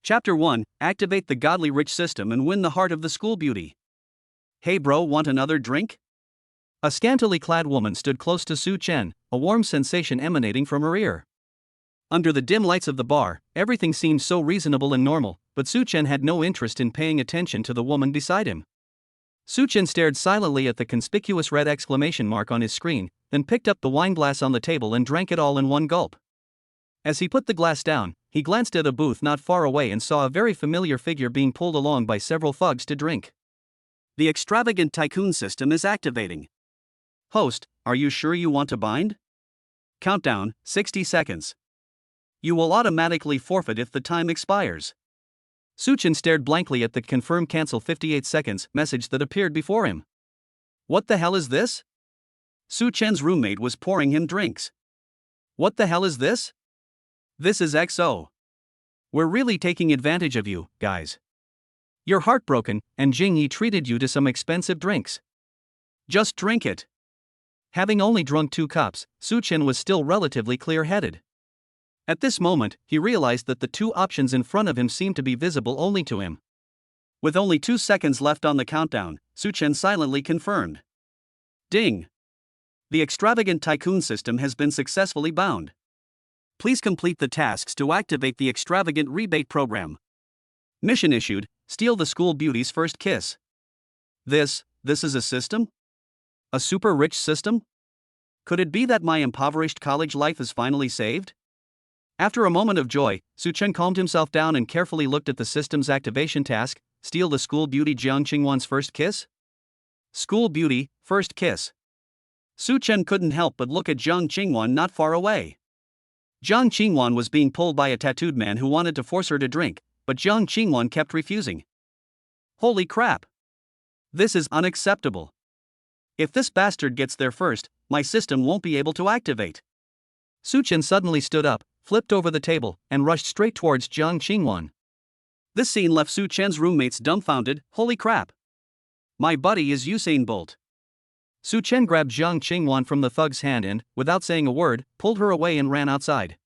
Chapter 1, Activate the Godly Rich System and Win the Heart of the School Beauty. Hey bro, want another drink? A scantily clad woman stood close to Su Chen, a warm sensation emanating from her ear. Under the dim lights of the bar, everything seemed so reasonable and normal, but Su Chen had no interest in paying attention to the woman beside him. Su Chen stared silently at the conspicuous red exclamation mark on his screen, then picked up the wine glass on the table and drank it all in one gulp. As he put the glass down, he glanced at a booth not far away and saw a very familiar figure being pulled along by several thugs to drink. The extravagant tycoon system is activating. Host, are you sure you want to bind? Countdown, 60 seconds. You will automatically forfeit if the time expires. Su Chen stared blankly at the confirm cancel 58 seconds message that appeared before him. What the hell is this? Su Chen's roommate was pouring him drinks. What the hell is this? This is XO. We're really taking advantage of you, guys. You're heartbroken, and Jingyi treated you to some expensive drinks. Just drink it. Having only drunk 2 cups, Su Chen was still relatively clear-headed. At this moment, he realized that the 2 options in front of him seemed to be visible only to him. With only 2 seconds left on the countdown, Su Chen silently confirmed. Ding! The extravagant tycoon system has been successfully bound. Please complete the tasks to activate the extravagant rebate program. Mission issued, steal the school beauty's first kiss. This is a system? A super rich system? Could it be that my impoverished college life is finally saved? After a moment of joy, Su Chen calmed himself down and carefully looked at the system's activation task, steal the school beauty Jiang Qingwan's first kiss? School beauty, first kiss. Su Chen couldn't help but look at Jiang Qingwan not far away. Jiang Qingwan was being pulled by a tattooed man who wanted to force her to drink, but Jiang Qingwan kept refusing. Holy crap! This is unacceptable. If this bastard gets there first, my system won't be able to activate. Su Chen suddenly stood up, flipped over the table, and rushed straight towards Jiang Qingwan. This scene left Su Chen's roommates dumbfounded. Holy crap! My buddy is Usain Bolt. Su Chen grabbed Jiang Qingwan from the thug's hand and, without saying a word, pulled her away and ran outside.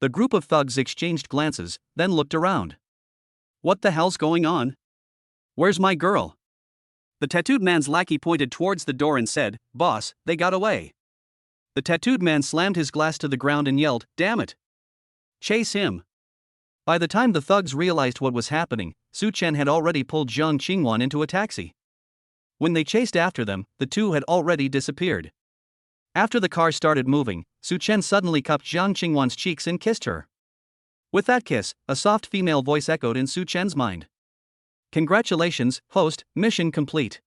The group of thugs exchanged glances, then looked around. What the hell's going on? Where's my girl? The tattooed man's lackey pointed towards the door and said, Boss, they got away. The tattooed man slammed his glass to the ground and yelled, Damn it! Chase him! By the time the thugs realized what was happening, Su Chen had already pulled Jiang Qingwan into a taxi. When they chased after them, the 2 had already disappeared. After the car started moving, Su Chen suddenly cupped Jiang Qingwan's cheeks and kissed her. With that kiss, a soft female voice echoed in Su Chen's mind. Congratulations, host, mission complete.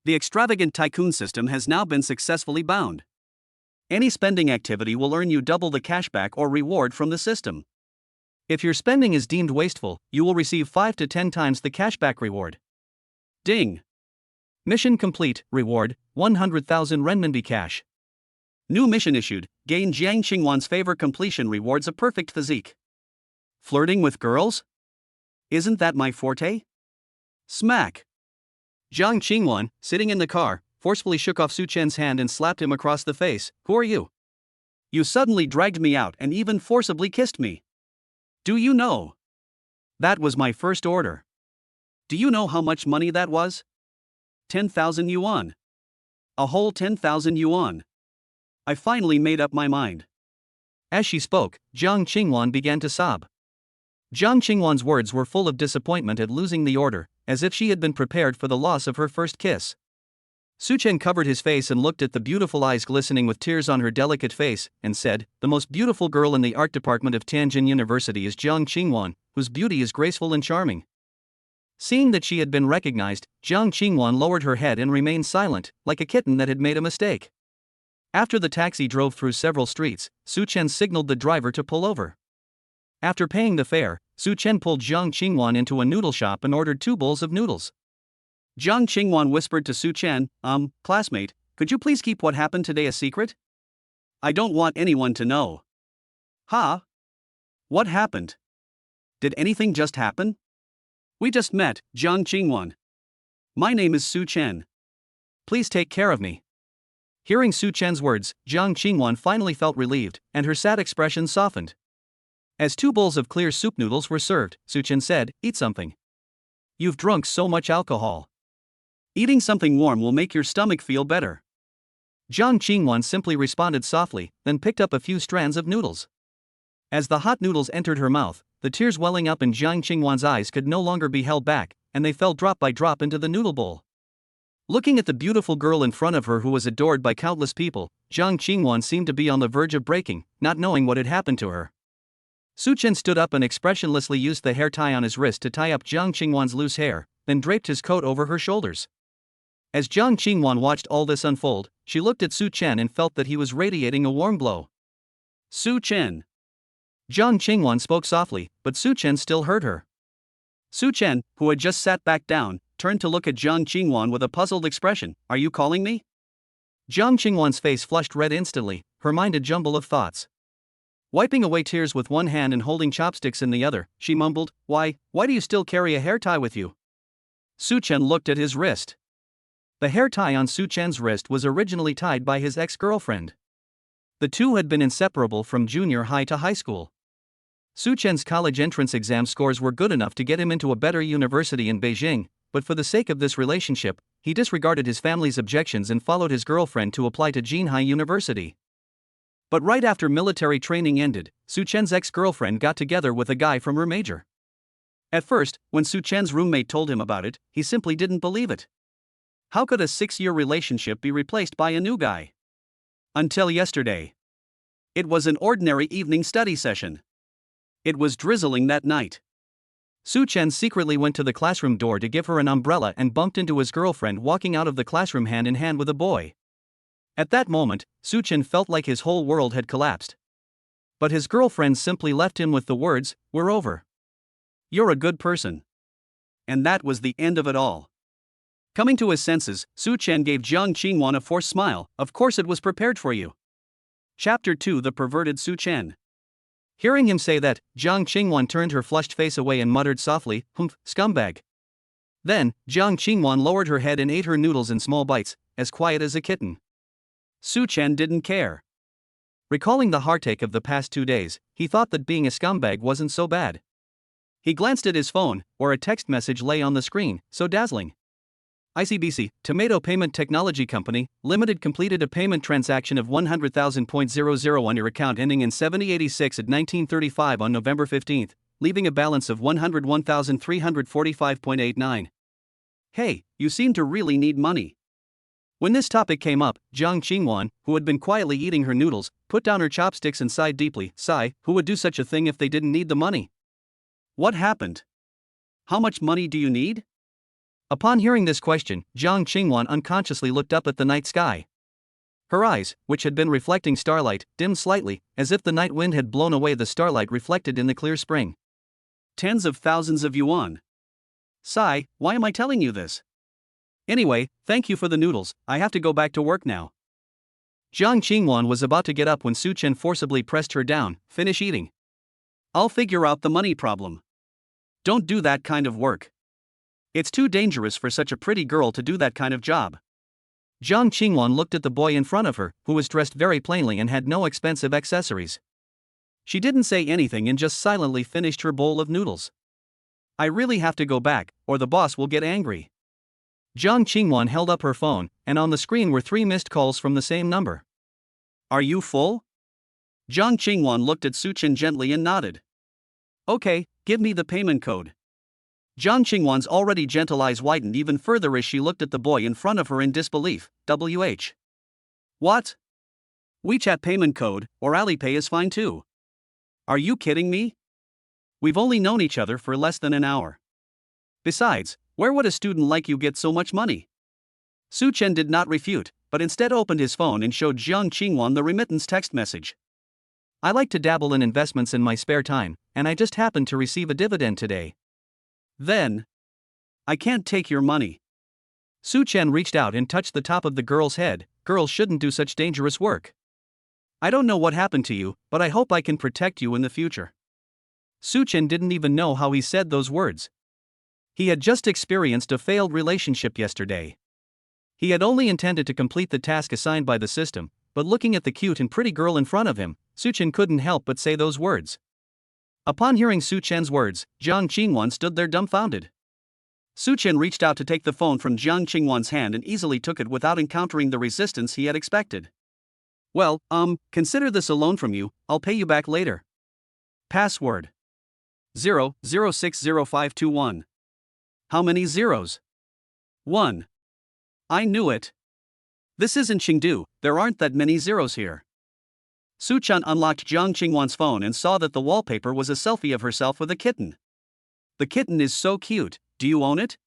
The extravagant tycoon system has now been successfully bound. Any spending activity will earn you double the cashback or reward from the system. If your spending is deemed wasteful, you will receive 5 to 10 times the cashback reward. Ding! Mission complete, reward, 100,000 renminbi cash. New mission issued, gain Jiang Qingwan's favor completion rewards a perfect physique. Flirting with girls? Isn't that my forte? Smack! Jiang Qingwan, sitting in the car, forcefully shook off Su Chen's hand and slapped him across the face. Who are you? You suddenly dragged me out and even forcibly kissed me. Do you know? That was my first order. Do you know how much money that was? 10,000 yuan. A whole 10,000 yuan. I finally made up my mind. As she spoke, Jiang Qingwan began to sob. Jiang Qingwan's words were full of disappointment at losing the order, as if she had been prepared for the loss of her first kiss. Su Chen covered his face and looked at the beautiful eyes glistening with tears on her delicate face, and said, The most beautiful girl in the art department of Tianjin University is Jiang Qingwan, whose beauty is graceful and charming. Seeing that she had been recognized, Jiang Qingwan lowered her head and remained silent, like a kitten that had made a mistake. After the taxi drove through several streets, Su Chen signaled the driver to pull over. After paying the fare, Su Chen pulled Jiang Qingwan into a noodle shop and ordered 2 bowls of noodles. Jiang Qingwan whispered to Su Chen, classmate, could you please keep what happened today a secret? I don't want anyone to know. Huh? What happened? Did anything just happen? We just met, Jiang Qingwan. My name is Su Chen. Please take care of me. Hearing Su Chen's words, Jiang Qingwan finally felt relieved, and her sad expression softened. As 2 bowls of clear soup noodles were served, Su Chen said, "Eat something. You've drunk so much alcohol. Eating something warm will make your stomach feel better." Jiang Qingwan simply responded softly, then picked up a few strands of noodles. As the hot noodles entered her mouth, the tears welling up in Jiang Qingwan's eyes could no longer be held back, and they fell drop by drop into the noodle bowl. Looking at the beautiful girl in front of her who was adored by countless people, Jiang Qingwan seemed to be on the verge of breaking, not knowing what had happened to her. Su Chen stood up and expressionlessly used the hair tie on his wrist to tie up Jiang Qingwan's loose hair, then draped his coat over her shoulders. As Jiang Qingwan watched all this unfold, she looked at Su Chen and felt that he was radiating a warm glow. "Su Chen." Jiang Qingwan spoke softly, but Su Chen still heard her. Su Chen, who had just sat back down, turned to look at Jiang Qingwan with a puzzled expression. "Are you calling me?" Jiang Qingwan's face flushed red instantly, her mind a jumble of thoughts. Wiping away tears with one hand and holding chopsticks in the other, she mumbled, Why do you still carry a hair tie with you?" Su Chen looked at his wrist. The hair tie on Su Chen's wrist was originally tied by his ex-girlfriend. The two had been inseparable from junior high to high school. Su Chen's college entrance exam scores were good enough to get him into a better university in Beijing, but for the sake of this relationship, he disregarded his family's objections and followed his girlfriend to apply to Jinhai University. But right after military training ended, Su Chen's ex-girlfriend got together with a guy from her major. At first, when Su Chen's roommate told him about it, he simply didn't believe it. How could a 6-year relationship be replaced by a new guy? Until yesterday. It was an ordinary evening study session. It was drizzling that night. Su Chen secretly went to the classroom door to give her an umbrella and bumped into his girlfriend walking out of the classroom hand in hand with a boy. At that moment, Su Chen felt like his whole world had collapsed. But his girlfriend simply left him with the words, "We're over. You're a good person." And that was the end of it all. Coming to his senses, Su Chen gave Jiang Qingwan a forced smile. "Of course it was prepared for you." Chapter 2: The Perverted Su Chen. Hearing him say that, Jiang Qingwan turned her flushed face away and muttered softly, "Humph, scumbag." Then, Jiang Qingwan lowered her head and ate her noodles in small bites, as quiet as a kitten. Su Chen didn't care. Recalling the heartache of the past 2 days, he thought that being a scumbag wasn't so bad. He glanced at his phone, where a text message lay on the screen, so dazzling. ICBC, Tomato Payment Technology Company, Limited completed a payment transaction of 100,000.00 on your account ending in 7086 at 1935 on November 15, leaving a balance of 101,345.89. Hey, you seem to really need money. When this topic came up, Jiang Qingwan, who had been quietly eating her noodles, put down her chopsticks and sighed deeply. Sigh, who would do such a thing if they didn't need the money? What happened? How much money do you need? Upon hearing this question, Jiang Qingwan unconsciously looked up at the night sky. Her eyes, which had been reflecting starlight, dimmed slightly, as if the night wind had blown away the starlight reflected in the clear spring. Tens of thousands of yuan. Sigh, why am I telling you this? Anyway, thank you for the noodles, I have to go back to work now. Jiang Qingwan was about to get up when Su Chen forcibly pressed her down. Finish eating. I'll figure out the money problem. Don't do that kind of work. It's too dangerous for such a pretty girl to do that kind of job. Jiang Qingwan looked at the boy in front of her, who was dressed very plainly and had no expensive accessories. She didn't say anything and just silently finished her bowl of noodles. I really have to go back, or the boss will get angry. Jiang Qingwan held up her phone, and on the screen were 3 missed calls from the same number. Are you full? Jiang Qingwan looked at Su Chen gently and nodded. Okay, give me the payment code. Jiang Qingwan's already gentle eyes widened even further as she looked at the boy in front of her in disbelief. WH. What? WeChat payment code, or Alipay is fine too. Are you kidding me? We've only known each other for less than an hour. Besides, where would a student like you get so much money? Su Chen did not refute, but instead opened his phone and showed Jiang Qingwan the remittance text message. I like to dabble in investments in my spare time, and I just happened to receive a dividend today. Then, I can't take your money. Su Chen reached out and touched the top of the girl's head. Girls shouldn't do such dangerous work. I don't know what happened to you, but I hope I can protect you in the future. Su Chen didn't even know how he said those words. He had just experienced a failed relationship yesterday. He had only intended to complete the task assigned by the system, but looking at the cute and pretty girl in front of him, Su Chen couldn't help but say those words. Upon hearing Su Chen's words, Jiang Qingwan stood there dumbfounded. Su Chen reached out to take the phone from Jiang Qingwan's hand and easily took it without encountering the resistance he had expected. Well, consider this a loan from you, I'll pay you back later. Password 0060521. How many zeros? 1. I knew it. This isn't Chengdu, there aren't that many zeros here. Su Chen unlocked Jiang Qingwan's phone and saw that the wallpaper was a selfie of herself with a kitten. The kitten is so cute, do you own it?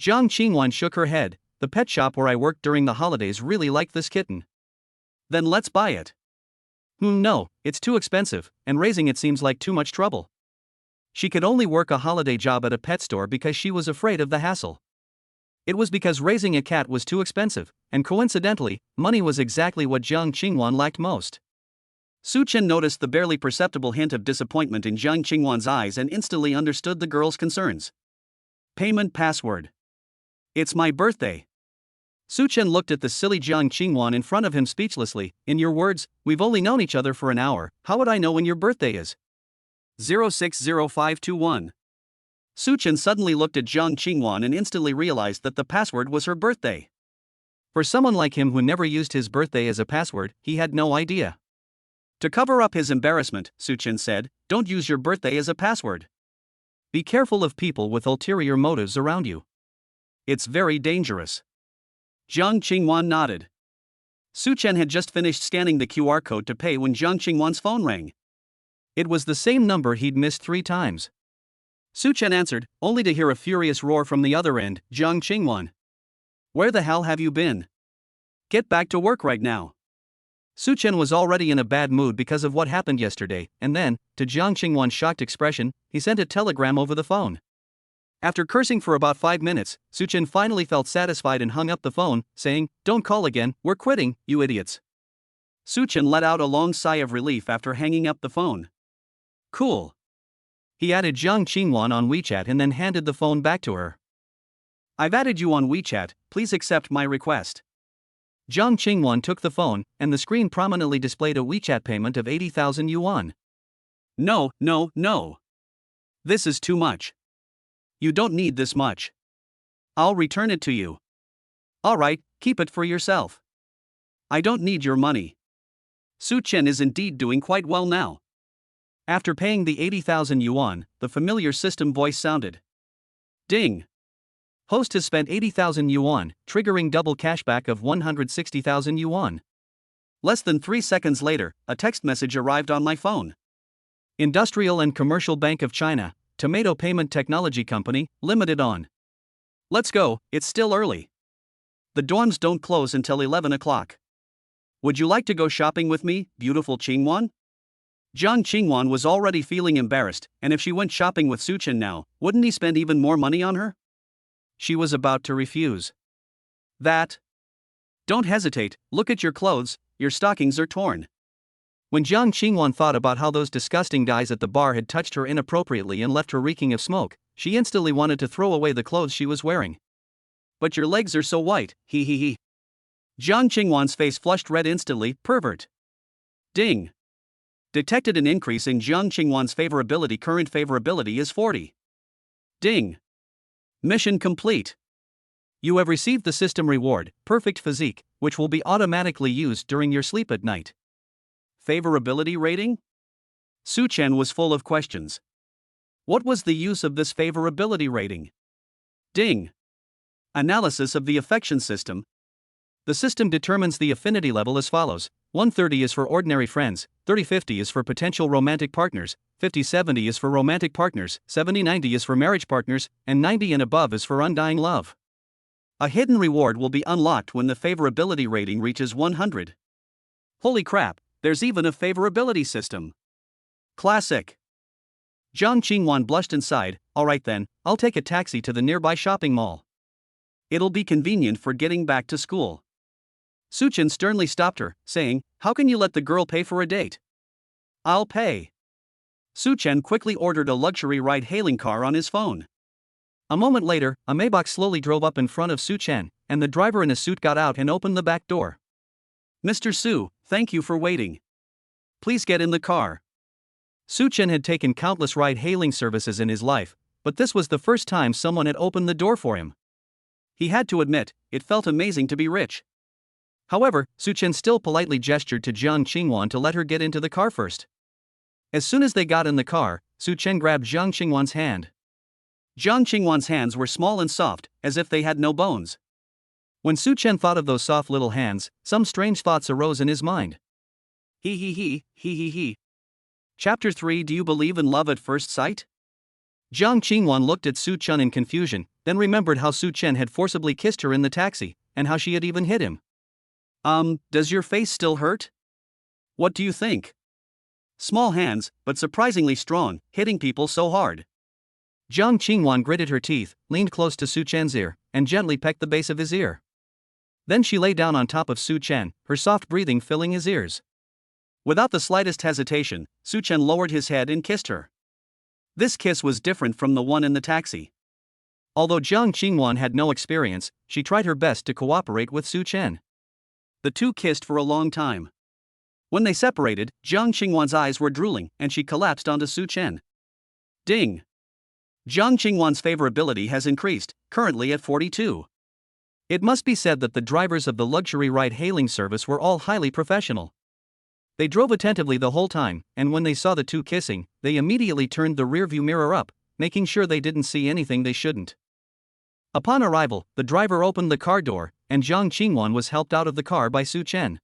Jiang Qingwan shook her head. The pet shop where I worked during the holidays really liked this kitten. Then let's buy it. No, it's too expensive, and raising it seems like too much trouble. She could only work a holiday job at a pet store because she was afraid of the hassle. It was because raising a cat was too expensive, and coincidentally, money was exactly what Jiang Qingwan lacked most. Su Chen noticed the barely perceptible hint of disappointment in Jiang Qingwan's eyes and instantly understood the girl's concerns. Payment password. It's my birthday. Su Chen looked at the silly Jiang Qingwan in front of him speechlessly. In your words, we've only known each other for an hour, how would I know when your birthday is? 060521. Su Chen suddenly looked at Jiang Qingwan and instantly realized that the password was her birthday. For someone like him who never used his birthday as a password, he had no idea. To cover up his embarrassment, Su Chen said, don't use your birthday as a password. Be careful of people with ulterior motives around you. It's very dangerous. Jiang Qingwan nodded. Su Chen had just finished scanning the QR code to pay when Jiang Qingwan's phone rang. It was the same number he'd missed 3 times. Su Chen answered, only to hear a furious roar from the other end. Jiang Qingwan. Where the hell have you been? Get back to work right now. Su Chen was already in a bad mood because of what happened yesterday, and then, to Jiang Qingwan's shocked expression, he sent a telegram over the phone. After cursing for about 5 minutes, Su Chen finally felt satisfied and hung up the phone, saying, don't call again, we're quitting, you idiots. Su Chen let out a long sigh of relief after hanging up the phone. Cool. He added Jiang Qingwan on WeChat and then handed the phone back to her. I've added you on WeChat, please accept my request. Jiang Qingwan took the phone, and the screen prominently displayed a WeChat payment of 80,000 yuan. No. This is too much. You don't need this much. I'll return it to you. Alright, keep it for yourself. I don't need your money. Su Chen is indeed doing quite well now. After paying the 80,000 yuan, the familiar system voice sounded. Ding. Host has spent 80,000 yuan, triggering double cashback of 160,000 yuan. Less than 3 seconds later, a text message arrived on my phone. Industrial and Commercial Bank of China, Tomato Payment Technology Company, Limited on. Let's go, it's still early. The dorms don't close until 11 o'clock. Would you like to go shopping with me, beautiful Qingwan? Jiang Qingwan was already feeling embarrassed, and if she went shopping with Su Chen now, wouldn't he spend even more money on her? She was about to refuse. Don't hesitate, look at your clothes, your stockings are torn. When Jiang Qingwan thought about how those disgusting guys at the bar had touched her inappropriately and left her reeking of smoke, she instantly wanted to throw away the clothes she was wearing. But your legs are so white, he. Jiang Qingwan's face flushed red instantly, pervert. Ding. Detected an increase in Jiang Qingwan's favorability. Current favorability is 40. Ding. Mission complete. You have received the system reward, Perfect Physique, which will be automatically used during your sleep at night. Favorability rating? Su Chen was full of questions. What was the use of this favorability rating? Ding. Analysis of the affection system. The system determines the affinity level as follows. 130 is for ordinary friends, 30-50 is for potential romantic partners, 50-70 is for romantic partners, 70-90 is for marriage partners, and 90 and above is for undying love. A hidden reward will be unlocked when the favorability rating reaches 100. Holy crap, there's even a favorability system. Classic. Jiang Qingwan blushed and sighed. Alright then, I'll take a taxi to the nearby shopping mall. It'll be convenient for getting back to school. Su Chen sternly stopped her, saying, how can you let the girl pay for a date? I'll pay. Su Chen quickly ordered a luxury ride-hailing car on his phone. A moment later, a Maybach slowly drove up in front of Su Chen, and the driver in a suit got out and opened the back door. Mr. Su, thank you for waiting. Please get in the car. Su Chen had taken countless ride-hailing services in his life, but this was the first time someone had opened the door for him. He had to admit, it felt amazing to be rich. However, Su Chen still politely gestured to Jiang Qingwan to let her get into the car first. As soon as they got in the car, Su Chen grabbed Jiang Qingwan's hand. Jiang Qingwan's hands were small and soft, as if they had no bones. When Su Chen thought of those soft little hands, some strange thoughts arose in his mind. He. Chapter 3. Do you believe in love at first sight? Jiang Qingwan looked at Su Chen in confusion, then remembered how Su Chen had forcibly kissed her in the taxi, and how she had even hit him. Does your face still hurt? What do you think? Small hands, but surprisingly strong, hitting people so hard. Jiang Qingwan gritted her teeth, leaned close to Su Chen's ear, and gently pecked the base of his ear. Then she lay down on top of Su Chen, her soft breathing filling his ears. Without the slightest hesitation, Su Chen lowered his head and kissed her. This kiss was different from the one in the taxi. Although Jiang Qingwan had no experience, she tried her best to cooperate with Su Chen. The two kissed for a long time. When they separated, Jiang Qingwan's eyes were drooling and she collapsed onto Su Chen. Ding! Jiang Qingwan's favorability has increased, currently at 42. It must be said that the drivers of the luxury ride-hailing service were all highly professional. They drove attentively the whole time, and when they saw the two kissing, they immediately turned the rearview mirror up, making sure they didn't see anything they shouldn't. Upon arrival, the driver opened the car door, and Jiang Qingwan was helped out of the car by Su Chen.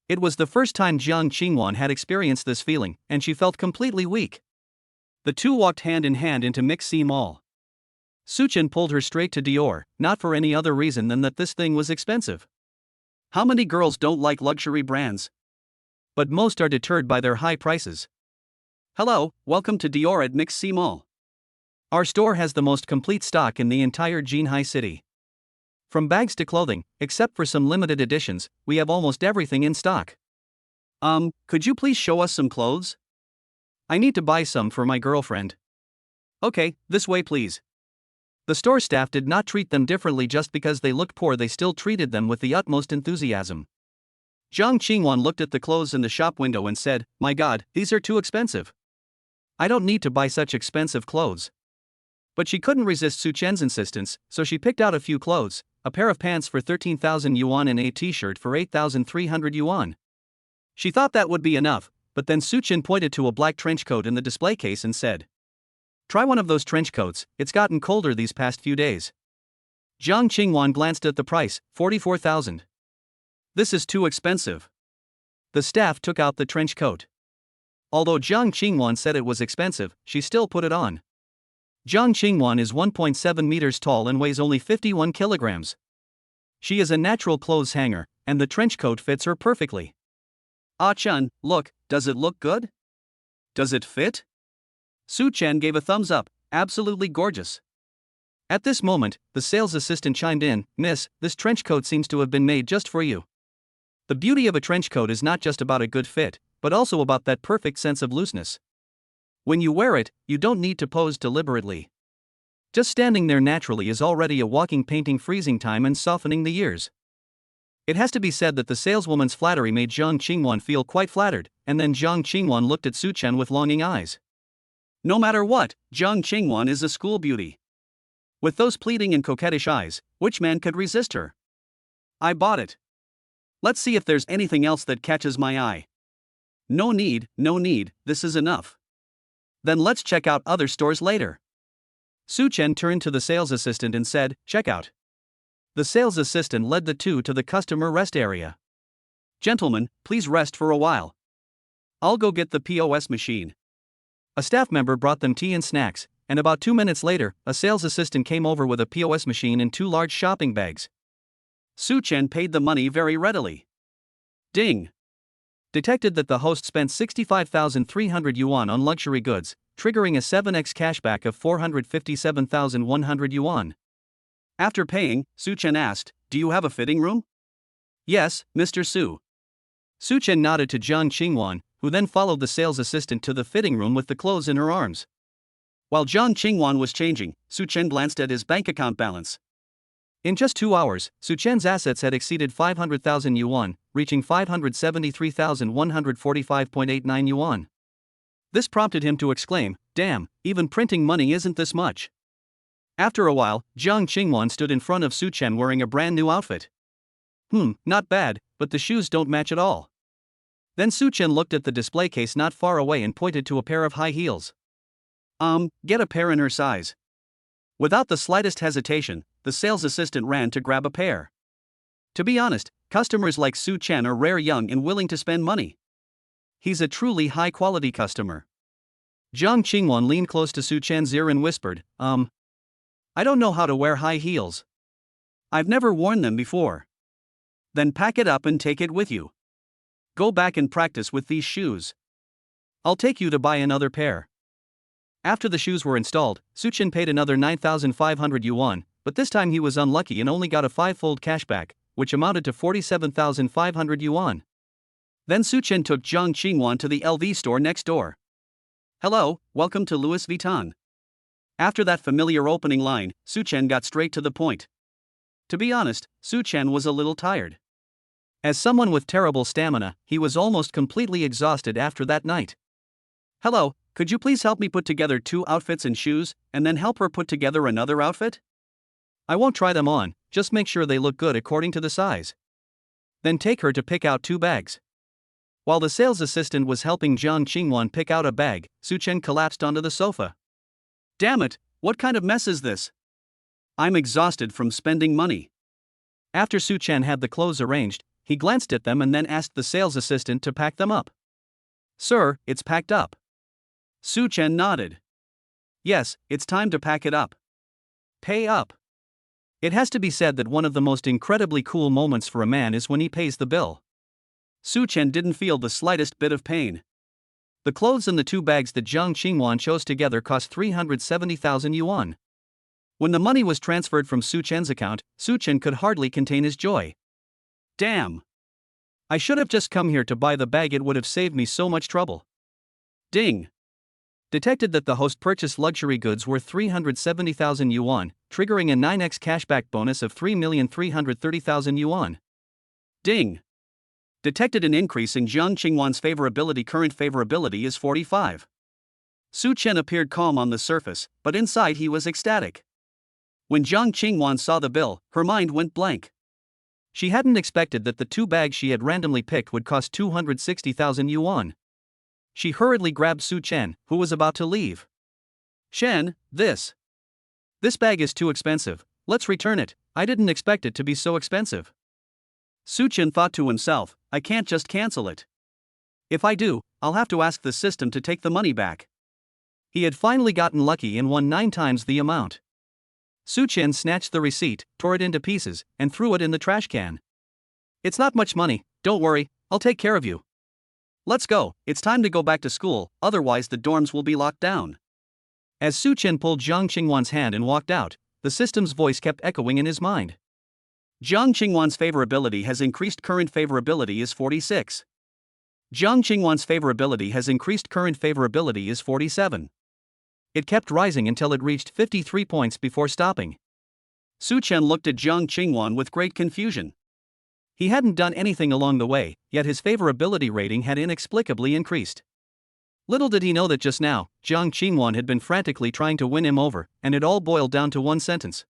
It was the first time Jiang Qingwan had experienced this feeling, and she felt completely weak. The two walked hand in hand into Mixi Mall. Su Chen pulled her straight to Dior, not for any other reason than that this thing was expensive. How many girls don't like luxury brands? But most are deterred by their high prices. Hello, welcome to Dior at Mixi Mall. Our store has the most complete stock in the entire Jinhai city. From bags to clothing, except for some limited editions, we have almost everything in stock. Could you please show us some clothes? I need to buy some for my girlfriend. Okay, this way please. The store staff did not treat them differently just because they looked poor, they still treated them with the utmost enthusiasm. Jiang Qingwan looked at the clothes in the shop window and said, "My God, these are too expensive. I don't need to buy such expensive clothes." But she couldn't resist Su Chen's insistence, so she picked out a few clothes, a pair of pants for 13,000 yuan and a t-shirt for 8,300 yuan. She thought that would be enough, but then Su Chen pointed to a black trench coat in the display case and said, "Try one of those trench coats, it's gotten colder these past few days." Jiang Qingwan glanced at the price, 44,000. This is too expensive. The staff took out the trench coat. Although Jiang Qingwan said it was expensive, she still put it on. Jiang Qingwan is 1.7 meters tall and weighs only 51 kilograms. She is a natural clothes hanger, and the trench coat fits her perfectly. Ah Chen, look, does it look good? Does it fit? Su Chen gave a thumbs up, absolutely gorgeous. At this moment, the sales assistant chimed in, "Miss, this trench coat seems to have been made just for you." The beauty of a trench coat is not just about a good fit, but also about that perfect sense of looseness. When you wear it, you don't need to pose deliberately. Just standing there naturally is already a walking painting, freezing time and softening the ears. It has to be said that the saleswoman's flattery made Jiang Qingwan feel quite flattered, and then Jiang Qingwan looked at Su Chen with longing eyes. No matter what, Jiang Qingwan is a school beauty. With those pleading and coquettish eyes, which man could resist her? I bought it. Let's see if there's anything else that catches my eye. No need, this is enough. Then let's check out other stores later. Su Chen turned to the sales assistant and said, "Check out." The sales assistant led the two to the customer rest area. "Gentlemen, please rest for a while. I'll go get the POS machine." A staff member brought them tea and snacks, and about 2 minutes later, a sales assistant came over with a POS machine and 2 large shopping bags. Su Chen paid the money very readily. Ding! Detected that the host spent 65,300 yuan on luxury goods, triggering a 7x cashback of 457,100 yuan. After paying, Su Chen asked, "Do you have a fitting room?" "Yes, Mr. Su." Su Chen nodded to Jiang Qingwan, who then followed the sales assistant to the fitting room with the clothes in her arms. While Jiang Qingwan was changing, Su Chen glanced at his bank account balance. In just 2 hours, Su Chen's assets had exceeded 500,000 yuan, reaching 573,145.89 yuan. This prompted him to exclaim, "Damn, even printing money isn't this much." After a while, Jiang Qingwan stood in front of Su Chen wearing a brand new outfit. Not bad, but the shoes don't match at all. Then Su Chen looked at the display case not far away and pointed to a pair of high heels. Get a pair in her size. Without the slightest hesitation, the sales assistant ran to grab a pair. To be honest, customers like Su Chen are rare, young and willing to spend money. He's a truly high-quality customer. Jiang Qingwan leaned close to Su Chen's ear and whispered, I don't know how to wear high heels. I've never worn them before. Then pack it up and take it with you. Go back and practice with these shoes. I'll take you to buy another pair." After the shoes were installed, Su Chen paid another 9,500 yuan, but this time he was unlucky and only got a five-fold cashback, which amounted to 47,500 yuan. Then Su Chen took Jiang Qingwan to the LV store next door. "Hello, welcome to Louis Vuitton." After that familiar opening line, Su Chen got straight to the point. To be honest, Su Chen was a little tired. As someone with terrible stamina, he was almost completely exhausted after that night. "Hello, could you please help me put together 2 outfits and shoes, and then help her put together another outfit? I won't try them on, just make sure they look good according to the size. Then take her to pick out 2 bags." While the sales assistant was helping Jiang Qingwan pick out a bag, Su Chen collapsed onto the sofa. "Damn it, what kind of mess is this? I'm exhausted from spending money." After Su Chen had the clothes arranged, he glanced at them and then asked the sales assistant to pack them up. "Sir, it's packed up." Su Chen nodded. "Yes, it's time to pack it up. Pay up." It has to be said that one of the most incredibly cool moments for a man is when he pays the bill. Su Chen didn't feel the slightest bit of pain. The clothes and the 2 bags that Jiang Qingwan chose together cost 370,000 yuan. When the money was transferred from Su Chen's account, Su Chen could hardly contain his joy. "Damn! I should have just come here to buy the bag, it would have saved me so much trouble." Ding! Detected that the host purchased luxury goods worth 370,000 yuan, triggering a 9x cashback bonus of 3,330,000 yuan. Ding! Detected an increase in Jiang Qingwan's favorability. Current favorability is 45. Su Chen appeared calm on the surface, but inside he was ecstatic. When Jiang Qingwan saw the bill, her mind went blank. She hadn't expected that the 2 bags she had randomly picked would cost 260,000 yuan. She hurriedly grabbed Su Chen, who was about to leave. "Chen, this bag is too expensive, let's return it, I didn't expect it to be so expensive." Su Chen thought to himself, "I can't just cancel it. If I do, I'll have to ask the system to take the money back." He had finally gotten lucky and won 9 times the amount. Su Chen snatched the receipt, tore it into pieces, and threw it in the trash can. "It's not much money, don't worry, I'll take care of you. Let's go, it's time to go back to school, otherwise the dorms will be locked down." As Su Chen pulled Jiang Qingwan's hand and walked out, the system's voice kept echoing in his mind. "Jiang Qingwan's favorability has increased. Current favorability is 46. Jiang Qingwan's favorability has increased. Current favorability is 47. It kept rising until it reached 53 points before stopping. Su Chen looked at Jiang Qingwan with great confusion. He hadn't done anything along the way, yet his favorability rating had inexplicably increased. Little did he know that just now, Jiang Qingwan had been frantically trying to win him over, and it all boiled down to one sentence.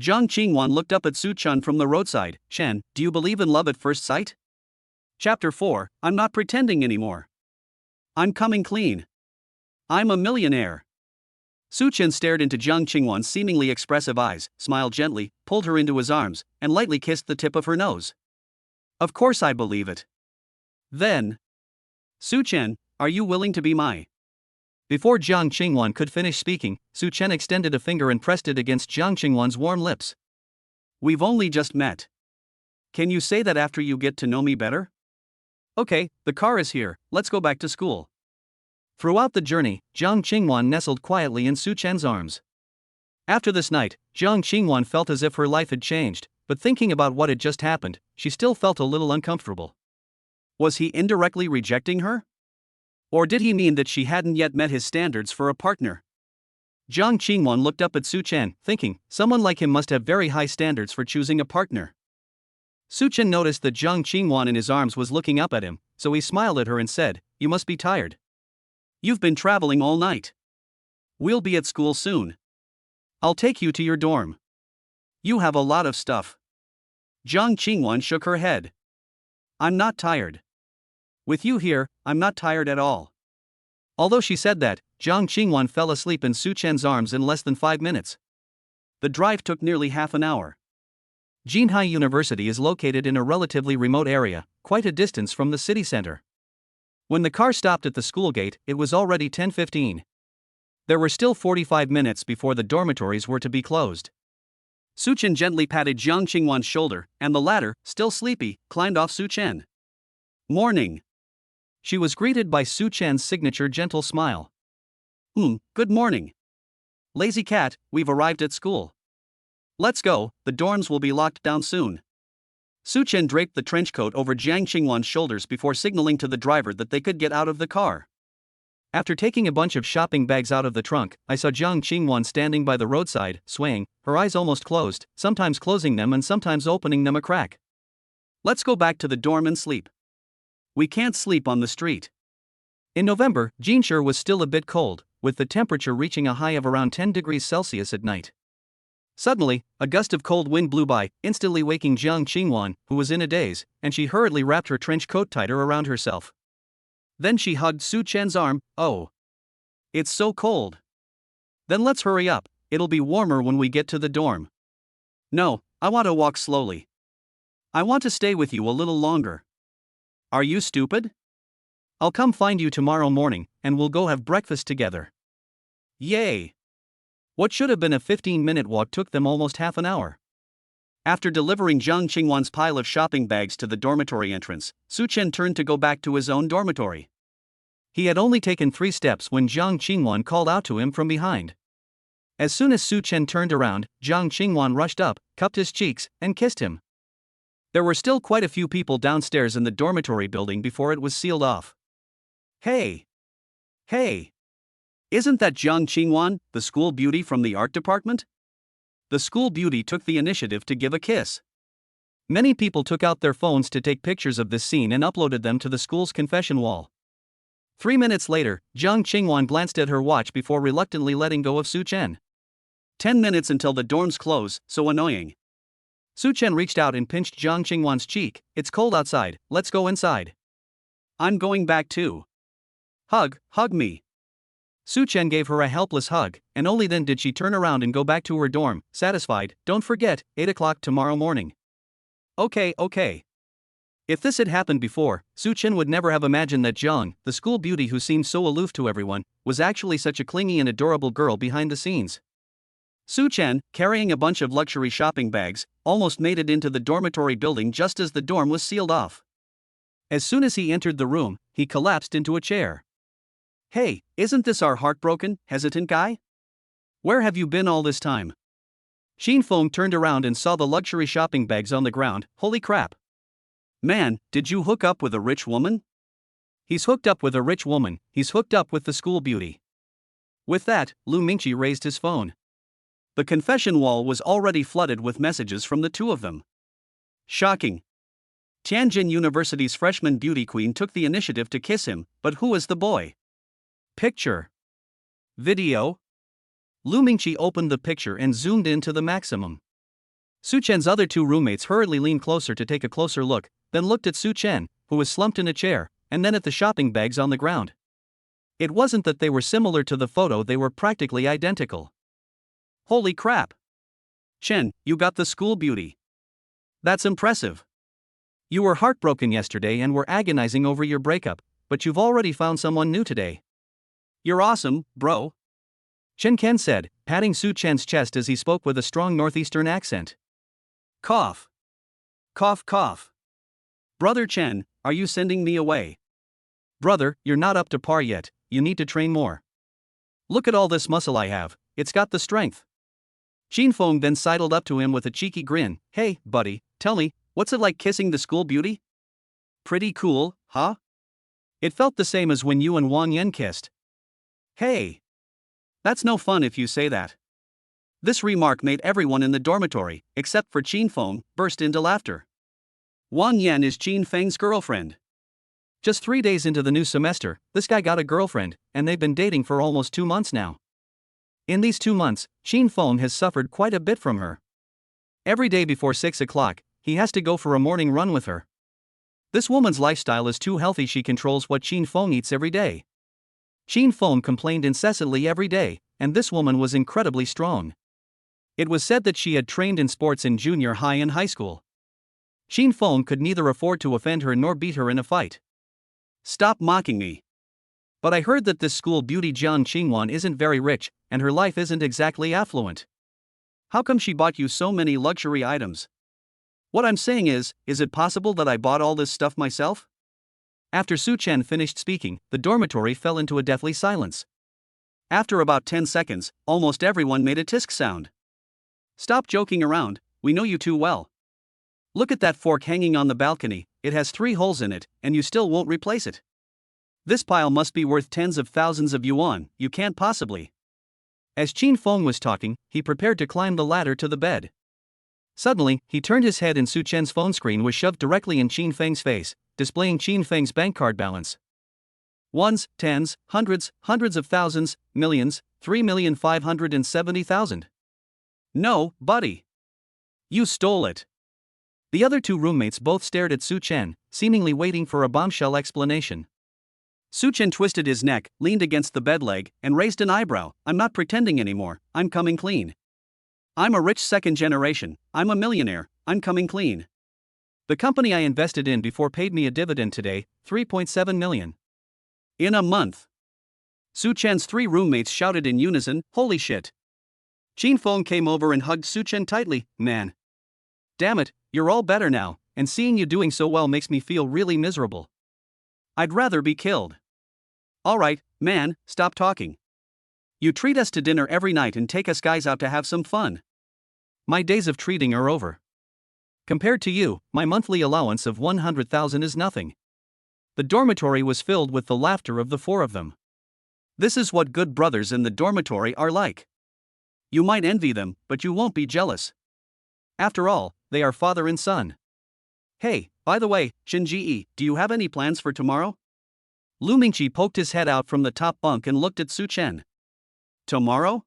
Jiang Qingwan looked up at Su Chen from the roadside. "Chen, do you believe in love at first sight?" Chapter 4, I'm not pretending anymore. I'm coming clean. I'm a millionaire. Su Chen stared into Jiang Qingwan's seemingly expressive eyes, smiled gently, pulled her into his arms, and lightly kissed the tip of her nose. "Of course I believe it. Then, Su Chen, are you willing to be my..." Before Jiang Qingwan could finish speaking, Su Chen extended a finger and pressed it against Jiang Qingwan's warm lips. "We've only just met. Can you say that after you get to know me better?" "Okay, the car is here, let's go back to school." Throughout the journey, Jiang Qingwan nestled quietly in Su Chen's arms. After this night, Jiang Qingwan felt as if her life had changed, but thinking about what had just happened, she still felt a little uncomfortable. Was he indirectly rejecting her? Or did he mean that she hadn't yet met his standards for a partner? Jiang Qingwan looked up at Su Chen, thinking, someone like him must have very high standards for choosing a partner. Su Chen noticed that Jiang Qingwan in his arms was looking up at him, so he smiled at her and said, "You must be tired. You've been traveling all night. We'll be at school soon. I'll take you to your dorm. You have a lot of stuff. Jiang Qingwan shook her head. I'm not tired. With you here, I'm not tired at all. Although she said that, Jiang Qingwan fell asleep in Su Chen's arms in less than 5 minutes. The drive took nearly half an hour. Jinhai University is located in a relatively remote area, quite a distance from the city center. When the car stopped at the school gate, it was already 10:15. There were still 45 minutes before the dormitories were to be closed. Su Chen gently patted Jiang Qingwan's shoulder, and the latter, still sleepy, climbed off Su Chen. Morning. She was greeted by Su Chen's signature gentle smile. Good morning. Lazy cat, we've arrived at school. Let's go, the dorms will be locked down soon. Su Chen draped the trench coat over Jiang Qingwan's shoulders before signaling to the driver that they could get out of the car. After taking a bunch of shopping bags out of the trunk, I saw Jiang Qingwan standing by the roadside, swaying, her eyes almost closed, sometimes closing them and sometimes opening them a crack. Let's go back to the dorm and sleep. We can't sleep on the street. In November, Jinshi was still a bit cold, with the temperature reaching a high of around 10 degrees Celsius at night. Suddenly, a gust of cold wind blew by, instantly waking Jiang Qingwan, who was in a daze, and she hurriedly wrapped her trench coat tighter around herself. Then she hugged Su Chen's arm. Oh. It's so cold. Then let's hurry up, it'll be warmer when we get to the dorm. No, I want to walk slowly. I want to stay with you a little longer. Are you stupid? I'll come find you tomorrow morning, and we'll go have breakfast together. Yay! What should have been a 15-minute walk took them almost half an hour. After delivering Jiang Qingwan's pile of shopping bags to the dormitory entrance, Su Chen turned to go back to his own dormitory. He had only taken 3 steps when Jiang Qingwan called out to him from behind. As soon as Su Chen turned around, Jiang Qingwan rushed up, cupped his cheeks, and kissed him. There were still quite a few people downstairs in the dormitory building before it was sealed off. Hey! Hey! Isn't that Jiang Qingwan, the school beauty from the art department? The school beauty took the initiative to give a kiss. Many people took out their phones to take pictures of this scene and uploaded them to the school's confession wall. 3 minutes later, Jiang Qingwan glanced at her watch before reluctantly letting go of Su Chen. 10 minutes until the dorms close, so annoying. Su Chen reached out and pinched Jiang Qingwan's cheek. It's cold outside, let's go inside. I'm going back too. Hug me. Su Chen gave her a helpless hug, and only then did she turn around and go back to her dorm, satisfied. Don't forget, 8 o'clock tomorrow morning. Okay. If this had happened before, Su Chen would never have imagined that Jiang, the school beauty who seemed so aloof to everyone, was actually such a clingy and adorable girl behind the scenes. Su Chen, carrying a bunch of luxury shopping bags, almost made it into the dormitory building just as the dorm was sealed off. As soon as he entered the room, he collapsed into a chair. Hey, isn't this our heartbroken, hesitant guy? Where have you been all this time? Xin Feng turned around and saw the luxury shopping bags on the ground. Holy crap. Man, did you hook up with a rich woman? He's hooked up with a rich woman, he's hooked up with the school beauty. With that, Lu Mingqi raised his phone. The confession wall was already flooded with messages from the two of them. Shocking. Tianjin University's freshman beauty queen took the initiative to kiss him, but who is the boy? Picture. Video. Lu Mingqi opened the picture and zoomed in to the maximum. Su Chen's other 2 roommates hurriedly leaned closer to take a closer look, then looked at Su Chen, who was slumped in a chair, and then at the shopping bags on the ground. It wasn't that they were similar to the photo, they were practically identical. Holy crap! Chen, you got the school beauty. That's impressive. You were heartbroken yesterday and were agonizing over your breakup, but you've already found someone new today. You're awesome, bro. Chen Ken said, patting Su Chen's chest as he spoke with a strong northeastern accent. Cough. Cough, cough. Brother Chen, are you sending me away? Brother, you're not up to par yet, you need to train more. Look at all this muscle I have, it's got the strength. Xin Feng then sidled up to him with a cheeky grin. Hey, buddy, tell me, what's it like kissing the school beauty? Pretty cool, huh? It felt the same as when you and Wang Yan kissed. Hey! That's no fun if you say that. This remark made everyone in the dormitory, except for Qin Feng, burst into laughter. Wang Yan is Qin Feng's girlfriend. Just 3 days into the new semester, this guy got a girlfriend, and they've been dating for almost 2 months now. In these 2 months, Shin Fong has suffered quite a bit from her. Every day before 6 o'clock, he has to go for a morning run with her. This woman's lifestyle is too healthy. She controls what Shin Fong eats every day. Shin Fong complained incessantly every day, and this woman was incredibly strong. It was said that she had trained in sports in junior high and high school. Shin Fong could neither afford to offend her nor beat her in a fight. Stop mocking me. But I heard that this school beauty Jian Qingwan isn't very rich, and her life isn't exactly affluent. How come she bought you so many luxury items? What I'm saying is it possible that I bought all this stuff myself? After Su Chen finished speaking, the dormitory fell into a deathly silence. After about 10 seconds, almost everyone made a tisk sound. Stop joking around, we know you too well. Look at that fork hanging on the balcony, it has 3 holes in it, and you still won't replace it. This pile must be worth tens of thousands of yuan, you can't possibly. As Shin Fong was talking, he prepared to climb the ladder to the bed. Suddenly, he turned his head and Su Chen's phone screen was shoved directly in Shin Feng's face, displaying Shin Feng's bank card balance. Ones, tens, hundreds of thousands, millions, 3,570,000. No, buddy. You stole it. The other 2 roommates both stared at Su Chen, seemingly waiting for a bombshell explanation. Su Chen twisted his neck, leaned against the bed leg, and raised an eyebrow. I'm not pretending anymore, I'm coming clean. I'm a rich second generation, I'm a millionaire, I'm coming clean. The company I invested in before paid me a dividend today, 3.7 million. In a month. Su Chen's 3 roommates shouted in unison, holy shit. Shin Fong came over and hugged Su Chen tightly. Man. Damn it, you're all better now, and seeing you doing so well makes me feel really miserable. I'd rather be killed. Alright, man, stop talking. You treat us to dinner every night and take us guys out to have some fun. My days of treating are over. Compared to you, my monthly allowance of 100,000 is nothing. The dormitory was filled with the laughter of the 4 of them. This is what good brothers in the dormitory are like. You might envy them, but you won't be jealous. After all, they are father and son. Hey, by the way, Shinji, do you have any plans for tomorrow? Lu Mingqi poked his head out from the top bunk and looked at Su Chen. Tomorrow?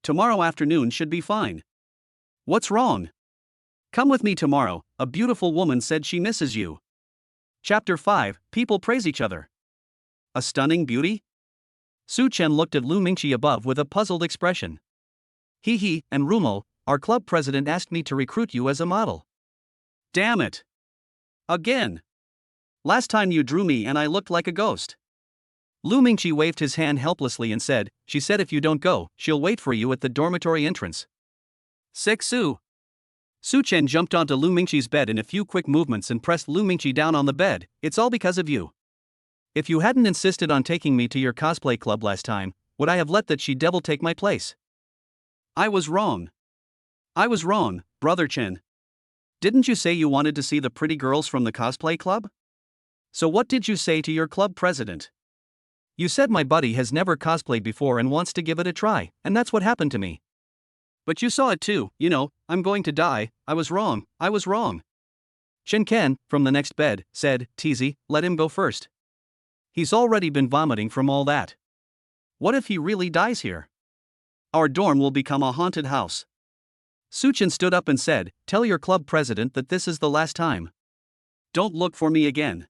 Tomorrow afternoon should be fine. What's wrong? Come with me tomorrow, a beautiful woman said she misses you. Chapter 5, People Praise Each Other. A stunning beauty? Su Chen looked at Lu Mingqi above with a puzzled expression. He and Rumo, our club president asked me to recruit you as a model. Damn it. Again. Last time you drew me and I looked like a ghost. Lu Mingqi waved his hand helplessly and said, she said if you don't go, she'll wait for you at the dormitory entrance. Sick Su. Su Chen jumped onto Lu Mingqi's bed in a few quick movements and pressed Lu Mingqi down on the bed. It's all because of you. If you hadn't insisted on taking me to your cosplay club last time, would I have let that she-devil take my place? I was wrong. I was wrong, Brother Chen. Didn't you say you wanted to see the pretty girls from the cosplay club? So what did you say to your club president? You said my buddy has never cosplayed before and wants to give it a try, and that's what happened to me. But you saw it too, you know, I'm going to die, I was wrong. Shen Ken, from the next bed, said, Teasy, let him go first. He's already been vomiting from all that. What if he really dies here? Our dorm will become a haunted house. Su Chen stood up and said, tell your club president that this is the last time. Don't look for me again.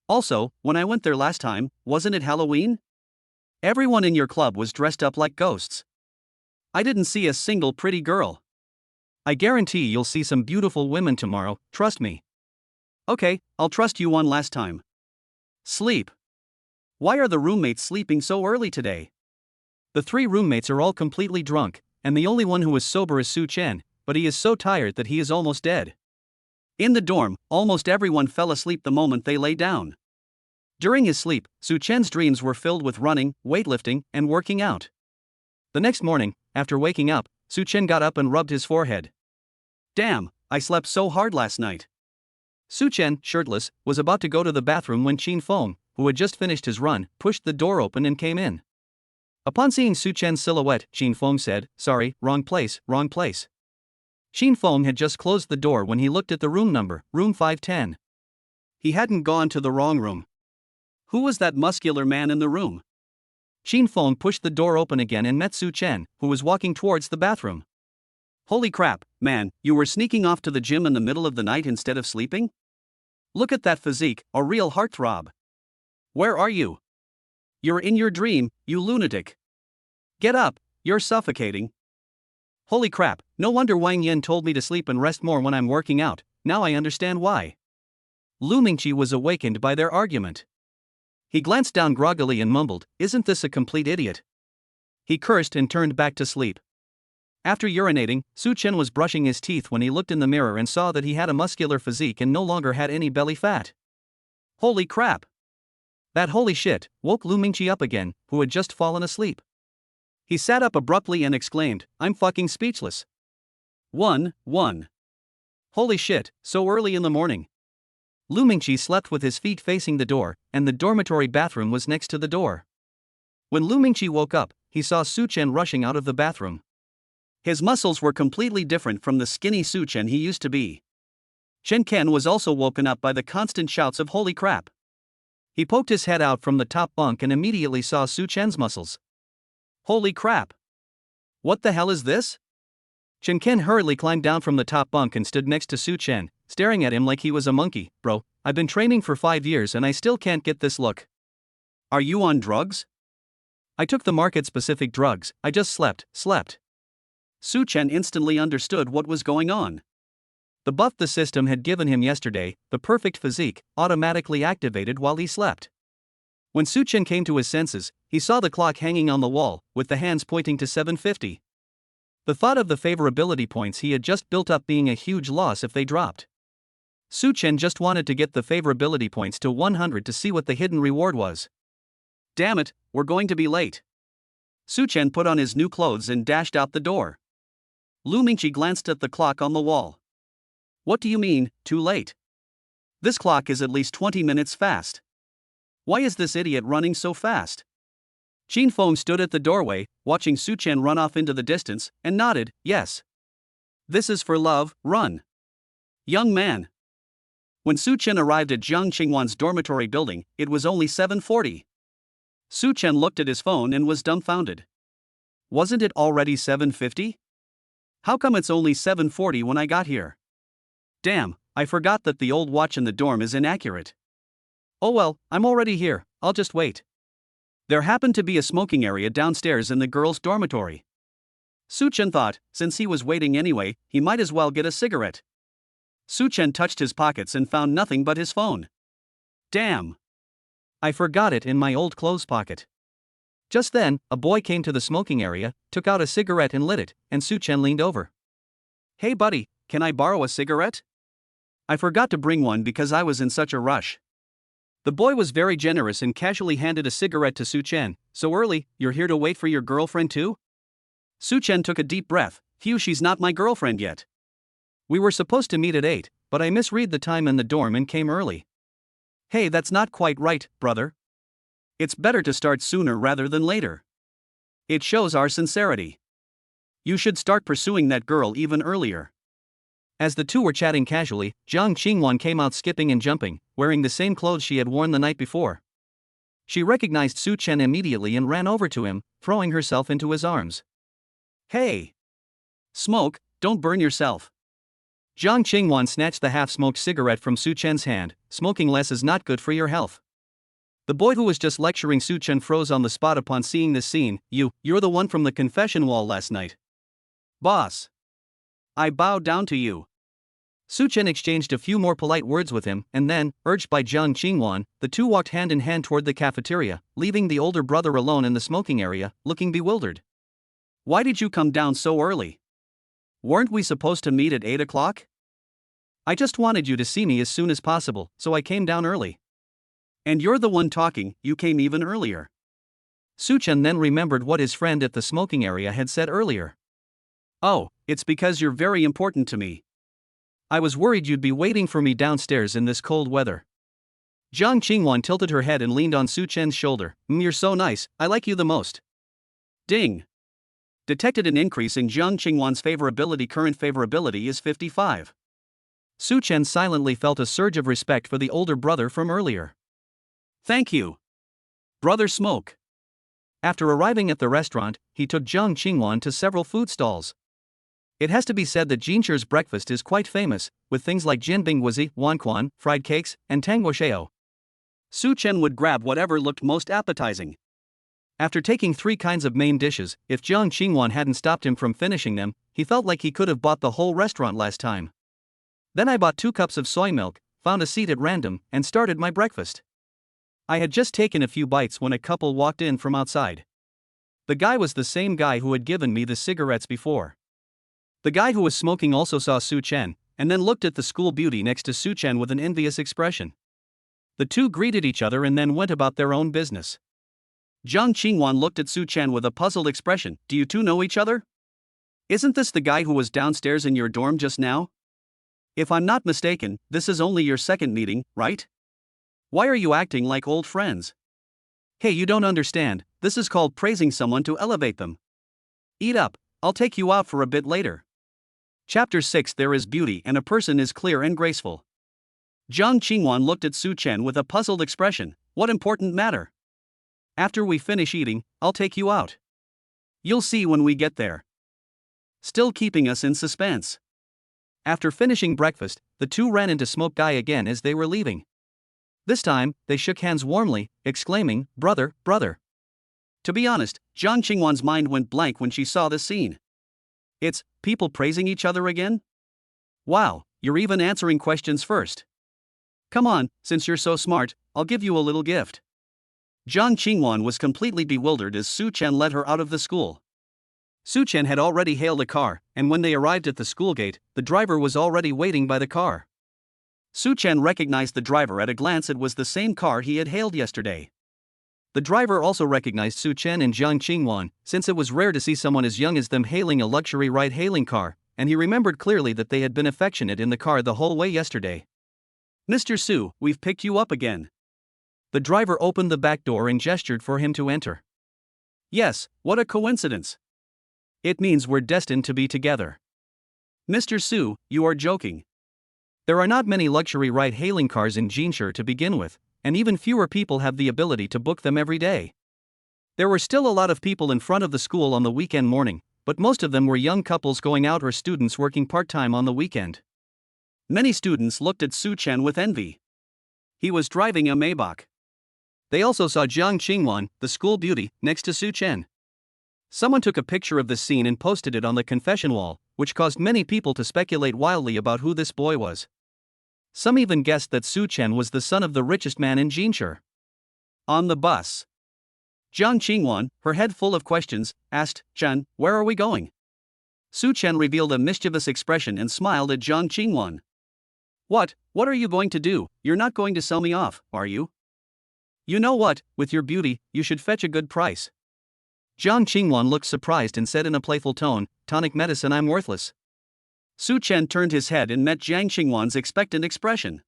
Also, when I went there last time, wasn't it Halloween? Everyone in your club was dressed up like ghosts. I didn't see a single pretty girl. I guarantee you'll see some beautiful women tomorrow, trust me. Okay, I'll trust you one last time. Sleep. Why are the roommates sleeping so early today? The 3 roommates are all completely drunk, and the only one who is sober is Su Chen, but he is so tired that he is almost dead. In the dorm, almost everyone fell asleep the moment they lay down. During his sleep, Su Chen's dreams were filled with running, weightlifting, and working out. The next morning, after waking up, Su Chen got up and rubbed his forehead. Damn, I slept so hard last night. Su Chen, shirtless, was about to go to the bathroom when Shin Fong, who had just finished his run, pushed the door open and came in. Upon seeing Su Chen's silhouette, Shin Fong said, sorry, wrong place. Shin Fong had just closed the door when he looked at the room number, room 510. He hadn't gone to the wrong room. Who was that muscular man in the room? Qin Feng pushed the door open again and met Su Chen, who was walking towards the bathroom. Holy crap, man, you were sneaking off to the gym in the middle of the night instead of sleeping? Look at that physique, a real heartthrob. Where are you? You're in your dream, you lunatic. Get up, you're suffocating. Holy crap, no wonder Wang Yin told me to sleep and rest more when I'm working out, now I understand why. Lu Mingqi was awakened by their argument. He glanced down groggily and mumbled, "Isn't this a complete idiot?" He cursed and turned back to sleep. After urinating, Su Chen was brushing his teeth when he looked in the mirror and saw that he had a muscular physique and no longer had any belly fat. Holy crap! That holy shit woke Lu Mingqi up again, who had just fallen asleep. He sat up abruptly and exclaimed, "I'm fucking speechless. 1. Holy shit, so early in the morning." Lu Mingqi slept with his feet facing the door, and the dormitory bathroom was next to the door. When Lu Mingqi woke up, he saw Su Chen rushing out of the bathroom. His muscles were completely different from the skinny Su Chen he used to be. Chen Ken was also woken up by the constant shouts of "holy crap." He poked his head out from the top bunk and immediately saw Su Chen's muscles. Holy crap! What the hell is this? Chen Ken hurriedly climbed down from the top bunk and stood next to Su Chen, staring at him like he was a monkey. "Bro, I've been training for 5 years and I still can't get this look. Are you on drugs?" "I took the market-specific drugs, I just slept. Su Chen instantly understood what was going on. The buff the system had given him yesterday, the perfect physique, automatically activated while he slept. When Su Chen came to his senses, he saw the clock hanging on the wall, with the hands pointing to 750. The thought of the favorability points he had just built up being a huge loss if they dropped. Su Chen just wanted to get the favorability points to 100 to see what the hidden reward was. Damn it, we're going to be late. Su Chen put on his new clothes and dashed out the door. Lu Mingqi glanced at the clock on the wall. "What do you mean, too late? This clock is at least 20 minutes fast. Why is this idiot running so fast?" Qin Feng stood at the doorway, watching Su Chen run off into the distance, and nodded, "Yes. This is for love, run. Young man." When Su Chen arrived at Jiang Qingwan's dormitory building, it was only 7:40. Su Chen looked at his phone and was dumbfounded. Wasn't it already 7:50? How come it's only 7:40 when I got here? Damn, I forgot that the old watch in the dorm is inaccurate. Oh well, I'm already here, I'll just wait. There happened to be a smoking area downstairs in the girls' dormitory. Su Chen thought, since he was waiting anyway, he might as well get a cigarette. Su Chen touched his pockets and found nothing but his phone. Damn! I forgot it in my old clothes pocket. Just then, a boy came to the smoking area, took out a cigarette and lit it, and Su Chen leaned over. "Hey buddy, can I borrow a cigarette? I forgot to bring one because I was in such a rush." The boy was very generous and casually handed a cigarette to Su Chen. "So early, you're here to wait for your girlfriend too?" Su Chen took a deep breath. "Phew, she's not my girlfriend yet. We were supposed to meet at 8, but I misread the time in the dorm and came early." "Hey, that's not quite right, brother. It's better to start sooner rather than later. It shows our sincerity. You should start pursuing that girl even earlier." As the two were chatting casually, Jiang Qingwan came out skipping and jumping, wearing the same clothes she had worn the night before. She recognized Su Chen immediately and ran over to him, throwing herself into his arms. "Hey! Smoke, don't burn yourself." Jiang Qingwan snatched the half-smoked cigarette from Su Chen's hand. "Smoking less is not good for your health." The boy who was just lecturing Su Chen froze on the spot upon seeing this scene. You're the one from the confession wall last night. Boss. I bow down to you." Su Chen exchanged a few more polite words with him, and then, urged by Jiang Qingwan, the two walked hand in hand toward the cafeteria, leaving the older brother alone in the smoking area, looking bewildered. "Why did you come down so early? Weren't we supposed to meet at 8 o'clock? I just wanted you to see me as soon as possible, so I came down early. And you're the one talking, you came even earlier." Su Chen then remembered what his friend at the smoking area had said earlier. "Oh, it's because you're very important to me. I was worried you'd be waiting for me downstairs in this cold weather." Jiang Qingwan tilted her head and leaned on Su Chen's shoulder. You're so nice, I like you the most." Ding! Detected an increase in Jiang Qingwan's favorability. Current favorability is 55. Su Chen silently felt a surge of respect for the older brother from earlier. Thank you. Brother Smoke. After arriving at the restaurant, he took Jiang Qingwan to several food stalls. It has to be said that Jinchu's breakfast is quite famous, with things like jinbing guzi, wanquan, fried cakes, and tanguosheo. Su Chen would grab whatever looked most appetizing. After taking 3 kinds of main dishes, if Jiang Qingwan hadn't stopped him from finishing them, he felt like he could have bought the whole restaurant last time. Then I bought 2 cups of soy milk, found a seat at random, and started my breakfast. I had just taken a few bites when a couple walked in from outside. The guy was the same guy who had given me the cigarettes before. The guy who was smoking also saw Su Chen, and then looked at the school beauty next to Su Chen with an envious expression. The two greeted each other and then went about their own business. Jiang Qingwan looked at Su Chen with a puzzled expression. Do you two know each other? Isn't this the guy who was downstairs in your dorm just now? If I'm not mistaken, this is only your second meeting, right? Why are you acting like old friends? Hey, you don't understand, this is called praising someone to elevate them. Eat up, I'll take you out for a bit later. Chapter 6. There is beauty and a person is clear and graceful. Jiang Qingwan looked at Su Chen with a puzzled expression. What important matter? After we finish eating, I'll take you out. You'll see when we get there. Still keeping us in suspense. After finishing breakfast, the two ran into Smoke Guy again as they were leaving. This time, they shook hands warmly, exclaiming, "Brother, brother." To be honest, Jiang Qingwan's mind went blank when she saw this scene. It's people praising each other again? Wow, you're even answering questions first. Come on, since you're so smart, I'll give you a little gift. Jiang Qingwan was completely bewildered as Su Chen led her out of the school. Su Chen had already hailed a car, and when they arrived at the school gate, the driver was already waiting by the car. Su Chen recognized the driver at a glance. It was the same car he had hailed yesterday. The driver also recognized Su Chen and Jiang Qingwan, since it was rare to see someone as young as them hailing a luxury ride-hailing car, and he remembered clearly that they had been affectionate in the car the whole way yesterday. Mr. Su, we've picked you up again. The driver opened the back door and gestured for him to enter. Yes, what a coincidence. It means we're destined to be together. Mr. Su, you are joking. There are not many luxury ride-hailing cars in Jinshi to begin with, and even fewer people have the ability to book them every day. There were still a lot of people in front of the school on the weekend morning, but most of them were young couples going out or students working part-time on the weekend. Many students looked at Su Chen with envy. He was driving a Maybach. They also saw Jiang Qingwan, the school beauty, next to Su Chen. Someone took a picture of this scene and posted it on the confession wall, which caused many people to speculate wildly about who this boy was. Some even guessed that Su Chen was the son of the richest man in Jinshi. On the bus, Jiang Qingwan, her head full of questions, asked, "Chen, where are we going?" Su Chen revealed a mischievous expression and smiled at Jiang Qingwan. What are you going to do? You're not going to sell me off, are you? You know what, with your beauty, you should fetch a good price. Jiang Qingwan looked surprised and said in a playful tone, "Tonic medicine, I'm worthless." Su Chen turned his head and met Jiang Qingwan's expectant expression.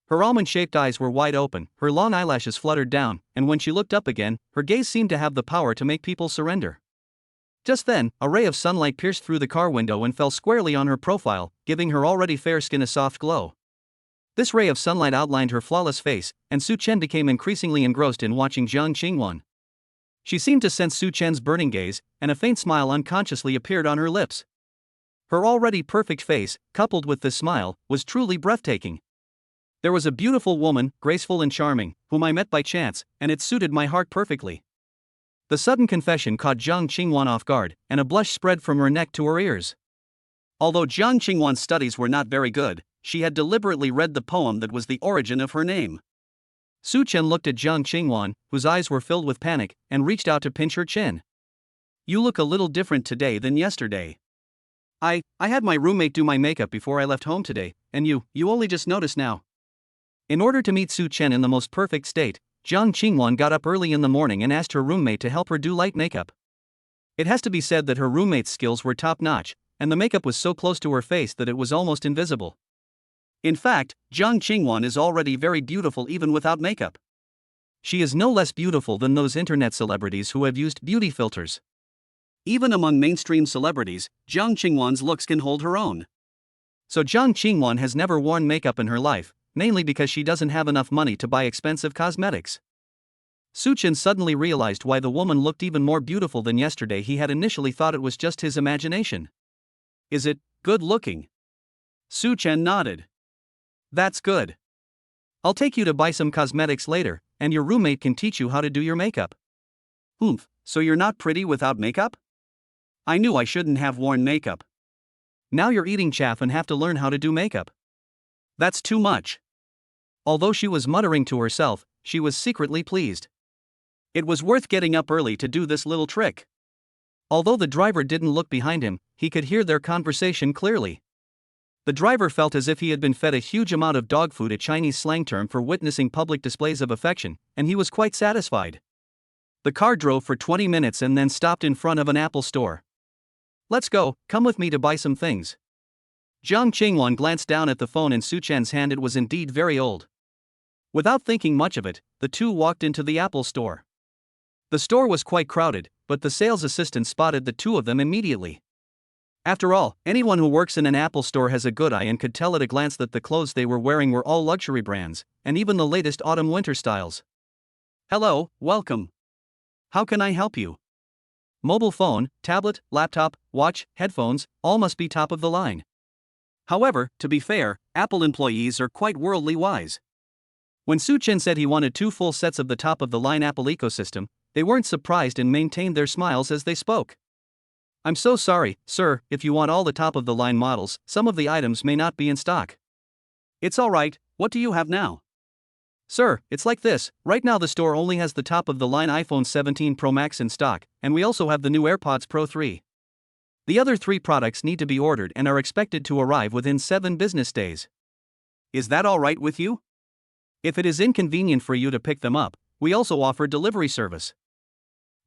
Her almond-shaped eyes were wide open, her long eyelashes fluttered down, and when she looked up again, her gaze seemed to have the power to make people surrender. Just then, a ray of sunlight pierced through the car window and fell squarely on her profile, giving her already fair skin a soft glow. This ray of sunlight outlined her flawless face, and Su Chen became increasingly engrossed in watching Jiang Qingwan. She seemed to sense Su Chen's burning gaze, and a faint smile unconsciously appeared on her lips. Her already perfect face, coupled with this smile, was truly breathtaking. There was a beautiful woman, graceful and charming, whom I met by chance, and it suited my heart perfectly. The sudden confession caught Jiang Qingwan off guard, and a blush spread from her neck to her ears. Although Jiang Qingwan's studies were not very good, she had deliberately read the poem that was the origin of her name. Su Chen looked at Jiang Qingwan, whose eyes were filled with panic, and reached out to pinch her chin. "You look a little different today than yesterday. I had my roommate do my makeup before I left home today, and you only just noticed now." In order to meet Su Chen in the most perfect state, Jiang Qingwan got up early in the morning and asked her roommate to help her do light makeup. It has to be said that her roommate's skills were top-notch, and the makeup was so close to her face that it was almost invisible. In fact, Jiang Qingwan is already very beautiful even without makeup. She is no less beautiful than those internet celebrities who have used beauty filters. Even among mainstream celebrities, Jiang Qingwan's looks can hold her own. So Jiang Qingwan has never worn makeup in her life, mainly because she doesn't have enough money to buy expensive cosmetics. Suchin suddenly realized why the woman looked even more beautiful than yesterday. He had initially thought it was just his imagination. Is it good looking? Suchin nodded. That's good. I'll take you to buy some cosmetics later, and your roommate can teach you how to do your makeup. Oomph, so you're not pretty without makeup? I knew I shouldn't have worn makeup. Now you're eating chaff and have to learn how to do makeup. That's too much. Although she was muttering to herself, she was secretly pleased. It was worth getting up early to do this little trick. Although the driver didn't look behind him, he could hear their conversation clearly. The driver felt as if he had been fed a huge amount of dog food, a Chinese slang term for witnessing public displays of affection, and he was quite satisfied. The car drove for 20 minutes and then stopped in front of an Apple store. Let's go, come with me to buy some things. Jiang Qingwan glanced down at the phone in Suchen's hand. It was indeed very old. Without thinking much of it, the two walked into the Apple store. The store was quite crowded, but the sales assistant spotted the two of them immediately. After all, anyone who works in an Apple store has a good eye and could tell at a glance that the clothes they were wearing were all luxury brands, and even the latest autumn-winter styles. Hello, welcome. How can I help you? Mobile phone, tablet, laptop, watch, headphones, all must be top of the line. However, to be fair, Apple employees are quite worldly wise. When Suchin said he wanted 2 full sets of the top-of-the-line Apple ecosystem, they weren't surprised and maintained their smiles as they spoke. I'm so sorry, sir, if you want all the top-of-the-line models, some of the items may not be in stock. It's alright, what do you have now? Sir, it's like this, right now the store only has the top-of-the-line iPhone 17 Pro Max in stock, and we also have the new AirPods Pro 3. The other 3 products need to be ordered and are expected to arrive within 7 business days. Is that alright with you? If it is inconvenient for you to pick them up, we also offer delivery service.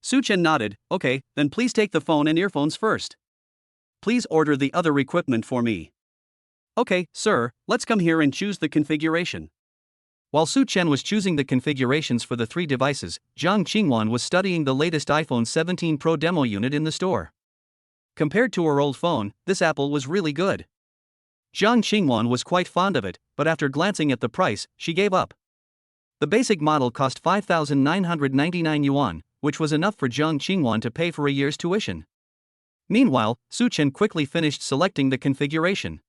Suchin nodded. Okay, then please take the phone and earphones first. Please order the other equipment for me. Okay, sir, let's come here and choose the configuration. While Suchin was choosing the configurations for the 3 devices, Jiang Qingwan was studying the latest iPhone 17 Pro demo unit in the store. Compared to her old phone, this Apple was really good. Jiang Qingwan was quite fond of it, but after glancing at the price, she gave up. The basic model cost 5,999 yuan, which was enough for Jiang Qingwan to pay for a year's tuition. Meanwhile, Suchin quickly finished selecting the configuration.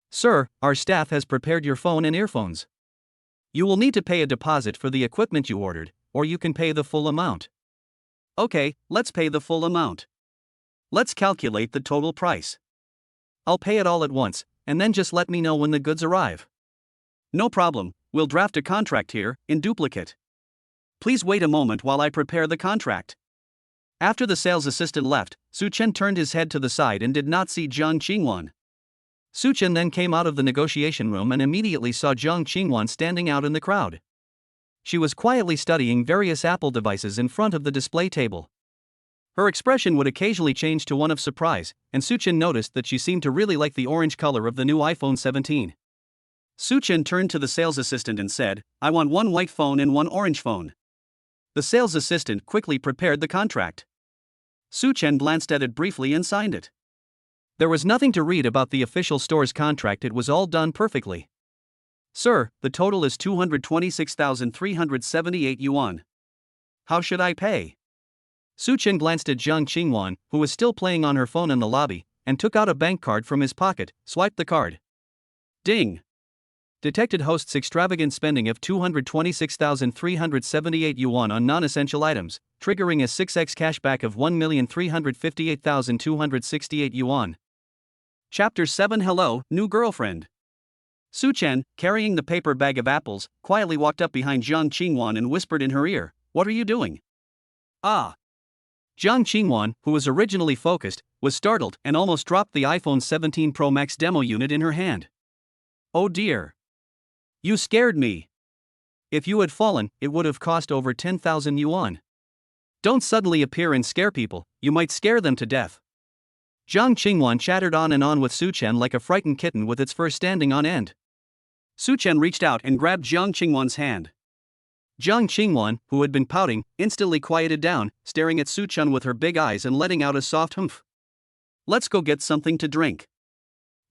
Sir, our staff has prepared your phone and earphones. You will need to pay a deposit for the equipment you ordered, or you can pay the full amount. Okay, let's pay the full amount. Let's calculate the total price. I'll pay it all at once, and then just let me know when the goods arrive. No problem, we'll draft a contract here, in duplicate. Please wait a moment while I prepare the contract. After the sales assistant left, Suchin turned his head to the side and did not see Jiang Qingwan. Suchin then came out of the negotiation room and immediately saw Jiang Qingwan standing out in the crowd. She was quietly studying various Apple devices in front of the display table. Her expression would occasionally change to one of surprise, and Suchin noticed that she seemed to really like the orange color of the new iPhone 17. Suchin turned to the sales assistant and said, I want 1 white phone and 1 orange phone. The sales assistant quickly prepared the contract. Suchin glanced at it briefly and signed it. There was nothing to read about the official store's contract, it was all done perfectly. Sir, the total is 226,378 yuan. How should I pay? Suchin glanced at Jiang Qingwan, who was still playing on her phone in the lobby, and took out a bank card from his pocket, swiped the card. Ding! Detected hosts extravagant spending of 226,378 yuan on non-essential items, triggering a 6x cashback of 1,358,268 yuan. Chapter 7 Hello, new girlfriend. Suchin, carrying the paper bag of apples, quietly walked up behind Jiang Qingwan and whispered in her ear, What are you doing? Ah! Jiang Qingwan, who was originally focused, was startled and almost dropped the iPhone 17 Pro Max demo unit in her hand. Oh dear! You scared me. If you had fallen, it would have cost over 10,000 yuan. Don't suddenly appear and scare people, you might scare them to death. Jiang Qingwan chattered on and on with Suchin like a frightened kitten with its fur standing on end. Suchin reached out and grabbed Jiang Qingwan's hand. Jiang Qingwan, who had been pouting, instantly quieted down, staring at Suchin with her big eyes and letting out a soft humph. Let's go get something to drink.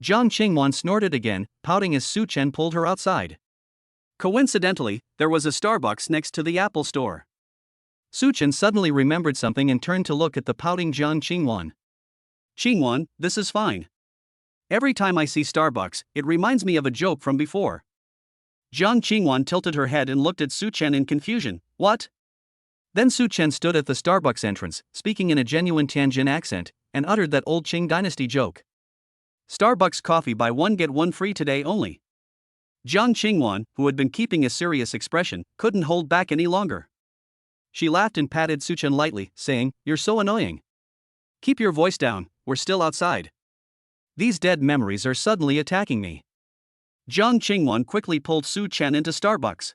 Jiang Qingwan snorted again, pouting as Suchin pulled her outside. Coincidentally, there was a Starbucks next to the Apple Store. Su Chen suddenly remembered something and turned to look at the pouting Jiang Qingwan. "Qingwan, this is fine. Every time I see Starbucks, it reminds me of a joke from before." Jiang Qingwan tilted her head and looked at Su Chen in confusion. "What?" Then Su Chen stood at the Starbucks entrance, speaking in a genuine Tianjin accent, and uttered that old Qing dynasty joke. "Starbucks coffee buy one get one free today only." Jiang Qingwan, who had been keeping a serious expression, couldn't hold back any longer. She laughed and patted Su Chen lightly, saying, "You're so annoying. Keep your voice down, we're still outside. These dead memories are suddenly attacking me." Jiang Qingwan quickly pulled Su Chen into Starbucks.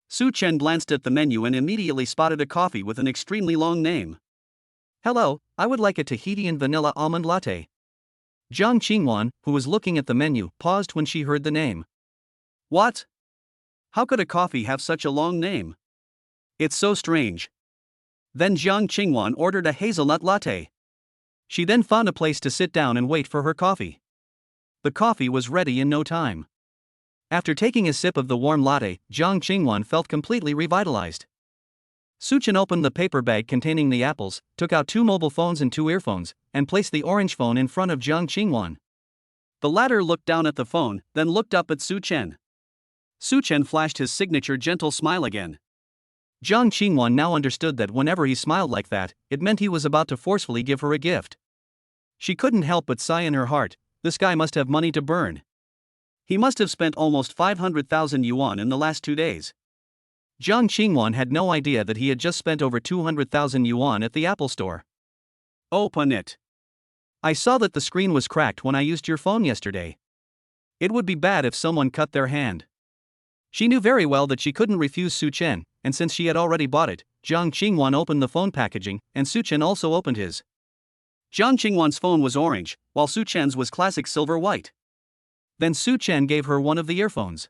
Su Chen glanced at the menu and immediately spotted a coffee with an extremely long name. "Hello, I would like a Tahiti and vanilla almond latte." Jiang Qingwan, who was looking at the menu, paused when she heard the name. "What? How could a coffee have such a long name? It's so strange." Then Jiang Qingwan ordered a hazelnut latte. She then found a place to sit down and wait for her coffee. The coffee was ready in no time. After taking a sip of the warm latte, Jiang Qingwan felt completely revitalized. Su Chen opened the paper bag containing the apples, took out 2 mobile phones and 2 earphones, and placed the orange phone in front of Jiang Qingwan. The latter looked down at the phone, then looked up at Su Chen. Su Chen flashed his signature gentle smile again. Jiang Qingwan now understood that whenever he smiled like that, it meant he was about to forcefully give her a gift. She couldn't help but sigh in her heart. This guy must have money to burn. He must have spent almost 500,000 yuan in the last 2 days. Jiang Qingwan had no idea that he had just spent over 200,000 yuan at the Apple Store. "Open it. I saw that the screen was cracked when I used your phone yesterday. It would be bad if someone cut their hand." She knew very well that she couldn't refuse Su Chen, and since she had already bought it, Jiang Qingwan opened the phone packaging, and Su Chen also opened his. Jiang Qingwan's phone was orange, while Su Chen's was classic silver white. Then Su Chen gave her one of the earphones.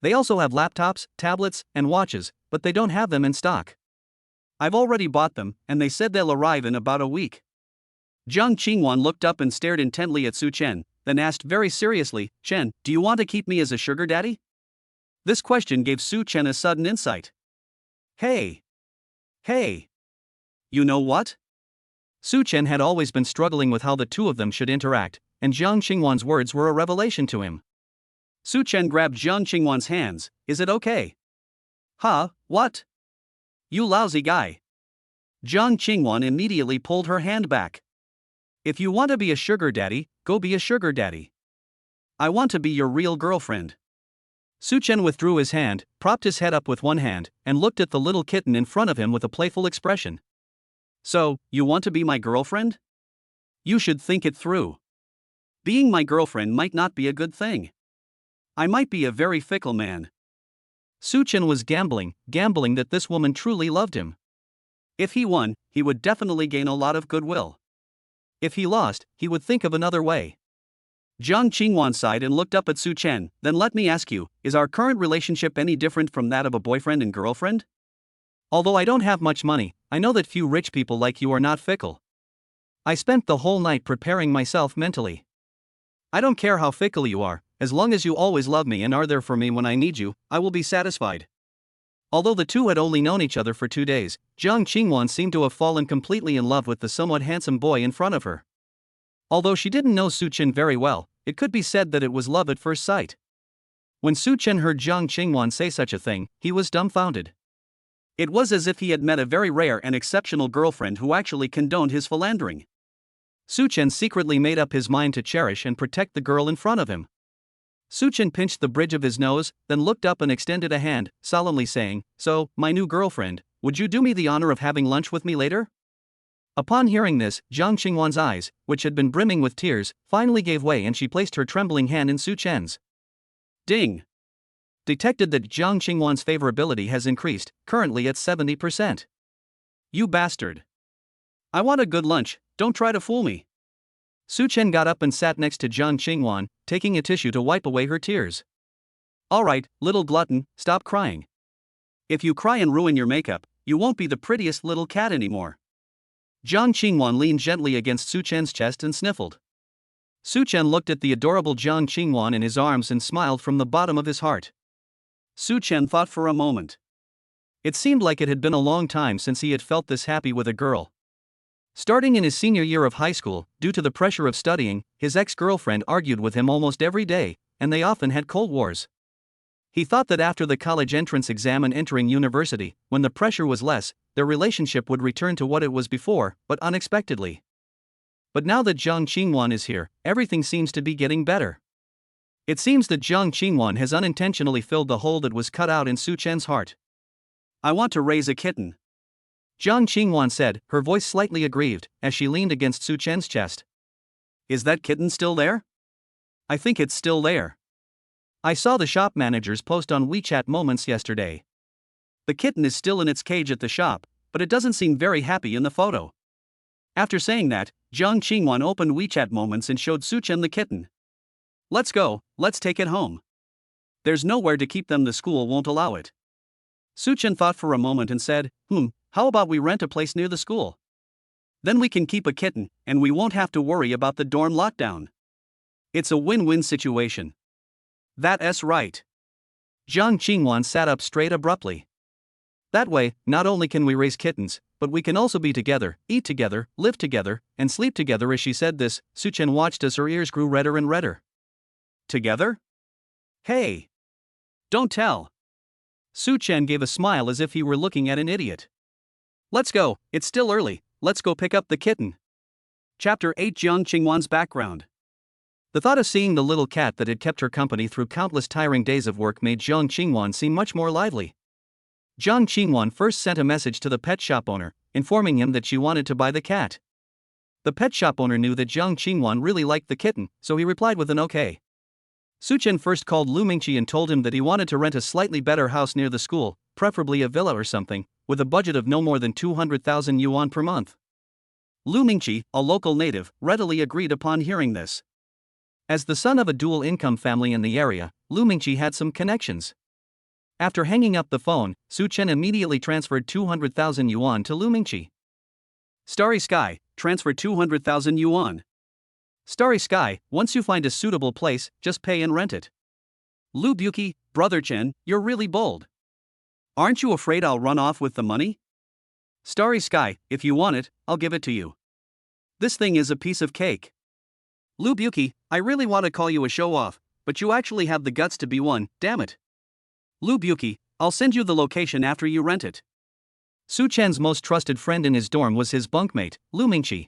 "They also have laptops, tablets, and watches, but they don't have them in stock. I've already bought them, and they said they'll arrive in about a week." Jiang Qingwan looked up and stared intently at Su Chen, then asked very seriously, "Chen, do you want to keep me as a sugar daddy?" This question gave Su Chen a sudden insight. Hey! You know what? Su Chen had always been struggling with how the two of them should interact, and Jiang Qingwan's words were a revelation to him. Su Chen grabbed Jiang Qingwan's hands. "Is it okay?" "Huh, what? You lousy guy." Jiang Qingwan immediately pulled her hand back. "If you want to be a sugar daddy, go be a sugar daddy. I want to be your real girlfriend." Su Chen withdrew his hand, propped his head up with one hand, and looked at the little kitten in front of him with a playful expression. "So, you want to be my girlfriend? You should think it through. Being my girlfriend might not be a good thing. I might be a very fickle man." Su Chen was gambling that this woman truly loved him. If he won, he would definitely gain a lot of goodwill. If he lost, he would think of another way. Jiang Qingwan sighed and looked up at Su Chen. "Then let me ask you, is our current relationship any different from that of a boyfriend and girlfriend? Although I don't have much money, I know that few rich people like you are not fickle. I spent the whole night preparing myself mentally. I don't care how fickle you are, as long as you always love me and are there for me when I need you, I will be satisfied." Although the two had only known each other for 2 days, Jiang Qingwan seemed to have fallen completely in love with the somewhat handsome boy in front of her. Although she didn't know Su Chen very well, it could be said that it was love at first sight. When Su Chen heard Jiang Qingwan say such a thing, he was dumbfounded. It was as if he had met a very rare and exceptional girlfriend who actually condoned his philandering. Su Chen secretly made up his mind to cherish and protect the girl in front of him. Su Chen pinched the bridge of his nose, then looked up and extended a hand, solemnly saying, "So, my new girlfriend, would you do me the honor of having lunch with me later?" Upon hearing this, Jiang Qingwan's eyes, which had been brimming with tears, finally gave way and she placed her trembling hand in Su Chen's. Ding! Detected that Jiang Qingwan's favorability has increased, currently at 70%. "You bastard! I want a good lunch, don't try to fool me." Su Chen got up and sat next to Jiang Qingwan, taking a tissue to wipe away her tears. "Alright, little glutton, stop crying. If you cry and ruin your makeup, you won't be the prettiest little cat anymore." Jiang Qingwan leaned gently against Su Chen's chest and sniffled. Su Chen looked at the adorable Jiang Qingwan in his arms and smiled from the bottom of his heart. Su Chen thought for a moment. It seemed like it had been a long time since he had felt this happy with a girl. Starting in his senior year of high school, due to the pressure of studying, his ex-girlfriend argued with him almost every day, and they often had cold wars. He thought that after the college entrance exam and entering university, when the pressure was less, their relationship would return to what it was before, but unexpectedly. But now that Zhang Qingwan is here, everything seems to be getting better. It seems that Zhang Qingwan has unintentionally filled the hole that was cut out in Su Chen's heart. I want to raise a kitten, Zhang Qingwan said, her voice slightly aggrieved, as she leaned against Su Chen's chest. Is that kitten still there? I think it's still there. I saw the shop manager's post on WeChat Moments yesterday. The kitten is still in its cage at the shop, but it doesn't seem very happy in the photo. After saying that, Zhang Qingwan opened WeChat Moments and showed Su Chen the kitten. Let's go, let's take it home. There's nowhere to keep them, the school won't allow it. Su Chen thought for a moment and said, how about we rent a place near the school? Then we can keep a kitten, and we won't have to worry about the dorm lockdown. It's a win-win situation. That's right. Zhang Qingwan sat up straight abruptly. That way, not only can we raise kittens, but we can also be together, eat together, live together, and sleep together. As she said this, Su Chen watched as her ears grew redder and redder. Together? Hey! Don't tell. Su Chen gave a smile as if he were looking at an idiot. Let's go, it's still early, let's go pick up the kitten. Chapter 8 Zhang Qingwan's background. The thought of seeing the little cat that had kept her company through countless tiring days of work made Zhang Qingwan seem much more lively. Zhang Qingwan first sent a message to the pet shop owner, informing him that she wanted to buy the cat. The pet shop owner knew that Zhang Qingwan really liked the kitten, so he replied with an okay. Su Chen first called Lu Mingqi and told him that he wanted to rent a slightly better house near the school, preferably a villa or something, with a budget of no more than 200,000 yuan per month. Lu Mingqi, a local native, readily agreed upon hearing this. As the son of a dual-income family in the area, Lu Mingqi had some connections. After hanging up the phone, Su Chen immediately transferred 200,000 yuan to Lu Mingqi. Starry Sky, transfer 200,000 yuan. Starry Sky, once you find a suitable place, just pay and rent it. Lu Buki, brother Chen, you're really bold. Aren't you afraid I'll run off with the money? Starry Sky, if you want it, I'll give it to you. This thing is a piece of cake. Lu Buki, I really want to call you a show-off, but you actually have the guts to be one, damn it. Lu Buki, I'll send you the location after you rent it. Su Chen's most trusted friend in his dorm was his bunkmate, Lu Mingqi.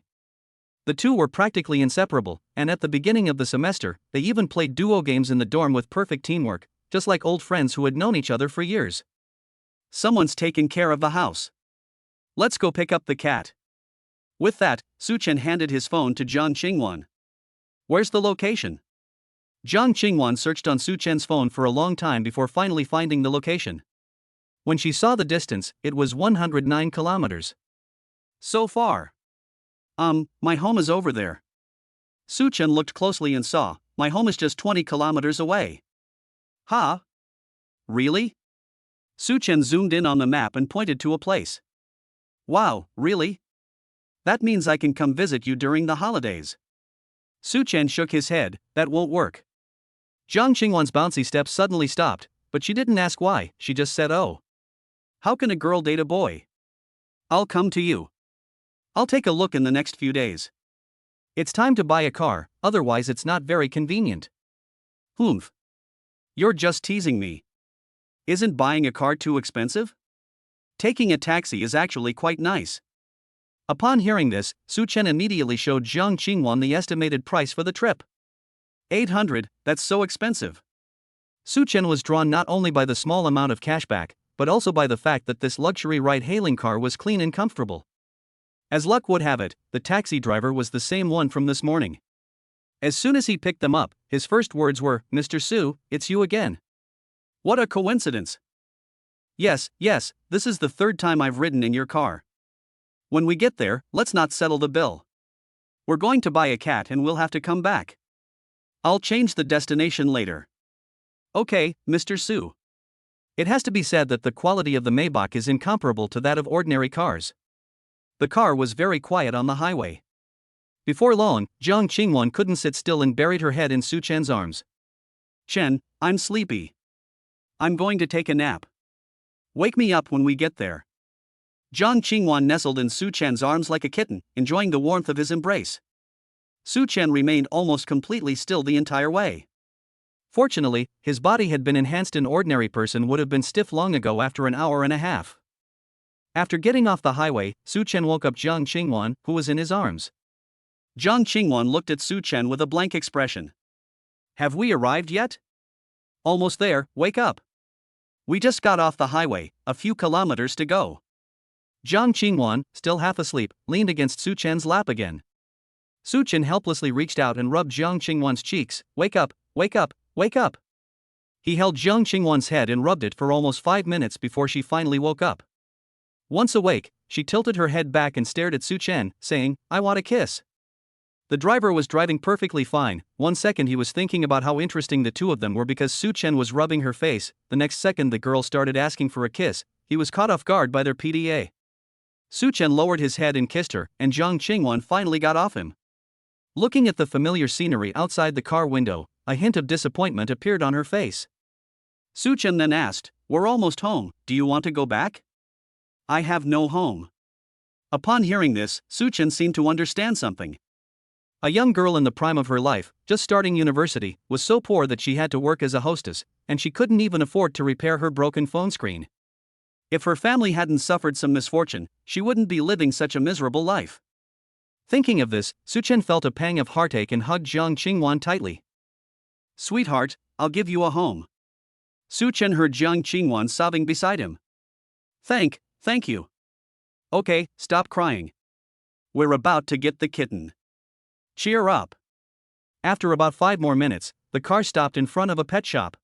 The two were practically inseparable, and at the beginning of the semester, they even played duo games in the dorm with perfect teamwork, just like old friends who had known each other for years. Someone's taken care of the house. Let's go pick up the cat. With that, Su Chen handed his phone to Zhang Qingwan. Where's the location? Zhang Qingwan searched on Su Chen's phone for a long time before finally finding the location. When she saw the distance, it was 109 kilometers. So far. My home is over there. Su Chen looked closely and saw, my home is just 20 kilometers away. Huh? Really? Su Chen zoomed in on the map and pointed to a place. Wow, really? That means I can come visit you during the holidays. Su Chen shook his head, that won't work. Zhang Qingwan's bouncy steps suddenly stopped, but she didn't ask why, she just said oh. How can a girl date a boy? I'll come to you. I'll take a look in the next few days. It's time to buy a car, otherwise it's not very convenient. Humph. You're just teasing me. Isn't buying a car too expensive? Taking a taxi is actually quite nice. Upon hearing this, Su Chen immediately showed Zhang Qingwan the estimated price for the trip. 800, that's so expensive. Su Chen was drawn not only by the small amount of cashback, but also by the fact that this luxury ride-hailing car was clean and comfortable. As luck would have it, the taxi driver was the same one from this morning. As soon as he picked them up, his first words were, Mr. Su, it's you again. What a coincidence. Yes, this is the third time I've ridden in your car. When we get there, let's not settle the bill. We're going to buy a cat and we'll have to come back. I'll change the destination later. Okay, Mr. Su. It has to be said that the quality of the Maybach is incomparable to that of ordinary cars. The car was very quiet on the highway. Before long, Zhang Qingwan couldn't sit still and buried her head in Su Chen's arms. Chen, I'm sleepy. I'm going to take a nap. Wake me up when we get there. Jiang Qingwan nestled in Su Chen's arms like a kitten, enjoying the warmth of his embrace. Su Chen remained almost completely still the entire way. Fortunately, his body had been enhanced. An ordinary person would have been stiff long ago after an hour and a half. After getting off the highway, Su Chen woke up Jiang Qingwan, who was in his arms. Jiang Qingwan looked at Su Chen with a blank expression. Have we arrived yet? Almost there, wake up. We just got off the highway, a few kilometers to go. Jiang Qingwan, still half asleep, leaned against Su Chen's lap again. Su Chen helplessly reached out and rubbed Jiang Qingwan's cheeks. Wake up, wake up, wake up. He held Jiang Qingwan's head and rubbed it for almost 5 minutes before she finally woke up. Once awake, she tilted her head back and stared at Su Chen, saying, I want a kiss. The driver was driving perfectly fine. 1 second he was thinking about how interesting the two of them were because Su Chen was rubbing her face. The next second the girl started asking for a kiss. He was caught off guard by their PDA. Su Chen lowered his head and kissed her, and Jiang Qingwan finally got off him. Looking at the familiar scenery outside the car window, a hint of disappointment appeared on her face. Su Chen then asked, We're almost home, do you want to go back? I have no home. Upon hearing this, Su Chen seemed to understand something. A young girl in the prime of her life, just starting university, was so poor that she had to work as a hostess, and she couldn't even afford to repair her broken phone screen. If her family hadn't suffered some misfortune, she wouldn't be living such a miserable life. Thinking of this, Su Chen felt a pang of heartache and hugged Jiang Qingwan tightly. Sweetheart, I'll give you a home. Su Chen heard Jiang Qingwan sobbing beside him. Thank you. Okay, stop crying. We're about to get the kitten. Cheer up. After about 5 more minutes, the car stopped in front of a pet shop.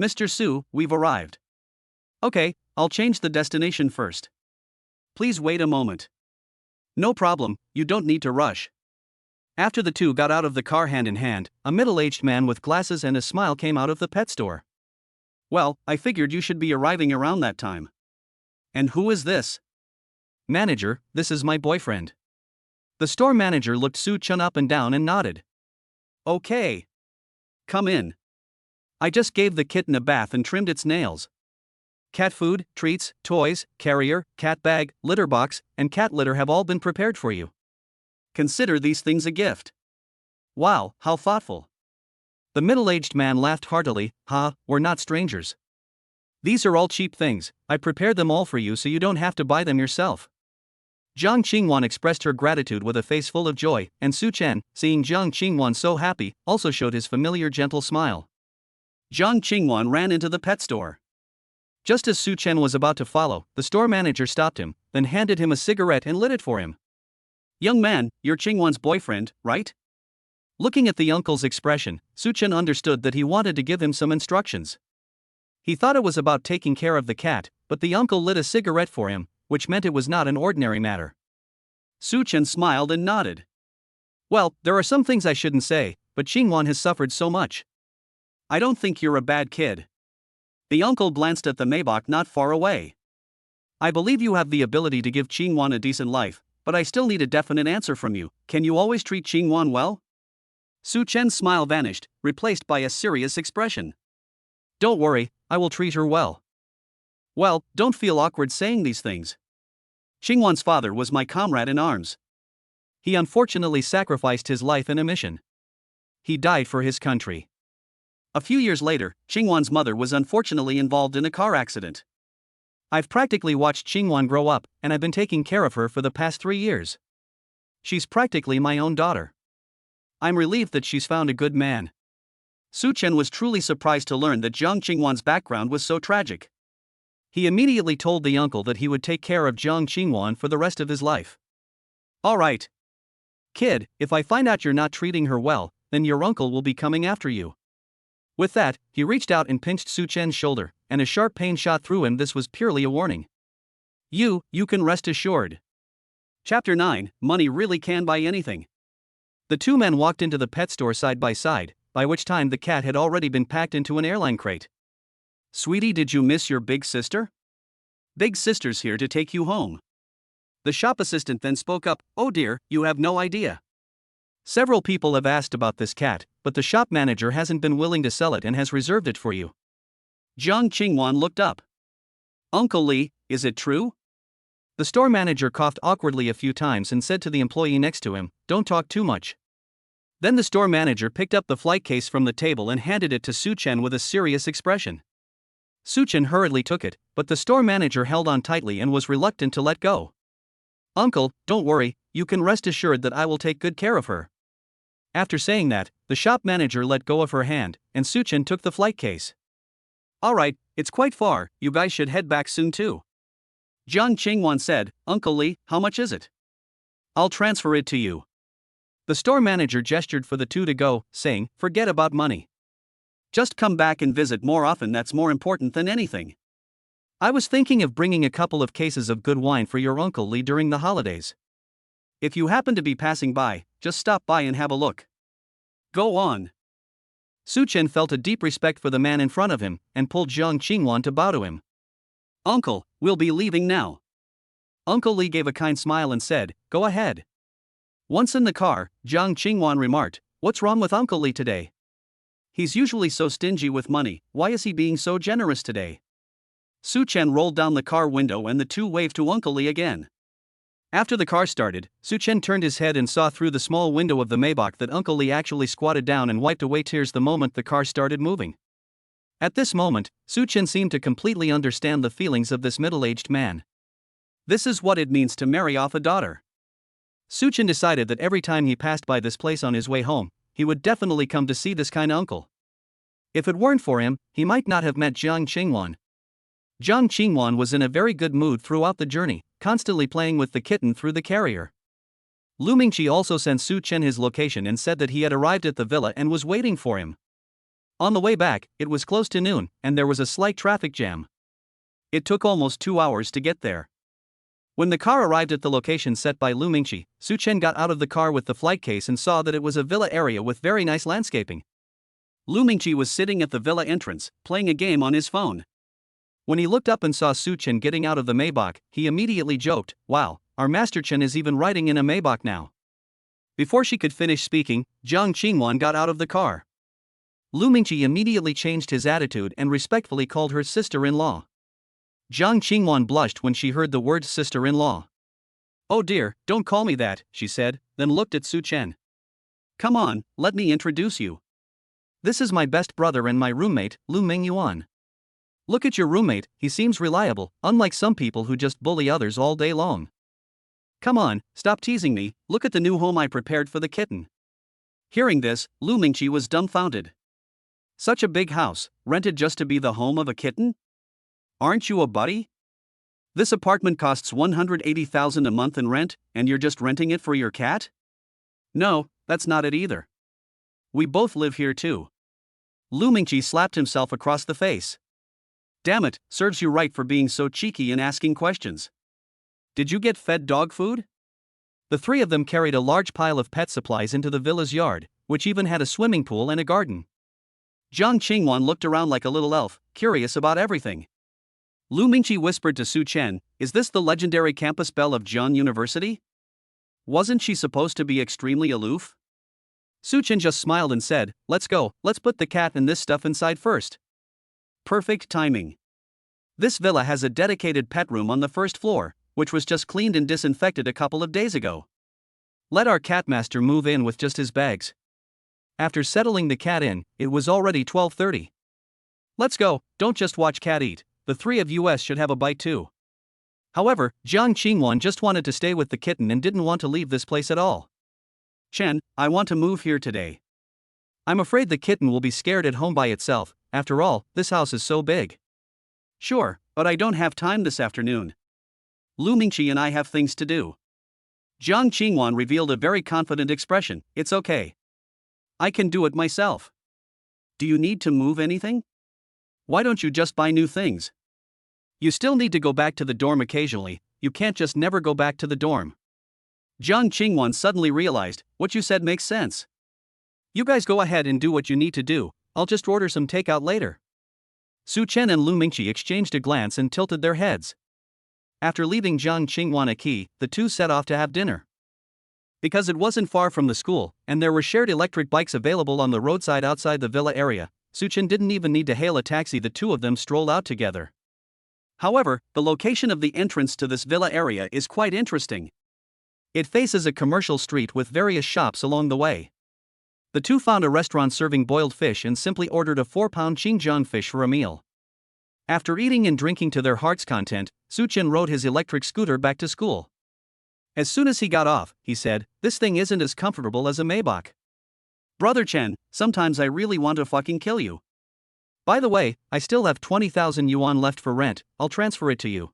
Mr. Su, we've arrived. Okay, I'll change the destination first. Please wait a moment. No problem, you don't need to rush. After the two got out of the car hand in hand, a middle-aged man with glasses and a smile came out of the pet store. Well, I figured you should be arriving around that time. And who is this? Manager, this is my boyfriend. The store manager looked Su Chen up and down and nodded. Okay. Come in. I just gave the kitten a bath and trimmed its nails. Cat food, treats, toys, carrier, cat bag, litter box, and cat litter have all been prepared for you. Consider these things a gift. Wow, how thoughtful. The middle-aged man laughed heartily. We're not strangers. These are all cheap things, I prepared them all for you so you don't have to buy them yourself. Jiang Qingwan expressed her gratitude with a face full of joy, and Su Chen, seeing Jiang Qingwan so happy, also showed his familiar gentle smile. Jiang Qingwan ran into the pet store. Just as Su Chen was about to follow, the store manager stopped him, then handed him a cigarette and lit it for him. Young man, you're Qingwan's boyfriend, right? Looking at the uncle's expression, Su Chen understood that he wanted to give him some instructions. He thought it was about taking care of the cat, but the uncle lit a cigarette for him, which meant it was not an ordinary matter. Su Chen smiled and nodded. Well, there are some things I shouldn't say, but Qingwan has suffered so much. I don't think you're a bad kid. The uncle glanced at the Maybach not far away. I believe you have the ability to give Qingwan a decent life, but I still need a definite answer from you. Can you always treat Qingwan well? Su Chen's smile vanished, replaced by a serious expression. Don't worry, I will treat her well. Well, don't feel awkward saying these things. Qingwan's father was my comrade in arms. He unfortunately sacrificed his life in a mission. He died for his country. A few years later, Qingwan's mother was unfortunately involved in a car accident. I've practically watched Qingwan grow up, and I've been taking care of her for the past 3 years. She's practically my own daughter. I'm relieved that she's found a good man. Su Chen was truly surprised to learn that Jiang Qingwan's background was so tragic. He immediately told the uncle that he would take care of Jiang Qingwan for the rest of his life. All right. Kid, if I find out you're not treating her well, then your uncle will be coming after you. With that, he reached out and pinched Su Chen's shoulder, and a sharp pain shot through him. This was purely a warning. You can rest assured. Chapter 9, Money Really Can Buy Anything. The two men walked into the pet store side by side, by which time the cat had already been packed into an airline crate. Sweetie, did you miss your big sister? Big sister's here to take you home. The shop assistant then spoke up. Oh dear, you have no idea. Several people have asked about this cat, but the shop manager hasn't been willing to sell it and has reserved it for you. Jiang Qingwan looked up. Uncle Li, is it true? The store manager coughed awkwardly a few times and said to the employee next to him, "Don't talk too much." Then the store manager picked up the flight case from the table and handed it to Su Chen with a serious expression. Su Chen hurriedly took it, but the store manager held on tightly and was reluctant to let go. "Uncle, don't worry, you can rest assured that I will take good care of her." After saying that, the shop manager let go of her hand, and Su Chen took the flight case. "Alright, it's quite far, you guys should head back soon too." Jiang Qingwan said, "Uncle Li, how much is it? I'll transfer it to you." The store manager gestured for the two to go, saying, "Forget about money. Just come back and visit more often, that's more important than anything. I was thinking of bringing a couple of cases of good wine for your Uncle Li during the holidays. If you happen to be passing by, just stop by and have a look." "Go on." Su Chen felt a deep respect for the man in front of him, and pulled Jiang Qingwan to bow to him. "Uncle, we'll be leaving now." Uncle Li gave a kind smile and said, "Go ahead." Once in the car, Jiang Qingwan remarked, "What's wrong with Uncle Li today? He's usually so stingy with money, why is he being so generous today?" Su Chen rolled down the car window and the two waved to Uncle Li again. After the car started, Su Chen turned his head and saw through the small window of the Maybach that Uncle Li actually squatted down and wiped away tears the moment the car started moving. At this moment, Su Chen seemed to completely understand the feelings of this middle-aged man. This is what it means to marry off a daughter. Su Chen decided that every time he passed by this place on his way home, he would definitely come to see this kind uncle. If it weren't for him, he might not have met Jiang Qingwan. Jiang Qingwan was in a very good mood throughout the journey, constantly playing with the kitten through the carrier. Lu Mingqi also sent Su Chen his location and said that he had arrived at the villa and was waiting for him. On the way back, it was close to noon, and there was a slight traffic jam. It took almost 2 hours to get there. When the car arrived at the location set by Lu Mingqi, Su Chen got out of the car with the flight case and saw that it was a villa area with very nice landscaping. Lu Mingqi was sitting at the villa entrance, playing a game on his phone. When he looked up and saw Su Chen getting out of the Maybach, he immediately joked, "Wow, our Master Chen is even riding in a Maybach now." Before she could finish speaking, Jiang Qingwan got out of the car. Lu Mingqi immediately changed his attitude and respectfully called her sister-in-law. Jiang Qingwan blushed when she heard the word sister-in-law. "Oh dear, don't call me that," she said, then looked at Su Chen. "Come on, let me introduce you. This is my best brother and my roommate, Lu Mingyuan. Look at your roommate, he seems reliable, unlike some people who just bully others all day long. Come on, stop teasing me, look at the new home I prepared for the kitten." Hearing this, Lu Mingqi was dumbfounded. Such a big house, rented just to be the home of a kitten? Aren't you a buddy? This apartment costs 180,000 a month in rent, and you're just renting it for your cat? No, that's not it either. We both live here too. Lu Mingqi slapped himself across the face. Damn it, serves you right for being so cheeky and asking questions. Did you get fed dog food? The three of them carried a large pile of pet supplies into the villa's yard, which even had a swimming pool and a garden. Jiang Qingwan looked around like a little elf, curious about everything. Lu Mingqi whispered to Su Chen, "Is this the legendary campus belle of Jian University? Wasn't she supposed to be extremely aloof?" Su Chen just smiled and said, "Let's go, let's put the cat and this stuff inside first." Perfect timing. This villa has a dedicated pet room on the first floor, which was just cleaned and disinfected a couple of days ago. Let our cat master move in with just his bags. After settling the cat in, it was already 12:30. Let's go, don't just watch cat eat, the three of us should have a bite too. However, Jiang Qingwan just wanted to stay with the kitten and didn't want to leave this place at all. "Chen, I want to move here today. I'm afraid the kitten will be scared at home by itself, after all, this house is so big." "Sure, but I don't have time this afternoon. Lu Mingqi and I have things to do." Jiang Qingwan revealed a very confident expression, "It's okay. I can do it myself. Do you need to move anything? Why don't you just buy new things? You still need to go back to the dorm occasionally, you can't just never go back to the dorm." Jiang Qingwan suddenly realized, "What you said makes sense. You guys go ahead and do what you need to do, I'll just order some takeout later." Su Chen and Lu Mingqi exchanged a glance and tilted their heads. After leaving Jiang Qingwan a key, the two set off to have dinner. Because it wasn't far from the school, and there were shared electric bikes available on the roadside outside the villa area, Su-chen didn't even need to hail a taxi, the two of them strolled out together. However, the location of the entrance to this villa area is quite interesting. It faces a commercial street with various shops along the way. The two found a restaurant serving boiled fish and simply ordered a 4-pound Xinjiang fish for a meal. After eating and drinking to their heart's content, Su-chen rode his electric scooter back to school. As soon as he got off, he said, "This thing isn't as comfortable as a Maybach. Brother Chen, sometimes I really want to fucking kill you. By the way, I still have 20,000 yuan left for rent, I'll transfer it to you."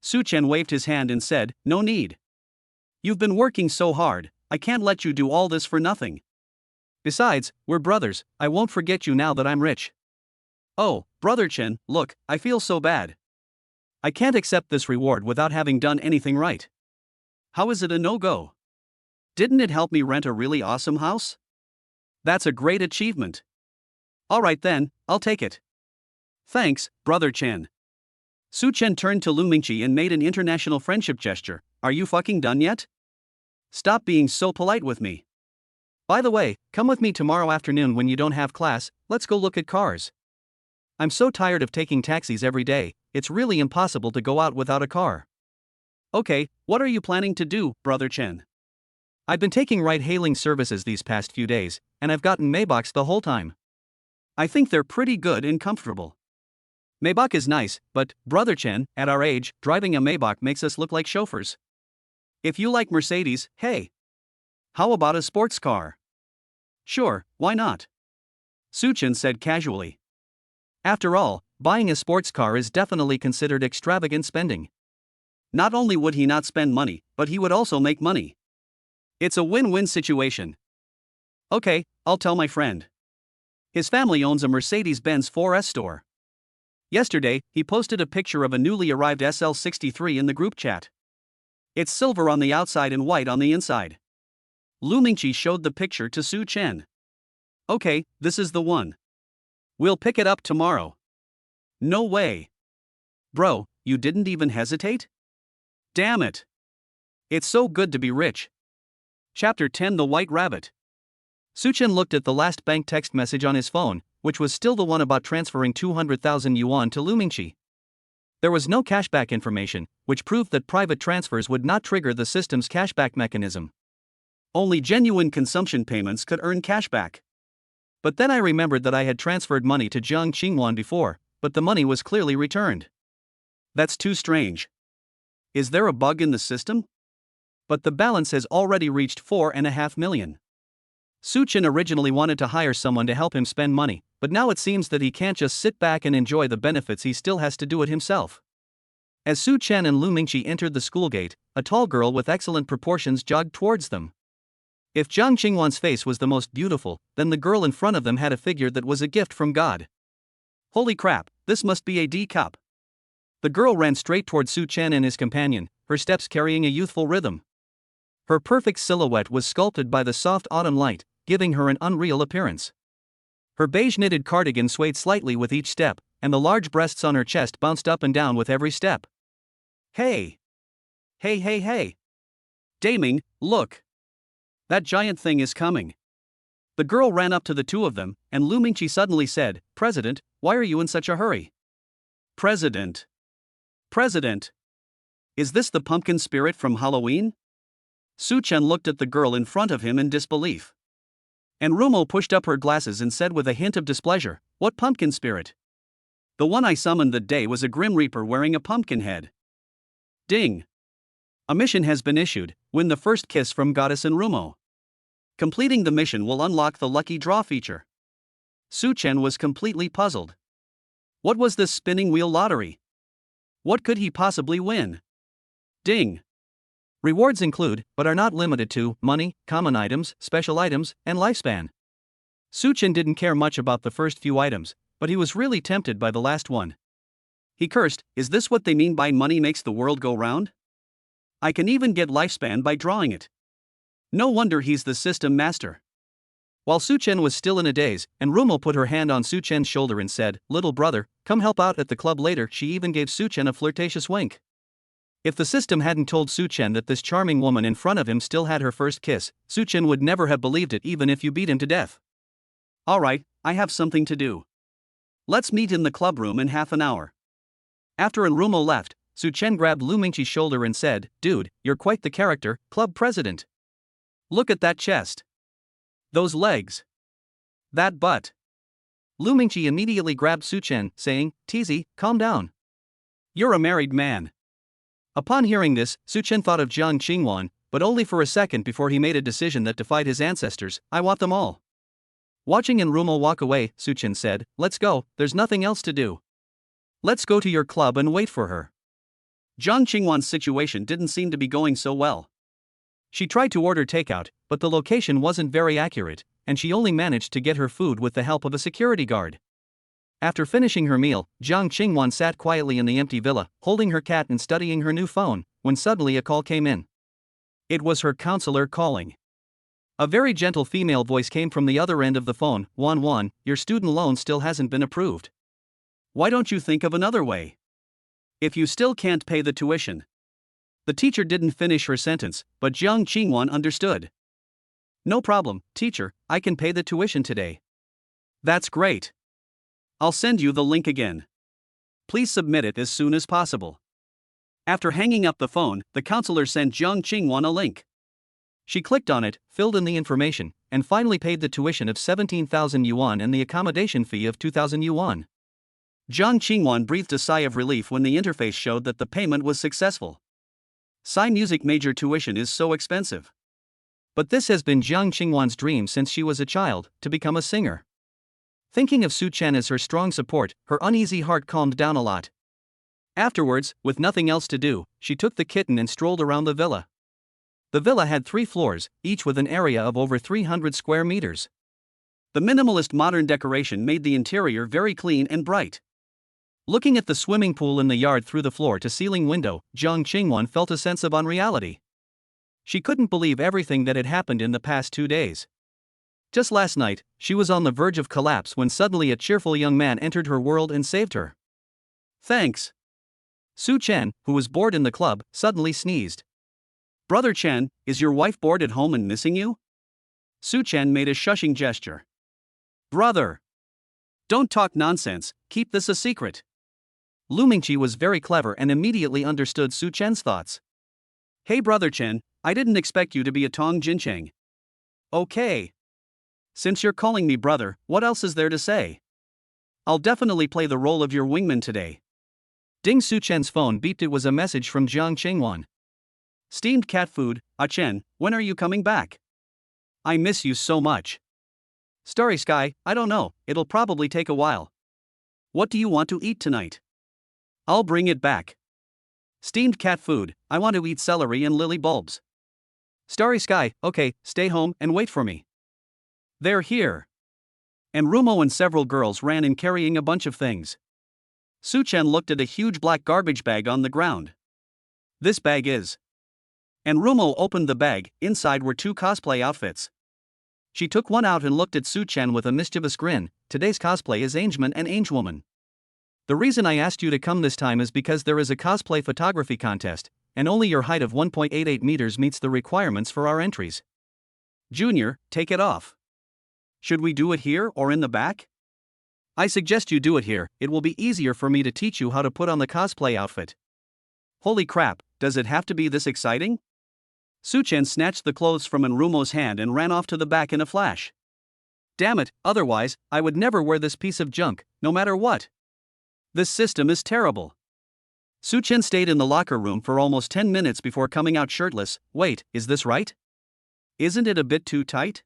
Su-chen waved his hand and said, "No need. You've been working so hard, I can't let you do all this for nothing. Besides, we're brothers, I won't forget you now that I'm rich." "Oh, Brother Chen, look, I feel so bad. I can't accept this reward without having done anything right. How is it a no-go? Didn't it help me rent a really awesome house? That's a great achievement. Alright then, I'll take it. Thanks, Brother Chen." Su-chen turned to Lu Mingqi and made an international friendship gesture. "Are you fucking done yet? Stop being so polite with me. By the way, come with me tomorrow afternoon when you don't have class, let's go look at cars. I'm so tired of taking taxis every day, it's really impossible to go out without a car." "Okay, what are you planning to do, Brother Chen?" "I've been taking ride-hailing services these past few days, and I've gotten Maybachs the whole time. I think they're pretty good and comfortable. Maybach is nice, but, Brother Chen, at our age, driving a Maybach makes us look like chauffeurs. If you like Mercedes, hey. How about a sports car?" "Sure, why not?" Su-chen said casually. After all, buying a sports car is definitely considered extravagant spending. Not only would he not spend money, but he would also make money. It's a win-win situation. "Okay, I'll tell my friend. His family owns a Mercedes-Benz 4S store. Yesterday, he posted a picture of a newly arrived SL63 in the group chat. It's silver on the outside and white on the inside." Lu Mingqi showed the picture to Su-chen. "Okay, this is the one. We'll pick it up tomorrow." "No way. Bro, you didn't even hesitate? Damn it. It's so good to be rich." Chapter 10: The White Rabbit. Su-chen looked at the last bank text message on his phone, which was still the one about transferring 200,000 yuan to Lu Mingqi. There was no cashback information, which proved that private transfers would not trigger the system's cashback mechanism. Only genuine consumption payments could earn cashback. But then I remembered that I had transferred money to Jiang Qingyuan before, but the money was clearly returned. That's too strange. Is there a bug in the system? But the balance has already reached 4.5 million. Su-chen originally wanted to hire someone to help him spend money, but now it seems that he can't just sit back and enjoy the benefits, he still has to do it himself. As Su-chen and Lu Mingqi entered the school gate, a tall girl with excellent proportions jogged towards them. If Jiang Qingyuan's face was the most beautiful, then the girl in front of them had a figure that was a gift from God. Holy crap, this must be a D-cup. The girl ran straight toward Su-chen and his companion, her steps carrying a youthful rhythm. Her perfect silhouette was sculpted by the soft autumn light, giving her an unreal appearance. Her beige knitted cardigan swayed slightly with each step, and the large breasts on her chest bounced up and down with every step. "Hey! Hey hey hey! Daming, look! That giant thing is coming." The girl ran up to the two of them, and Lu Mingqi suddenly said, "President, why are you in such a hurry?" "President? President? Is this the pumpkin spirit from Halloween?" Su-chen looked at the girl in front of him in disbelief. And Rumo pushed up her glasses and said with a hint of displeasure, "What pumpkin spirit? The one I summoned that day was a Grim Reaper wearing a pumpkin head." Ding! A mission has been issued, win the first kiss from Goddess and Rumo. Completing the mission will unlock the lucky draw feature. Su-chen was completely puzzled. What was this spinning wheel lottery? What could he possibly win? Ding! Rewards include, but are not limited to, money, common items, special items, and lifespan. Su-chen didn't care much about the first few items, but he was really tempted by the last one. He cursed, "Is this what they mean by money makes the world go round? I can even get lifespan by drawing it. No wonder he's the system master." While Su-chen was still in a daze, and Rumo put her hand on Su-chen's shoulder and said, "Little brother, come help out at the club later," she even gave Su-chen a flirtatious wink. If the system hadn't told Su-chen that this charming woman in front of him still had her first kiss, Su-chen would never have believed it even if you beat him to death. Alright, I have something to do. Let's meet in the club room in half an hour. After Enrumo left, Su Chen grabbed Lu Mingqi's shoulder and said, Dude, you're quite the character, club president. Look at that chest. Those legs. That butt. Lu Mingqi immediately grabbed Su Chen, saying, Teasy, calm down. You're a married man. Upon hearing this, Su Chen thought of Jiang Qingwan, but only for a second before he made a decision that defied his ancestors. I want them all. Watching Enrumo walk away, Su Chen said, Let's go, there's nothing else to do. Let's go to your club and wait for her. Jiang Qingwan's situation didn't seem to be going so well. She tried to order takeout, but the location wasn't very accurate, and she only managed to get her food with the help of a security guard. After finishing her meal, Jiang Qingwan sat quietly in the empty villa, holding her cat and studying her new phone, when suddenly a call came in. It was her counselor calling. A very gentle female voice came from the other end of the phone. Wan, your student loan still hasn't been approved. Why don't you think of another way? If you still can't pay the tuition. The teacher didn't finish her sentence, but Jiang Qingwan understood. No problem, teacher, I can pay the tuition today. That's great. I'll send you the link again. Please submit it as soon as possible. After hanging up the phone, the counselor sent Jiang Qingwan a link. She clicked on it, filled in the information, and finally paid the tuition of 17,000 yuan and the accommodation fee of 2,000 yuan. Jiang Qingwan breathed a sigh of relief when the interface showed that the payment was successful. Psy music major tuition is so expensive. But this has been Jiang Qingwan's dream since she was a child, to become a singer. Thinking of Su Chen as her strong support, her uneasy heart calmed down a lot. Afterwards, with nothing else to do, she took the kitten and strolled around the villa. The villa had 3 floors, each with an area of over 300 square meters. The minimalist modern decoration made the interior very clean and bright. Looking at the swimming pool in the yard through the floor-to-ceiling window, Jiang Qingwan felt a sense of unreality. She couldn't believe everything that had happened in the past 2 days. Just last night, she was on the verge of collapse when suddenly a cheerful young man entered her world and saved her. Thanks. Su Chen, who was bored in the club, suddenly sneezed. Brother Chen, is your wife bored at home and missing you? Su Chen made a shushing gesture. Brother! Don't talk nonsense, keep this a secret. Lu Mingqi was very clever and immediately understood Su Chen's thoughts. Hey brother Chen, I didn't expect you to be a Tong Jincheng. Okay. Since you're calling me brother, what else is there to say? I'll definitely play the role of your wingman today. Ding. Su Chen's phone beeped. It was a message from Jiang Qingwan. Steamed cat food. Chen, when are you coming back? I miss you so much. Starry Sky, I don't know, it'll probably take a while. What do you want to eat tonight? I'll bring it back. Steamed cat food, I want to eat celery and lily bulbs. Starry Sky, okay, stay home and wait for me. They're here. Enrumo and several girls ran in carrying a bunch of things. Su Chen looked at a huge black garbage bag on the ground. This bag is. Enrumo opened the bag. Inside were 2 cosplay outfits. She took one out and looked at Su Chen with a mischievous grin. Today's cosplay is Angeman and Angewoman. The reason I asked you to come this time is because there is a cosplay photography contest, and only your height of 1.88 meters meets the requirements for our entries. Junior, take it off. Should we do it here or in the back? I suggest you do it here, it will be easier for me to teach you how to put on the cosplay outfit. Holy crap, does it have to be this exciting? Su Chen snatched the clothes from Enrumo's hand and ran off to the back in a flash. Damn it, otherwise, I would never wear this piece of junk, no matter what. This system is terrible. Su Chen stayed in the locker room for almost 10 minutes before coming out shirtless. Wait, is this right? Isn't it a bit too tight?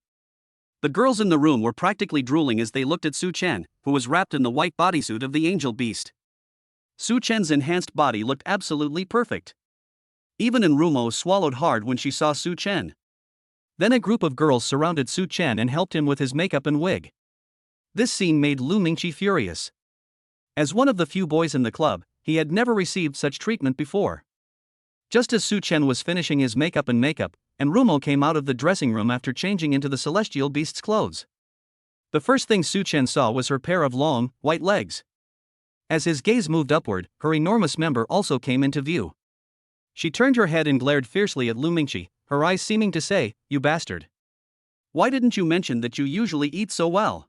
The girls in the room were practically drooling as they looked at Su Chen, who was wrapped in the white bodysuit of the angel beast. Su Chen's enhanced body looked absolutely perfect. Even Enrumo swallowed hard when she saw Su Chen. Then a group of girls surrounded Su Chen and helped him with his makeup and wig. This scene made Lu Mingqi furious. As one of the few boys in the club, he had never received such treatment before. Just as Su Chen was finishing his makeup, Enrumo came out of the dressing room after changing into the celestial beast's clothes. The first thing Su Chen saw was her pair of long, white legs. As his gaze moved upward, her enormous member also came into view. She turned her head and glared fiercely at Lu Mingqi, her eyes seeming to say, "You bastard. Why didn't you mention that you usually eat so well?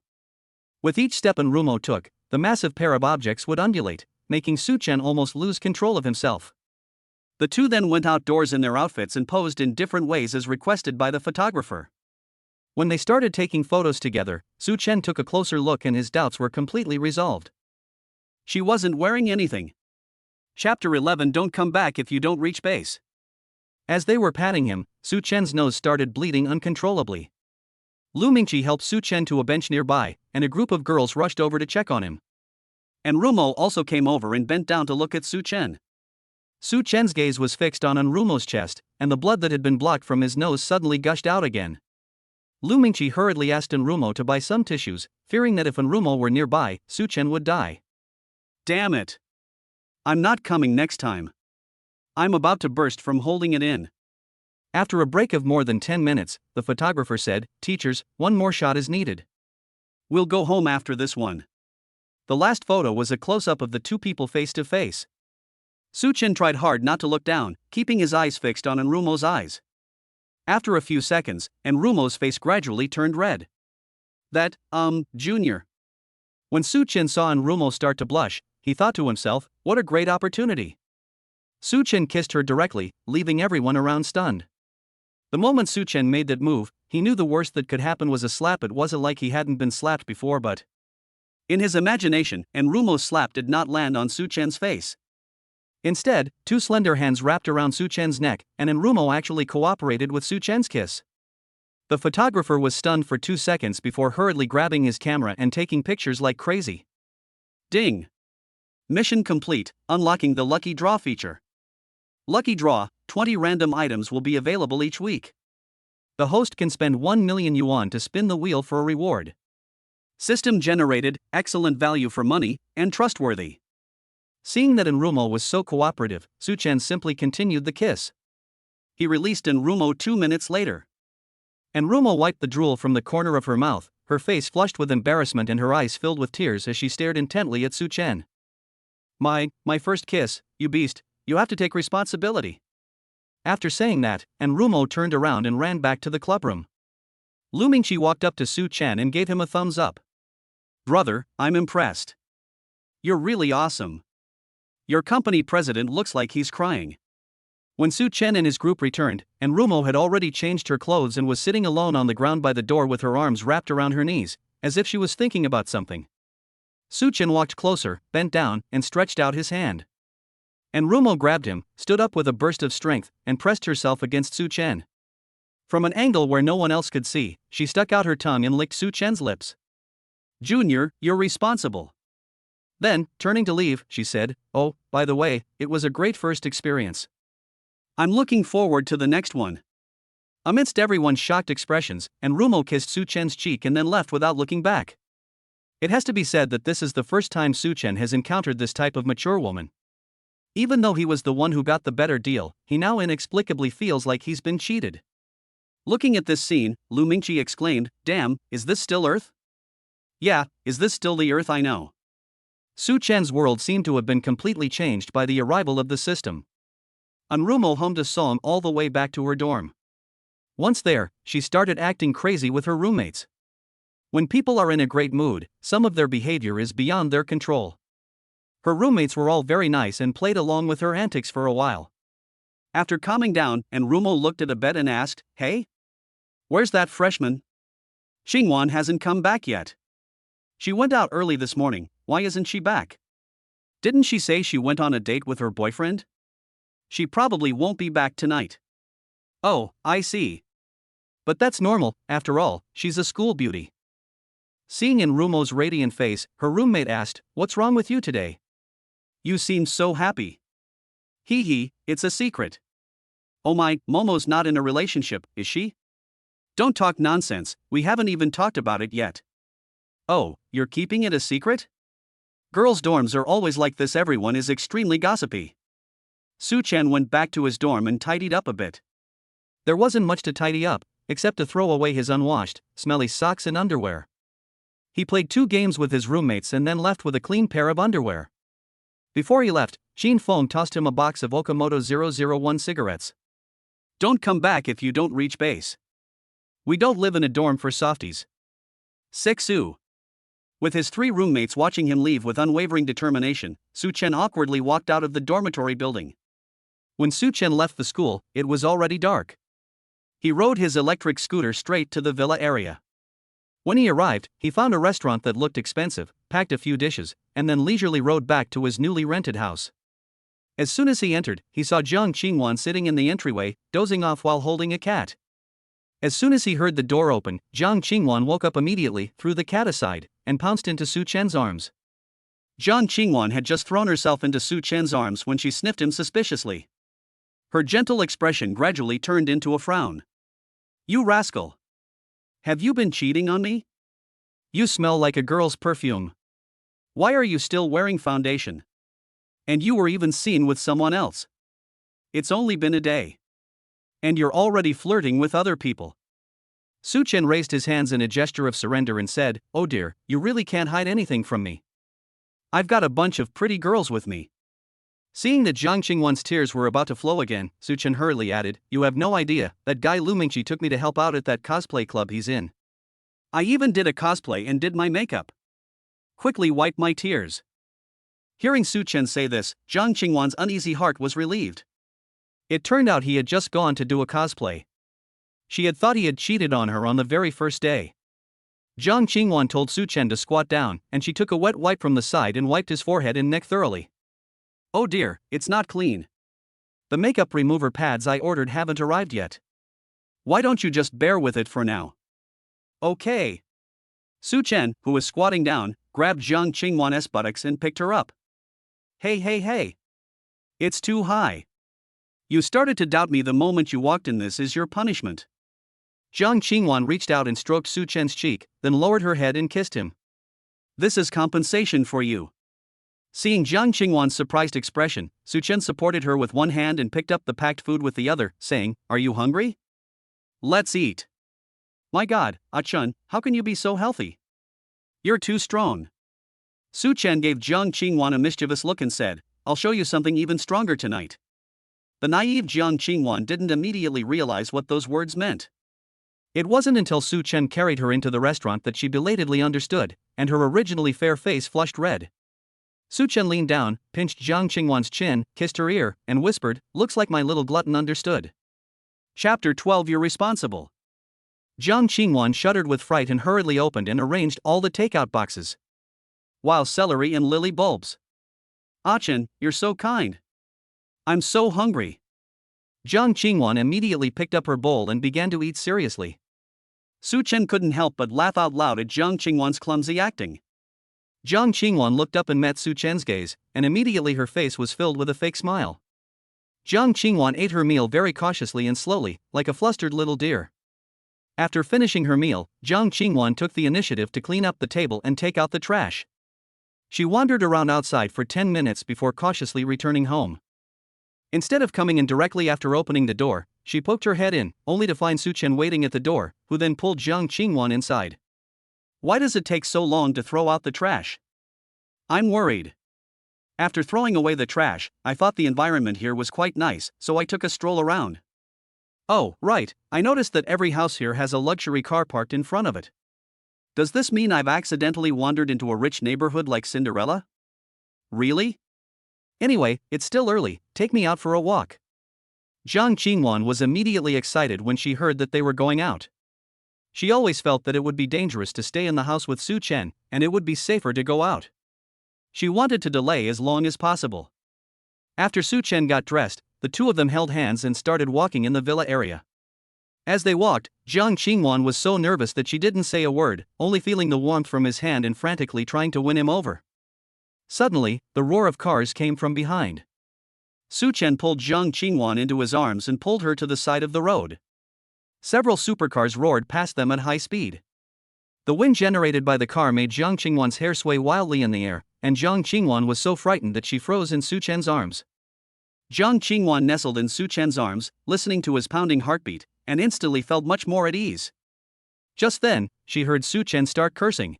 With each step Enrumo took, the massive pair of objects would undulate, making Su-chen almost lose control of himself. The two then went outdoors in their outfits and posed in different ways as requested by the photographer. When they started taking photos together, Su-chen took a closer look and his doubts were completely resolved. She wasn't wearing anything. Chapter 11. Don't come back if you don't reach base. As they were patting him, Su-chen's nose started bleeding uncontrollably. Lu Mingqi helped Su-chen to a bench nearby, and a group of girls rushed over to check on him. Enrumo also came over and bent down to look at Su-chen. Su-chen's gaze was fixed on Enrumo's chest, and the blood that had been blocked from his nose suddenly gushed out again. Lu Mingqi hurriedly asked Enrumo to buy some tissues, fearing that if Enrumo were nearby, Su-chen would die. Damn it! I'm not coming next time. I'm about to burst from holding it in. After a break of more than 10 minutes, the photographer said, "Teachers, one more shot is needed. We'll go home after this one." The last photo was a close-up of the two people face to face. Su-chen tried hard not to look down, keeping his eyes fixed on Enrumo's eyes. After a few seconds, Enrumo's face gradually turned red. Junior. When Su-chen saw Enrumo start to blush, he thought to himself, what a great opportunity. Su-chen kissed her directly, leaving everyone around stunned. The moment Su-chen made that move, he knew the worst that could happen was a slap. It wasn't like he hadn't been slapped before, but in his imagination, Enrumo's slap did not land on Su-chen's face. Instead, two slender hands wrapped around Su-chen's neck, and Enrumo actually cooperated with Su-chen's kiss. The photographer was stunned for 2 seconds before hurriedly grabbing his camera and taking pictures like crazy. Ding! Mission complete, unlocking the Lucky Draw feature. Lucky Draw, 20 random items will be available each week. The host can spend 1 million yuan to spin the wheel for a reward. System generated, excellent value for money, and trustworthy. Seeing that Enrumo was so cooperative, Su-chen simply continued the kiss. He released Enrumo 2 minutes later. Enrumo wiped the drool from the corner of her mouth, her face flushed with embarrassment and her eyes filled with tears as she stared intently at Su-chen. My first kiss, you beast, you have to take responsibility. After saying that, Enrumo turned around and ran back to the clubroom. Lu Mingqi walked up to Su-chen and gave him a thumbs up. Brother, I'm impressed. You're really awesome. Your company president looks like he's crying. When Su-chen and his group returned, Enrumo had already changed her clothes and was sitting alone on the ground by the door with her arms wrapped around her knees, as if she was thinking about something. Su-chen walked closer, bent down, and stretched out his hand. Enrumo grabbed him, stood up with a burst of strength, and pressed herself against Su-chen. From an angle where no one else could see, she stuck out her tongue and licked Su-chen's lips. Junior, you're responsible. Then, turning to leave, she said, "Oh, by the way, it was a great first experience. I'm looking forward to the next one." Amidst everyone's shocked expressions, Enrumo kissed Su-chen's cheek and then left without looking back. It has to be said that this is the first time Su-chen has encountered this type of mature woman. Even though he was the one who got the better deal, he now inexplicably feels like he's been cheated. Looking at this scene, Lu Mingqi exclaimed, "Damn, is this still Earth? Yeah, is this still the Earth I know?" Su-chen's world seemed to have been completely changed by the arrival of the system. Enrumo hummed a song all the way back to her dorm. Once there, she started acting crazy with her roommates. When people are in a great mood, some of their behavior is beyond their control. Her roommates were all very nice and played along with her antics for a while. After calming down, Enrumo looked at a bed and asked, "Hey? Where's that freshman? Xingwan hasn't come back yet. She went out early this morning, why isn't she back? Didn't she say she went on a date with her boyfriend? She probably won't be back tonight." "Oh, I see. But that's normal, after all, she's a school beauty." Seeing Enrumo's radiant face, her roommate asked, "What's wrong with you today? You seem so happy." "Hee, it's a secret." "Oh my, Momo's not in a relationship, is she?" "Don't talk nonsense, we haven't even talked about it yet." "Oh, you're keeping it a secret?" Girls' dorms are always like this, everyone is extremely gossipy. Su-chen went back to his dorm and tidied up a bit. There wasn't much to tidy up, except to throw away his unwashed, smelly socks and underwear. He played 2 games with his roommates and then left with a clean pair of underwear. Before he left, Xin Feng tossed him a box of Okamoto 001 cigarettes. "Don't come back if you don't reach base. We don't live in a dorm for softies." Sexu. With his 3 roommates watching him leave with unwavering determination, Su Chen awkwardly walked out of the dormitory building. When Su Chen left the school, it was already dark. He rode his electric scooter straight to the villa area. When he arrived, he found a restaurant that looked expensive, packed a few dishes, and then leisurely rode back to his newly rented house. As soon as he entered, he saw Jiang Qingwan sitting in the entryway, dozing off while holding a cat. As soon as he heard the door open, Jiang Qingwan woke up immediately, threw the cat aside, and pounced into Su Chen's arms. Jiang Qingwan had just thrown herself into Su Chen's arms when she sniffed him suspiciously. Her gentle expression gradually turned into a frown. "You rascal! Have you been cheating on me? You smell like a girl's perfume. Why are you still wearing foundation? And you were even seen with someone else. It's only been a day. And you're already flirting with other people." Su Chen raised his hands in a gesture of surrender and said, "Oh dear, you really can't hide anything from me. I've got a bunch of pretty girls with me." Seeing that Jiang Qingwan's tears were about to flow again, Su Chen hurriedly added, "You have no idea, that guy Lu Mingqi took me to help out at that cosplay club he's in. I even did a cosplay and did my makeup. Quickly wipe my tears." Hearing Su Chen say this, Jiang Qingwan's uneasy heart was relieved. It turned out he had just gone to do a cosplay. She had thought he had cheated on her on the very first day. Jiang Qingwan told Su Chen to squat down, and she took a wet wipe from the side and wiped his forehead and neck thoroughly. "Oh dear, it's not clean. The makeup remover pads I ordered haven't arrived yet. Why don't you just bear with it for now?" "Okay." Su Chen, who was squatting down, grabbed Jiang Qingwan's buttocks and picked her up. Hey. It's too high. You started to doubt me the moment you walked in. This is your punishment." Jiang Qingwan reached out and stroked Su Chen's cheek, then lowered her head and kissed him. "This is compensation for you." Seeing Jiang Qingwan's surprised expression, Su Chen supported her with one hand and picked up the packed food with the other, saying, "Are you hungry? Let's eat." "My God, Ah-chun, how can you be so healthy? You're too strong." Su Chen gave Jiang Qingwan a mischievous look and said, "I'll show you something even stronger tonight." The naive Jiang Qingwan didn't immediately realize what those words meant. It wasn't until Su Chen carried her into the restaurant that she belatedly understood, and her originally fair face flushed red. Su Chen leaned down, pinched Jiang Qingwan's chin, kissed her ear, and whispered, "Looks like my little glutton understood." Chapter 12. You're responsible. Jiang Qingwan shuddered with fright and hurriedly opened and arranged all the takeout boxes. "Wow, celery and lily bulbs. Ah-chun, you're so kind. I'm so hungry." Jiang Qingwan immediately picked up her bowl and began to eat seriously. Su Chen couldn't help but laugh out loud at Jiang Qingwan's clumsy acting. Jiang Qingwan looked up and met Su Chen's gaze, and immediately her face was filled with a fake smile. Jiang Qingwan ate her meal very cautiously and slowly, like a flustered little deer. After finishing her meal, Jiang Qingwan took the initiative to clean up the table and take out the trash. She wandered around outside for 10 minutes before cautiously returning home. Instead of coming in directly after opening the door, she poked her head in, only to find Su Chen waiting at the door, who then pulled Jiang Qingwan inside. "Why does it take so long to throw out the trash? I'm worried. After throwing away the trash, I thought the environment here was quite nice, so I took a stroll around. Oh, right, I noticed that every house here has a luxury car parked in front of it. Does this mean I've accidentally wandered into a rich neighborhood like Cinderella? Really? Anyway, it's still early, take me out for a walk." Jiang Qingwan was immediately excited when she heard that they were going out. She always felt that it would be dangerous to stay in the house with Su Chen, and it would be safer to go out. She wanted to delay as long as possible. After Su Chen got dressed, the two of them held hands and started walking in the villa area. As they walked, Jiang Qingwan was so nervous that she didn't say a word, only feeling the warmth from his hand and frantically trying to win him over. Suddenly, the roar of cars came from behind. Su Chen pulled Jiang Qingwan into his arms and pulled her to the side of the road. Several supercars roared past them at high speed. The wind generated by the car made Jiang Qingwan's hair sway wildly in the air, and Jiang Qingwan was so frightened that she froze in Su Chen's arms. Jiang Qingwan nestled in Su Chen's arms, listening to his pounding heartbeat, and instantly felt much more at ease. Just then, she heard Su Chen start cursing.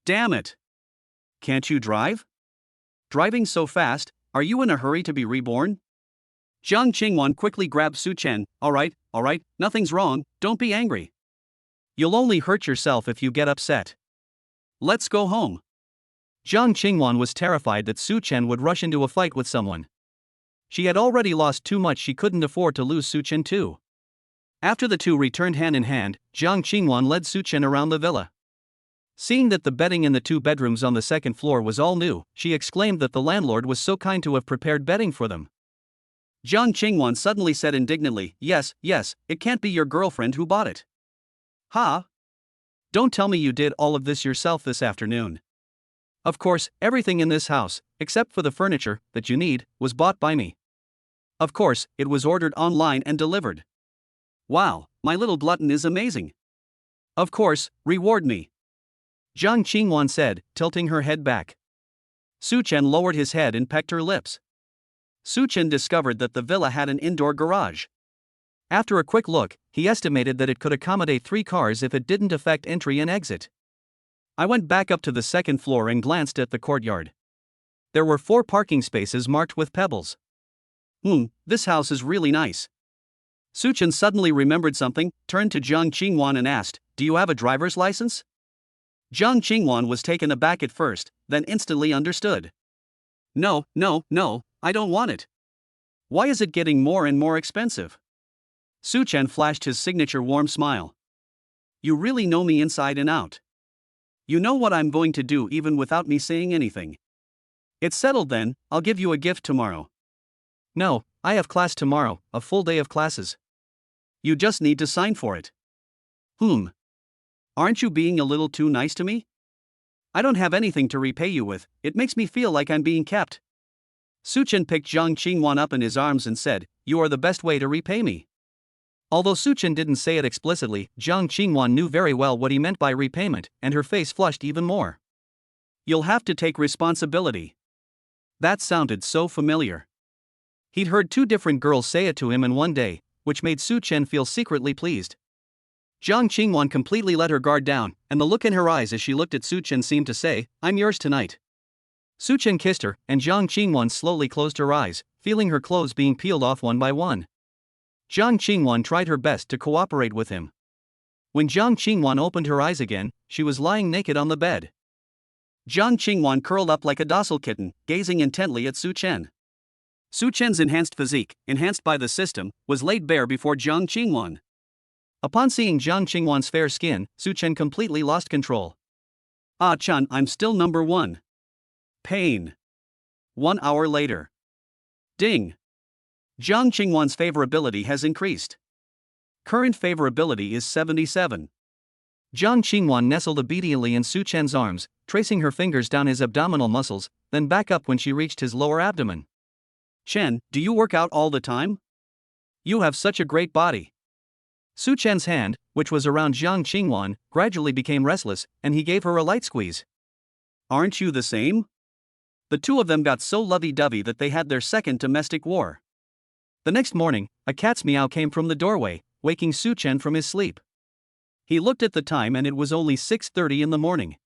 "Damn it! Can't you drive? Driving so fast, are you in a hurry to be reborn?" Jiang Qingwan quickly grabbed Su Chen. All right, nothing's wrong, don't be angry. You'll only hurt yourself if you get upset. Let's go home. Jiang Qingwan was terrified that Su Chen would rush into a fight with someone. She had already lost too much, she couldn't afford to lose Su Chen too. After the two returned hand in hand, Jiang Qingwan led Su Chen around the villa. Seeing that the bedding in the two bedrooms on the second floor was all new, she exclaimed that the landlord was so kind to have prepared bedding for them. Jiang Qingwan suddenly said indignantly, yes, it can't be your girlfriend who bought it. Ha! Don't tell me you did all of this yourself this afternoon. Of course, everything in this house, except for the furniture that you need, was bought by me. Of course, it was ordered online and delivered. Wow, my little glutton is amazing. Of course, reward me. Jiang Qingwan said, tilting her head back. Su Chen lowered his head and pecked her lips. Su Chen discovered that the villa had an indoor garage. After a quick look, he estimated that it could accommodate 3 cars if it didn't affect entry and exit. I went back up to the second floor and glanced at the courtyard. There were 4 parking spaces marked with pebbles. This house is really nice. Su Chen suddenly remembered something, turned to Jiang Qingwan and asked, do you have a driver's license? Jiang Qingwan was taken aback at first, then instantly understood. No, I don't want it. Why is it getting more and more expensive? Su Chen flashed his signature warm smile. You really know me inside and out. You know what I'm going to do even without me saying anything. It's settled then, I'll give you a gift tomorrow. No, I have class tomorrow, a full day of classes. You just need to sign for it. Aren't you being a little too nice to me? I don't have anything to repay you with, it makes me feel like I'm being kept. Su Chen picked Jiang Qingwan up in his arms and said, you are the best way to repay me. Although Su Chen didn't say it explicitly, Jiang Qingwan knew very well what he meant by repayment, and her face flushed even more. You'll have to take responsibility. That sounded so familiar. He'd heard 2 different girls say it to him in one day, which made Su Chen feel secretly pleased. Jiang Qingwan completely let her guard down, and the look in her eyes as she looked at Su Chen seemed to say, I'm yours tonight. Su Chen kissed her, and Jiang Qingwan slowly closed her eyes, feeling her clothes being peeled off one by one. Jiang Qingwan tried her best to cooperate with him. When Jiang Qingwan opened her eyes again, she was lying naked on the bed. Jiang Qingwan curled up like a docile kitten, gazing intently at Su Chen. Su Chen's enhanced physique, enhanced by the system, was laid bare before Jiang Qingwan. Upon seeing Jiang Qingwan's fair skin, Su Chen completely lost control. Ah Chen, I'm still number 1. Pain. 1 hour later. Ding. Jiang Qingwan's favorability has increased. Current favorability is 77. Jiang Qingwan nestled obediently in Su Chen's arms, tracing her fingers down his abdominal muscles, then back up when she reached his lower abdomen. Chen, do you work out all the time? You have such a great body. Su Chen's hand, which was around Jiang Qingwan, gradually became restless, and he gave her a light squeeze. Aren't you the same? The two of them got so lovey-dovey that they had their second domestic war. The next morning, a cat's meow came from the doorway, waking Su Chen from his sleep. He looked at the time and it was only 6:30 in the morning.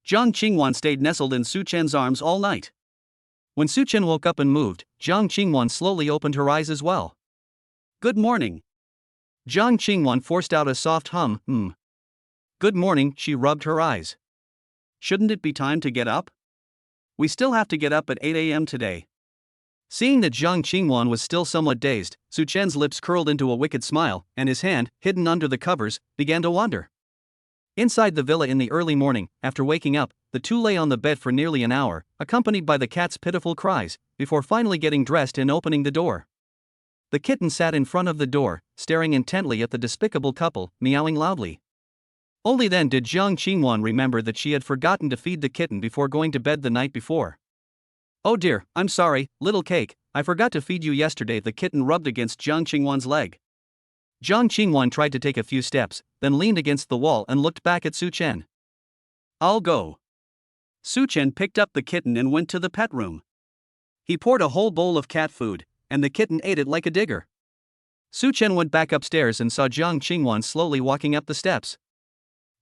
Jiang Qingwan stayed nestled in Su Chen's arms all night. When Su Chen woke up and moved, Jiang Qingwan slowly opened her eyes as well. Good morning. Jiang Qingwan forced out a soft hum. Good morning, she rubbed her eyes. Shouldn't it be time to get up? We still have to get up at 8 a.m. today. Seeing that Jiang Qingwan was still somewhat dazed, Su Chen's lips curled into a wicked smile, and his hand, hidden under the covers, began to wander. Inside the villa in the early morning, after waking up, the two lay on the bed for nearly an hour, accompanied by the cat's pitiful cries, before finally getting dressed and opening the door. The kitten sat in front of the door, staring intently at the despicable couple, meowing loudly. Only then did Jiang Qingwan remember that she had forgotten to feed the kitten before going to bed the night before. Oh dear, I'm sorry, little cake, I forgot to feed you yesterday. The kitten rubbed against Jiang Qingwan's leg. Jiang Qingwan tried to take a few steps, then leaned against the wall and looked back at Su Chen. I'll go. Su Chen picked up the kitten and went to the pet room. He poured a whole bowl of cat food, and the kitten ate it like a digger. Su Chen went back upstairs and saw Jiang Qingwan slowly walking up the steps.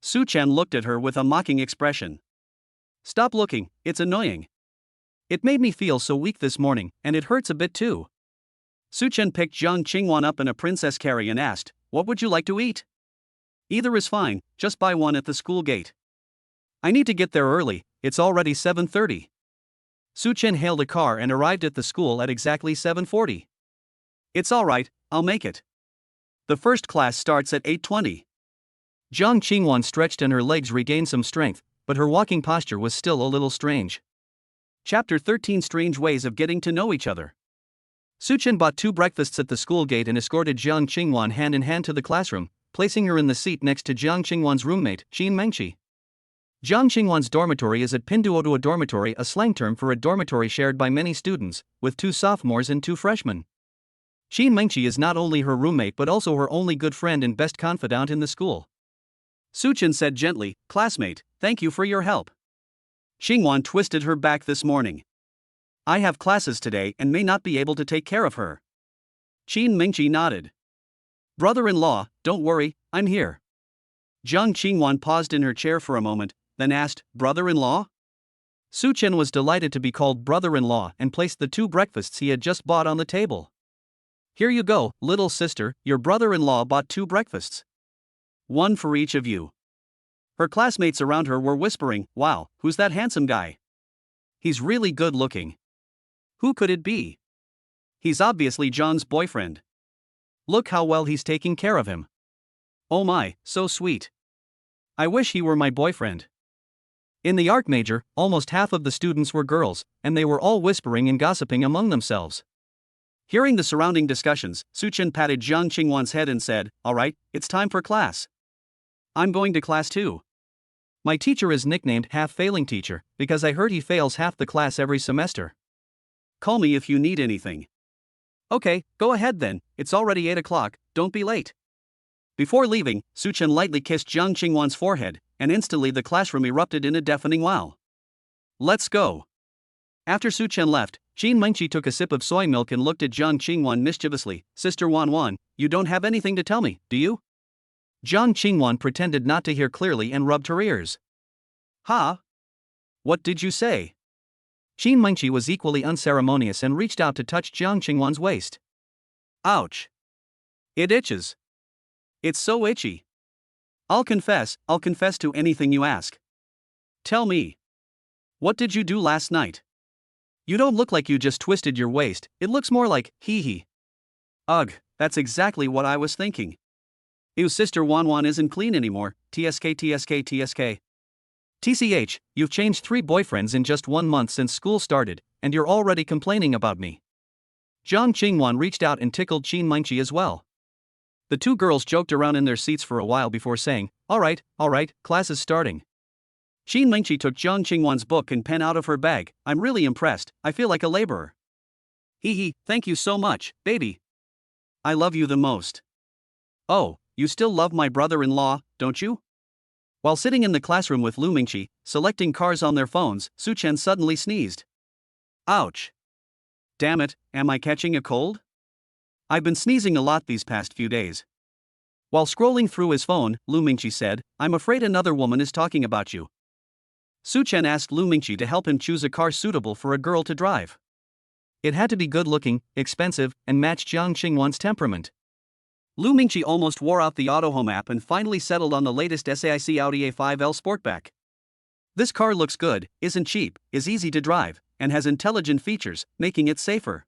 Su Chen looked at her with a mocking expression. Stop looking, it's annoying. It made me feel so weak this morning, and it hurts a bit too. Su Chen picked Jiang Qingwan up in a princess carry and asked, what would you like to eat? Either is fine, just buy one at the school gate. I need to get there early, it's already 7:30. Su Chen hailed a car and arrived at the school at exactly 7:40. It's alright, I'll make it. The first class starts at 8:20. Jiang Qingwan stretched and her legs regained some strength, but her walking posture was still a little strange. Chapter 13: Strange Ways of Getting to Know Each Other. Su Chen bought 2 breakfasts at the school gate and escorted Jiang Qingwan hand in hand to the classroom, placing her in the seat next to Jiang Qingwan's roommate, Qin Mengqi. Jiang Qingwan's dormitory is at Pinduoduo dormitory, a slang term for a dormitory shared by many students, with 2 sophomores and 2 freshmen. Qin Mengqi is not only her roommate but also her only good friend and best confidant in the school. Su Chen said gently, "Classmate, thank you for your help. Qingwan twisted her back this morning. I have classes today and may not be able to take care of her." Qin Mengqi nodded. "Brother-in-law, don't worry, I'm here." Jiang Qingwan paused in her chair for a moment, then asked, "Brother-in-law?" Su Chen was delighted to be called brother-in-law and placed the 2 breakfasts he had just bought on the table. "Here you go, little sister, your brother-in-law bought 2 breakfasts. One for each of you." Her classmates around her were whispering, "Wow, who's that handsome guy? He's really good looking. Who could it be? He's obviously John's boyfriend. Look how well he's taking care of him. Oh my, so sweet. I wish he were my boyfriend." In the art major, almost half of the students were girls, and they were all whispering and gossiping among themselves. Hearing the surrounding discussions, Su Chen patted Jiang Qingwan's head and said, "Alright, it's time for class. I'm going to class too. My teacher is nicknamed half-failing teacher, because I heard he fails half the class every semester. Call me if you need anything." "Okay, go ahead then, it's already 8 o'clock, don't be late." Before leaving, Su Chen lightly kissed Jiang Qingwan's forehead, and instantly the classroom erupted in a deafening wow. "Let's go." After Su Chen left, Qin Mengqi took a sip of soy milk and looked at Jiang Qingwan mischievously. "Sister Wan Wan, you don't have anything to tell me, do you?" Jiang Qingwan pretended not to hear clearly and rubbed her ears. "Huh? What did you say?" Qin Mengqi was equally unceremonious and reached out to touch Jiang Qingwan's waist. "Ouch. It itches. It's so itchy. I'll confess to anything you ask. Tell me. What did you do last night? You don't look like you just twisted your waist, it looks more like, hee hee." "Ugh, that's exactly what I was thinking. Ew, Sister Wan Wan isn't clean anymore, TSK. TCH, you've changed 3 boyfriends in just 1 month since school started, and you're already complaining about me." Jiang Qingwan reached out and tickled Qin Mengqi as well. The 2 girls joked around in their seats for a while before saying, alright, class is starting." Qin Mengqi took Jiang Qingwan's book and pen out of her bag. "I'm really impressed, I feel like a laborer." "Hee hee, thank you so much, baby. I love you the most." "Oh, you still love my brother-in-law, don't you?" While sitting in the classroom with Lu Mingqi, selecting cars on their phones, Su Chen suddenly sneezed. "Ouch. Damn it, am I catching a cold? I've been sneezing a lot these past few days." While scrolling through his phone, Lu Mingqi said, "I'm afraid another woman is talking about you." Su Chen asked Lu Mingqi to help him choose a car suitable for a girl to drive. It had to be good-looking, expensive, and match Jiang Qingwan's temperament. Lu Mingqi almost wore out the Autohome app and finally settled on the latest SAIC Audi A5L Sportback. This car looks good, isn't cheap, is easy to drive, and has intelligent features, making it safer.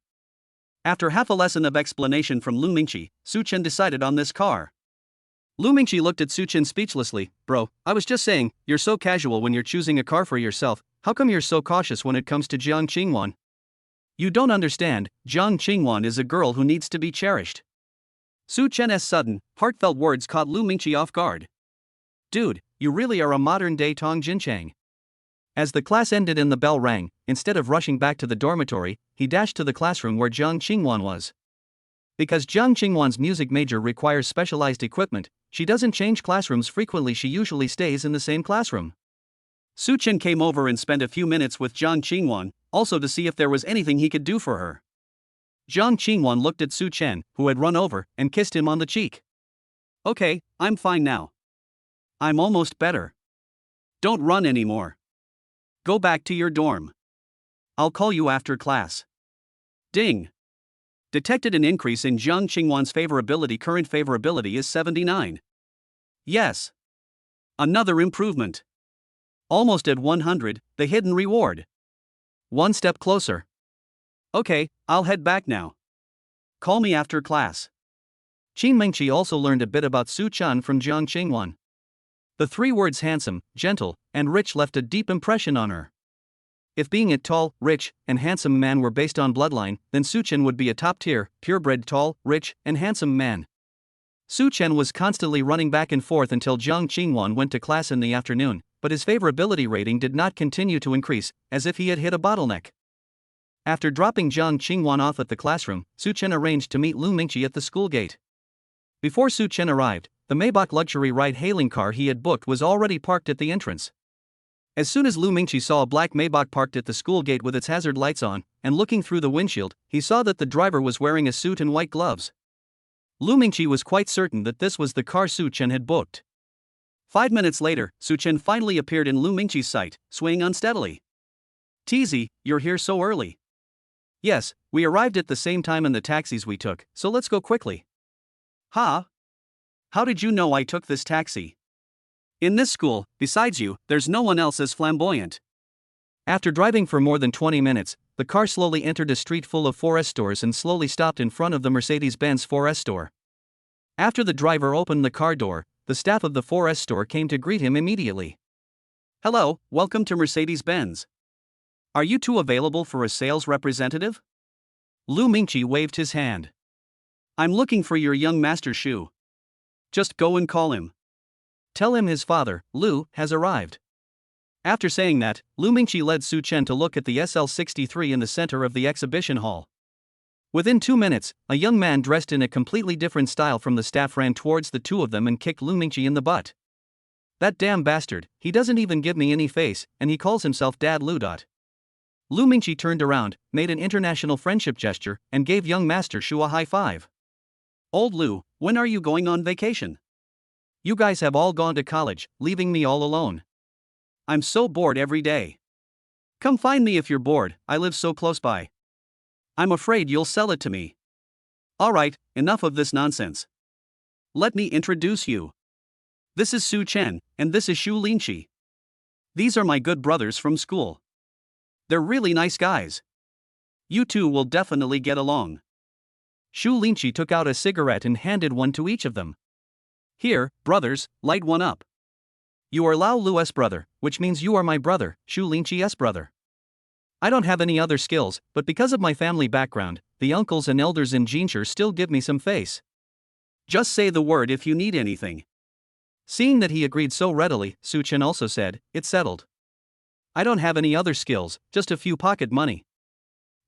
After half a lesson of explanation from Lu Mingqi, Su Chen decided on this car. Lu Mingqi looked at Su Chen speechlessly. "Bro, I was just saying, you're so casual when you're choosing a car for yourself, how come you're so cautious when it comes to Jiang Qingwan? You don't understand, Jiang Qingwan is a girl who needs to be cherished." Su Chen's sudden, heartfelt words caught Lu Mingqi off guard. "Dude, you really are a modern-day Tong Jinchang." As the class ended and the bell rang, instead of rushing back to the dormitory, he dashed to the classroom where Jiang Qingwan was. Because Jiang Qingwan's music major requires specialized equipment, she doesn't change classrooms frequently, she usually stays in the same classroom. Su Chen came over and spent a few minutes with Jiang Qingwan, also to see if there was anything he could do for her. Jiang Qingwan looked at Su Chen, who had run over, and kissed him on the cheek. "Okay, I'm fine now. I'm almost better. Don't run anymore. Go back to your dorm. I'll call you after class." Ding. Detected an increase in Jiang Qingwan's favorability. Current favorability is 79. Yes. Another improvement. Almost at 100, the hidden reward. One step closer. Okay, I'll head back now. Call me after class. Qin Mingqi also learned a bit about Su Chen from Jiang Qingwan. The three words handsome, gentle, and rich left a deep impression on her. If being a tall, rich, and handsome man were based on bloodline, then Su Chen would be a top-tier, purebred tall, rich, and handsome man. Su Chen was constantly running back and forth until Jiang Qingwan went to class in the afternoon, but his favorability rating did not continue to increase, as if he had hit a bottleneck. After dropping Jiang Qingwan off at the classroom, Su Chen arranged to meet Lu Mingqi at the school gate. Before Su Chen arrived, the Maybach luxury ride-hailing car he had booked was already parked at the entrance. As soon as Lu Mingqi saw a black Maybach parked at the school gate with its hazard lights on, and looking through the windshield, he saw that the driver was wearing a suit and white gloves. Lu Mingqi was quite certain that this was the car Su Chen had booked. 5 minutes later, Su Chen finally appeared in Lu Mingqi's sight, swaying unsteadily. "TZ, you're here so early." "Yes, we arrived at the same time in the taxis we took, so let's go quickly." "Huh? How did you know I took this taxi? In this school, besides you, there's no one else as flamboyant." After driving for more than 20 minutes, the car slowly entered a street full of 4S stores and slowly stopped in front of the Mercedes-Benz 4S store. After the driver opened the car door, the staff of the 4S store came to greet him immediately. "Hello, welcome to Mercedes-Benz. Are you two available for a sales representative?" Lu Mingqi waved his hand. "I'm looking for your young master Shu. Just go and call him. Tell him his father, Lu, has arrived." After saying that, Lu Mingqi led Su Chen to look at the SL63 in the center of the exhibition hall. Within 2 minutes, a young man dressed in a completely different style from the staff ran towards the two of them and kicked Lu Mingqi in the butt. "That damn bastard, he doesn't even give me any face, and he calls himself Dad Lu. Lu Mingqi turned around, made an international friendship gesture, and gave young master Shu a high five. "Old Lu, when are you going on vacation? You guys have all gone to college, leaving me all alone. I'm so bored every day. Come find me if you're bored, I live so close by. I'm afraid you'll sell it to me." "Alright, enough of this nonsense. Let me introduce you. This is Su Chen, and this is Shu Linqi. These are my good brothers from school. They're really nice guys. You two will definitely get along." Shu Linqi took out a cigarette and handed one to each of them. "Here, brothers, light one up. You are Lao Lu's brother, which means you are my brother, Shu Linqi's brother. I don't have any other skills, but because of my family background, the uncles and elders in Jinshi still give me some face. Just say the word if you need anything." Seeing that he agreed so readily, Su Chen also said, "It's settled. I don't have any other skills, just a few pocket money.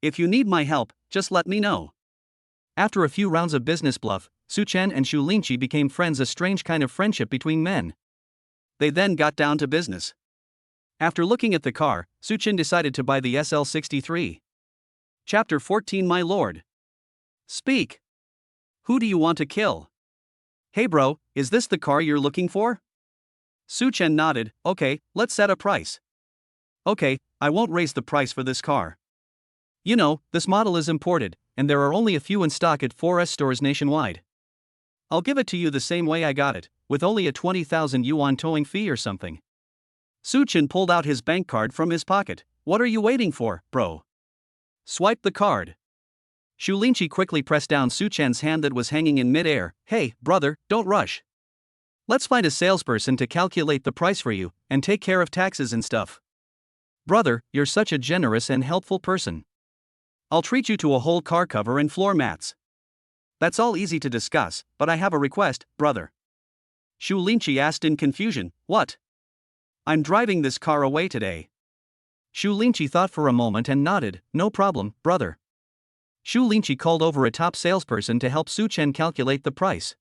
If you need my help, just let me know." After a few rounds of business bluff, Su Chen and Shu Linqi became friends, a strange kind of friendship between men. They then got down to business. After looking at the car, Su Chen decided to buy the SL63. Chapter 14. My lord. Speak. Who do you want to kill? Hey bro, is this the car you're looking for? Su Chen nodded. Okay, let's set a price. Okay, I won't raise the price for this car. You know, this model is imported, and there are only a few in stock at 4S stores nationwide. I'll give it to you the same way I got it, with only a 20,000 yuan towing fee or something. Su Chen pulled out his bank card from his pocket. What are you waiting for, bro? Swipe the card. Shu Linqi quickly pressed down Su Chen's hand that was hanging in mid-air. Hey, brother, don't rush. Let's find a salesperson to calculate the price for you, and take care of taxes and stuff. Brother, you're such a generous and helpful person. I'll treat you to a whole car cover and floor mats. That's all easy to discuss, but I have a request, brother. Shu Linqi asked in confusion. What? I'm driving this car away today. Shu Linqi thought for a moment and nodded. No problem, brother. Shu Linqi called over a top salesperson to help Su Chen calculate the price.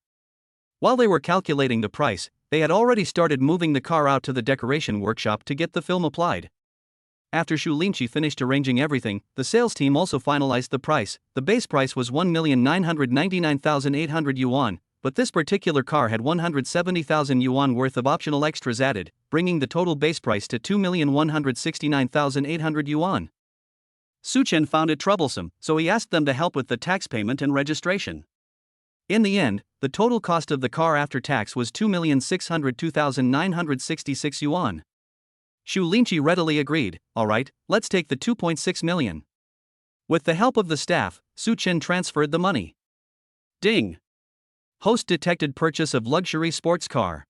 While they were calculating the price, they had already started moving the car out to the decoration workshop to get the film applied. After Shu Linqi finished arranging everything, the sales team also finalized the price. The base price was 1,999,800 yuan, but this particular car had 170,000 yuan worth of optional extras added, bringing the total base price to 2,169,800 yuan. Su Chen found it troublesome, so he asked them to help with the tax payment and registration. In the end, the total cost of the car after tax was 2,602,966 yuan. Xu Linqi readily agreed. Alright, let's take the 2.6 million. With the help of the staff, Su Chen transferred the money. Ding! Host detected purchase of luxury sports car.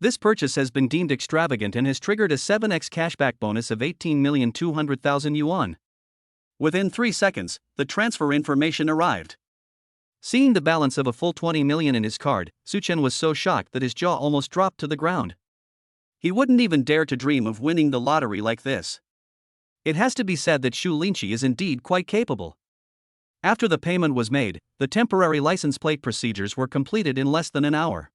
This purchase has been deemed extravagant and has triggered a 7x cashback bonus of 18,200,000 yuan. Within 3 seconds, the transfer information arrived. Seeing the balance of a full 20 million in his card, Su Chen was so shocked that his jaw almost dropped to the ground. He wouldn't even dare to dream of winning the lottery like this. It has to be said that Xu Linqi is indeed quite capable. After the payment was made, the temporary license plate procedures were completed in less than an hour.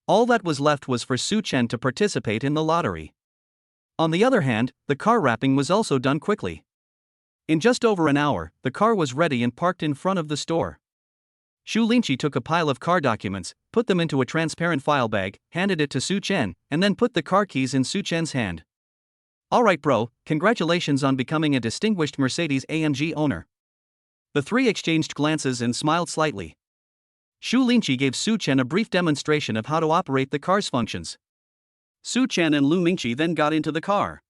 All that was left was for Su Chen to participate in the lottery. On the other hand, the car wrapping was also done quickly. In just over an hour, the car was ready and parked in front of the store. Xu Linqi took a pile of car documents, put them into a transparent file bag, handed it to Su Chen, and then put the car keys in Su Chen's hand. Alright bro, congratulations on becoming a distinguished Mercedes-AMG owner. The three exchanged glances and smiled slightly. Xu Linqi gave Su Chen a brief demonstration of how to operate the car's functions. Su Chen and Lu Mingqi then got into the car.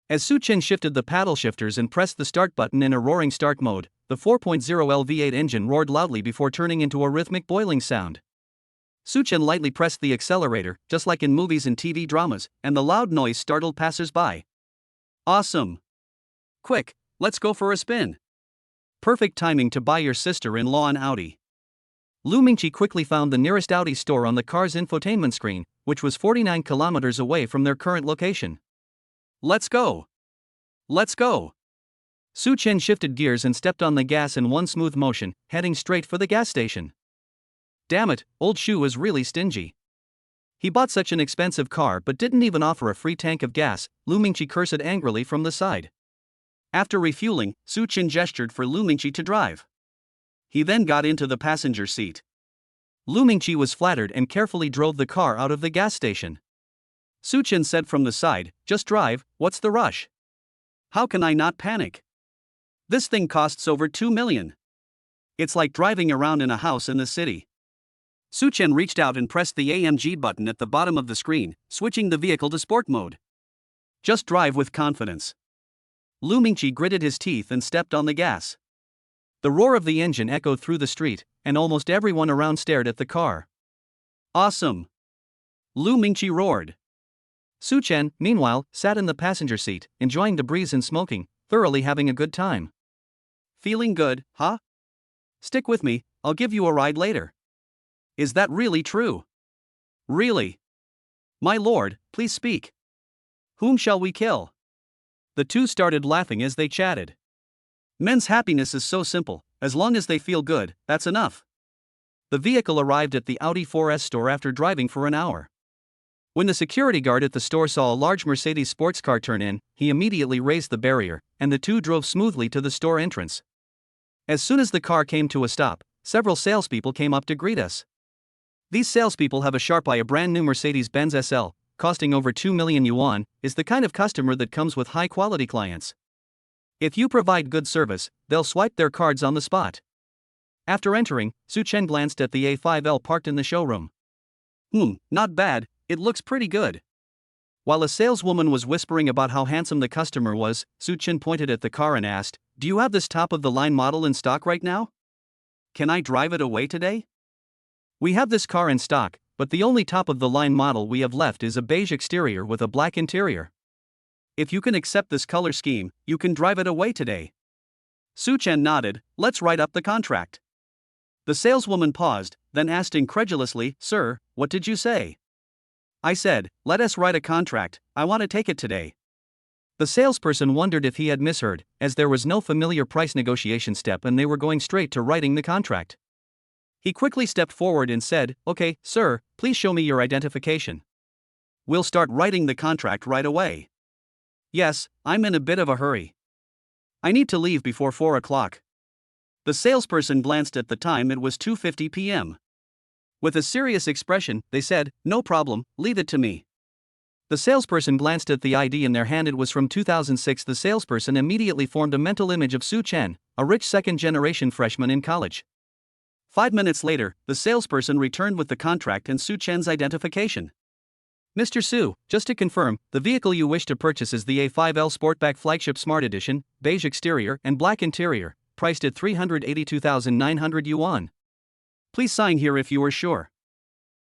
As Su Chen shifted the paddle shifters and pressed the start button in a roaring start mode, the 4.0L V8 engine roared loudly before turning into a rhythmic boiling sound. Su Chen lightly pressed the accelerator, just like in movies and TV dramas, and the loud noise startled passers-by. Awesome! Quick, let's go for a spin. Perfect timing to buy your sister-in-law an Audi. Lu Mingqi quickly found the nearest Audi store on the car's infotainment screen, which was 49 kilometers away from their current location. Let's go! Let's go! Su Chen shifted gears and stepped on the gas in one smooth motion, heading straight for the gas station. Damn it, old Xu is really stingy. He bought such an expensive car but didn't even offer a free tank of gas, Lu Mingqi cursed angrily from the side. After refueling, Su Chen gestured for Lu Mingqi to drive. He then got into the passenger seat. Lu Mingqi was flattered and carefully drove the car out of the gas station. Su Chen said from the side, "Just drive, what's the rush? How can I not panic? This thing costs over 2 million. It's like driving around in a house in the city." Su Chen reached out and pressed the AMG button at the bottom of the screen, switching the vehicle to sport mode. Just drive with confidence. Lu Mingqi gritted his teeth and stepped on the gas. The roar of the engine echoed through the street, and almost everyone around stared at the car. Awesome! Lu Mingqi roared. Su Chen, meanwhile, sat in the passenger seat, enjoying the breeze and smoking, thoroughly having a good time. Feeling good, huh? Stick with me, I'll give you a ride later. Is that really true? Really? My lord, please speak. Whom shall we kill? The two started laughing as they chatted. Men's happiness is so simple, as long as they feel good, that's enough. The vehicle arrived at the Audi 4S store after driving for an hour. When the security guard at the store saw a large Mercedes sports car turn in, he immediately raised the barrier, and the two drove smoothly to the store entrance. As soon as the car came to a stop, several salespeople came up to greet us. These salespeople have a sharp eye. A brand new Mercedes-Benz SL, costing over 2 million yuan, is the kind of customer that comes with high-quality clients. If you provide good service, they'll swipe their cards on the spot. After entering, Su Chen glanced at the A5L parked in the showroom. Not bad, it looks pretty good. While a saleswoman was whispering about how handsome the customer was, Su Chen pointed at the car and asked, "Do you have this top-of-the-line model in stock right now? Can I drive it away today? We have this car in stock, but the only top-of-the-line model we have left is a beige exterior with a black interior. If you can accept this color scheme, you can drive it away today." Su Chen nodded. "Let's write up the contract." The saleswoman paused, then asked incredulously, "Sir, what did you say?" "I said, let us write a contract, I want to take it today." The salesperson wondered if he had misheard, as there was no familiar price negotiation step and they were going straight to writing the contract. He quickly stepped forward and said, "Okay, sir, please show me your identification. We'll start writing the contract right away." "Yes, I'm in a bit of a hurry. I need to leave before 4 o'clock. The salesperson glanced at the time. It was 2:50 p.m. With a serious expression, they said, "No problem, leave it to me." The salesperson glanced at the ID in their hand. It was from 2006. The salesperson immediately formed a mental image of Su Chen, a rich second-generation freshman in college. 5 minutes later, the salesperson returned with the contract and Su Chen's identification. Mr. Su, just to confirm, the vehicle you wish to purchase is the A5L Sportback Flagship Smart Edition, beige exterior and black interior, priced at 382,900 yuan. Please sign here if you are sure.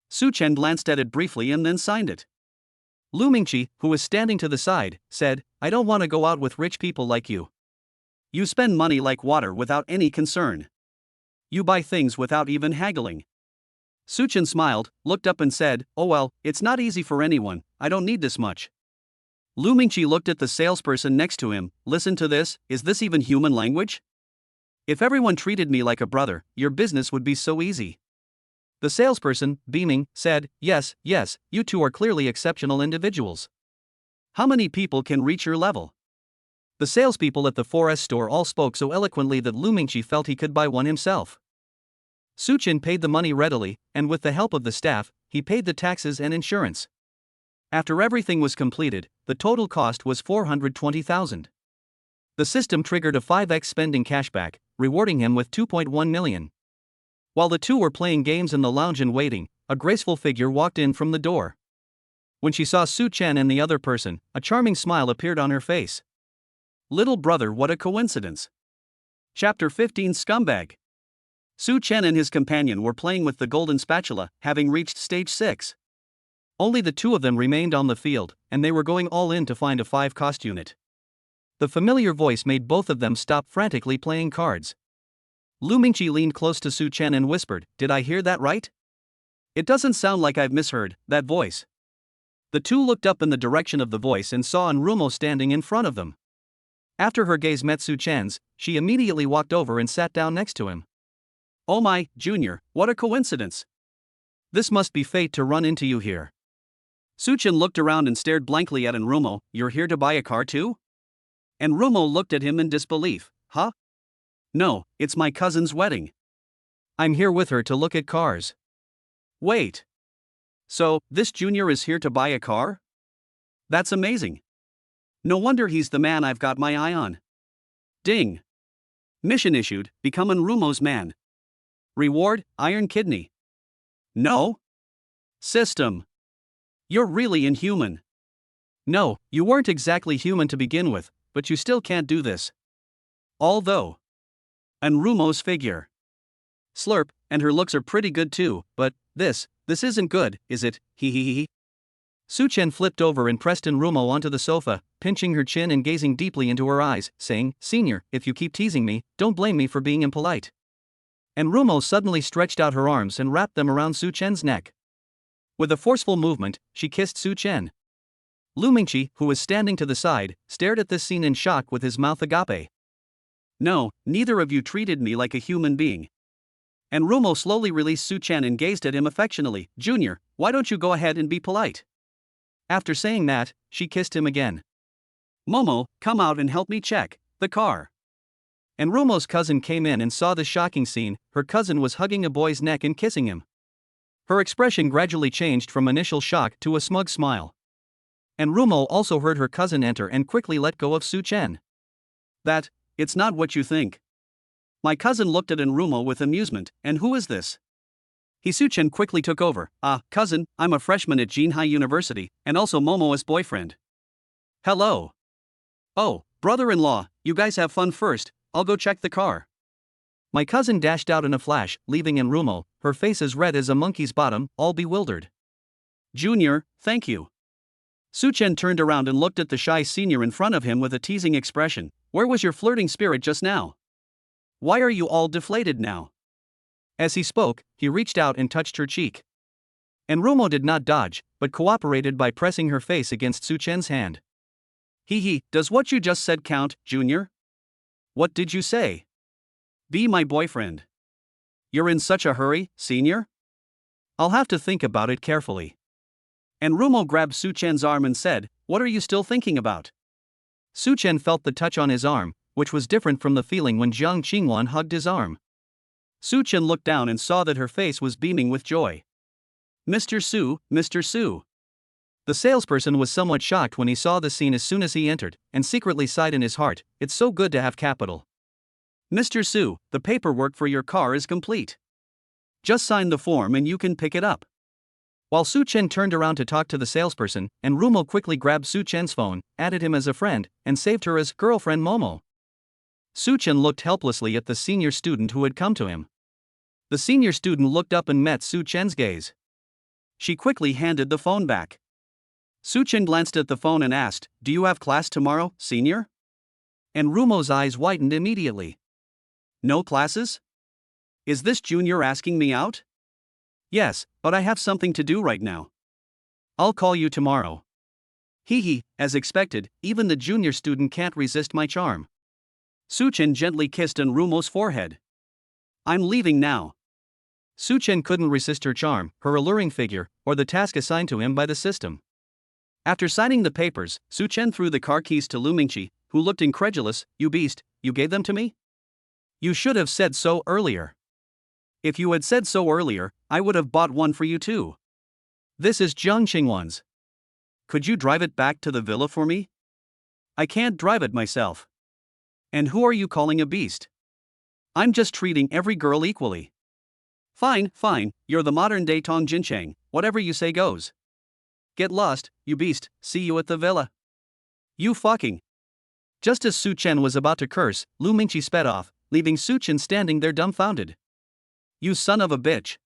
Su Chen glanced at it briefly and then signed it. Lu Mingqi, who was standing to the side, said, I don't want to go out with rich people like you. You spend money like water without any concern. You buy things without even haggling. Su Chen smiled, looked up and said, oh well, it's not easy for anyone, I don't need this much. Lu Mingqi looked at the salesperson next to him, listen to this, is this even human language? If everyone treated me like a brother, your business would be so easy. The salesperson, beaming, said, yes, you two are clearly exceptional individuals. How many people can reach your level? The salespeople at the 4S store all spoke so eloquently that Lu Mingqi felt he could buy one himself. Su Chen paid the money readily, and with the help of the staff, he paid the taxes and insurance. After everything was completed, the total cost was 420,000. The system triggered a 5x spending cashback, rewarding him with 2.1 million. While the two were playing games in the lounge and waiting, a graceful figure walked in from the door. When she saw Su Chen and the other person, a charming smile appeared on her face. Little brother, what a coincidence. Chapter 15 Scumbag. Su Chen and his companion were playing with the golden spatula, having reached stage 6. Only the two of them remained on the field, and they were going all in to find a 5-cost unit. The familiar voice made both of them stop frantically playing cards. Lu Mingqi leaned close to Su Chen and whispered, did I hear that right? It doesn't sound like I've misheard that voice. The two looked up in the direction of the voice and saw Anrumo standing in front of them. After her gaze met Su Chen's, she immediately walked over and sat down next to him. Oh my, Junior, what a coincidence. This must be fate to run into you here. Su Chen looked around and stared blankly at Anrumo, you're here to buy a car too? Anrumo looked at him in disbelief, huh? No, it's my cousin's wedding. I'm here with her to look at cars. Wait. So, this Junior is here to buy a car? That's amazing. No wonder he's the man I've got my eye on. Ding. Mission issued, become Anrumo's man. Reward, iron kidney. No. System. You're really inhuman. No, you weren't exactly human to begin with, but you still can't do this. Although. Anrumo's figure. Slurp, and her looks are pretty good too, but, this isn't good, is it, hee. Su Chen flipped over and pressed Anrumo onto the sofa, pinching her chin and gazing deeply into her eyes, saying, Senior, if you keep teasing me, don't blame me for being impolite. Anrumo suddenly stretched out her arms and wrapped them around Su Chen's neck. With a forceful movement, she kissed Su Chen. Lu Mingqi, who was standing to the side, stared at this scene in shock with his mouth agape. No, neither of you treated me like a human being. Anrumo slowly released Su Chen and gazed at him affectionately. Junior, why don't you go ahead and be polite? After saying that, she kissed him again. Momo, come out and help me check the car. Anrumo's cousin came in and saw the shocking scene. Her cousin was hugging a boy's neck and kissing him. Her expression gradually changed from initial shock to a smug smile. Anrumo also heard her cousin enter and quickly let go of Su Chen. It's not what you think. My cousin looked at Anrumo with amusement, and who is this? Su Chen quickly took over. Cousin, I'm a freshman at Jinhai University, and also Momo's boyfriend. Hello. Oh, brother-in-law, you guys have fun first, I'll go check the car. My cousin dashed out in a flash, leaving Anrumo, her face as red as a monkey's bottom, all bewildered. Junior, thank you. Su Chen turned around and looked at the shy senior in front of him with a teasing expression. Where was your flirting spirit just now? Why are you all deflated now? As he spoke, he reached out and touched her cheek. Anrumo did not dodge, but cooperated by pressing her face against Su Chen's hand. Does what you just said count, Junior? What did you say? Be my boyfriend. You're in such a hurry, Senior? I'll have to think about it carefully. Anrumo grabbed Su Chen's arm and said, what are you still thinking about? Su Chen felt the touch on his arm, which was different from the feeling when Jiang Qingwan hugged his arm. Su Chen looked down and saw that her face was beaming with joy. Mr. Su, Mr. Su. The salesperson was somewhat shocked when he saw the scene as soon as he entered, and secretly sighed in his heart, it's so good to have capital. Mr. Su, the paperwork for your car is complete. Just sign the form and you can pick it up. While Su Chen turned around to talk to the salesperson, and Rumo quickly grabbed Su Chen's phone, added him as a friend, and saved her as girlfriend Momo. Su Chen looked helplessly at the senior student who had come to him. The senior student looked up and met Su Chen's gaze. She quickly handed the phone back. Su Chen glanced at the phone and asked, "Do you have class tomorrow, senior?" And Rumo's eyes widened immediately. "No classes? Is this junior asking me out?" "Yes, but I have something to do right now. I'll call you tomorrow." Hee, as expected, even the junior student can't resist my charm. Su Chen gently kissed on Rumo's forehead. "I'm leaving now." Su Chen couldn't resist her charm, her alluring figure, or the task assigned to him by the system. After signing the papers, Su Chen threw the car keys to Lu Mingqi, who looked incredulous. "You beast, you gave them to me? You should have said so earlier." "If you had said so earlier, I would have bought one for you too. This is Jiang Qingwan's. Could you drive it back to the villa for me?" "I can't drive it myself." "And who are you calling a beast?" "I'm just treating every girl equally." Fine, you're the modern-day Tong Jincheng, whatever you say goes. Get lost, you beast, see you at the villa. You fucking. Just as Su Chen was about to curse, Lu Mingqi sped off, leaving Su Chen standing there dumbfounded. "You son of a bitch."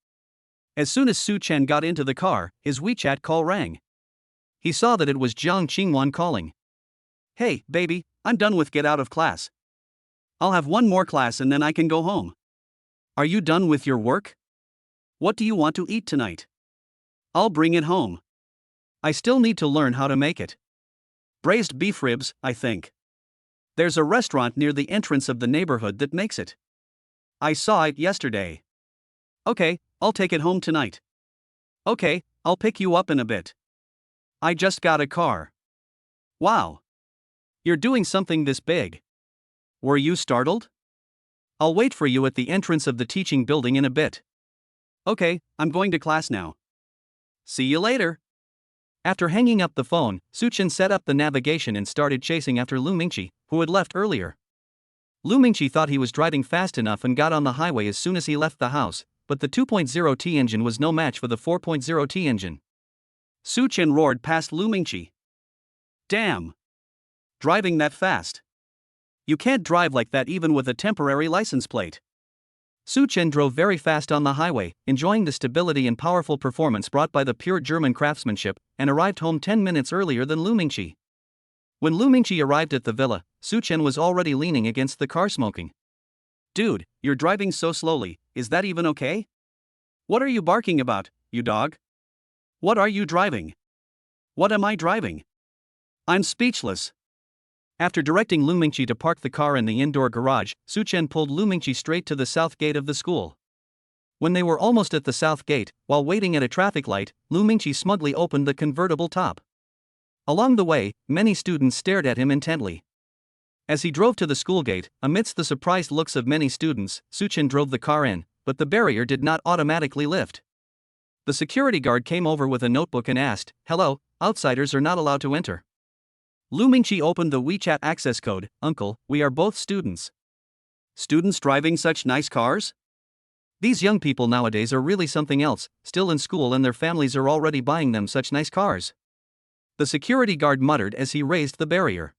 As soon as Su Chen got into the car, his WeChat call rang. He saw that it was Jiang Qingwan calling. "Hey, baby, I'm done with get out of class. I'll have one more class and then I can go home." "Are you done with your work? What do you want to eat tonight?" "I'll bring it home. I still need to learn how to make it. Braised beef ribs, I think. There's a restaurant near the entrance of the neighborhood that makes it. I saw it yesterday." "Okay, I'll take it home tonight." "Okay, I'll pick you up in a bit. I just got a car." "Wow. You're doing something this big. Were you startled?" "I'll wait for you at the entrance of the teaching building in a bit." "Okay, I'm going to class now. See you later." After hanging up the phone, Su Chen set up the navigation and started chasing after Lu Mingqi, who had left earlier. Lu Mingqi thought he was driving fast enough and got on the highway as soon as he left the house, but the 2.0T engine was no match for the 4.0T engine. Su Chen roared past Lu Mingqi. "Damn! Driving that fast? You can't drive like that even with a temporary license plate." Su Chen drove very fast on the highway, enjoying the stability and powerful performance brought by the pure German craftsmanship, and arrived home 10 minutes earlier than Lu Mingqi. When Lu Mingqi arrived at the villa, Su Chen was already leaning against the car smoking. "Dude, you're driving so slowly, is that even okay? What are you barking about, you dog? What are you driving? What am I driving? I'm speechless." After directing Lu Mingqi to park the car in the indoor garage, Su Chen pulled Lu Mingqi straight to the south gate of the school. When they were almost at the south gate, while waiting at a traffic light, Lu Mingqi smugly opened the convertible top. Along the way, many students stared at him intently. As he drove to the school gate, amidst the surprised looks of many students, Su Chen drove the car in, but the barrier did not automatically lift. The security guard came over with a notebook and asked, "Hello, outsiders are not allowed to enter." Lu Mingqi opened the WeChat access code. "Uncle, we are both students." "Students driving such nice cars? These young people nowadays are really something else, still in school and their families are already buying them such nice cars." The security guard muttered as he raised the barrier.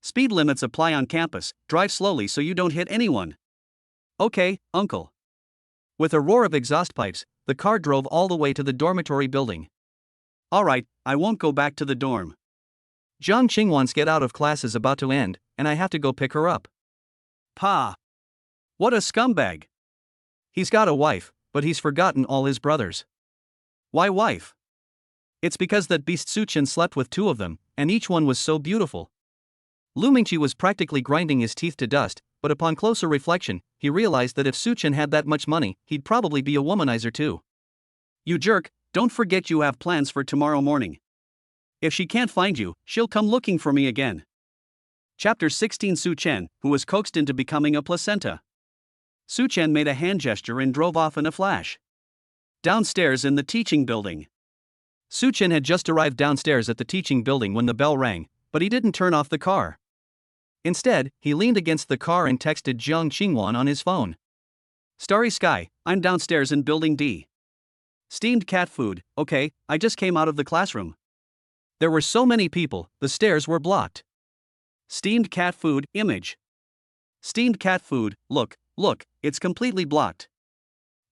"Speed limits apply on campus, drive slowly so you don't hit anyone." "Okay, uncle." With a roar of exhaust pipes, the car drove all the way to the dormitory building. "Alright, I won't go back to the dorm. Jiang Qingwan's get out of class is about to end, and I have to go pick her up." "Pa! What a scumbag! He's got a wife, but he's forgotten all his brothers." "Why wife?" "It's because that beast Su Chen slept with two of them, and each one was so beautiful." Lu Mingqi was practically grinding his teeth to dust, but upon closer reflection, he realized that if Su Chen had that much money, he'd probably be a womanizer too. "You jerk, don't forget you have plans for tomorrow morning. If she can't find you, she'll come looking for me again." Chapter 16. Su Chen, who was coaxed into becoming a placenta. Su Chen made a hand gesture and drove off in a flash. Downstairs in the teaching building. Su Chen had just arrived downstairs at the teaching building when the bell rang, but he didn't turn off the car. Instead, he leaned against the car and texted Jiang Qingwan on his phone. "Starry sky, I'm downstairs in building D. Steamed cat food, okay, I just came out of the classroom. There were so many people, the stairs were blocked. Steamed cat food, image. Steamed cat food, look, it's completely blocked.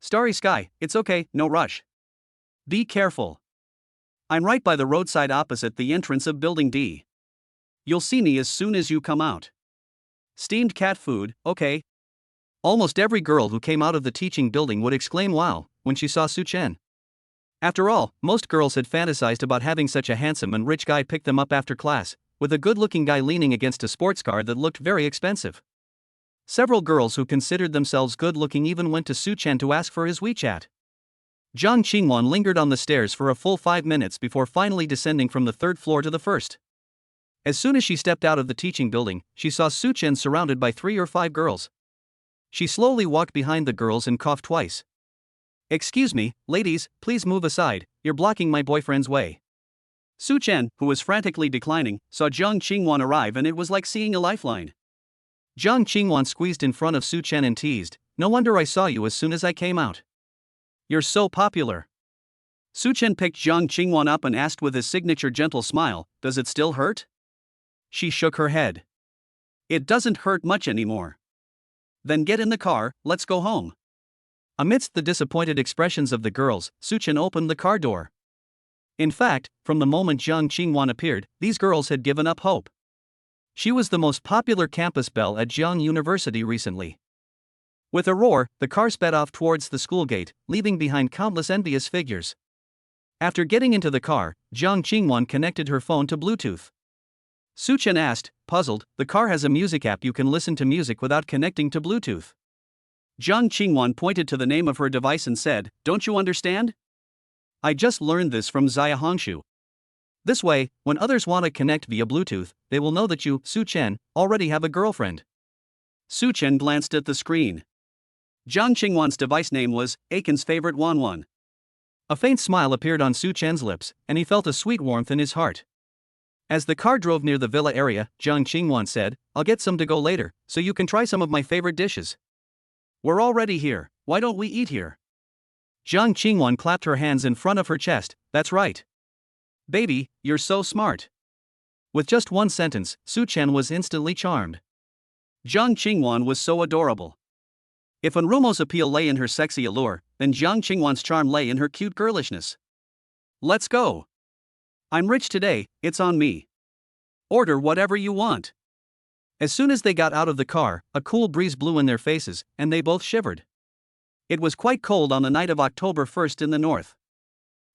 Starry sky, it's okay, no rush. Be careful. I'm right by the roadside opposite the entrance of Building D. You'll see me as soon as you come out. Steamed cat food, okay. Almost every girl who came out of the teaching building would exclaim wow when she saw Su Chen. After all, most girls had fantasized about having such a handsome and rich guy pick them up after class, with a good-looking guy leaning against a sports car that looked very expensive. Several girls who considered themselves good-looking even went to Su Chen to ask for his WeChat. Jiang Qingwan lingered on the stairs for a full 5 minutes before finally descending from the third floor to the first. As soon as she stepped out of the teaching building, she saw Su Chen surrounded by 3 or 5 girls. She slowly walked behind the girls and coughed twice. Excuse me, ladies, please move aside, you're blocking my boyfriend's way. Su Chen, who was frantically declining, saw Jiang Qingwan arrive and it was like seeing a lifeline. Jiang Qingwan squeezed in front of Su Chen and teased, no wonder I saw you as soon as I came out. You're so popular. Su Chen picked Jiang Qingwan up and asked with his signature gentle smile, does it still hurt? She shook her head. It doesn't hurt much anymore. Then get in the car, let's go home. Amidst the disappointed expressions of the girls, Su Chen opened the car door. In fact, from the moment Jiang Qingwan appeared, these girls had given up hope. She was the most popular campus belle at Jiang University recently. With a roar, the car sped off towards the school gate, leaving behind countless envious figures. After getting into the car, Jiang Qingwan connected her phone to Bluetooth. Su Chen asked, puzzled, the car has a music app you can listen to music without connecting to Bluetooth. Jiang Qingwan pointed to the name of her device and said, don't you understand? I just learned this from Zaya Hongshu. This way, when others want to connect via Bluetooth, they will know that you, Su Chen, already have a girlfriend. Su Chen glanced at the screen. Jiang Qingwan's device name was Aiken's favorite Wanwan. A faint smile appeared on Su Chen's lips, and he felt a sweet warmth in his heart. As the car drove near the villa area, Jiang Qingwan said, I'll get some to go later, so you can try some of my favorite dishes. We're already here, why don't we eat here? Jiang Qingwan clapped her hands in front of her chest, that's right. Baby, you're so smart. With just one sentence, Su Chen was instantly charmed. Jiang Qingwan was so adorable. If Enrumo's appeal lay in her sexy allure, then Jiang Qingwan's charm lay in her cute girlishness. Let's go. I'm rich today, it's on me. Order whatever you want. As soon as they got out of the car, a cool breeze blew in their faces, and they both shivered. It was quite cold on the night of October 1st in the north.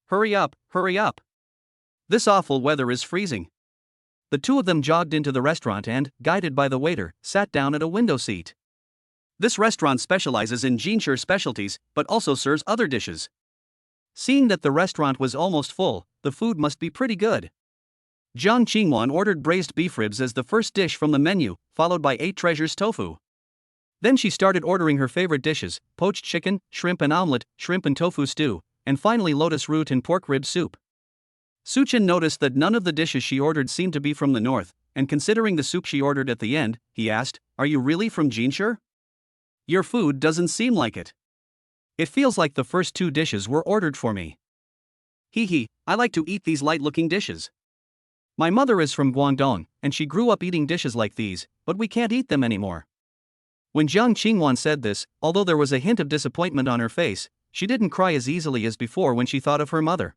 Hurry up, hurry up. This awful weather is freezing. The two of them jogged into the restaurant and, guided by the waiter, sat down at a window seat. This restaurant specializes in Jinshi specialties, but also serves other dishes. Seeing that the restaurant was almost full, the food must be pretty good. Jiang Qingwan ordered braised beef ribs as the first dish from the menu, followed by 8 treasures tofu. Then she started ordering her favorite dishes, poached chicken, shrimp and omelette, shrimp and tofu stew, and finally lotus root and pork rib soup. Su Chen noticed that none of the dishes she ordered seemed to be from the north, and considering the soup she ordered at the end, he asked, are you really from Jinshi? Your food doesn't seem like it. It feels like the first 2 dishes were ordered for me. Hee, I like to eat these light-looking dishes. My mother is from Guangdong, and she grew up eating dishes like these, but we can't eat them anymore. When Jiang Qingwan said this, although there was a hint of disappointment on her face, she didn't cry as easily as before when she thought of her mother.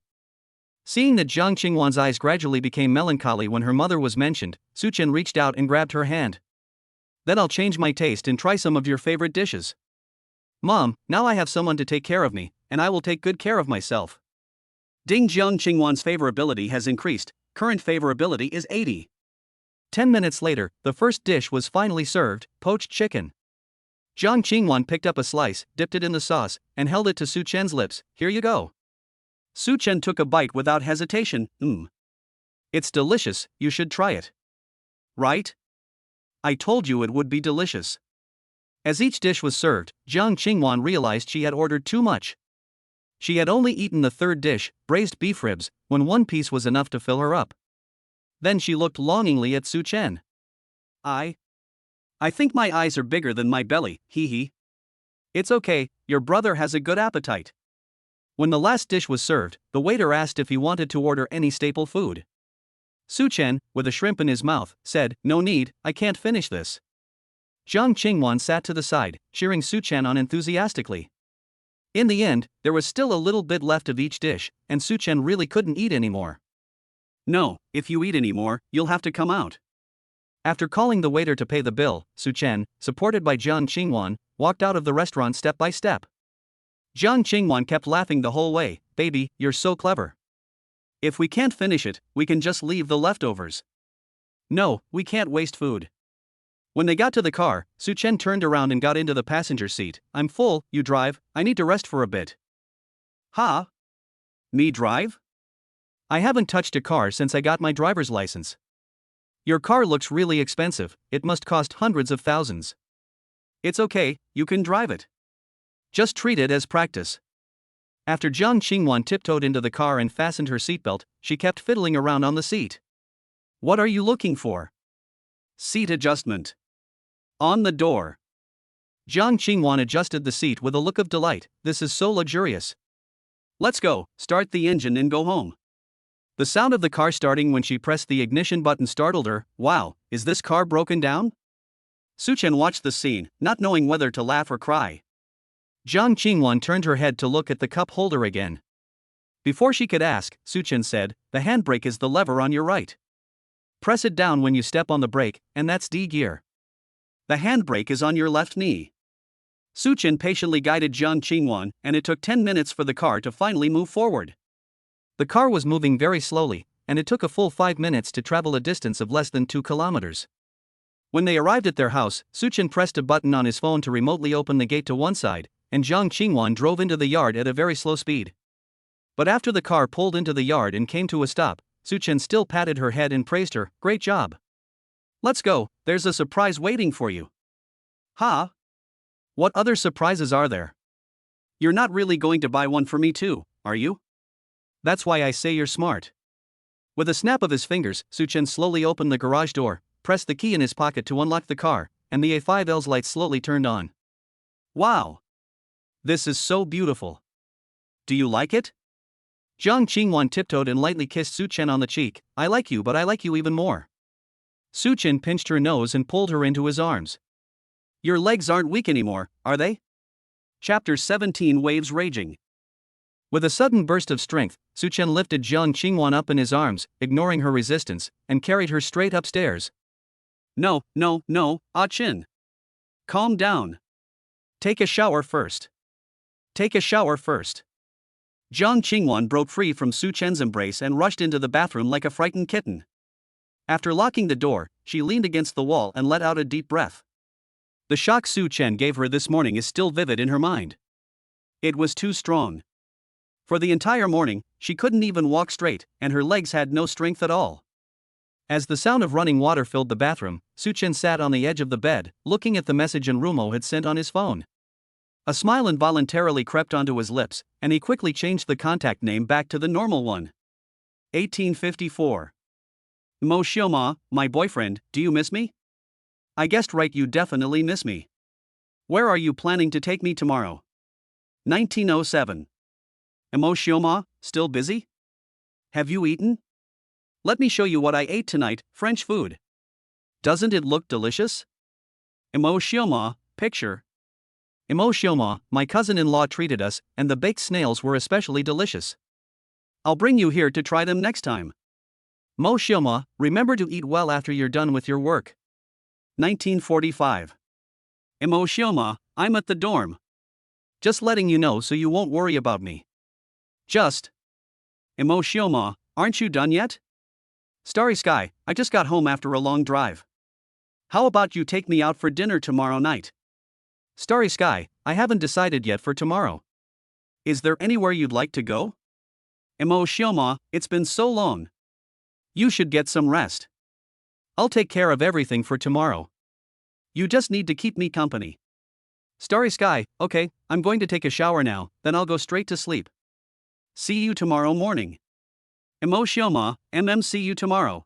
Seeing that Jiang Qingwan's eyes gradually became melancholy when her mother was mentioned, Su Chen reached out and grabbed her hand. Then I'll change my taste and try some of your favorite dishes. Mom, now I have someone to take care of me, and I will take good care of myself. Ding Jiang Qingwan's favorability has increased, current favorability is 80. 10 minutes later, the first dish was finally served, poached chicken. Jiang Qingwan picked up a slice, dipped it in the sauce, and held it to Su Chen's lips, here you go. Su Chen took a bite without hesitation, It's delicious, you should try it. Right? I told you it would be delicious. As each dish was served, Jiang Qingwan realized she had ordered too much. She had only eaten the third dish, braised beef ribs, when one piece was enough to fill her up. Then she looked longingly at Su Chen. I think my eyes are bigger than my belly, hee. It's okay, your brother has a good appetite. When the last dish was served, the waiter asked if he wanted to order any staple food. Su Chen, with a shrimp in his mouth, said, "No need, I can't finish this." Jiang Qingwan sat to the side, cheering Su Chen on enthusiastically. In the end, there was still a little bit left of each dish, and Su Chen really couldn't eat anymore. "No, if you eat anymore, you'll have to come out." After calling the waiter to pay the bill, Su Chen, supported by Jiang Qingwan, walked out of the restaurant step by step. Jiang Qingwan kept laughing the whole way. "Baby, you're so clever. If we can't finish it, we can just leave the leftovers." "No, we can't waste food." When they got to the car, Su Chen turned around and got into the passenger seat. "I'm full, you drive, I need to rest for a bit." "Huh? Me drive? I haven't touched a car since I got my driver's license." "Your car looks really expensive, it must cost hundreds of thousands." "It's okay, you can drive it. Just treat it as practice." After Jiang Qingwan tiptoed into the car and fastened her seatbelt, she kept fiddling around on the seat. "What are you looking for?" "Seat adjustment. On the door." Jiang Qingwan adjusted the seat with a look of delight. "This is so luxurious. Let's go, start the engine and go home." The sound of the car starting when she pressed the ignition button startled her. "Wow, is this car broken down?" Su Chen watched the scene, not knowing whether to laugh or cry. Jiang Qingwan turned her head to look at the cup holder again. Before she could ask, Su Chen said, "The handbrake is the lever on your right. Press it down when you step on the brake, and that's D gear. The handbrake is on your left knee." Su Chen patiently guided Jiang Qingwan, and it took 10 minutes for the car to finally move forward. The car was moving very slowly, and it took a full 5 minutes to travel a distance of less than 2 kilometers. When they arrived at their house, Su Chen pressed a button on his phone to remotely open the gate to one side, and Jiang Qingwan drove into the yard at a very slow speed. But after the car pulled into the yard and came to a stop, Su Chen still patted her head and praised her. "Great job. Let's go, there's a surprise waiting for you." "Huh? What other surprises are there? You're not really going to buy one for me too, are you?" "That's why I say you're smart." With a snap of his fingers, Su Chen slowly opened the garage door, pressed the key in his pocket to unlock the car, and the A5L's lights slowly turned on. "Wow! This is so beautiful. Do you like it?" Jiang Qingwan tiptoed and lightly kissed Su Chen on the cheek. "I like you, but I like you even more." Su Chen pinched her nose and pulled her into his arms. "Your legs aren't weak anymore, are they?" Chapter 17 Waves Raging. With a sudden burst of strength, Su Chen lifted Jiang Qingwan up in his arms, ignoring her resistance, and carried her straight upstairs. No, Ah Chin. Calm down. Take a shower first. Take a shower first." Jiang Qingwan broke free from Su Chen's embrace and rushed into the bathroom like a frightened kitten. After locking the door, she leaned against the wall and let out a deep breath. The shock Su Chen gave her this morning is still vivid in her mind. It was too strong. For the entire morning, she couldn't even walk straight, and her legs had no strength at all. As the sound of running water filled the bathroom, Su Chen sat on the edge of the bed, looking at the message Enrumo had sent on his phone. A smile involuntarily crept onto his lips, and he quickly changed the contact name back to the normal one. 1854. Mo Xioma, my boyfriend, do you miss me? I guessed right, you definitely miss me. Where are you planning to take me tomorrow? 1907. Mo Xioma, still busy? Have you eaten? Let me show you what I ate tonight, French food. Doesn't it look delicious? Mo Xioma, picture. Mo Xioma, my cousin-in-law treated us, and the baked snails were especially delicious. I'll bring you here to try them next time. Mo Xioma, remember to eat well after you're done with your work. 1945. Mo Xioma, I'm at the dorm. Just letting you know so you won't worry about me. Just. Mo Xioma, aren't you done yet? Starry Sky, I just got home after a long drive. How about you take me out for dinner tomorrow night? Starry Sky, I haven't decided yet for tomorrow. Is there anywhere you'd like to go? Mo Xioma, it's been so long. You should get some rest. I'll take care of everything for tomorrow. You just need to keep me company. Starry Sky, okay, I'm going to take a shower now, then I'll go straight to sleep. See you tomorrow morning. Mo Xioma, see you tomorrow.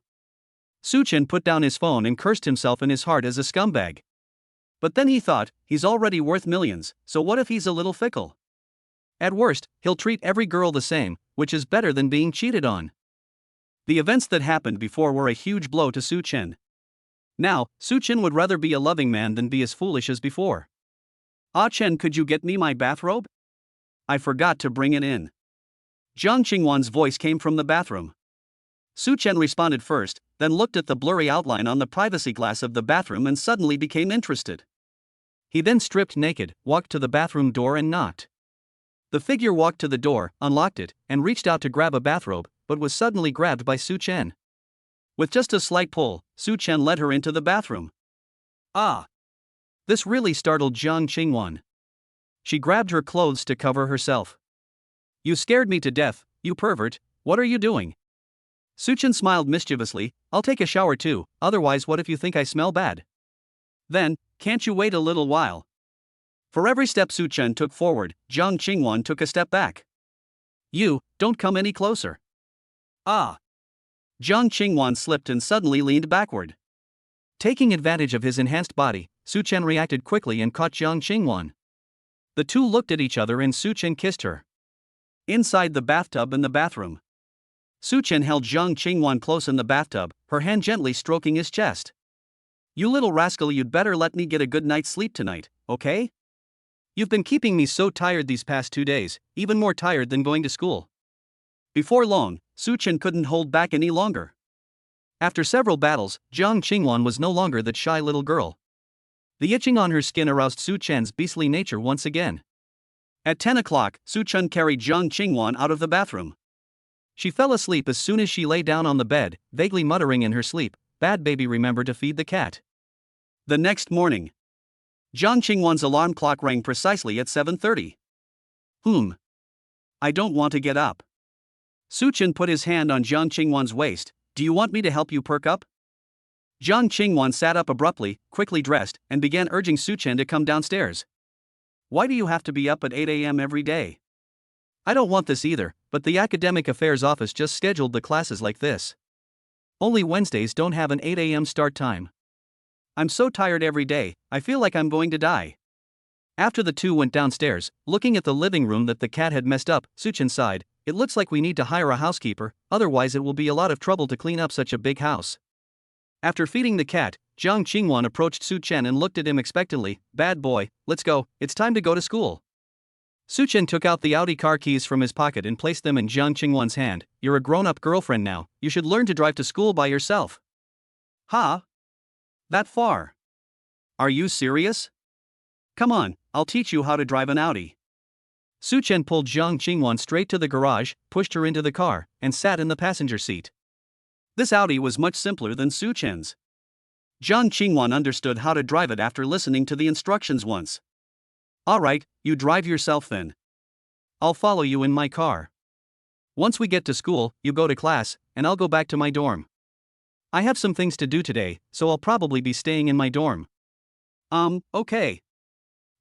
Su Chen put down his phone and cursed himself in his heart as a scumbag. But then he thought, he's already worth millions, so what if he's a little fickle? At worst, he'll treat every girl the same, which is better than being cheated on. The events that happened before were a huge blow to Su Chen. Now, Su Chen would rather be a loving man than be as foolish as before. "Ah Chen, could you get me my bathrobe? I forgot to bring it in." Jiang Qingwan's voice came from the bathroom. Su Chen responded first, then looked at the blurry outline on the privacy glass of the bathroom and suddenly became interested. He then stripped naked, walked to the bathroom door and knocked. The figure walked to the door, unlocked it, and reached out to grab a bathrobe, but was suddenly grabbed by Su Chen. With just a slight pull, Su Chen led her into the bathroom. Ah! This really startled Jiang Qingwan. She grabbed her clothes to cover herself. "You scared me to death, you pervert, what are you doing?" Su Chen smiled mischievously. "I'll take a shower too, otherwise what if you think I smell bad?" "Then, can't you wait a little while?" For every step Su Chen took forward, Jiang Qingwan took a step back. "You, don't come any closer." "Ah!" Jiang Qingwan slipped and suddenly leaned backward. Taking advantage of his enhanced body, Su Chen reacted quickly and caught Jiang Qingwan. The two looked at each other and Su Chen kissed her. Inside the bathtub in the bathroom, Su Chen held Jiang Qingwan close in the bathtub, her hand gently stroking his chest. "You little rascal, you'd better let me get a good night's sleep tonight, okay? You've been keeping me so tired these past 2 days, even more tired than going to school." Before long, Su Chen couldn't hold back any longer. After several battles, Jiang Qingwan was no longer that shy little girl. The itching on her skin aroused Su Chen's beastly nature once again. At 10 o'clock, Su Chen carried Jiang Qingwan out of the bathroom. She fell asleep as soon as she lay down on the bed, vaguely muttering in her sleep, "Bad baby, remember to feed the cat." The next morning, Jiang Qingwan's alarm clock rang precisely at 7:30. I don't want to get up." Su Chen put his hand on Jiang Qingwan's waist. "Do you want me to help you perk up?" Jiang Qingwan sat up abruptly, quickly dressed, and began urging Su Chen to come downstairs. "Why do you have to be up at 8 a.m. every day?" "I don't want this either, but the academic affairs office just scheduled the classes like this. Only Wednesdays don't have an 8 a.m. start time. I'm so tired every day, I feel like I'm going to die." After the two went downstairs, looking at the living room that the cat had messed up, Su Chen sighed. "It looks like we need to hire a housekeeper, otherwise it will be a lot of trouble to clean up such a big house." After feeding the cat, Jiang Qingwan approached Su Chen and looked at him expectantly. "Bad boy, let's go, it's time to go to school." Su Chen took out the Audi car keys from his pocket and placed them in Jiang Qingwan's hand. "You're a grown-up girlfriend now, you should learn to drive to school by yourself." "Huh? That far? Are you serious? Come on, I'll teach you how to drive an Audi." Su Chen pulled Jiang Qingwan straight to the garage, pushed her into the car, and sat in the passenger seat. This Audi was much simpler than Su Chen's. Jiang Qingwan understood how to drive it after listening to the instructions once. "Alright, you drive yourself then. I'll follow you in my car. Once we get to school, you go to class, and I'll go back to my dorm. I have some things to do today, so I'll probably be staying in my dorm." Okay.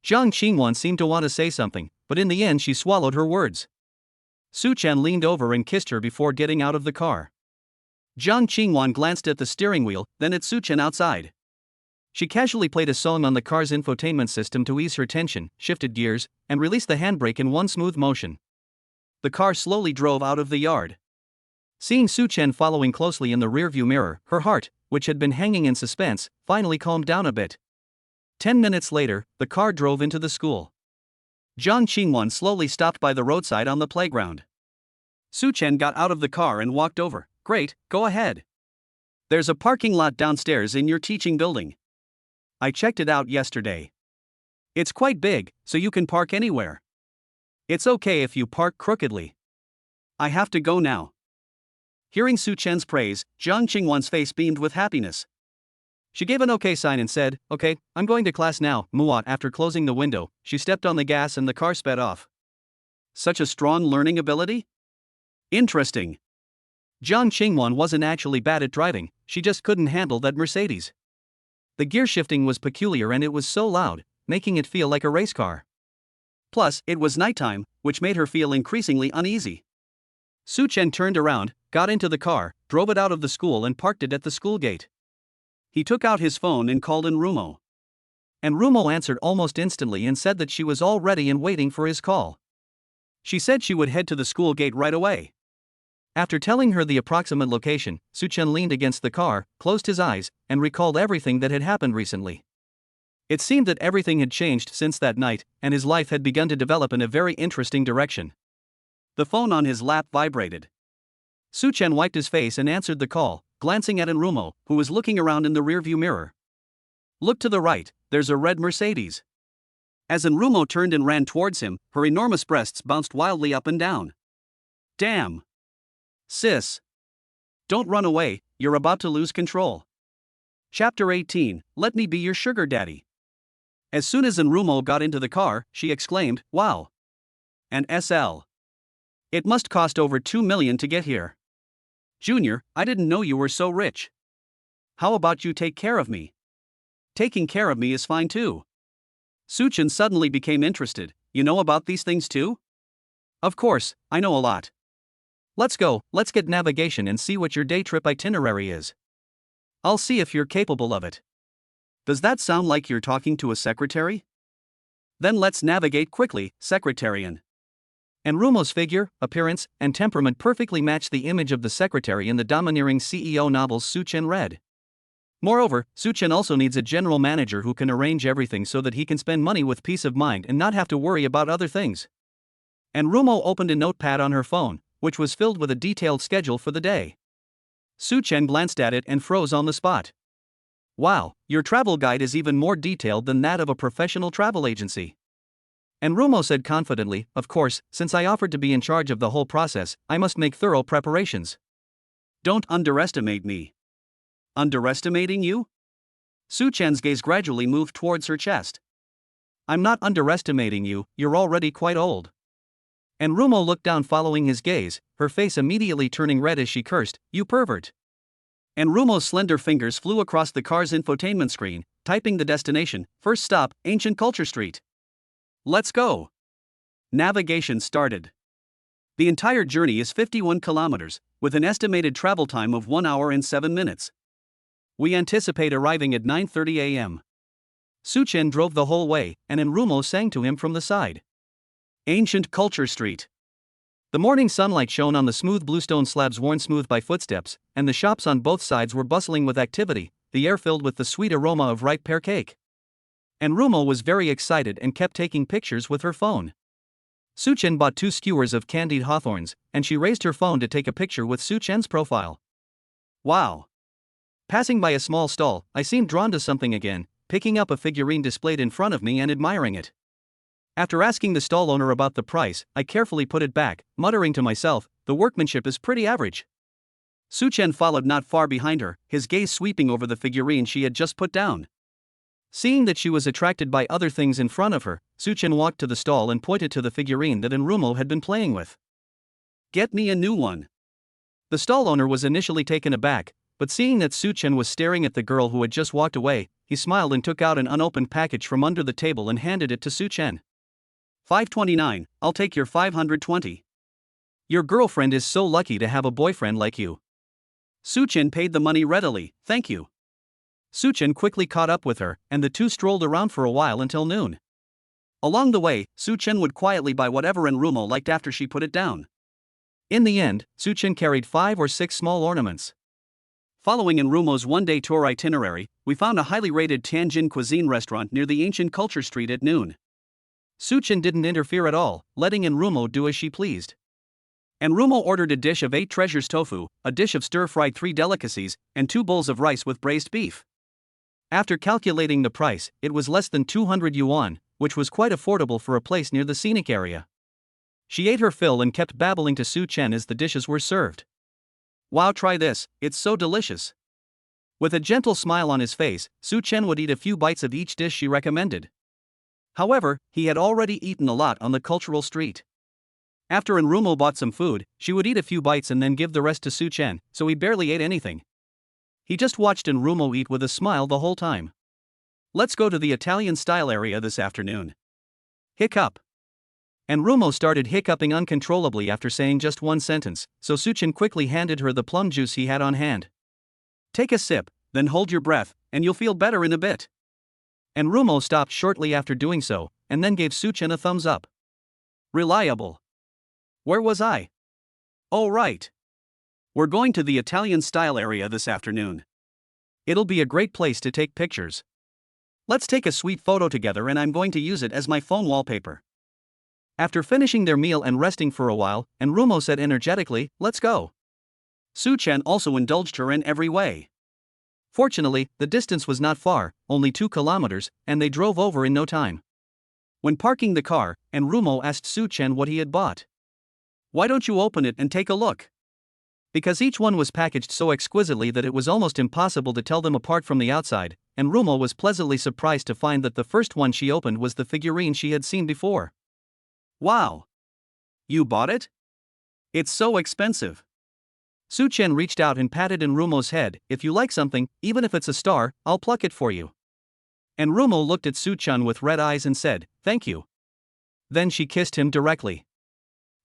Jiang Qingwan seemed to want to say something, but in the end she swallowed her words. Su Chen leaned over and kissed her before getting out of the car. Jiang Qingwan glanced at the steering wheel, then at Su Chen outside. She casually played a song on the car's infotainment system to ease her tension, shifted gears, and released the handbrake in one smooth motion. The car slowly drove out of the yard. Seeing Su Chen following closely in the rearview mirror, her heart, which had been hanging in suspense, finally calmed down a bit. 10 minutes later, the car drove into the school. Jiang Qingwan slowly stopped by the roadside on the playground. Su Chen got out of the car and walked over. "Great, go ahead. There's a parking lot downstairs in your teaching building. I checked it out yesterday. It's quite big, so you can park anywhere. It's okay if you park crookedly. I have to go now." Hearing Su Chen's praise, Jiang Qingwan's face beamed with happiness. She gave an okay sign and said, "Okay, I'm going to class now." Muat. After closing the window, she stepped on the gas and the car sped off. Such a strong learning ability? Interesting. Jiang Qingwan wasn't actually bad at driving, she just couldn't handle that Mercedes. The gear shifting was peculiar and it was so loud, making it feel like a race car. Plus, it was nighttime, which made her feel increasingly uneasy. Su Chen turned around, got into the car, drove it out of the school and parked it at the school gate. He took out his phone and called in Rumo. And Rumo answered almost instantly and said that she was all ready and waiting for his call. She said she would head to the school gate right away. After telling her the approximate location, Suchen leaned against the car, closed his eyes, and recalled everything that had happened recently. It seemed that everything had changed since that night, and his life had begun to develop in a very interesting direction. The phone on his lap vibrated. Suchen wiped his face and answered the call, glancing at Enrumo, who was looking around in the rearview mirror. Look to the right, there's a red Mercedes. As Enrumo turned and ran towards him, her enormous breasts bounced wildly up and down. Damn! Sis! Don't run away, you're about to lose control. Chapter 18, Let Me Be Your Sugar Daddy. As soon as Enrumo got into the car, she exclaimed, Wow! And SL. It must cost over 2 million to get here. Junior, I didn't know you were so rich. How about you take care of me? Taking care of me is fine too. Suchen suddenly became interested. You know about these things too? Of course, I know a lot. Let's go, let's get navigation and see what your day trip itinerary is. I'll see if you're capable of it. Does that sound like you're talking to a secretary? Then let's navigate quickly, secretarian. Enrumo's figure, appearance, and temperament perfectly matched the image of the secretary in the domineering CEO novels Suchen read. Moreover, Suchen also needs a general manager who can arrange everything so that he can spend money with peace of mind and not have to worry about other things. Enrumo opened a notepad on her phone, which was filled with a detailed schedule for the day. Suchen glanced at it and froze on the spot. Wow, your travel guide is even more detailed than that of a professional travel agency. Enrumo said confidently, of course, since I offered to be in charge of the whole process, I must make thorough preparations. Don't underestimate me. Underestimating you? Suchen's gaze gradually moved towards her chest. I'm not underestimating you, you're already quite old. Enrumo looked down following his gaze, her face immediately turning red as she cursed, You pervert. Enrumo's slender fingers flew across the car's infotainment screen, typing the destination, first stop, Ancient Culture Street. Let's go. Navigation started. The entire journey is 51 kilometers, with an estimated travel time of 1 hour and 7 minutes. We anticipate arriving at 9:30 a.m. Suchen drove the whole way, and Enrumo sang to him from the side. Ancient Culture Street. The morning sunlight shone on the smooth bluestone slabs worn smooth by footsteps, and the shops on both sides were bustling with activity, the air filled with the sweet aroma of ripe pear cake. Enrumo was very excited and kept taking pictures with her phone. Suchen bought 2 skewers of candied hawthorns, and she raised her phone to take a picture with Suchen's profile. Wow! Passing by a small stall, I seemed drawn to something again, picking up a figurine displayed in front of me and admiring it. After asking the stall owner about the price, I carefully put it back, muttering to myself, the workmanship is pretty average. Suchen followed not far behind her, his gaze sweeping over the figurine she had just put down. Seeing that she was attracted by other things in front of her, Suchen walked to the stall and pointed to the figurine that Enrumo had been playing with. Get me a new one. The stall owner was initially taken aback, but seeing that Suchen was staring at the girl who had just walked away, he smiled and took out an unopened package from under the table and handed it to Suchen. $529, I'll take your $520. Your girlfriend is so lucky to have a boyfriend like you. Suchen paid the money readily, thank you. Suchen quickly caught up with her, and the two strolled around for a while until noon. Along the way, Suchen would quietly buy whatever Enrumo liked after she put it down. In the end, Suchen carried 5 or 6 small ornaments. Following Enrumo's one-day tour itinerary, we found a highly rated Tianjin cuisine restaurant near the Ancient Culture Street at noon. Suchen didn't interfere at all, letting Enrumo do as she pleased. Enrumo ordered a dish of 8 treasures tofu, a dish of stir-fried 3 delicacies, and 2 bowls of rice with braised beef. After calculating the price, it was less than 200 yuan, which was quite affordable for a place near the scenic area. She ate her fill and kept babbling to Suchen as the dishes were served. Wow, try this, it's so delicious. With a gentle smile on his face, Suchen would eat a few bites of each dish she recommended. However, he had already eaten a lot on the cultural street. After Enrumo bought some food, she would eat a few bites and then give the rest to Suchen, so he barely ate anything. He just watched Enrumo eat with a smile the whole time. Let's go to the Italian-style area this afternoon. Hiccup. Enrumo started hiccuping uncontrollably after saying just one sentence, so Suchen quickly handed her the plum juice he had on hand. Take a sip, then hold your breath, and you'll feel better in a bit. Enrumo stopped shortly after doing so, and then gave Suchen a thumbs up. Reliable. Where was I? Oh, right. We're going to the Italian style area this afternoon. It'll be a great place to take pictures. Let's take a sweet photo together and I'm going to use it as my phone wallpaper. After finishing their meal and resting for a while, Enrumo said energetically, let's go. Su-Chen also indulged her in every way. Fortunately, the distance was not far, only 2 kilometers, and they drove over in no time. When parking the car, Enrumo asked Su-Chen what he had bought. Why don't you open it and take a look? Because each one was packaged so exquisitely that it was almost impossible to tell them apart from the outside, Enrumo was pleasantly surprised to find that the first one she opened was the figurine she had seen before. Wow! You bought it? It's so expensive. Su-Chen reached out and patted Enrumo's head. If you like something, even if it's a star, I'll pluck it for you. Enrumo looked at Su-Chen with red eyes and said, thank you. Then she kissed him directly.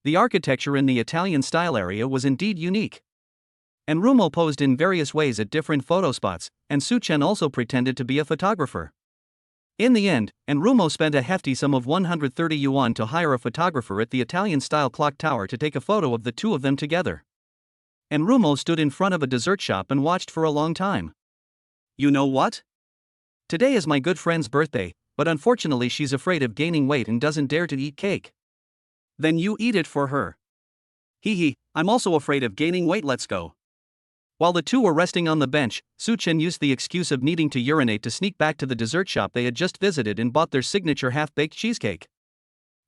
The architecture in the Italian style area was indeed unique. Enrumo posed in various ways at different photo spots, and Su-Chen also pretended to be a photographer. In the end, Enrumo spent a hefty sum of 130 yuan to hire a photographer at the Italian-style clock tower to take a photo of the two of them together. Enrumo stood in front of a dessert shop and watched for a long time. You know what? Today is my good friend's birthday, but unfortunately she's afraid of gaining weight and doesn't dare to eat cake. Then you eat it for her. Hee, I'm also afraid of gaining weight, let's go. While the two were resting on the bench, Su-Chen used the excuse of needing to urinate to sneak back to the dessert shop they had just visited and bought their signature half-baked cheesecake.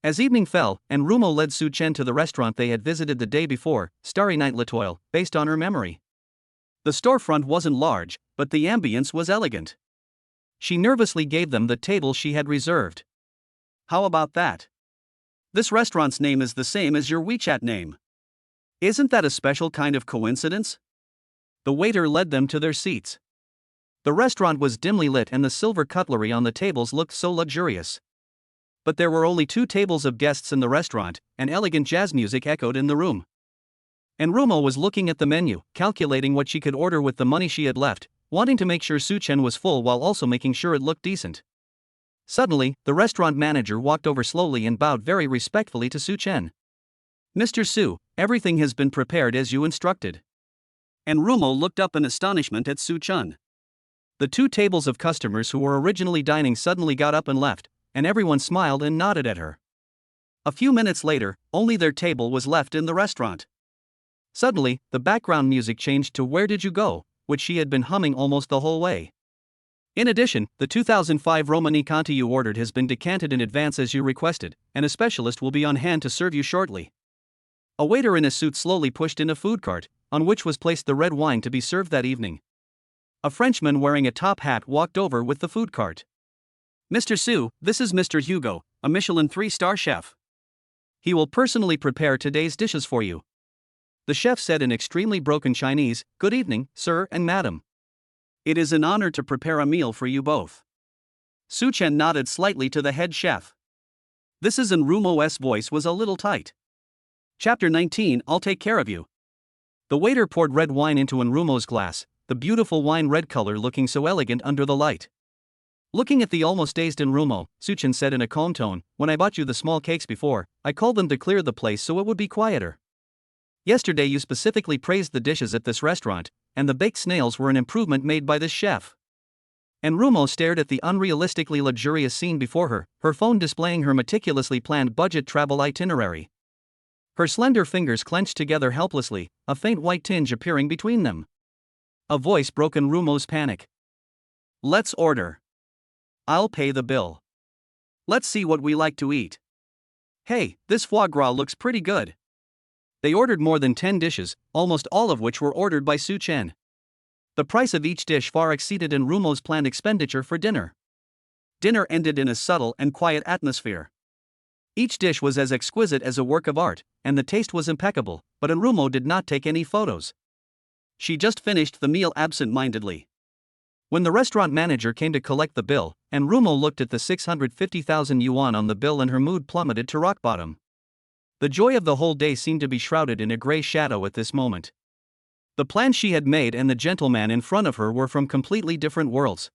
As evening fell, Enrumo led Su-Chen to the restaurant they had visited the day before, Starry Night L'Etoile, based on her memory. The storefront wasn't large, but the ambience was elegant. She nervously gave them the table she had reserved. How about that? This restaurant's name is the same as your WeChat name. Isn't that a special kind of coincidence? The waiter led them to their seats. The restaurant was dimly lit and the silver cutlery on the tables looked so luxurious. But there were only 2 tables of guests in the restaurant, and elegant jazz music echoed in the room. Enrumo was looking at the menu, calculating what she could order with the money she had left, wanting to make sure Su-Chen was full while also making sure it looked decent. Suddenly, the restaurant manager walked over slowly and bowed very respectfully to Su-Chen. Mr. Su, everything has been prepared as you instructed. Enrumo looked up in astonishment at Su-Chen. The 2 tables of customers who were originally dining suddenly got up and left, and everyone smiled and nodded at her. A few minutes later, only their table was left in the restaurant. Suddenly, the background music changed to Where Did You Go?, which she had been humming almost the whole way. In addition, the 2005 Romani Conti you ordered has been decanted in advance as you requested, and a specialist will be on hand to serve you shortly. A waiter in a suit slowly pushed in a food cart, on which was placed the red wine to be served that evening. A Frenchman wearing a top hat walked over with the food cart. Mr. Su, this is Mr. Hugo, a Michelin 3-star chef. He will personally prepare today's dishes for you. The chef said in extremely broken Chinese, Good evening, sir and madam. It is an honor to prepare a meal for you both. Su-Chen nodded slightly to the head chef. This is Enrumo's voice was a little tight. Chapter 19, I'll take care of you. The waiter poured red wine into Enrumo's glass, the beautiful wine red color looking so elegant under the light. Looking at the almost dazed Enrumo, Su-Chen said in a calm tone, When I bought you the small cakes before, I called them to clear the place so it would be quieter. Yesterday you specifically praised the dishes at this restaurant, and the baked snails were an improvement made by this chef. Enrumo stared at the unrealistically luxurious scene before her, her phone displaying her meticulously planned budget travel itinerary. Her slender fingers clenched together helplessly, a faint white tinge appearing between them. A voice broke Enrumo's panic. Let's order. I'll pay the bill. Let's see what we like to eat. Hey, this foie gras looks pretty good. They ordered more than 10 dishes, almost all of which were ordered by Su-Chen. The price of each dish far exceeded Enrumo's planned expenditure for dinner. Dinner ended in a subtle and quiet atmosphere. Each dish was as exquisite as a work of art, and the taste was impeccable, but Enrumo did not take any photos. She just finished the meal absent-mindedly. When the restaurant manager came to collect the bill, Enrumo looked at the 650,000 yuan on the bill and her mood plummeted to rock bottom. The joy of the whole day seemed to be shrouded in a gray shadow at this moment. The plans she had made and the gentleman in front of her were from completely different worlds.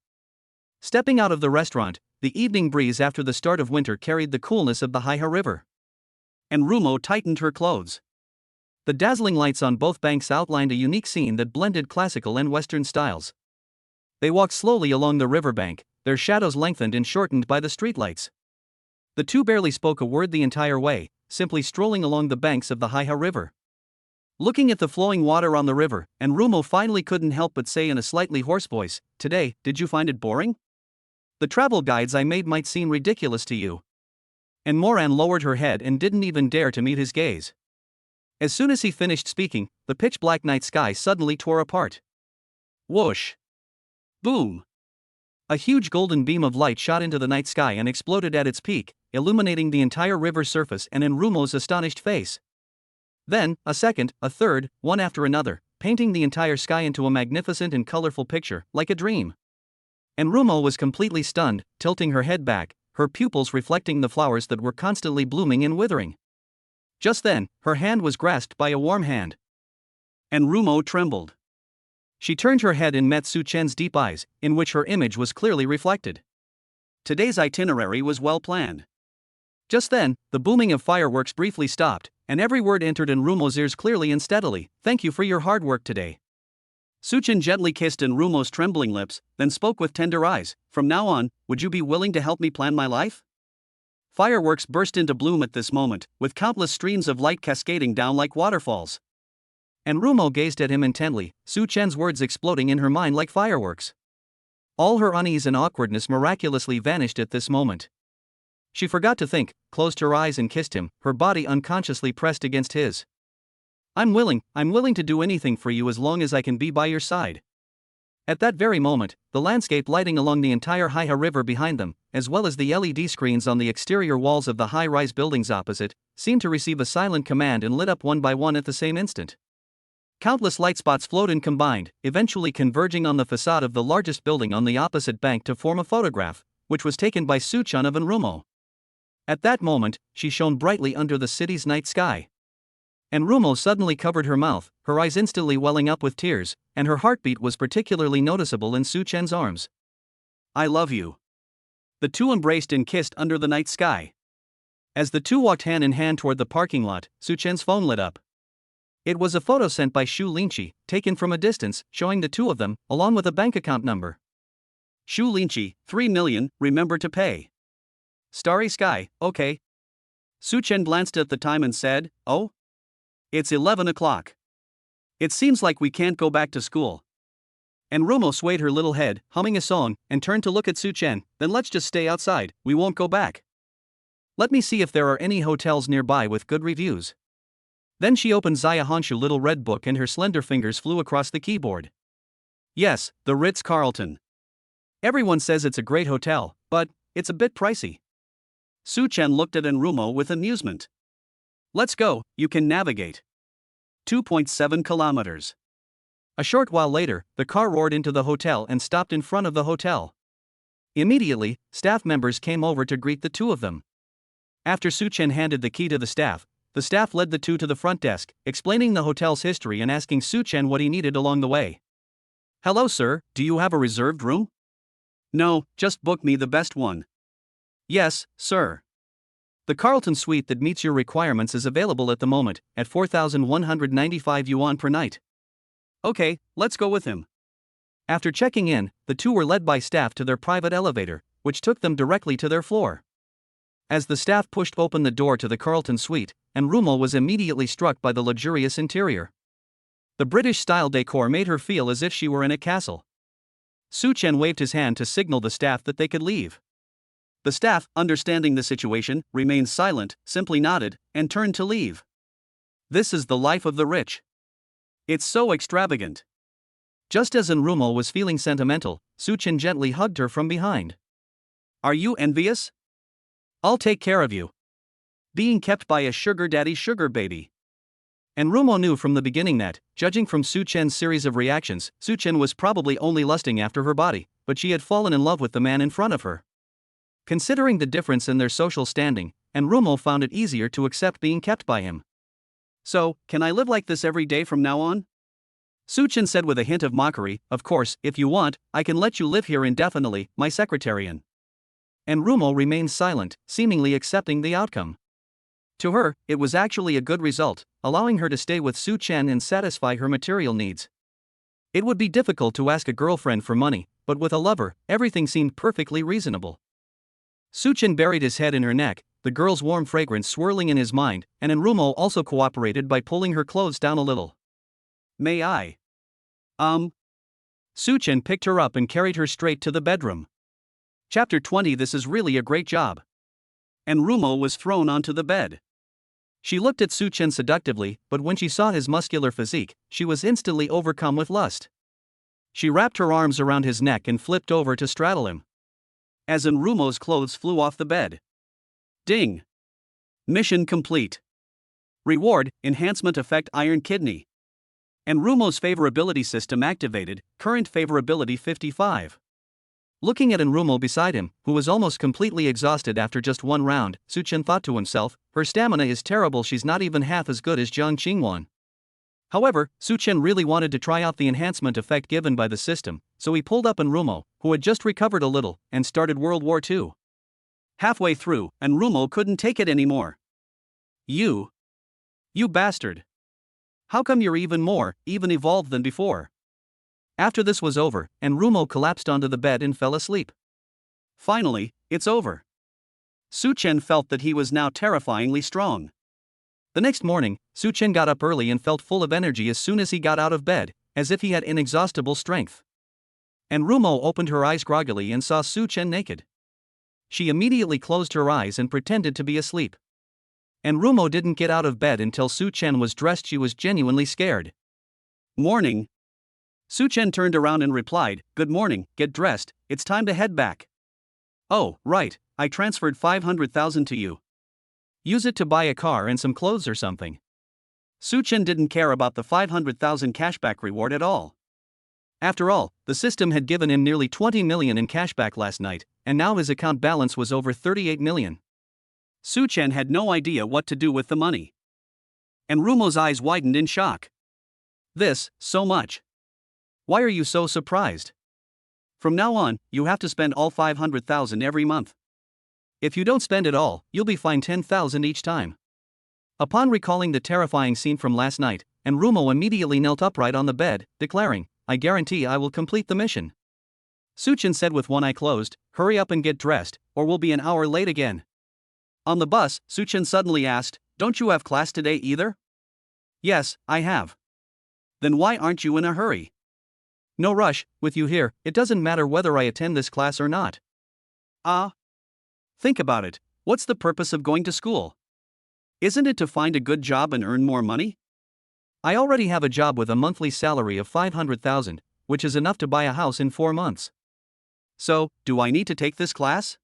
Stepping out of the restaurant, the evening breeze after the start of winter carried the coolness of the Haihe River. and Rumo tightened her clothes. The dazzling lights on both banks outlined a unique scene that blended classical and Western styles. They walked slowly along the riverbank, their shadows lengthened and shortened by the streetlights. The two barely spoke a word the entire way, simply strolling along the banks of the Haiha River. Looking at the flowing water on the river, and Rumo finally couldn't help but say in a slightly hoarse voice, "Today, did you find it boring? The travel guides I made might seem ridiculous to you." And Moran lowered her head and didn't even dare to meet his gaze. As soon as he finished speaking, the pitch-black night sky suddenly tore apart. Whoosh! Boom! A huge golden beam of light shot into the night sky and exploded at its peak, illuminating the entire river surface and in Rumo's astonished face. Then, a second, a third, one after another, painting the entire sky into a magnificent and colorful picture, like a dream. And Rumo was completely stunned, tilting her head back, her pupils reflecting the flowers that were constantly blooming and withering. Just then, her hand was grasped by a warm hand. And Rumo trembled. She turned her head and met Su Chen's deep eyes, in which her image was clearly reflected. Today's itinerary was well planned. Just then, the booming of fireworks briefly stopped, and every word entered in Rumo's ears clearly and steadily. "Thank you for your hard work today." Su Chen gently kissed in Rumo's trembling lips, then spoke with tender eyes, "From now on, would you be willing to help me plan my life?" Fireworks burst into bloom at this moment, with countless streams of light cascading down like waterfalls. And Rumo gazed at him intently, Su Chen's words exploding in her mind like fireworks. All her unease and awkwardness miraculously vanished at this moment. She forgot to think, closed her eyes and kissed him, her body unconsciously pressed against his. I'm willing to do anything for you as long as I can be by your side." At that very moment, the landscape lighting along the entire Haiha River behind them, as well as the LED screens on the exterior walls of the high-rise buildings opposite, seemed to receive a silent command and lit up one by one at the same instant. Countless light spots flowed and combined, eventually converging on the facade of the largest building on the opposite bank to form a photograph, which was taken by Su Chen of Rumo. At that moment, she shone brightly under the city's night sky. And Rumo suddenly covered her mouth, her eyes instantly welling up with tears, and her heartbeat was particularly noticeable in Su Chen's arms. "I love you." The two embraced and kissed under the night sky. As the two walked hand in hand toward the parking lot, Su Chen's phone lit up. It was a photo sent by Xu Linqi, taken from a distance, showing the two of them, along with a bank account number. Xu Linqi, 3 million, remember to pay. Starry sky, okay. Su Chen glanced at the time and said, "Oh? It's 11 o'clock. It seems like we can't go back to school." And Rumo swayed her little head, humming a song, and turned to look at Su Chen. "Then let's just stay outside, we won't go back. Let me see if there are any hotels nearby with good reviews." Then she opened Zaya Honshu's little red book and her slender fingers flew across the keyboard. "Yes, the Ritz-Carlton. Everyone says it's a great hotel, but it's a bit pricey." Su Chen looked at Rumo with amusement. "Let's go, you can navigate." 2.7 kilometers. A short while later, the car roared into the hotel and stopped in front of the hotel. Immediately, staff members came over to greet the two of them. After Su Chen handed the key to the staff led the two to the front desk, explaining the hotel's history and asking Su Chen what he needed along the way. "Hello sir, do you have a reserved room?" "No, just book me the best one." "Yes, sir. The Carlton suite that meets your requirements is available at the moment, at 4,195 yuan per night." "Okay, let's go with him." After checking in, the two were led by staff to their private elevator, which took them directly to their floor. As the staff pushed open the door to the Carlton suite, and Rumo was immediately struck by the luxurious interior. The British-style decor made her feel as if she were in a castle. Su Chen waved his hand to signal the staff that they could leave. The staff, understanding the situation, remained silent, simply nodded, and turned to leave. This is the life of the rich. It's so extravagant. Just as Rumo was feeling sentimental, Su Chen gently hugged her from behind. "Are you envious? I'll take care of you. Being kept by a sugar daddy sugar baby." And Rumo knew from the beginning that, judging from Su Chen's series of reactions, Su Chen was probably only lusting after her body, but she had fallen in love with the man in front of her. Considering the difference in their social standing, and Rumo found it easier to accept being kept by him. "So, can I live like this every day from now on?" Su Chen said with a hint of mockery. "Of course, if you want, I can let you live here indefinitely, my secretarian." And Rumo remained silent, seemingly accepting the outcome. To her, it was actually a good result, allowing her to stay with Su Chen and satisfy her material needs. It would be difficult to ask a girlfriend for money, but with a lover, everything seemed perfectly reasonable. Su Chen buried his head in her neck, the girl's warm fragrance swirling in his mind, and Enrumo also cooperated by pulling her clothes down a little. May I? Su Chen picked her up and carried her straight to the bedroom. Chapter 20. This is really a great job. Enrumo was thrown onto the bed. She looked at Su Chen seductively, but when she saw his muscular physique, she was instantly overcome with lust. She wrapped her arms around his neck and flipped over to straddle him. As Enrumo's clothes flew off the bed. Ding! Mission complete. Reward, Enhancement Effect Iron Kidney. Enrumo's favorability system activated, current favorability 55. Looking at Enrumo beside him, who was almost completely exhausted after just one round, Su Chen thought to himself, her stamina is terrible, she's not even half as good as Jiang Qingwan. However, Su Chen really wanted to try out the enhancement effect given by the system, so he pulled up Enrumo, who had just recovered a little, and started World War II. Halfway through, Enrumo couldn't take it anymore. You bastard. How come you're even evolved than before? After this was over, Enrumo collapsed onto the bed and fell asleep. Finally, it's over. Su Chen felt that he was now terrifyingly strong. The next morning, Su Chen got up early and felt full of energy as soon as he got out of bed, as if he had inexhaustible strength. Enrumo opened her eyes groggily and saw Su Chen naked. She immediately closed her eyes and pretended to be asleep. Enrumo didn't get out of bed until Su Chen was dressed. She was genuinely scared. Morning. Su Chen turned around and replied, "Good morning, get dressed, it's time to head back." "Oh, right, I transferred 500,000 to you. Use it to buy a car and some clothes or something." Su Chen didn't care about the 500,000 cashback reward at all. After all, the system had given him nearly 20 million in cashback last night, and now his account balance was over 38 million. Su Chen had no idea what to do with the money. Enrumo's eyes widened in shock. So much. Why are you so surprised? From now on, you have to spend all 500,000 every month. If you don't spend it all, you'll be fined 10,000 each time. Upon recalling the terrifying scene from last night, Enrumo immediately knelt upright on the bed, declaring, "I guarantee I will complete the mission." Su Chen said with one eye closed, "Hurry up and get dressed, or we'll be an hour late again." On the bus, Su Chen suddenly asked, "Don't you have class today either?" "Yes, I have." "Then why aren't you in a hurry?" "No rush, with you here, it doesn't matter whether I attend this class or not." Think about it, what's the purpose of going to school? Isn't it to find a good job and earn more money? I already have a job with a monthly salary of 500,000, which is enough to buy a house in 4 months. So, do I need to take this class?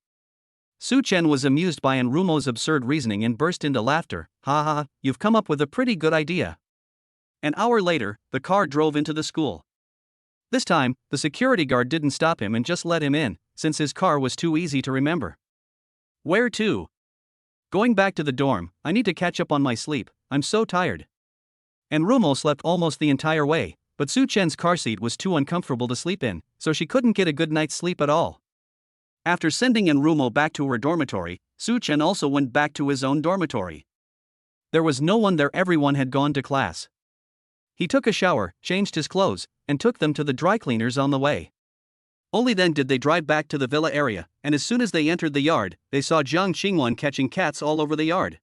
Su Chen was amused by Enrumo's absurd reasoning and burst into laughter. "Ha ha, you've come up with a pretty good idea." An hour later, the car drove into the school. This time, the security guard didn't stop him and just let him in, since his car was too easy to remember. "Where to?" "Going back to the dorm, I need to catch up on my sleep, I'm so tired." Enrumo slept almost the entire way, but Su Chen's car seat was too uncomfortable to sleep in, so she couldn't get a good night's sleep at all. After sending Enrumo back to her dormitory, Su Chen also went back to his own dormitory. There was no one there, everyone had gone to class. He took a shower, changed his clothes, and took them to the dry cleaners on the way. Only then did they drive back to the villa area, and as soon as they entered the yard, they saw Jiang Qingwan catching cats all over the yard.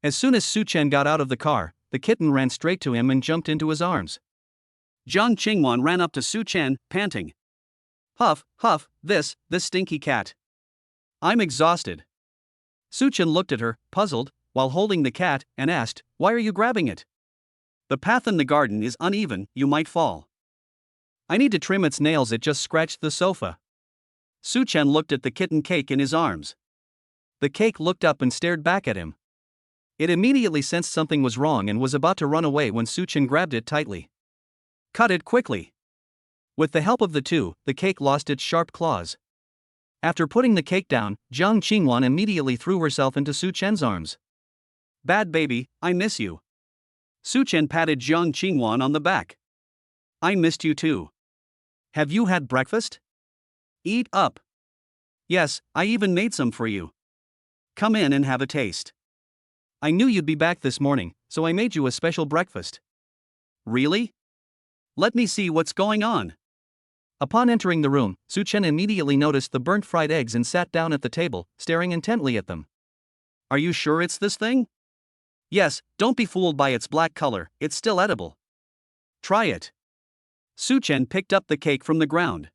As soon as Su Chen got out of the car, the kitten ran straight to him and jumped into his arms. Jiang Qingwan ran up to Su Chen, panting. "Huff, huff, this stinky cat. I'm exhausted." Su Chen looked at her, puzzled, while holding the cat, and asked, "Why are you grabbing it?" "The path in the garden is uneven, you might fall." "I need to trim its nails, it just scratched the sofa." Su Chen looked at the kitten Cake in his arms. The Cake looked up and stared back at him. It immediately sensed something was wrong and was about to run away when Su Chen grabbed it tightly. "Cut it quickly." With the help of the two, the Cake lost its sharp claws. After putting the Cake down, Jiang Qingwan immediately threw herself into Su Chen's arms. "Bad baby, I miss you." Su Chen patted Jiang Qingwan on the back. "I missed you too. Have you had breakfast? Eat up." "Yes, I even made some for you. Come in and have a taste." I knew you'd be back this morning, so I made you a special breakfast. Really? Let me see what's going on. Upon entering the room, Su Chen immediately noticed the burnt fried eggs and sat down at the table, staring intently at them. Are you sure it's this thing? Yes, don't be fooled by its black color, it's still edible. Try it. Su Chen picked up the cake from the ground.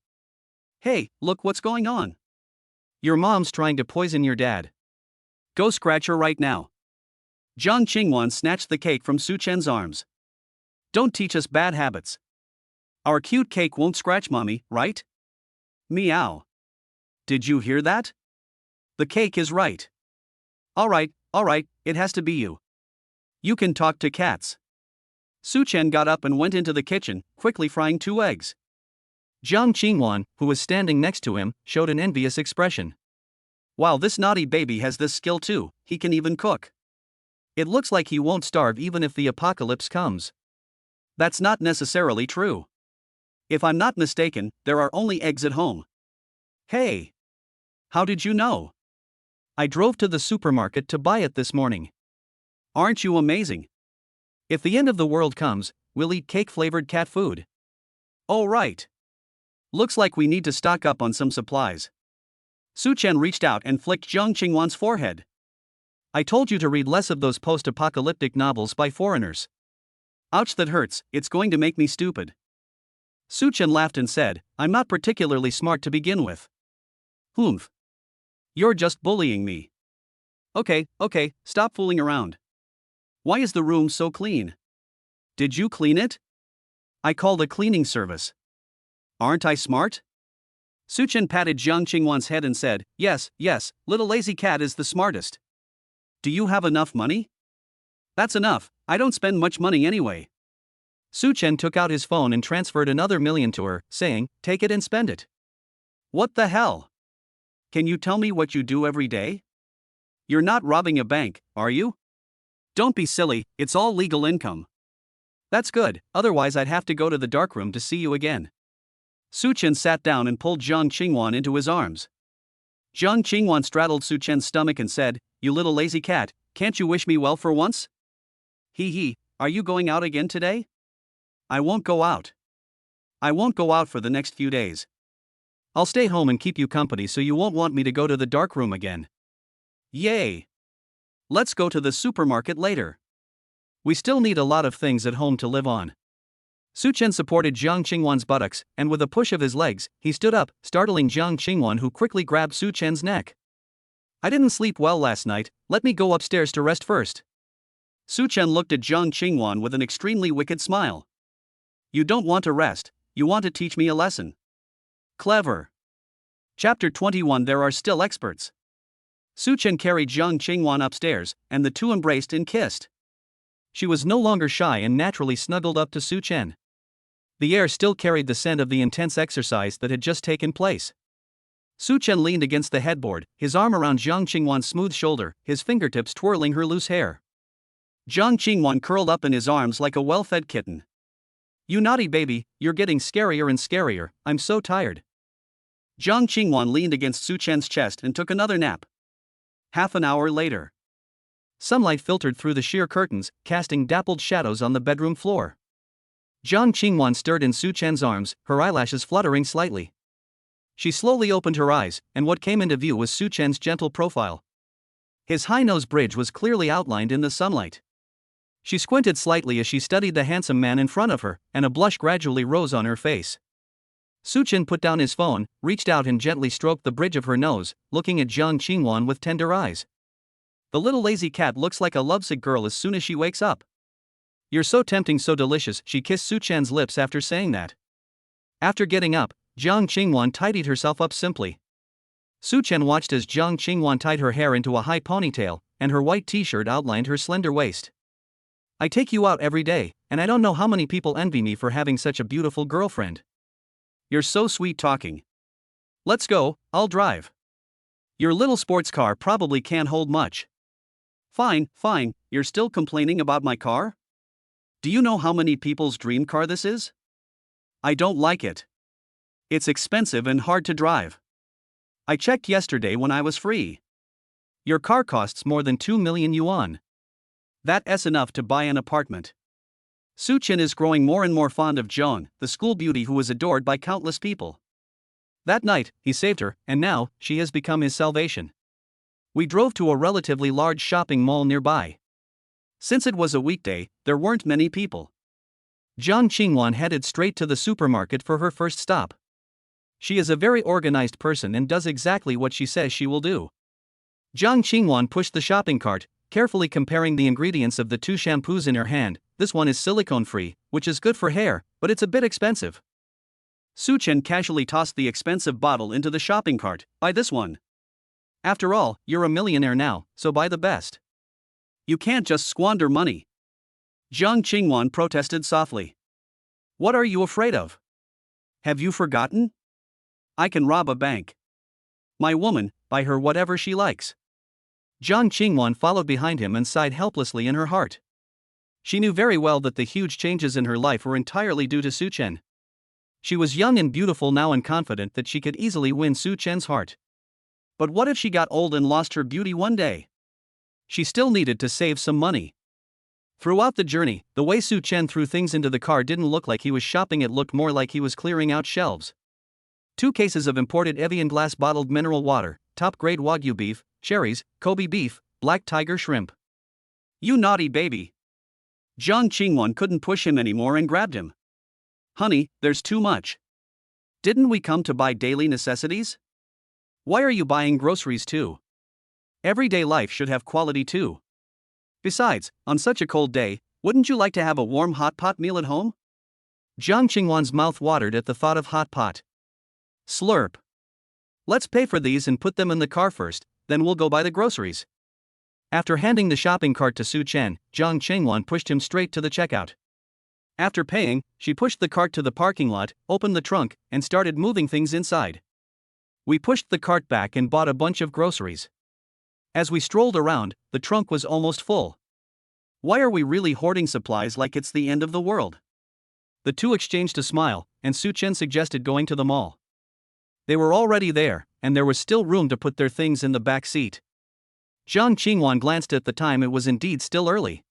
Hey, look what's going on. Your mom's trying to poison your dad. Go scratch her right now. Jiang Qingwan snatched the cake from Su Chen's arms. Don't teach us bad habits. Our cute cake won't scratch mommy, right? Meow. Did you hear that? The cake is right. Alright, it has to be you. You can talk to cats. Su Chen got up and went into the kitchen, quickly frying 2 eggs. Jiang Qingwan, who was standing next to him, showed an envious expression. Wow, this naughty baby has this skill too, he can even cook. It looks like he won't starve even if the apocalypse comes. That's not necessarily true. If I'm not mistaken, there are only eggs at home. Hey! How did you know? I drove to the supermarket to buy it this morning. Aren't you amazing? If the end of the world comes, we'll eat cake-flavored cat food. Oh right. Looks like we need to stock up on some supplies. Su Chen reached out and flicked Jiang Qingwan's forehead. I told you to read less of those post-apocalyptic novels by foreigners. Ouch, that hurts, it's going to make me stupid. Su Chen laughed and said, I'm not particularly smart to begin with. Humph. You're just bullying me. Okay, stop fooling around. Why is the room so clean? Did you clean it? I called a cleaning service. Aren't I smart? Su Chen patted Jiang Qingwan's head and said, Yes, little lazy cat is the smartest. Do you have enough money? That's enough, I don't spend much money anyway. Su Chen took out his phone and transferred another $1,000,000 to her, saying, Take it and spend it. What the hell? Can you tell me what you do every day? You're not robbing a bank, are you? Don't be silly, it's all legal income. That's good, otherwise I'd have to go to the darkroom to see you again. Su Chen sat down and pulled Jiang Qingwan into his arms. Jiang Qingwan straddled Su Chen's stomach and said, You little lazy cat, can't you wish me well for once? Hee, are you going out again today? I won't go out. I won't go out for the next few days. I'll stay home and keep you company so you won't want me to go to the darkroom again. Yay! Let's go to the supermarket later. We still need a lot of things at home to live on. Su Chen supported Jiang Qingwan's buttocks, and with a push of his legs, he stood up, startling Jiang Qingwan, who quickly grabbed Su Chen's neck. I didn't sleep well last night, let me go upstairs to rest first. Su Chen looked at Jiang Qingwan with an extremely wicked smile. You don't want to rest, you want to teach me a lesson. Clever. Chapter 21. There are still experts. Su Chen carried Jiang Qingwan upstairs, and the two embraced and kissed. She was no longer shy and naturally snuggled up to Su Chen. The air still carried the scent of the intense exercise that had just taken place. Su Chen leaned against the headboard, his arm around Jiang Qingwan's smooth shoulder, his fingertips twirling her loose hair. Jiang Qingwan curled up in his arms like a well-fed kitten. You naughty baby, you're getting scarier and scarier, I'm so tired. Jiang Qingwan leaned against Su Chen's chest and took another nap. Half an hour later. Sunlight filtered through the sheer curtains, casting dappled shadows on the bedroom floor. Jiang Qingwan stirred in Su Chen's arms, her eyelashes fluttering slightly. She slowly opened her eyes, and what came into view was Su Chen's gentle profile. His high nose bridge was clearly outlined in the sunlight. She squinted slightly as she studied the handsome man in front of her, and a blush gradually rose on her face. Su Chen put down his phone, reached out and gently stroked the bridge of her nose, looking at Jiang Qingwan with tender eyes. The little lazy cat looks like a lovesick girl as soon as she wakes up. You're so tempting, so delicious, she kissed Su Chen's lips after saying that. After getting up, Jiang Qingwan tidied herself up simply. Su Chen watched as Jiang Qingwan tied her hair into a high ponytail, and her white t-shirt outlined her slender waist. I take you out every day, and I don't know how many people envy me for having such a beautiful girlfriend. You're so sweet talking. Let's go, I'll drive. Your little sports car probably can't hold much. Fine, you're still complaining about my car? Do you know how many people's dream car this is? I don't like it. It's expensive and hard to drive. I checked yesterday when I was free. Your car costs more than 2 million yuan. That's enough to buy an apartment. Su Chen is growing more and more fond of Zhang, the school beauty who is adored by countless people. That night, he saved her, and now, she has become his salvation. We drove to a relatively large shopping mall nearby. Since it was a weekday, there weren't many people. Jiang Qingwan headed straight to the supermarket for her first stop. She is a very organized person and does exactly what she says she will do. Jiang Qingwan pushed the shopping cart, carefully comparing the ingredients of the two shampoos in her hand. This one is silicone-free, which is good for hair, but it's a bit expensive. Su Chen casually tossed the expensive bottle into the shopping cart. Buy this one. After all, you're a millionaire now, so buy the best. You can't just squander money. Jiang Qingwan protested softly. What are you afraid of? Have you forgotten? I can rob a bank. My woman, buy her whatever she likes. Jiang Qingwan followed behind him and sighed helplessly in her heart. She knew very well that the huge changes in her life were entirely due to Su Chen. She was young and beautiful now and confident that she could easily win Su Chen's heart. But what if she got old and lost her beauty one day? She still needed to save some money. Throughout the journey, the way Su Chen threw things into the car didn't look like he was shopping, it looked more like he was clearing out shelves. 2 cases of imported Evian glass bottled mineral water, top-grade Wagyu beef, cherries, Kobe beef, black tiger shrimp. You naughty baby. Jiang Qingwan couldn't push him anymore and grabbed him. Honey, there's too much. Didn't we come to buy daily necessities? Why are you buying groceries too? Everyday life should have quality too. Besides, on such a cold day, wouldn't you like to have a warm hot pot meal at home? Jiang Qingwan's mouth watered at the thought of hot pot. Slurp. Let's pay for these and put them in the car first, then we'll go buy the groceries. After handing the shopping cart to Su Chen, Jiang Qingwan pushed him straight to the checkout. After paying, she pushed the cart to the parking lot, opened the trunk, and started moving things inside. We pushed the cart back and bought a bunch of groceries. As we strolled around, the trunk was almost full. Why are we really hoarding supplies like it's the end of the world? The two exchanged a smile, and Su Chen suggested going to the mall. They were already there, and there was still room to put their things in the back seat. Jiang Qingwan glanced at the time. It was indeed still early.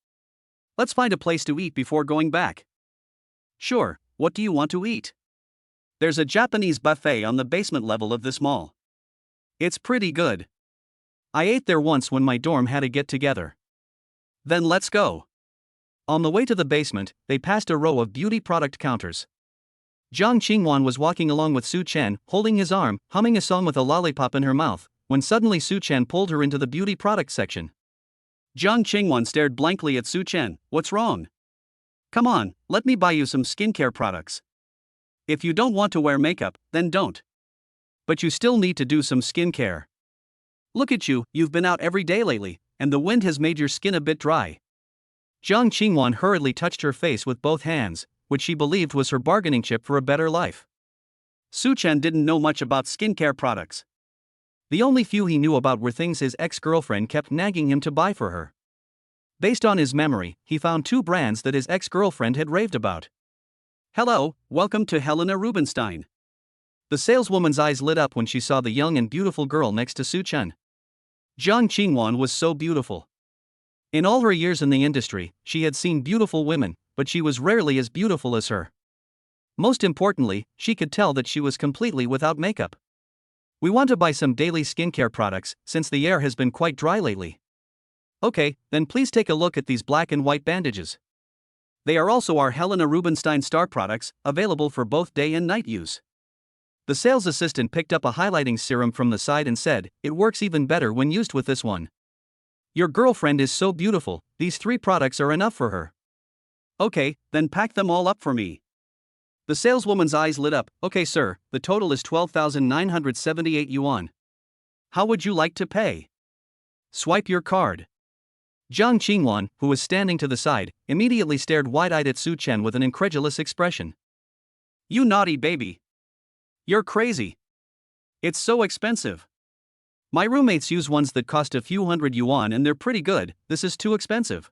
Let's find a place to eat before going back. Sure, what do you want to eat? There's a Japanese buffet on the basement level of this mall. It's pretty good. I ate there once when my dorm had a get-together. Then let's go. On the way to the basement, they passed a row of beauty product counters. Jiang Qingwan was walking along with Su Chen, holding his arm, humming a song with a lollipop in her mouth, when suddenly Su Chen pulled her into the beauty product section. Jiang Qingwan stared blankly at Su Chen. What's wrong? Come on, let me buy you some skincare products. If you don't want to wear makeup, then don't. But you still need to do some skincare. Look at you, you've been out every day lately, and the wind has made your skin a bit dry. Jiang Qingwan hurriedly touched her face with both hands, which she believed was her bargaining chip for a better life. Su Chen didn't know much about skincare products. The only few he knew about were things his ex-girlfriend kept nagging him to buy for her. Based on his memory, he found 2 brands that his ex-girlfriend had raved about. Hello, welcome to Helena Rubinstein. The saleswoman's eyes lit up when she saw the young and beautiful girl next to Su Chen. Jiang Qingwan was so beautiful. In all her years in the industry, she had seen beautiful women, but she was rarely as beautiful as her. Most importantly, she could tell that she was completely without makeup. We want to buy some daily skincare products, since the air has been quite dry lately. Okay, then please take a look at these black and white bandages. They are also our Helena Rubinstein Star products, available for both day and night use. The sales assistant picked up a highlighting serum from the side and said, it works even better when used with this one. Your girlfriend is so beautiful, these 3 products are enough for her. Okay, then pack them all up for me. The saleswoman's eyes lit up. Okay sir, the total is 12,978 yuan. How would you like to pay? Swipe your card. Jiang Qingwan, who was standing to the side, immediately stared wide-eyed at Su Chen with an incredulous expression. You naughty baby. You're crazy. It's so expensive. My roommates use ones that cost a few hundred yuan and they're pretty good. This is too expensive.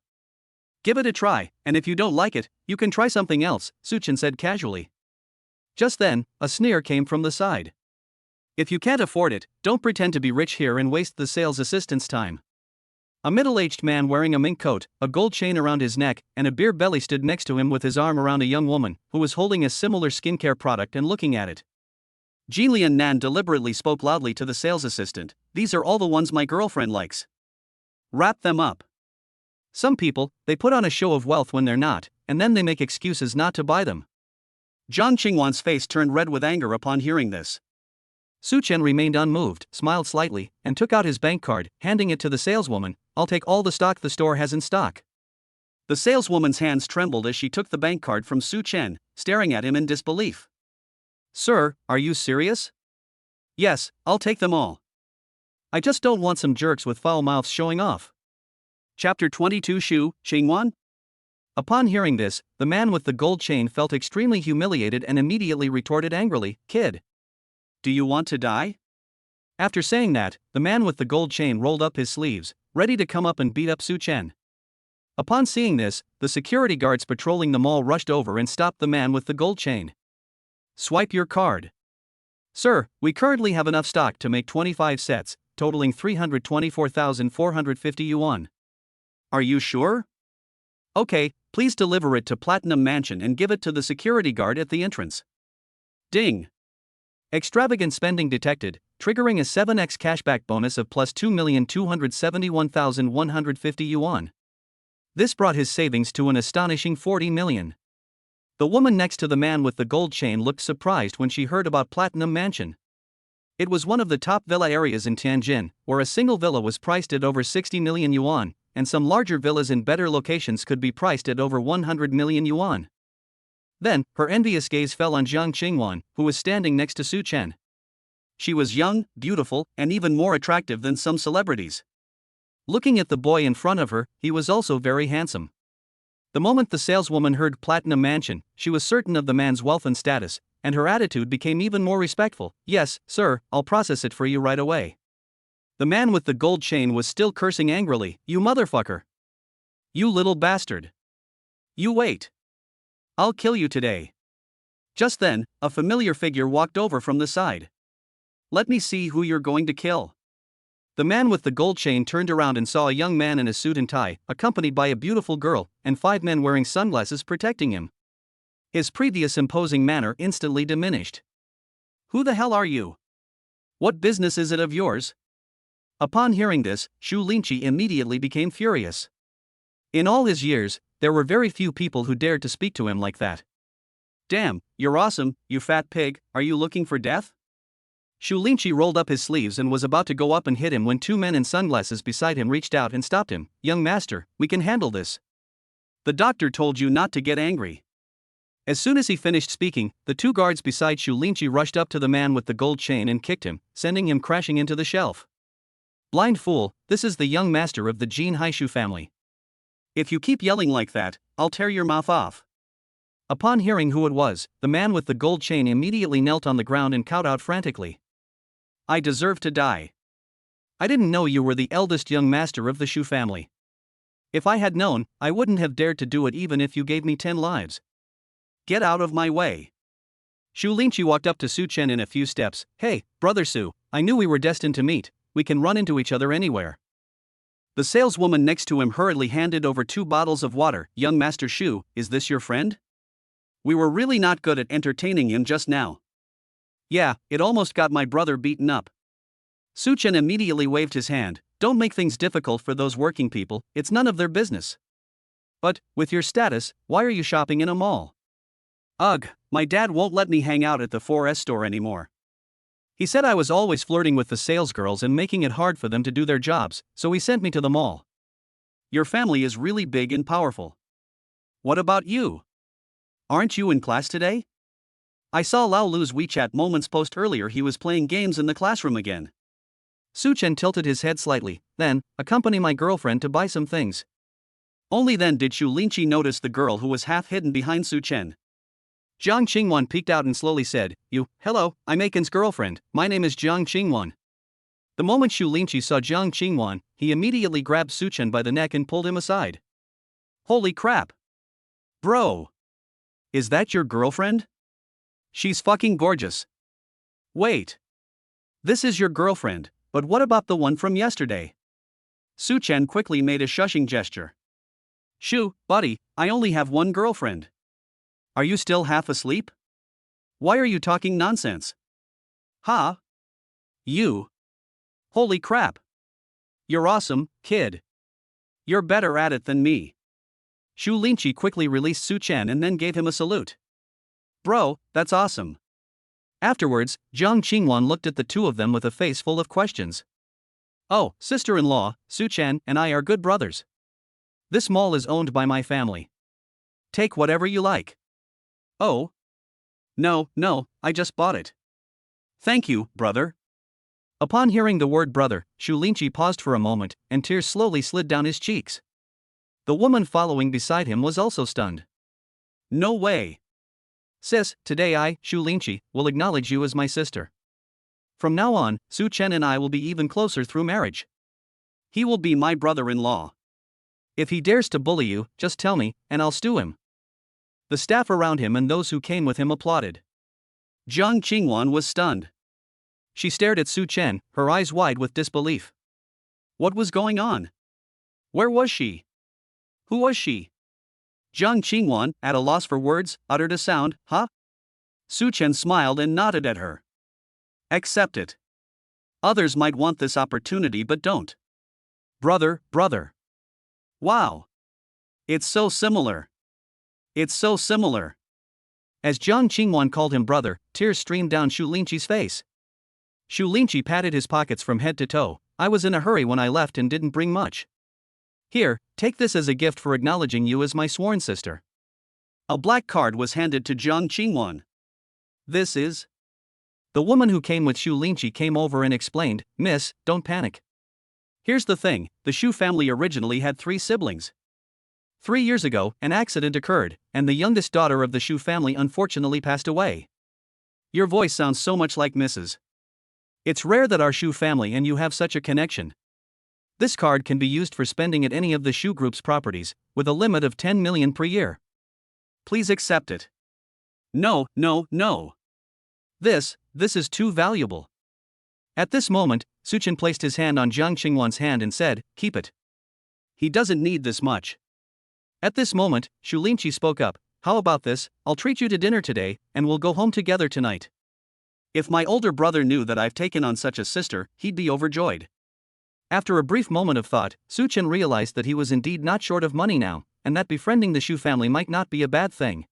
Give it a try, and if you don't like it, you can try something else, Su Chen said casually. Just then, a sneer came from the side. If you can't afford it, don't pretend to be rich here and waste the sales assistant's time. A middle-aged man wearing a mink coat, a gold chain around his neck, and a beer belly stood next to him with his arm around a young woman who was holding a similar skincare product and looking at it. Jillian Nan deliberately spoke loudly to the sales assistant, "These are all the ones my girlfriend likes. Wrap them up." Some people, they put on a show of wealth when they're not, and then they make excuses not to buy them. Jiang Qingwan's face turned red with anger upon hearing this. Su Chen remained unmoved, smiled slightly, and took out his bank card, handing it to the saleswoman. "I'll take all the stock the store has in stock." The saleswoman's hands trembled as she took the bank card from Su Chen, staring at him in disbelief. "Sir, are you serious?" "Yes, I'll take them all. I just don't want some jerks with foul mouths showing off." Chapter 22 Shu, Qingwan? Upon hearing this, the man with the gold chain felt extremely humiliated and immediately retorted angrily, "Kid, do you want to die?" After saying that, the man with the gold chain rolled up his sleeves, ready to come up and beat up Su Chen. Upon seeing this, the security guards patrolling the mall rushed over and stopped the man with the gold chain. "Swipe your card." "Sir, we currently have enough stock to make 25 sets, totaling 324,450 yuan. Are you sure?" "Okay, please deliver it to Platinum Mansion and give it to the security guard at the entrance." Ding! Extravagant spending detected, triggering a 7x cashback bonus of plus 2,271,150 yuan. This brought his savings to an astonishing 40 million. The woman next to the man with the gold chain looked surprised when she heard about Platinum Mansion. It was one of the top villa areas in Tianjin, where a single villa was priced at over 60 million yuan, and some larger villas in better locations could be priced at over 100 million yuan. Then, her envious gaze fell on Jiang Qingwan, who was standing next to Su Chen. She was young, beautiful, and even more attractive than some celebrities. Looking at the boy in front of her, he was also very handsome. The moment the saleswoman heard Platinum Mansion, she was certain of the man's wealth and status, and her attitude became even more respectful. "Yes, sir, I'll process it for you right away." The man with the gold chain was still cursing angrily, "You motherfucker! You little bastard! You wait! I'll kill you today." Just then, a familiar figure walked over from the side. "Let me see who you're going to kill." The man with the gold chain turned around and saw a young man in a suit and tie, accompanied by a beautiful girl, and 5 men wearing sunglasses protecting him. His previous imposing manner instantly diminished. "Who the hell are you? What business is it of yours?" Upon hearing this, Shu Linqi immediately became furious. In all his years, there were very few people who dared to speak to him like that. "Damn, you're awesome, you fat pig, are you looking for death?" Shu Linqi rolled up his sleeves and was about to go up and hit him when 2 men in sunglasses beside him reached out and stopped him. "Young master, we can handle this. The doctor told you not to get angry." As soon as he finished speaking, the 2 guards beside Shu Linqi rushed up to the man with the gold chain and kicked him, sending him crashing into the shelf. "Blind fool, this is the young master of the Jin Haishu family. If you keep yelling like that, I'll tear your mouth off." Upon hearing who it was, the man with the gold chain immediately knelt on the ground and cowed out frantically. "I deserve to die. I didn't know you were the eldest young master of the Shu family. If I had known, I wouldn't have dared to do it even if you gave me 10 lives. Get out of my way." Shu Linqi walked up to Su Chen in a few steps. "Hey, brother Su, I knew we were destined to meet, we can run into each other anywhere." The saleswoman next to him hurriedly handed over 2 bottles of water. "Young Master Shu, is this your friend? We were really not good at entertaining him just now." "Yeah, it almost got my brother beaten up." Su Chen immediately waved his hand. "Don't make things difficult for those working people, it's none of their business. But, with your status, why are you shopping in a mall?" "Ugh, my dad won't let me hang out at the 4S store anymore. He said I was always flirting with the salesgirls and making it hard for them to do their jobs, so he sent me to the mall." "Your family is really big and powerful. What about you? Aren't you in class today? I saw Lao Lu's WeChat Moments post earlier he was playing games in the classroom again." Su Chen tilted his head slightly. "Then, accompany my girlfriend to buy some things." Only then did Shu Linqi notice the girl who was half hidden behind Su Chen. Jiang Qingwan peeked out and slowly said, "Hello, I'm Aiken's girlfriend, my name is Jiang Qingwan." The moment Shu Linqi saw Jiang Qingwan, he immediately grabbed Su Chen by the neck and pulled him aside. "Holy crap! Bro! Is that your girlfriend? She's fucking gorgeous. Wait. This is your girlfriend, but what about the one from yesterday?" Su Chen quickly made a shushing gesture. Shu, buddy, I only have one girlfriend. Are you still half asleep? Why are you talking nonsense? Ha? You? Holy crap. You're awesome, kid. You're better at it than me. Shu Linqi quickly released Su Chen and then gave him a salute. Bro, that's awesome. Afterwards, Jiang Qingwan looked at the two of them with a face full of questions. Oh, sister-in-law, Su Chen and I are good brothers. This mall is owned by my family. Take whatever you like. Oh? No, I just bought it. Thank you, brother. Upon hearing the word brother, Shu Linqi paused for a moment, and tears slowly slid down his cheeks. The woman following beside him was also stunned. No way. Sis, today I, Shu Linqi, will acknowledge you as my sister. From now on, Su Chen and I will be even closer through marriage. He will be my brother-in-law. If he dares to bully you, just tell me, and I'll stew him. The staff around him and those who came with him applauded. Jiang Qingwan was stunned. She stared at Su Chen, her eyes wide with disbelief. What was going on? Where was she? Who was she? Jiang Qingwan, at a loss for words, uttered a sound, huh? Su Chen smiled and nodded at her. Accept it. Others might want this opportunity but don't. Brother. Wow. It's so similar. It's so similar. As Jiang Qingwan called him brother, tears streamed down Shu Linqi's face. Shu Linqi patted his pockets from head to toe. I was in a hurry when I left and didn't bring much. Here, take this as a gift for acknowledging you as my sworn sister. A black card was handed to Jiang Qingwan. This is... The woman who came with Shu Linqi came over and explained, Miss, don't panic. Here's the thing, the Shu family originally had 3 siblings. 3 years ago, an accident occurred, and the youngest daughter of the Shu family unfortunately passed away. Your voice sounds so much like Mrs. It's rare that our Shu family and you have such a connection. This card can be used for spending at any of the Shu Group's properties, with a limit of 10 million per year. Please accept it. No. This is too valuable. At this moment, Su Chen placed his hand on Jiang Qingwan's hand and said, keep it. He doesn't need this much. At this moment, Shu Linqi spoke up, how about this, I'll treat you to dinner today, and we'll go home together tonight. If my older brother knew that I've taken on such a sister, he'd be overjoyed. After a brief moment of thought, Su Chen realized that he was indeed not short of money now, and that befriending the Shu family might not be a bad thing.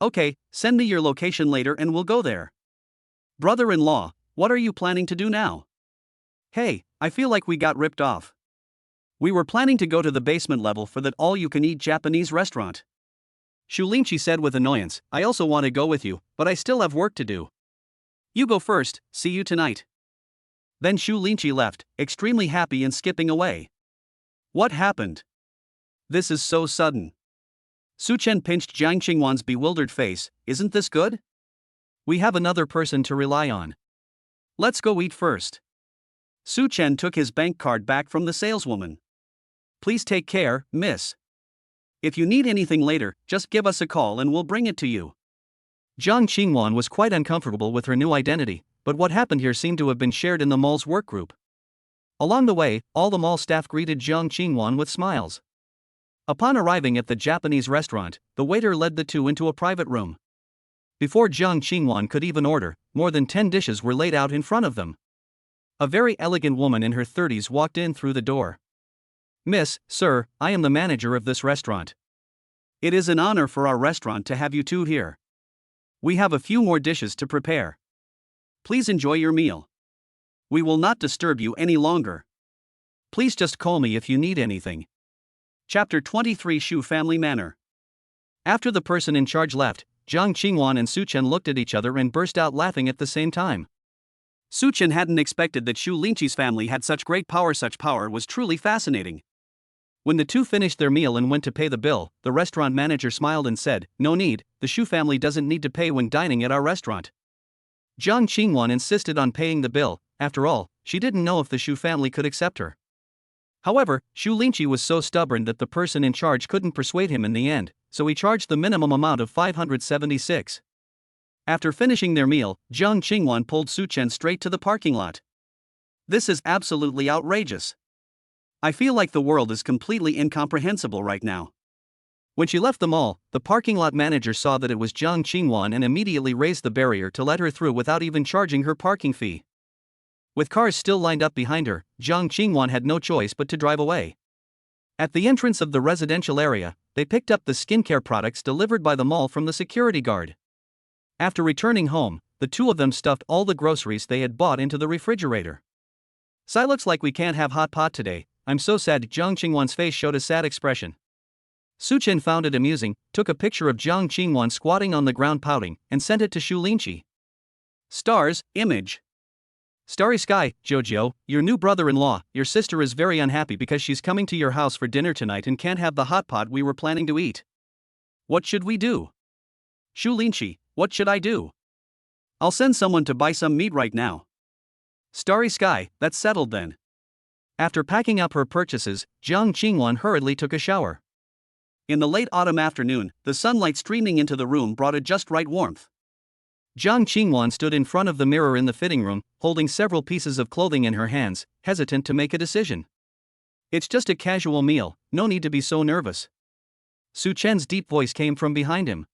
Okay, send me your location later and we'll go there. Brother-in-law, what are you planning to do now? Hey, I feel like we got ripped off. We were planning to go to the basement level for that all-you-can-eat Japanese restaurant. Shu Linqi said with annoyance, I also want to go with you, but I still have work to do. You go first, see you tonight. Then Shu Linqi left, extremely happy and skipping away. What happened? This is so sudden. Su Chen pinched Jiang Qingwan's bewildered face, isn't this good? We have another person to rely on. Let's go eat first. Su Chen took his bank card back from the saleswoman. Please take care, miss. If you need anything later, just give us a call and we'll bring it to you. Jiang Qingwan was quite uncomfortable with her new identity, but what happened here seemed to have been shared in the mall's workgroup. Along the way, all the mall staff greeted Jiang Qingwan with smiles. Upon arriving at the Japanese restaurant, the waiter led the two into a private room. Before Jiang Qingwan could even order, more than 10 dishes were laid out in front of them. A very elegant woman in her 30s walked in through the door. Miss, sir, I am the manager of this restaurant. It is an honor for our restaurant to have you two here. We have a few more dishes to prepare. Please enjoy your meal. We will not disturb you any longer. Please just call me if you need anything. Chapter 23 Shu Family Manor. After the person in charge left, Jiang Qingwan and Su Chen looked at each other and burst out laughing at the same time. Su Chen hadn't expected that Shu Linqi's family had such great power. Such power was truly fascinating. When the two finished their meal and went to pay the bill, the restaurant manager smiled and said, no need, the Shu family doesn't need to pay when dining at our restaurant. Jiang Qingwan insisted on paying the bill. After all, she didn't know if the Shu family could accept her. However, Shu Linqi was so stubborn that the person in charge couldn't persuade him in the end, so he charged the minimum amount of 576. After finishing their meal, Jiang Qingwan pulled Su Chen straight to the parking lot. This is absolutely outrageous. I feel like the world is completely incomprehensible right now. When she left the mall, the parking lot manager saw that it was Jiang Qingwan and immediately raised the barrier to let her through without even charging her parking fee. With cars still lined up behind her, Jiang Qingwan had no choice but to drive away. At the entrance of the residential area, they picked up the skincare products delivered by the mall from the security guard. After returning home, the two of them stuffed all the groceries they had bought into the refrigerator. "Sai, looks like we can't have hot pot today. I'm so sad." Jiang Qingwan's face showed a sad expression. Su Chen found it amusing, took a picture of Jiang Qingwan squatting on the ground pouting, and sent it to Xu Linqi. Stars, image. Starry sky, Jojo, your new brother-in-law, your sister is very unhappy because she's coming to your house for dinner tonight and can't have the hot pot we were planning to eat. What should we do? Xu Linqi, what should I do? I'll send someone to buy some meat right now. Starry sky, that's settled then. After packing up her purchases, Jiang Qingwan hurriedly took a shower. In the late autumn afternoon, the sunlight streaming into the room brought a just right warmth. Jiang Qingwan stood in front of the mirror in the fitting room, holding several pieces of clothing in her hands, hesitant to make a decision. It's just a casual meal, no need to be so nervous. Su Chen's deep voice came from behind him.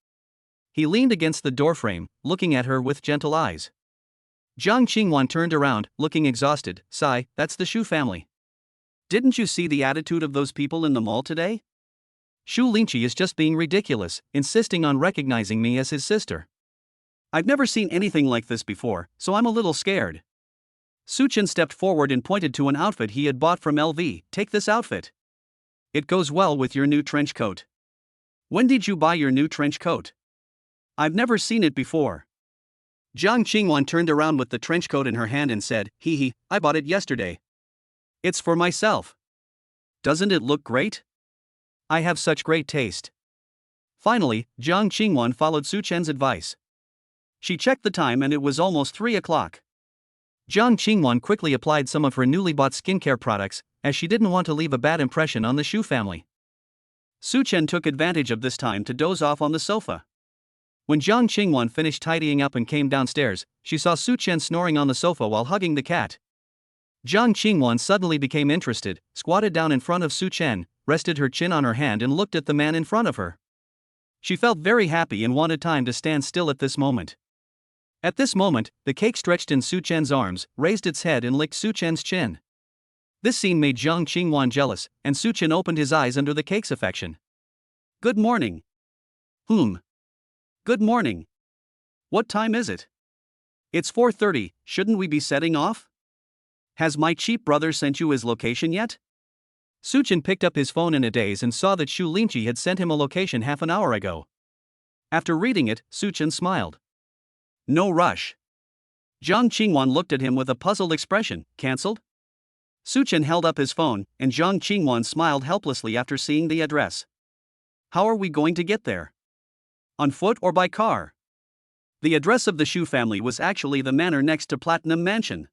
He leaned against the doorframe, looking at her with gentle eyes. Jiang Qingwan turned around, looking exhausted. "Sai, that's the Xu family. Didn't you see the attitude of those people in the mall today? Xu Linqi is just being ridiculous, insisting on recognizing me as his sister. I've never seen anything like this before, so I'm a little scared." Su Chen stepped forward and pointed to an outfit he had bought from LV. "Take this outfit. It goes well with your new trench coat." "When did you buy your new trench coat? I've never seen it before." Jiang Qingwan turned around with the trench coat in her hand and said, "Hee, I bought it yesterday. It's for myself. Doesn't it look great? I have such great taste." Finally, Jiang Qingwan followed Su Chen's advice. She checked the time and it was almost 3 o'clock. Jiang Qingwan quickly applied some of her newly bought skincare products, as she didn't want to leave a bad impression on the Xu family. Su Chen took advantage of this time to doze off on the sofa. When Jiang Qingwan finished tidying up and came downstairs, she saw Su Chen snoring on the sofa while hugging the cat. Jiang Qingwan suddenly became interested, squatted down in front of Su Chen, rested her chin on her hand and looked at the man in front of her. She felt very happy and wanted time to stand still at this moment. At this moment, the cake stretched in Su Chen's arms, raised its head and licked Su Chen's chin. This scene made Jiang Qingwan jealous, and Su Chen opened his eyes under the cake's affection. "Good morning." Good morning. What time is it?" "It's 4:30, shouldn't we be setting off? Has my cheap brother sent you his location yet?" Su Chen picked up his phone in a daze and saw that Xu Linqi had sent him a location half an hour ago. After reading it, Su Chen smiled. "No rush." Jiang Qingwan looked at him with a puzzled expression. "Cancelled?" Su Chen held up his phone, and Jiang Qingwan smiled helplessly after seeing the address. "How are we going to get there? On foot or by car?" The address of the Xu family was actually the manor next to Platinum Mansion.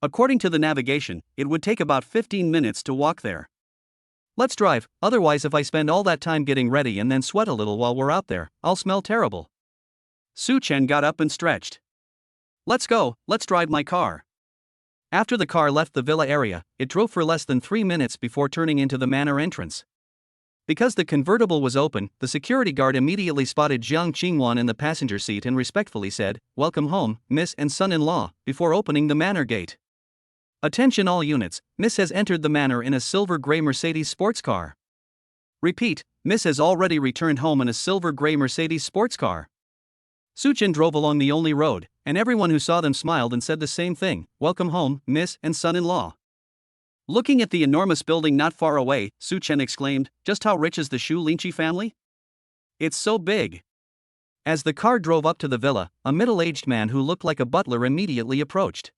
According to the navigation, it would take about 15 minutes to walk there. "Let's drive, otherwise if I spend all that time getting ready and then sweat a little while we're out there, I'll smell terrible." Su Chen got up and stretched. "Let's go, let's drive my car." After the car left the villa area, it drove for less than 3 minutes before turning into the manor entrance. Because the convertible was open, the security guard immediately spotted Jiang Qingwan in the passenger seat and respectfully said, "Welcome home, Miss and son-in-law," before opening the manor gate. "Attention all units, Miss has entered the manor in a silver-gray Mercedes sports car." Repeat, Miss has already returned home in a silver-gray Mercedes sports car. Su Chen drove along the only road, and everyone who saw them smiled and said the same thing, "Welcome home, Miss and son-in-law." Looking at the enormous building not far away, Su Chen exclaimed, "Just how rich is the Xu Linqi family? It's so big." As the car drove up to the villa, a middle-aged man who looked like a butler immediately approached.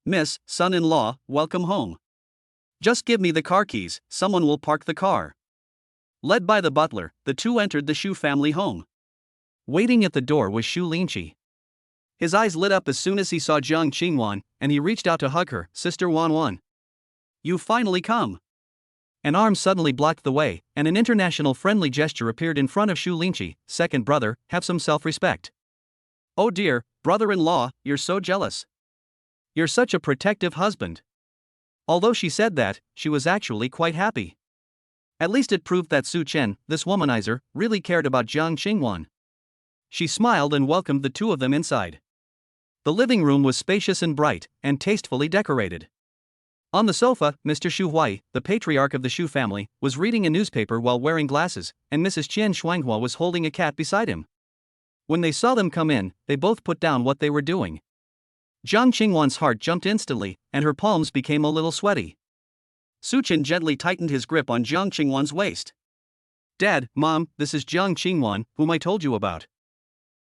"Miss, son-in-law, welcome home. Just give me the car keys, someone will park the car." Led by the butler, the two entered the Xu family home. Waiting at the door was Xu Linqi. His eyes lit up as soon as he saw Jiang Qingwan, and he reached out to hug her. "Sister Wan. You've finally come." An arm suddenly blocked the way, and an international friendly gesture appeared in front of Xu Linqi. "Second brother, have some self-respect." "Oh dear, brother-in-law, you're so jealous. You're such a protective husband." Although she said that, she was actually quite happy. At least it proved that Su Chen, this womanizer, really cared about Jiang Qingwan. She smiled and welcomed the two of them inside. The living room was spacious and bright, and tastefully decorated. On the sofa, Mr. Xu Huai, the patriarch of the Xu family, was reading a newspaper while wearing glasses, and Mrs. Qian Shuanghua was holding a cat beside him. When they saw them come in, they both put down what they were doing. Jiang Qingwan's heart jumped instantly, and her palms became a little sweaty. Su Chen gently tightened his grip on Jiang Qingwan's waist. "Dad, Mom, this is Jiang Qingwan, whom I told you about.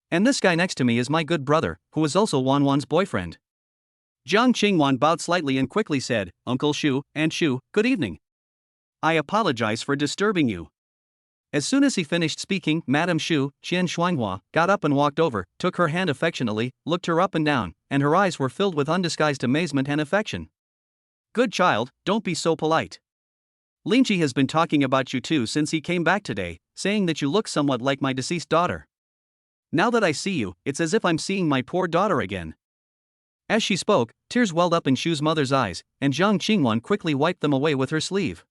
And this guy next to me is my good brother, who is also Wanwan's boyfriend." Jiang Qingwan bowed slightly and quickly said, "Uncle Xu, Aunt Xu, good evening. I apologize for disturbing you." As soon as he finished speaking, Madame Xu, Qian Shuanghua, got up and walked over, took her hand affectionately, looked her up and down, and her eyes were filled with undisguised amazement and affection. "Good child, don't be so polite. Linchi has been talking about you too since he came back today, saying that you look somewhat like my deceased daughter. Now that I see you, it's as if I'm seeing my poor daughter again." As she spoke, tears welled up in Xu's mother's eyes, and Jiang Qingwan quickly wiped them away with her sleeve.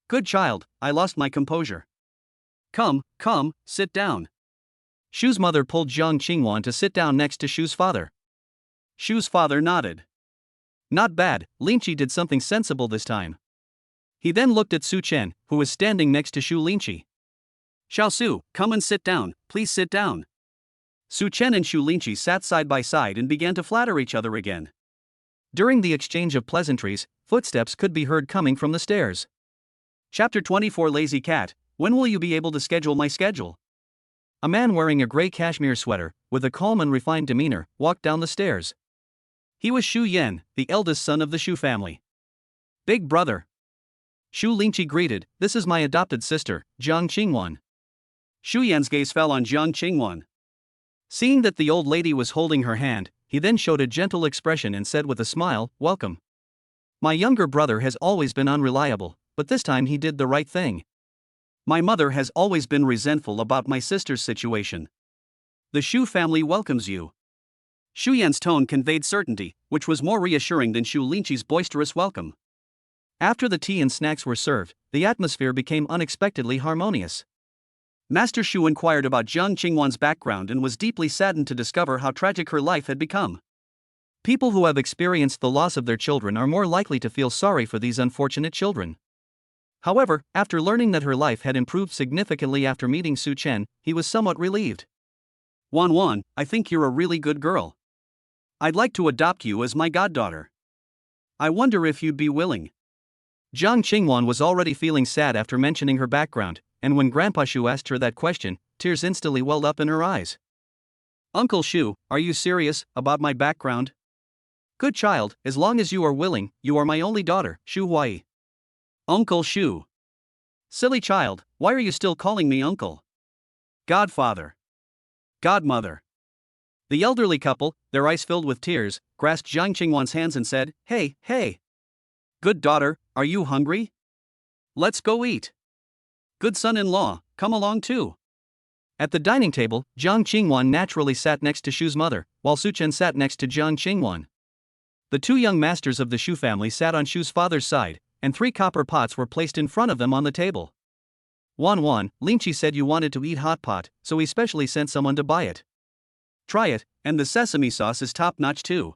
"Good child, I lost my composure. Come, sit down." Xu's mother pulled Jiang Qingwan to sit down next to Xu's father. Xu's father nodded. Not bad, Linchi did something sensible this time. He then looked at Su Chen, who was standing next to Xu Linchi. "Xiao Su, come and sit down, please sit down." Su Chen and Xu Linchi sat side by side and began to flatter each other again. During the exchange of pleasantries, footsteps could be heard coming from the stairs. Chapter 24 Lazy Cat, when will you be able to schedule my schedule? A man wearing a gray cashmere sweater, with a calm and refined demeanor, walked down the stairs. He was Xu Yan, the eldest son of the Xu family. "Big brother." Xu Linchi greeted, "This is my adopted sister, Jiang Qingwan." Xu Yan's gaze fell on Jiang Qingwan. Seeing that the old lady was holding her hand, he then showed a gentle expression and said with a smile, "Welcome. My younger brother has always been unreliable, but this time he did the right thing. My mother has always been resentful about my sister's situation. The Xu family welcomes you." Xu Yan's tone conveyed certainty, which was more reassuring than Xu Linchi's boisterous welcome. After the tea and snacks were served, the atmosphere became unexpectedly harmonious. Master Xu inquired about Jiang Qingwan's background and was deeply saddened to discover how tragic her life had become. People who have experienced the loss of their children are more likely to feel sorry for these unfortunate children. However, after learning that her life had improved significantly after meeting Su Chen, he was somewhat relieved. "Wan, I think you're a really good girl. I'd like to adopt you as my goddaughter. I wonder if you'd be willing." Jiang Qingwan was already feeling sad after mentioning her background, and when Grandpa Xu asked her that question, tears instantly welled up in her eyes. "Uncle Xu, are you serious about my background?" "Good child, as long as you are willing, you are my only daughter, Xu Huai." "Uncle Xu." "Silly child, why are you still calling me uncle?" "Godfather." "Godmother." The elderly couple, their eyes filled with tears, grasped Jiang Qingwan's hands and said, Hey. Good daughter, are you hungry? Let's go eat. Good son-in-law, come along too." At the dining table, Jiang Qingwan naturally sat next to Xu's mother, while Su Chen sat next to Jiang Qingwan. The two young masters of the Xu family sat on Xu's father's side, and 3 copper pots were placed in front of them on the table. Wan, Linchi said you wanted to eat hot pot, so he specially sent someone to buy it. Try it, and the sesame sauce is top-notch too.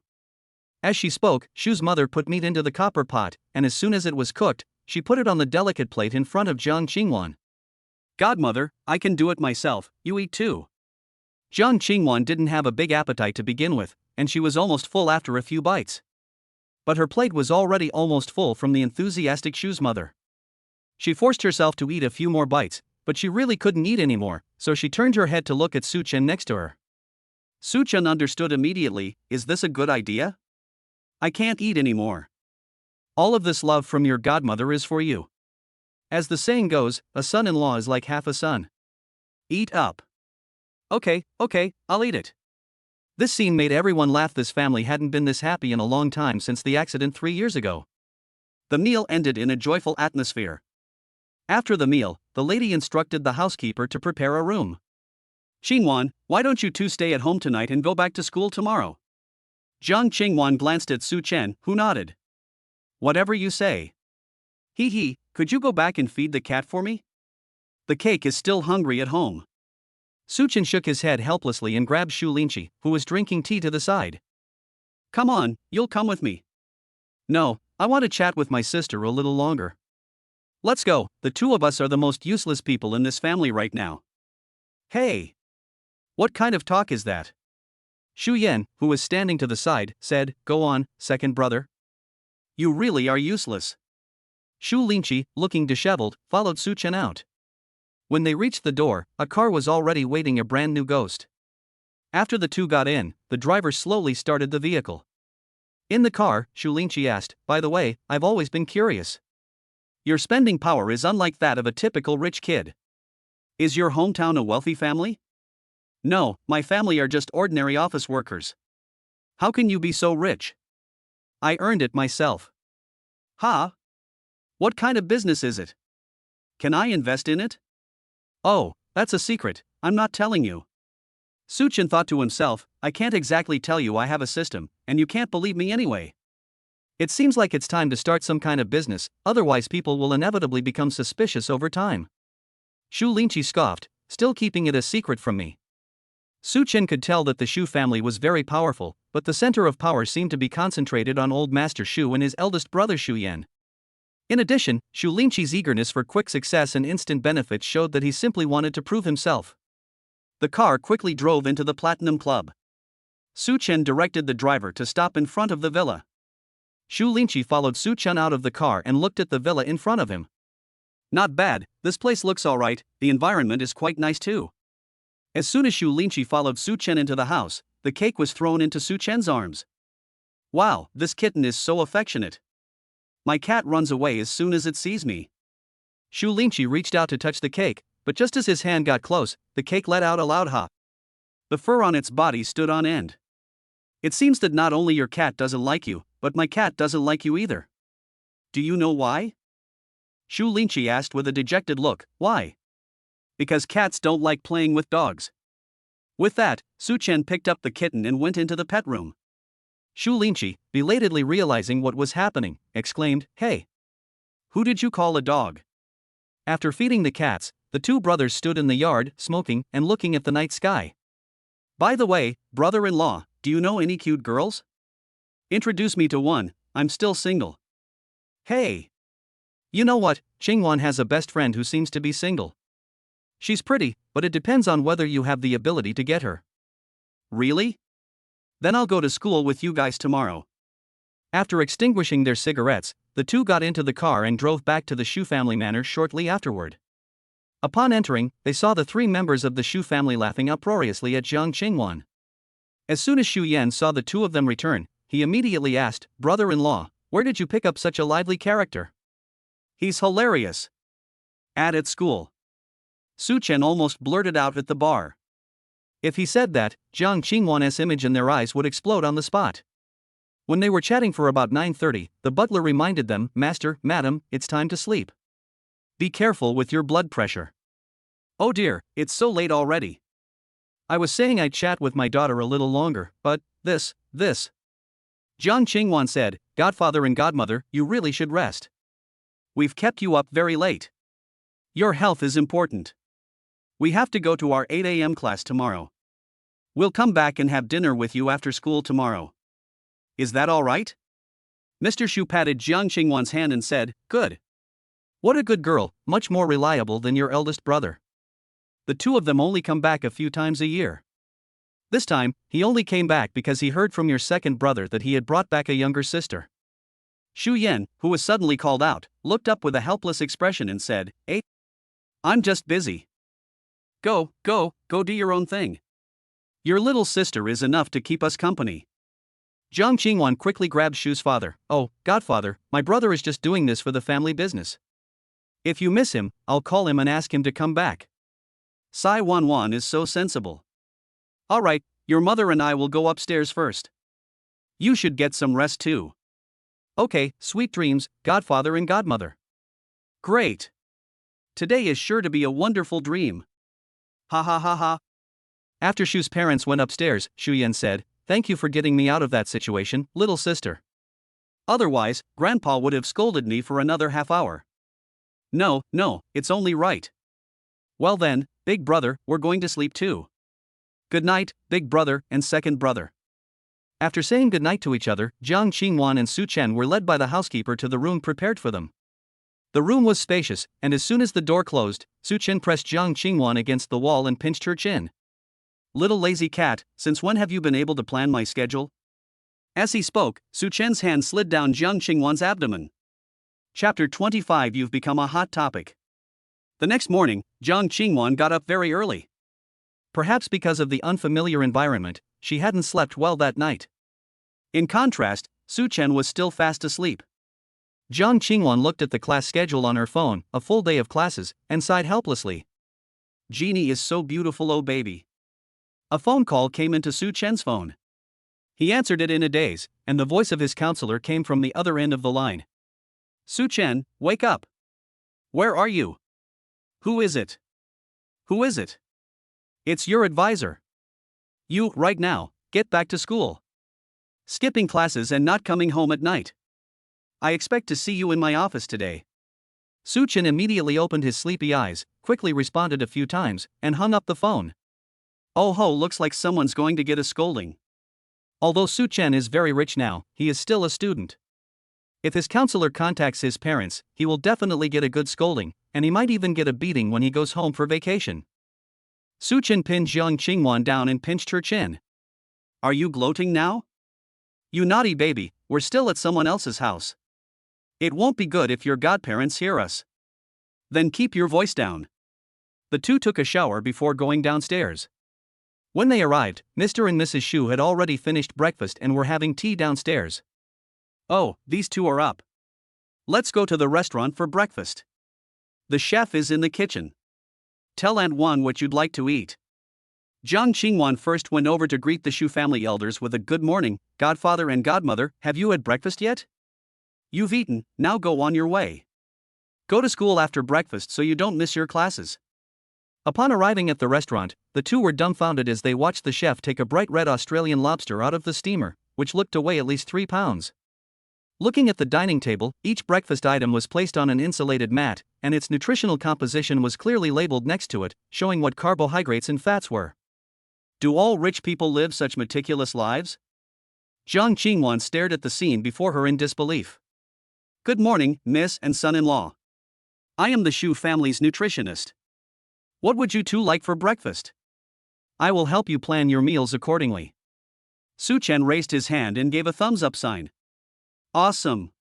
As she spoke, Xu's mother put meat into the copper pot, and as soon as it was cooked, she put it on the delicate plate in front of Jiang Qingwan. "Godmother, I can do it myself, you eat too." Jiang Qingwan didn't have a big appetite to begin with, and she was almost full after a few bites. But her plate was already almost full from the enthusiastic Xu's mother. She forced herself to eat a few more bites, but she really couldn't eat anymore, so she turned her head to look at Su Chen next to her. Su Chen understood immediately, "Is this a good idea? I can't eat anymore. All of this love from your godmother is for you. As the saying goes, a son-in-law is like half a son. Eat up." Okay, I'll eat it." This scene made everyone laugh. This family hadn't been this happy in a long time since the accident 3 years ago. The meal ended in a joyful atmosphere. After the meal, the lady instructed the housekeeper to prepare a room. "Qingwan, why don't you two stay at home tonight and go back to school tomorrow?" Jiang Qingwan glanced at Su Chen, who nodded. Whatever you say. Hee hee, could you go back and feed the cat for me? The cake is still hungry at home. Suchin shook his head helplessly and grabbed Shu Linchi, who was drinking tea, to the side. Come on, you'll come with me. No, I want to chat with my sister a little longer. Let's go, the two of us are the most useless people in this family right now. Hey! What kind of talk is that? Shu Yan, who was standing to the side, said, Go on, second brother. You really are useless. Shu Linchi, looking disheveled, followed Suchen out. When they reached the door, a car was already waiting, a brand new Ghost. After the two got in, the driver slowly started the vehicle. In the car, Shu Linchi asked, By the way, I've always been curious. Your spending power is unlike that of a typical rich kid. Is your hometown a wealthy family? No, my family are just ordinary office workers. How can you be so rich? I earned it myself. Huh? What kind of business is it? Can I invest in it? Oh, that's a secret, I'm not telling you. Suchen thought to himself, I can't exactly tell you I have a system, and you can't believe me anyway. It seems like it's time to start some kind of business, otherwise people will inevitably become suspicious over time. Shu Linchi scoffed, still keeping it a secret from me. Suchen could tell that the Shu family was very powerful, but the center of power seemed to be concentrated on old Master Shu and his eldest brother Shu Yan. In addition, Shu Linchi's eagerness for quick success and instant benefits showed that he simply wanted to prove himself. The car quickly drove into the Platinum Club. Suchen directed the driver to stop in front of the villa. Shu Linchi followed Suchen out of the car and looked at the villa in front of him. Not bad, this place looks alright, the environment is quite nice too. As soon as Shu Linchi followed Suchen into the house, the cake was thrown into Suchen's arms. Wow, this kitten is so affectionate. My cat runs away as soon as it sees me. Shu Linchi reached out to touch the cake, but just as his hand got close, the cake let out a loud hop. The fur on its body stood on end. It seems that not only your cat doesn't like you, but my cat doesn't like you either. Do you know why? Shu Linchi asked with a dejected look, Why? Because cats don't like playing with dogs. With that, Suchen picked up the kitten and went into the pet room. Shu Linchi, belatedly realizing what was happening, exclaimed, Hey! Who did you call a dog? After feeding the cats, the two brothers stood in the yard, smoking and looking at the night sky. By the way, brother-in-law, do you know any cute girls? Introduce me to one, I'm still single. Hey! You know what, Qingwan has a best friend who seems to be single. She's pretty, but it depends on whether you have the ability to get her. Really? Then I'll go to school with you guys tomorrow. After extinguishing their cigarettes, the two got into the car and drove back to the Shu family manor shortly afterward. Upon entering, they saw the three members of the Shu family laughing uproariously at Jiang Qingwan. As soon as Shu Yan saw the two of them return, he immediately asked, Brother-in-law, where did you pick up such a lively character? He's hilarious. At school. Suchen almost blurted out at the bar. If he said that, Jiang Qingwan's image in their eyes would explode on the spot. When they were chatting for about 9:30, the butler reminded them, Master, Madam, it's time to sleep. Be careful with your blood pressure. Oh dear, it's so late already. I was saying I'd chat with my daughter a little longer, but, this. Jiang Qingwan said, Godfather and Godmother, you really should rest. We've kept you up very late. Your health is important. We have to go to our 8 a.m. class tomorrow. We'll come back and have dinner with you after school tomorrow. Is that all right? Mr. Shu patted Jiang Qingwan's hand and said, Good. What a good girl, much more reliable than your eldest brother. The two of them only come back a few times a year. This time, he only came back because he heard from your second brother that he had brought back a younger sister. Shu Yan, who was suddenly called out, looked up with a helpless expression and said, Hey, I'm just busy. Go do your own thing. Your little sister is enough to keep us company. Jiang Qingwan quickly grabbed Shu's father. Oh, Godfather, my brother is just doing this for the family business. If you miss him, I'll call him and ask him to come back. Sai Wanwan is so sensible. All right, your mother and I will go upstairs first. You should get some rest too. Okay, sweet dreams, Godfather and Godmother. Great. Today is sure to be a wonderful dream. Ha ha ha ha. After Shu's parents went upstairs, Shu Yan said, Thank you for getting me out of that situation, little sister. Otherwise, Grandpa would have scolded me for another half hour. No, it's only right. Well then, big brother, we're going to sleep too. Good night, big brother and second brother. After saying goodnight to each other, Jiang Qingwan and Su Chen were led by the housekeeper to the room prepared for them. The room was spacious, and as soon as the door closed, Su Chen pressed Jiang Qingwan against the wall and pinched her chin. Little lazy cat, since when have you been able to plan my schedule? As he spoke, Su Chen's hand slid down Jiang Qingwan's abdomen. Chapter 25. You've become a hot topic. The next morning, Jiang Qingwan got up very early. Perhaps because of the unfamiliar environment, she hadn't slept well that night. In contrast, Su Chen was still fast asleep. Jiang Qingwan looked at the class schedule on her phone, a full day of classes, and sighed helplessly. Jeannie is so beautiful, oh baby. A phone call came into Su Chen's phone. He answered it in a daze, and the voice of his counselor came from the other end of the line. Su Chen, wake up. Where are you? Who is it? Who is it? It's your advisor. You, right now, get back to school. Skipping classes and not coming home at night. I expect to see you in my office today. Su Chen immediately opened his sleepy eyes, quickly responded a few times, and hung up the phone. Oh ho, looks like someone's going to get a scolding. Although Su Chen is very rich now, he is still a student. If his counselor contacts his parents, he will definitely get a good scolding, and he might even get a beating when he goes home for vacation. Su Chen pinned Jiang Qingwan down and pinched her chin. Are you gloating now? You naughty baby, we're still at someone else's house. It won't be good if your godparents hear us. Then keep your voice down. The two took a shower before going downstairs. When they arrived, Mr. and Mrs. Shu had already finished breakfast and were having tea downstairs. Oh, these two are up. Let's go to the restaurant for breakfast. The chef is in the kitchen. Tell Aunt Wan what you'd like to eat. Jiang Qingwan first went over to greet the Shu family elders with a good morning. Godfather and godmother, have you had breakfast yet? You've eaten, now go on your way. Go to school after breakfast so you don't miss your classes. Upon arriving at the restaurant, the two were dumbfounded as they watched the chef take a bright red Australian lobster out of the steamer, which looked to weigh at least 3 pounds. Looking at the dining table, each breakfast item was placed on an insulated mat, and its nutritional composition was clearly labeled next to it, showing what carbohydrates and fats were. Do all rich people live such meticulous lives? Jiang Qingwan stared at the scene before her in disbelief. Good morning, miss and son-in-law. I am the Shu family's nutritionist. What would you two like for breakfast? I will help you plan your meals accordingly. Su Chen raised his hand and gave a thumbs-up sign. Awesome.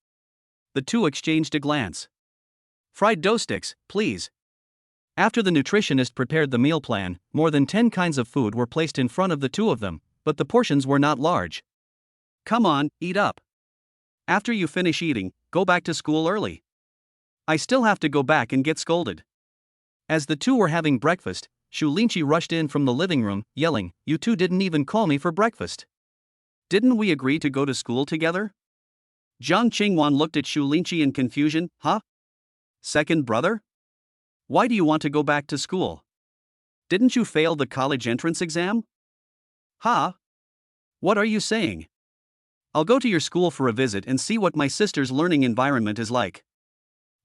The two exchanged a glance. Fried dough sticks, please. After the nutritionist prepared the meal plan, more than 10 kinds of food were placed in front of the two of them, but the portions were not large. Come on, eat up. After you finish eating, go back to school early. I still have to go back and get scolded. As the two were having breakfast, Shu Linqi rushed in from the living room, yelling, You two didn't even call me for breakfast. Didn't we agree to go to school together? Jiang Qingwan looked at Shu Linqi in confusion. Huh? Second brother? Why do you want to go back to school? Didn't you fail the college entrance exam? Huh? What are you saying? I'll go to your school for a visit and see what my sister's learning environment is like.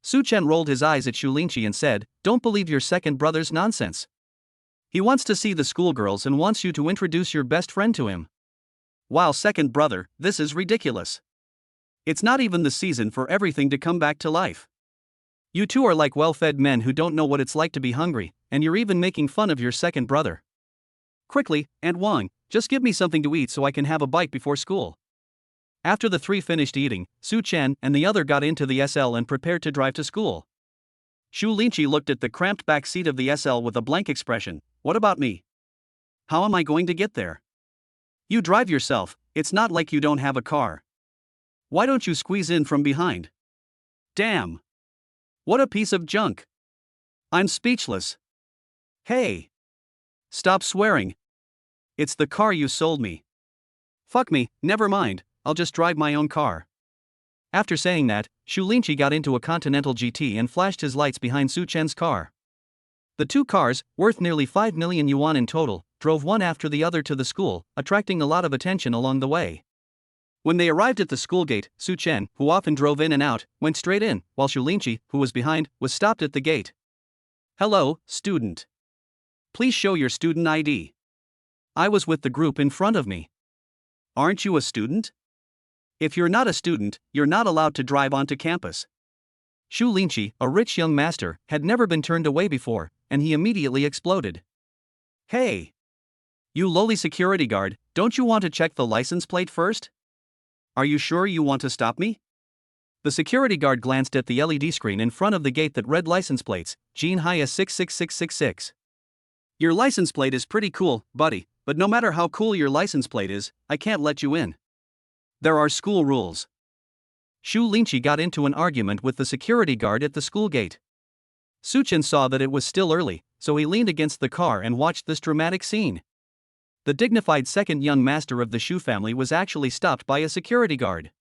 Su Chen rolled his eyes at Shu Linqi and said, Don't believe your second brother's nonsense. He wants to see the schoolgirls and wants you to introduce your best friend to him. Wow, second brother, this is ridiculous. It's not even the season for everything to come back to life. You two are like well-fed men who don't know what it's like to be hungry, and you're even making fun of your second brother. Quickly, Aunt Wang, just give me something to eat so I can have a bite before school. After the three finished eating, Su Chen and the other got into the SL and prepared to drive to school. Shu Linqi looked at the cramped back seat of the SL with a blank expression. What about me? How am I going to get there? You drive yourself, it's not like you don't have a car. Why don't you squeeze in from behind? Damn! What a piece of junk! I'm speechless. Hey! Stop swearing. It's the car you sold me. Fuck me, never mind, I'll just drive my own car. After saying that, Shu Linqi got into a Continental GT and flashed his lights behind Su Chen's car. The two cars, worth nearly 5 million yuan in total, drove one after the other to the school, attracting a lot of attention along the way. When they arrived at the school gate, Su Chen, who often drove in and out, went straight in, while Shu Linqi, who was behind, was stopped at the gate. "Hello, student. Please show your student ID. I was with the group in front of me." "Aren't you a student? If you're not a student, you're not allowed to drive onto campus." Shu Linqi, a rich young master, had never been turned away before, and he immediately exploded. "Hey! You lowly security guard, don't you want to check the license plate first? Are you sure you want to stop me?" The security guard glanced at the LED screen in front of the gate that read license plates, Jinhai S66666. "Your license plate is pretty cool, buddy, but no matter how cool your license plate is, I can't let you in. There are school rules." Shu Linqi got into an argument with the security guard at the school gate. Su Chen saw that it was still early, so he leaned against the car and watched this dramatic scene. The dignified second young master of the Shu family was actually stopped by a security guard.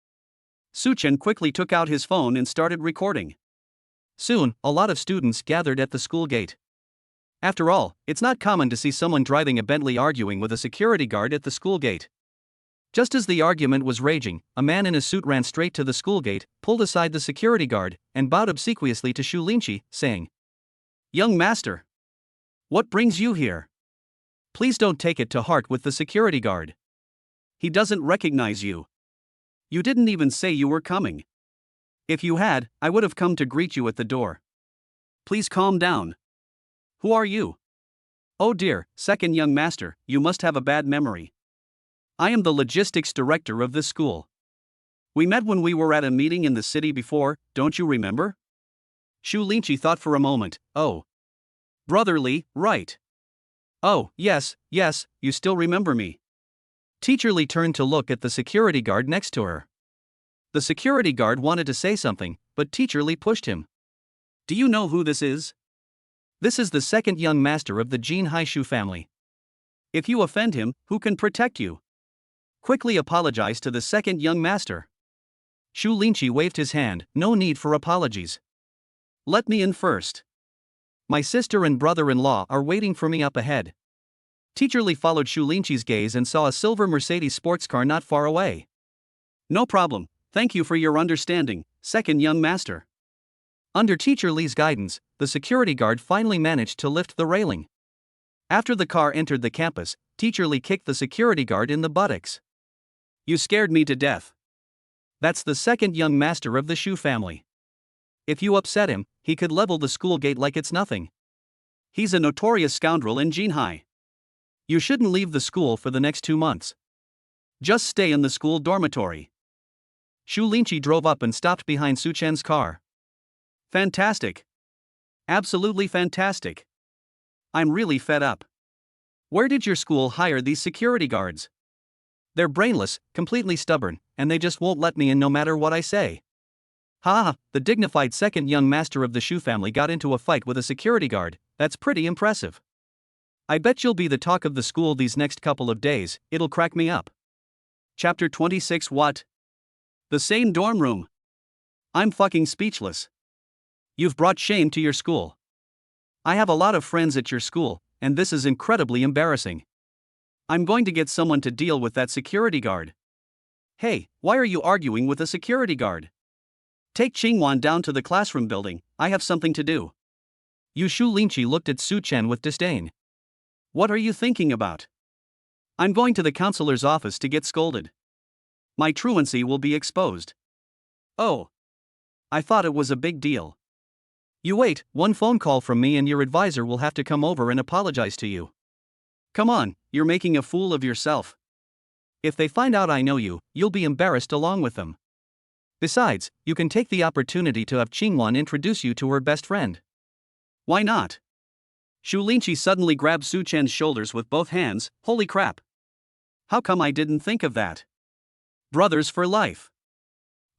Su Chen quickly took out his phone and started recording. Soon, a lot of students gathered at the school gate. After all, it's not common to see someone driving a Bentley arguing with a security guard at the school gate. Just as the argument was raging, a man in a suit ran straight to the school gate, pulled aside the security guard, and bowed obsequiously to Shu Linqi, saying, "Young master, what brings you here? Please don't take it to heart with the security guard. He doesn't recognize you. You didn't even say you were coming. If you had, I would have come to greet you at the door. Please calm down. Who are you?" "Oh dear, second young master, you must have a bad memory. I am the logistics director of this school. We met when we were at a meeting in the city before, don't you remember?" Shu Linqi thought for a moment. "Oh. Brotherly, right. Oh, yes, you still remember me." Teacher Li turned to look at the security guard next to her. The security guard wanted to say something, but Teacher Li pushed him. "Do you know who this is? This is the second young master of the Jinhai Shu family. If you offend him, who can protect you? Quickly apologize to the second young master." Shu Linqi waved his hand. "No need for apologies. Let me in first. My sister and brother-in-law are waiting for me up ahead." Teacher Li followed Shu Linqi's gaze and saw a silver Mercedes sports car not far away. "No problem, thank you for your understanding, second young master." Under Teacher Li's guidance, the security guard finally managed to lift the railing. After the car entered the campus, Teacher Li kicked the security guard in the buttocks. "You scared me to death. That's the second young master of the Shu family. If you upset him, he could level the school gate like it's nothing. He's a notorious scoundrel in Jinhai. You shouldn't leave the school for the next 2 months. Just stay in the school dormitory." Shu Linqi drove up and stopped behind Su Chen's car. "Fantastic. Absolutely fantastic. I'm really fed up. Where did your school hire these security guards? They're brainless, completely stubborn, and they just won't let me in no matter what I say." "Ha, the dignified second young master of the Shu family got into a fight with a security guard. That's pretty impressive. I bet you'll be the talk of the school these next couple of days, it'll crack me up." Chapter 26. What? The same dorm room? I'm fucking speechless. You've brought shame to your school. I have a lot of friends at your school, and this is incredibly embarrassing. I'm going to get someone to deal with that security guard. Hey, why are you arguing with a security guard? Take Qingwan down to the classroom building, I have something to do. Shu Linqi looked at Su Chen with disdain. What are you thinking about? I'm going to the counselor's office to get scolded. My truancy will be exposed. Oh. I thought it was a big deal. You wait, one phone call from me and your advisor will have to come over and apologize to you. Come on, you're making a fool of yourself. If they find out I know you, you'll be embarrassed along with them. Besides, you can take the opportunity to have Qingwan introduce you to her best friend. Why not? Shu Linqi suddenly grabbed Su Chen's shoulders with both hands. Holy crap. How come I didn't think of that? Brothers for life.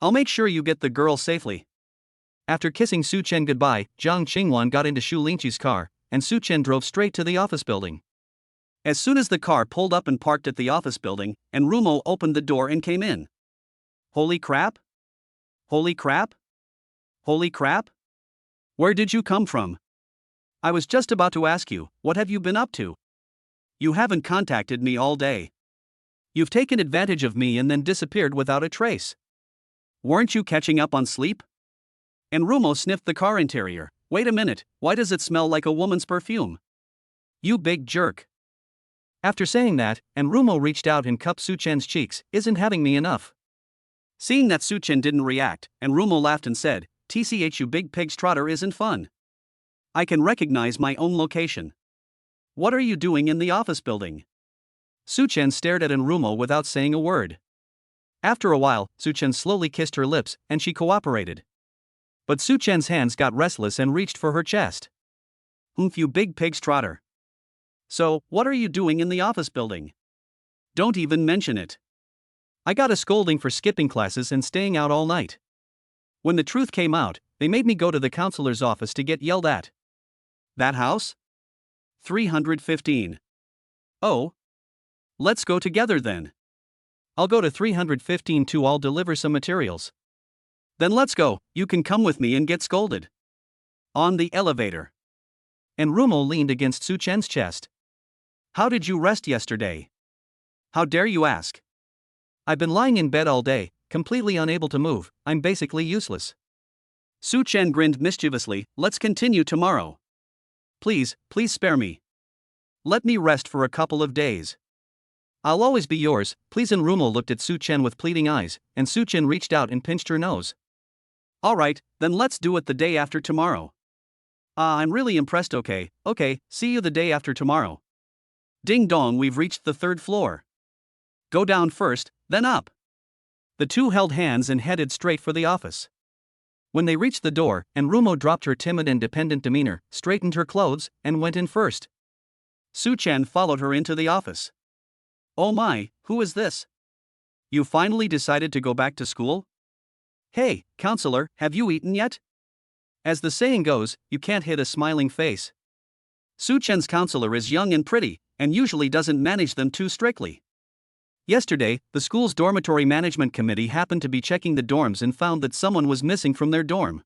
I'll make sure you get the girl safely. After kissing Su Chen goodbye, Zhang Qingwan got into Shu Linqi's car, and Su Chen drove straight to the office building. As soon as the car pulled up and parked at the office building, and Rumo opened the door and came in. Holy crap? Holy crap? Holy crap? Where did you come from? I was just about to ask you, what have you been up to? You haven't contacted me all day. You've taken advantage of me and then disappeared without a trace. Weren't you catching up on sleep? Enrumo sniffed the car interior. Wait a minute, why does it smell like a woman's perfume? You big jerk. After saying that, Enrumo reached out and cupped Suchen's cheeks. Isn't having me enough? Seeing that Suchen didn't react, Enrumo laughed and said, TCH, you big pig's trotter isn't fun. I can recognize my own location. What are you doing in the office building? Suchen stared at Enrumo without saying a word. After a while, Suchen slowly kissed her lips, and she cooperated. But Suchen's hands got restless and reached for her chest. You big pig's trotter. So, what are you doing in the office building? Don't even mention it. I got a scolding for skipping classes and staying out all night. When the truth came out, they made me go to the counselor's office to get yelled at. That house? 315. Oh. Let's go together then. I'll go to 315 too. I'll deliver some materials. Then let's go, you can come with me and get scolded. On the elevator. Enrumo leaned against Suchen's chest. How did you rest yesterday? How dare you ask? I've been lying in bed all day, completely unable to move. I'm basically useless. Suchen grinned mischievously. Let's continue tomorrow. Please spare me. Let me rest for a couple of days. I'll always be yours, please. Enrumo looked at Suchen with pleading eyes, and Suchen reached out and pinched her nose. Alright, then let's do it the day after tomorrow. I'm really impressed. Okay, see you the day after tomorrow. Ding dong, we've reached the 3rd floor. Go down first, then up. The two held hands and headed straight for the office. When they reached the door, Enrumo dropped her timid and dependent demeanor, straightened her clothes, and went in first. Suchen followed her into the office. Oh my, who is this? You finally decided to go back to school? Hey, counselor, have you eaten yet? As the saying goes, you can't hit a smiling face. Suchen's counselor is young and pretty, and usually doesn't manage them too strictly. Yesterday, the school's dormitory management committee happened to be checking the dorms and found that someone was missing from their dorm.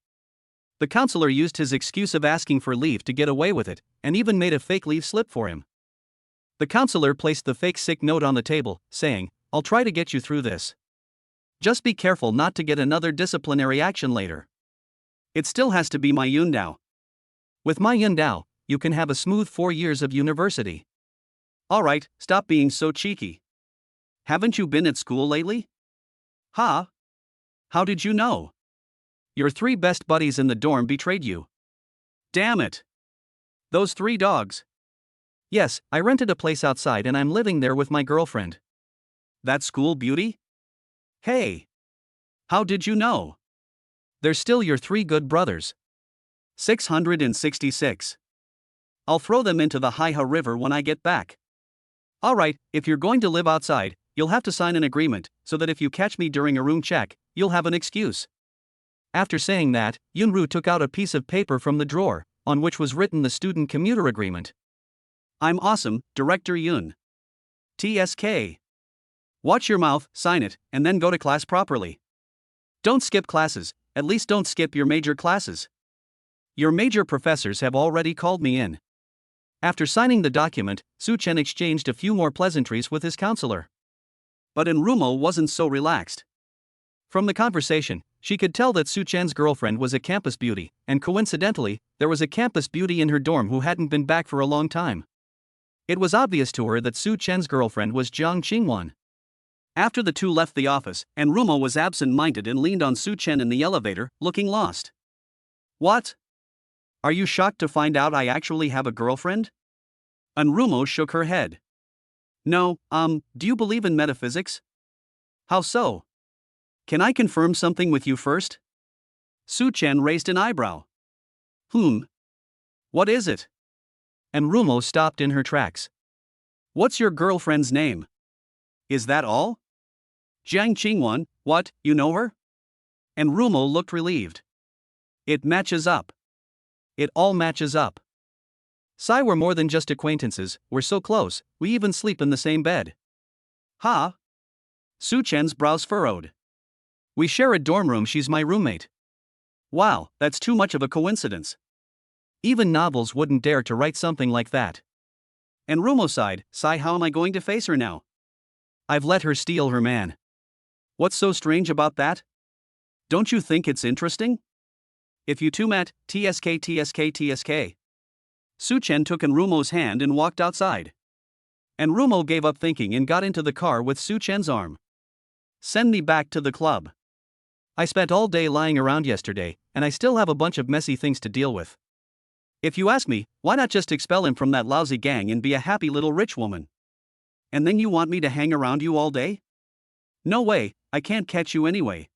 The counselor used his excuse of asking for leave to get away with it, and even made a fake leave slip for him. The counselor placed the fake sick note on the table, saying, I'll try to get you through this. Just be careful not to get another disciplinary action later. It still has to be my Yundao. With my Yundao, you can have a smooth 4 years of university. Alright, stop being so cheeky. Haven't you been at school lately? Huh? How did you know? Your 3 best buddies in the dorm betrayed you. Damn it. Those 3 dogs. Yes, I rented a place outside and I'm living there with my girlfriend. That school beauty? Hey. How did you know? They're still your 3 good brothers. 666. I'll throw them into the Haiha River when I get back. Alright, if you're going to live outside, you'll have to sign an agreement, so that if you catch me during a room check, you'll have an excuse. After saying that, Yunru took out a piece of paper from the drawer, on which was written the student commuter agreement. I'm awesome, Director Yun. TSK. Watch your mouth, sign it, and then go to class properly. Don't skip classes, at least don't skip your major classes. Your major professors have already called me in. After signing the document, Suchen exchanged a few more pleasantries with his counselor. But Enrumo wasn't so relaxed. From the conversation, she could tell that Suchen's girlfriend was a campus beauty, and coincidentally, there was a campus beauty in her dorm who hadn't been back for a long time. It was obvious to her that Suchen's girlfriend was Jiang Qingwan. After the two left the office, Enrumo was absent-minded and leaned on Suchen in the elevator, looking lost. What? Are you shocked to find out I actually have a girlfriend? Enrumo shook her head. No, do you believe in metaphysics? How so? Can I confirm something with you first? Suchen raised an eyebrow. What is it? Enrumo stopped in her tracks. What's your girlfriend's name? Is that all? Jiang Qingwan, what, you know her? Enrumo looked relieved. It matches up. It all matches up. Sai, we're more than just acquaintances, we're so close, we even sleep in the same bed. Ha? Suchen's brows furrowed. We share a dorm room, she's my roommate. Wow, that's too much of a coincidence. Even novels wouldn't dare to write something like that. Enrumo sighed. Sai, how am I going to face her now? I've let her steal her man. What's so strange about that? Don't you think it's interesting? If you two met, TSK. Su-chen took Enrumo's hand and walked outside. Enrumo gave up thinking and got into the car with Su-chen's arm. Send me back to the club. I spent all day lying around yesterday, and I still have a bunch of messy things to deal with. If you ask me, why not just expel him from that lousy gang and be a happy little rich woman? And then you want me to hang around you all day? No way, I can't catch you anyway.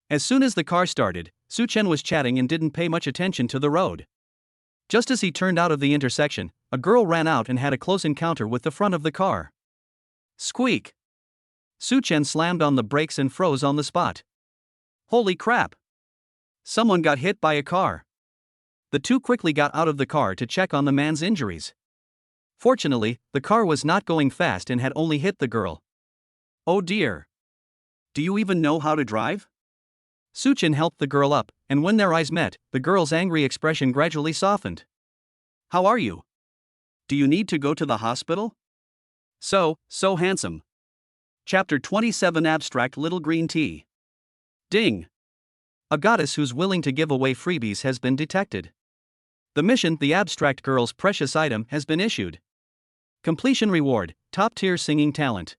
As soon as the car started, Su-chen was chatting and didn't pay much attention to the road. Just as he turned out of the intersection, a girl ran out and had a close encounter with the front of the car. Squeak! Su-chen slammed on the brakes and froze on the spot. Holy crap! Someone got hit by a car. The two quickly got out of the car to check on the man's injuries. Fortunately, the car was not going fast and had only hit the girl. Oh dear! Do you even know how to drive? Su-chen helped the girl up, and when their eyes met, the girl's angry expression gradually softened. How are you? Do you need to go to the hospital? So handsome. Chapter 27 Abstract Little Green Tea. Ding! A goddess who's willing to give away freebies has been detected. The mission, the abstract girl's precious item, has been issued. Completion reward, top-tier singing talent.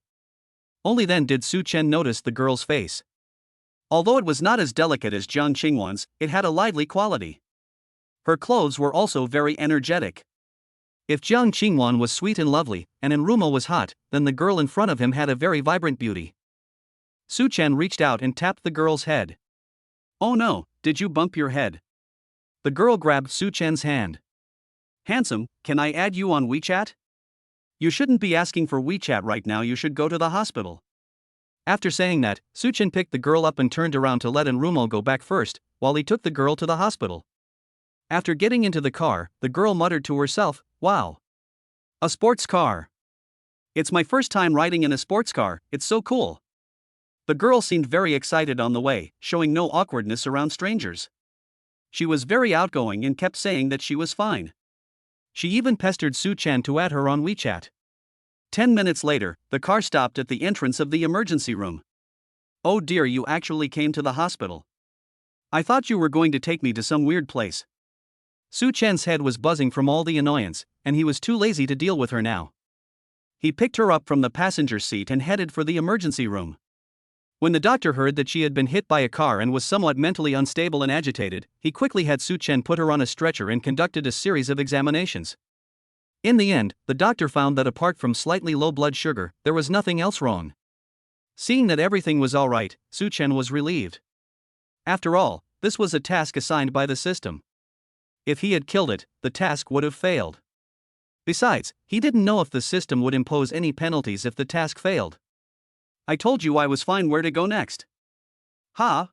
Only then did Su-chen notice the girl's face. Although it was not as delicate as Jiang Qingwan's, it had a lively quality. Her clothes were also very energetic. If Jiang Qingwan was sweet and lovely, and Enrumo was hot, then the girl in front of him had a very vibrant beauty. Su-chen reached out and tapped the girl's head. Oh no, did you bump your head? The girl grabbed Su-chen's hand. Handsome, can I add you on WeChat? You shouldn't be asking for WeChat right now, you should go to the hospital. After saying that, Su-chen picked the girl up and turned around to let Enrumo go back first, while he took the girl to the hospital. After getting into the car, the girl muttered to herself, wow. A sports car. It's my first time riding in a sports car, it's so cool. The girl seemed very excited on the way, showing no awkwardness around strangers. She was very outgoing and kept saying that she was fine. She even pestered Su-chen to add her on WeChat. 10 minutes later, the car stopped at the entrance of the emergency room. Oh dear, you actually came to the hospital. I thought you were going to take me to some weird place. Su-chen's head was buzzing from all the annoyance, and he was too lazy to deal with her now. He picked her up from the passenger seat and headed for the emergency room. When the doctor heard that she had been hit by a car and was somewhat mentally unstable and agitated, he quickly had Su-chen put her on a stretcher and conducted a series of examinations. In the end, the doctor found that apart from slightly low blood sugar, there was nothing else wrong. Seeing that everything was all right, Su-chen was relieved. After all, this was a task assigned by the system. If he had killed it, the task would have failed. Besides, he didn't know if the system would impose any penalties if the task failed. I told you I was fine, where to go next? Ha!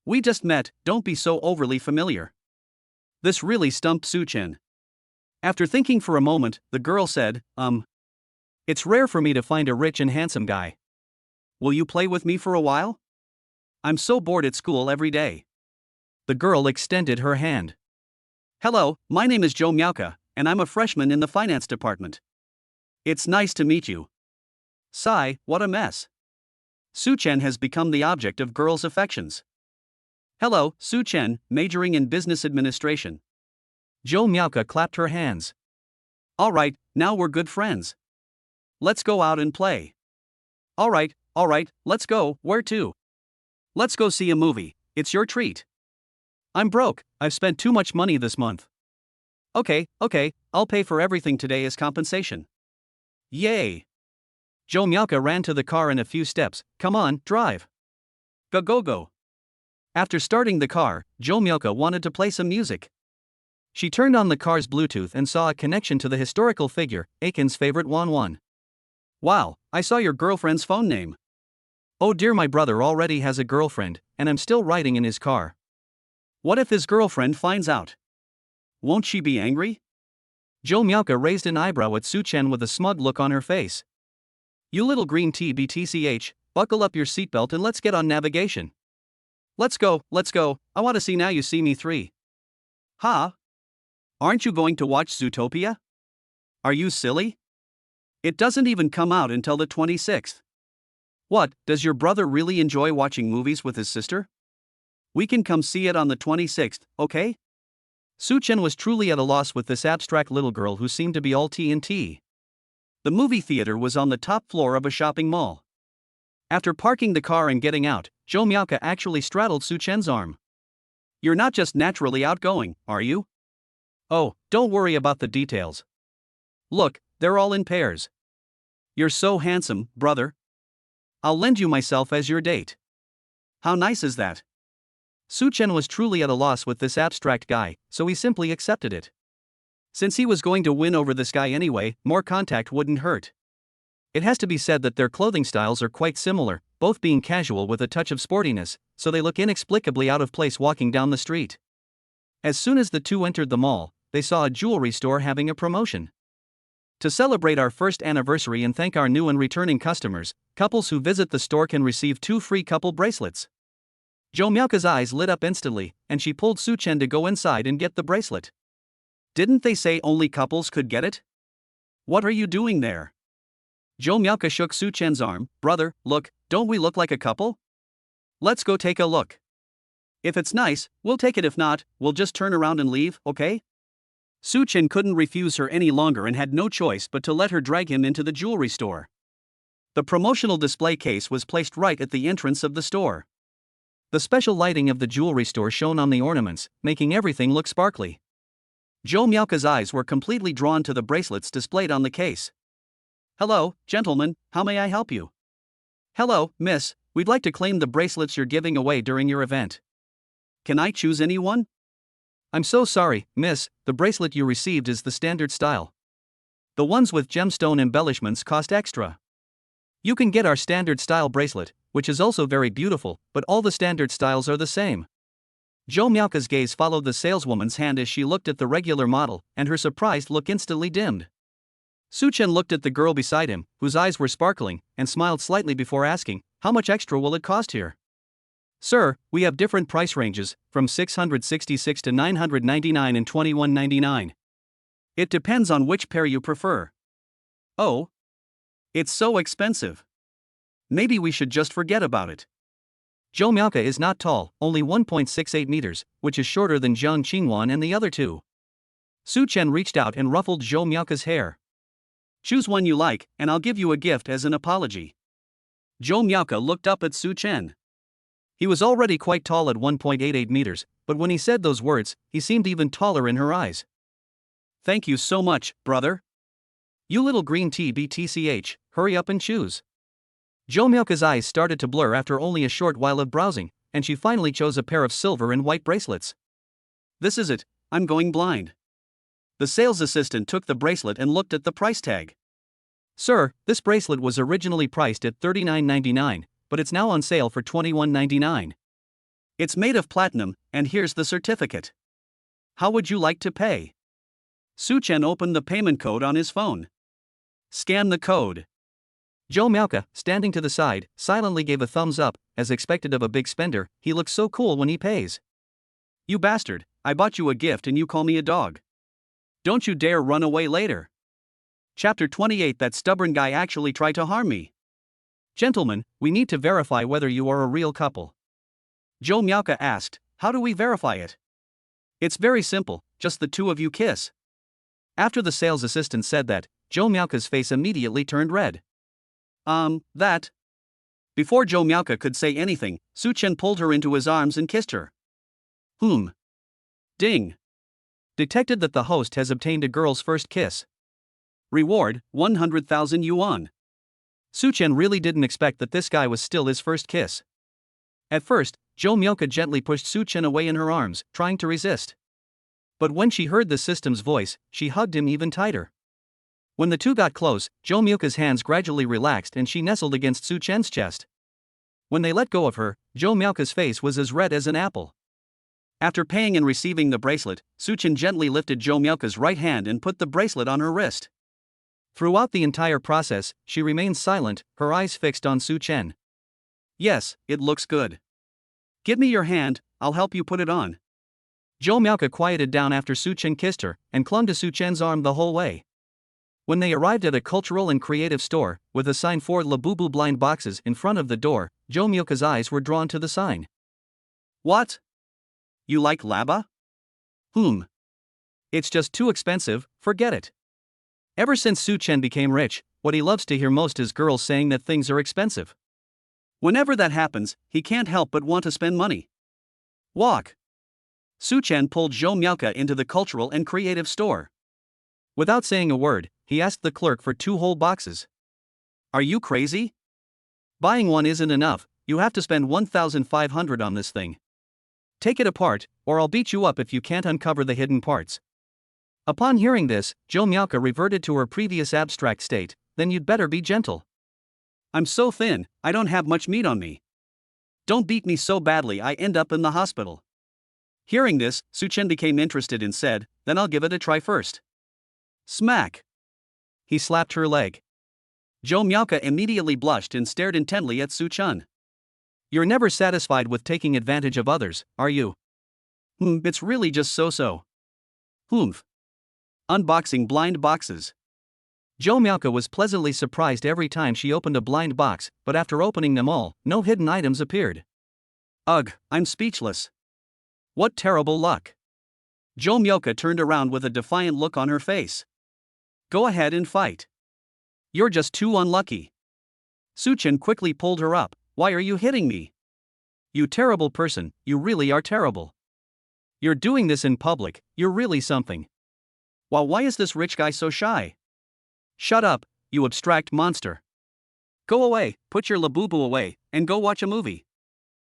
We just met, don't be so overly familiar. This really stumped Su-chen. After thinking for a moment, the girl said, It's rare for me to find a rich and handsome guy. Will you play with me for a while? I'm so bored at school every day. The girl extended her hand. Hello, my name is Joe Miauka, and I'm a freshman in the finance department. It's nice to meet you. Sigh, what a mess. Su-chen has become the object of girls' affections. Hello, Su-chen, majoring in business administration. Joe Miauka clapped her hands. Alright, now we're good friends. Let's go out and play. Alright, let's go, where to? Let's go see a movie, it's your treat. I'm broke, I've spent too much money this month. Okay, I'll pay for everything today as compensation. Yay! Joe Miauka ran to the car in a few steps. Come on, drive. Go. After starting the car, Joe Miauka wanted to play some music. She turned on the car's Bluetooth and saw a connection to the historical figure, Aiken's favorite Wan. Wow, I saw your girlfriend's phone name. Oh dear, my brother already has a girlfriend, and I'm still riding in his car. What if his girlfriend finds out? Won't she be angry? Joe Miauka raised an eyebrow at Su-chen with a smug look on her face. You little green tea BTCH, buckle up your seatbelt and let's get on navigation. Let's go, I want to see Now You See Me 3. Ha? Aren't you going to watch Zootopia? Are you silly? It doesn't even come out until the 26th. What, does your brother really enjoy watching movies with his sister? We can come see it on the 26th, okay? Su Chen was truly at a loss with this abstract little girl who seemed to be all T&T. The movie theater was on the top floor of a shopping mall. After parking the car and getting out, Zhou Miaoke actually straddled Su Chen's arm. You're not just naturally outgoing, are you? Oh, don't worry about the details. Look, they're all in pairs. You're so handsome, brother. I'll lend you myself as your date. How nice is that? Su Chen was truly at a loss with this abstract guy, so he simply accepted it. Since he was going to win over this guy anyway, more contact wouldn't hurt. It has to be said that their clothing styles are quite similar, both being casual with a touch of sportiness, so they look inexplicably out of place walking down the street. As soon as the two entered the mall, they saw a jewelry store having a promotion. To celebrate our first anniversary and thank our new and returning customers, couples who visit the store can receive 2 free couple bracelets. Zhou Miaoke's eyes lit up instantly, and she pulled Su Chen to go inside and get the bracelet. Didn't they say only couples could get it? What are you doing there? Zhou Miaoke shook Su Chen's arm. Brother, look, don't we look like a couple? Let's go take a look. If it's nice, we'll take it. If not, we'll just turn around and leave, okay? Su Chen couldn't refuse her any longer and had no choice but to let her drag him into the jewelry store. The promotional display case was placed right at the entrance of the store. The special lighting of the jewelry store shone on the ornaments, making everything look sparkly. Zhou Miaoke's eyes were completely drawn to the bracelets displayed on the case. Hello, gentlemen, how may I help you? Hello, miss, we'd like to claim the bracelets you're giving away during your event. Can I choose any one? I'm so sorry, miss, the bracelet you received is the standard style. The ones with gemstone embellishments cost extra. You can get our standard style bracelet, which is also very beautiful, but all the standard styles are the same. Zhou Miaoke's gaze followed the saleswoman's hand as she looked at the regular model, and her surprised look instantly dimmed. Su Chen looked at the girl beside him, whose eyes were sparkling, and smiled slightly before asking, how much extra will it cost here? Sir, we have different price ranges, from 666 to 999 and 2199. It depends on which pair you prefer. Oh? It's so expensive. Maybe we should just forget about it. Zhou Miaoke is not tall, only 1.68 meters, which is shorter than Jiang Qingwan and the other two. Su Chen reached out and ruffled Zhou Miaoke's hair. Choose one you like, and I'll give you a gift as an apology. Zhou Miaoke looked up at Su Chen. He was already quite tall at 1.88 meters, but when he said those words, he seemed even taller in her eyes. Thank you so much, brother. You little green TBTCH, hurry up and choose. Zhou Miaoke's eyes started to blur after only a short while of browsing, and she finally chose a pair of silver and white bracelets. This is it, I'm going blind. The sales assistant took the bracelet and looked at the price tag. Sir, this bracelet was originally priced at $39.99, but it's now on sale for $21.99. It's made of platinum, and here's the certificate. How would you like to pay? Su Chen opened the payment code on his phone. Scan the code. Zhou Miaoke, standing to the side, silently gave a thumbs up. As expected of a big spender, he looks so cool when he pays. You bastard, I bought you a gift and you call me a dog. Don't you dare run away later. Chapter 28. That stubborn guy actually tried to harm me. Gentlemen, we need to verify whether you are a real couple. Zhou Miaoke asked, how do we verify it? It's very simple, just the two of you kiss. After the sales assistant said that, Zhou Miaoke's face immediately turned red. That. Before Zhou Miaoke could say anything, Su Chen pulled her into his arms and kissed her. Ding. Detected that the host has obtained a girl's first kiss. Reward, 100,000 yuan. Su Chen really didn't expect that this guy was still his first kiss. At first, Zhou Miaoke gently pushed Su Chen away in her arms, trying to resist. But when she heard the system's voice, she hugged him even tighter. When the two got close, Zhou Miaoke's hands gradually relaxed and she nestled against Su Chen's chest. When they let go of her, Zhou Miaoke's face was as red as an apple. After paying and receiving the bracelet, Su Chen gently lifted Zhou Miaoke's right hand and put the bracelet on her wrist. Throughout the entire process, she remained silent, her eyes fixed on Su Chen. Yes, it looks good. Give me your hand, I'll help you put it on. Zhou Miaoke quieted down after Su Chen kissed her, and clung to Su Chen's arm the whole way. When they arrived at a cultural and creative store, with a sign for Labubu blind boxes in front of the door, Jomyoka's eyes were drawn to the sign. What? You like Laba? It's just too expensive, forget it. Ever since Su-chen became rich, what he loves to hear most is girls saying that things are expensive. Whenever that happens, he can't help but want to spend money. Walk. Su-chen pulled Jomyoka into the cultural and creative store. Without saying a word, he asked the clerk for 2 whole boxes. Are you crazy? Buying one isn't enough, you have to spend 1,500 on this thing. Take it apart, or I'll beat you up if you can't uncover the hidden parts. Upon hearing this, Jomyoka reverted to her previous abstract state. Then you'd better be gentle. I'm so thin, I don't have much meat on me. Don't beat me so badly I end up in the hospital. Hearing this, Su-chen became interested and said, then I'll give it a try first. Smack! He slapped her leg. Jomyoka immediately blushed and stared intently at Su-chen. You're never satisfied with taking advantage of others, are you? It's really just so-so. Unboxing blind boxes. Jomyoka was pleasantly surprised every time she opened a blind box, but after opening them all, no hidden items appeared. Ugh, I'm speechless. What terrible luck. Jomyoka turned around with a defiant look on her face. Go ahead and fight. You're just too unlucky. Su-chen quickly pulled her up. Why are you hitting me? You terrible person, you really are terrible. You're doing this in public, you're really something. Wow, why is this rich guy so shy? Shut up, you abstract monster. Go away, put your Labubu away, and go watch a movie.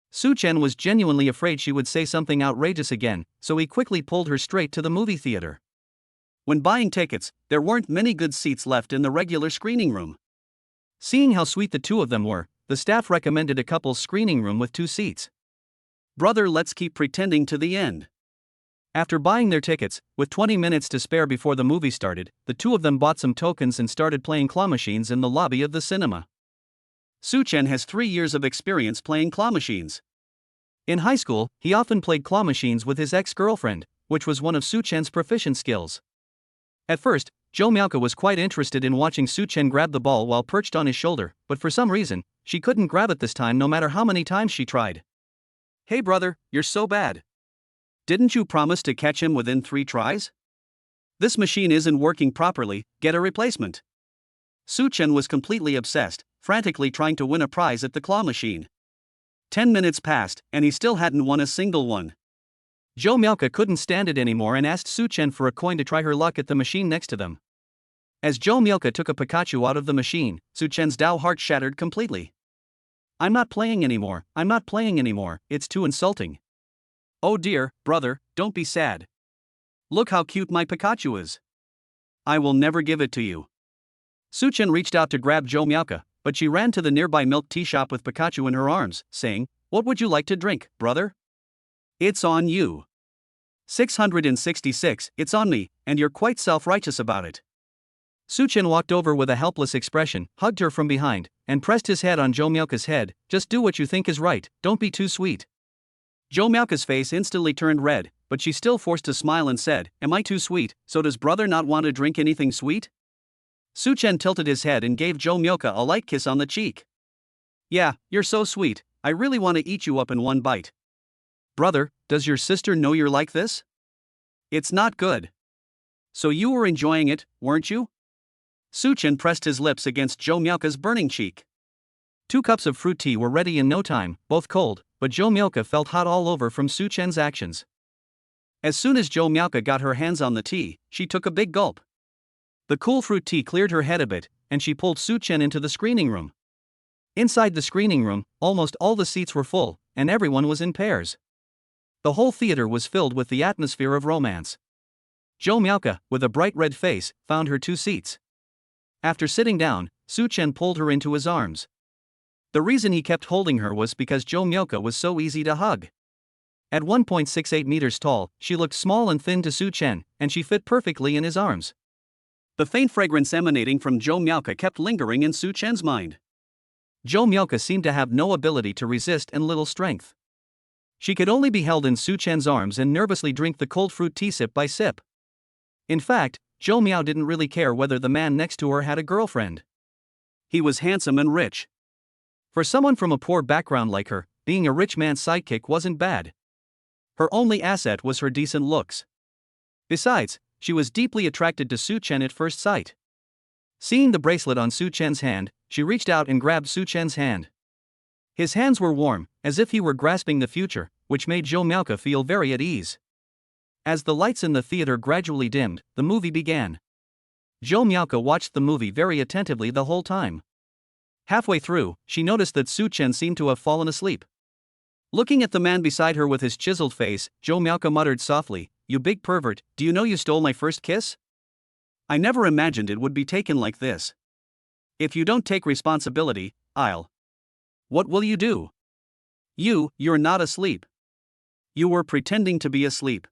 Su-chen was genuinely afraid she would say something outrageous again, so he quickly pulled her straight to the movie theater. When buying tickets, there weren't many good seats left in the regular screening room. Seeing how sweet the two of them were, the staff recommended a couple's screening room with 2 seats. Brother, let's keep pretending to the end. After buying their tickets, with 20 minutes to spare before the movie started, the two of them bought some tokens and started playing claw machines in the lobby of the cinema. Su-chen has 3 years of experience playing claw machines. In high school, he often played claw machines with his ex-girlfriend, which was one of Su-chen's proficient skills. At first, Jomyoka was quite interested in watching Su-chen grab the ball while perched on his shoulder, but for some reason, she couldn't grab it this time no matter how many times she tried. Hey brother, you're so bad. Didn't you promise to catch him within 3 tries? This machine isn't working properly, get a replacement. Su-chen was completely obsessed, frantically trying to win a prize at the claw machine. 10 minutes passed, and he still hadn't won a single one. Jomyoka couldn't stand it anymore and asked Su-chen for a coin to try her luck at the machine next to them. As Jomyoka took a Pikachu out of the machine, Su-chen's Dao heart shattered completely. I'm not playing anymore, it's too insulting. Oh dear, brother, don't be sad. Look how cute my Pikachu is. I will never give it to you. Su-chen reached out to grab Jomyoka, but she ran to the nearby milk tea shop with Pikachu in her arms, saying, What would you like to drink, brother? It's on you. 666, it's on me, and you're quite self-righteous about it. Su-chen walked over with a helpless expression, hugged her from behind, and pressed his head on Jomyoka's head. Just do what you think is right, don't be too sweet. Jomyoka's face instantly turned red, but she still forced a smile and said, Am I too sweet, so does brother not want to drink anything sweet? Su-chen tilted his head and gave Jomyoka a light kiss on the cheek. Yeah, you're so sweet, I really want to eat you up in one bite. Brother, does your sister know you're like this? It's not good. So you were enjoying it, weren't you? Su-chen pressed his lips against Jomyoka's burning cheek. 2 cups of fruit tea were ready in no time, both cold, but Jomyoka felt hot all over from Su-chen's actions. As soon as Jomyoka got her hands on the tea, she took a big gulp. The cool fruit tea cleared her head a bit, and she pulled Su-chen into the screening room. Inside the screening room, almost all the seats were full, and everyone was in pairs. The whole theater was filled with the atmosphere of romance. Jomyoka, with a bright red face, found her 2 seats. After sitting down, Su-chen pulled her into his arms. The reason he kept holding her was because Jomyoka was so easy to hug. At 1.68 meters tall, she looked small and thin to Su-chen, and she fit perfectly in his arms. The faint fragrance emanating from Jomyoka kept lingering in Su-chen's mind. Jomyoka seemed to have no ability to resist and little strength. She could only be held in Su-chen's arms and nervously drink the cold fruit tea sip by sip. In fact, Zhou Miao didn't really care whether the man next to her had a girlfriend. He was handsome and rich. For someone from a poor background like her, being a rich man's sidekick wasn't bad. Her only asset was her decent looks. Besides, she was deeply attracted to Su Chen at first sight. Seeing the bracelet on Su Chen's hand, she reached out and grabbed Su Chen's hand. His hands were warm, as if he were grasping the future, which made Zhou Miao feel very at ease. As the lights in the theater gradually dimmed, the movie began. Zhou Miao watched the movie very attentively the whole time. Halfway through, she noticed that Su Chen seemed to have fallen asleep. Looking at the man beside her with his chiseled face, Zhou Miao muttered softly, "You big pervert, do you know you stole my first kiss? I never imagined it would be taken like this. If you don't take responsibility, I'll... What will you do? You're not asleep. You were pretending to be asleep.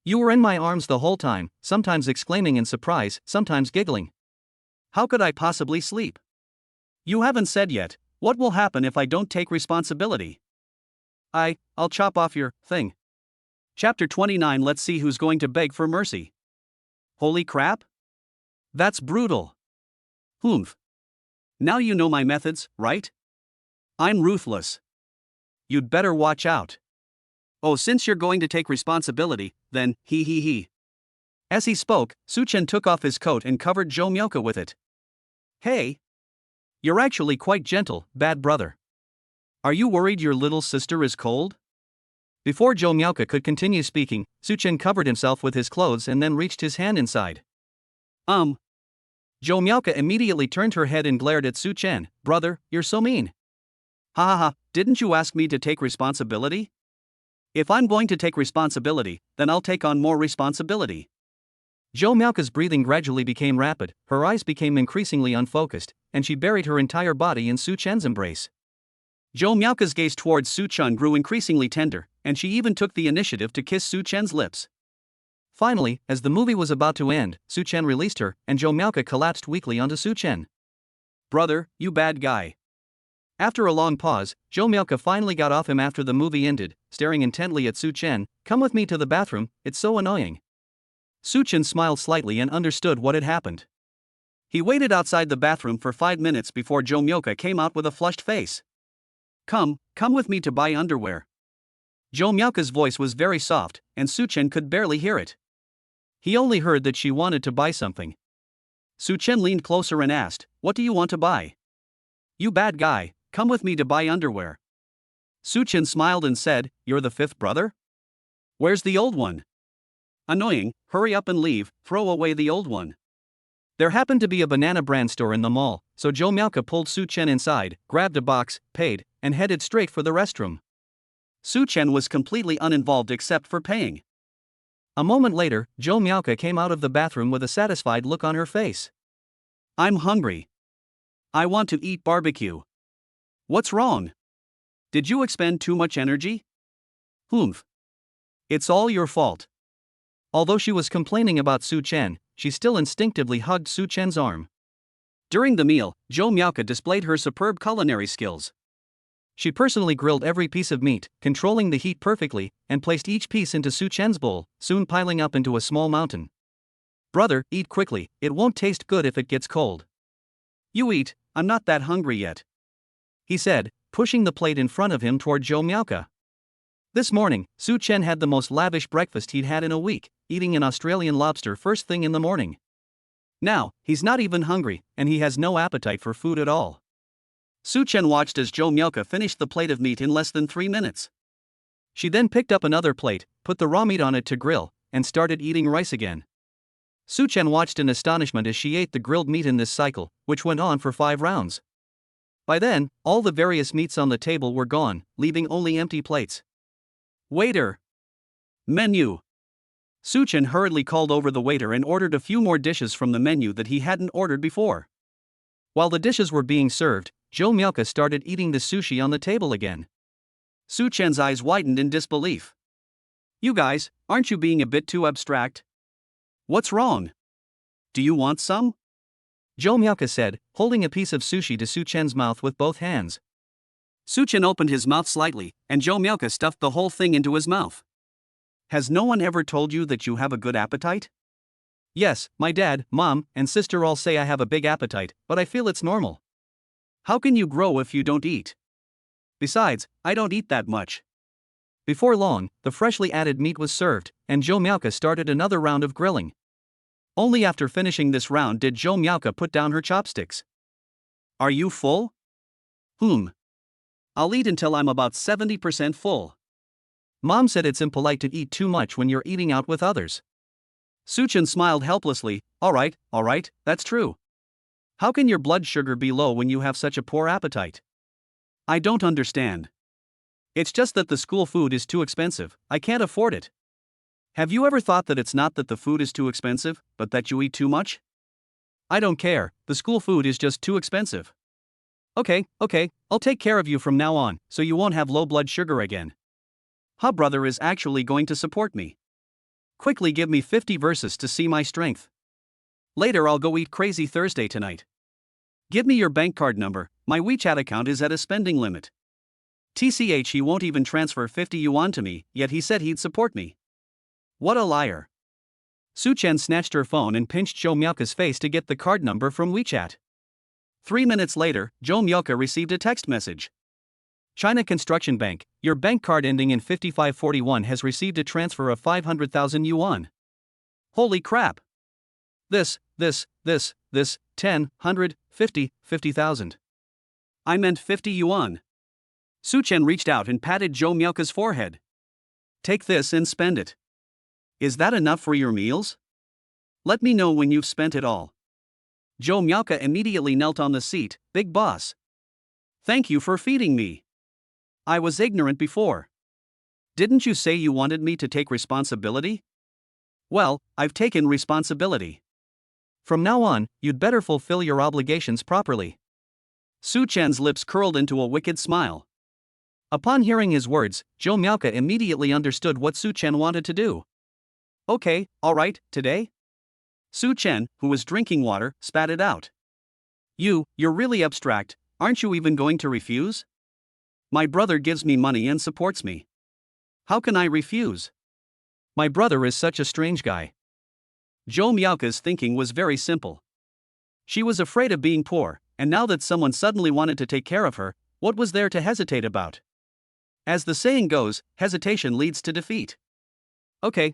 You were in my arms the whole time, sometimes exclaiming in surprise, sometimes giggling. How could I possibly sleep? You haven't said yet, what will happen if I don't take responsibility? I'll chop off your thing." Chapter 29. Let's see who's going to beg for mercy. Holy crap? That's brutal. Humph. Now you know my methods, right? I'm ruthless. You'd better watch out. Oh, since you're going to take responsibility, then, he. As he spoke, Su Chen took off his coat and covered Zhou Miao with it. Hey. You're actually quite gentle, bad brother. Are you worried your little sister is cold? Before Zhou Miao could continue speaking, Su Chen covered himself with his clothes and then reached his hand inside. Zhou Miao immediately turned her head and glared at Su Chen. "Brother, you're so mean. Ha, didn't you ask me to take responsibility? If I'm going to take responsibility, then I'll take on more responsibility." Zhou Miao's breathing gradually became rapid, her eyes became increasingly unfocused, and she buried her entire body in Su Chen's embrace. Zhou Miao's gaze towards Su Chen grew increasingly tender, and she even took the initiative to kiss Su Chen's lips. Finally, as the movie was about to end, Su Chen released her, and Zhou Miao collapsed weakly onto Su Chen. "Brother, you bad guy." After a long pause, Zhou Miao finally got off him after the movie ended, staring intently at Su Chen. "Come with me to the bathroom, it's so annoying." Su Chen smiled slightly and understood what had happened. He waited outside the bathroom for 5 minutes before Zhou Miao came out with a flushed face. Come with me to buy underwear." Zhou Miao's voice was very soft, and Su Chen could barely hear it. He only heard that she wanted to buy something. Su Chen leaned closer and asked, "What do you want to buy?" "You bad guy, come with me to buy underwear." Su Chen smiled and said, "You're the fifth brother? Where's the old one? Annoying, hurry up and leave, throw away the old one." There happened to be a banana brand store in the mall, so Zhou Miao pulled Su Chen inside, grabbed a box, paid, and headed straight for the restroom. Su Chen was completely uninvolved except for paying. A moment later, Zhou Miao came out of the bathroom with a satisfied look on her face. "I'm hungry. I want to eat barbecue." "What's wrong? Did you expend too much energy?" "Humph. It's all your fault." Although she was complaining about Su Chen, she still instinctively hugged Su Chen's arm. During the meal, Zhou Miao displayed her superb culinary skills. She personally grilled every piece of meat, controlling the heat perfectly, and placed each piece into Su Chen's bowl, soon piling up into a small mountain. "Brother, eat quickly, it won't taste good if it gets cold." "You eat, I'm not that hungry yet," he said, pushing the plate in front of him toward Zhou Miao. This morning, Su Chen had the most lavish breakfast he'd had in a week, eating an Australian lobster first thing in the morning. Now, he's not even hungry, and he has no appetite for food at all. Su Chen watched as Zhou Miao finished the plate of meat in less than 3 minutes. She then picked up another plate, put the raw meat on it to grill, and started eating rice again. Su Chen watched in astonishment as she ate the grilled meat in this cycle, which went on for 5 rounds. By then, all the various meats on the table were gone, leaving only empty plates. "Waiter! Menu!" Su Chen hurriedly called over the waiter and ordered a few more dishes from the menu that he hadn't ordered before. While the dishes were being served, Zhou Miao started eating the sushi on the table again. Su Chen's eyes widened in disbelief. "You guys, aren't you being a bit too abstract? What's wrong? Do you want some?" Zhou Miao said, holding a piece of sushi to Su Chen's mouth with both hands. Su Chen opened his mouth slightly, and Zhou Miao stuffed the whole thing into his mouth. "Has no one ever told you that you have a good appetite?" Yes, my dad, mom, and sister all say I have a big appetite, but I feel it's normal. How can you grow if you don't eat? Besides, I don't eat that much. Before long, the freshly added meat was served, and Joe Miauka started another round of grilling. Only after finishing this round did Joe Miauka put down her chopsticks. Are you full? I'll eat until I'm about 70% full. Mom said it's impolite to eat too much when you're eating out with others. Suchin smiled helplessly. All right, that's true. How can your blood sugar be low when you have such a poor appetite? I don't understand. It's just that the school food is too expensive, I can't afford it. Have you ever thought that it's not that the food is too expensive, but that you eat too much? I don't care, the school food is just too expensive. Okay, I'll take care of you from now on, so you won't have low blood sugar again. Hub brother is actually going to support me. Quickly give me 50 verses to see my strength. Later I'll go eat crazy Thursday tonight. Give me your bank card number, my WeChat account is at a spending limit. TCH, he won't even transfer 50 yuan to me, yet he said he'd support me. What a liar. Su Chen snatched her phone and pinched Joe Miauka's face to get the card number from WeChat. 3 minutes later, Joe Miauka received a text message. China Construction Bank, your bank card ending in 5541 has received a transfer of 500,000 yuan. Holy crap! This, 10, 100, 50,000. I meant 50 yuan. Su Chen reached out and patted Joe Miauka's forehead. Take this and spend it. Is that enough for your meals? Let me know when you've spent it all. Joe Miauka immediately knelt on the seat. Big boss. Thank you for feeding me. I was ignorant before. Didn't you say you wanted me to take responsibility? Well, I've taken responsibility. From now on, you'd better fulfill your obligations properly. Su Chen's lips curled into a wicked smile. Upon hearing his words, Joe Miauka immediately understood what Su Chen wanted to do. Okay, alright, today? Su Chen, who was drinking water, spat it out. You're really abstract, aren't you even going to refuse? My brother gives me money and supports me. How can I refuse? My brother is such a strange guy. Joe Miauka's thinking was very simple. She was afraid of being poor, and now that someone suddenly wanted to take care of her, what was there to hesitate about? As the saying goes, hesitation leads to defeat. Okay,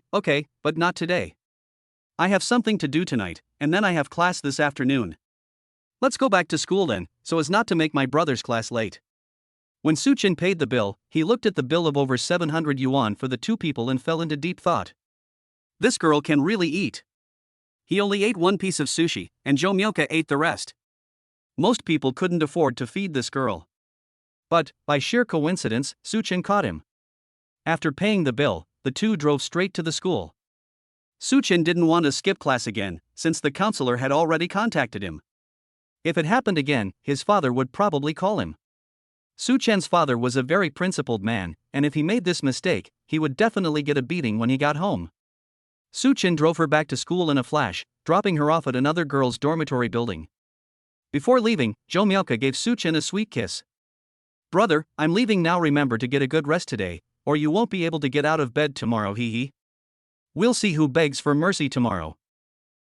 but not today. I have something to do tonight, and then I have class this afternoon. Let's go back to school then, so as not to make my brother's class late. When Su Chen paid the bill, he looked at the bill of over 700 yuan for the two people and fell into deep thought. This girl can really eat. He only ate one piece of sushi, and Joe Miauka ate the rest. Most people couldn't afford to feed this girl. But, by sheer coincidence, Su Chen caught him. After paying the bill, the two drove straight to the school. Su Chen didn't want to skip class again, since the counselor had already contacted him. If it happened again, his father would probably call him. Su Chen's father was a very principled man, and if he made this mistake, he would definitely get a beating when he got home. Su Chen drove her back to school in a flash, dropping her off at another girl's dormitory building. Before leaving, Joe Miauka gave Su Chen a sweet kiss. Brother, I'm leaving now, remember to get a good rest today, or you won't be able to get out of bed tomorrow, hee. We'll see who begs for mercy tomorrow.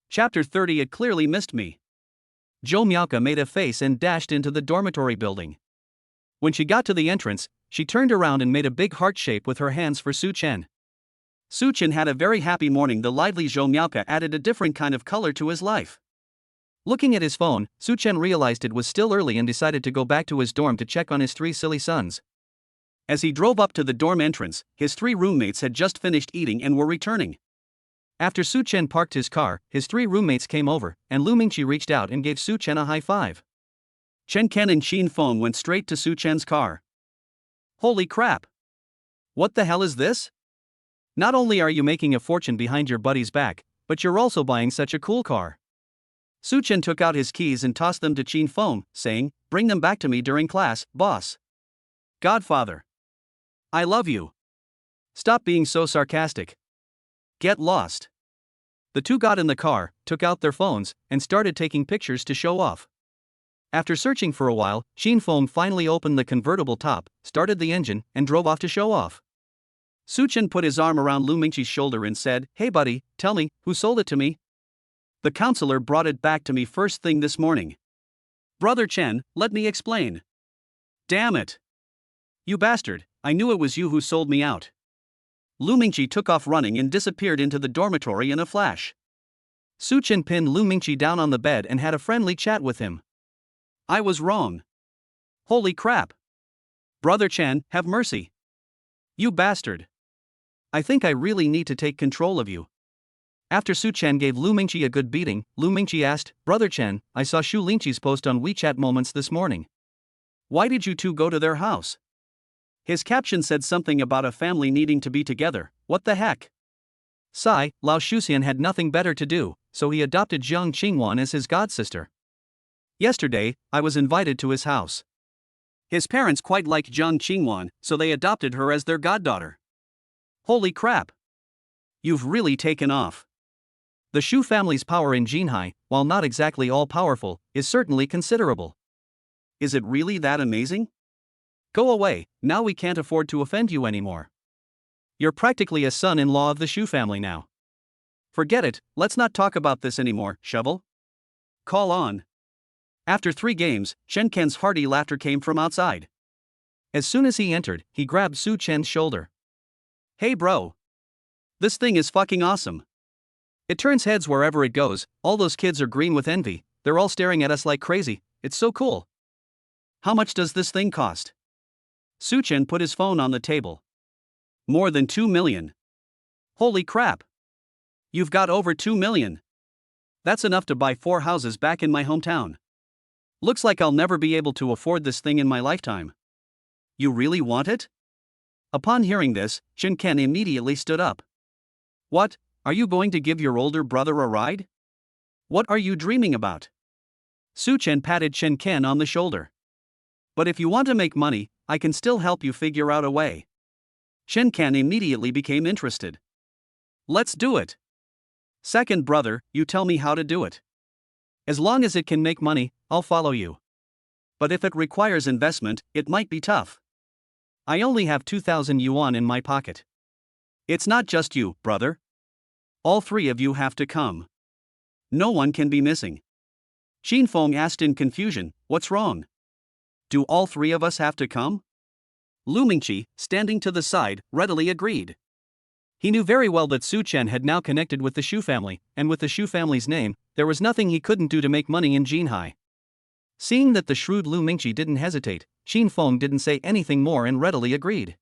Chapter 30. It clearly missed me. Joe Miauka made a face and dashed into the dormitory building. When she got to the entrance, she turned around and made a big heart shape with her hands for Su Chen. Su Chen had a very happy morning. The lively Joe Miauka added a different kind of color to his life. Looking at his phone, Su Chen realized it was still early and decided to go back to his dorm to check on his three silly sons. As he drove up to the dorm entrance, his three roommates had just finished eating and were returning. After Su Chen parked his car, his three roommates came over, and Lu Mingqi reached out and gave Su Chen a high five. Chen Ken and Xin Feng went straight to Su Chen's car. Holy crap! What the hell is this? Not only are you making a fortune behind your buddy's back, but you're also buying such a cool car. Su Chen took out his keys and tossed them to Xin Feng, saying, "Bring them back to me during class, boss." Godfather. I love you. Stop being so sarcastic. Get lost. The two got in the car, took out their phones, and started taking pictures to show off. After searching for a while, Xin Feng finally opened the convertible top, started the engine, and drove off to show off. Su Chen put his arm around Lu Mingqi's shoulder and said, "Hey buddy, tell me, who sold it to me?" The counselor brought it back to me first thing this morning. Brother Chen, let me explain. Damn it. You bastard, I knew it was you who sold me out. Lu Mingqi took off running and disappeared into the dormitory in a flash. Su Chen pinned Lu Mingqi down on the bed and had a friendly chat with him. I was wrong. Holy crap. Brother Chen, have mercy. You bastard. I think I really need to take control of you. After Su Chen gave Lu Mingqi a good beating, Lu Mingqi asked, Brother Chen, I saw Shu Lingqi's post on WeChat Moments this morning. Why did you two go to their house? His caption said something about a family needing to be together. What the heck? Sai, Lao Shuxian had nothing better to do, so he adopted Jiang Qingwan as his godsister. Yesterday, I was invited to his house. His parents quite liked Jiang Qingwan, so they adopted her as their goddaughter. Holy crap! You've really taken off. The Shu family's power in Jinhai, while not exactly all-powerful, is certainly considerable. Is it really that amazing? Go away, now we can't afford to offend you anymore. You're practically a son-in-law of the Shu family now. Forget it, let's not talk about this anymore, Shovel. Call on. After 3 games, Chen Ken's hearty laughter came from outside. As soon as he entered, he grabbed Su Chen's shoulder. Hey bro. This thing is fucking awesome. It turns heads wherever it goes, all those kids are green with envy, they're all staring at us like crazy, it's so cool. How much does this thing cost? Su Chen put his phone on the table. More than 2 million. Holy crap. You've got over 2 million. That's enough to buy 4 houses back in my hometown. Looks like I'll never be able to afford this thing in my lifetime. You really want it? Upon hearing this, Chen Ken immediately stood up. What, are you going to give your older brother a ride? What are you dreaming about? Su Chen patted Chen Ken on the shoulder. But if you want to make money, I can still help you figure out a way. Chen Ken immediately became interested. Let's do it. Second brother, you tell me how to do it. As long as it can make money, I'll follow you. But if it requires investment, it might be tough. I only have 2,000 yuan in my pocket. It's not just you, brother. All 3 of you have to come. No one can be missing. Qin Feng asked in confusion, what's wrong? Do all 3 of us have to come? Lu Mingqi, standing to the side, readily agreed. He knew very well that Su Chen had now connected with the Shu family, and with the Shu family's name, there was nothing he couldn't do to make money in Jinhai. Seeing that the shrewd Lu Mingqi didn't hesitate, Qin Feng didn't say anything more and readily agreed.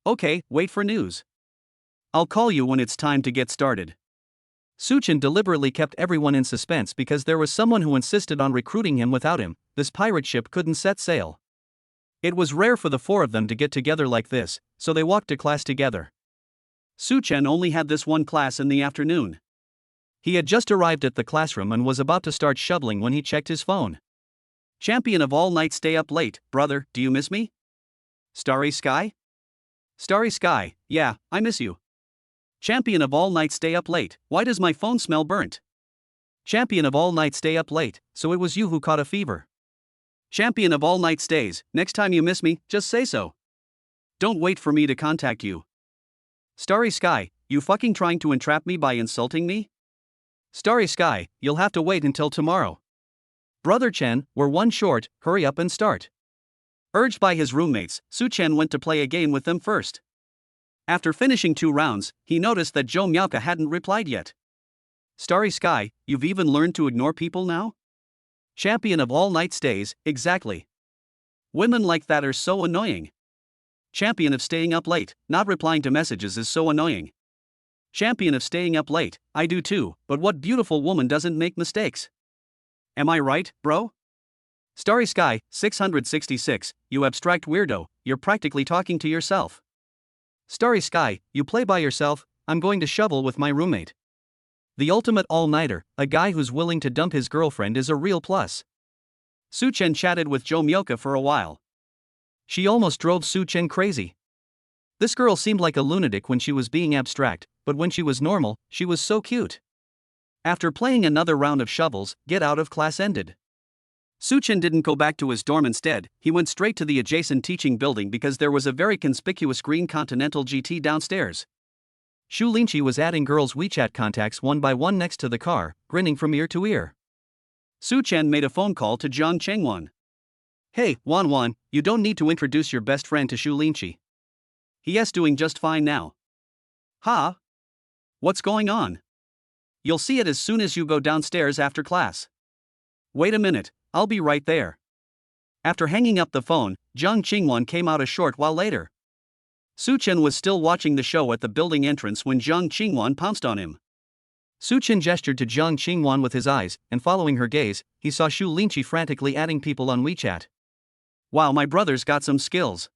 Okay, wait for news. I'll call you when it's time to get started. Su Chen deliberately kept everyone in suspense because there was someone who insisted on recruiting him without him. This pirate ship couldn't set sail. It was rare for the 4 of them to get together like this, so they walked to class together. Su Chen only had this one class in the afternoon. He had just arrived at the classroom and was about to start shoveling when he checked his phone. Champion of all night stay up late, brother, do you miss me? Starry Sky? Starry Sky, yeah, I miss you. Champion of all night stay up late, why does my phone smell burnt? Champion of all night stay up late, so it was you who caught a fever. Champion of all night stays, next time you miss me, just say so. Don't wait for me to contact you. Starry Sky, you fucking trying to entrap me by insulting me? Starry Sky, you'll have to wait until tomorrow. Brother Chen, we're one short, hurry up and start. Urged by his roommates, Su Chen went to play a game with them first. After finishing 2 rounds, he noticed that Zhou Miaoka hadn't replied yet. Starry Sky, you've even learned to ignore people now? Champion of all night stays, exactly. Women like that are so annoying. Champion of staying up late, not replying to messages is so annoying. Champion of staying up late, I do too, but what beautiful woman doesn't make mistakes? Am I right, bro? Starry Sky, 666, you abstract weirdo, you're practically talking to yourself. Starry Sky, you play by yourself, I'm going to shovel with my roommate. The ultimate all-nighter, a guy who's willing to dump his girlfriend is a real plus. Su Chen chatted with Zhou Miaoka for a while. She almost drove Su Chen crazy. This girl seemed like a lunatic when she was being abstract, but when she was normal, she was so cute. After playing another round of shovels, get out of class ended. Su Chen didn't go back to his dorm instead, he went straight to the adjacent teaching building because there was a very conspicuous green Continental GT downstairs. Shu Linqi was adding girls' WeChat contacts one by one next to the car, grinning from ear to ear. Su Chen made a phone call to Jiang Chengwan. Hey, Wan Wan, you don't need to introduce your best friend to Shu Linqi. He's doing just fine now. Ha? What's going on? You'll see it as soon as you go downstairs after class. Wait a minute, I'll be right there. After hanging up the phone, Jiang Qingwan came out a short while later. Su Chen was still watching the show at the building entrance when Jiang Qingwan pounced on him. Su Chen gestured to Jiang Qingwan with his eyes, and following her gaze, he saw Shu Linqi frantically adding people on WeChat. Wow, my brother's got some skills.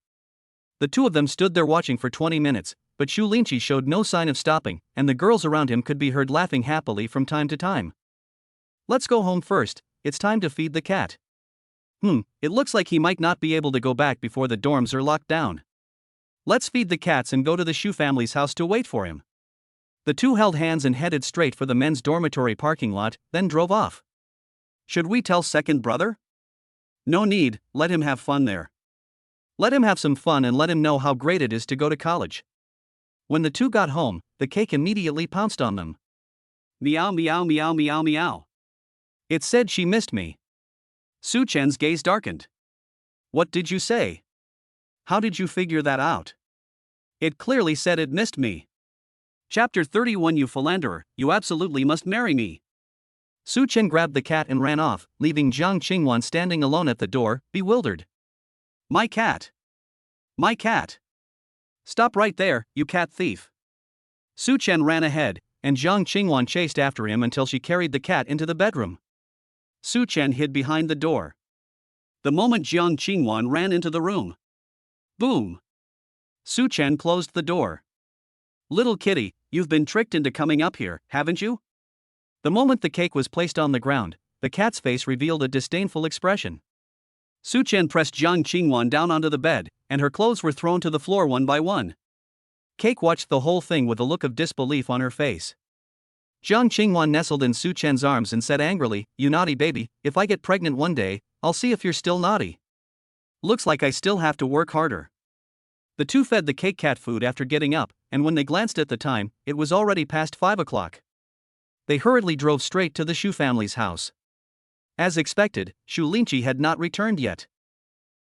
The two of them stood there watching for 20 minutes, but Shu Linqi showed no sign of stopping, and the girls around him could be heard laughing happily from time to time. Let's go home first, it's time to feed the cat. It looks like he might not be able to go back before the dorms are locked down. Let's feed the cats and go to the Shu family's house to wait for him. The two held hands and headed straight for the men's dormitory parking lot, then drove off. Should we tell second brother? No need, let him have fun there. Let him have some fun and let him know how great it is to go to college. When the two got home, the cake immediately pounced on them. Meow meow meow meow meow. It said she missed me. Su Chen's gaze darkened. What did you say? How did you figure that out? It clearly said it missed me. Chapter 31. You philanderer, you absolutely must marry me. Su Chen grabbed the cat and ran off, leaving Jiang Qingwan standing alone at the door, bewildered. My cat. My cat. Stop right there, you cat thief. Su Chen ran ahead, and Jiang Qingwan chased after him until she carried the cat into the bedroom. Su Chen hid behind the door. The moment Jiang Qingwan ran into the room. Boom! Su Chen closed the door. Little kitty, you've been tricked into coming up here, haven't you? The moment the cake was placed on the ground, the cat's face revealed a disdainful expression. Su Chen pressed Jiang Qingwan down onto the bed, and her clothes were thrown to the floor one by one. Cake watched the whole thing with a look of disbelief on her face. Jiang Qingwan nestled in Su Chen's arms and said angrily, You naughty baby, if I get pregnant one day, I'll see if you're still naughty. Looks like I still have to work harder. The two fed the cake cat food after getting up, and when they glanced at the time, it was already past 5 o'clock. They hurriedly drove straight to the Shu family's house. As expected, Shu Linqi had not returned yet.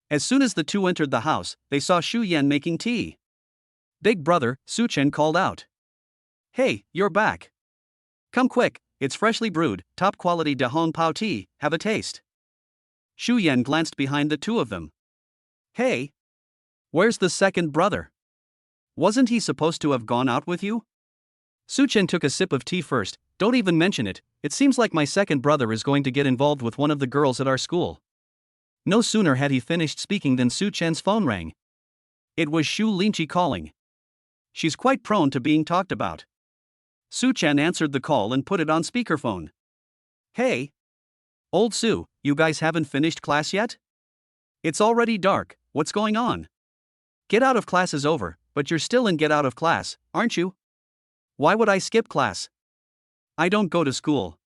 As soon as the two entered the house, they saw Shu Yan making tea. Big brother, Su Chen called out. Hey, you're back. Come quick, it's freshly brewed, top quality De Hong Pao tea, have a taste. Shu Yan glanced behind the two of them. Hey! Where's the second brother? Wasn't he supposed to have gone out with you? Su Chen took a sip of tea first. Don't even mention it, it seems like my second brother is going to get involved with one of the girls at our school. No sooner had he finished speaking than Su Chen's phone rang. It was Shu Linqi calling. She's quite prone to being talked about. Su Chen answered the call and put it on speakerphone. Hey! Old Su, you guys haven't finished class yet? It's already dark, what's going on? Get out of class is over, but you're still in get out of class, aren't you? Why would I skip class? I don't go to school.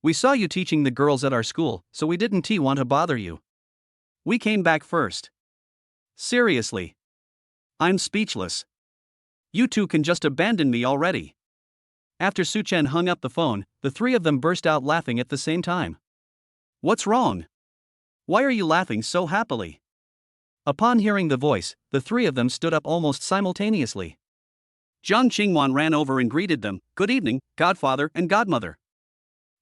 We saw you teaching the girls at our school, so we didn't want to bother you. We came back first. Seriously. I'm speechless. You two can just abandon me already. After Su Chen hung up the phone, the three of them burst out laughing at the same time. What's wrong? Why are you laughing so happily? Upon hearing the voice, the three of them stood up almost simultaneously. Jiang Qingwan ran over and greeted them. Good evening, godfather and godmother.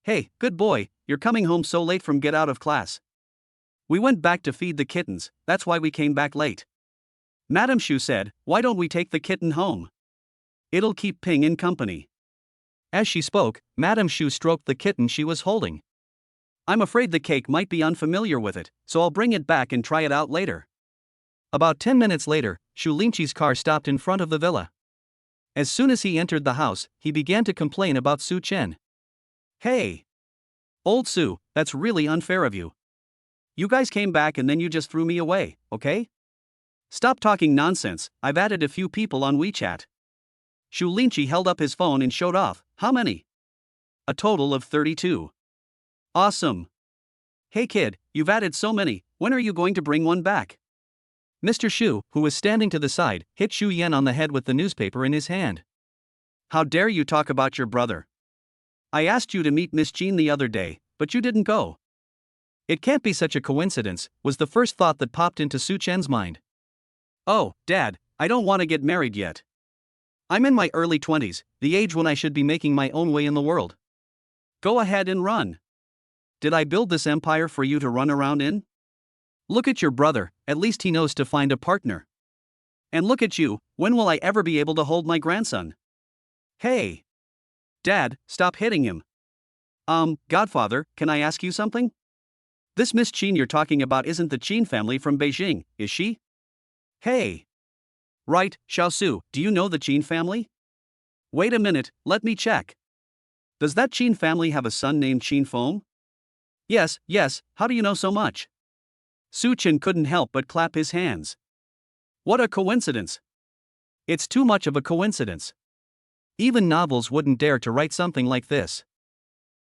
Hey, good boy, you're coming home so late from get out of class. We went back to feed the kittens, that's why we came back late. Madam Shu said, why don't we take the kitten home? It'll keep Ping in company. As she spoke, Madam Shu stroked the kitten she was holding. I'm afraid the cake might be unfamiliar with it, so I'll bring it back and try it out later. About 10 minutes later, Shu Linqi's car stopped in front of the villa. As soon as he entered the house, he began to complain about Su Chen. Hey! Old Su, that's really unfair of you. You guys came back and then you just threw me away, okay? Stop talking nonsense, I've added a few people on WeChat. Shu Linqi held up his phone and showed off. How many? A total of 32. Awesome. Hey kid, you've added so many, when are you going to bring one back? Mr. Shu, who was standing to the side, hit Shu Yan on the head with the newspaper in his hand. How dare you talk about your brother? I asked you to meet Miss Jean the other day, but you didn't go. It can't be such a coincidence, was the first thought that popped into Su Chen's mind. Oh, Dad, I don't want to get married yet. I'm in my early 20s, the age when I should be making my own way in the world. Go ahead and run. Did I build this empire for you to run around in? Look at your brother, at least he knows to find a partner. And look at you, when will I ever be able to hold my grandson? Hey! Dad, stop hitting him. Godfather, can I ask you something? This Miss Qin you're talking about isn't the Qin family from Beijing, is she? Hey! Right, Xiaosu, do you know the Qin family? Wait a minute, let me check. Does that Qin family have a son named Qin Feng? Yes, how do you know so much? Su Chen couldn't help but clap his hands. What a coincidence! It's too much of a coincidence. Even novels wouldn't dare to write something like this.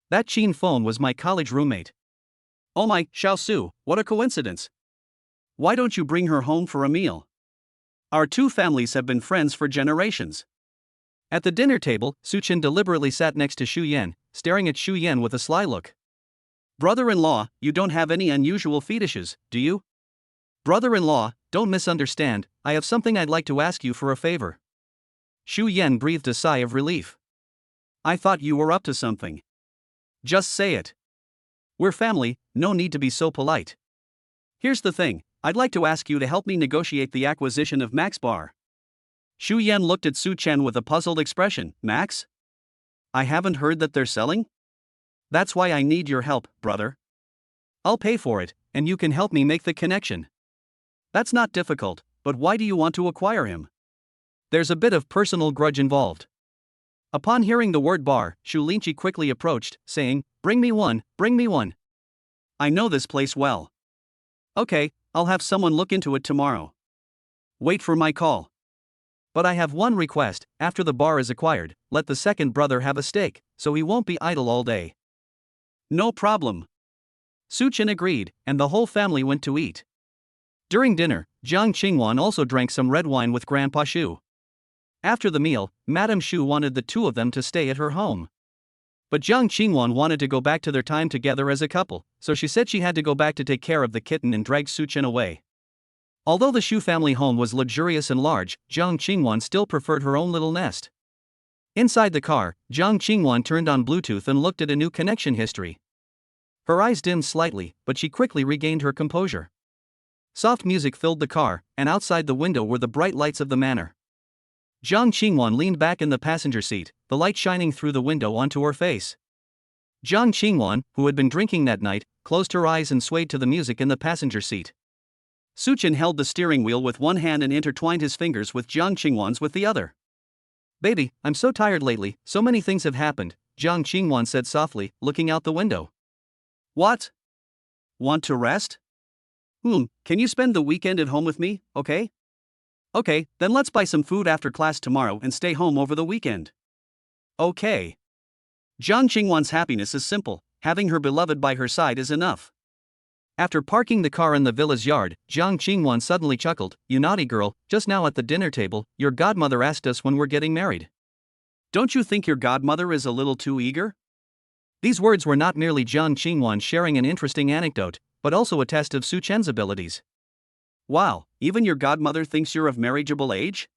That Qin Feng was my college roommate. Oh my, Xiaosu, what a coincidence. Why don't you bring her home for a meal? Our two families have been friends for generations. At the dinner table, Su Chen deliberately sat next to Xu Yan, staring at Xu Yan with a sly look. Brother-in-law, you don't have any unusual fetishes, do you? Brother-in-law, don't misunderstand, I have something I'd like to ask you for a favor. Xu Yan breathed a sigh of relief. I thought you were up to something. Just say it. We're family, no need to be so polite. Here's the thing, I'd like to ask you to help me negotiate the acquisition of Max Bar. Xu Yan looked at Su Chen with a puzzled expression. Max? I haven't heard that they're selling? That's why I need your help, brother. I'll pay for it, and you can help me make the connection. That's not difficult, but why do you want to acquire him? There's a bit of personal grudge involved. Upon hearing the word bar, Xu Linqi quickly approached, saying, Bring me one. I know this place well. Okay, I'll have someone look into it tomorrow. Wait for my call. But I have one request, after the bar is acquired, let the second brother have a stake, so he won't be idle all day. No problem. Su Chen agreed, and the whole family went to eat. During dinner, Jiang Qingwan also drank some red wine with Grandpa Xu. After the meal, Madame Xu wanted the two of them to stay at her home. But Jiang Qingwan wanted to go back to their time together as a couple, so she said she had to go back to take care of the kitten and dragged Su Chen away. Although the Xu family home was luxurious and large, Jiang Qingwan still preferred her own little nest. Inside the car, Jiang Qingwan turned on Bluetooth and looked at a new connection history. Her eyes dimmed slightly, but she quickly regained her composure. Soft music filled the car, and outside the window were the bright lights of the manor. Jiang Qingwan leaned back in the passenger seat, the light shining through the window onto her face. Jiang Qingwan, who had been drinking that night, closed her eyes and swayed to the music in the passenger seat. Su Chen held the steering wheel with one hand and intertwined his fingers with Jiang Qingwan's with the other. Baby, I'm so tired lately, so many things have happened, Jiang Qingwan said softly, looking out the window. What? Want to rest? Can you spend the weekend at home with me, okay? Okay, then let's buy some food after class tomorrow and stay home over the weekend. Okay. Jiang Qingwan's happiness is simple, having her beloved by her side is enough. After parking the car in the villa's yard, Jiang Qingwan suddenly chuckled, You naughty girl, just now at the dinner table, your godmother asked us when we're getting married. Don't you think your godmother is a little too eager? These words were not merely Jiang Qingwan sharing an interesting anecdote, but also a test of Su Chen's abilities. Wow, even your godmother thinks you're of marriageable age?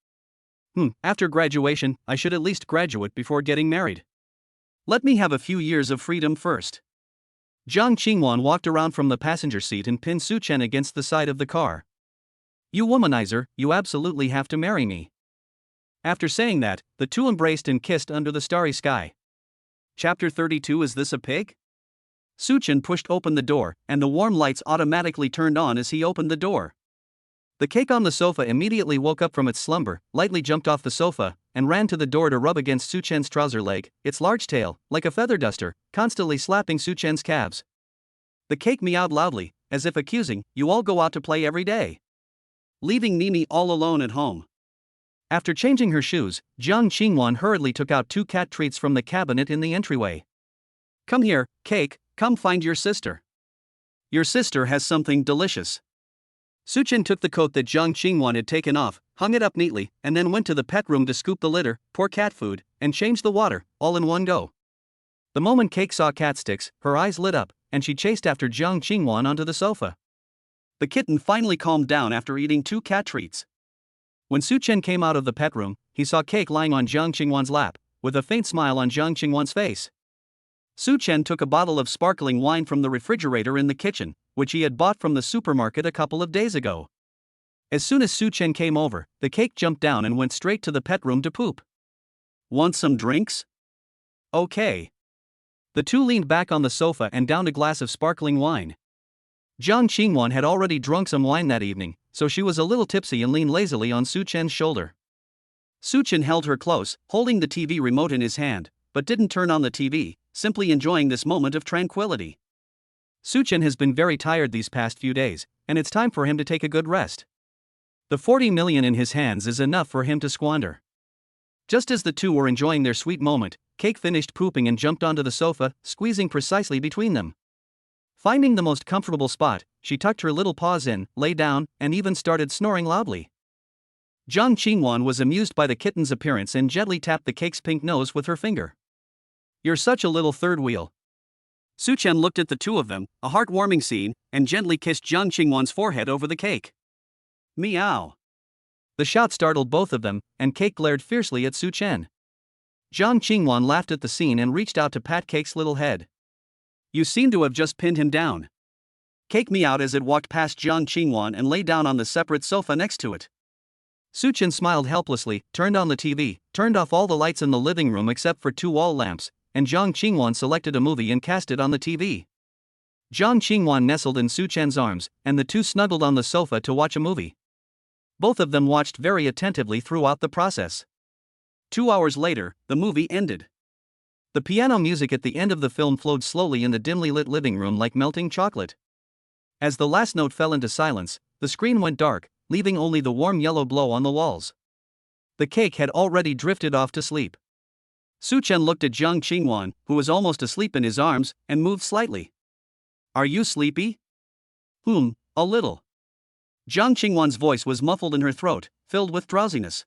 After graduation, I should at least graduate before getting married. Let me have a few years of freedom first. Jiang Qingwan walked around from the passenger seat and pinned Su Chen against the side of the car. You womanizer, you absolutely have to marry me. After saying that, the two embraced and kissed under the starry sky. Chapter 32 Is this a pig? Su Chen pushed open the door, and the warm lights automatically turned on as he opened the door. The cake on the sofa immediately woke up from its slumber, lightly jumped off the sofa, and ran to the door to rub against Su Chen's trouser leg, its large tail, like a feather duster, constantly slapping Su Chen's calves. The cake meowed loudly, as if accusing, You all go out to play every day, leaving Mimi all alone at home. After changing her shoes, Jiang Qingwan hurriedly took out two cat treats from the cabinet in the entryway. Come here, Cake, come find your sister. Your sister has something delicious. Su Chen took the coat that Jiang Qingwan had taken off, hung it up neatly, and then went to the pet room to scoop the litter, pour cat food, and change the water, all in one go. The moment Cake saw cat sticks, her eyes lit up, and she chased after Jiang Qingwan onto the sofa. The kitten finally calmed down after eating 2 cat treats. When Su Chen came out of the pet room, he saw Cake lying on Jiang Qingwan's lap, with a faint smile on Jiang Qingwan's face. Su Chen took a bottle of sparkling wine from the refrigerator in the kitchen, which he had bought from the supermarket a couple of days ago. As soon as Su Chen came over, the Cake jumped down and went straight to the pet room to poop. Want some drinks? Okay. The two leaned back on the sofa and downed a glass of sparkling wine. Jiang Qingwan had already drunk some wine that evening, so she was a little tipsy and leaned lazily on Su Chen's shoulder. Su Chen held her close, holding the TV remote in his hand, but didn't turn on the TV, simply enjoying this moment of tranquility. Su Chen has been very tired these past few days, and it's time for him to take a good rest. The 40 million in his hands is enough for him to squander. Just as the two were enjoying their sweet moment, Cake finished pooping and jumped onto the sofa, squeezing precisely between them. Finding the most comfortable spot, she tucked her little paws in, lay down, and even started snoring loudly. Jiang Qingwan was amused by the kitten's appearance and gently tapped the Cake's pink nose with her finger. "You're such a little third wheel." Su Chen looked at the two of them, a heartwarming scene, and gently kissed Jiang Qingwan's forehead over the Cake. Meow. The shout startled both of them, and Cake glared fiercely at Su Chen. Jiang Qingwan laughed at the scene and reached out to pat Cake's little head. "You seem to have just pinned him down." Cake meowed as it walked past Jiang Qingwan and lay down on the separate sofa next to it. Su Chen smiled helplessly, turned on the TV, turned off all the lights in the living room except for 2 wall lamps, and Jiang Qingwan selected a movie and cast it on the TV. Jiang Qingwan nestled in Su Chen's arms, and the two snuggled on the sofa to watch a movie. Both of them watched very attentively throughout the process. 2 hours later, the movie ended. The piano music at the end of the film flowed slowly in the dimly lit living room like melting chocolate. As the last note fell into silence, the screen went dark, leaving only the warm yellow glow on the walls. The Cake had already drifted off to sleep. Su Chen looked at Jiang Qingwan, who was almost asleep in his arms, and moved slightly. "Are you sleepy?" A little." Jiang Qingwan's voice was muffled in her throat, filled with drowsiness.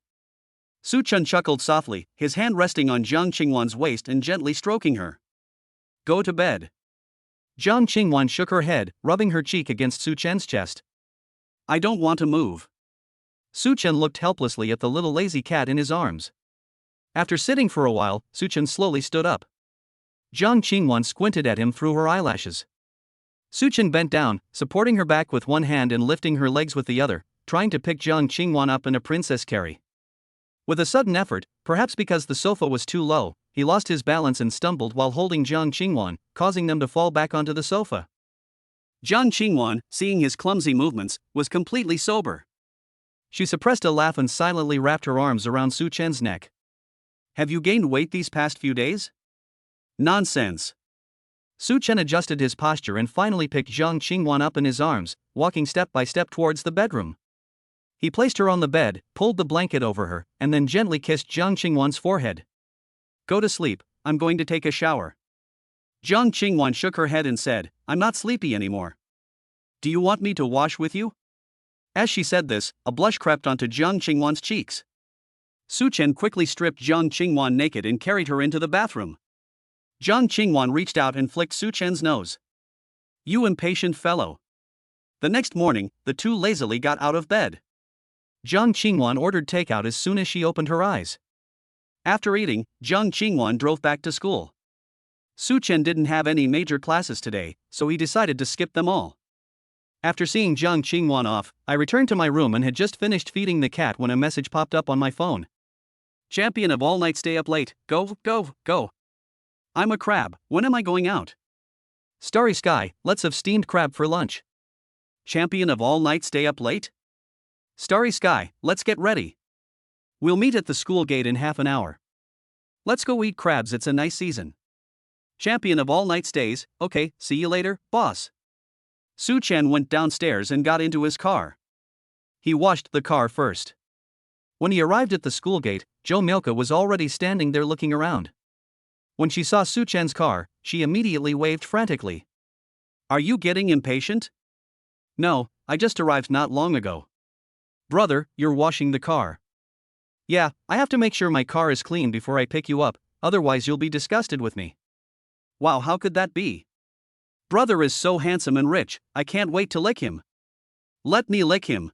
Su Chen chuckled softly, his hand resting on Jiang Qingwan's waist and gently stroking her. "Go to bed." Jiang Qingwan shook her head, rubbing her cheek against Su Chen's chest. "I don't want to move." Su Chen looked helplessly at the little lazy cat in his arms. After sitting for a while, Su Chen slowly stood up. Jiang Qingwan squinted at him through her eyelashes. Su Chen bent down, supporting her back with one hand and lifting her legs with the other, trying to pick Jiang Qingwan up in a princess carry. With a sudden effort, perhaps because the sofa was too low, he lost his balance and stumbled while holding Jiang Qingwan, causing them to fall back onto the sofa. Jiang Qingwan, seeing his clumsy movements, was completely sober. She suppressed a laugh and silently wrapped her arms around Su Chen's neck. "Have you gained weight these past few days?" "Nonsense." Su Chen adjusted his posture and finally picked Jiang Qingwan up in his arms, walking step by step towards the bedroom. He placed her on the bed, pulled the blanket over her, and then gently kissed Jiang Qingwan's forehead. "Go to sleep, I'm going to take a shower." Jiang Qingwan shook her head and said, "I'm not sleepy anymore." "Do you want me to wash with you?" As she said this, a blush crept onto Jiang Qingwan's cheeks. Su Chen quickly stripped Jiang Qingwan naked and carried her into the bathroom. Jiang Qingwan reached out and flicked Su Chen's nose. "You impatient fellow." The next morning, the two lazily got out of bed. Jiang Qingwan ordered takeout as soon as she opened her eyes. After eating, Jiang Qingwan drove back to school. Su Chen didn't have any major classes today, so he decided to skip them all. After seeing Jiang Qingwan off, I returned to my room and had just finished feeding the cat when a message popped up on my phone. "Champion of all night stay up late, go, go, go. I'm a crab, when am I going out?" "Starry sky, let's have steamed crab for lunch." "Champion of all night stay up late?" "Starry sky, let's get ready. We'll meet at the school gate in half an hour. Let's go eat crabs, it's a nice season." "Champion of all night stays, okay, see you later, boss." Su Chen went downstairs and got into his car. He washed the car first. When he arrived at the school gate, Jo Milka was already standing there looking around. When she saw Su Chen's car, she immediately waved frantically. "Are you getting impatient?" "No, I just arrived not long ago." Brother, you're washing the car. Yeah, I have to make sure my car is clean before I pick you up, otherwise you'll be disgusted with me. Wow, how could that be? Brother is so handsome and rich, I can't wait to lick him. Let me lick him.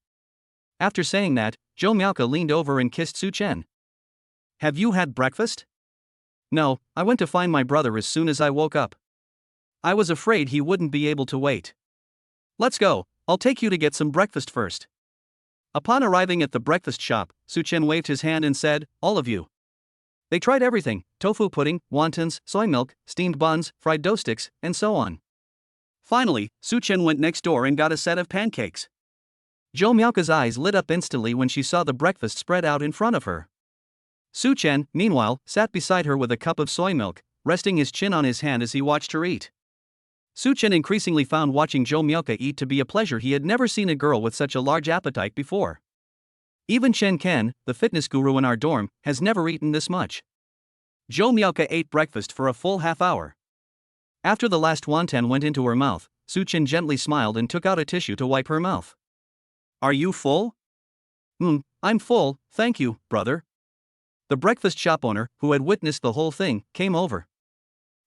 After saying that, Joe Miauka leaned over and kissed Su Chen. Have you had breakfast? No, I went to find my brother as soon as I woke up. I was afraid he wouldn't be able to wait. Let's go, I'll take you to get some breakfast first. Upon arriving at the breakfast shop, Su Chen waved his hand and said, all of you. They tried everything, tofu pudding, wontons, soy milk, steamed buns, fried dough sticks, and so on. Finally, Su Chen went next door and got a set of pancakes. Joe Miauka's eyes lit up instantly when she saw the breakfast spread out in front of her. Su Chen, meanwhile, sat beside her with a cup of soy milk, resting his chin on his hand as he watched her eat. Su Chen increasingly found watching Joe Miauka eat to be a pleasure. He had never seen a girl with such a large appetite before. Even Chen Ken, the fitness guru in our dorm, has never eaten this much. Joe Miauka ate breakfast for a full half hour. After the last wonton went into her mouth, Su Chen gently smiled and took out a tissue to wipe her mouth. Are you full? I'm full, thank you, brother. The breakfast shop owner, who had witnessed the whole thing, came over.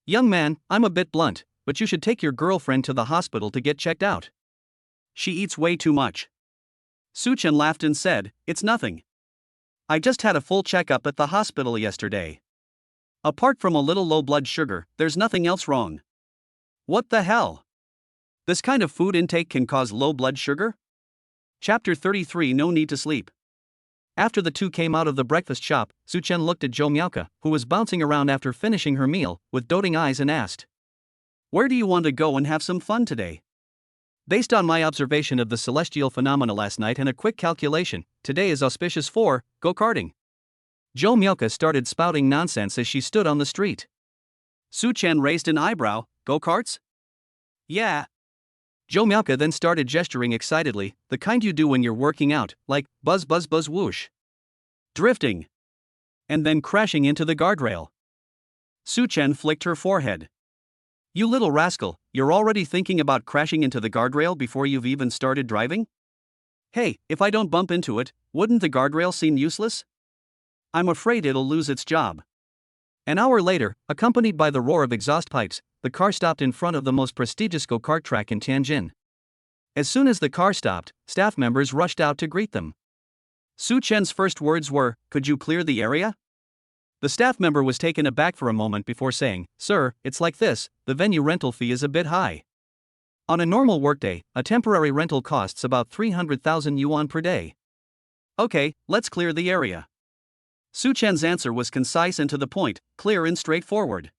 Young man, I'm a bit blunt, but you should take your girlfriend to the hospital to get checked out. She eats way too much. Su Chen laughed and said, it's nothing. I just had a full checkup at the hospital yesterday. Apart from a little low blood sugar, there's nothing else wrong. What the hell? This kind of food intake can cause low blood sugar? Chapter 33 No Need to Sleep. After the two came out of the breakfast shop, Su Chen looked at Joe Miauka, who was bouncing around after finishing her meal, with doting eyes and asked, where do you want to go and have some fun today? Based on my observation of the celestial phenomena last night and a quick calculation, today is auspicious for go-karting. Joe Miauka started spouting nonsense as she stood on the street. Su Chen raised an eyebrow, go-karts? Yeah. Joe Miauka then started gesturing excitedly, the kind you do when you're working out, like buzz buzz buzz whoosh. Drifting. And then crashing into the guardrail. Su Chen flicked her forehead. You little rascal, you're already thinking about crashing into the guardrail before you've even started driving? Hey, if I don't bump into it, wouldn't the guardrail seem useless? I'm afraid it'll lose its job. An hour later, accompanied by the roar of exhaust pipes, the car stopped in front of the most prestigious go-kart track in Tianjin. As soon as the car stopped, staff members rushed out to greet them. Su Chen's first words were, could you clear the area? The staff member was taken aback for a moment before saying, sir, it's like this, the venue rental fee is a bit high. On a normal workday, a temporary rental costs about 300,000 yuan per day. Okay, let's clear the area. Su Chen's answer was concise and to the point, clear and straightforward.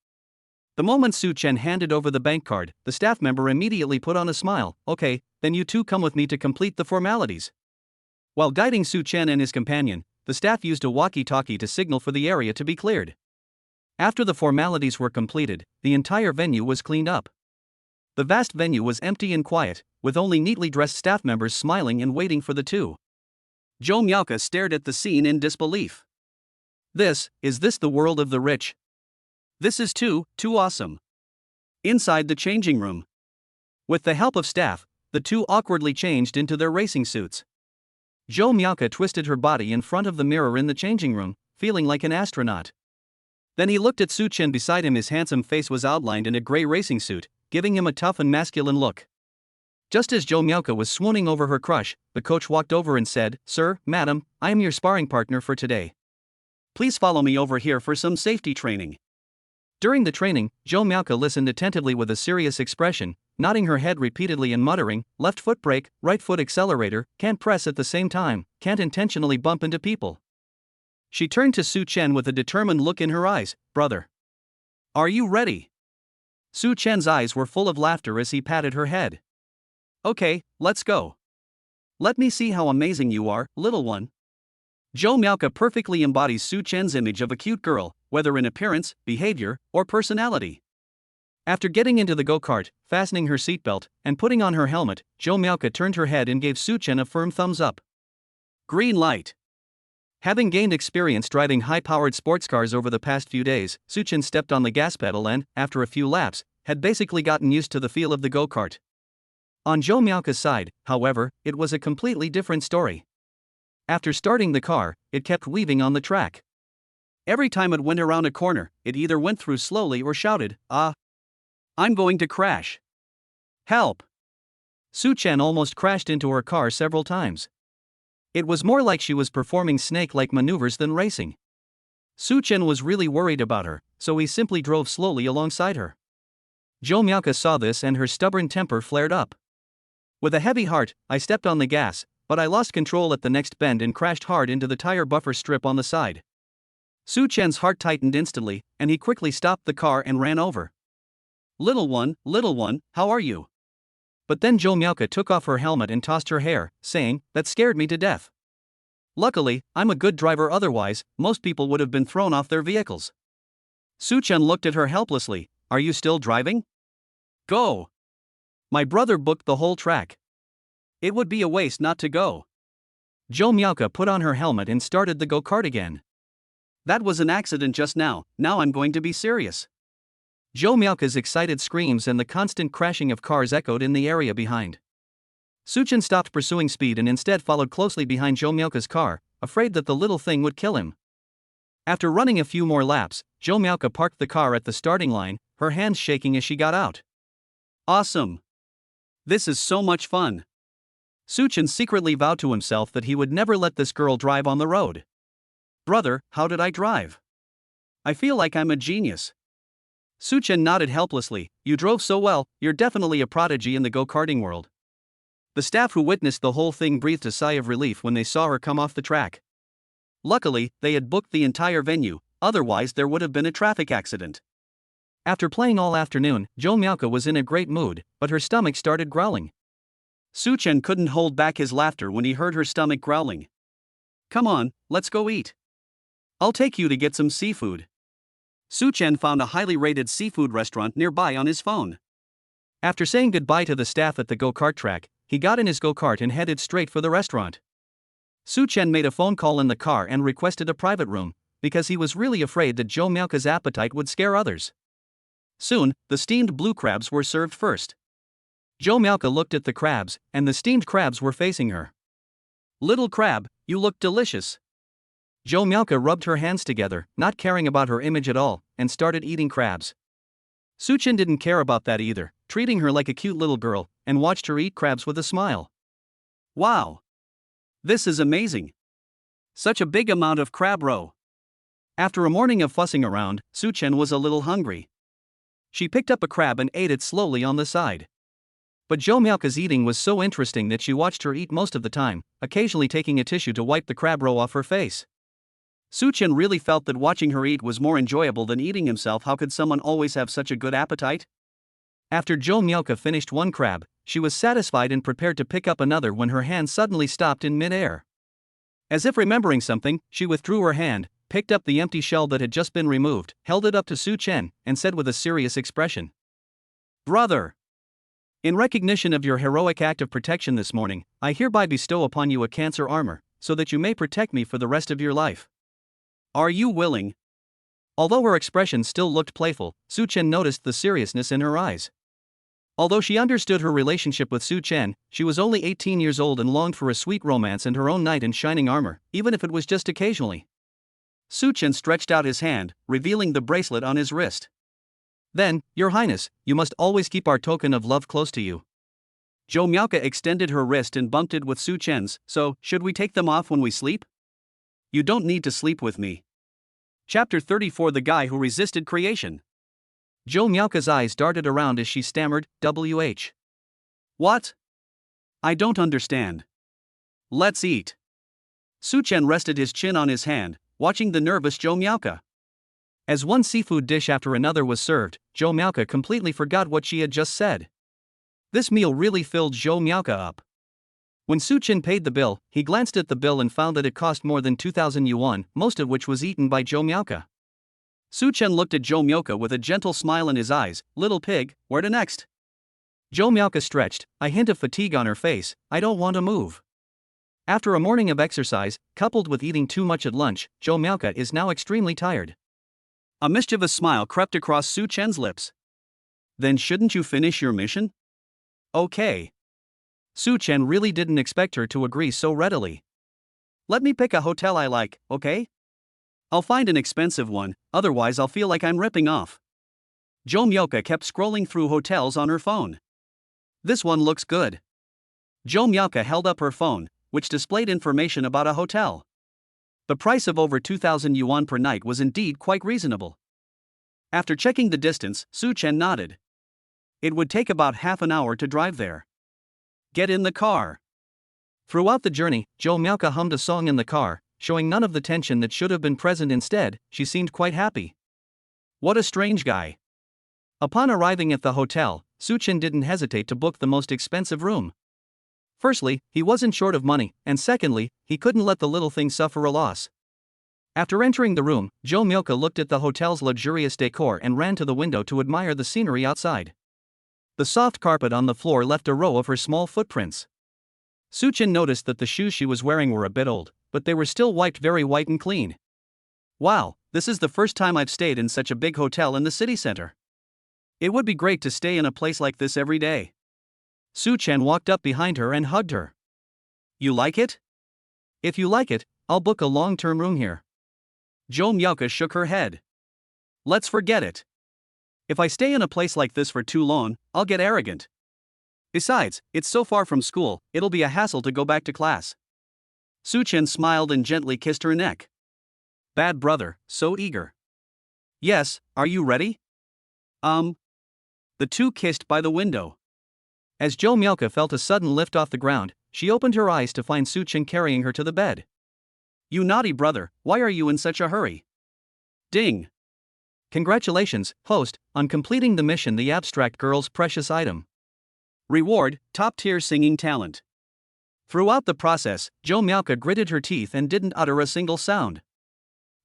The moment Su Chen handed over the bank card, the staff member immediately put on a smile. Okay, then you two come with me to complete the formalities. While guiding Su Chen and his companion, the staff used a walkie-talkie to signal for the area to be cleared. After the formalities were completed, the entire venue was cleaned up. The vast venue was empty and quiet, with only neatly dressed staff members smiling and waiting for the two. Joe Miauka stared at the scene in disbelief. Is this the world of the rich? This is too awesome. Inside the changing room. With the help of staff, the two awkwardly changed into their racing suits. Joe Miauka twisted her body in front of the mirror in the changing room, feeling like an astronaut. Then he looked at Su Chen beside him. His handsome face was outlined in a gray racing suit, giving him a tough and masculine look. Just as Joe Miauka was swooning over her crush, the coach walked over and said, Sir, madam, I am your sparring partner for today. Please follow me over here for some safety training. During the training, Joe Miauka listened attentively with a serious expression, nodding her head repeatedly and muttering, left foot brake, right foot accelerator, can't press at the same time, can't intentionally bump into people. She turned to Su Chen with a determined look in her eyes, brother. Are you ready? Su Chen's eyes were full of laughter as he patted her head. Okay, let's go. Let me see how amazing you are, little one. Joe Miauka perfectly embodies Su Chen's image of a cute girl, whether in appearance, behavior, or personality. After getting into the go-kart, fastening her seatbelt, and putting on her helmet, Joe Miauka turned her head and gave Su Chen a firm thumbs up. Green light. Having gained experience driving high-powered sports cars over the past few days, Su Chen stepped on the gas pedal and, after a few laps, had basically gotten used to the feel of the go-kart. On Joe Miauka's side, however, it was a completely different story. After starting the car, it kept weaving on the track. Every time it went around a corner, it either went through slowly or shouted, "Ah! I'm going to crash! Help!" Su Chen almost crashed into her car several times. It was more like she was performing snake-like maneuvers than racing. Su Chen was really worried about her, so he simply drove slowly alongside her. Zhou Miaoke saw this and her stubborn temper flared up. With a heavy heart, I stepped on the gas, but I lost control at the next bend and crashed hard into the tire buffer strip on the side. Su Chen's heart tightened instantly, and he quickly stopped the car and ran over. Little one, how are you?" But then Zhou Miaoke took off her helmet and tossed her hair, saying, "That scared me to death. Luckily, I'm a good driver, otherwise, most people would have been thrown off their vehicles." Su Chen looked at her helplessly. "Are you still driving? Go! My brother booked the whole track. It would be a waste not to go." Zhou Miaoke put on her helmet and started the go-kart again. "That was an accident just now I'm going to be serious." Zhou Miaoke's excited screams and the constant crashing of cars echoed in the area behind. Su Chen stopped pursuing speed and instead followed closely behind Zhou Miaoke's car, afraid that the little thing would kill him. After running a few more laps, Zhou Miaoke parked the car at the starting line, her hands shaking as she got out. "Awesome! This is so much fun." Su Chen secretly vowed to himself that he would never let this girl drive on the road. "Brother, how did I drive? I feel like I'm a genius." Su Chen nodded helplessly. "You drove so well, you're definitely a prodigy in the go-karting world." The staff who witnessed the whole thing breathed a sigh of relief when they saw her come off the track. Luckily, they had booked the entire venue, otherwise there would have been a traffic accident. After playing all afternoon, Zhou Miaoke was in a great mood, but her stomach started growling. Su Chen couldn't hold back his laughter when he heard her stomach growling. "Come on, let's go eat. I'll take you to get some seafood." Su Chen found a highly rated seafood restaurant nearby on his phone. After saying goodbye to the staff at the go-kart track, he got in his go-kart and headed straight for the restaurant. Su Chen made a phone call in the car and requested a private room, because he was really afraid that Zhou Miaoke's appetite would scare others. Soon, the steamed blue crabs were served first. Zhou Miaoke looked at the crabs, and the steamed crabs were facing her. "Little crab, you look delicious." Zhou Miaoke rubbed her hands together, not caring about her image at all, and started eating crabs. Su Chen didn't care about that either, treating her like a cute little girl, and watched her eat crabs with a smile. "Wow! This is amazing! Such a big amount of crab roe." After a morning of fussing around, Su Chen was a little hungry. She picked up a crab and ate it slowly on the side. But Zhou Miaoke's eating was so interesting that she watched her eat most of the time, occasionally taking a tissue to wipe the crab roe off her face. Su Chen really felt that watching her eat was more enjoyable than eating himself. How could someone always have such a good appetite? After Zhou Miaoke finished one crab, she was satisfied and prepared to pick up another when her hand suddenly stopped in mid-air. As if remembering something, she withdrew her hand, picked up the empty shell that had just been removed, held it up to Su Chen, and said with a serious expression, "Brother! In recognition of your heroic act of protection this morning, I hereby bestow upon you a cancer armor, so that you may protect me for the rest of your life. Are you willing?" Although her expression still looked playful, Su Chen noticed the seriousness in her eyes. Although she understood her relationship with Su Chen, she was only 18 years old and longed for a sweet romance and her own knight in shining armor, even if it was just occasionally. Su Chen stretched out his hand, revealing the bracelet on his wrist. "Then, Your Highness, you must always keep our token of love close to you." Zhou Miaoke extended her wrist and bumped it with Su Chen's. "So, should we take them off when we sleep?" "You don't need to sleep with me." Chapter 34: The Guy Who Resisted Creation. Zhou Miaoke's eyes darted around as she stammered, "WH. What? I don't understand." "Let's eat." Su Chen rested his chin on his hand, watching the nervous Zhou Miaoke. As one seafood dish after another was served, Zhou Miaoke completely forgot what she had just said. This meal really filled Zhou Miaoke up. When Su Chen paid the bill, he glanced at the bill and found that it cost more than 2,000 yuan, most of which was eaten by Zhou Miaoke. Su Chen looked at Zhou Miaoke with a gentle smile in his eyes. "Little pig, where to next?" Zhou Miaoke stretched, a hint of fatigue on her face. "I don't want to move." After a morning of exercise, coupled with eating too much at lunch, Zhou Miaoke is now extremely tired. A mischievous smile crept across Su Chen's lips. "Then shouldn't you finish your mission?" "Okay." Su Chen really didn't expect her to agree so readily. Let me pick a hotel I like, okay? I'll find an expensive one, otherwise I'll feel like I'm ripping off. Jo Myoka kept scrolling through hotels on her phone. This one looks good. Jo Myoka held up her phone, which displayed information about a hotel. The price of over 2,000 yuan per night was indeed quite reasonable. After checking the distance, Su Chen nodded. It would take about half an hour to drive there. Get in the car. Throughout the journey, Jo Myoka hummed a song in the car, showing none of the tension that should have been present. Instead, she seemed quite happy. What a strange guy. Upon arriving at the hotel, Su Chen didn't hesitate to book the most expensive room. Firstly, he wasn't short of money, and secondly, he couldn't let the little thing suffer a loss. After entering the room, Jo Myoka looked at the hotel's luxurious decor and ran to the window to admire the scenery outside. The soft carpet on the floor left a row of her small footprints. Su Chen noticed that the shoes she was wearing were a bit old, but they were still wiped very white and clean. Wow, this is the first time I've stayed in such a big hotel in the city center. It would be great to stay in a place like this every day. Su Chen walked up behind her and hugged her. You like it? If you like it, I'll book a long-term room here. Jo Myoka shook her head. Let's forget it. If I stay in a place like this for too long, I'll get arrogant. Besides, it's so far from school, it'll be a hassle to go back to class. Su Chen smiled and gently kissed her neck. Bad brother, so eager. Yes, are you ready? The two kissed by the window. As Jo Myoka felt a sudden lift off the ground, she opened her eyes to find Su Chen carrying her to the bed. You naughty brother, why are you in such a hurry? Ding! Congratulations, host, on completing the mission The Abstract Girl's Precious Item. Reward, top-tier singing talent. Throughout the process, Jo Myoka gritted her teeth and didn't utter a single sound.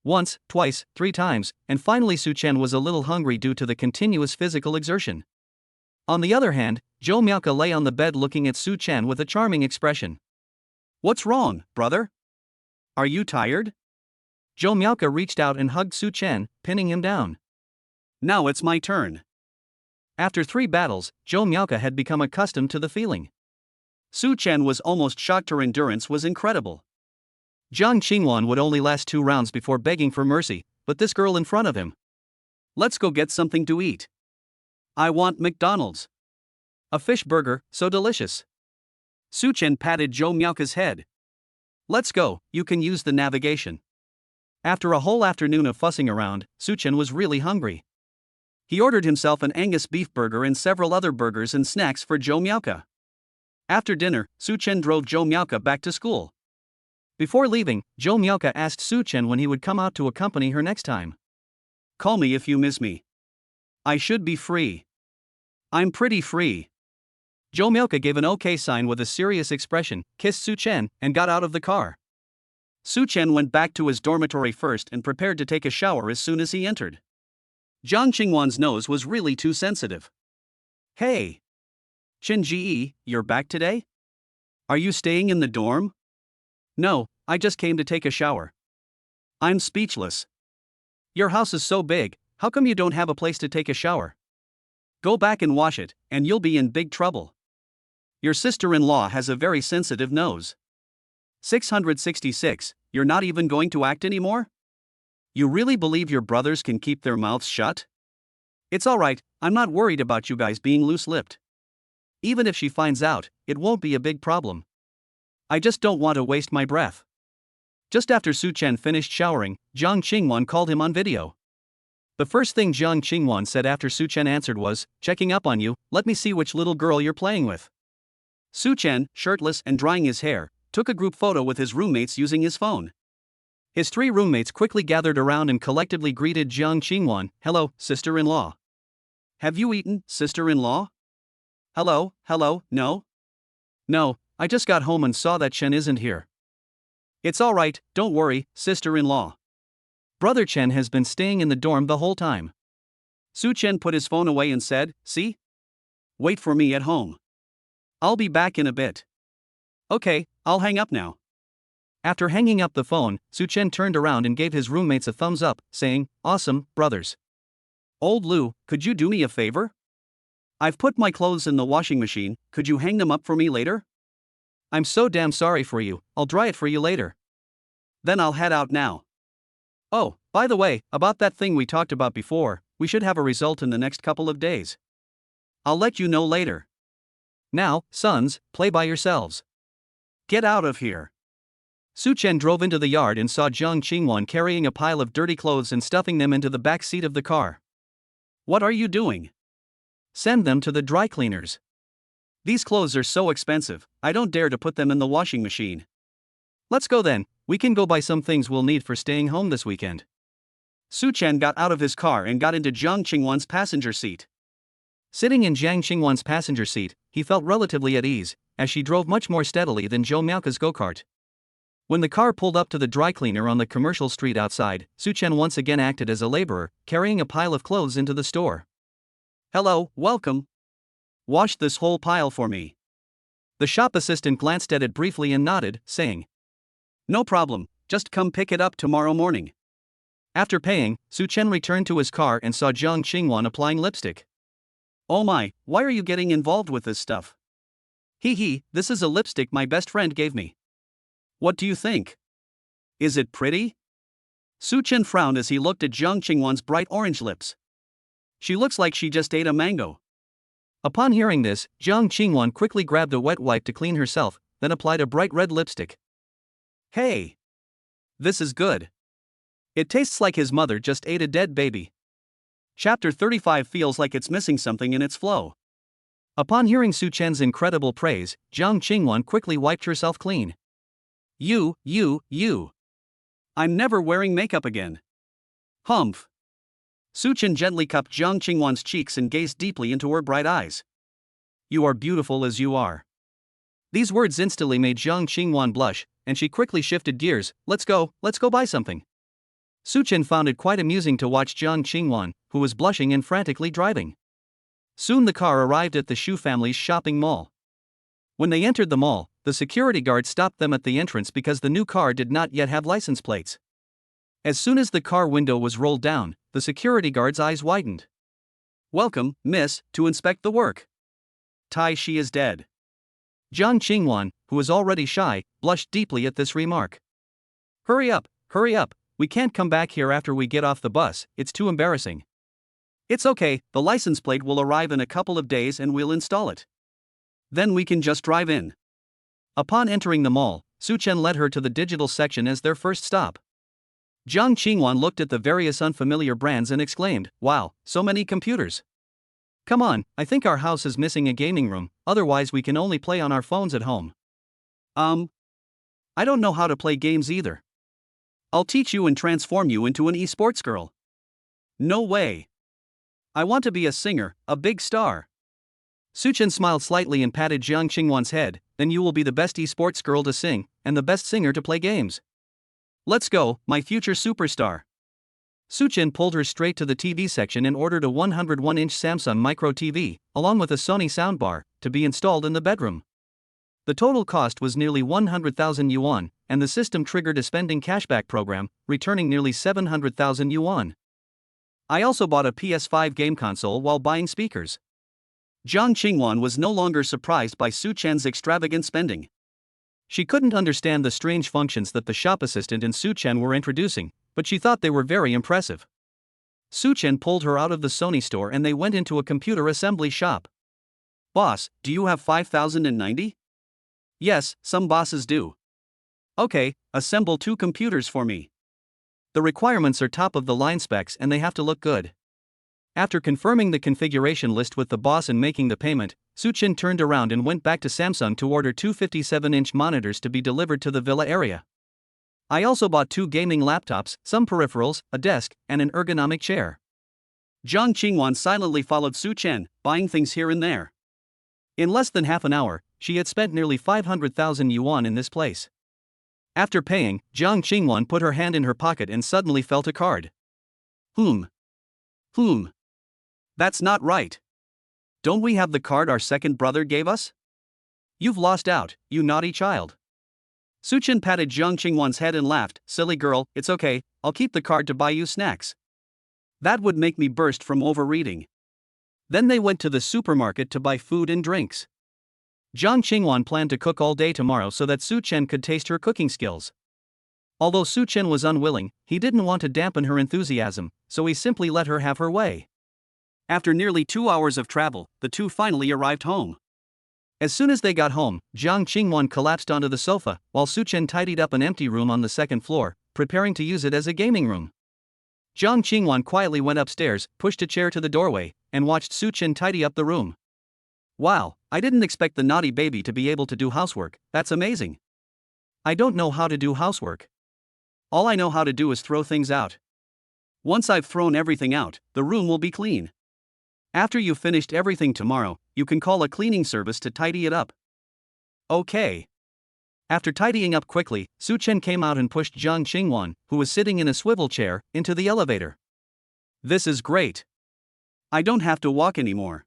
Once, twice, 3 times, and finally Su Chen was a little hungry due to the continuous physical exertion. On the other hand, Jo Myoka lay on the bed looking at Su Chen with a charming expression. What's wrong, brother? Are you tired? Jo Myoka reached out and hugged Su Chen, pinning him down. Now it's my turn. After 3 battles, Jo Myoka had become accustomed to the feeling. Su Chen was almost shocked. Her endurance was incredible. Jiang Qingwan would only last 2 rounds before begging for mercy, but this girl in front of him. Let's go get something to eat. I want McDonald's. A fish burger, so delicious. Su Chen patted Jo Myoka's head. Let's go, you can use the navigation. After a whole afternoon of fussing around, Su Chen was really hungry. He ordered himself an Angus beef burger and several other burgers and snacks for Jo Myoka. After dinner, Su Chen drove Jo Myoka back to school. Before leaving, Jo Myoka asked Su Chen when he would come out to accompany her next time. Call me if you miss me. I should be free. I'm pretty free. Jo Myoka gave an okay sign with a serious expression, kissed Su Chen, and got out of the car. Su Chen went back to his dormitory first and prepared to take a shower as soon as he entered. Jiang Qingwan's nose was really too sensitive. Hey! Chen Ji, you're back today? Are you staying in the dorm? No, I just came to take a shower. I'm speechless. Your house is so big, how come you don't have a place to take a shower? Go back and wash it, and you'll be in big trouble. Your sister-in-law has a very sensitive nose. 666, you're not even going to act anymore? You really believe your brothers can keep their mouths shut? It's alright, I'm not worried about you guys being loose-lipped. Even if she finds out, it won't be a big problem. I just don't want to waste my breath. Just after Su Chen finished showering, Jiang Qingwan called him on video. The first thing Jiang Qingwan said after Su Chen answered was, checking up on you, let me see which little girl you're playing with. Su Chen, shirtless and drying his hair, took a group photo with his roommates using his phone. His 3 roommates quickly gathered around and collectively greeted Jiang Qingwan, hello, sister-in-law. Have you eaten, sister-in-law? Hello, no? No, I just got home and saw that Chen isn't here. It's alright, don't worry, sister-in-law. Brother Chen has been staying in the dorm the whole time. Su Chen put his phone away and said, see? Wait for me at home. I'll be back in a bit. Okay, I'll hang up now. After hanging up the phone, Su Chen turned around and gave his roommates a thumbs up, saying, awesome, brothers. Old Lu, could you do me a favor? I've put my clothes in the washing machine, could you hang them up for me later? I'm so damn sorry for you, I'll dry it for you later. Then I'll head out now. Oh, by the way, about that thing we talked about before, we should have a result in the next couple of days. I'll let you know later. Now, sons, play by yourselves. Get out of here. Su Chen drove into the yard and saw Jiang Qingwan carrying a pile of dirty clothes and stuffing them into the back seat of the car. What are you doing? Send them to the dry cleaners. These clothes are so expensive, I don't dare to put them in the washing machine. Let's go then, we can go buy some things we'll need for staying home this weekend. Su Chen got out of his car and got into Jiang Qingwan's passenger seat. Sitting in Jiang Qingwan's passenger seat, he felt relatively at ease, as she drove much more steadily than Zhou Miaoka's go-kart. When the car pulled up to the dry cleaner on the commercial street outside, Su Chen once again acted as a laborer, carrying a pile of clothes into the store. Hello, welcome. Wash this whole pile for me. The shop assistant glanced at it briefly and nodded, saying, No problem, just come pick it up tomorrow morning. After paying, Su Chen returned to his car and saw Jiang Qingwan applying lipstick. Oh my, why are you getting involved with this stuff? Hee, this is a lipstick my best friend gave me. What do you think? Is it pretty? Su Chen frowned as he looked at Jiang Qingwan's bright orange lips. She looks like she just ate a mango. Upon hearing this, Jiang Qingwan quickly grabbed a wet wipe to clean herself, then applied a bright red lipstick. Hey! This is good. It tastes like his mother just ate a dead baby. Chapter 35 feels like it's missing something in its flow. Upon hearing Su Chen's incredible praise, Jiang Qingwan quickly wiped herself clean. You. I'm never wearing makeup again. Humph. Su Chen gently cupped Jiang Qingwan's cheeks and gazed deeply into her bright eyes. You are beautiful as you are. These words instantly made Jiang Qingwan blush, and she quickly shifted gears. Let's go buy something. Su Chen found it quite amusing to watch Jiang Qingwan, who was blushing and frantically driving. Soon the car arrived at the Shu family's shopping mall. When they entered the mall, the security guard stopped them at the entrance because the new car did not yet have license plates. As soon as the car window was rolled down, the security guard's eyes widened. Welcome, miss, to inspect the work. Tai Shi is dead. Jiang Qingwan, who was already shy, blushed deeply at this remark. Hurry up, we can't come back here after we get off the bus, it's too embarrassing. It's okay, the license plate will arrive in a couple of days and we'll install it. Then we can just drive in. Upon entering the mall, Su Chen led her to the digital section as their first stop. Jiang Qingwan looked at the various unfamiliar brands and exclaimed, Wow, so many computers. Come on, I think our house is missing a gaming room, otherwise we can only play on our phones at home. I don't know how to play games either. I'll teach you and transform you into an esports girl. No way. I want to be a singer, a big star. Su Chen smiled slightly and patted Jiang Qingwan's head. Then you will be the best esports girl to sing, and the best singer to play games. Let's go, my future superstar. Su Chen pulled her straight to the TV section and ordered a 101-inch Samsung Micro TV, along with a Sony soundbar, to be installed in the bedroom. The total cost was nearly 100,000 yuan, and the system triggered a spending cashback program, returning nearly 700,000 yuan. I also bought a PS5 game console while buying speakers. Jiang Qingwan was no longer surprised by Su Chen's extravagant spending. She couldn't understand the strange functions that the shop assistant and Su Chen were introducing, but she thought they were very impressive. Su Chen pulled her out of the Sony store and they went into a computer assembly shop. Boss, do you have 5090? Yes, some bosses do. Okay, assemble 2 computers for me. The requirements are top-of-the-line specs and they have to look good. After confirming the configuration list with the boss and making the payment, Su Chen turned around and went back to Samsung to order 2 57-inch monitors to be delivered to the villa area. I also bought 2 gaming laptops, some peripherals, a desk, and an ergonomic chair. Jiang Qingwan silently followed Su Chen, buying things here and there. In less than half an hour, she had spent nearly 500,000 yuan in this place. After paying, Jiang Qingwan put her hand in her pocket and suddenly felt a card. That's not right. Don't we have the card our second brother gave us? You've lost out, you naughty child. Su Chen patted Jiang Qingwan's head and laughed. Silly girl, it's okay, I'll keep the card to buy you snacks. That would make me burst from overeating. Then they went to the supermarket to buy food and drinks. Jiang Qingwan planned to cook all day tomorrow so that Su Chen could taste her cooking skills. Although Su Chen was unwilling, he didn't want to dampen her enthusiasm, so he simply let her have her way. After nearly 2 hours of travel, the two finally arrived home. As soon as they got home, Jiang Qingwan collapsed onto the sofa, while Su Chen tidied up an empty room on the second floor, preparing to use it as a gaming room. Jiang Qingwan quietly went upstairs, pushed a chair to the doorway, and watched Su Chen tidy up the room. Wow, I didn't expect the naughty baby to be able to do housework, that's amazing. I don't know how to do housework. All I know how to do is throw things out. Once I've thrown everything out, the room will be clean. After you've finished everything tomorrow, you can call a cleaning service to tidy it up. Okay. After tidying up quickly, Su Chen came out and pushed Jiang Qingwan, who was sitting in a swivel chair, into the elevator. This is great. I don't have to walk anymore.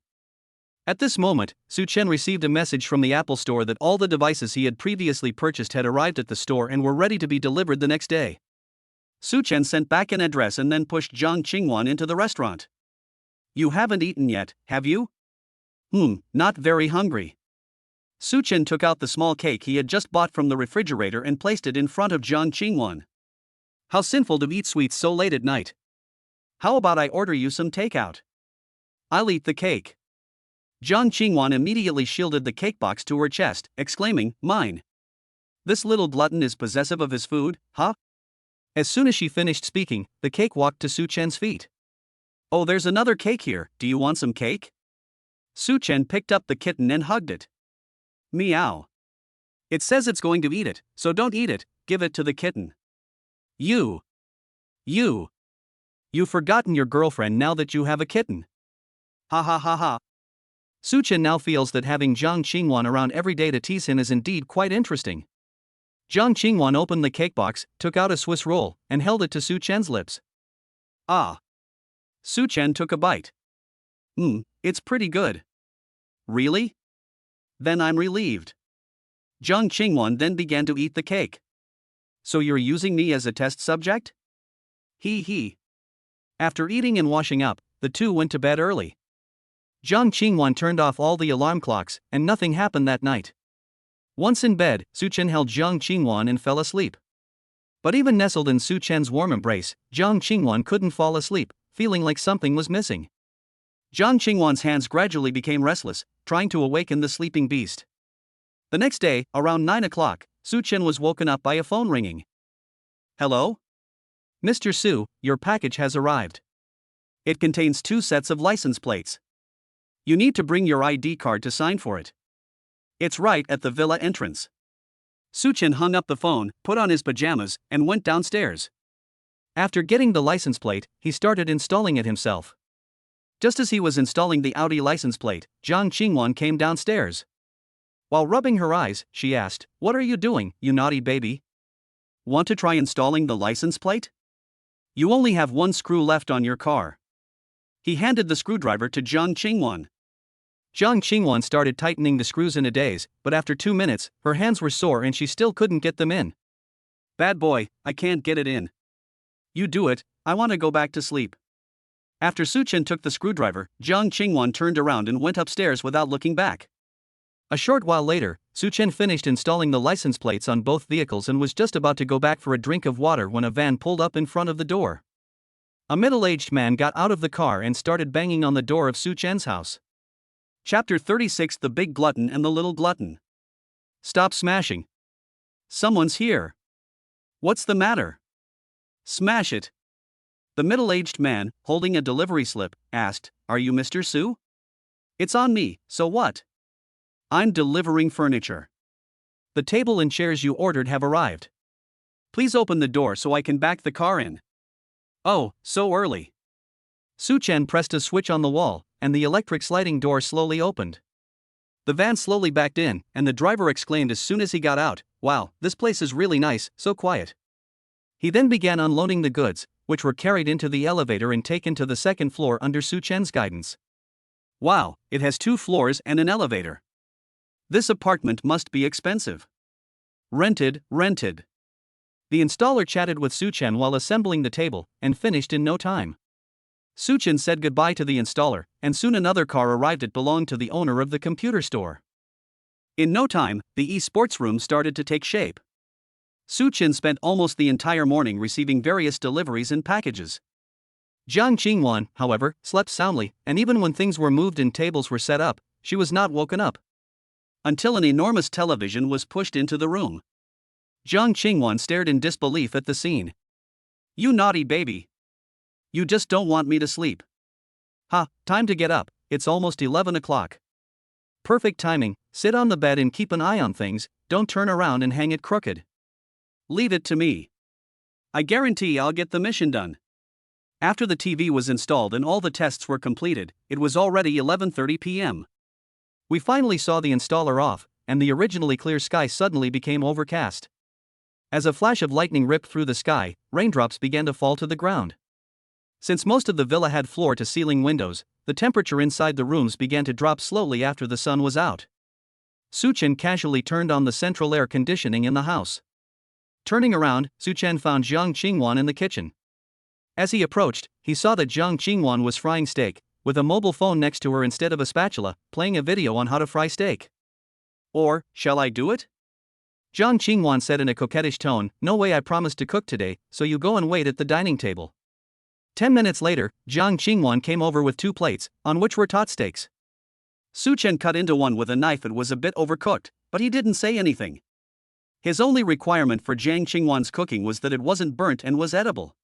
At this moment, Su Chen received a message from the Apple Store that all the devices he had previously purchased had arrived at the store and were ready to be delivered the next day. Su Chen sent back an address and then pushed Jiang Qingwan into the restaurant. You haven't eaten yet, have you? Not very hungry. Su Chen took out the small cake he had just bought from the refrigerator and placed it in front of Jiang Qingwan. How sinful to eat sweets so late at night. How about I order you some takeout? I'll eat the cake. Jiang Qingwan immediately shielded the cake box to her chest, exclaiming, Mine. This little glutton is possessive of his food, huh? As soon as she finished speaking, the cake walked to Su Chen's feet. Oh, there's another cake here, do you want some cake? Su Chen picked up the kitten and hugged it. Meow. It says it's going to eat it, so don't eat it, give it to the kitten. You've forgotten your girlfriend now that you have a kitten. Ha ha ha ha. Su Chen now feels that having Jiang Qingwan around every day to tease him is indeed quite interesting. Jiang Qingwan opened the cake box, took out a Swiss roll, and held it to Su Chen's lips. Ah. Su Chen took a bite. It's pretty good. Really? Then I'm relieved. Jiang Qingwan then began to eat the cake. So you're using me as a test subject? He. After eating and washing up, the two went to bed early. Jiang Qingwan turned off all the alarm clocks, and nothing happened that night. Once in bed, Su Chen held Jiang Qingwan and fell asleep. But even nestled in Su Chen's warm embrace, Jiang Qingwan couldn't fall asleep, feeling like something was missing. Jiang Qingwan's hands gradually became restless, trying to awaken the sleeping beast. The next day, around 9 o'clock, Su Chen was woken up by a phone ringing. Hello? Mr. Su, your package has arrived. It contains 2 sets of license plates. You need to bring your ID card to sign for it. It's right at the villa entrance. Su Chen hung up the phone, put on his pajamas, and went downstairs. After getting the license plate, he started installing it himself. Just as he was installing the Audi license plate, Jiang Qingwan came downstairs. While rubbing her eyes, she asked, What are you doing, you naughty baby? Want to try installing the license plate? You only have 1 screw left on your car. He handed the screwdriver to Jiang Qingwan. Jiang Qingwan started tightening the screws in a daze, but after 2 minutes, her hands were sore and she still couldn't get them in. Bad boy, I can't get it in. You do it, I want to go back to sleep. After Su Chen took the screwdriver, Jiang Qingwan turned around and went upstairs without looking back. A short while later, Su Chen finished installing the license plates on both vehicles and was just about to go back for a drink of water when a van pulled up in front of the door. A middle-aged man got out of the car and started banging on the door of Su Chen's house. Chapter 36: The Big Glutton and the Little Glutton. Stop smashing. Someone's here. What's the matter? Smash it. The middle-aged man, holding a delivery slip, asked, Are you Mr. Su? It's on me, so what? I'm delivering furniture. The table and chairs you ordered have arrived. Please open the door so I can back the car in. Oh, so early. Su Chen pressed a switch on the wall, and the electric sliding door slowly opened. The van slowly backed in, and the driver exclaimed as soon as he got out, Wow, this place is really nice, so quiet. He then began unloading the goods, which were carried into the elevator and taken to the second floor under Su Chen's guidance. Wow, it has 2 floors and an elevator. This apartment must be expensive. Rented. The installer chatted with Su Chen while assembling the table, and finished in no time. Su Chen said goodbye to the installer, and soon another car arrived. It belonged to the owner of the computer store. In no time, the e-sports room started to take shape. Su Chen spent almost the entire morning receiving various deliveries and packages. Jiang Qingwan, however, slept soundly, and even when things were moved and tables were set up, she was not woken up. Until an enormous television was pushed into the room. Jiang Qingwan stared in disbelief at the scene. "You naughty baby. You just don't want me to sleep. Ha, time to get up, it's almost 11 o'clock. Perfect timing, sit on the bed and keep an eye on things, don't turn around and hang it crooked. Leave it to me. I guarantee I'll get the mission done." After the TV was installed and all the tests were completed, it was already 11:30 p.m. We finally saw the installer off, and the originally clear sky suddenly became overcast. As a flash of lightning ripped through the sky, raindrops began to fall to the ground. Since most of the villa had floor-to-ceiling windows, the temperature inside the rooms began to drop slowly after the sun was out. Su Chen casually turned on the central air conditioning in the house. Turning around, Su Chen found Jiang Qingwan in the kitchen. As he approached, he saw that Jiang Qingwan was frying steak, with a mobile phone next to her instead of a spatula, playing a video on how to fry steak. "Or, shall I do it?" Jiang Qingwan said in a coquettish tone. "No way, I promised to cook today, so you go and wait at the dining table." 10 minutes later, Jiang Qingwan came over with 2 plates, on which were tot steaks. Su Chen cut into one with a knife. It was a bit overcooked, but he didn't say anything. His only requirement for Jiang Qingwan's cooking was that it wasn't burnt and was edible.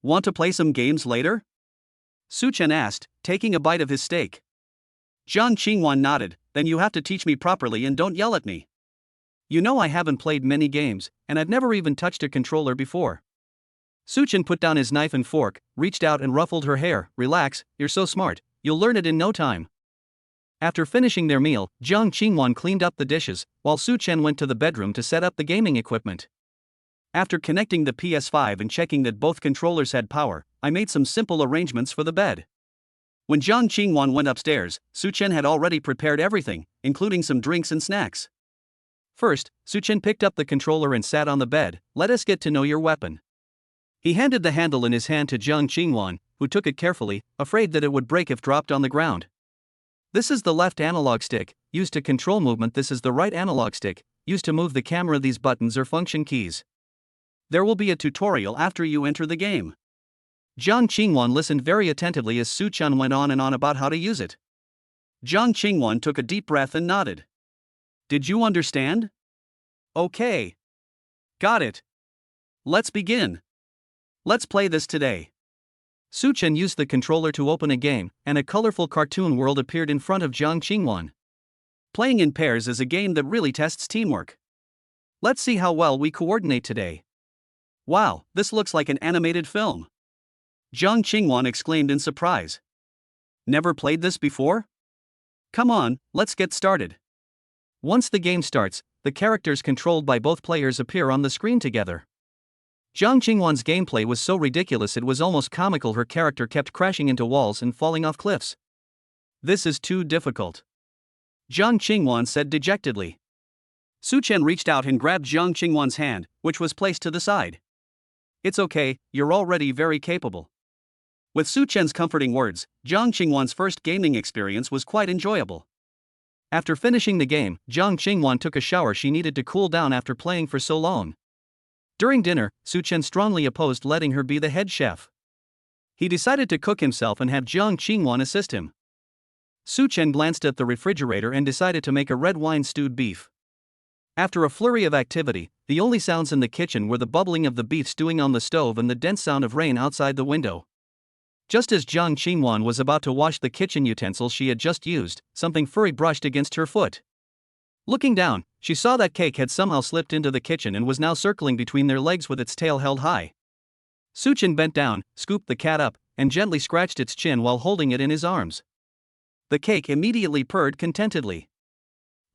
"Want to play some games later?" Su Chen asked, taking a bite of his steak. Jiang Qingwan nodded. "Then you have to teach me properly and don't yell at me. You know I haven't played many games, and I've never even touched a controller before." Su Chen put down his knife and fork, reached out and ruffled her hair. "Relax, you're so smart, you'll learn it in no time." After finishing their meal, Jiang Qingwan cleaned up the dishes, while Su Chen went to the bedroom to set up the gaming equipment. After connecting the PS5 and checking that both controllers had power, I made some simple arrangements for the bed. When Jiang Qingwan went upstairs, Su Chen had already prepared everything, including some drinks and snacks. First, Su Chen picked up the controller and sat on the bed. "Let us get to know your weapon." He handed the handle in his hand to Jiang Qingwan, who took it carefully, afraid that it would break if dropped on the ground. "This is the left analog stick, used to control movement. This is the right analog stick, used to move the camera. These buttons are function keys. There will be a tutorial after you enter the game." Jiang Qingwan listened very attentively as Su Chen went on and on about how to use it. Jiang Qingwan took a deep breath and nodded. "Did you understand?" "Okay. Got it. Let's begin. Let's play this today." Su Chen used the controller to open a game, and a colorful cartoon world appeared in front of Jiang Qingwan. Playing in pairs is a game that really tests teamwork. Let's see how well we coordinate today. "Wow, this looks like an animated film," Jiang Qingwan exclaimed in surprise. "Never played this before? Come on, let's get started." Once the game starts, the characters controlled by both players appear on the screen together. Jiang Qingwan's gameplay was so ridiculous it was almost comical. Her character kept crashing into walls and falling off cliffs. "This is too difficult," Jiang Qingwan said dejectedly. Su Chen reached out and grabbed Jiang Qingwan's hand, which was placed to the side. "It's okay, you're already very capable." With Su Chen's comforting words, Jiang Qingwan's first gaming experience was quite enjoyable. After finishing the game, Jiang Qingwan took a shower. She needed to cool down after playing for so long. During dinner, Su Chen strongly opposed letting her be the head chef. He decided to cook himself and have Jiang Qingwan assist him. Su Chen glanced at the refrigerator and decided to make a red wine stewed beef. After a flurry of activity, the only sounds in the kitchen were the bubbling of the beef stewing on the stove and the dense sound of rain outside the window. Just as Jiang Qingwan was about to wash the kitchen utensils she had just used, something furry brushed against her foot. Looking down, she saw that cake had somehow slipped into the kitchen and was now circling between their legs with its tail held high. Su Chen bent down, scooped the cat up, and gently scratched its chin while holding it in his arms. The cake immediately purred contentedly.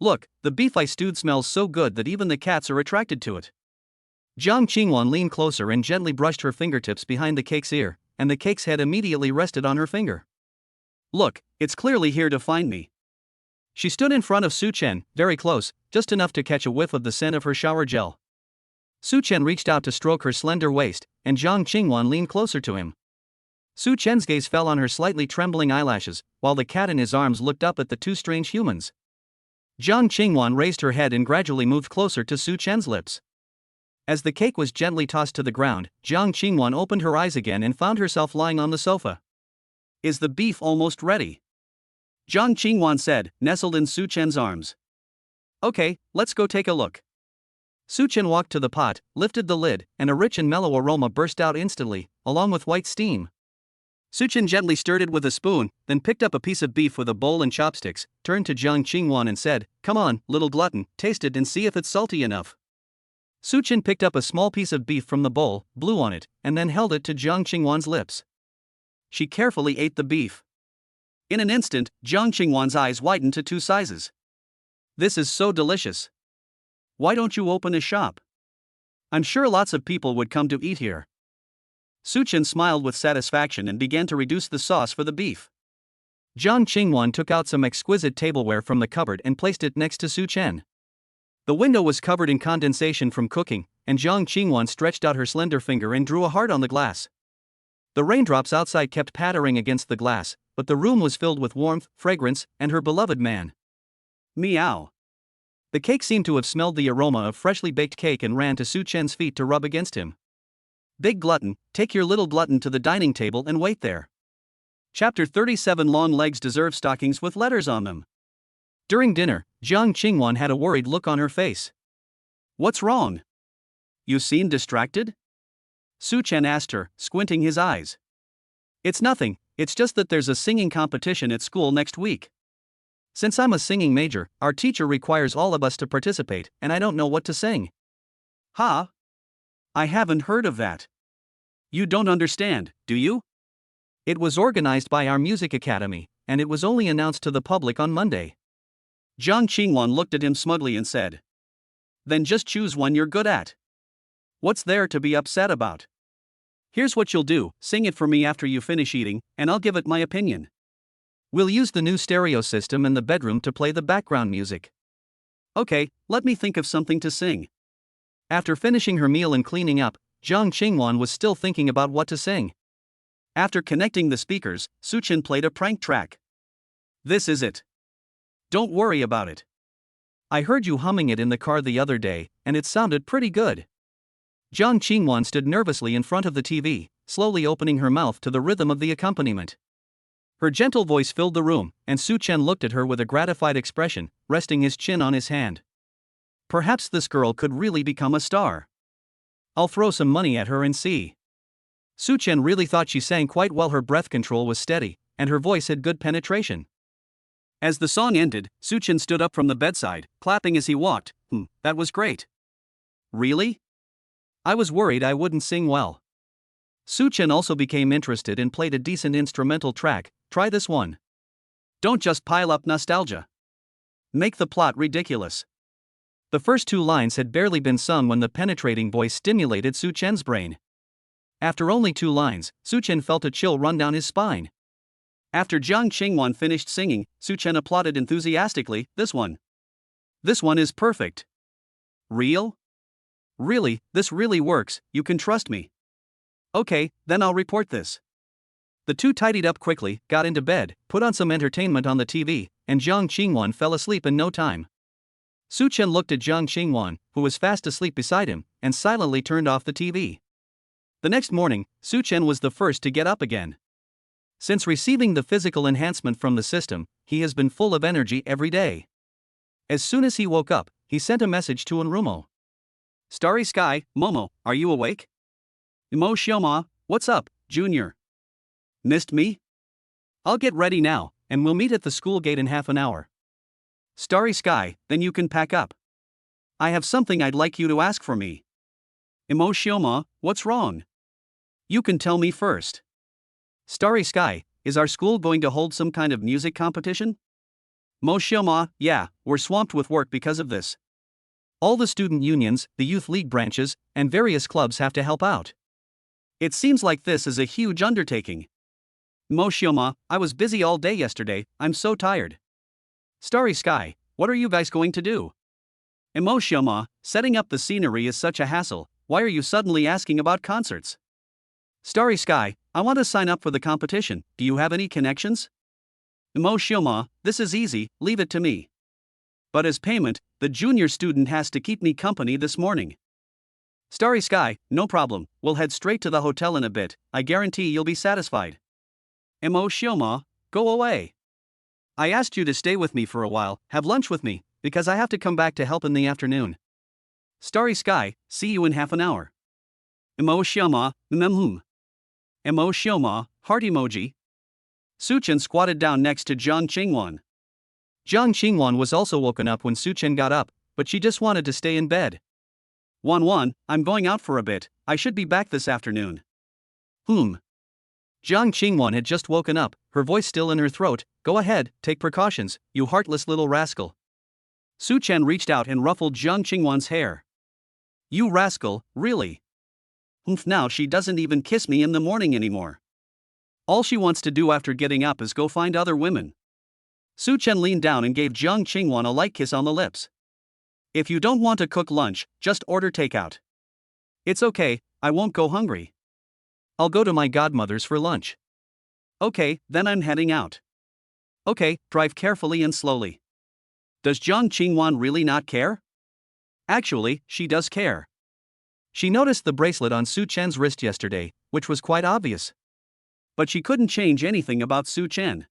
"Look, the beef I stewed smells so good that even the cats are attracted to it." Jiang Qingwan leaned closer and gently brushed her fingertips behind the cake's ear, and the cake's head immediately rested on her finger. "Look, it's clearly here to find me." She stood in front of Su Chen, very close, just enough to catch a whiff of the scent of her shower gel. Su Chen reached out to stroke her slender waist, and Jiang Qingwan leaned closer to him. Su Chen's gaze fell on her slightly trembling eyelashes, while the cat in his arms looked up at the two strange humans. Jiang Qingwan raised her head and gradually moved closer to Su Chen's lips. As the cake was gently tossed to the ground, Jiang Qingwan opened her eyes again and found herself lying on the sofa. Is the beef almost ready? Jiang Qingwan said, nestled in Su Chen's arms. Okay, let's go take a look. Su Chen walked to the pot, lifted the lid, and a rich and mellow aroma burst out instantly, along with white steam. Su Chen gently stirred it with a spoon, then picked up a piece of beef with a bowl and chopsticks, turned to Jiang Qingwan and said, "Come on, little glutton, taste it and see if it's salty enough." Su Chen picked up a small piece of beef from the bowl, blew on it, and then held it to Jiang Qingwan's lips. She carefully ate the beef. In an instant, Jiang Qingwan's eyes widened to 2 sizes. This is so delicious. Why don't you open a shop? I'm sure lots of people would come to eat here. Su Chen smiled with satisfaction and began to reduce the sauce for the beef. Jiang Qingwan took out some exquisite tableware from the cupboard and placed it next to Su Chen. The window was covered in condensation from cooking, and Jiang Qingwan stretched out her slender finger and drew a heart on the glass. The raindrops outside kept pattering against the glass, but the room was filled with warmth, fragrance, and her beloved man. Meow. The cake seemed to have smelled the aroma of freshly baked cake and ran to Su Chen's feet to rub against him. Big glutton, take your little glutton to the dining table and wait there. Chapter 37. Long legs deserve stockings with letters on them. During dinner, Jiang Qingwan had a worried look on her face. What's wrong? You seem distracted? Su Chen asked her, squinting his eyes. It's nothing, it's just that there's a singing competition at school next week. Since I'm a singing major, our teacher requires all of us to participate, and I don't know what to sing. Ha? I haven't heard of that. You don't understand, do you? It was organized by our music academy, and it was only announced to the public on Monday. Jiang Qingwan looked at him smugly and said. Then just choose one you're good at. What's there to be upset about? Here's what you'll do, sing it for me after you finish eating, and I'll give it my opinion. We'll use the new stereo system in the bedroom to play the background music. Okay, let me think of something to sing. After finishing her meal and cleaning up, Jiang Qingwan was still thinking about what to sing. After connecting the speakers, Su Chen played a prank track. This is it. Don't worry about it. I heard you humming it in the car the other day, and it sounded pretty good. Jiang Qingwan stood nervously in front of the TV, slowly opening her mouth to the rhythm of the accompaniment. Her gentle voice filled the room, and Su Chen looked at her with a gratified expression, resting his chin on his hand. Perhaps this girl could really become a star. I'll throw some money at her and see. Su Chen really thought she sang quite well. Her breath control was steady, and her voice had good penetration. As the song ended, Su Chen stood up from the bedside, clapping as he walked. That was great. Really? I was worried I wouldn't sing well. Su Chen also became interested and played a decent instrumental track. Try this one. Don't just pile up nostalgia. Make the plot ridiculous. The first 2 lines had barely been sung when the penetrating voice stimulated Su Chen's brain. After only 2 lines, Su Chen felt a chill run down his spine. After Jiang Qingwan finished singing, Su Chen applauded enthusiastically. This one is perfect. Real? Really, this really works, you can trust me. Okay, then I'll report this. The two tidied up quickly, got into bed, put on some entertainment on the TV, and Jiang Qingwan fell asleep in no time. Su Chen looked at Jiang Qingwan, who was fast asleep beside him, and silently turned off the TV. The next morning, Su Chen was the first to get up again. Since receiving the physical enhancement from the system, he has been full of energy every day. As soon as he woke up, he sent a message to Enrumo. Starry Sky, Momo, are you awake? Mo Xioma, what's up, Junior? Missed me? I'll get ready now, and we'll meet at the school gate in half an hour. Starry Sky, then you can pack up. I have something I'd like you to ask for me. Mo Xioma, what's wrong? You can tell me first. Starry Sky, is our school going to hold some kind of music competition? Mo Xioma, yeah, we're swamped with work because of this. All the student unions, the youth league branches, and various clubs have to help out. It seems like this is a huge undertaking. Mo Xioma, I was busy all day yesterday, I'm so tired. Starry Sky, what are you guys going to do? Mo Xioma, setting up the scenery is such a hassle, why are you suddenly asking about concerts? Starry Sky, I want to sign up for the competition, do you have any connections? Mo Xioma, this is easy, leave it to me. But as payment, the junior student has to keep me company this morning. Starry Sky, no problem, we'll head straight to the hotel in a bit, I guarantee you'll be satisfied. Mo Shioma, go away. I asked you to stay with me for a while, have lunch with me, because I have to come back to help in the afternoon. Starry Sky, see you in half an hour. Mo Shioma, Mo Shioma, heart emoji. Suchen squatted down next to Jiang Qingwan. Jiang Qingwan was also woken up when Suchen got up, but she just wanted to stay in bed. Wan, I'm going out for a bit, I should be back this afternoon. Jiang Qingwan had just woken up, her voice still in her throat. Go ahead, take precautions, you heartless little rascal. Suchen reached out and ruffled Jiang Qingwan's hair. You rascal, really? Now she doesn't even kiss me in the morning anymore. All she wants to do after getting up is go find other women. Suchen leaned down and gave Jiang Qingwan a light kiss on the lips. If you don't want to cook lunch, just order takeout. It's okay, I won't go hungry. I'll go to my godmother's for lunch. Okay, then I'm heading out. Okay, drive carefully and slowly. Does Jiang Qingwan really not care? Actually, she does care. She noticed the bracelet on Suchen's wrist yesterday, which was quite obvious. But she couldn't change anything about Suchen.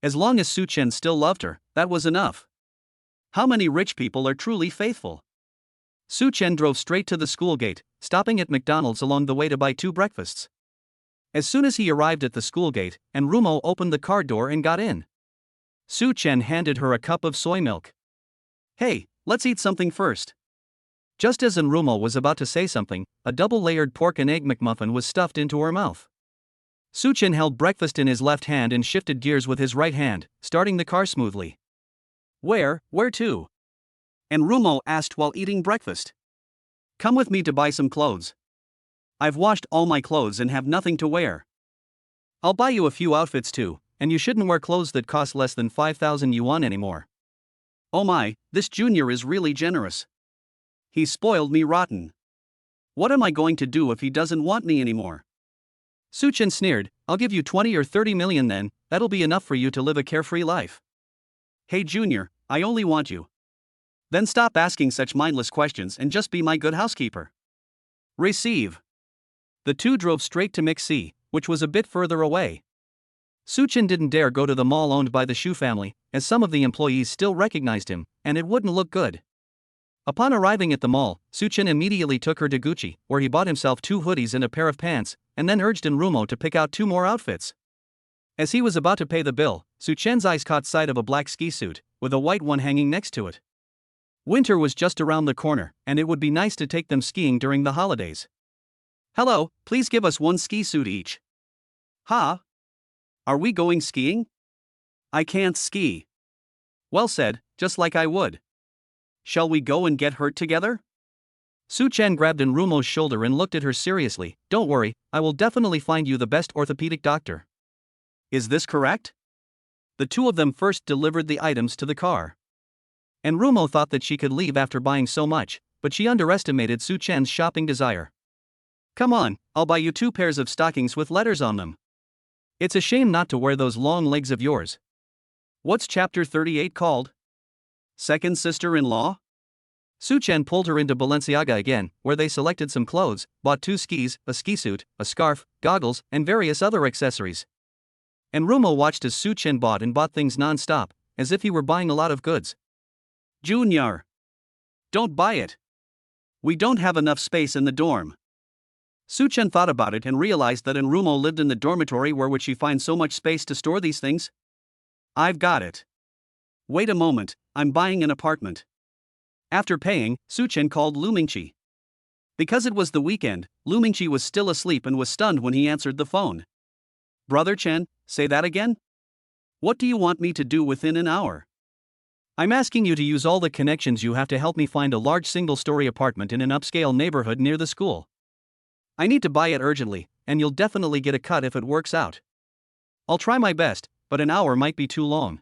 As long as Suchen still loved her, that was enough. How many rich people are truly faithful? Suchen drove straight to the school gate, stopping at McDonald's along the way to buy 2 breakfasts. As soon as he arrived at the school gate, Rumo opened the car door and got in. Suchen handed her a cup of soy milk. Hey, let's eat something first. Just as Rumo was about to say something, a double-layered pork and egg McMuffin was stuffed into her mouth. Suchen held breakfast in his left hand and shifted gears with his right hand, starting the car smoothly. Where to? Rumo asked while eating breakfast. Come with me to buy some clothes. I've washed all my clothes and have nothing to wear. I'll buy you a few outfits too, and you shouldn't wear clothes that cost less than 5,000 yuan anymore. Oh my, this junior is really generous. He spoiled me rotten. What am I going to do if he doesn't want me anymore? Suchen sneered, I'll give you 20 or 30 million then, that'll be enough for you to live a carefree life. Hey junior, I only want you. Then stop asking such mindless questions and just be my good housekeeper. Receive. The two drove straight to McC, which was a bit further away. Suchen didn't dare go to the mall owned by the Shu family, as some of the employees still recognized him, and it wouldn't look good. Upon arriving at the mall, Suchen immediately took her to Gucci, where he bought himself 2 hoodies and a pair of pants, and then urged Rumo to pick out 2 more outfits. As he was about to pay the bill, Suchen's eyes caught sight of a black ski suit, with a white one hanging next to it. Winter was just around the corner, and it would be nice to take them skiing during the holidays. Hello, please give us 1 ski suit each. Huh? Are we going skiing? I can't ski. Well said, just like I would. Shall we go and get hurt together? Suchen grabbed Rumo's shoulder and looked at her seriously. Don't worry, I will definitely find you the best orthopedic doctor. Is this correct? The two of them first delivered the items to the car. Rumo thought that she could leave after buying so much, but she underestimated Suchen's shopping desire. Come on, I'll buy you 2 pairs of stockings with letters on them. It's a shame not to wear those long legs of yours. What's chapter 38 called? Second sister-in-law? Suchen pulled her into Balenciaga again, where they selected some clothes, bought 2 skis, a ski suit, a scarf, goggles, and various other accessories. Rumo watched as Suchen bought things non-stop, as if he were buying a lot of goods. Junior! Don't buy it! We don't have enough space in the dorm. Suchen thought about it and realized that Rumo lived in the dormitory. Where would she find so much space to store these things? I've got it. Wait a moment, I'm buying an apartment. After paying, Suchen called Lu Mingqi. Because it was the weekend, Lu Mingqi was still asleep and was stunned when he answered the phone. Brother Chen, say that again? What do you want me to do within an hour? I'm asking you to use all the connections you have to help me find a large single-story apartment in an upscale neighborhood near the school. I need to buy it urgently, and you'll definitely get a cut if it works out. I'll try my best, but an hour might be too long.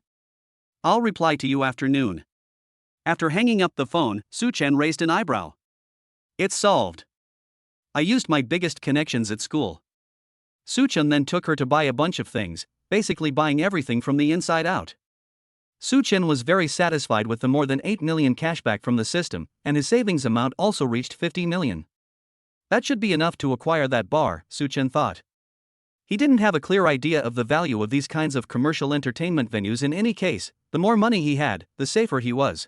I'll reply to you after noon. After hanging up the phone, Suchen raised an eyebrow. It's solved. I used my biggest connections at school. Suchen then took her to buy a bunch of things, basically buying everything from the inside out. Suchen was very satisfied with the more than 8 million cashback from the system, and his savings amount also reached 50 million. That should be enough to acquire that bar, Su Chen thought. He didn't have a clear idea of the value of these kinds of commercial entertainment venues in any case. The more money he had, the safer he was.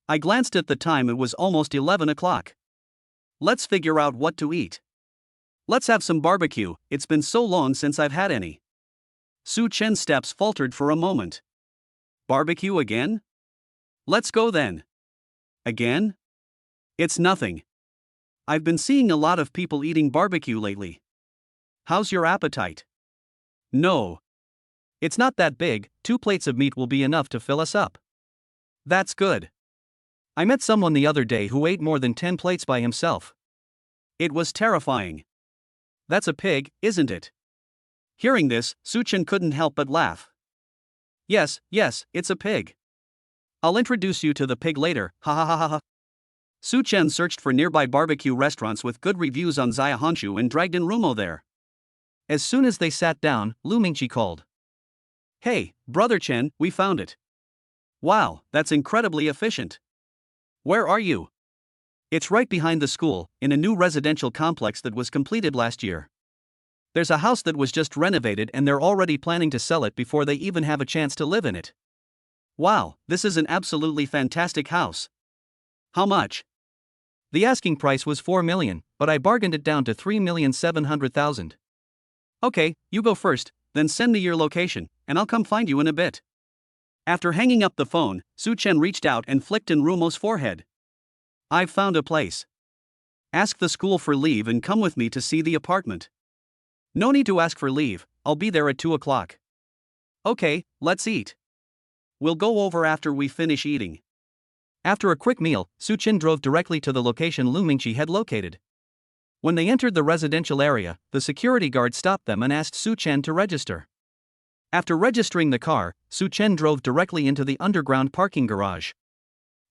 I glanced at the time, it was almost 11 o'clock. Let's figure out what to eat. Let's have some barbecue, it's been so long since I've had any. Su Chen's steps faltered for a moment. Barbecue again? Let's go then. Again? It's nothing. I've been seeing a lot of people eating barbecue lately. How's your appetite? No. It's not that big, 2 plates of meat will be enough to fill us up. That's good. I met someone the other day who ate more than 10 plates by himself. It was terrifying. That's a pig, isn't it? Hearing this, Su Chen couldn't help but laugh. Yes, it's a pig. I'll introduce you to the pig later, ha ha ha ha ha. Su Chen searched for nearby barbecue restaurants with good reviews on Xiahanshu and dragged in Rumo there. As soon as they sat down, Lu Mingqi called. Hey, Brother Chen, we found it. Wow, that's incredibly efficient. Where are you? It's right behind the school, in a new residential complex that was completed last year. There's a house that was just renovated and they're already planning to sell it before they even have a chance to live in it. Wow, this is an absolutely fantastic house. How much? The asking price was 4 million, but I bargained it down to 3,700,000. Okay, you go first, then send me your location, and I'll come find you in a bit. After hanging up the phone, Su Chen reached out and flicked in Rumo's forehead. I've found a place. Ask the school for leave and come with me to see the apartment. No need to ask for leave, I'll be there at 2 o'clock. Okay, let's eat. We'll go over after we finish eating. After a quick meal, Su Chen drove directly to the location Lu Mingqi had located. When they entered the residential area, the security guard stopped them and asked Su Chen to register. After registering the car, Su Chen drove directly into the underground parking garage.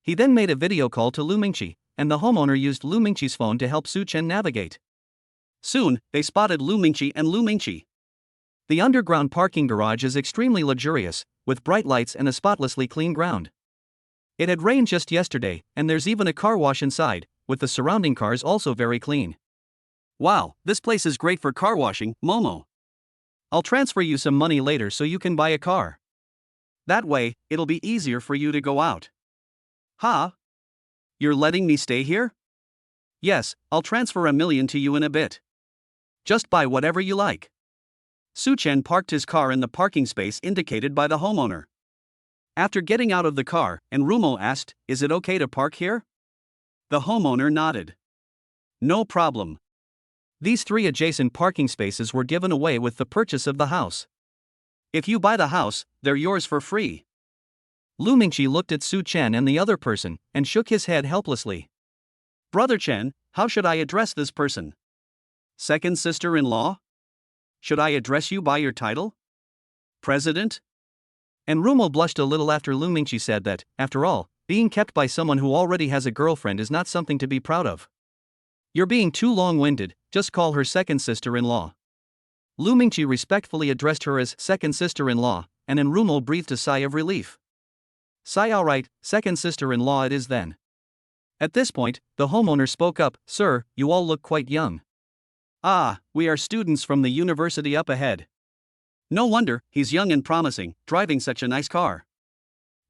He then made a video call to Lu Mingqi, and the homeowner used Lu Mingqi's phone to help Su Chen navigate. Soon, they spotted Lu Mingqi and Lu Mingqi. The underground parking garage is extremely luxurious, with bright lights and a spotlessly clean ground. It had rained just yesterday, and there's even a car wash inside, with the surrounding cars also very clean. Wow, this place is great for car washing, Momo. I'll transfer you some money later so you can buy a car. That way, it'll be easier for you to go out. Huh? You're letting me stay here? Yes, I'll transfer $1 million to you in a bit. Just buy whatever you like. Su Chen parked his car in the parking space indicated by the homeowner. After getting out of the car, and Rumo asked, "Is it okay to park here?" The homeowner nodded. No problem. These 3 adjacent parking spaces were given away with the purchase of the house. If you buy the house, they're yours for free. Lu Mingqi looked at Su Chen and the other person, and shook his head helplessly. Brother Chen, how should I address this person? Second sister-in-law? Should I address you by your title? President? And Rumo blushed a little after Lu Mingqi said that, after all, being kept by someone who already has a girlfriend is not something to be proud of. You're being too long-winded, just call her second sister-in-law. Lu Mingqi respectfully addressed her as second sister-in-law, and then Rumo breathed a sigh of relief. Sigh, all right, second sister-in-law it is then. At this point, the homeowner spoke up, "Sir, you all look quite young." Ah, we are students from the university up ahead. No wonder, he's young and promising, driving such a nice car.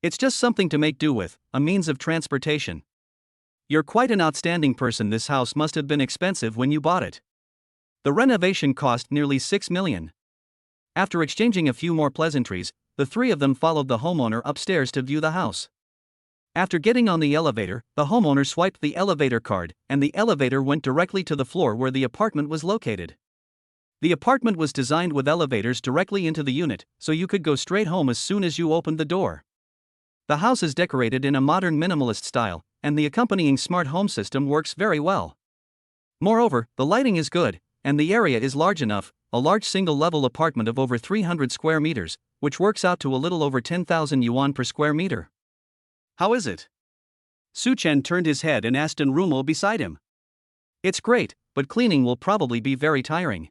It's just something to make do with, a means of transportation. You're quite an outstanding person. This house must have been expensive when you bought it. The renovation cost nearly 6 million. After exchanging a few more pleasantries, the 3 of them followed the homeowner upstairs to view the house. After getting on the elevator, the homeowner swiped the elevator card, and the elevator went directly to the floor where the apartment was located. The apartment was designed with elevators directly into the unit, so you could go straight home as soon as you opened the door. The house is decorated in a modern minimalist style, and the accompanying smart home system works very well. Moreover, the lighting is good, and the area is large enough, a large single-level apartment of over 300 square meters, which works out to a little over 10,000 yuan per square meter. How is it? Su Chen turned his head and asked Rumo beside him. It's great, but cleaning will probably be very tiring.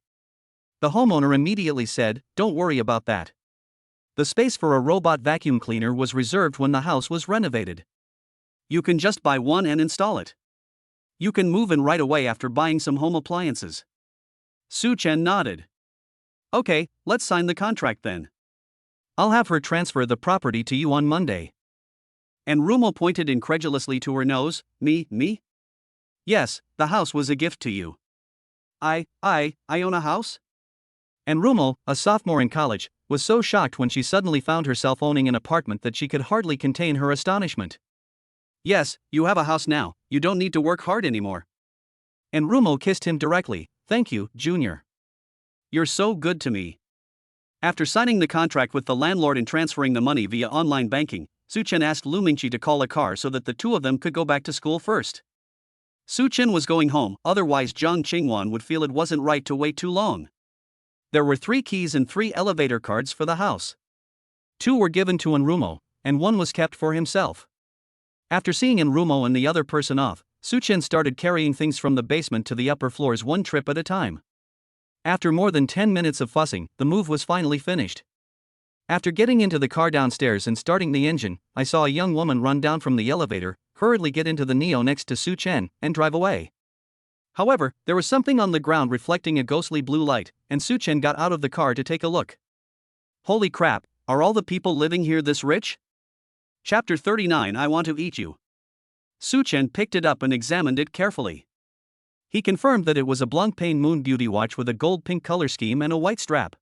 The homeowner immediately said, "Don't worry about that. The space for a robot vacuum cleaner was reserved when the house was renovated. You can just buy one and install it. You can move in right away after buying some home appliances. Su Chen nodded. Okay, let's sign the contract then. I'll have her transfer the property to you on Monday. And Rumo pointed incredulously to her nose. Me? Yes, the house was a gift to you. I own a house? And Rumo, a sophomore in college, was so shocked when she suddenly found herself owning an apartment that she could hardly contain her astonishment. Yes, you have a house now, you don't need to work hard anymore. And Rumo kissed him directly. Thank you, Junior. You're so good to me. After signing the contract with the landlord and transferring the money via online banking, Su Chen asked Lu Mingqi to call a car so that the two of them could go back to school first. Su Chen was going home, otherwise Zhang Qingwan would feel it wasn't right to wait too long. There were 3 keys and 3 elevator cards for the house. 2 were given to Enrumo, and 1 was kept for himself. After seeing Enrumo and the other person off, Su Chen started carrying things from the basement to the upper floors one trip at a time. After more than 10 minutes of fussing, the move was finally finished. After getting into the car downstairs and starting the engine, I saw a young woman run down from the elevator, hurriedly get into the Neo next to Su Chen, and drive away. However, there was something on the ground reflecting a ghostly blue light, and Su Chen got out of the car to take a look. Holy crap, are all the people living here this rich? Chapter 39 I Want to Eat You. Su Chen picked it up and examined it carefully. He confirmed that it was a Blancpain Moon Beauty watch with a gold-pink color scheme and a white strap.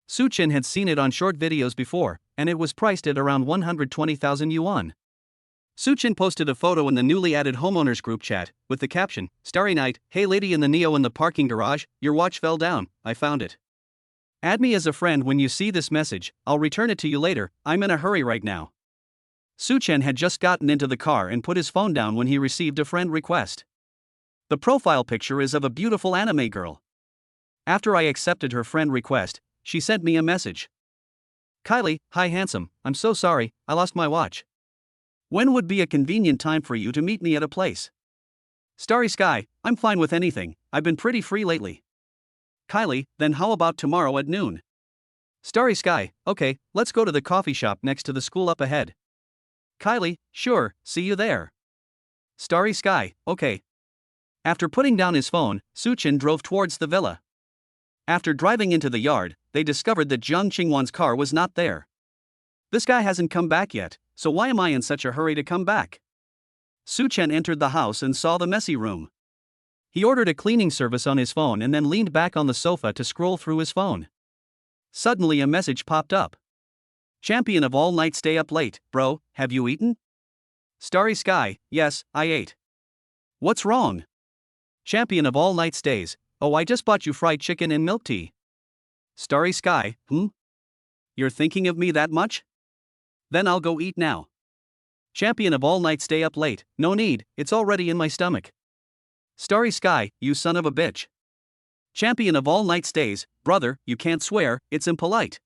Su Chen had seen it on short videos before, and it was priced at around 120,000 yuan. Su Chen posted a photo in the newly added homeowners group chat, with the caption, Starry Night, hey lady in the Neo in the parking garage, your watch fell down, I found it. Add me as a friend when you see this message, I'll return it to you later, I'm in a hurry right now. Su Chen had just gotten into the car and put his phone down when he received a friend request. The profile picture is of a beautiful anime girl. After I accepted her friend request, she sent me a message. Kylie, hi handsome, I'm so sorry, I lost my watch. When would be a convenient time for you to meet me at a place? Starry Sky, I'm fine with anything, I've been pretty free lately. Kylie, then how about tomorrow at noon? Starry Sky, okay, let's go to the coffee shop next to the school up ahead. Kylie, sure, see you there. Starry Sky, okay. After putting down his phone, Su Chen drove towards the villa. After driving into the yard, they discovered that Zhang Qingwan's car was not there. This guy hasn't come back yet, so why am I in such a hurry to come back? Su Chen entered the house and saw the messy room. He ordered a cleaning service on his phone and then leaned back on the sofa to scroll through his phone. Suddenly a message popped up. Champion of all night stay up late, bro, have you eaten? Starry Sky, yes, I ate. What's wrong? Champion of all night stays, oh I just bought you fried chicken and milk tea. Starry Sky, You're thinking of me that much? Then I'll go eat now. Champion of all night stay up late, no need, it's already in my stomach. Starry Sky, you son of a bitch. Champion of all night stays, brother, you can't swear, it's impolite.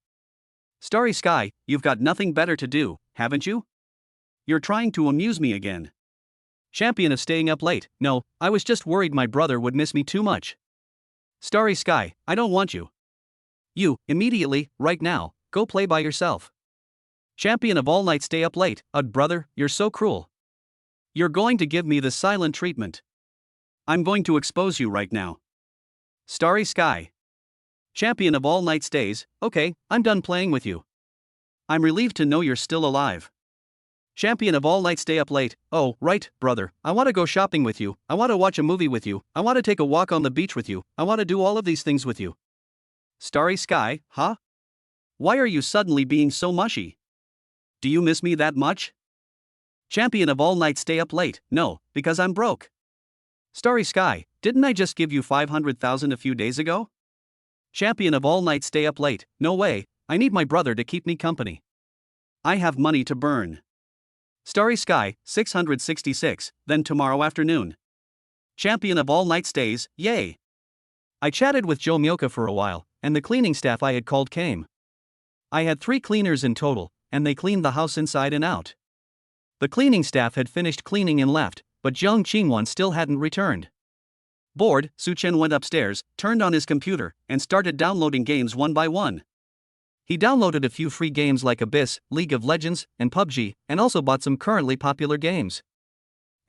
Starry Sky, you've got nothing better to do, haven't you? You're trying to amuse me again. Champion of staying up late, no, I was just worried my brother would miss me too much. Starry Sky, I don't want you. You, immediately, right now, go play by yourself. Champion of all night stay up late, brother, you're so cruel. You're going to give me the silent treatment. I'm going to expose you right now. Starry Sky. Champion of all night stays, okay, I'm done playing with you. I'm relieved to know you're still alive. Champion of all night stay up late, oh, right, brother, I want to go shopping with you, I want to watch a movie with you, I want to take a walk on the beach with you, I want to do all of these things with you. Starry Sky, huh? Why are you suddenly being so mushy? Do you miss me that much? Champion of all night stay up late, no, because I'm broke. Starry Sky, didn't I just give you 500,000 a few days ago? Champion of all night stay up late, no way, I need my brother to keep me company. I have money to burn. Starry Sky, 666, then tomorrow afternoon. Champion of all night stays, yay. I chatted with Joe Myoka for a while, and the cleaning staff I had called came. I had 3 cleaners in total, and they cleaned the house inside and out. The cleaning staff had finished cleaning and left, but Zhang Qingwan still hadn't returned. Bored, Su Chen went upstairs, turned on his computer, and started downloading games one by one. He downloaded a few free games like Abyss, League of Legends, and PUBG, and also bought some currently popular games.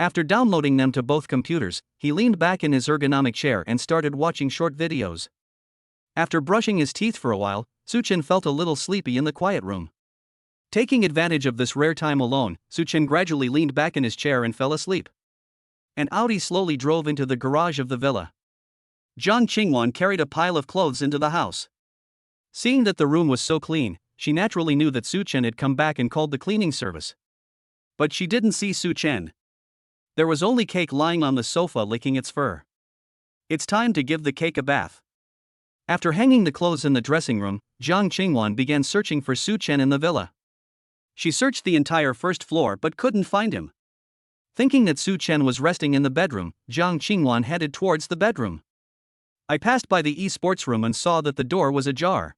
After downloading them to both computers, he leaned back in his ergonomic chair and started watching short videos. After brushing his teeth for a while, Suchen felt a little sleepy in the quiet room. Taking advantage of this rare time alone, Suchen gradually leaned back in his chair and fell asleep. An Audi slowly drove into the garage of the villa. Jiang Qingwan carried a pile of clothes into the house. Seeing that the room was so clean, she naturally knew that Suchen had come back and called the cleaning service. But she didn't see Suchen. There was only Cake lying on the sofa licking its fur. It's time to give the cake a bath. After hanging the clothes in the dressing room, Jiang Qingwan began searching for Suchen in the villa. She searched the entire first floor but couldn't find him. Thinking that Suchen was resting in the bedroom, Jiang Qingwan headed towards the bedroom. I passed by the esports room and saw that the door was ajar.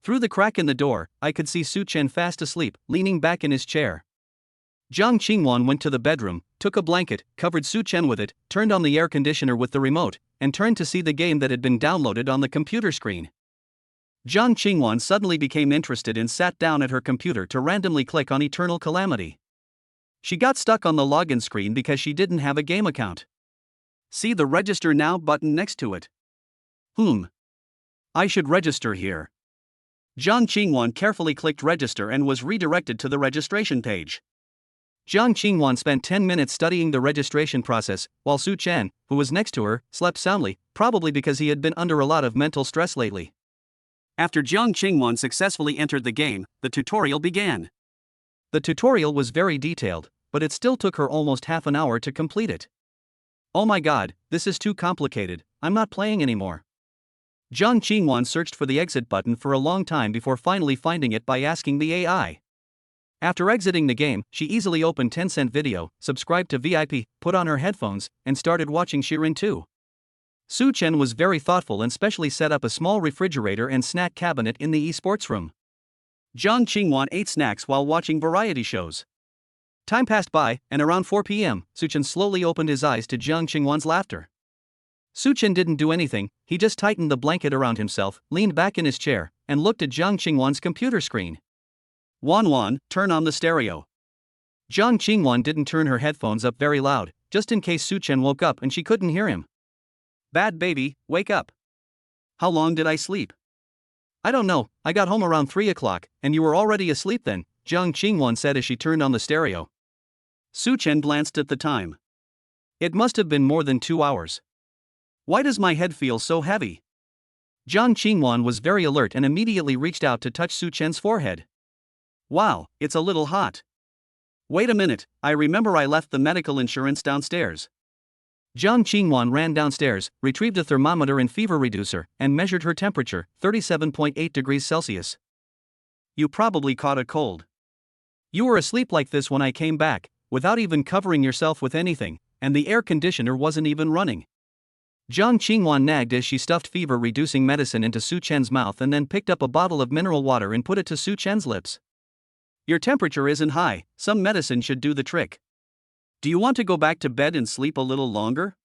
Through the crack in the door, I could see Suchen fast asleep, leaning back in his chair. Jiang Qingwan went to the bedroom, took a blanket, covered Suchen with it, turned on the air conditioner with the remote, and turned to see the game that had been downloaded on the computer screen. Jiang Qingwan suddenly became interested and sat down at her computer to randomly click on Eternal Calamity. She got stuck on the login screen because she didn't have a game account. See the Register Now button next to it. I should register here. Jiang Qingwan carefully clicked register and was redirected to the registration page. Jiang Qingwan spent 10 minutes studying the registration process, while Suchen, who was next to her, slept soundly, probably because he had been under a lot of mental stress lately. After Jiang Qingwan successfully entered the game, the tutorial began. The tutorial was very detailed, but it still took her almost half an hour to complete it. Oh my god, this is too complicated, I'm not playing anymore. Jiang Qingwan searched for the exit button for a long time before finally finding it by asking the AI. After exiting the game, she easily opened Tencent Video, subscribed to VIP, put on her headphones, and started watching Shirin 2. Suchen was very thoughtful and specially set up a small refrigerator and snack cabinet in the esports room. Jiang Qingwan ate snacks while watching variety shows. Time passed by, and around 4 p.m., Suchen slowly opened his eyes to Jiang Qingwan's laughter. Suchen didn't do anything, he just tightened the blanket around himself, leaned back in his chair, and looked at Jiang Qingwan's computer screen. Wan, turn on the stereo. Jiang Qingwan didn't turn her headphones up very loud, just in case Suchen woke up and she couldn't hear him. Bad baby, wake up. How long did I sleep? I don't know, I got home around 3 o'clock, and you were already asleep then, Jiang Qingwan said as she turned on the stereo. Suchen glanced at the time. It must have been more than 2 hours. Why does my head feel so heavy? Jiang Qingwan was very alert and immediately reached out to touch Suchen's forehead. Wow, it's a little hot. Wait a minute, I remember I left the medical insurance downstairs. Jiang Qingwan ran downstairs, retrieved a thermometer and fever reducer, and measured her temperature, 37.8 degrees Celsius. You probably caught a cold. You were asleep like this when I came back, without even covering yourself with anything, and the air conditioner wasn't even running. Jiang Qingwan nagged as she stuffed fever-reducing medicine into Suchen's mouth and then picked up a bottle of mineral water and put it to Suchen's lips. Your temperature isn't high, some medicine should do the trick. Do you want to go back to bed and sleep a little longer?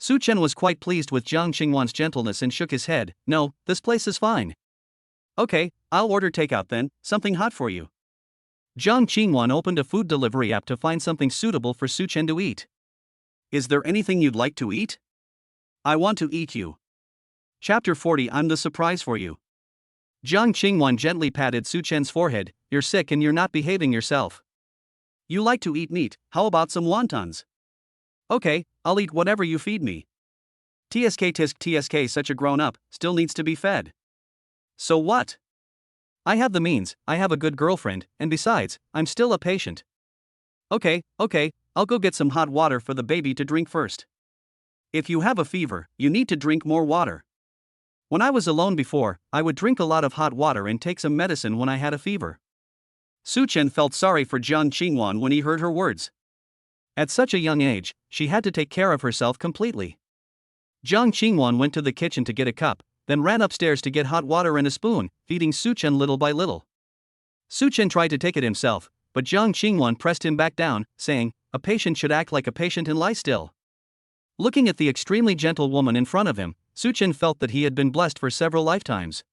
Suchen was quite pleased with Jiang Qingwan's gentleness and shook his head. No, this place is fine. Okay, I'll order takeout then, something hot for you. Jiang Qingwan opened a food delivery app to find something suitable for Suchen to eat. Is there anything you'd like to eat? I want to eat you. Chapter 40 I'm the surprise for you. Jiang Qingwan gently patted Suchen's forehead. You're sick and you're not behaving yourself. You like to eat meat, how about some wontons? Okay, I'll eat whatever you feed me. TSK such a grown-up, still needs to be fed. So what? I have the means, I have a good girlfriend, and besides, I'm still a patient. Okay, I'll go get some hot water for the baby to drink first. If you have a fever, you need to drink more water. When I was alone before, I would drink a lot of hot water and take some medicine when I had a fever. Suchen felt sorry for Jiang Qingwan when he heard her words. At such a young age, she had to take care of herself completely. Jiang Qingwan went to the kitchen to get a cup, then ran upstairs to get hot water and a spoon, feeding Suchen little by little. Suchen tried to take it himself, but Jiang Qingwan pressed him back down, saying, a patient should act like a patient and lie still. Looking at the extremely gentle woman in front of him, Suchen felt that he had been blessed for several lifetimes.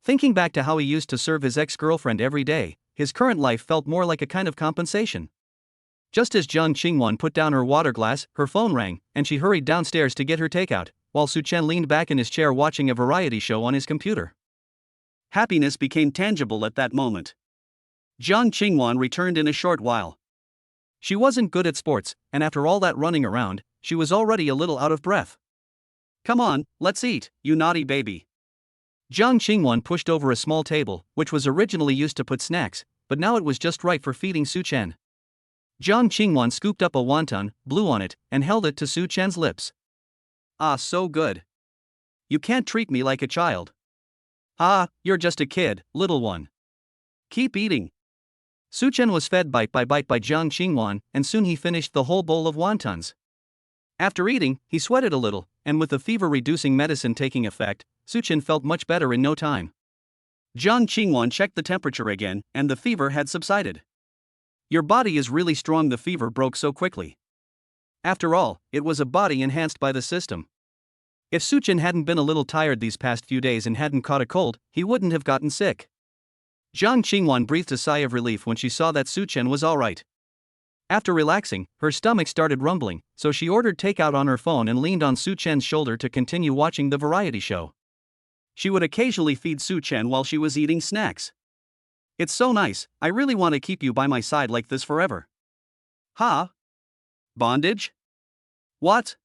Thinking back to how he used to serve his ex-girlfriend every day, his current life felt more like a kind of compensation. Just as Jiang Qingwan put down her water glass, her phone rang, and she hurried downstairs to get her takeout, while Su Chen leaned back in his chair watching a variety show on his computer. Happiness became tangible at that moment. Jiang Qingwan returned in a short while. She wasn't good at sports, and after all that running around, she was already a little out of breath. "Come on, let's eat, you naughty baby." Jiang Qingwan pushed over a small table, which was originally used to put snacks, but now it was just right for feeding Su Chen. Jiang Qingwan scooped up a wonton, blew on it, and held it to Su Chen's lips. "Ah, so good. You can't treat me like a child." "Ah, you're just a kid, little one. Keep eating." Su Chen was fed bite by bite by Jiang Qingwan, and soon he finished the whole bowl of wontons. After eating, he sweated a little, and with the fever-reducing medicine taking effect, Su Chen felt much better in no time. Jiang Qingwan checked the temperature again, and the fever had subsided. "Your body is really strong," the fever broke so quickly. After all, it was a body enhanced by the system. If Su Chen hadn't been a little tired these past few days and hadn't caught a cold, he wouldn't have gotten sick. Jiang Qingwan breathed a sigh of relief when she saw that Su Chen was alright. After relaxing, her stomach started rumbling, so she ordered takeout on her phone and leaned on Su Chen's shoulder to continue watching the variety show. She would occasionally feed Su Chen while she was eating snacks. "It's so nice, I really want to keep you by my side like this forever." "Huh? Bondage? What?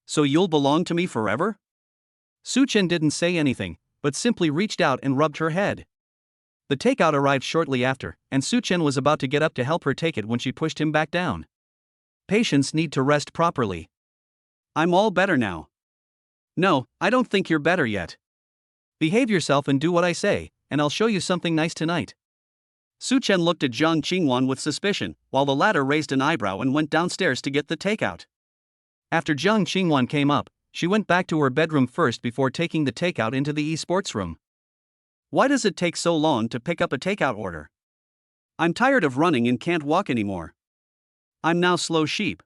So you'll belong to me forever?" Su Chen didn't say anything, but simply reached out and rubbed her head. The takeout arrived shortly after, and Su Chen was about to get up to help her take it when she pushed him back down. Patients need to rest properly. "I'm all better now." "No, I don't think you're better yet. Behave yourself and do what I say, and I'll show you something nice tonight." Su Chen looked at Jiang Qingwan with suspicion, while the latter raised an eyebrow and went downstairs to get the takeout. After Jiang Qingwan came up, she went back to her bedroom first before taking the takeout into the esports room. "Why does it take so long to pick up a takeout order? I'm tired of running and can't walk anymore. I'm now slow sheep.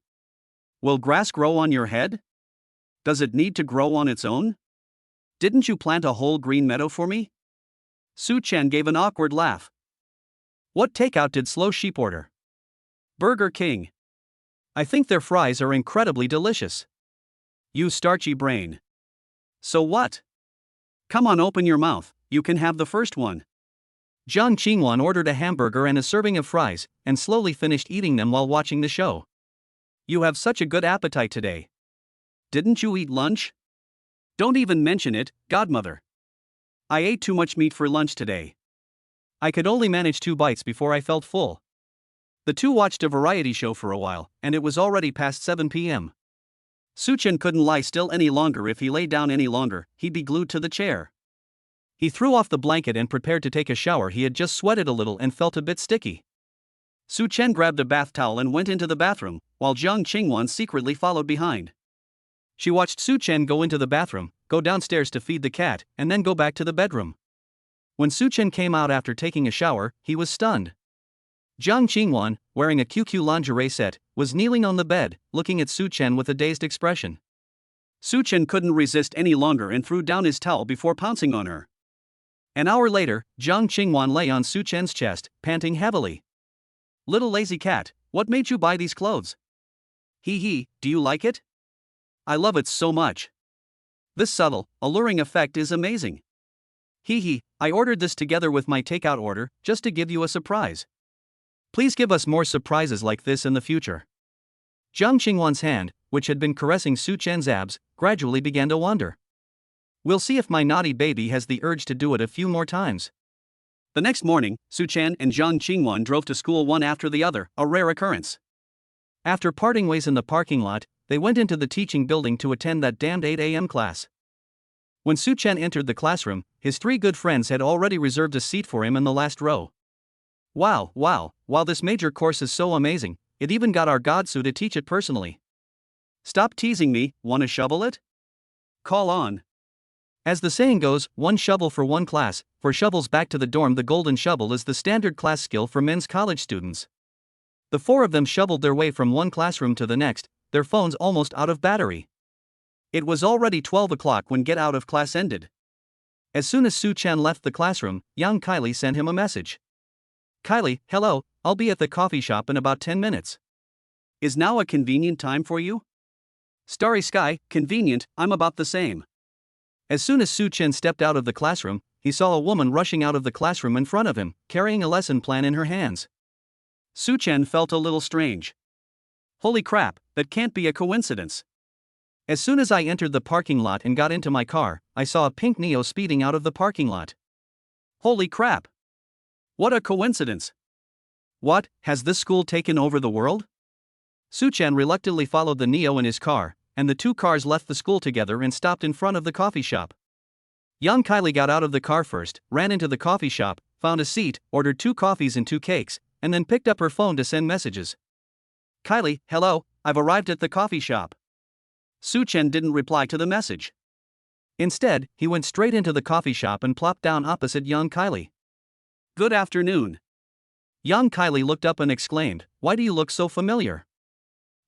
Will grass grow on your head? Does it need to grow on its own? Didn't you plant a whole green meadow for me?" Su Chen gave an awkward laugh. "What takeout did Slow Sheep order?" "Burger King. I think their fries are incredibly delicious." "You starchy brain. So what? Come on, open your mouth, you can have the first one." Jiang Qingwan ordered a hamburger and a serving of fries, and slowly finished eating them while watching the show. "You have such a good appetite today. Didn't you eat lunch?" "Don't even mention it, godmother. I ate too much meat for lunch today. I could only manage 2 bites before I felt full." The two watched a variety show for a while, and it was already past 7 p.m. Su Chen couldn't lie still any longer. If he lay down any longer, he'd be glued to the chair. He threw off the blanket and prepared to take a shower. He had just sweated a little and felt a bit sticky. Su Chen grabbed a bath towel and went into the bathroom, while Jiang Qingwan secretly followed behind. She watched Su Chen go into the bathroom, go downstairs to feed the cat, and then go back to the bedroom. When Su Chen came out after taking a shower, he was stunned. Jiang Qingwan, wearing a QQ lingerie set, was kneeling on the bed, looking at Su Chen with a dazed expression. Su Chen couldn't resist any longer and threw down his towel before pouncing on her. An hour later, Jiang Qingwan lay on Su Chen's chest, panting heavily. "Little lazy cat, what made you buy these clothes? Hee, do you like it? I love it so much. This subtle, alluring effect is amazing. Hee, I ordered this together with my takeout order, just to give you a surprise. Please give us more surprises like this in the future." Jiang Qingwan's hand, which had been caressing Su Chen's abs, gradually began to wander. "We'll see if my naughty baby has the urge to do it a few more times." The next morning, Su Chen and Jiang Qingwan drove to school one after the other, a rare occurrence. After parting ways in the parking lot, they went into the teaching building to attend that damned 8 a.m. class. When Su Chen entered the classroom, his 3 good friends had already reserved a seat for him in the last row. Wow, while this major course is so amazing, it even got our Godsu to teach it personally. Stop teasing me, wanna shovel it? Call on. As the saying goes, one shovel for one class. For shovels back to the dorm, the golden shovel is the standard class skill for men's college students. The 4 of them shoveled their way from one classroom to the next, their phones almost out of battery. It was already 12 o'clock when get out of class ended. As soon as Su Chen left the classroom, Yang Kylie sent him a message. "Kylie, hello, I'll be at the coffee shop in about 10 minutes. Is now a convenient time for you? Starry sky, convenient, I'm about the same. As soon as Su Chen stepped out of the classroom, he saw a woman rushing out of the classroom in front of him, carrying a lesson plan in her hands. Su Chen felt a little strange. Holy crap, that can't be a coincidence. As soon as I entered the parking lot and got into my car, I saw a pink Neo speeding out of the parking lot. Holy crap! What a coincidence! What, has this school taken over the world? Su Chen reluctantly followed the Neo in his car, and the two cars left the school together and stopped in front of the coffee shop. Young Kylie got out of the car first, ran into the coffee shop, found a seat, ordered 2 coffees and 2 cakes, and then picked up her phone to send messages. Kylie, hello, I've arrived at the coffee shop. Su Chen didn't reply to the message. Instead, he went straight into the coffee shop and plopped down opposite young Kylie. Good afternoon. Young Kylie looked up and exclaimed, "Why do you look so familiar?"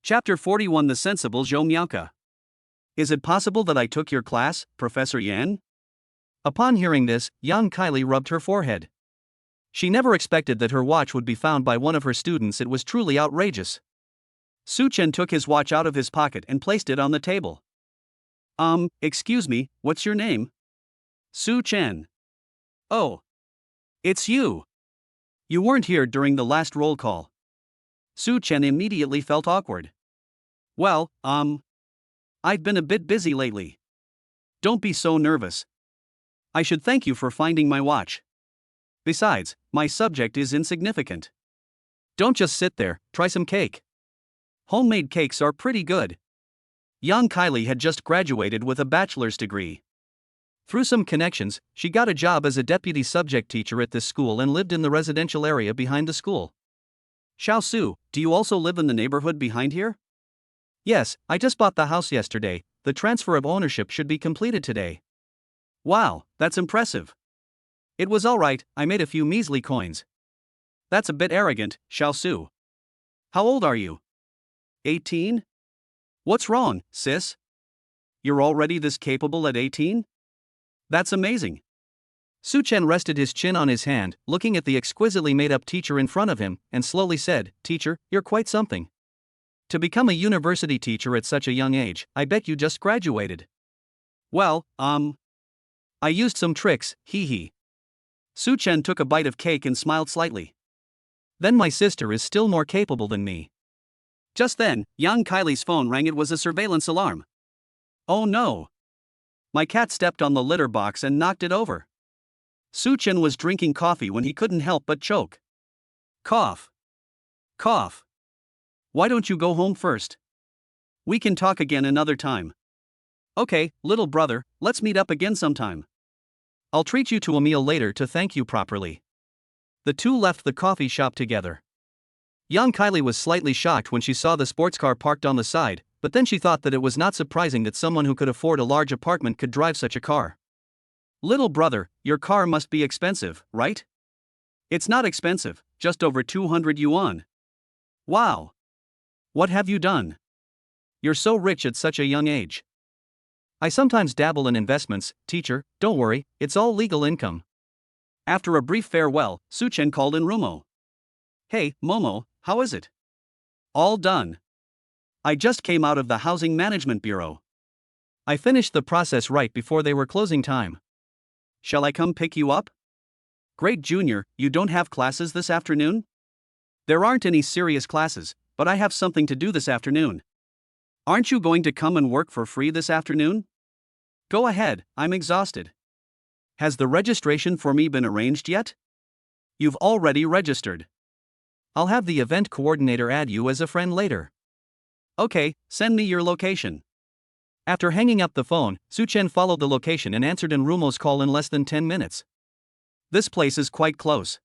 Chapter 41 The Sensible Zhou Miaoka. Is it possible that I took your class, Professor Yan? Upon hearing this, young Kylie rubbed her forehead. She never expected that her watch would be found by one of her students. It was truly outrageous. Su Chen took his watch out of his pocket and placed it on the table. Excuse me, what's your name? Su Chen. Oh. It's you. You weren't here during the last roll call. Su Chen immediately felt awkward. Well, I've been a bit busy lately. Don't be so nervous. I should thank you for finding my watch. Besides, my subject is insignificant. Don't just sit there, try some cake. Homemade cakes are pretty good. Young Kylie had just graduated with a bachelor's degree. Through some connections, she got a job as a deputy subject teacher at this school and lived in the residential area behind the school. Xiao Su, do you also live in the neighborhood behind here? Yes, I just bought the house yesterday. The transfer of ownership should be completed today. Wow, that's impressive. It was alright, I made a few measly coins. That's a bit arrogant, Xiao Su. How old are you? 18? What's wrong, sis? You're already this capable at 18? That's amazing. Su Chen rested his chin on his hand, looking at the exquisitely made-up teacher in front of him, and slowly said, "Teacher, you're quite something. To become a university teacher at such a young age, I bet you just graduated." Well, I used some tricks, hee hee. Su Chen took a bite of cake and smiled slightly. Then my sister is still more capable than me. Just then, young Kylie's phone rang. It was a surveillance alarm. Oh no! My cat stepped on the litter box and knocked it over. Su Chen was drinking coffee when he couldn't help but choke. Cough. Cough. Why don't you go home first? We can talk again another time. Okay, little brother, let's meet up again sometime. I'll treat you to a meal later to thank you properly. The two left the coffee shop together. Young Kylie was slightly shocked when she saw the sports car parked on the side, but then she thought that it was not surprising that someone who could afford a large apartment could drive such a car. Little brother, your car must be expensive, right? It's not expensive, just over 200 yuan. Wow! What have you done? You're so rich at such a young age. I sometimes dabble in investments, teacher, don't worry, it's all legal income. After a brief farewell, Su Chen called in Rumo. Hey, Momo, how is it? All done. I just came out of the Housing Management Bureau. I finished the process right before they were closing time. Shall I come pick you up? Great Junior, you don't have classes this afternoon? There aren't any serious classes, but I have something to do this afternoon. Aren't you going to come and work for free this afternoon? Go ahead, I'm exhausted. Has the registration for me been arranged yet? You've already registered. I'll have the event coordinator add you as a friend later. Okay, send me your location. After hanging up the phone, Su Chen followed the location and answered Rumo's call in less than 10 minutes. This place is quite close.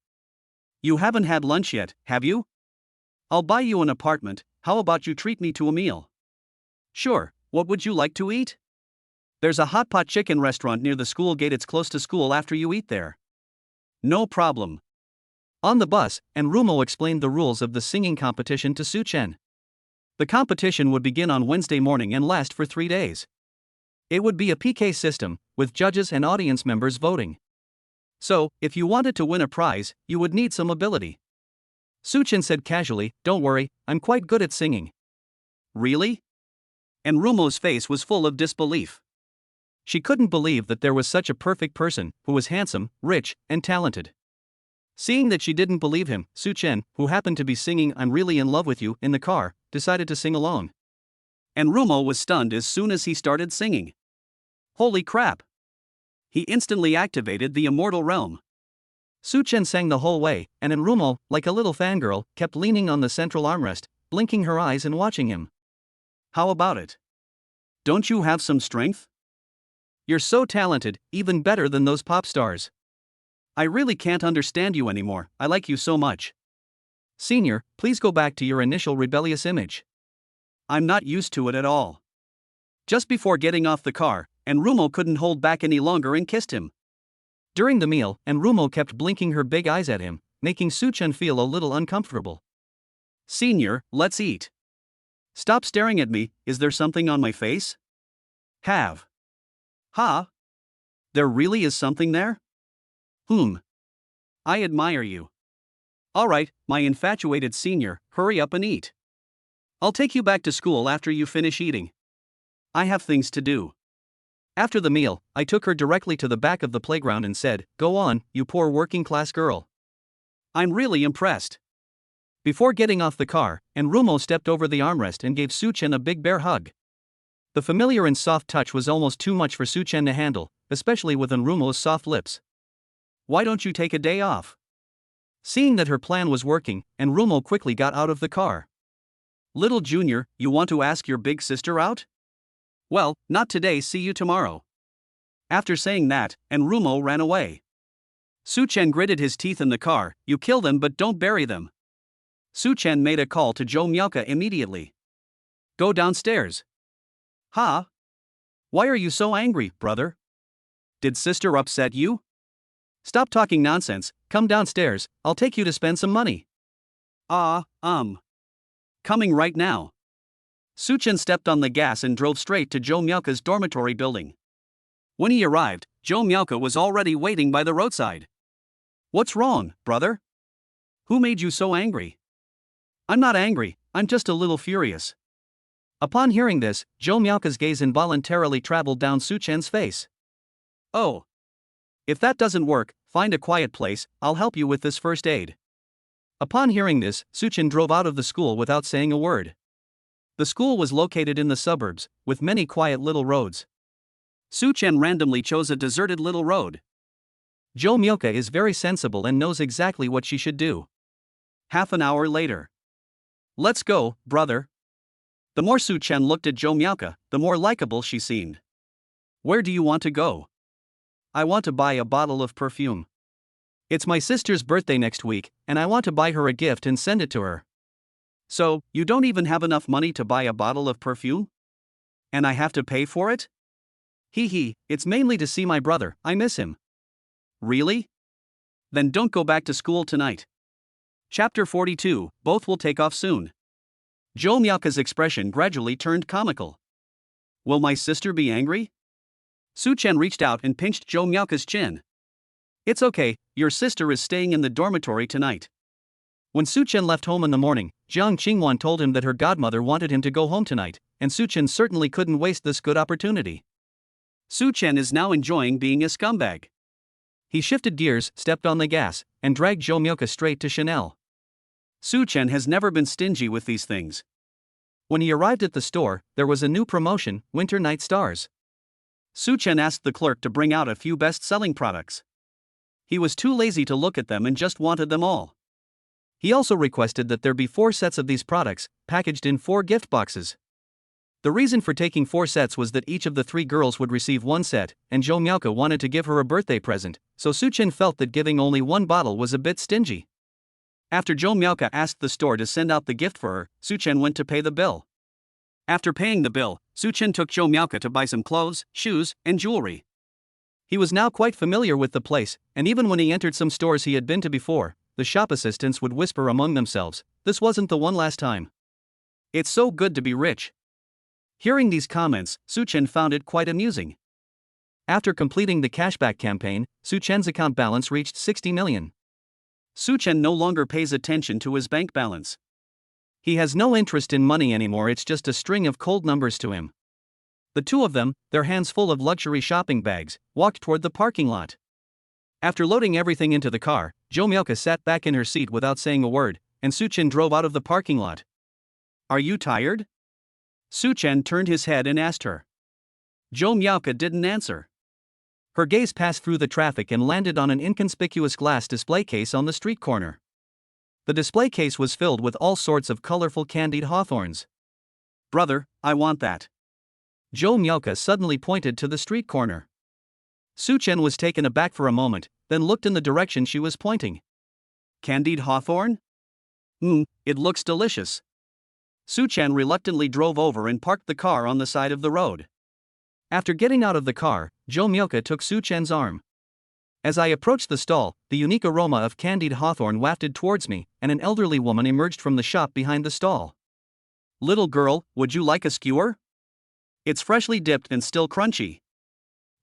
You haven't had lunch yet, have you? I'll buy you an apartment. How about you treat me to a meal? Sure, what would you like to eat? There's a hot pot chicken restaurant near the school gate. It's close to school after you eat there. No problem. On the bus, Rumo explained the rules of the singing competition to Su Chen. The competition would begin on Wednesday morning and last for 3 days. It would be a PK system, with judges and audience members voting. So, if you wanted to win a prize, you would need some ability. Su Chen said casually, "Don't worry, I'm quite good at singing. Really? And Rumo's face was full of disbelief. She couldn't believe that there was such a perfect person, who was handsome, rich, and talented. Seeing that she didn't believe him, Su Chen, who happened to be singing "I'm Really in Love with You" in the car, decided to sing along. And Rumo was stunned as soon as he started singing. Holy crap! He instantly activated the immortal realm. Su Chen sang the whole way, and Rumo, like a little fangirl, kept leaning on the central armrest, blinking her eyes and watching him. How about it? Don't you have some strength? You're so talented, even better than those pop stars. I really can't understand you anymore, I like you so much. Senior, please go back to your initial rebellious image. I'm not used to it at all. Just before getting off the car, Rumo couldn't hold back any longer and kissed him. During the meal, Rumo kept blinking her big eyes at him, making Su Chen feel a little uncomfortable. Senior, let's eat. Stop staring at me, is there something on my face? Have. Ha? There really is something there? I admire you. Alright, my infatuated senior, hurry up and eat. I'll take you back to school after you finish eating. I have things to do. After the meal, I took her directly to the back of the playground and said, "Go on, you poor working class girl." I'm really impressed. Before getting off the car, Rumo stepped over the armrest and gave Su Chen a big bear hug. The familiar and soft touch was almost too much for Su Chen to handle, especially with Rumo's soft lips. Why don't you take a day off? Seeing that her plan was working, Rumo quickly got out of the car. Little Junior, you want to ask your big sister out? Well, not today, see you tomorrow. After saying that, Rumo ran away. Su Chen gritted his teeth in the car, you kill them but don't bury them. Su Chen made a call to Zhou Miaoke immediately. Go downstairs. Ha? Why are you so angry, brother? Did sister upset you? Stop talking nonsense, come downstairs, I'll take you to spend some money. Coming right now. Su Chen stepped on the gas and drove straight to Zhou Miaoke's dormitory building. When he arrived, Zhou Miaoke was already waiting by the roadside. What's wrong, brother? Who made you so angry? I'm not angry, I'm just a little furious. Upon hearing this, Zhou Miaoke's gaze involuntarily traveled down Su Chen's face. Oh. If that doesn't work, find a quiet place, I'll help you with this first aid. Upon hearing this, Su Chen drove out of the school without saying a word. The school was located in the suburbs, with many quiet little roads. Su Chen randomly chose a deserted little road. Zhou Miaoke is very sensible and knows exactly what she should do. Half an hour later. Let's go, brother. The more Su Chen looked at Zhou Miaoke, the more likable she seemed. Where do you want to go? I want to buy a bottle of perfume. It's my sister's birthday next week, and I want to buy her a gift and send it to her. So, you don't even have enough money to buy a bottle of perfume? And I have to pay for it? It's mainly to see my brother, I miss him. Really? Then don't go back to school tonight. Chapter 42, both will take off soon. Zhou Miaoke's expression gradually turned comical. Will my sister be angry? Su Chen reached out and pinched Zhou Miaoke's chin. It's okay, your sister is staying in the dormitory tonight. When Su Chen left home in the morning, Jiang Qingwan told him that her godmother wanted him to go home tonight, and Su Chen certainly couldn't waste this good opportunity. Su Chen is now enjoying being a scumbag. He shifted gears, stepped on the gas, and dragged Zhou Miaoke straight to Chanel. Su Chen has never been stingy with these things. When he arrived at the store, there was a new promotion, Winter Night Stars. Su Chen asked the clerk to bring out a few best-selling products. He was too lazy to look at them and just wanted them all. He also requested that there be 4 sets of these products, packaged in 4 gift boxes. The reason for taking 4 sets was that each of the 3 girls would receive 1 set, and Zhou Miaoke wanted to give her a birthday present, so Su Chen felt that giving only 1 bottle was a bit stingy. After Zhou Miaoke asked the store to send out the gift for her, Su Chen went to pay the bill. After paying the bill, Su Chen took Zhou Miaoke to buy some clothes, shoes, and jewelry. He was now quite familiar with the place, and even when he entered some stores he had been to before, the shop assistants would whisper among themselves, "This wasn't the one last time. It's so good to be rich." Hearing these comments, Su Chen found it quite amusing. After completing the cashback campaign, Su Chen's account balance reached 60 million. Su Chen no longer pays attention to his bank balance. He has no interest in money anymore, it's just a string of cold numbers to him. The two of them, their hands full of luxury shopping bags, walked toward the parking lot. After loading everything into the car, Jomyuka sat back in her seat without saying a word, and Suchin drove out of the parking lot. Are you tired? Suchin turned his head and asked her. Jomyuka didn't answer. Her gaze passed through the traffic and landed on an inconspicuous glass display case on the street corner. The display case was filled with all sorts of colorful candied hawthorns. Brother, I want that. Jomyuka suddenly pointed to the street corner. Suchin was taken aback for a moment, then looked in the direction she was pointing. Candied hawthorn? It looks delicious. Suchin reluctantly drove over and parked the car on the side of the road. After getting out of the car, Jomyuka took Suchin's arm. As I approached the stall, the unique aroma of candied hawthorn wafted towards me, and an elderly woman emerged from the shop behind the stall. Little girl, would you like a skewer? It's freshly dipped and still crunchy.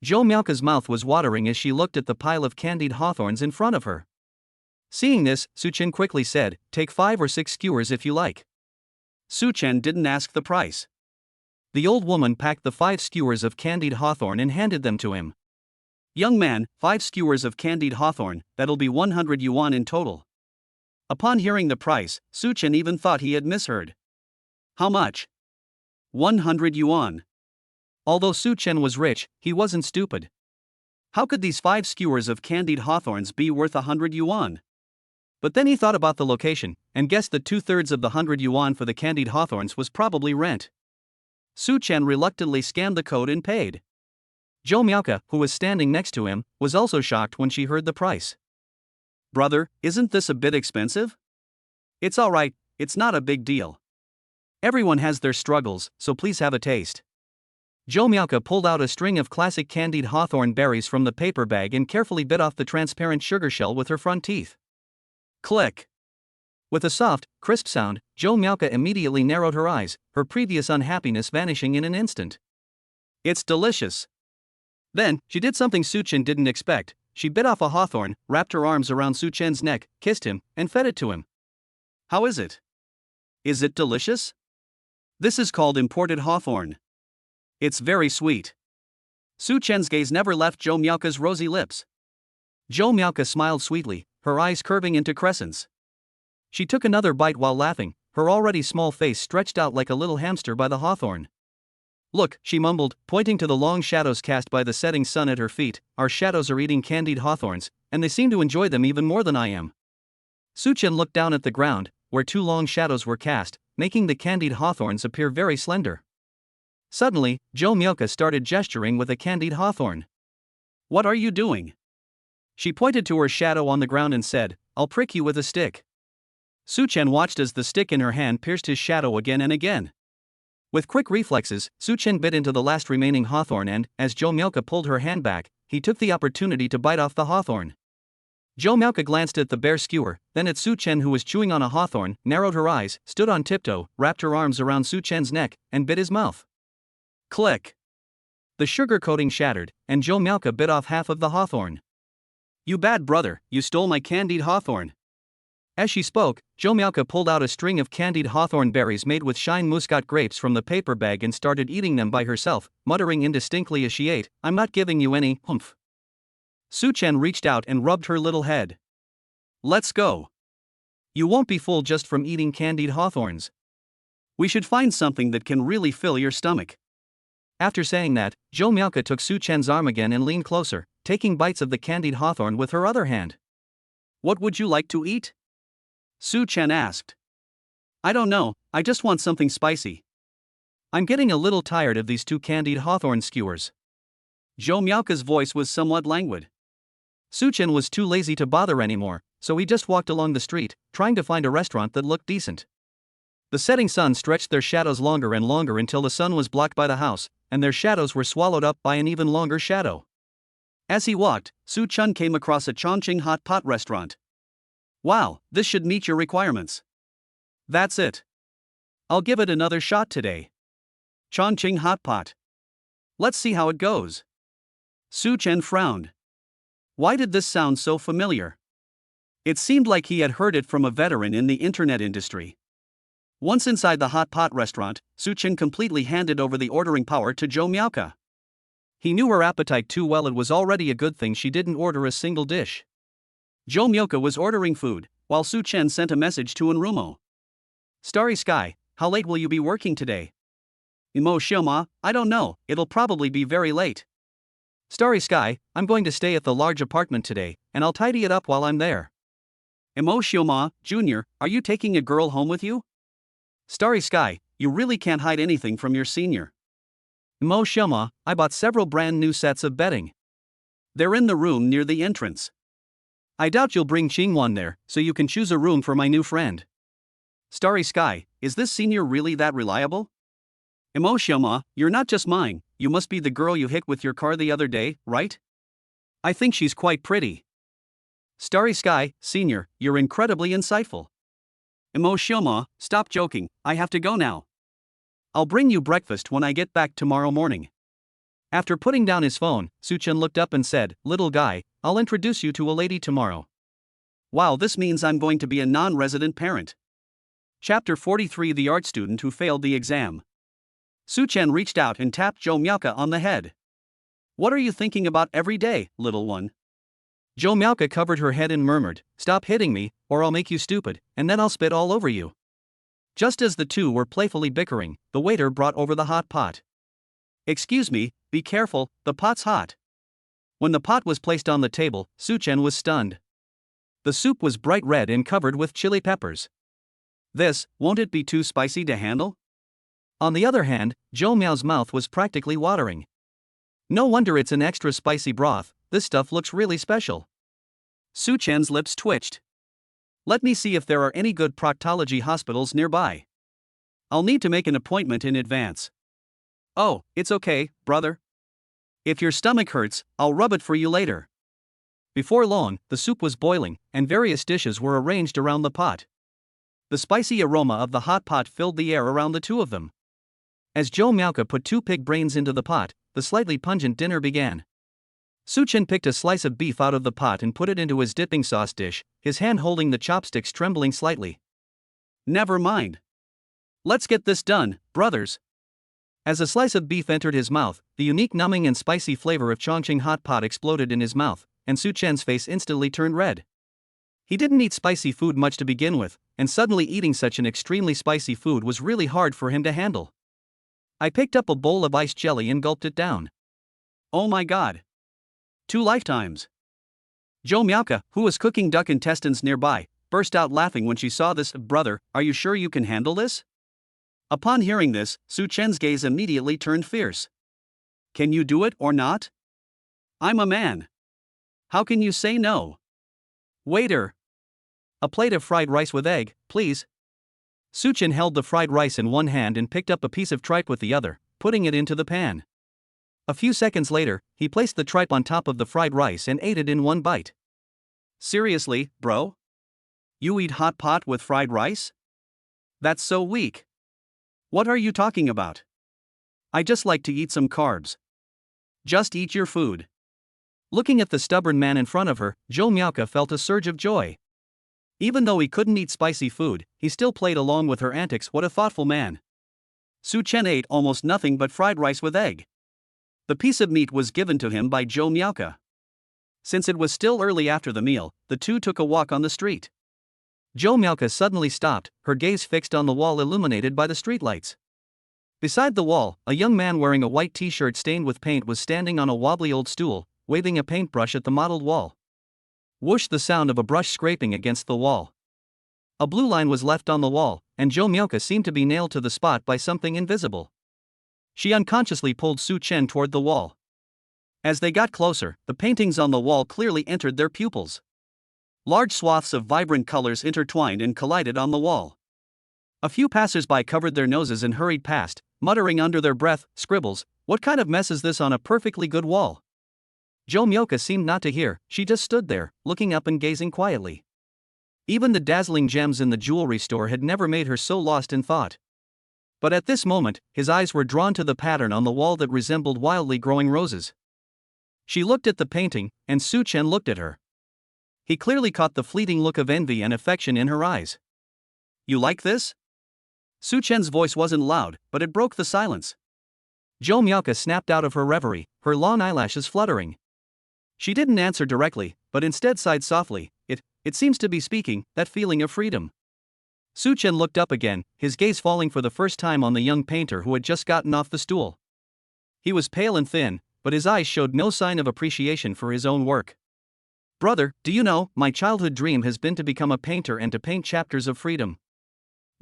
Jomyuka's mouth was watering as she looked at the pile of candied hawthorns in front of her. Seeing this, Suchin quickly said, "Take 5 or 6 skewers if you like." Suchin didn't ask the price. The old woman packed the 5 skewers of candied hawthorn and handed them to him. Young man, 5 skewers of candied hawthorn, that'll be 100 yuan in total. Upon hearing the price, Suchin even thought he had misheard. How much? 100 yuan. Although Suchin was rich, he wasn't stupid. How could these 5 skewers of candied hawthorns be worth 100 yuan? But then he thought about the location, and guessed that 2/3 of the 100 yuan for the candied hawthorns was probably rent. Suchin reluctantly scanned the code and paid. Jomyuka, who was standing next to him, was also shocked when she heard the price. Brother, isn't this a bit expensive? It's alright, it's not a big deal. Everyone has their struggles, so please have a taste. Jomyuka pulled out a string of classic candied hawthorn berries from the paper bag and carefully bit off the transparent sugar shell with her front teeth. Click. With a soft, crisp sound, Jomyuka immediately narrowed her eyes, her previous unhappiness vanishing in an instant. It's delicious. Then, she did something Suchin didn't expect. She bit off a hawthorn, wrapped her arms around Suchin's neck, kissed him, and fed it to him. How is it? Is it delicious? This is called imported hawthorn. It's very sweet. Suchin's gaze never left Jomyuka's rosy lips. Jomyuka smiled sweetly, her eyes curving into crescents. She took another bite while laughing, her already small face stretched out like a little hamster by the hawthorn. Look, she mumbled, pointing to the long shadows cast by the setting sun at her feet. Our shadows are eating candied hawthorns, and they seem to enjoy them even more than I am. Suchin looked down at the ground, where 2 long shadows were cast, making the candied hawthorns appear very slender. Suddenly, Jomyuka started gesturing with a candied hawthorn. What are you doing? She pointed to her shadow on the ground and said, I'll prick you with a stick. Suchin watched as the stick in her hand pierced his shadow again and again. With quick reflexes, Suchin bit into the last remaining hawthorn and, as Jomyuka pulled her hand back, he took the opportunity to bite off the hawthorn. Jomyuka glanced at the bare skewer, then at Suchin who was chewing on a hawthorn, narrowed her eyes, stood on tiptoe, wrapped her arms around Suchin's neck, and bit his mouth. Click. The sugar coating shattered, and Jomyuka bit off half of the hawthorn. You bad brother, you stole my candied hawthorn. As she spoke, Jomyuka pulled out a string of candied hawthorn berries made with Shine Muscat grapes from the paper bag and started eating them by herself, muttering indistinctly as she ate, I'm not giving you any, humph. Suchin reached out and rubbed her little head. Let's go. You won't be full just from eating candied hawthorns. We should find something that can really fill your stomach. After saying that, Jomyuka took Suchin's arm again and leaned closer, taking bites of the candied hawthorn with her other hand. What would you like to eat? Suchin asked. I don't know, I just want something spicy. I'm getting a little tired of these 2 candied hawthorn skewers. Jomyuka's voice was somewhat languid. Suchin was too lazy to bother anymore, so he just walked along the street, trying to find a restaurant that looked decent. The setting sun stretched their shadows longer and longer until the sun was blocked by the house, and their shadows were swallowed up by an even longer shadow. As he walked, Suchin came across a Chongqing hot pot restaurant. Wow, this should meet your requirements. That's it. I'll give it another shot today. Chongqing hot pot. Let's see how it goes. Suchin frowned. Why did this sound so familiar? It seemed like he had heard it from a veteran in the internet industry. Once inside the hot pot restaurant, Su Chen completely handed over the ordering power to Zhou Miaoke. He knew her appetite too well. It was already a good thing she didn't order a single dish. Zhou Miaoke was ordering food, while Su Chen sent a message to Enrumo. Starry Sky, how late will you be working today? Imo Shioma, I don't know, it'll probably be very late. Starry Sky, I'm going to stay at the large apartment today, and I'll tidy it up while I'm there. Imo Shioma, Jr., are you taking a girl home with you? Starry Sky, you really can't hide anything from your senior. Imo Shioma, I bought several brand new sets of bedding. They're in the room near the entrance. I doubt you'll bring Qingwan there, so you can choose a room for my new friend. Starry Sky, is this senior really that reliable? Imo Shioma, you're not just mine, you must be the girl you hit with your car the other day, right? I think she's quite pretty. Starry Sky, Senior, you're incredibly insightful. Imo Shioma, stop joking, I have to go now. I'll bring you breakfast when I get back tomorrow morning. After putting down his phone, Su Chen looked up and said, little guy, I'll introduce you to a lady tomorrow. Wow, this means I'm going to be a non-resident parent. Chapter 43 The Art Student Who Failed the Exam. Su Chen reached out and tapped Zhou Miaoke on the head. What are you thinking about every day, little one? Zhou Miaoke covered her head and murmured, stop hitting me, or I'll make you stupid, and then I'll spit all over you. Just as the two were playfully bickering, the waiter brought over the hot pot. Excuse me, be careful, the pot's hot. When the pot was placed on the table, Su Chen was stunned. The soup was bright red and covered with chili peppers. This, won't it be too spicy to handle? On the other hand, Zhou Miao's mouth was practically watering. No wonder it's an extra spicy broth, this stuff looks really special. Su Chen's lips twitched. Let me see if there are any good proctology hospitals nearby. I'll need to make an appointment in advance. Oh, it's okay, brother. If your stomach hurts, I'll rub it for you later. Before long, the soup was boiling, and various dishes were arranged around the pot. The spicy aroma of the hot pot filled the air around the two of them. As Zhou Miaoke put 2 pig brains into the pot, the slightly pungent dinner began. Su Chen picked a slice of beef out of the pot and put it into his dipping sauce dish, his hand holding the chopsticks trembling slightly. Never mind. Let's get this done, brothers. As a slice of beef entered his mouth, the unique numbing and spicy flavor of Chongqing hot pot exploded in his mouth, and Su Chen's face instantly turned red. He didn't eat spicy food much to begin with, and suddenly eating such an extremely spicy food was really hard for him to handle. I picked up a bowl of iced jelly and gulped it down. Oh my god. 2 lifetimes. Zhou Miaoke, who was cooking duck intestines nearby, burst out laughing when she saw this. Brother, are you sure you can handle this? Upon hearing this, Su Chen's gaze immediately turned fierce. Can you do it or not? I'm a man. How can you say no? Waiter. A plate of fried rice with egg, please. Su Chen held the fried rice in one hand and picked up a piece of tripe with the other, putting it into the pan. A few seconds later, he placed the tripe on top of the fried rice and ate it in one bite. Seriously, bro? You eat hot pot with fried rice? That's so weak. What are you talking about? I just like to eat some carbs. Just eat your food. Looking at the stubborn man in front of her, Zhou Miaoke felt a surge of joy. Even though he couldn't eat spicy food, he still played along with her antics. What a thoughtful man. Su Chen ate almost nothing but fried rice with egg. The piece of meat was given to him by Zhou Miaoke. Since it was still early after the meal, the two took a walk on the street. Zhou Miaoke suddenly stopped, her gaze fixed on the wall illuminated by the streetlights. Beside the wall, a young man wearing a white t-shirt stained with paint was standing on a wobbly old stool, waving a paintbrush at the mottled wall. Whoosh, the sound of a brush scraping against the wall. A blue line was left on the wall, and Zhou Miaoke seemed to be nailed to the spot by something invisible. She unconsciously pulled Su Chen toward the wall. As they got closer, the paintings on the wall clearly entered their pupils. Large swaths of vibrant colors intertwined and collided on the wall. A few passers-by covered their noses and hurried past, muttering under their breath, scribbles, what kind of mess is this on a perfectly good wall? Zhou Miaoke seemed not to hear, she just stood there, looking up and gazing quietly. Even the dazzling gems in the jewelry store had never made her so lost in thought. But at this moment, his eyes were drawn to the pattern on the wall that resembled wildly growing roses. She looked at the painting, and Su Chen looked at her. He clearly caught the fleeting look of envy and affection in her eyes. You like this? Su Chen's voice wasn't loud, but it broke the silence. Zhou Miaoka snapped out of her reverie, her long eyelashes fluttering. She didn't answer directly, but instead sighed softly. It seems to be speaking, that feeling of freedom. Su Chen looked up again, his gaze falling for the first time on the young painter who had just gotten off the stool. He was pale and thin, but his eyes showed no sign of appreciation for his own work. Brother, do you know, my childhood dream has been to become a painter and to paint chapters of freedom.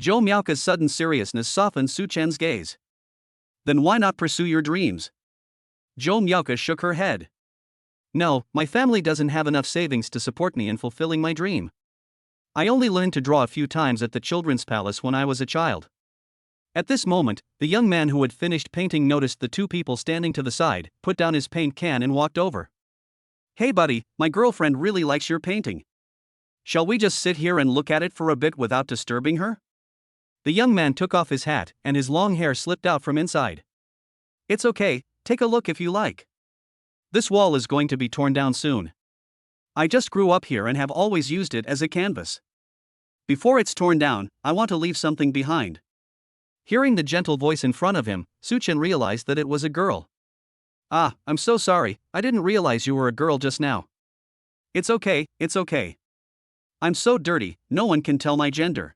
Zhou Miaoka's sudden seriousness softened Su Chen's gaze. Then why not pursue your dreams? Zhou Miaoka shook her head. No, my family doesn't have enough savings to support me in fulfilling my dream. I only learned to draw a few times at the Children's Palace when I was a child. At this moment, the young man who had finished painting noticed the two people standing to the side, put down his paint can and walked over. Hey buddy, my girlfriend really likes your painting. Shall we just sit here and look at it for a bit without disturbing her? The young man took off his hat and his long hair slipped out from inside. It's okay, take a look if you like. This wall is going to be torn down soon. I just grew up here and have always used it as a canvas. Before it's torn down, I want to leave something behind. Hearing the gentle voice in front of him, Su Chen realized that it was a girl. Ah, I'm so sorry, I didn't realize you were a girl just now. It's okay, it's okay. I'm so dirty, no one can tell my gender.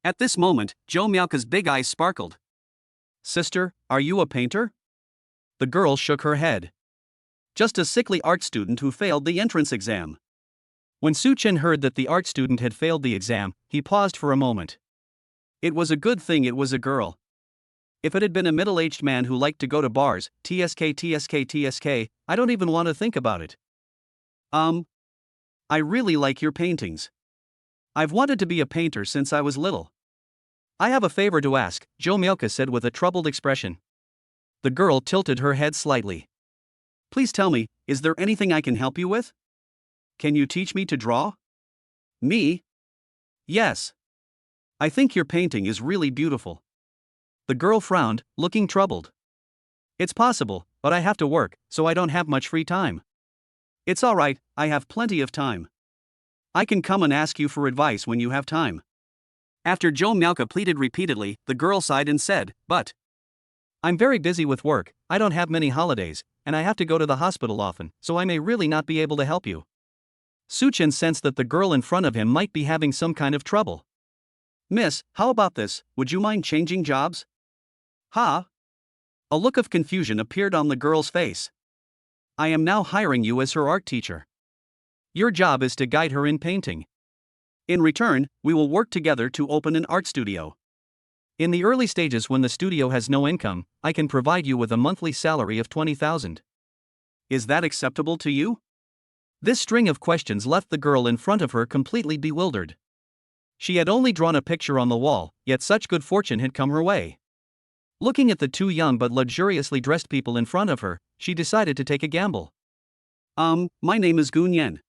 At this moment, Zhou Miaoka's big eyes sparkled. Sister, are you a painter? The girl shook her head. Just a sickly art student who failed the entrance exam. When Su Chen heard that the art student had failed the exam, he paused for a moment. It was a good thing it was a girl. If it had been a middle-aged man who liked to go to bars, TSK, I don't even want to think about it. I really like your paintings. I've wanted to be a painter since I was little. I have a favor to ask, Zhou Miaoka said with a troubled expression. The girl tilted her head slightly. Please tell me, is there anything I can help you with? Can you teach me to draw? Me? Yes. I think your painting is really beautiful. The girl frowned, looking troubled. It's possible, but I have to work, so I don't have much free time. It's alright, I have plenty of time. I can come and ask you for advice when you have time. After Zhou Miaoka pleaded repeatedly, the girl sighed and said, but I'm very busy with work, I don't have many holidays, and I have to go to the hospital often, so I may really not be able to help you. Su Chen sensed that the girl in front of him might be having some kind of trouble. Miss, how about this, would you mind changing jobs? Huh? A look of confusion appeared on the girl's face. I am now hiring you as her art teacher. Your job is to guide her in painting. In return, we will work together to open an art studio. In the early stages when the studio has no income, I can provide you with a monthly salary of 20,000. Is that acceptable to you? This string of questions left the girl in front of her completely bewildered. She had only drawn a picture on the wall, yet such good fortune had come her way. Looking at the two young but luxuriously dressed people in front of her, she decided to take a gamble. My name is Gun Yen.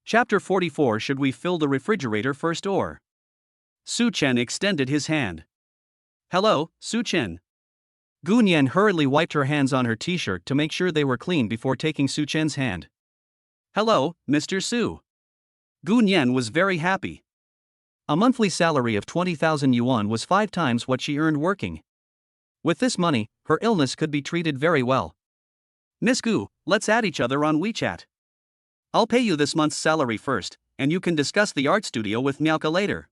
Chapter 44. Should we fill the refrigerator first or? Su Chen extended his hand. Hello, Su Chen. Gun Yen hurriedly wiped her hands on her t-shirt to make sure they were clean before taking Su Chen's hand. Hello, Mr. Su. Gun Yen was very happy. A monthly salary of 20,000 yuan was 5 times what she earned working. With this money, her illness could be treated very well. Miss Gu, let's add each other on WeChat. I'll pay you this month's salary first, and you can discuss the art studio with Miaoka later.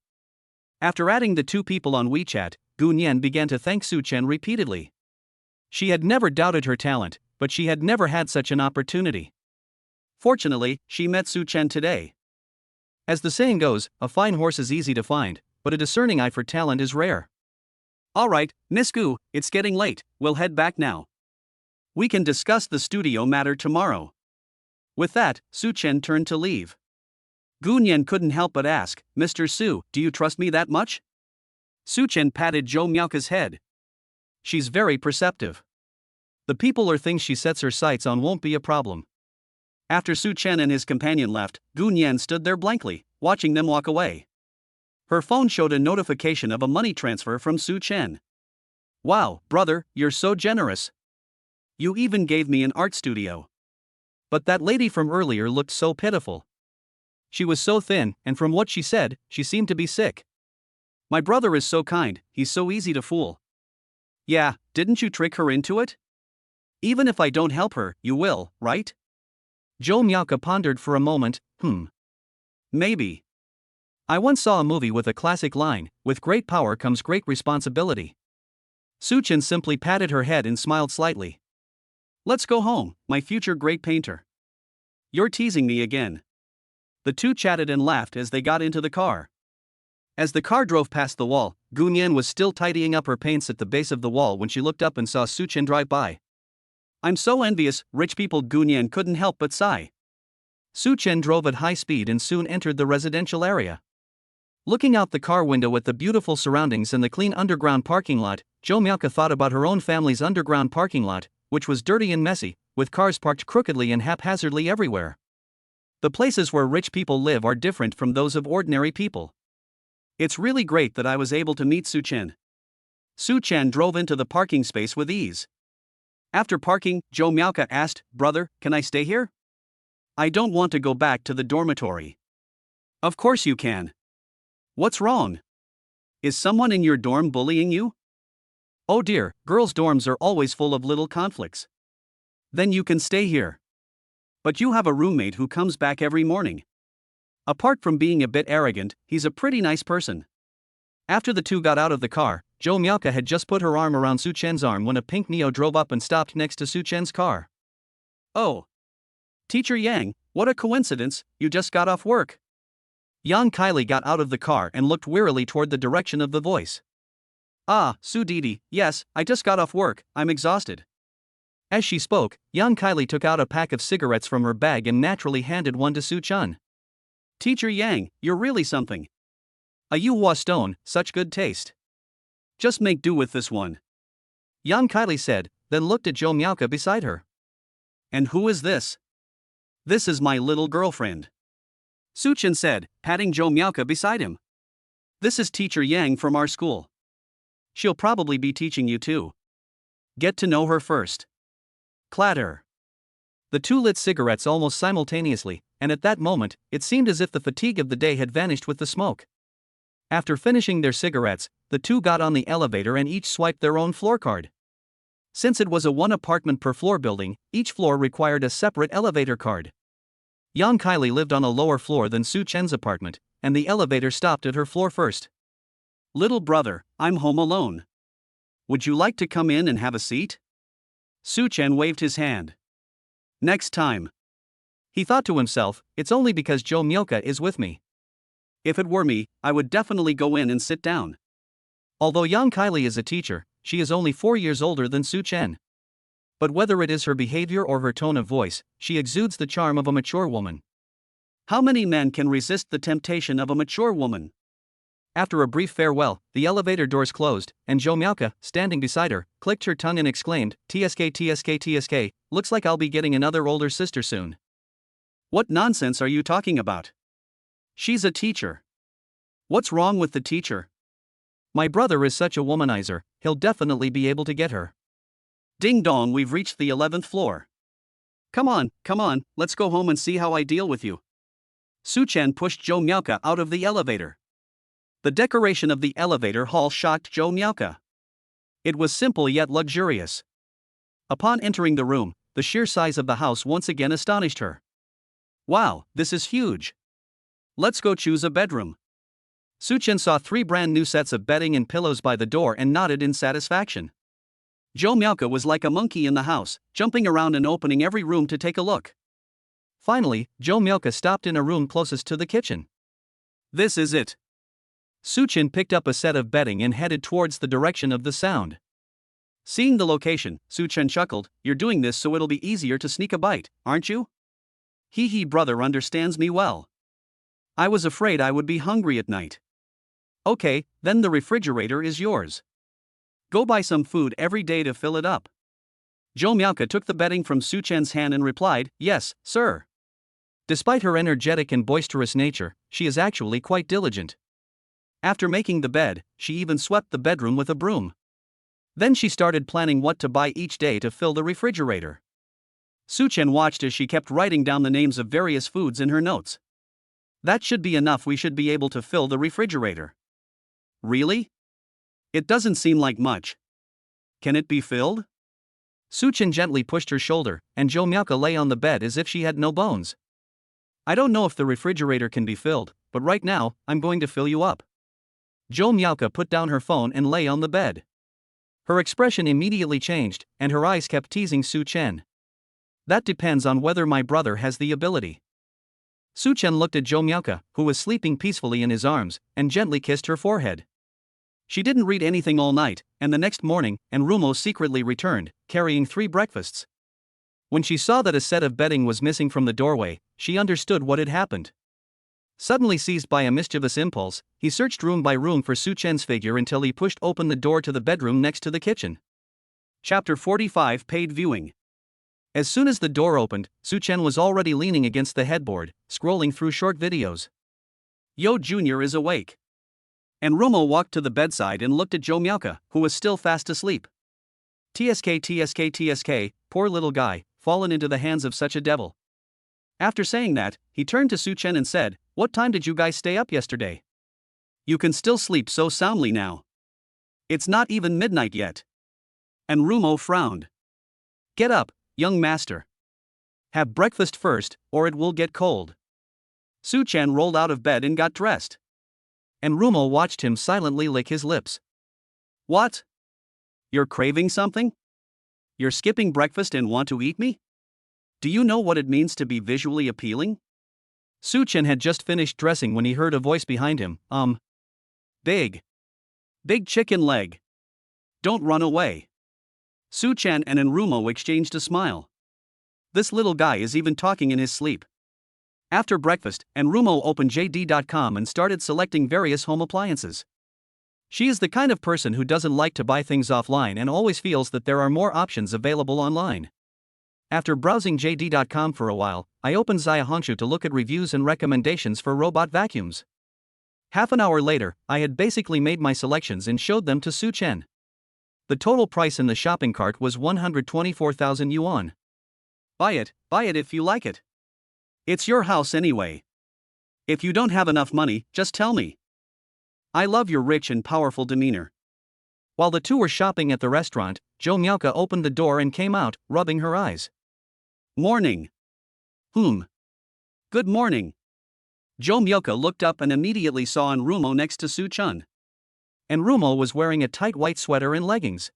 After adding the two people on WeChat, Gun Yen began to thank Su Chen repeatedly. She had never doubted her talent, but she had never had such an opportunity. Fortunately, she met Su Chen today. As the saying goes, a fine horse is easy to find, but a discerning eye for talent is rare. Alright, Miss Gu, it's getting late, we'll head back now. We can discuss the studio matter tomorrow. With that, Su Chen turned to leave. Gun Yen couldn't help but ask, Mr. Su, do you trust me that much? Su Chen patted Zhou Miaoka's head. She's very perceptive. The people or things she sets her sights on won't be a problem. After Su Chen and his companion left, Gun Yen stood there blankly, watching them walk away. Her phone showed a notification of a money transfer from Su Chen. Wow, brother, you're so generous. You even gave me an art studio. But that lady from earlier looked so pitiful. She was so thin, and from what she said, she seemed to be sick. My brother is so kind, he's so easy to fool. Yeah, didn't you trick her into it? Even if I don't help her, you will, right? Joe Miauka pondered for a moment. Maybe. I once saw a movie with a classic line, with great power comes great responsibility. Suchin simply patted her head and smiled slightly. Let's go home, my future great painter. You're teasing me again. The two chatted and laughed as they got into the car. As the car drove past the wall, Gunyan was still tidying up her paints at the base of the wall when she looked up and saw Suchin drive by. I'm so envious, rich people. Gunyan couldn't help but sigh. Suchin drove at high speed and soon entered the residential area. Looking out the car window at the beautiful surroundings and the clean underground parking lot, Joe Miauka thought about her own family's underground parking lot, which was dirty and messy, with cars parked crookedly and haphazardly everywhere. The places where rich people live are different from those of ordinary people. It's really great that I was able to meet Suchin. Suchin drove into the parking space with ease. After parking, Joe Miauka asked, Brother, can I stay here? I don't want to go back to the dormitory. Of course you can. What's wrong? Is someone in your dorm bullying you? Oh dear, girls' dorms are always full of little conflicts. Then you can stay here. But you have a roommate who comes back every morning. Apart from being a bit arrogant, he's a pretty nice person. After the two got out of the car, Joe Miauka had just put her arm around Suchin's arm when a pink Neo drove up and stopped next to Suchin's car. Oh. Teacher Yang, what a coincidence, you just got off work. Yang Kylie got out of the car and looked wearily toward the direction of the voice. Ah, Su Didi, yes, I just got off work, I'm exhausted. As she spoke, Yang Kylie took out a pack of cigarettes from her bag and naturally handed one to Suchin. Teacher Yang, you're really something. A Yuhua stone, such good taste. Just make do with this one. Yang Kylie said, then looked at Joe Miauka beside her. And who is this? This is my little girlfriend. Suchin said, patting Joe Miauka beside him. This is Teacher Yang from our school. She'll probably be teaching you too. Get to know her first. Clatter. The two lit cigarettes almost simultaneously, and at that moment, it seemed as if the fatigue of the day had vanished with the smoke. After finishing their cigarettes, the two got on the elevator and each swiped their own floor card. Since it was a one-apartment per floor building, each floor required a separate elevator card. Yang Kylie lived on a lower floor than Suchin's apartment, and the elevator stopped at her floor first. Little brother, I'm home alone. Would you like to come in and have a seat? Suchin waved his hand. Next time. He thought to himself, it's only because Joe Miauka is with me. If it were me, I would definitely go in and sit down. Although Yang Kylie is a teacher, she is only 4 years older than Suchin. But whether it is her behavior or her tone of voice, she exudes the charm of a mature woman. How many men can resist the temptation of a mature woman? After a brief farewell, the elevator doors closed, and Joe Miauka, standing beside her, clicked her tongue and exclaimed, TSK TSK TSK, looks like I'll be getting another older sister soon. What nonsense are you talking about? She's a teacher. What's wrong with the teacher? My brother is such a womanizer, he'll definitely be able to get her. Ding dong, we've reached the 11th floor. Come on, let's go home and see how I deal with you. Suchin pushed Joe Miauka out of the elevator. The decoration of the elevator hall shocked Joe Miauka. It was simple yet luxurious. Upon entering the room, the sheer size of the house once again astonished her. Wow, this is huge. Let's go choose a bedroom. Suchin saw 3 brand new sets of bedding and pillows by the door and nodded in satisfaction. Joe Miauka was like a monkey in the house, jumping around and opening every room to take a look. Finally, Joe Miauka stopped in a room closest to the kitchen. This is it. Suchin picked up a set of bedding and headed towards the direction of the sound. Seeing the location, Suchin chuckled, you're doing this so it'll be easier to sneak a bite, aren't you? He brother understands me well. I was afraid I would be hungry at night. Okay, then the refrigerator is yours. Go buy some food every day to fill it up. Joe Miauka took the bedding from Suchin's hand and replied, yes, sir. Despite her energetic and boisterous nature, she is actually quite diligent. After making the bed, she even swept the bedroom with a broom. Then she started planning what to buy each day to fill the refrigerator. Suchin watched as she kept writing down the names of various foods in her notes. That should be enough, we should be able to fill the refrigerator. Really? It doesn't seem like much. Can it be filled? Suchin gently pushed her shoulder, and Zhou Miaoke lay on the bed as if she had no bones. I don't know if the refrigerator can be filled, but right now, I'm going to fill you up. Zhou Miaoke put down her phone and lay on the bed. Her expression immediately changed, and her eyes kept teasing Su Chen. That depends on whether my brother has the ability. Su Chen looked at Zhou Miaoke, who was sleeping peacefully in his arms, and gently kissed her forehead. She didn't read anything all night, and the next morning, Rumo secretly returned, carrying 3 breakfasts. When she saw that a set of bedding was missing from the doorway, she understood what had happened. Suddenly seized by a mischievous impulse, he searched room by room for Su Chen's figure until he pushed open the door to the bedroom next to the kitchen. Chapter 45 Paid Viewing. As soon as the door opened, Su Chen was already leaning against the headboard, scrolling through short videos. Yo Jr. is awake. Rumo walked to the bedside and looked at Zhou Miaoke, who was still fast asleep. TSK, poor little guy, fallen into the hands of such a devil. After saying that, he turned to Su Chen and said, "What time did you guys stay up yesterday? You can still sleep so soundly now. It's not even midnight yet." Rumo frowned. "Get up, young master. Have breakfast first, or it will get cold." Su Chen rolled out of bed and got dressed. Rumo watched him silently lick his lips. "What? You're craving something? You're skipping breakfast and want to eat me? Do you know what it means to be visually appealing?" Su Chen had just finished dressing when he heard a voice behind him. Big chicken leg. Don't run away." Su Chen and Rumo exchanged a smile. This little guy is even talking in his sleep. After breakfast, Rumo opened JD.com and started selecting various home appliances. She is the kind of person who doesn't like to buy things offline and always feels that there are more options available online. After browsing JD.com for a while, I opened Zaya Hongshu to look at reviews and recommendations for robot vacuums. Half an hour later, I had basically made my selections and showed them to Su Chen. The total price in the shopping cart was 124,000 yuan. Buy it if you like it. It's your house anyway. If you don't have enough money, just tell me. I love your rich and powerful demeanor. While the two were shopping at the restaurant, Zhou Miaoke opened the door and came out, rubbing her eyes. Morning. Good morning. Zhou Miaoke looked up and immediately saw Rumo next to Su Chen. Rumo was wearing a tight white sweater and leggings.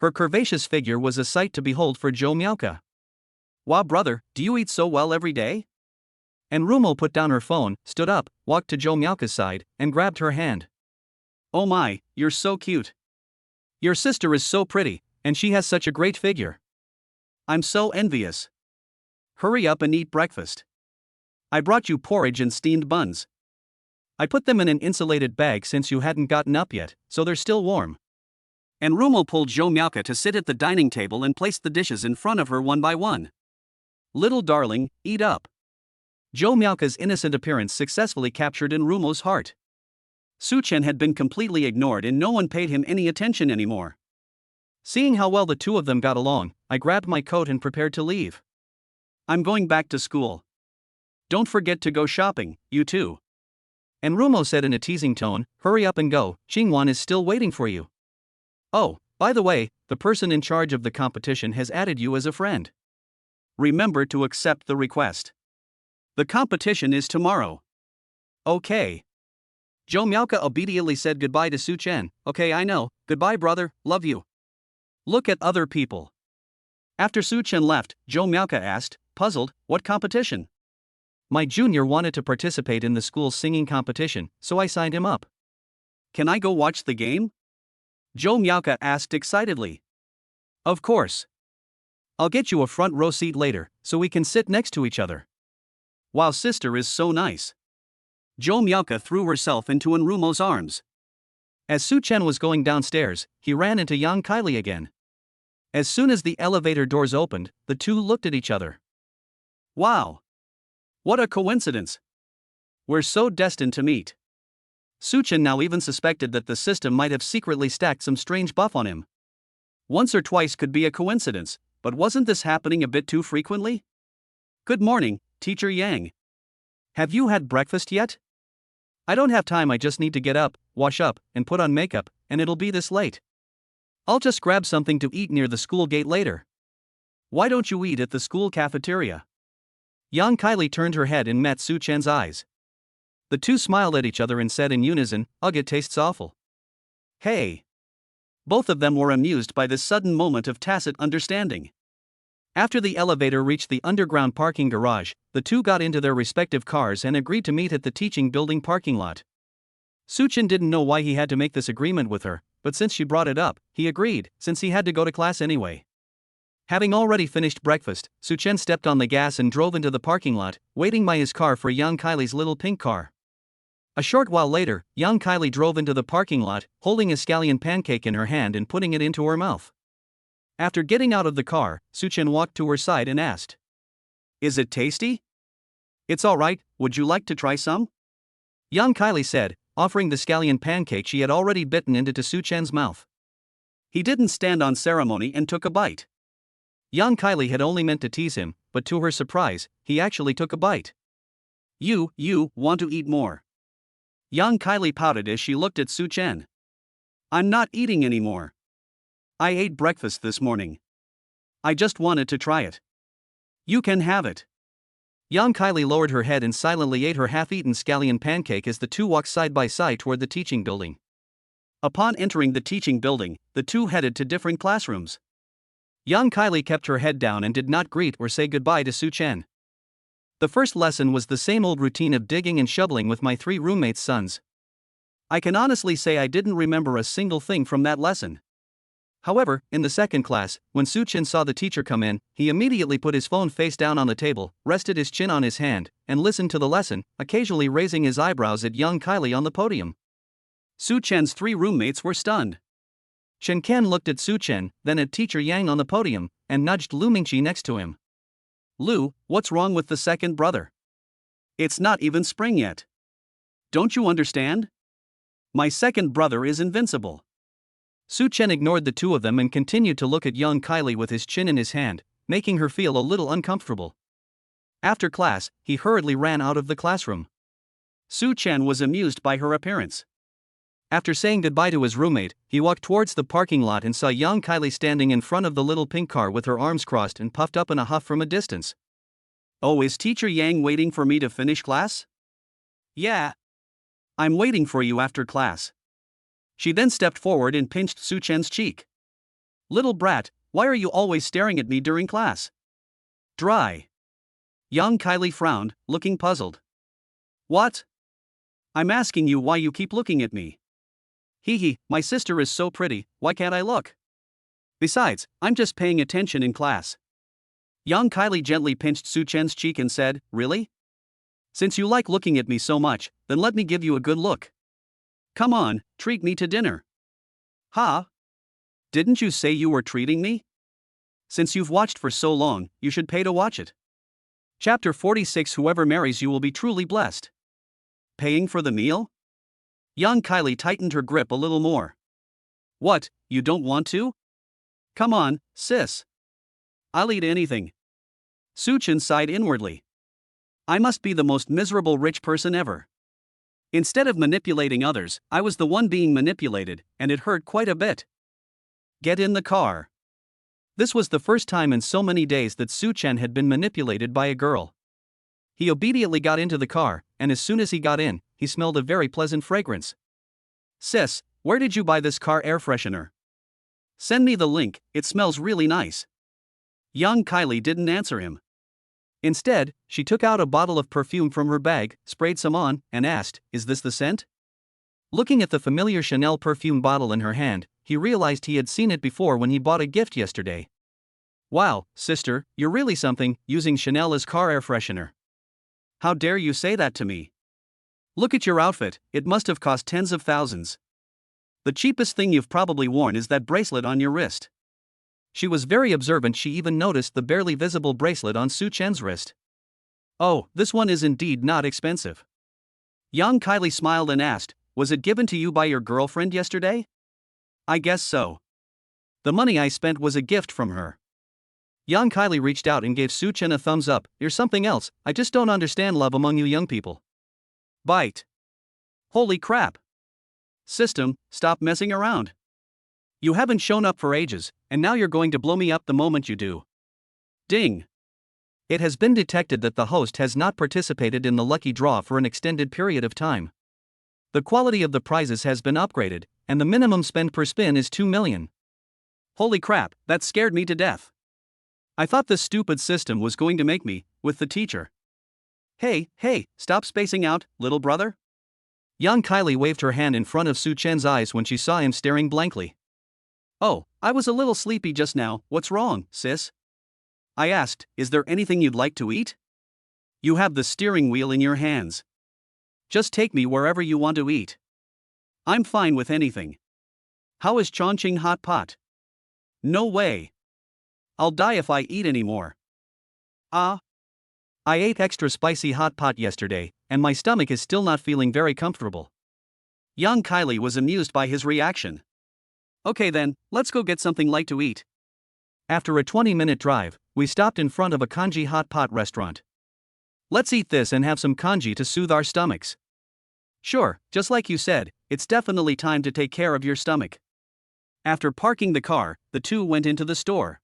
Her curvaceous figure was a sight to behold for Zhou Miaoke. "Wow, brother, do you eat so well every day?" Rumo put down her phone, stood up, walked to Zhou Miaoke's side, and grabbed her hand. "Oh my, you're so cute. Your sister is so pretty, and she has such a great figure. I'm so envious. Hurry up and eat breakfast. I brought you porridge and steamed buns. I put them in an insulated bag since you hadn't gotten up yet, so they're still warm." Rumo pulled Zhou Miaoke to sit at the dining table and placed the dishes in front of her one by one. "Little darling, eat up." Zhou Miaoke's innocent appearance successfully captured Rumo's heart. Su Chen had been completely ignored and no one paid him any attention anymore. Seeing how well the two of them got along, I grabbed my coat and prepared to leave. "I'm going back to school. Don't forget to go shopping, you too." Rumo said in a teasing tone, "Hurry up and go, Qingwan is still waiting for you. Oh, by the way, the person in charge of the competition has added you as a friend. Remember to accept the request. The competition is tomorrow." "Okay." Zhou Miaoke obediently said goodbye to Su Chen. "Okay, I know, goodbye brother, love you. Look at other people." After Su Chen left, Zhou Miaoke asked, puzzled, "What competition?" "My junior wanted to participate in the school's singing competition, so I signed him up." "Can I go watch the game?" Zhou Miaoke asked excitedly. "Of course. I'll get you a front row seat later, so we can sit next to each other." "Wow, sister is so nice." Zhou Miaoke threw herself into Rumo's arms. As Su Chen was going downstairs, he ran into Yang Kylie again. As soon as the elevator doors opened, the two looked at each other. "Wow. What a coincidence. We're so destined to meet." Su Chen now even suspected that the system might have secretly stacked some strange buff on him. Once or twice could be a coincidence, but wasn't this happening a bit too frequently? "Good morning, Teacher Yang. Have you had breakfast yet?" I don't have time, I just need to get up, wash up, and put on makeup, and it'll be this late. I'll just grab something to eat near the school gate later. Why don't you eat at the school cafeteria? Young Kylie turned her head and met Su Chen's eyes. The two smiled at each other and said in unison, "Ugh, it tastes awful." Hey! Both of them were amused by this sudden moment of tacit understanding. After the elevator reached the underground parking garage, the two got into their respective cars and agreed to meet at the teaching building parking lot. Su Chen didn't know why he had to make this agreement with her, but since she brought it up, he agreed, since he had to go to class anyway. Having already finished breakfast, Su Chen stepped on the gas and drove into the parking lot, waiting by his car for young Kylie's little pink car. A short while later, young Kylie drove into the parking lot, holding a scallion pancake in her hand and putting it into her mouth. After getting out of the car, Su Chen walked to her side and asked, "Is it tasty?" "It's alright, would you like to try some?" Young Kylie said, offering the scallion pancake she had already bitten into Su Chen's mouth. He didn't stand on ceremony and took a bite. Young Kylie had only meant to tease him, but to her surprise, he actually took a bite. You want to eat more?" Young Kylie pouted as she looked at Su Chen. "I'm not eating anymore. I ate breakfast this morning. I just wanted to try it." "You can have it." Young Kylie lowered her head and silently ate her half-eaten scallion pancake as the two walked side by side toward the teaching building. Upon entering the teaching building, the two headed to different classrooms. Young Kylie kept her head down and did not greet or say goodbye to Su Chen. The first lesson was the same old routine of digging and shoveling with my 3 roommates' sons. I can honestly say I didn't remember a single thing from that lesson. However, in the second class, when Su Chen saw the teacher come in, he immediately put his phone face down on the table, rested his chin on his hand, and listened to the lesson, occasionally raising his eyebrows at young Kylie on the podium. Su Chen's 3 roommates were stunned. Chen Ken looked at Su Chen, then at teacher Yang on the podium, and nudged Lu Mingqi next to him. "Lu, what's wrong with the second brother? It's not even spring yet. Don't you understand? My second brother is invincible." Su Chen ignored the two of them and continued to look at young Kylie with his chin in his hand, making her feel a little uncomfortable. After class, he hurriedly ran out of the classroom. Su Chen was amused by her appearance. After saying goodbye to his roommate, he walked towards the parking lot and saw young Kylie standing in front of the little pink car with her arms crossed and puffed up in a huff from a distance. "Oh, is teacher Yang waiting for me to finish class?" "Yeah. I'm waiting for you after class." She then stepped forward and pinched Su Chen's cheek. "Little brat, why are you always staring at me during class?" "Dry." Young Kylie frowned, looking puzzled. "What? I'm asking you why you keep looking at me." "Hee, my sister is so pretty, why can't I look? Besides, I'm just paying attention in class." Young Kylie gently pinched Su Chen's cheek and said, "Really? Since you like looking at me so much, then let me give you a good look. Come on, treat me to dinner." "Huh? Didn't you say you were treating me? Since you've watched for so long, you should pay to watch it." Chapter 46 Whoever marries you will be truly blessed. Paying for the meal? Young Kylie tightened her grip a little more. "What, you don't want to? Come on, sis. I'll eat anything." Su Chen sighed inwardly. "I must be the most miserable rich person ever. Instead of manipulating others, I was the one being manipulated, and it hurt quite a bit." "Get in the car." This was the first time in so many days that Su Chen had been manipulated by a girl. He obediently got into the car, and as soon as he got in, he smelled a very pleasant fragrance. "Sis, where did you buy this car air freshener? Send me the link, it smells really nice." Young Kylie didn't answer him. Instead, she took out a bottle of perfume from her bag, sprayed some on, and asked, "Is this the scent?" Looking at the familiar Chanel perfume bottle in her hand, he realized he had seen it before when he bought a gift yesterday. "Wow, sister, you're really something, using Chanel as car air freshener. How dare you say that to me? Look at your outfit, it must have cost tens of thousands. The cheapest thing you've probably worn is that bracelet on your wrist." She was very observant. She even noticed the barely visible bracelet on Su Chen's wrist. "Oh, this one is indeed not expensive." Young Kylie smiled and asked, "Was it given to you by your girlfriend yesterday?" "I guess so. The money I spent was a gift from her." Young Kylie reached out and gave Su Chen a thumbs up. "Here's something else, I just don't understand love among you young people. Bite." Holy crap! System, stop messing around. You haven't shown up for ages, and now you're going to blow me up the moment you do. Ding! It has been detected that the host has not participated in the lucky draw for an extended period of time. The quality of the prizes has been upgraded, and the minimum spend per spin is 2 million. Holy crap, that scared me to death. I thought this stupid system was going to make me, with the teacher. Hey, stop spacing out, little brother. Young Kylie waved her hand in front of Su Chen's eyes when she saw him staring blankly. Oh, I was a little sleepy just now, what's wrong, sis? I asked, is there anything you'd like to eat? You have the steering wheel in your hands. Just take me wherever you want to eat. I'm fine with anything. How is Chongqing hot pot? No way. I'll die if I eat anymore. I ate extra spicy hot pot yesterday, and my stomach is still not feeling very comfortable. Young Kylie was amused by his reaction. Okay then, let's go get something light to eat. After a 20-minute drive, we stopped in front of a congee hot pot restaurant. Let's eat this and have some congee to soothe our stomachs. Sure, just like you said, it's definitely time to take care of your stomach. After parking the car, the two went into the store.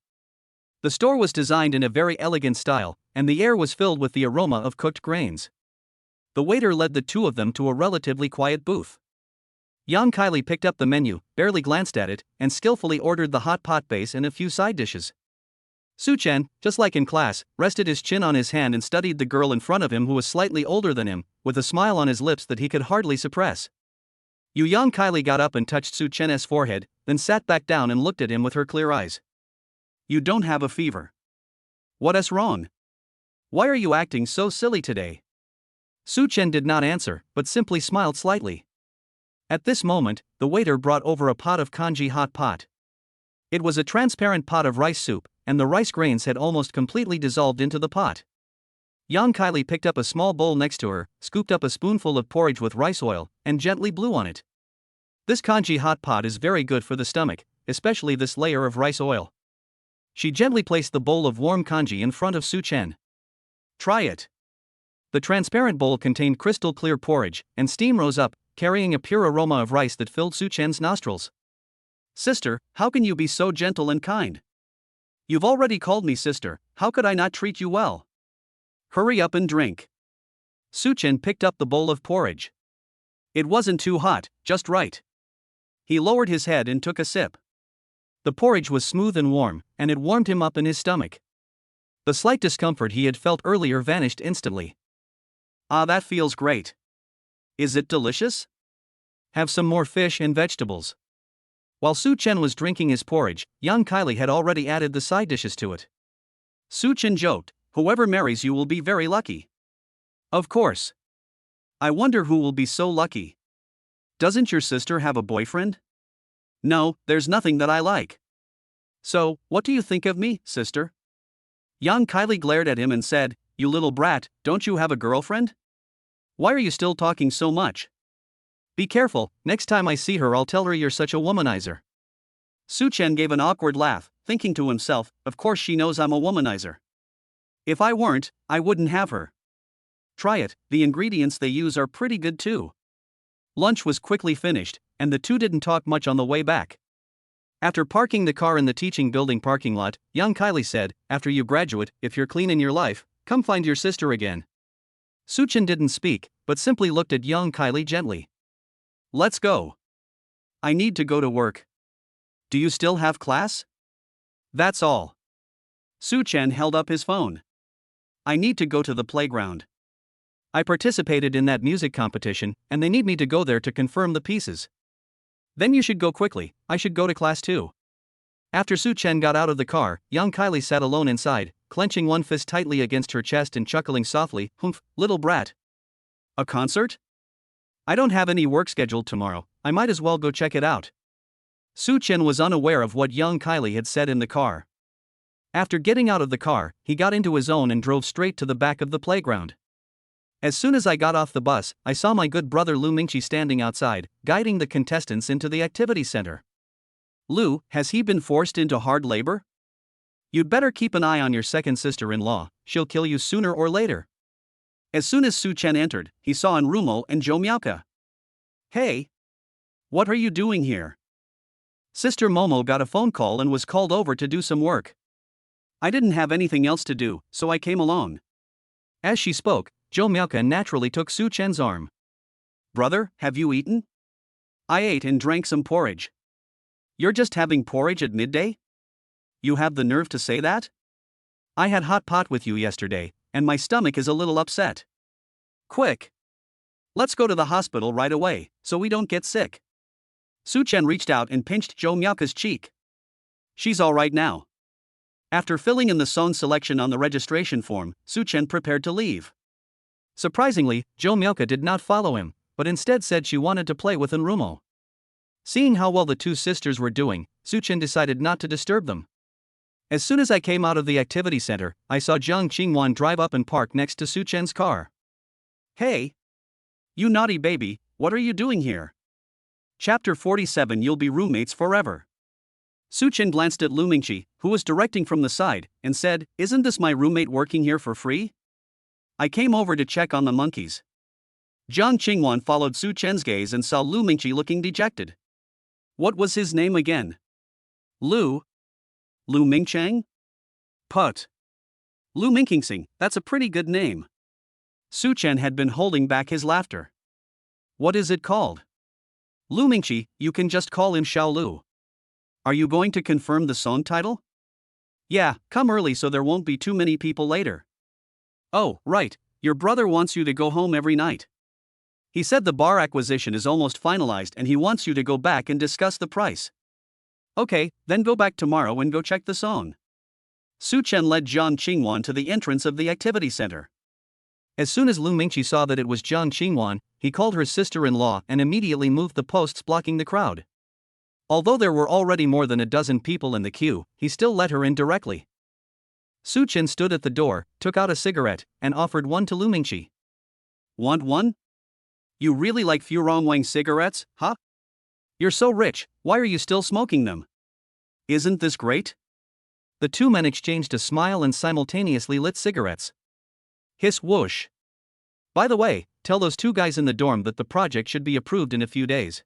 The store was designed in a very elegant style, and the air was filled with the aroma of cooked grains. The waiter led the two of them to a relatively quiet booth. Young Kylie picked up the menu, barely glanced at it, and skillfully ordered the hot pot base and a few side dishes. Su Chen, just like in class, rested his chin on his hand and studied the girl in front of him who was slightly older than him, with a smile on his lips that he could hardly suppress. Young Kylie got up and touched Su Chen's forehead, then sat back down and looked at him with her clear eyes. You don't have a fever. What's wrong? Why are you acting so silly today? Su Chen did not answer, but simply smiled slightly. At this moment, the waiter brought over a pot of congee hot pot. It was a transparent pot of rice soup, and the rice grains had almost completely dissolved into the pot. Young Kylie picked up a small bowl next to her, scooped up a spoonful of porridge with rice oil, and gently blew on it. This congee hot pot is very good for the stomach, especially this layer of rice oil. She gently placed the bowl of warm congee in front of Su Chen. Try it. The transparent bowl contained crystal clear porridge, and steam rose up, carrying a pure aroma of rice that filled Su Chen's nostrils. Sister, how can you be so gentle and kind? You've already called me sister, how could I not treat you well? Hurry up and drink. Su Chen picked up the bowl of porridge. It wasn't too hot, just right. He lowered his head and took a sip. The porridge was smooth and warm, and it warmed him up in his stomach. The slight discomfort he had felt earlier vanished instantly. That feels great. Is it delicious? Have some more fish and vegetables. While Su Chen was drinking his porridge, young Kylie had already added the side dishes to it. Su Chen joked, whoever marries you will be very lucky. Of course. I wonder who will be so lucky. Doesn't your sister have a boyfriend? No, there's nothing that I like. So, what do you think of me, sister? Young Kylie glared at him and said, you little brat, don't you have a girlfriend? Why are you still talking so much? Be careful, next time I see her I'll tell her you're such a womanizer. Su Chen gave an awkward laugh, thinking to himself, of course she knows I'm a womanizer. If I weren't, I wouldn't have her. Try it, the ingredients they use are pretty good too. Lunch was quickly finished, and the two didn't talk much on the way back. After parking the car in the teaching building parking lot, young Kylie said, after you graduate, if you're clean in your life, come find your sister again. Su Chen didn't speak, but simply looked at young Kylie gently. Let's go. I need to go to work. Do you still have class? That's all. Su Chen held up his phone. I need to go to the playground. I participated in that music competition, and they need me to go there to confirm the pieces. Then you should go quickly, I should go to class too. After Su Chen got out of the car, young Kylie sat alone inside, clenching one fist tightly against her chest and chuckling softly, humph, little brat. A concert? I don't have any work scheduled tomorrow, I might as well go check it out. Su Chen was unaware of what young Kylie had said in the car. After getting out of the car, he got into his own and drove straight to the back of the playground. As soon as I got off the bus, I saw my good brother Lu Mingqi standing outside, guiding the contestants into the activity center. Lu, has he been forced into hard labor? You'd better keep an eye on your second sister-in-law, she'll kill you sooner or later. As soon as Su Chen entered, he saw Enrumo and Zhou Miaoke. Hey, what are you doing here? Sister Momo got a phone call and was called over to do some work. I didn't have anything else to do, so I came along. As she spoke, Zhou Miaoka naturally took Su Chen's arm. Brother, have you eaten? I ate and drank some porridge. You're just having porridge at midday? You have the nerve to say that? I had hot pot with you yesterday, and my stomach is a little upset. Quick! Let's go to the hospital right away, so we don't get sick. Su Chen reached out and pinched Zhou Miaoka's cheek. She's all right now. After filling in the song selection on the registration form, Su Chen prepared to leave. Surprisingly, Zhou Miaoka did not follow him, but instead said she wanted to play with Enrumo. Seeing how well the two sisters were doing, Su Chen decided not to disturb them. As soon as I came out of the activity center, I saw Jiang Qingwan drive up and park next to Su Chen's car. Hey! You naughty baby, what are you doing here? Chapter 47. You'll be roommates forever. Su Chen glanced at Lu Mingqi, who was directing from the side, and said, Isn't this my roommate working here for free? I came over to check on the monkeys. Jiang Qingwan followed Su Chen's gaze and saw Lu Mingqi looking dejected. What was his name again? Lu Mingchang? Put. Lu Mingqingsing, that's a pretty good name. Su Chen had been holding back his laughter. What is it called? Lu Mingqi, you can just call him Xiao Lu. Are you going to confirm the song title? Yeah, come early so there won't be too many people later. Oh, right, your brother wants you to go home every night. He said the bar acquisition is almost finalized and he wants you to go back and discuss the price. Okay, then go back tomorrow and go check the song. Su Chen led Jiang Qingwan to the entrance of the activity center. As soon as Lu Mingqi saw that it was Jiang Qingwan, he called her sister-in-law and immediately moved the posts blocking the crowd. Although there were already more than a dozen people in the queue, he still let her in directly. Su Chen stood at the door, took out a cigarette, and offered one to Lu Mingqi. Want one? You really like Furongwang cigarettes, huh? You're so rich, why are you still smoking them? Isn't this great? The two men exchanged a smile and simultaneously lit cigarettes. Hiss whoosh. By the way, tell those two guys in the dorm that the project should be approved in a few days.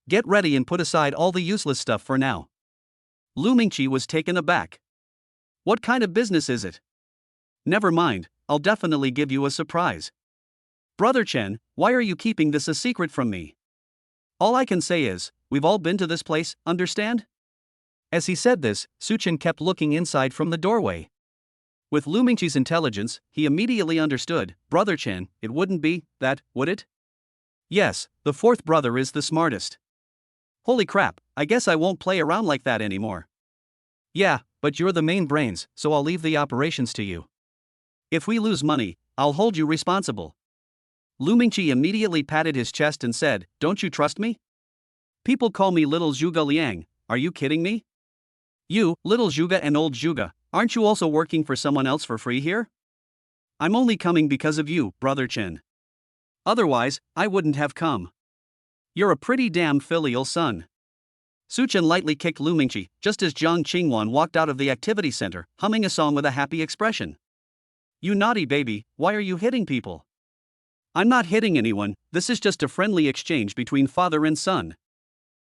Get ready and put aside all the useless stuff for now. Lu Mingqi was taken aback. What kind of business is it? Never mind, I'll definitely give you a surprise. Brother Chen, why are you keeping this a secret from me? All I can say is, we've all been to this place, understand? As he said this, Su Chen kept looking inside from the doorway. With Lu Mingqi's intelligence, he immediately understood, Brother Chen, it wouldn't be that, would it? Yes, the fourth brother is the smartest. Holy crap, I guess I won't play around like that anymore. Yeah, but you're the main brains, so I'll leave the operations to you. If we lose money, I'll hold you responsible. Lu Mingqi immediately patted his chest and said, Don't you trust me? People call me Little Zhuge Liang, are you kidding me? You, Little Zhuge and Old Zhuge, aren't you also working for someone else for free here? I'm only coming because of you, Brother Chen. Otherwise, I wouldn't have come. You're a pretty damn filial son. Su Chen lightly kicked Lu Mingqi, just as Jiang Qingwan walked out of the activity center, humming a song with a happy expression. You naughty baby, why are you hitting people? I'm not hitting anyone, this is just a friendly exchange between father and son.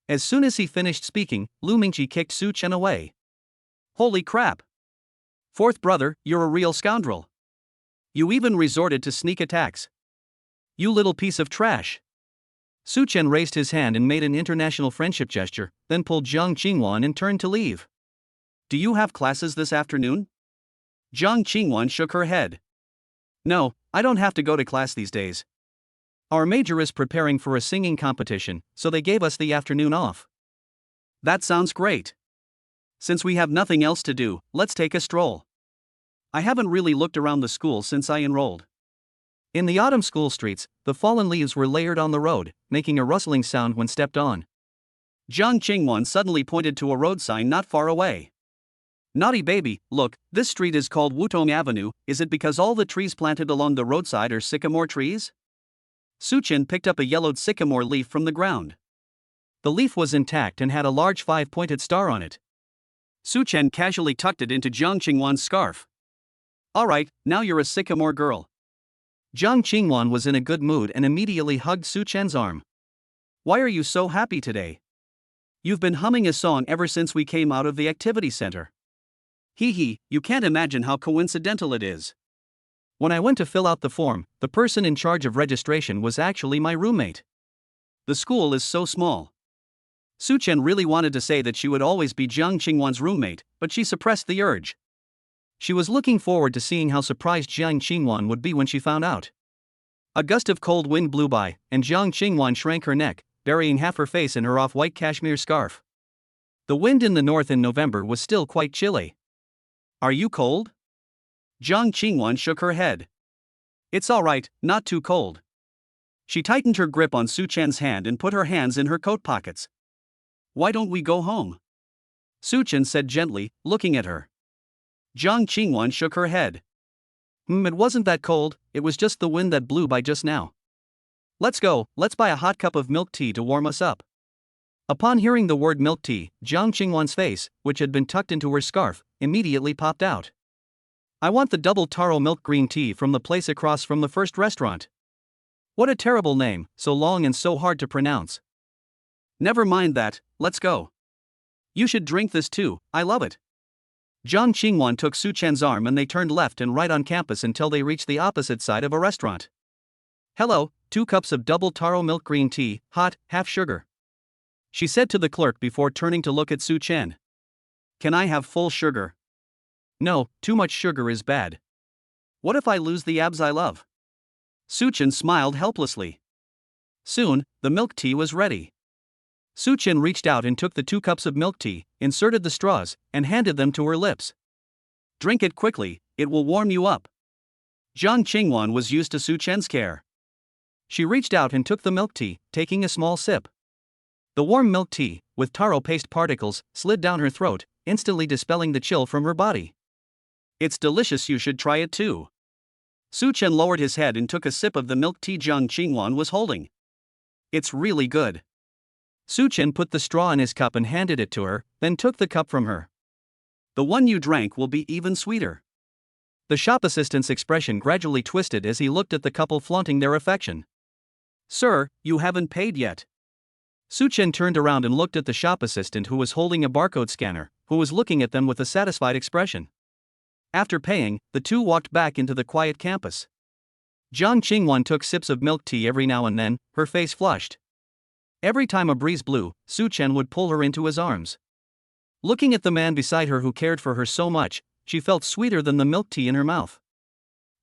As soon as he finished speaking, Lu Mingqi kicked Su Chen away. Holy crap! Fourth brother, you're a real scoundrel. You even resorted to sneak attacks. You little piece of trash. Su Chen raised his hand and made an international friendship gesture, then pulled Jiang Qingwan and turned to leave. Do you have classes this afternoon? Jiang Qingwan shook her head. No, I don't have to go to class these days. Our major is preparing for a singing competition, so they gave us the afternoon off. That sounds great. Since we have nothing else to do, let's take a stroll. I haven't really looked around the school since I enrolled. In the autumn school streets, the fallen leaves were layered on the road, making a rustling sound when stepped on. Jiang Qingwan suddenly pointed to a road sign not far away. Naughty baby, look, this street is called Wutong Avenue, is it because all the trees planted along the roadside are sycamore trees? Su Chen picked up a yellowed sycamore leaf from the ground. The leaf was intact and had a large 5-pointed star on it. Su Chen casually tucked it into Jiang Qingwan's scarf. Alright, now you're a sycamore girl. Jiang Qingwan was in a good mood and immediately hugged Su Chen's arm. Why are you so happy today? You've been humming a song ever since we came out of the activity center. Hee hee, you can't imagine how coincidental it is. When I went to fill out the form, the person in charge of registration was actually my roommate. The school is so small. Su-chen really wanted to say that she would always be Jiang Qingwan's roommate, but she suppressed the urge. She was looking forward to seeing how surprised Jiang Qingwan would be when she found out. A gust of cold wind blew by, and Jiang Qingwan shrank her neck, burying half her face in her off-white cashmere scarf. The wind in the north in November was still quite chilly. Are you cold? Jiang Qingwan shook her head. It's all right, not too cold. She tightened her grip on Su-chen's hand and put her hands in her coat pockets. Why don't we go home? Su-chen said gently, looking at her. Jiang Qingwan shook her head. It wasn't that cold, it was just the wind that blew by just now. Let's go, let's buy a hot cup of milk tea to warm us up. Upon hearing the word milk tea, Jiang Qingwan's face, which had been tucked into her scarf, immediately popped out. I want the double taro milk green tea from the place across from the first restaurant. What a terrible name, so long and so hard to pronounce. Never mind that, let's go. You should drink this too, I love it. Jiang Qingwan took Su-chen's arm and they turned left and right on campus until they reached the opposite side of a restaurant. Hello, 2 cups of double taro milk green tea, hot, half sugar. She said to the clerk before turning to look at Su-chen. Can I have full sugar? No, too much sugar is bad. What if I lose the abs I love? Su-chen smiled helplessly. Soon, the milk tea was ready. Su-chen reached out and took the 2 cups of milk tea, inserted the straws, and handed them to her lips. Drink it quickly, it will warm you up. Jiang Qingwan was used to Su-chen's care. She reached out and took the milk tea, taking a small sip. The warm milk tea, with taro paste particles, slid down her throat, instantly dispelling the chill from her body. It's delicious, you should try it too. Su-chen lowered his head and took a sip of the milk tea Jiang Qingwan was holding. It's really good. Su-chen put the straw in his cup and handed it to her, then took the cup from her. The one you drank will be even sweeter. The shop assistant's expression gradually twisted as he looked at the couple flaunting their affection. Sir, you haven't paid yet. Su-chen turned around and looked at the shop assistant who was holding a barcode scanner, who was looking at them with a satisfied expression. After paying, the two walked back into the quiet campus. Jiang Qingwan took sips of milk tea every now and then, her face flushed. Every time a breeze blew, Su-chen would pull her into his arms. Looking at the man beside her who cared for her so much, she felt sweeter than the milk tea in her mouth.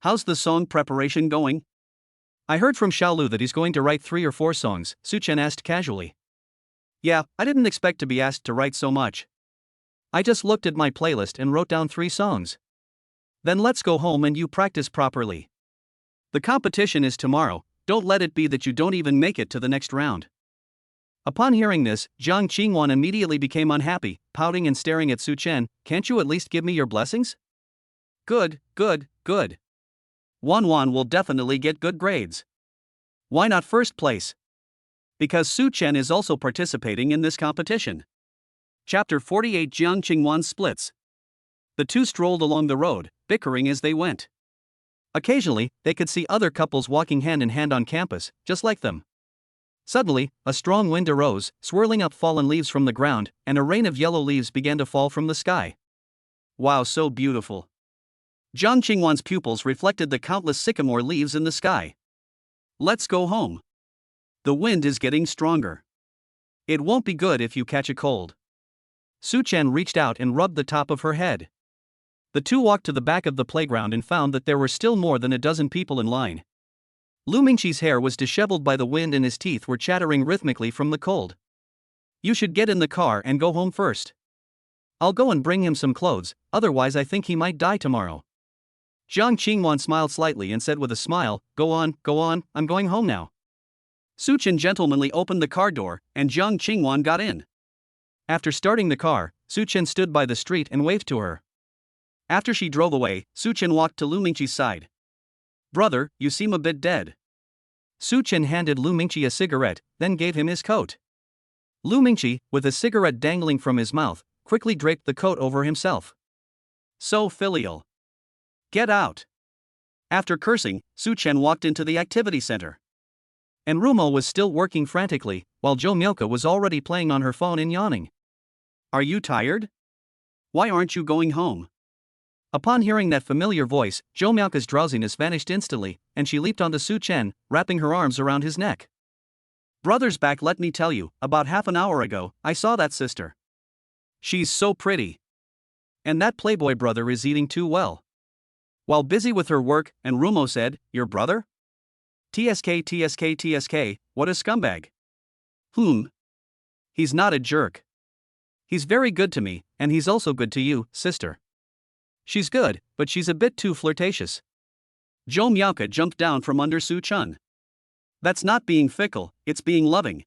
How's the song preparation going? I heard from Xiaolu that he's going to write 3 or 4 songs, Su-chen asked casually. Yeah, I didn't expect to be asked to write so much. I just looked at my playlist and wrote down 3 songs. Then let's go home and you practice properly. The competition is tomorrow, don't let it be that you don't even make it to the next round. Upon hearing this, Jiang Qingwan immediately became unhappy, pouting and staring at Su-chen. Can't you at least give me your blessings? Good, good, good. Wanwan will definitely get good grades. Why not first place? Because Su-chen is also participating in this competition. Chapter 48 Jiang Qingwan splits. The two strolled along the road, bickering as they went. Occasionally, they could see other couples walking hand in hand on campus, just like them. Suddenly, a strong wind arose, swirling up fallen leaves from the ground, and a rain of yellow leaves began to fall from the sky. Wow, so beautiful. Jiang Qingwan's pupils reflected the countless sycamore leaves in the sky. Let's go home. The wind is getting stronger. It won't be good if you catch a cold. Su-chen reached out and rubbed the top of her head. The two walked to the back of the playground and found that there were still more than a dozen people in line. Lu Mingqi's hair was disheveled by the wind and his teeth were chattering rhythmically from the cold. You should get in the car and go home first. I'll go and bring him some clothes, otherwise I think he might die tomorrow. Jiang Qingwan smiled slightly and said with a smile, Go on, I'm going home now. Su-chen gentlemanly opened the car door, and Jiang Qingwan got in. After starting the car, Su-chen stood by the street and waved to her. After she drove away, Su-chen walked to Lu Mingqi's side. Brother, you seem a bit dead. Su-chen handed Lu Mingqi a cigarette, then gave him his coat. Lu Mingqi, with a cigarette dangling from his mouth, quickly draped the coat over himself. So filial. Get out. After cursing, Su-chen walked into the activity center. And Rumo was still working frantically, while Jo Myoka was already playing on her phone and yawning. Are you tired? Why aren't you going home? Upon hearing that familiar voice, Jo Myoka's drowsiness vanished instantly, and she leaped onto Su Chen, wrapping her arms around his neck. Brother's back, let me tell you, about half an hour ago, I saw that sister. She's so pretty. And that playboy brother is eating too well. While busy with her work, and Rumo said, Your brother? TSK, TSK, TSK, what a scumbag. He's not a jerk. He's very good to me, and he's also good to you, sister. She's good, but she's a bit too flirtatious. Jo Myoka jumped down from under Su Chen. That's not being fickle, it's being loving.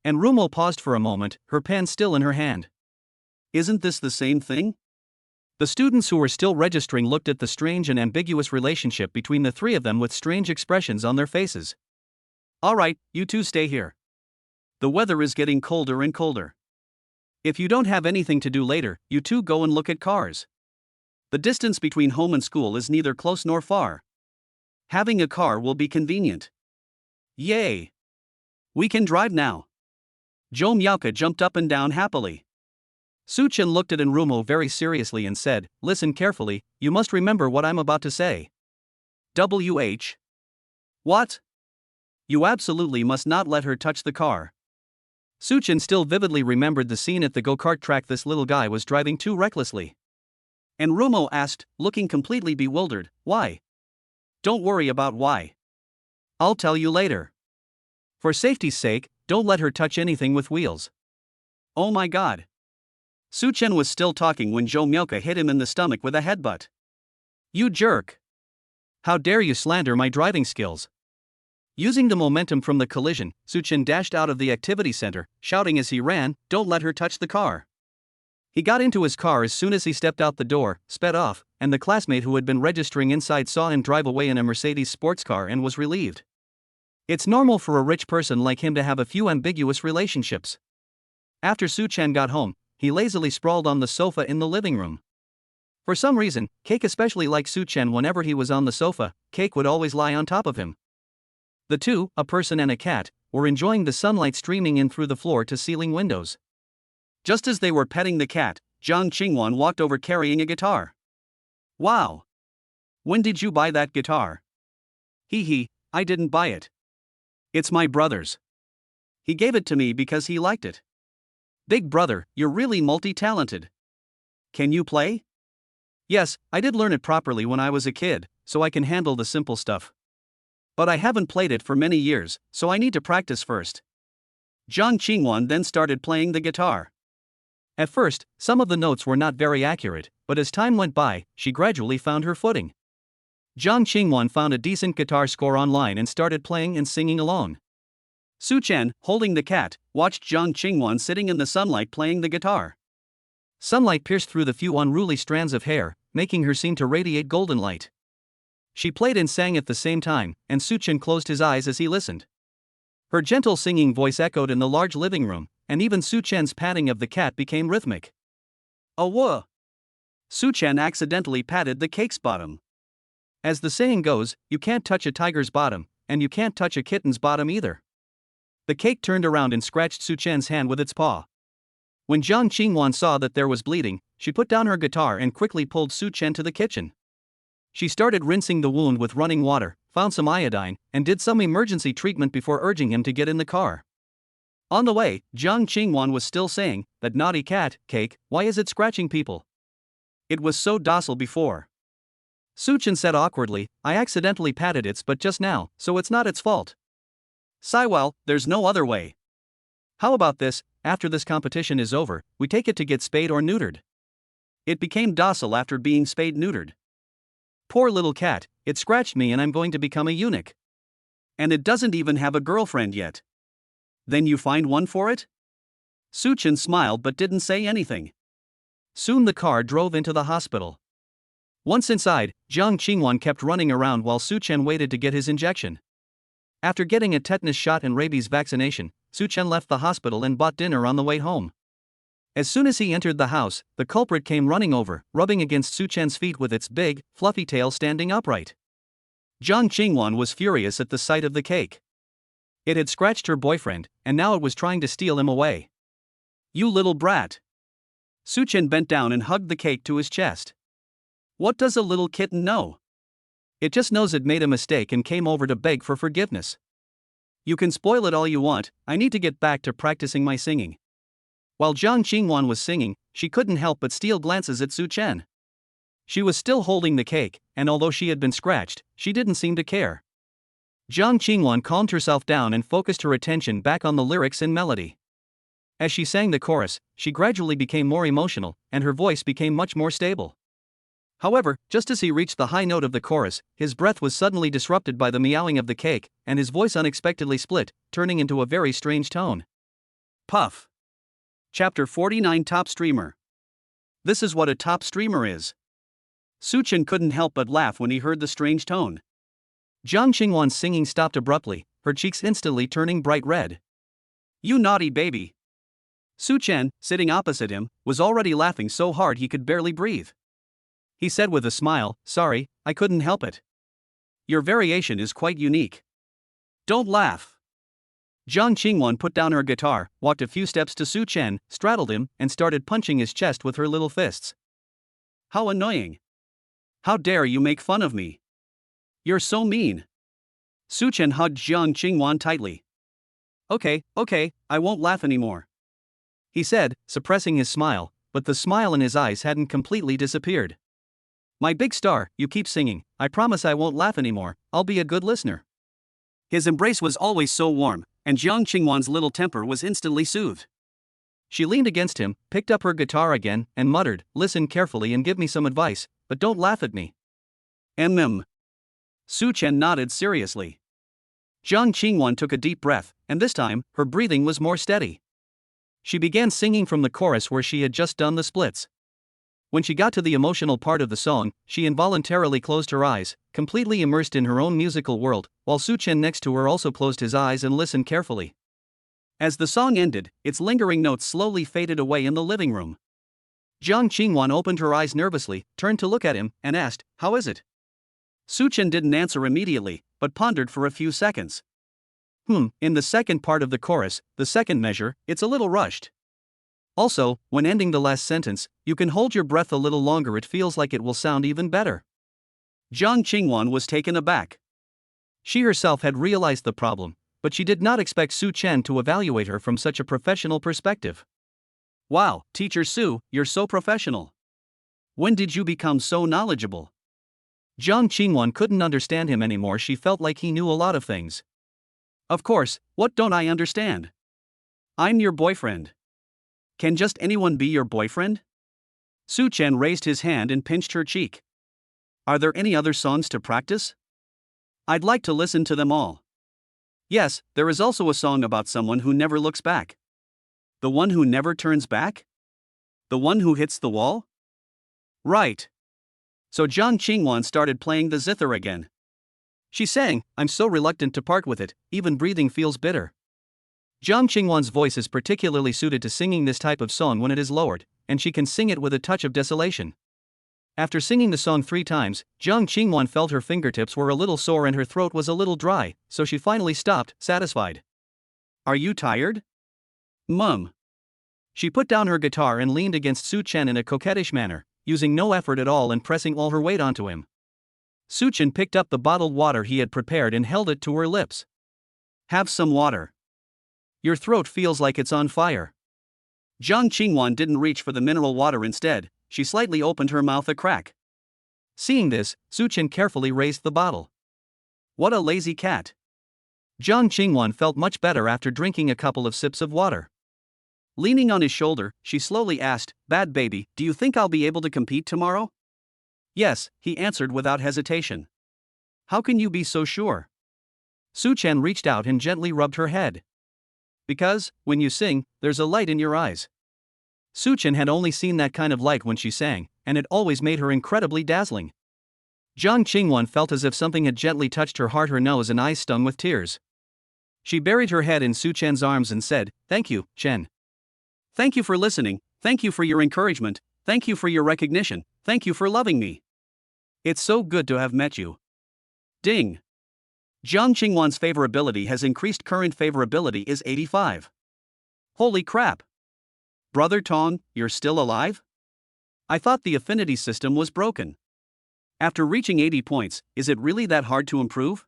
And Rumo paused for a moment, her pen still in her hand. Isn't this the same thing? The students who were still registering looked at the strange and ambiguous relationship between the three of them with strange expressions on their faces. Alright, you two stay here. The weather is getting colder and colder. If you don't have anything to do later, you two go and look at cars. The distance between home and school is neither close nor far. Having a car will be convenient. Yay! We can drive now. Jo Myoka jumped up and down happily. Su Chen looked at Rumo very seriously and said, Listen carefully, you must remember what I'm about to say. WH. What? You absolutely must not let her touch the car. Su Chen still vividly remembered the scene at the go-kart track. This little guy was driving too recklessly. And Rumo asked, looking completely bewildered, Why? Don't worry about why. I'll tell you later. For safety's sake, don't let her touch anything with wheels. Oh my god. Su Chen was still talking when Jo Myoka hit him in the stomach with a headbutt. You jerk! How dare you slander my driving skills? Using the momentum from the collision, Su Chen dashed out of the activity center, shouting as he ran, Don't let her touch the car. He got into his car as soon as he stepped out the door, sped off, and the classmate who had been registering inside saw him drive away in a Mercedes sports car and was relieved. It's normal for a rich person like him to have a few ambiguous relationships. After Su Chen got home, he lazily sprawled on the sofa in the living room. For some reason, Cake especially liked Su Chen. Whenever he was on the sofa, Cake would always lie on top of him. The two, a person and a cat, were enjoying the sunlight streaming in through the floor-to-ceiling windows. Just as they were petting the cat, Jiang Qingwan walked over carrying a guitar. Wow! When did you buy that guitar? I didn't buy it. It's my brother's. He gave it to me because he liked it. Big brother, you're really multi-talented. Can you play? Yes, I did learn it properly when I was a kid, so I can handle the simple stuff. But I haven't played it for many years, so I need to practice first. Jiang Qingwan then started playing the guitar. At first, some of the notes were not very accurate, but as time went by, she gradually found her footing. Jiang Qingwan found a decent guitar score online and started playing and singing alone. Su Chen, holding the cat, watched Jiang Qingwan sitting in the sunlight playing the guitar. Sunlight pierced through the few unruly strands of hair, making her seem to radiate golden light. She played and sang at the same time, and Su Chen closed his eyes as he listened. Her gentle singing voice echoed in the large living room, and even Su Chen's patting of the cat became rhythmic. Oh whoa! Su Chen accidentally patted the cake's bottom. As the saying goes, you can't touch a tiger's bottom, and you can't touch a kitten's bottom either. The cake turned around and scratched Su Chen's hand with its paw. When Jiang Qingwan saw that there was bleeding, she put down her guitar and quickly pulled Su Chen to the kitchen. She started rinsing the wound with running water, found some iodine, and did some emergency treatment before urging him to get in the car. On the way, Jiang Qingwan was still saying, That naughty cat, Cake, why is it scratching people? It was so docile before. Su Chen said awkwardly, I accidentally patted it but just now, so it's not its fault. Well, there's no other way. How about this, after this competition is over, we take it to get spayed or neutered. It became docile after being spayed-neutered. Poor little cat, it scratched me and I'm going to become a eunuch. And it doesn't even have a girlfriend yet. Then you find one for it? Su Chen smiled but didn't say anything. Soon the car drove into the hospital. Once inside, Jiang Qingwan kept running around while Su Chen waited to get his injection. After getting a tetanus shot and rabies vaccination, Su Chen left the hospital and bought dinner on the way home. As soon as he entered the house, the culprit came running over, rubbing against Su Chen's feet with its big, fluffy tail standing upright. Jiang Qingwan was furious at the sight of the cake. It had scratched her boyfriend, and now it was trying to steal him away. You little brat. Su Chen bent down and hugged the cake to his chest. What does a little kitten know? It just knows it made a mistake and came over to beg for forgiveness. You can spoil it all you want, I need to get back to practicing my singing. While Jiang Qingwan was singing, she couldn't help but steal glances at Su Chen. She was still holding the cake, and although she had been scratched, she didn't seem to care. Jiang Qingwan calmed herself down and focused her attention back on the lyrics and melody. As she sang the chorus, she gradually became more emotional, and her voice became much more stable. However, just as he reached the high note of the chorus, his breath was suddenly disrupted by the meowing of the cake, and his voice unexpectedly split, turning into a very strange tone. Puff. Chapter 49 Top Streamer. This is what a top streamer is. Su Chen couldn't help but laugh when he heard the strange tone. Jiang Qingwan's singing stopped abruptly, her cheeks instantly turning bright red. You naughty baby. Su Chen, sitting opposite him, was already laughing so hard he could barely breathe. He said with a smile, sorry, I couldn't help it. Your variation is quite unique. Don't laugh. Jiang Qingwan put down her guitar, walked a few steps to Su Chen, straddled him, and started punching his chest with her little fists. How annoying. How dare you make fun of me? You're so mean. Su Chen hugged Jiang Qingwan tightly. Okay, I won't laugh anymore. He said, suppressing his smile, but the smile in his eyes hadn't completely disappeared. My big star, you keep singing, I promise I won't laugh anymore, I'll be a good listener. His embrace was always so warm, and Jiang Qingwan's little temper was instantly soothed. She leaned against him, picked up her guitar again, and muttered, listen carefully and give me some advice, but don't laugh at me. Su Chen nodded seriously. Jiang Qingwan took a deep breath, and this time, her breathing was more steady. She began singing from the chorus where she had just done the splits. When she got to the emotional part of the song, she involuntarily closed her eyes, completely immersed in her own musical world, while Su Chen next to her also closed his eyes and listened carefully. As the song ended, its lingering notes slowly faded away in the living room. Jiang Qingwan opened her eyes nervously, turned to look at him, and asked, how is it? Su Chen didn't answer immediately, but pondered for a few seconds. In the second part of the chorus, the second measure, it's a little rushed. Also, when ending the last sentence, you can hold your breath a little longer, it feels like it will sound even better. Jiang Qingwan was taken aback. She herself had realized the problem, but she did not expect Su Chen to evaluate her from such a professional perspective. Wow, Teacher Su, you're so professional. When did you become so knowledgeable? Jiang Qingwan couldn't understand him anymore, she felt like he knew a lot of things. Of course, what don't I understand? I'm your boyfriend. Can just anyone be your boyfriend? Su Chen raised his hand and pinched her cheek. Are there any other songs to practice? I'd like to listen to them all. Yes, there is also a song about someone who never looks back. The one who never turns back? The one who hits the wall? Right. So Jiang Qingwan started playing the zither again. She sang, I'm so reluctant to part with it, even breathing feels bitter. Jiang Qingwan's voice is particularly suited to singing this type of song when it is lowered, and she can sing it with a touch of desolation. After singing the song 3 times, Jiang Qingwan felt her fingertips were a little sore and her throat was a little dry, so she finally stopped, satisfied. Are you tired? Mum. She put down her guitar and leaned against Su Chen in a coquettish manner, using no effort at all and pressing all her weight onto him. Su Chen picked up the bottled water he had prepared and held it to her lips. Have some water. Your throat feels like it's on fire. Jiang Qingwan didn't reach for the mineral water, instead, she slightly opened her mouth a crack. Seeing this, Su Chen carefully raised the bottle. What a lazy cat. Jiang Qingwan felt much better after drinking a couple of sips of water. Leaning on his shoulder, she slowly asked, Bad baby, do you think I'll be able to compete tomorrow? Yes, he answered without hesitation. How can you be so sure? Su Chen reached out and gently rubbed her head. Because, when you sing, there's a light in your eyes. Su Chen had only seen that kind of light when she sang, and it always made her incredibly dazzling. Jiang Qingwan felt as if something had gently touched her heart, her nose and eyes stung with tears. She buried her head in Su Chen's arms and said, Thank you, Chen. Thank you for listening, thank you for your encouragement, thank you for your recognition, thank you for loving me. It's so good to have met you. Ding. Jiang Qingwan's favorability has increased. Current favorability is 85. Holy crap! Brother Tong, you're still alive? I thought the affinity system was broken. After reaching 80 points, is it really that hard to improve?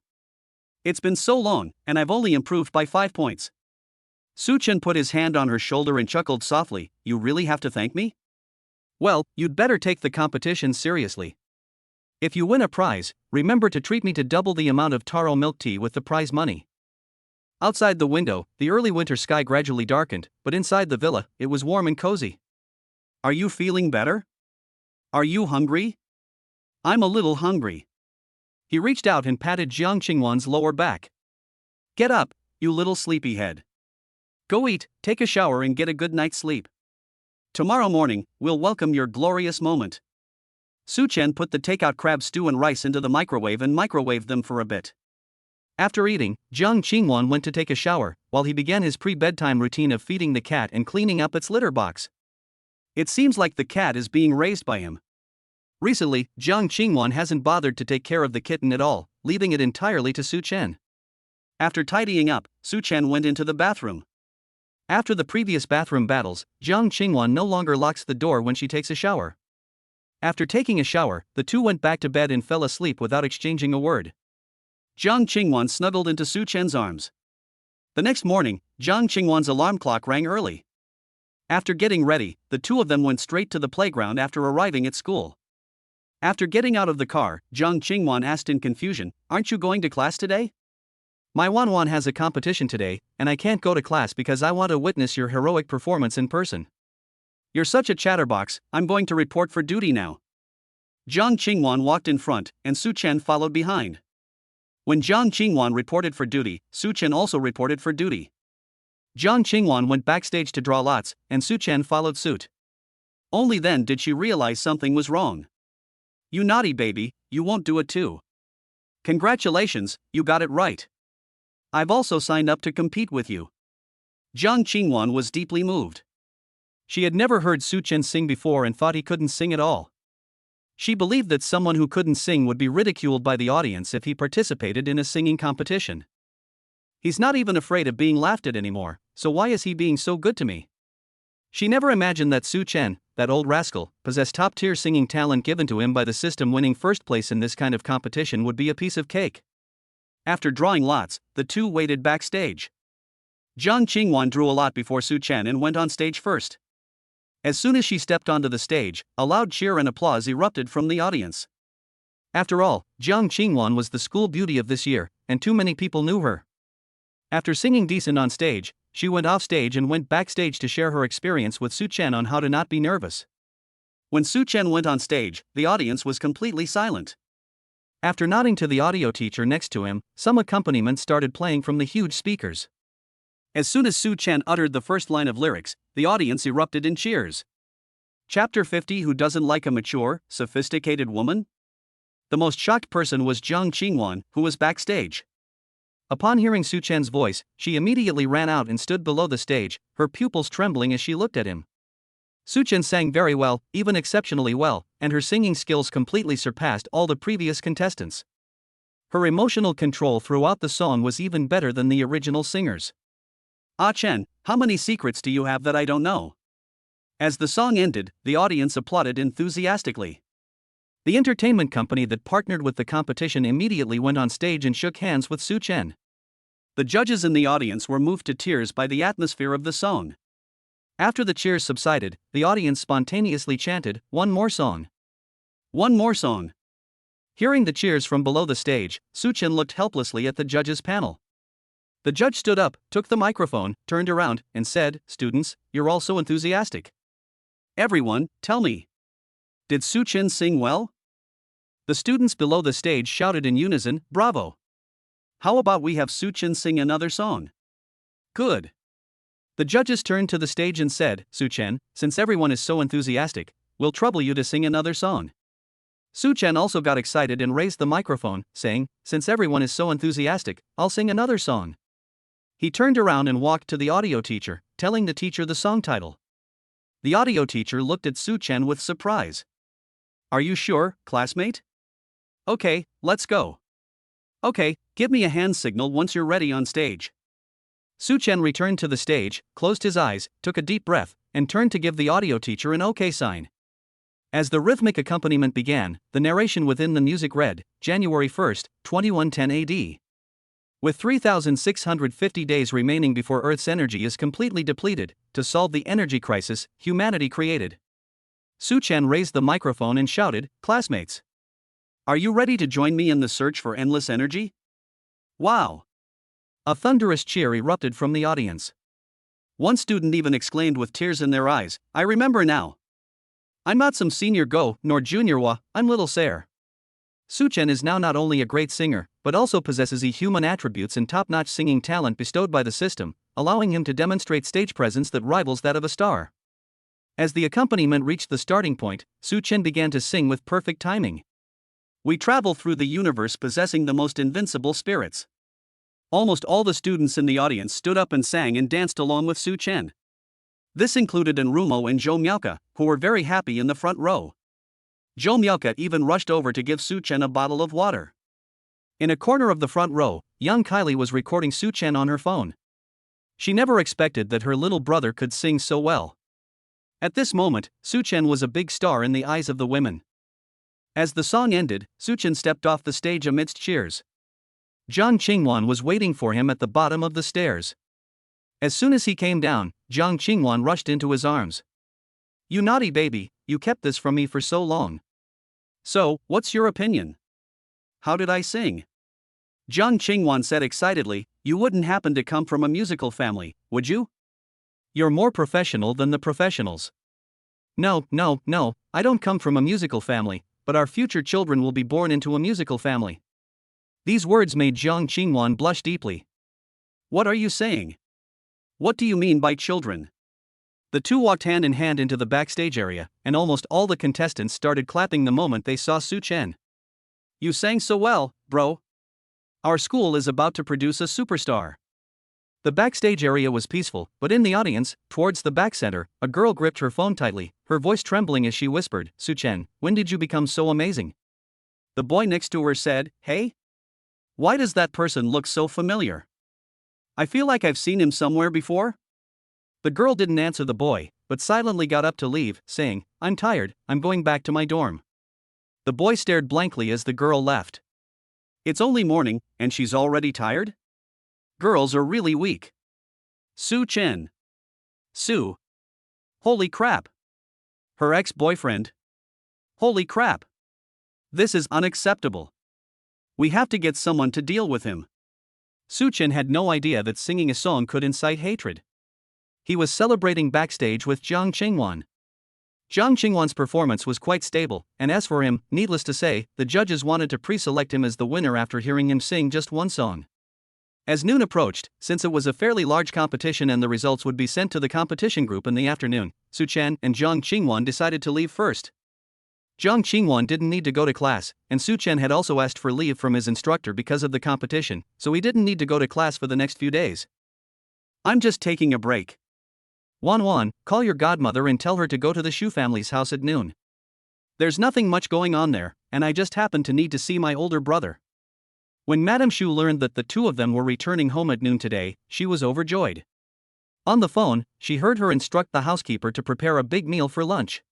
It's been so long, and I've only improved by 5 points. Su Chen put his hand on her shoulder and chuckled softly. You really have to thank me? Well, you'd better take the competition seriously. If you win a prize, remember to treat me to double the amount of taro milk tea with the prize money. Outside the window, the early winter sky gradually darkened, but inside the villa, it was warm and cozy. Are you feeling better? Are you hungry? I'm a little hungry. He reached out and patted Jiang Qingwan's lower back. Get up, you little sleepyhead. Go eat, take a shower and get a good night's sleep. Tomorrow morning, we'll welcome your glorious moment. Su Chen put the takeout crab stew and rice into the microwave and microwaved them for a bit. After eating, Jiang Qingwan went to take a shower, while he began his pre-bedtime routine of feeding the cat and cleaning up its litter box. It seems like the cat is being raised by him. Recently, Jiang Qingwan hasn't bothered to take care of the kitten at all, leaving it entirely to Su Chen. After tidying up, Su Chen went into the bathroom. After the previous bathroom battles, Jiang Qingwan no longer locks the door when she takes a shower. After taking a shower, the two went back to bed and fell asleep without exchanging a word. Jiang Qingwan snuggled into Su Chen's arms. The next morning, Jiang Qingwan's alarm clock rang early. After getting ready, the two of them went straight to the playground after arriving at school. After getting out of the car, Jiang Qingwan asked in confusion, "Aren't you going to class today?" "My Wanwan has a competition today, and I can't go to class because I want to witness your heroic performance in person." "You're such a chatterbox, I'm going to report for duty now." Jiang Qingwan walked in front, and Su Chen followed behind. When Jiang Qingwan reported for duty, Su Chen also reported for duty. Jiang Qingwan went backstage to draw lots, and Su Chen followed suit. Only then did she realize something was wrong. "You naughty baby, you won't do it too. Congratulations, you got it right. I've also signed up to compete with you." Jiang Qingwan was deeply moved. She had never heard Su Chen sing before and thought he couldn't sing at all. She believed that someone who couldn't sing would be ridiculed by the audience if he participated in a singing competition. He's not even afraid of being laughed at anymore, so why is he being so good to me? She never imagined that Su Chen, that old rascal, possessed top-tier singing talent given to him by the system. Winning first place in this kind of competition would be a piece of cake. After drawing lots, the two waited backstage. Jiang Qingwan drew a lot before Su Chen and went on stage first. As soon as she stepped onto the stage, a loud cheer and applause erupted from the audience. After all, Jiang Qingwan was the school beauty of this year, and too many people knew her. After singing decent on stage, she went off stage and went backstage to share her experience with Su Chen on how to not be nervous. When Su Chen went on stage, the audience was completely silent. After nodding to the audio teacher next to him, some accompaniment started playing from the huge speakers. As soon as Su Chen uttered the first line of lyrics, the audience erupted in cheers. Chapter 50. Who doesn't like a mature, sophisticated woman? The most shocked person was Jiang Qingwan, who was backstage. Upon hearing Su Chen's voice, she immediately ran out and stood below the stage, her pupils trembling as she looked at him. Su Chen sang very well, even exceptionally well, and her singing skills completely surpassed all the previous contestants. Her emotional control throughout the song was even better than the original singers. "Ah Chen, how many secrets do you have that I don't know?" As the song ended, the audience applauded enthusiastically. The entertainment company that partnered with the competition immediately went on stage and shook hands with Su Chen. The judges in the audience were moved to tears by the atmosphere of the song. After the cheers subsided, the audience spontaneously chanted, "One more song! One more song!" Hearing the cheers from below the stage, Su Chen looked helplessly at the judges' panel. The judge stood up, took the microphone, turned around, and said, "Students, you're all so enthusiastic. Everyone, tell me. Did Su Chen sing well?" The students below the stage shouted in unison, "Bravo! How about we have Su Chen sing another song?" "Good." The judges turned to the stage and said, "Su Chen, since everyone is so enthusiastic, we'll trouble you to sing another song." Su Chen also got excited and raised the microphone, saying, "Since everyone is so enthusiastic, I'll sing another song." He turned around and walked to the audio teacher, telling the teacher the song title. The audio teacher looked at Su Chen with surprise. "Are you sure, classmate? Okay, let's go." Okay, give me a hand signal once you're ready on stage. Su Chen returned to the stage, closed his eyes, took a deep breath, and turned to give the audio teacher an OK sign. As the rhythmic accompaniment began, the narration within the music read, January 1st, 2110 AD. With 3,650 days remaining before Earth's energy is completely depleted, to solve the energy crisis humanity created. Su Chen raised the microphone and shouted, "Classmates! Are you ready to join me in the search for endless energy?" Wow! A thunderous cheer erupted from the audience. One student even exclaimed with tears in their eyes, "I remember now. I'm not some senior go, nor junior wa, I'm little Sair." Su Chen is now not only a great singer, but also possesses human attributes and top-notch singing talent bestowed by the system, allowing him to demonstrate stage presence that rivals that of a star. As the accompaniment reached the starting point, Su Chen began to sing with perfect timing. We travel through the universe possessing the most invincible spirits. Almost all the students in the audience stood up and sang and danced along with Su Chen. This included Enrumo and Zhou Miaoka, who were very happy in the front row. Zhou Miaoka even rushed over to give Su Chen a bottle of water. In a corner of the front row, young Kylie was recording Su Chen on her phone. She never expected that her little brother could sing so well. At this moment, Su Chen was a big star in the eyes of the women. As the song ended, Su Chen stepped off the stage amidst cheers. Jiang Qingwan was waiting for him at the bottom of the stairs. As soon as he came down, Jiang Qingwan rushed into his arms. "You naughty baby, you kept this from me for so long. So, what's your opinion? How did I sing?" Jiang Qingwan said excitedly, "You wouldn't happen to come from a musical family, would you? You're more professional than the professionals." No, I don't come from a musical family, but our future children will be born into a musical family." These words made Jiang Qingwan blush deeply. "What are you saying? What do you mean by children?" The two walked hand in hand into the backstage area, and almost all the contestants started clapping the moment they saw Su Chen. "You sang so well, bro. Our school is about to produce a superstar." The backstage area was peaceful, but in the audience, towards the back center, a girl gripped her phone tightly, her voice trembling as she whispered, "Su Chen, when did you become so amazing?" The boy next to her said, "Hey? Why does that person look so familiar? I feel like I've seen him somewhere before." The girl didn't answer the boy, but silently got up to leave, saying, "I'm tired, I'm going back to my dorm." The boy stared blankly as the girl left. It's only morning, and she's already tired? Girls are really weak. Su Chen. Su. Holy crap. Her ex-boyfriend. Holy crap. This is unacceptable. We have to get someone to deal with him. Su Chen had no idea that singing a song could incite hatred. He was celebrating backstage with Jiang Qingwan. Jiang Qingwan's performance was quite stable, and as for him, needless to say, the judges wanted to pre-select him as the winner after hearing him sing just one song. As noon approached, since it was a fairly large competition and the results would be sent to the competition group in the afternoon, Su Chen and Jiang Qingwan decided to leave first. Jiang Qingwan didn't need to go to class, and Su Chen had also asked for leave from his instructor because of the competition, so he didn't need to go to class for the next few days. "I'm just taking a break. Wan, call your godmother and tell her to go to the Shu family's house at noon. There's nothing much going on there, and I just happen to need to see my older brother." When Madame Shu learned that the two of them were returning home at noon today, she was overjoyed. On the phone, she heard her instruct the housekeeper to prepare a big meal for lunch.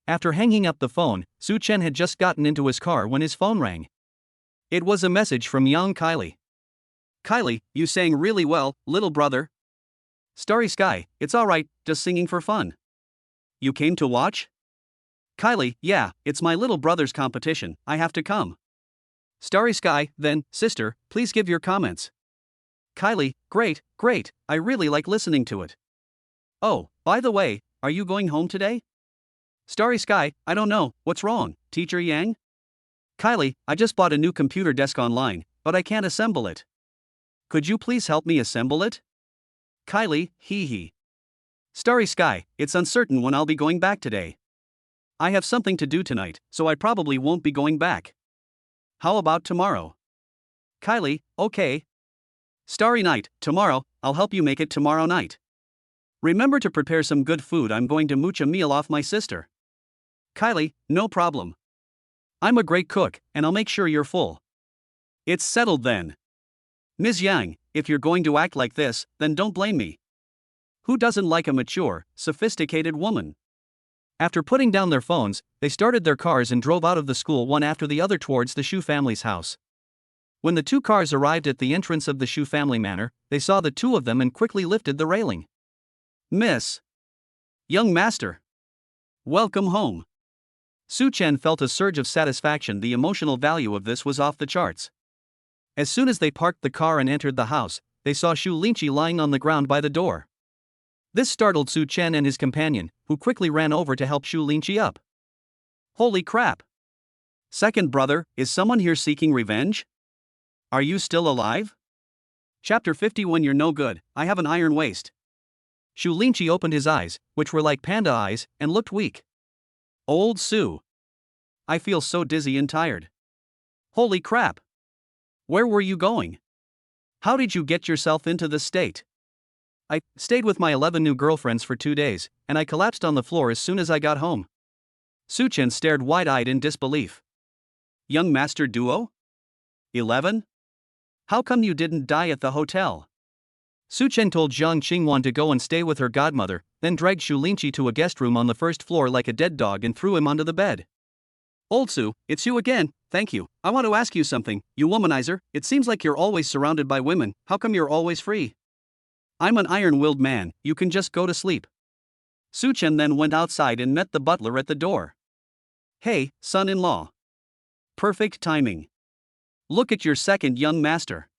After hanging up the phone, Su Chen had just gotten into his car when his phone rang. It was a message from young Kylie. "Kylie, you sang really well, little brother. Starry Sky, it's alright, just singing for fun. You came to watch?" Kylie, "Yeah, it's my little brother's competition, I have to come." Starry Sky, then, "Sister, please give your comments." Kylie, great, I really like listening to it. "Oh, by the way, are you going home today?" Starry Sky, "I don't know, what's wrong, Teacher Yang?" Kylie, "I just bought a new computer desk online, but I can't assemble it. Could you please help me assemble it?" Kylie, hee. Starry Sky, "It's uncertain when I'll be going back today. I have something to do tonight, so I probably won't be going back. How about tomorrow?" Kylie, "Okay. Starry Night, tomorrow, I'll help you make it tomorrow night. Remember to prepare some good food, I'm going to mooch a meal off my sister." Kylie, "No problem. I'm a great cook, and I'll make sure you're full. It's settled then. Ms. Yang, if you're going to act like this, then don't blame me. Who doesn't like a mature, sophisticated woman? After putting down their phones, they started their cars and drove out of the school one after the other towards the Shu family's house. When the two cars arrived at the entrance of the Shu family manor, they saw the two of them and quickly lifted the railing. Miss. Young master. Welcome home. Su Chen felt a surge of satisfaction. The emotional value of this was off the charts. As soon as they parked the car and entered the house, they saw Shu Lingqi lying on the ground by the door. This startled Su Chen and his companion, who quickly ran over to help Shu Lingqi up. Holy crap! Second brother, is someone here seeking revenge? Are you still alive? Chapter 50. When you're no good, I have an iron waist. Shu Lingqi opened his eyes, which were like panda eyes, and looked weak. Old Su. I feel so dizzy and tired. Holy crap! Where were you going? How did you get yourself into this state? I stayed with my 11 new girlfriends for 2 days, and I collapsed on the floor as soon as I got home. Su Chen stared wide-eyed in disbelief. Young master duo? 11? How come you didn't die at the hotel? Su Chen told Jiang Qingwan to go and stay with her godmother, then dragged Shu Lingqi to a guest room on the first floor like a dead dog and threw him onto the bed. Old Su, it's you again, thank you. I want to ask you something, you womanizer. It seems like you're always surrounded by women, how come you're always free? I'm an iron-willed man, you can just go to sleep. Su Chen then went outside and met the butler at the door. Hey, son-in-law. Perfect timing. Look at your second young master.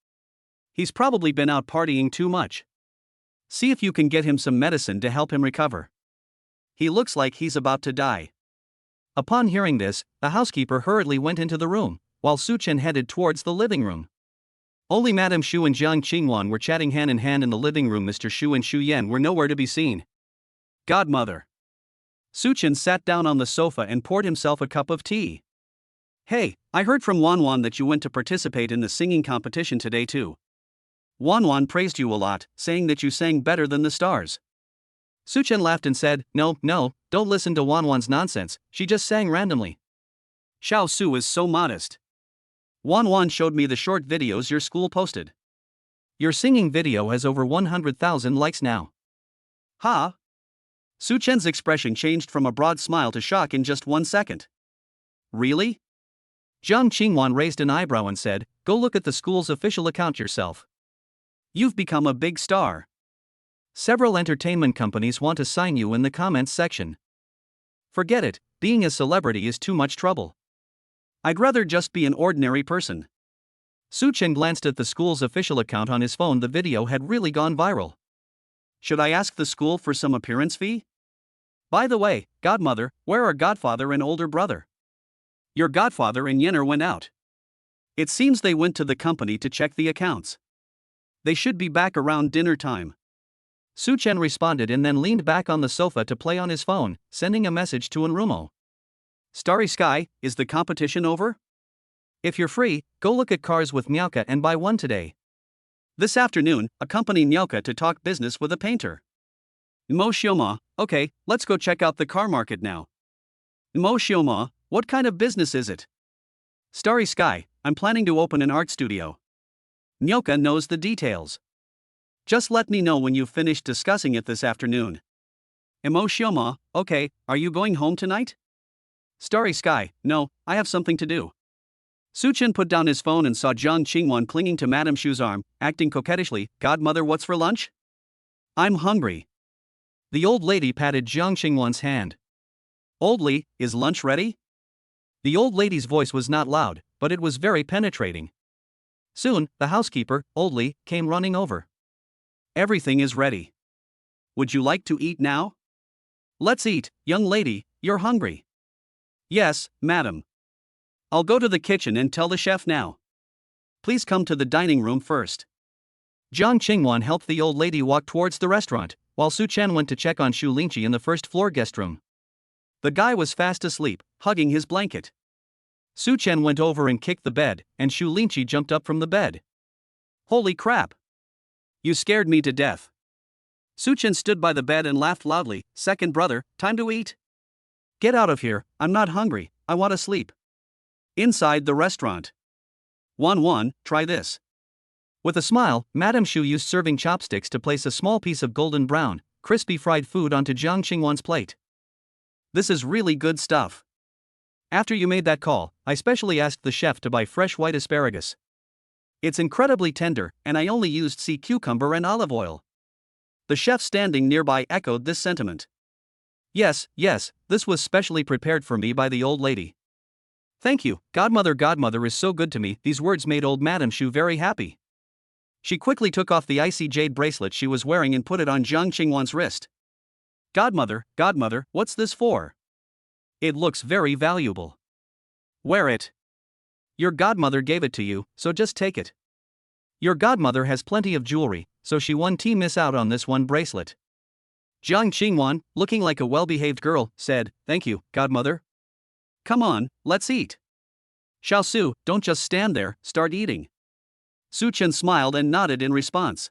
He's probably been out partying too much. See if you can get him some medicine to help him recover. He looks like he's about to die. Upon hearing this, the housekeeper hurriedly went into the room, while Su Chen headed towards the living room. Only Madame Shu and Jiang Qingwan were chatting hand in hand in the living room. Mr. Shu and Shu Yan were nowhere to be seen. Godmother. Su Chen sat down on the sofa and poured himself a cup of tea. Hey, I heard from Wanwan that you went to participate in the singing competition today too. Wanwan praised you a lot, saying that you sang better than the stars. Su Chen laughed and said, No, don't listen to Wanwan's nonsense, she just sang randomly. Xiao Su is so modest. Wanwan showed me the short videos your school posted. Your singing video has over 100,000 likes now. Ha! Su Chen's expression changed from a broad smile to shock in just 1 second. Really? Jiang Qingwan raised an eyebrow and said, Go look at the school's official account yourself. You've become a big star. Several entertainment companies want to sign you in the comments section. Forget it, being a celebrity is too much trouble. I'd rather just be an ordinary person. Su Chen glanced at the school's official account on his phone. The video had really gone viral. Should I ask the school for some appearance fee? By the way, godmother, where are godfather and older brother? Your godfather and Yenner went out. It seems they went to the company to check the accounts. They should be back around dinner time. Su Chen responded and then leaned back on the sofa to play on his phone, sending a message to Enrumo. Starry Sky, is the competition over? If you're free, go look at cars with Miaoka and buy one today. This afternoon, accompany Miaoka to talk business with a painter. Mo Xioma, okay, let's go check out the car market now. Mo Xioma, what kind of business is it? Starry Sky, I'm planning to open an art studio. Miaoka knows the details. Just let me know when you've finished discussing it this afternoon. Mo Xioma, okay, are you going home tonight? Starry Sky, no, I have something to do. Su Chen put down his phone and saw Jiang Qingwan clinging to Madame Shu's arm, acting coquettishly. Godmother, what's for lunch? I'm hungry. The old lady patted Jiang Qingwan's hand. Old Li, is lunch ready? The old lady's voice was not loud, but it was very penetrating. Soon, the housekeeper, Old Li, came running over. Everything is ready. Would you like to eat now? Let's eat, young lady, you're hungry. Yes, madam. I'll go to the kitchen and tell the chef now. Please come to the dining room first. Jiang Qingwan helped the old lady walk towards the restaurant, while Su Chen went to check on Shu Lingqi in the first floor guest room. The guy was fast asleep, hugging his blanket. Su Chen went over and kicked the bed, and Shu Lingqi jumped up from the bed. Holy crap! You scared me to death. Su Chen stood by the bed and laughed loudly. Second brother, time to eat. Get out of here, I'm not hungry, I want to sleep. Inside the restaurant. 1, try this. With a smile, Madame Shu used serving chopsticks to place a small piece of golden brown, crispy fried food onto Jiang Qingwan's plate. This is really good stuff. After you made that call, I specially asked the chef to buy fresh white asparagus. It's incredibly tender, and I only used sea cucumber and olive oil. The chef standing nearby echoed this sentiment. Yes, this was specially prepared for me by the old lady. Thank you, godmother. Godmother is so good to me. These words made old Madame Shu very happy. She quickly took off the icy jade bracelet she was wearing and put it on Jiang Qingwan's wrist. Godmother, what's this for? It looks very valuable. Wear it. Your godmother gave it to you, so just take it. Your godmother has plenty of jewelry, so she won't miss out on this one bracelet. Jiang Qingwan, looking like a well-behaved girl, said, Thank you, godmother. Come on, let's eat. Xiao Su, don't just stand there, start eating. Su Chen smiled and nodded in response.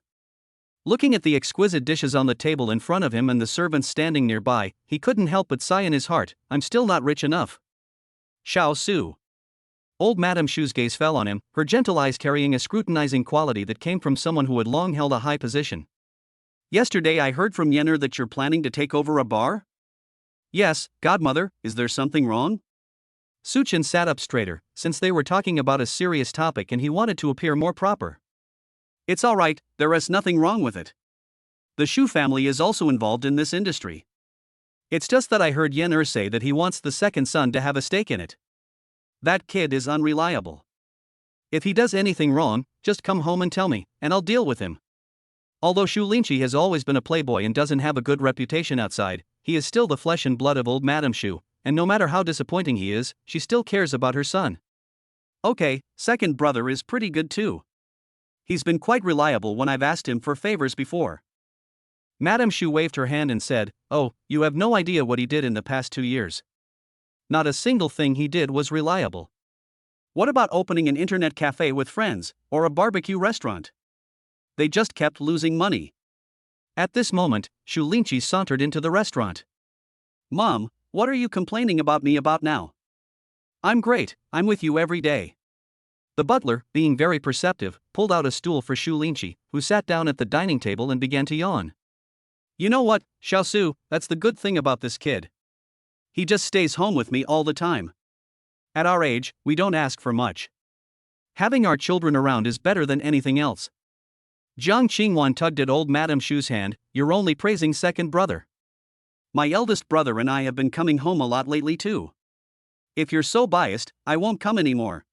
Looking at the exquisite dishes on the table in front of him and the servants standing nearby, he couldn't help but sigh in his heart, I'm still not rich enough. Xiao Su. Old Madame Shu's gaze fell on him, her gentle eyes carrying a scrutinizing quality that came from someone who had long held a high position. Yesterday I heard from Yenner that you're planning to take over a bar? Yes, godmother, is there something wrong? Su Chen sat up straighter, since they were talking about a serious topic and he wanted to appear more proper. It's alright, there is nothing wrong with it. The Shu family is also involved in this industry. It's just that I heard Yenner say that he wants the second son to have a stake in it. That kid is unreliable. If he does anything wrong, just come home and tell me, and I'll deal with him. Although Shu Linqi has always been a playboy and doesn't have a good reputation outside, he is still the flesh and blood of old Madame Shu, and no matter how disappointing he is, she still cares about her son. Okay, second brother is pretty good too. He's been quite reliable when I've asked him for favors before. Madame Shu waved her hand and said, Oh, you have no idea what he did in the past 2 years. Not a single thing he did was reliable. What about opening an internet cafe with friends, or a barbecue restaurant? They just kept losing money. At this moment, Shu Linqi sauntered into the restaurant. Mom, what are you complaining about me about now? I'm great, I'm with you every day. The butler, being very perceptive, pulled out a stool for Shu Linqi, who sat down at the dining table and began to yawn. You know what, Xiao Su, that's the good thing about this kid. He just stays home with me all the time. At our age, we don't ask for much. Having our children around is better than anything else. Jiang Qingwan tugged at old Madame Shu's hand, You're only praising second brother. My eldest brother and I have been coming home a lot lately too. If you're so biased, I won't come anymore.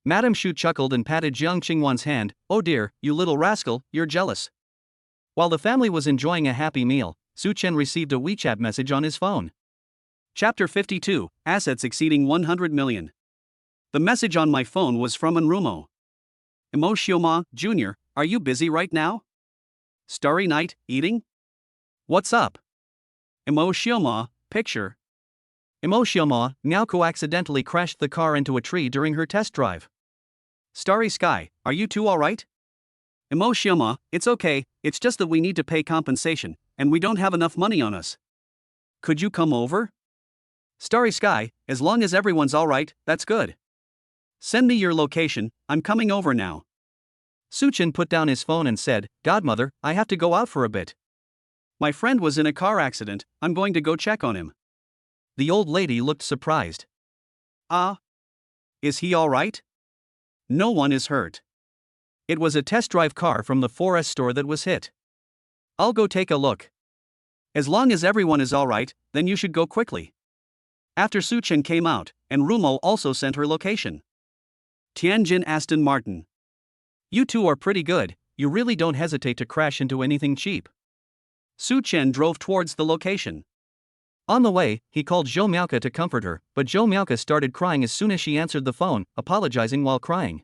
Madame Shu chuckled and patted Jiang Qingwan's hand, Oh dear, you little rascal, you're jealous. While the family was enjoying a happy meal, Su Chen received a WeChat message on his phone. Chapter 52, Assets Exceeding 100 Million. The message on my phone was from Enrumo. Emotioma, Jr., are you busy right now? Starry night, eating? What's up? Emotioma, picture. Emotioma, Miaoko accidentally crashed the car into a tree during her test drive. Starry sky, are you two alright? Emotioma, it's okay, it's just that we need to pay compensation, and we don't have enough money on us. Could you come over? Starry sky, as long as everyone's alright, that's good. Send me your location, I'm coming over now. Su Chen put down his phone and said, Godmother, I have to go out for a bit. My friend was in a car accident, I'm going to go check on him. The old lady looked surprised. Is he alright? No one is hurt. It was a test drive car from the 4S store that was hit. I'll go take a look. As long as everyone is alright, then you should go quickly. After Su Chen came out, Enrumo also sent her location. Tianjin Aston Martin. You two are pretty good, you really don't hesitate to crash into anything cheap. Su Chen drove towards the location. On the way, he called Zhou Miaoka to comfort her, but Zhou Miaoka started crying as soon as she answered the phone, apologizing while crying.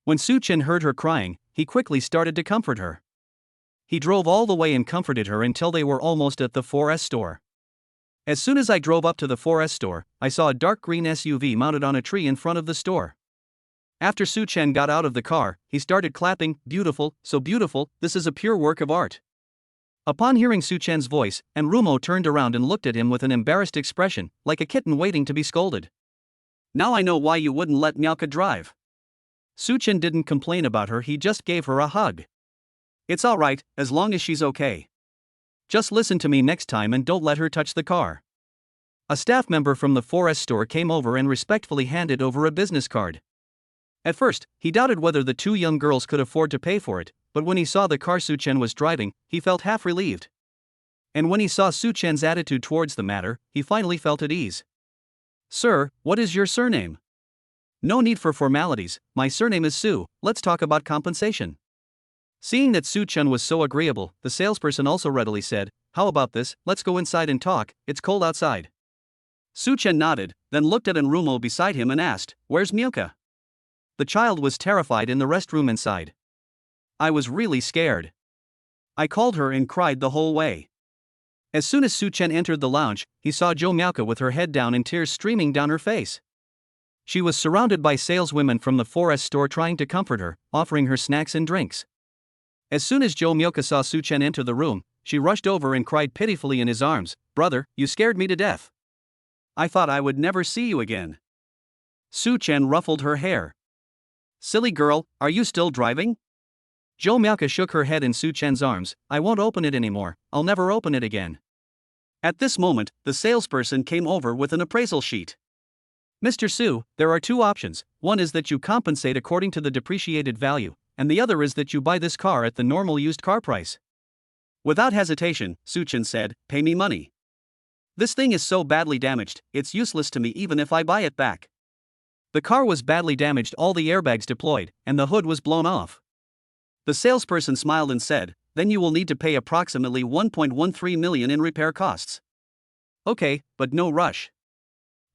When Su Chen heard her crying, he quickly started to comfort her. He drove all the way and comforted her until they were almost at the 4S store. As soon as I drove up to the 4S store, I saw a dark green SUV mounted on a tree in front of the store. After Su Chen got out of the car, he started clapping, Beautiful, so beautiful, this is a pure work of art. Upon hearing Su Chen's voice, Enrumo turned around and looked at him with an embarrassed expression, like a kitten waiting to be scolded. Now I know why you wouldn't let Miaoka drive. Su Chen didn't complain about her, he just gave her a hug. It's alright, as long as she's okay. Just listen to me next time and don't let her touch the car. A staff member from the 4S store came over and respectfully handed over a business card. At first, he doubted whether the two young girls could afford to pay for it, but when he saw the car Su Chen was driving, he felt half relieved. And when he saw Su Chen's attitude towards the matter, he finally felt at ease. Sir, what is your surname? No need for formalities, my surname is Su, let's talk about compensation. Seeing that Su Chen was so agreeable, the salesperson also readily said, how about this, let's go inside and talk, it's cold outside. Su Chen nodded, then looked at Enrumo beside him and asked, where's Myoka? The child was terrified in the restroom inside. I was really scared. I called her and cried the whole way. As soon as Su Chen entered the lounge, he saw Jo Myoka with her head down and tears streaming down her face. She was surrounded by saleswomen from the 4S store trying to comfort her, offering her snacks and drinks. As soon as Jo Myoka saw Su Chen enter the room, she rushed over and cried pitifully in his arms, brother, you scared me to death. I thought I would never see you again. Su Chen ruffled her hair. Silly girl, are you still driving? Jo Myoka shook her head in Su Chen's arms, I won't open it anymore, I'll never open it again. At this moment, the salesperson came over with an appraisal sheet. Mr. Su, there are two options, one is that you compensate according to the depreciated value, and the other is that you buy this car at the normal used car price. Without hesitation, Su Chen said, pay me money. This thing is so badly damaged, it's useless to me even if I buy it back. The car was badly damaged, all the airbags deployed, and the hood was blown off. The salesperson smiled and said, then you will need to pay approximately 1.13 million in repair costs. Okay, but no rush.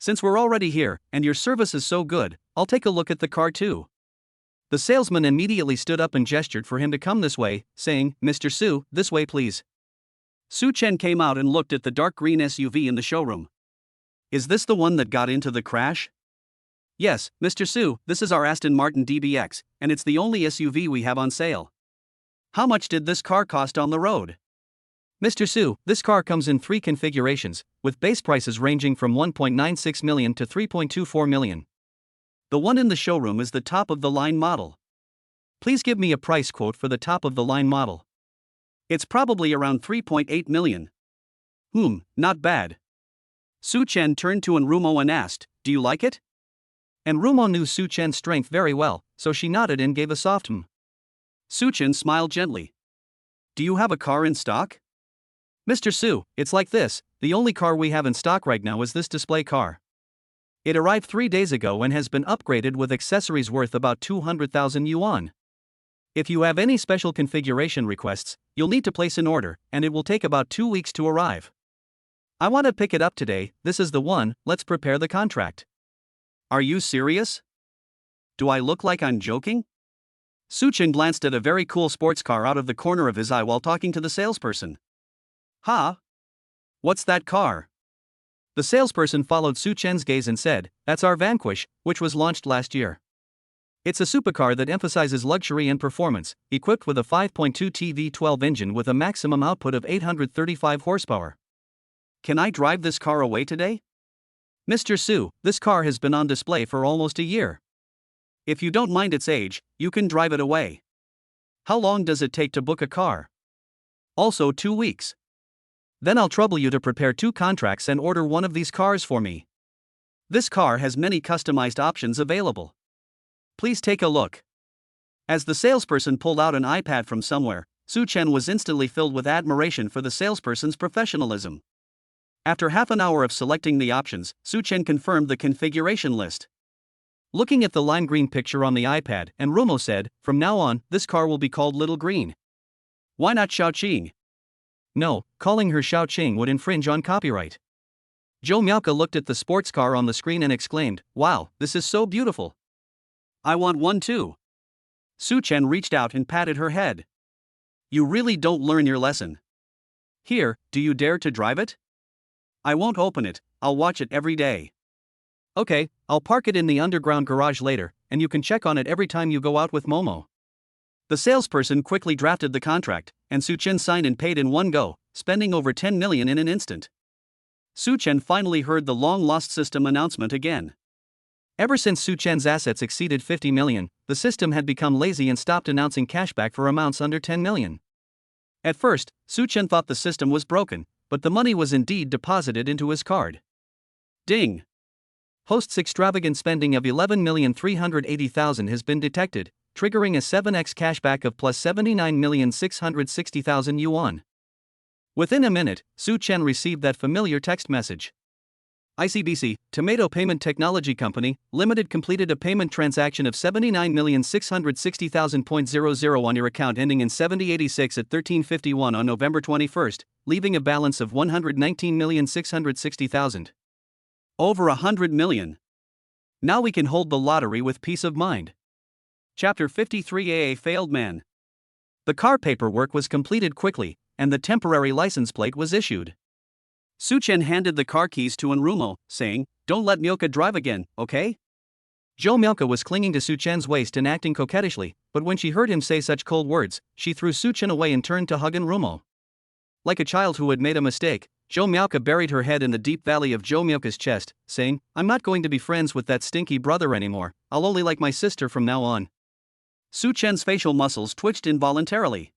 Since we're already here, and your service is so good, I'll take a look at the car too. The salesman immediately stood up and gestured for him to come this way, saying, Mr. Su, this way please. Su Chen came out and looked at the dark green SUV in the showroom. Is this the one that got into the crash? Yes, Mr. Su, this is our Aston Martin DBX, and it's the only SUV we have on sale. How much did this car cost on the road? Mr. Su, this car comes in 3 configurations, with base prices ranging from 1.96 million to 3.24 million. The one in the showroom is the top-of-the-line model. Please give me a price quote for the top-of-the-line model. It's probably around 3.8 million. Not bad. Su Chen turned to Enrumo and asked, do you like it? Enrumo knew Su Chen's strength very well, so she nodded and gave a soft Su Chen smiled gently. Do you have a car in stock? Mr. Su, it's like this, the only car we have in stock right now is this display car. It arrived 3 days ago and has been upgraded with accessories worth about 200,000 yuan. If you have any special configuration requests, you'll need to place an order, and it will take about 2 weeks to arrive. I want to pick it up today, this is the one, let's prepare the contract. Are you serious? Do I look like I'm joking? Su Chen glanced at a very cool sports car out of the corner of his eye while talking to the salesperson. Huh? What's that car? The salesperson followed Su Chen's gaze and said, that's our Vanquish, which was launched last year. It's a supercar that emphasizes luxury and performance, equipped with a 5.2 V12 engine with a maximum output of 835 horsepower. Can I drive this car away today? Mr. Su, this car has been on display for almost a year. If you don't mind its age, you can drive it away. How long does it take to book a car? Also 2 weeks. Then I'll trouble you to prepare 2 contracts and order one of these cars for me. This car has many customized options available. Please take a look. As the salesperson pulled out an iPad from somewhere, Su Chen was instantly filled with admiration for the salesperson's professionalism. After half an hour of selecting the options, Su Chen confirmed the configuration list. Looking at the lime green picture on the iPad, Enrumo said, from now on, this car will be called Little Green. Why not Xiaoqing? No, calling her Xiaoqing would infringe on copyright. Jo Myoka looked at the sports car on the screen and exclaimed, wow, this is so beautiful. I want one too. Su Chen reached out and patted her head. You really don't learn your lesson. Here, do you dare to drive it? I won't open it, I'll watch it every day. Okay, I'll park it in the underground garage later, and you can check on it every time you go out with Momo. The salesperson quickly drafted the contract, and Su Chen signed and paid in one go, spending over 10 million in an instant. Su Chen finally heard the long-lost system announcement again. Ever since Su Chen's assets exceeded 50 million, the system had become lazy and stopped announcing cashback for amounts under 10 million. At first, Su Chen thought the system was broken, but the money was indeed deposited into his card. Ding! Host's extravagant spending of 11,380,000 has been detected, triggering a 7x cashback of plus 79,660,000 yuan. Within a minute, Su Chen received that familiar text message. ICBC, Tomato Payment Technology Company, Limited completed a payment transaction of 79,660,000.00 on your account ending in 7086 at 1351 on November 21st, leaving a balance of 119,660,000. Over 100 million. Now we can hold the lottery with peace of mind. Chapter 53A: A Failed Man. The car paperwork was completed quickly, and the temporary license plate was issued. Su Chen handed the car keys to Enrumo, saying, "Don't let Milka drive again, okay?" Milka was clinging to Su Chen's waist and acting coquettishly, but when she heard him say such cold words, she threw Su Chen away and turned to hug Enrumo. Like a child who had made a mistake, Milka buried her head in the deep valley of Milka's chest, saying, "I'm not going to be friends with that stinky brother anymore, I'll only like my sister from now on." Su Chen's facial muscles twitched involuntarily.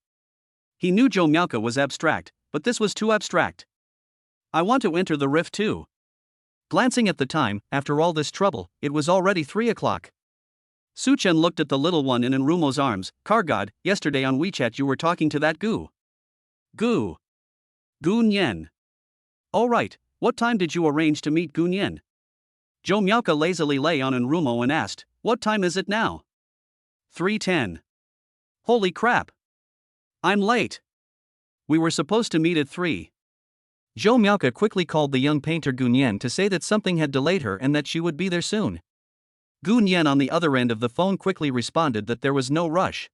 He knew Milka was abstract, but this was too abstract. "I want to enter the rift too." Glancing at the time, after all this trouble, it was already 3 o'clock. Su Chen looked at the little one in Enrumo's arms. "Car God, yesterday on WeChat you were talking to that Gu. Gu Nian. All right, what time did you arrange to meet Gu Nian?" Miaoka lazily lay on Enrumo and asked, "What time is it now?" 3:10. Holy crap. I'm late. We were supposed to meet at 3. Miaoka quickly called the young painter Gu Nian to say that something had delayed her and that she would be there soon. Gu Nian on the other end of the phone quickly responded that there was no rush.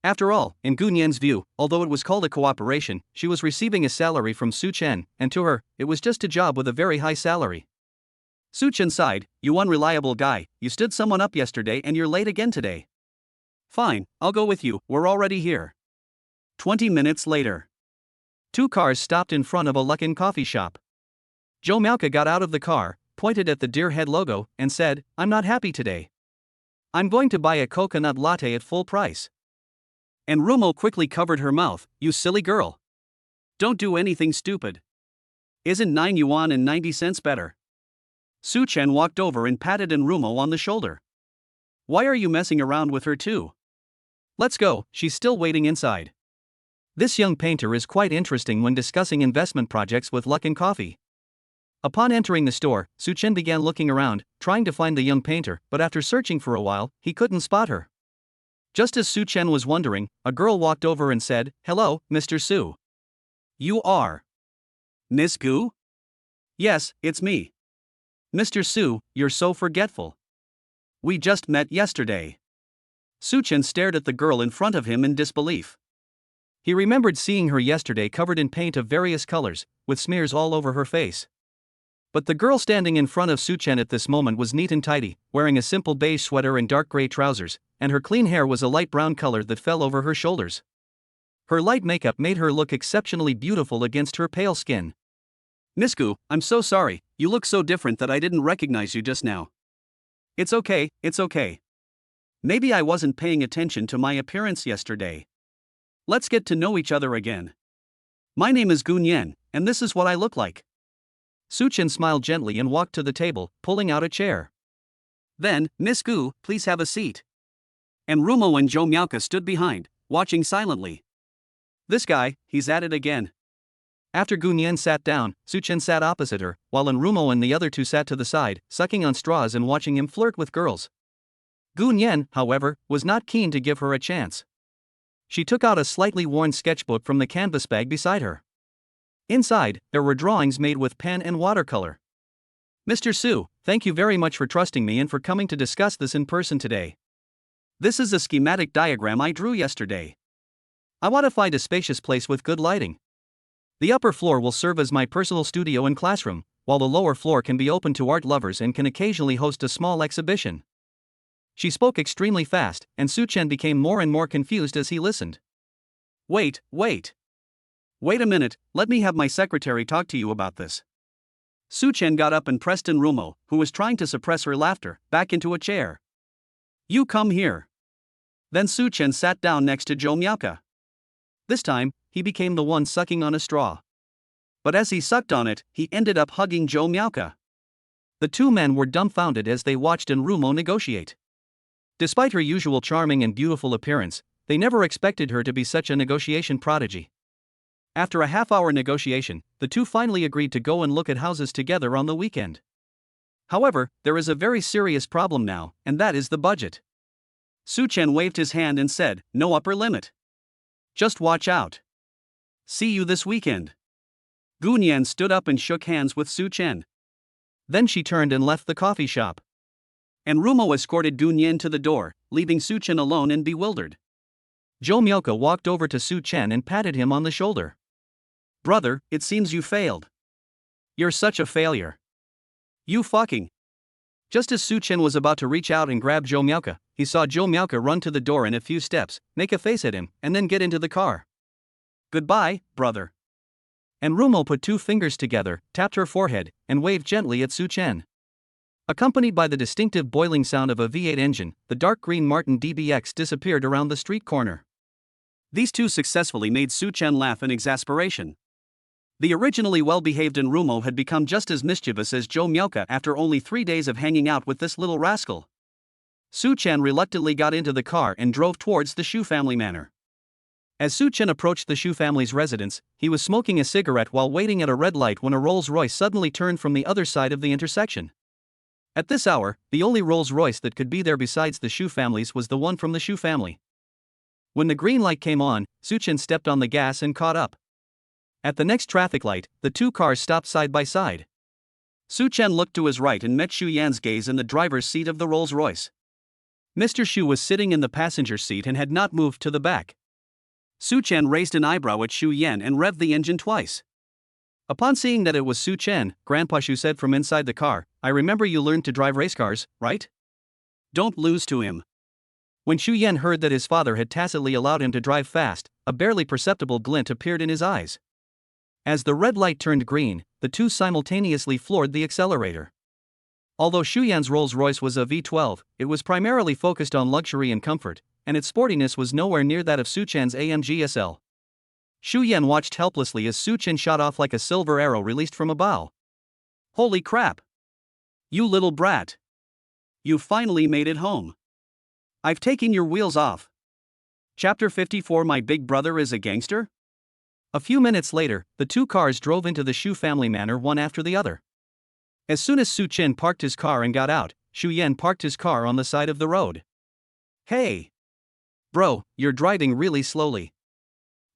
After all, in Gu Nian's view, although it was called a cooperation, she was receiving a salary from Su Chen, and to her, it was just a job with a very high salary. Su Chen sighed, "You unreliable guy, you stood someone up yesterday and you're late again today." "Fine, I'll go with you, we're already here." 20 minutes later. 2 cars stopped in front of a Luckin coffee shop. Miaoka got out of the car, pointed at the deer head logo, and said, "I'm not happy today. I'm going to buy a coconut latte at full price." And Rumo quickly covered her mouth, "You silly girl. Don't do anything stupid. Isn't 9 yuan and 90 cents better?" Su Chen walked over and patted Enrumo on the shoulder. "Why are you messing around with her too? Let's go, she's still waiting inside." This young painter is quite interesting when discussing investment projects with Luckin Coffee. Upon entering the store, Su Chen began looking around, trying to find the young painter, but after searching for a while, he couldn't spot her. Just as Su Chen was wondering, a girl walked over and said, "Hello, Mr. Su. You are Miss Gu?" "Yes, it's me." "Mr. Su, you're so forgetful. We just met yesterday." Su Chen stared at the girl in front of him in disbelief. He remembered seeing her yesterday covered in paint of various colors, with smears all over her face. But the girl standing in front of Su Chen at this moment was neat and tidy, wearing a simple beige sweater and dark gray trousers, and her clean hair was a light brown color that fell over her shoulders. Her light makeup made her look exceptionally beautiful against her pale skin. "Miss Gu, I'm so sorry, you look so different that I didn't recognize you just now." It's okay. Maybe I wasn't paying attention to my appearance yesterday. Let's get to know each other again. My name is Gu Nian, and this is what I look like." Su Chen smiled gently and walked to the table, pulling out a chair. Then, "Miss Gu, please have a seat." And Rumo and Miaoka stood behind, watching silently. "This guy, he's at it again." After Gu Nian sat down, Su Chen sat opposite her, while Enrumo and the other 2 sat to the side, sucking on straws and watching him flirt with girls. Gu Nian, however, was not keen to give her a chance. She took out a slightly worn sketchbook from the canvas bag beside her. Inside, there were drawings made with pen and watercolor. "Mr. Su, thank you very much for trusting me and for coming to discuss this in person today. This is a schematic diagram I drew yesterday. I want to find a spacious place with good lighting. The upper floor will serve as my personal studio and classroom, while the lower floor can be open to art lovers and can occasionally host a small exhibition." She spoke extremely fast, and Su Chen became more and more confused as he listened. Wait a minute, let me have my secretary talk to you about this." Su Chen got up and pressed Rumo, who was trying to suppress her laughter, back into a chair. You come here. Then Su Chen sat down next to Zhou Miaoke. This time, he became the one sucking on a straw. But as he sucked on it, he ended up hugging Zhou Miaoke. The two men were dumbfounded as they watched Rumo negotiate. Despite her usual charming and beautiful appearance, they never expected her to be such a negotiation prodigy. After a half-hour negotiation, the two finally agreed to go and look at houses together on the weekend. However, there is a very serious problem now, and that is the budget. Su Chen waved his hand and said, "No upper limit. Just watch out. See you this weekend." Gu Nian stood up and shook hands with Su Chen. Then she turned and left the coffee shop. And Rumo escorted Gu Nian to the door, leaving Su Chen alone and bewildered. Zhou Miaoke walked over to Su Chen and patted him on the shoulder. "Brother, it seems you failed. You're such a failure. You fucking." Just as Su Chen was about to reach out and grab Zhou Miaoke, he saw Zhou Miaoke run to the door in a few steps, make a face at him, and then get into the car. "Goodbye, brother." And Rumo put two fingers together, tapped her forehead, and waved gently at Su Chen. Accompanied by the distinctive boiling sound of a V8 engine, the dark green Martin DBX disappeared around the street corner. These two successfully made Su Chen laugh in exasperation. The originally well-behaved Rumo had become just as mischievous as Zhou Miaoke after only 3 days of hanging out with this little rascal. Su Chen reluctantly got into the car and drove towards the Shu family manor. As Su Chen approached the Shu family's residence, he was smoking a cigarette while waiting at a red light when a Rolls-Royce suddenly turned from the other side of the intersection. At this hour, the only Rolls-Royce that could be there besides the Shu family's was the one from the Shu family. When the green light came on, Su Chen stepped on the gas and caught up. At the next traffic light, the two cars stopped side by side. Su Chen looked to his right and met Xu Yan's gaze in the driver's seat of the Rolls-Royce. Mr. Xu was sitting in the passenger seat and had not moved to the back. Su Chen raised an eyebrow at Xu Yan and revved the engine twice. Upon seeing that it was Su Chen, Grandpa Xu said from inside the car, "I remember you learned to drive race cars, right? Don't lose to him." When Xu Yan heard that his father had tacitly allowed him to drive fast, a barely perceptible glint appeared in his eyes. As the red light turned green, the two simultaneously floored the accelerator. Although Xu Yan's Rolls-Royce was a V12, it was primarily focused on luxury and comfort, and its sportiness was nowhere near that of Su Chen's AMG SL. Xu Yan watched helplessly as Su Chen shot off like a silver arrow released from a bow. "Holy crap! You little brat! You finally made it home. I've taken your wheels off." Chapter 54 My Big Brother is a Gangster? A few minutes later, the two cars drove into the Shu family manor one after the other. As soon as Su Chen parked his car and got out, Xu Yan parked his car on the side of the road. "Hey! Bro, you're driving really slowly.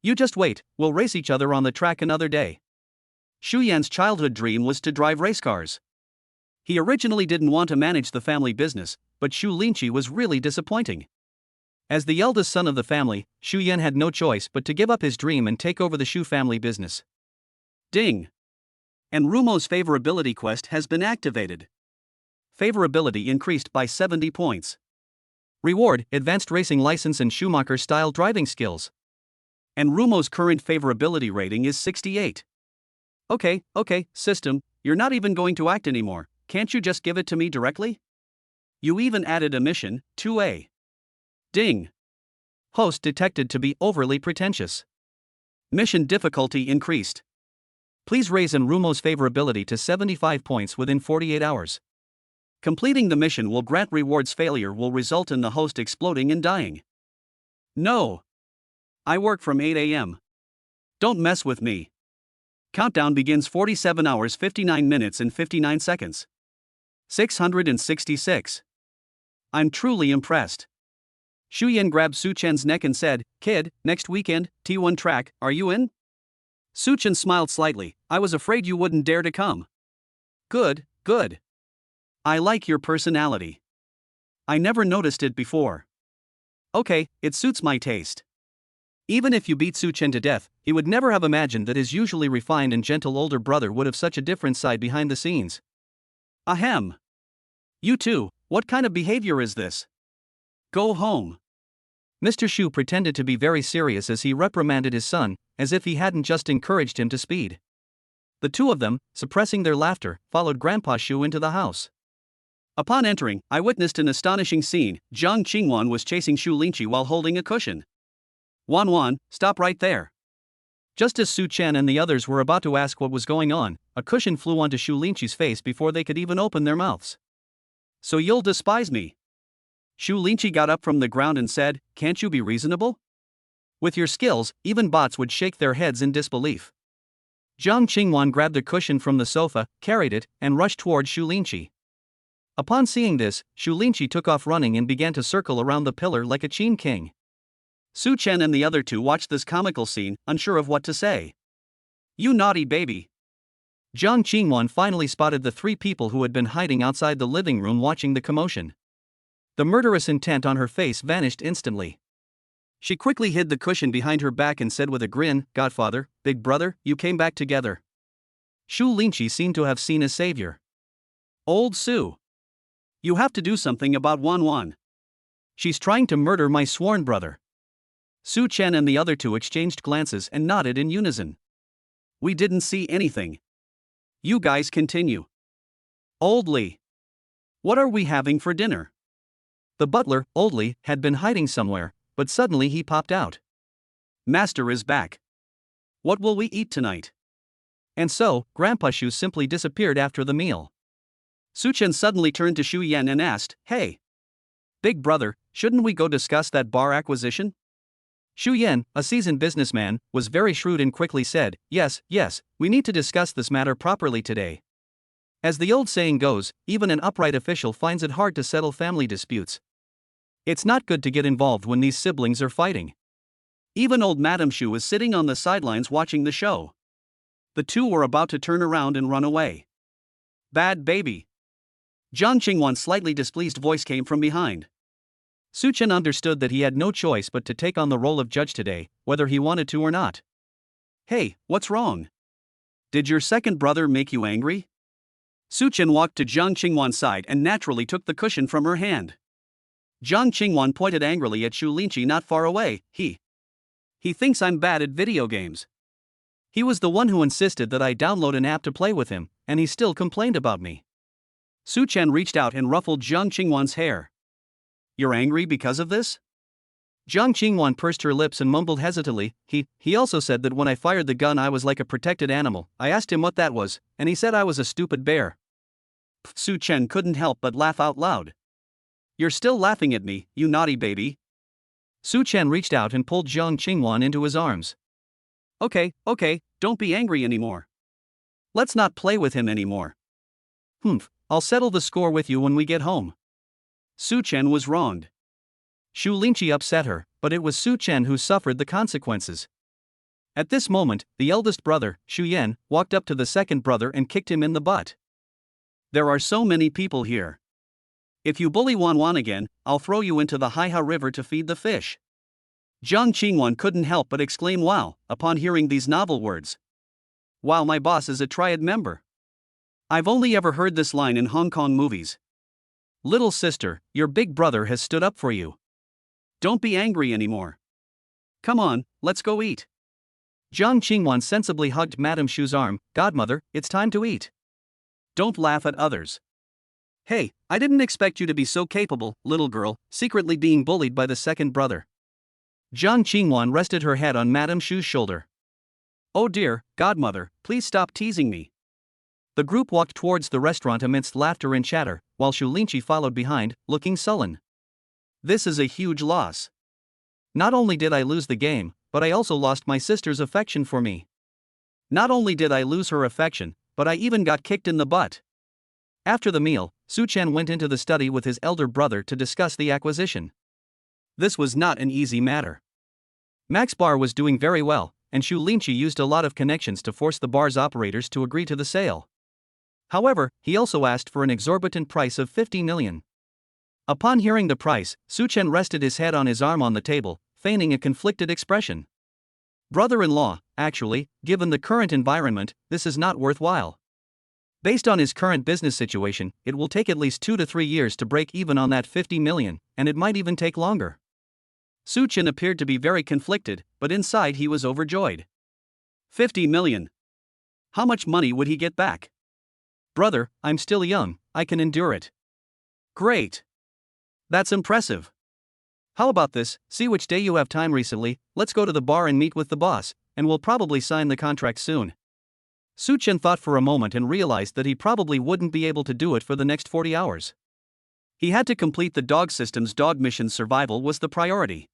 You just wait, we'll race each other on the track another day." Xu Yan's childhood dream was to drive race cars. He originally didn't want to manage the family business, but Xu Linqi was really disappointing. As the eldest son of the family, Xu Yan had no choice but to give up his dream and take over the Shu family business. Ding! And Rumo's favorability quest has been activated. Favorability increased by 70 points. Reward: advanced racing license and Schumacher-style driving skills. And Rumo's current favorability rating is 68. Okay, system, you're not even going to act anymore, can't you just give it to me directly? You even added a mission, 2A. Ding! Host detected to be overly pretentious. Mission difficulty increased. Please raise Rumo's favorability to 75 points within 48 hours. Completing the mission will grant rewards. Failure will result in the host exploding and dying. No! I work from 8 a.m. Don't mess with me. Countdown begins 47 hours 59 minutes and 59 seconds. 666. I'm truly impressed. Xu Yan grabbed Su Chen's neck and said, "Kid, next weekend, T1 track, are you in?" Su Chen smiled slightly. "I was afraid you wouldn't dare to come." Good. I like your personality. I never noticed it before. Okay, it suits my taste. Even if you beat Su Chen to death, he would never have imagined that his usually refined and gentle older brother would have such a different side behind the scenes. Ahem. You too, what kind of behavior is this? Go home. Mr. Xu pretended to be very serious as he reprimanded his son, as if he hadn't just encouraged him to speed. The two of them, suppressing their laughter, followed Grandpa Shu into the house. Upon entering, I witnessed an astonishing scene. Jiang Qingwan was chasing Shu Linqi while holding a cushion. Wan, stop right there. Just as Su Chen and the others were about to ask what was going on, a cushion flew onto Shu Linqi's face before they could even open their mouths. So you'll despise me? Shu Linqi got up from the ground and said, can't you be reasonable? With your skills, even bots would shake their heads in disbelief. Jiang Qingwan grabbed the cushion from the sofa, carried it, and rushed towards Shu Linqi. Upon seeing this, Shu Linqi took off running and began to circle around the pillar like a Qin king. Su Chen and the other two watched this comical scene, unsure of what to say. You naughty baby. Jiang Qingwan finally spotted the three people who had been hiding outside the living room watching the commotion. The murderous intent on her face vanished instantly. She quickly hid the cushion behind her back and said with a grin, Godfather, big brother, you came back together. Shu Linqi seemed to have seen a savior. Old Su. You have to do something about Wan. She's trying to murder my sworn brother. Su Chen and the other two exchanged glances and nodded in unison. We didn't see anything. You guys continue. Old Li. What are we having for dinner? The butler, Old Li, had been hiding somewhere, but suddenly he popped out. Master is back. What will we eat tonight? And so, Grandpa Shu simply disappeared after the meal. Su Chen suddenly turned to Shu Yan and asked, Hey! Big brother, shouldn't we go discuss that bar acquisition? Shu Yan, a seasoned businessman, was very shrewd and quickly said, Yes, we need to discuss this matter properly today. As the old saying goes, even an upright official finds it hard to settle family disputes. It's not good to get involved when these siblings are fighting. Even old Madame Shu was sitting on the sidelines watching the show. The two were about to turn around and run away. Bad baby. Jiang Qingwan's slightly displeased voice came from behind. Su Chen understood that he had no choice but to take on the role of judge today, whether he wanted to or not. Hey, what's wrong? Did your second brother make you angry? Su Chen walked to Jiang Qingwan's side and naturally took the cushion from her hand. Jiang Qingwan pointed angrily at Shu Linqi not far away. He thinks I'm bad at video games. He was the one who insisted that I download an app to play with him, and he still complained about me. Su Chen reached out and ruffled Jiang Qingwan's hair. You're angry because of this? Jiang Qingwan pursed her lips and mumbled hesitantly. He also said that when I fired the gun I was like a protected animal. I asked him what that was, and he said I was a stupid bear. Su Chen couldn't help but laugh out loud. You're still laughing at me, you naughty baby. Su Chen reached out and pulled Jiang Qingwan into his arms. Okay, don't be angry anymore. Let's not play with him anymore. I'll settle the score with you when we get home. Su Chen was wronged. Shu Linqi upset her, but it was Su Chen who suffered the consequences. At this moment, the eldest brother, Shu Yan, walked up to the second brother and kicked him in the butt. There are so many people here. If you bully Wan again, I'll throw you into the Haiha River to feed the fish. Jiang Qingwan couldn't help but exclaim wow, upon hearing these novel words. Wow, my boss is a triad member. I've only ever heard this line in Hong Kong movies. Little sister, your big brother has stood up for you. Don't be angry anymore. Come on, let's go eat. Jiang Qingwan sensibly hugged Madame Shu's arm. Godmother, it's time to eat. Don't laugh at others. Hey, I didn't expect you to be so capable, little girl, secretly being bullied by the second brother. Jiang Qingwan rested her head on Madame Shu's shoulder. Oh dear, Godmother, please stop teasing me. The group walked towards the restaurant amidst laughter and chatter, while Shu Linqi followed behind, looking sullen. This is a huge loss. Not only did I lose the game, but I also lost my sister's affection for me. Not only did I lose her affection, but I even got kicked in the butt. After the meal, Su Chen went into the study with his elder brother to discuss the acquisition. This was not an easy matter. Max Bar was doing very well, and Shu Linqi used a lot of connections to force the bar's operators to agree to the sale. However, he also asked for an exorbitant price of 50 million. Upon hearing the price, Su Chen rested his head on his arm on the table, feigning a conflicted expression. Brother-in-law, actually, given the current environment, this is not worthwhile. Based on his current business situation, it will take at least 2 to 3 years to break even on that 50 million, and it might even take longer. Su Chen appeared to be very conflicted, but inside he was overjoyed. 50 million. How much money would he get back? Brother, I'm still young, I can endure it. Great. That's impressive. How about this, see which day you have time recently, let's go to the bar and meet with the boss, and we'll probably sign the contract soon. Su Chen thought for a moment and realized that he probably wouldn't be able to do it for the next 40 hours. He had to complete the dog system's dog mission. Survival was the priority.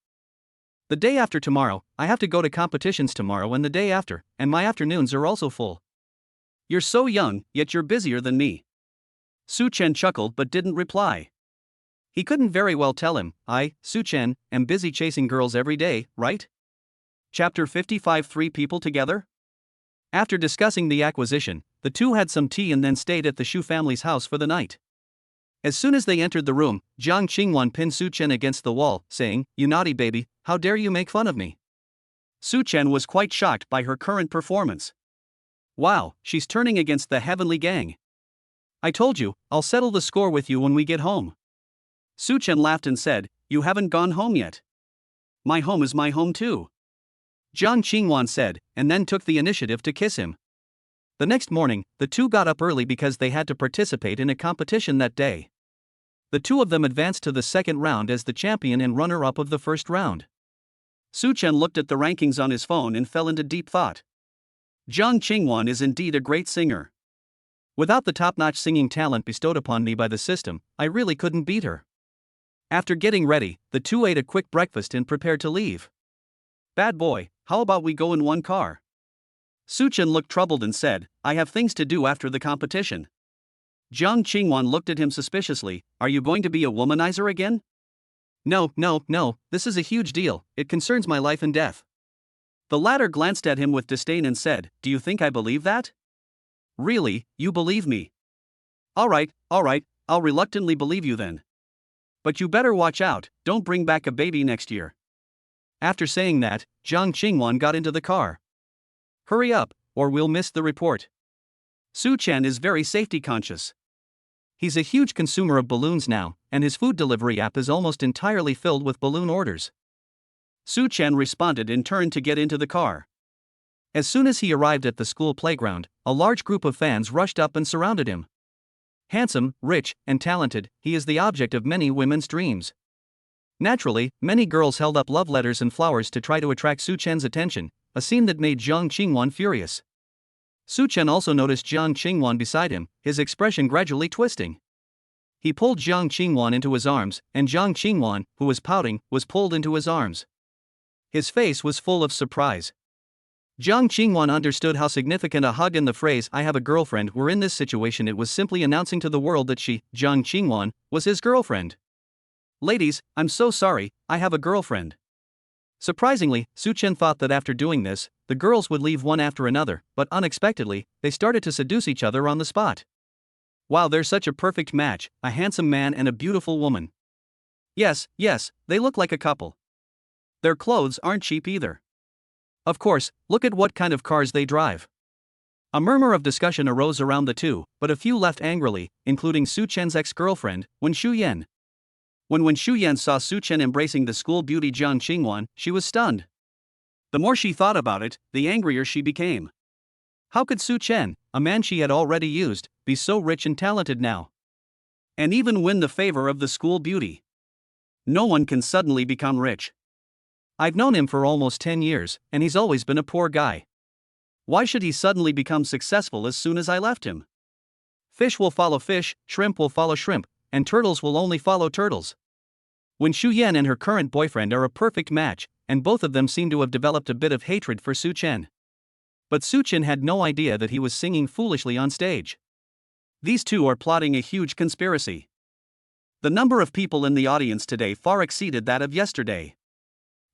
The day after tomorrow, I have to go to competitions tomorrow and the day after, and my afternoons are also full. You're so young, yet you're busier than me. Su Chen chuckled but didn't reply. He couldn't very well tell him, I, Su Chen, am busy chasing girls every day, right? Chapter 55. 3 people together? After discussing the acquisition, the two had some tea and then stayed at the Shu family's house for the night. As soon as they entered the room, Jiang Qingwan pinned Su Chen against the wall, saying, "You naughty baby, how dare you make fun of me?" Su Chen was quite shocked by her current performance. Wow, she's turning against the heavenly gang. I told you, I'll settle the score with you when we get home. Su Chen laughed and said, "You haven't gone home yet." "My home is my home too," Jiang Qingwan said, and then took the initiative to kiss him. The next morning, the two got up early because they had to participate in a competition that day. The two of them advanced to the second round as the champion and runner-up of the first round. Su Chen looked at the rankings on his phone and fell into deep thought. Jiang Qingwan is indeed a great singer. Without the top-notch singing talent bestowed upon me by the system, I really couldn't beat her. After getting ready, the two ate a quick breakfast and prepared to leave. Bad boy, how about we go in one car? Su Chen looked troubled and said, I have things to do after the competition. Jiang Qingwan looked at him suspiciously, are you going to be a womanizer again? No, this is a huge deal, it concerns my life and death. The latter glanced at him with disdain and said, do you think I believe that? Really, you believe me? Alright, I'll reluctantly believe you then. But you better watch out, don't bring back a baby next year. After saying that, Jiang Qingwan got into the car. Hurry up, or we'll miss the report. Su Chen is very safety conscious. He's a huge consumer of balloons now, and his food delivery app is almost entirely filled with balloon orders. Su Chen responded and turned to get into the car. As soon as he arrived at the school playground, a large group of fans rushed up and surrounded him. Handsome, rich, and talented, he is the object of many women's dreams. Naturally, many girls held up love letters and flowers to try to attract Su Chen's attention, a scene that made Jiang Qingwan furious. Su Chen also noticed Jiang Qingwan beside him, his expression gradually twisting. He pulled Jiang Qingwan into his arms, and Jiang Qingwan, who was pouting, was pulled into his arms. His face was full of surprise. Jiang Qingwan understood how significant a hug and the phrase "I have a girlfriend" were in this situation. It was simply announcing to the world that she, Jiang Qingwan, was his girlfriend. Ladies, I'm so sorry, I have a girlfriend. Surprisingly, Su Chen thought that after doing this, the girls would leave one after another, but unexpectedly, they started to seduce each other on the spot. Wow, they're such a perfect match, a handsome man and a beautiful woman. Yes, they look like a couple. Their clothes aren't cheap either. Of course, look at what kind of cars they drive. A murmur of discussion arose around the two, but a few left angrily, including Su Chen's ex-girlfriend, Wen Shuyan. When Wen Shuyan saw Su Chen embracing the school beauty Jiang Qingwan, she was stunned. The more she thought about it, the angrier she became. How could Su Chen, a man she had already used, be so rich and talented now? And even win the favor of the school beauty? No one can suddenly become rich. I've known him for almost 10 years, and he's always been a poor guy. Why should he suddenly become successful as soon as I left him? Fish will follow fish, shrimp will follow shrimp, and turtles will only follow turtles. Wen Shuyan and her current boyfriend are a perfect match, and both of them seem to have developed a bit of hatred for Su Chen. But Su Chen had no idea that he was singing foolishly on stage. These two are plotting a huge conspiracy. The number of people in the audience today far exceeded that of yesterday.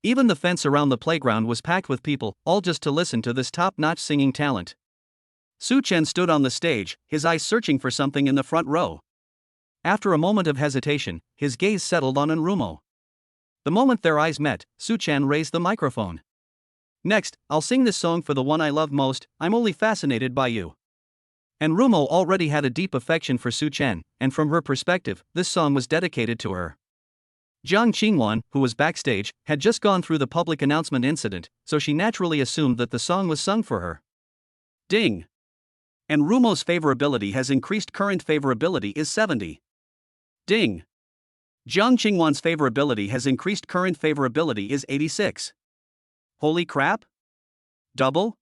Even the fence around the playground was packed with people, all just to listen to this top-notch singing talent. Su Chen stood on the stage, his eyes searching for something in the front row. After a moment of hesitation, his gaze settled on Enrumo. The moment their eyes met, Su Chen raised the microphone. Next, I'll sing this song for the one I love most, I'm only fascinated by you. Enrumo already had a deep affection for Su Chen, and from her perspective, this song was dedicated to her. Jiang Qingwan, who was backstage, had just gone through the public announcement incident, so she naturally assumed that the song was sung for her. Ding! And Rumo's favorability has increased. Current favorability is 70. Ding. Jiang Qingwan's favorability has increased. Current favorability is 86. Holy crap? Double?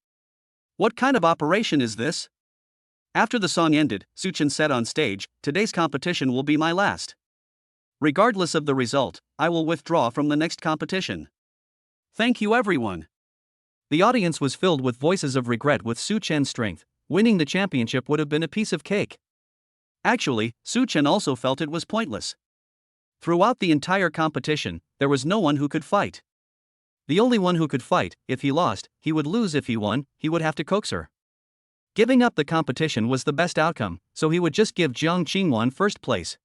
What kind of operation is this? After the song ended, Su Chen said on stage, "Today's competition will be my last. Regardless of the result, I will withdraw from the next competition. Thank you everyone." The audience was filled with voices of regret. With Su Chen's strength, winning the championship would have been a piece of cake. Actually, Su Chen also felt it was pointless. Throughout the entire competition, there was no one who could fight. The only one who could fight, if he lost, he would lose. If he won, he would have to coax her. Giving up the competition was the best outcome, so he would just give Jiang Qingwan first place.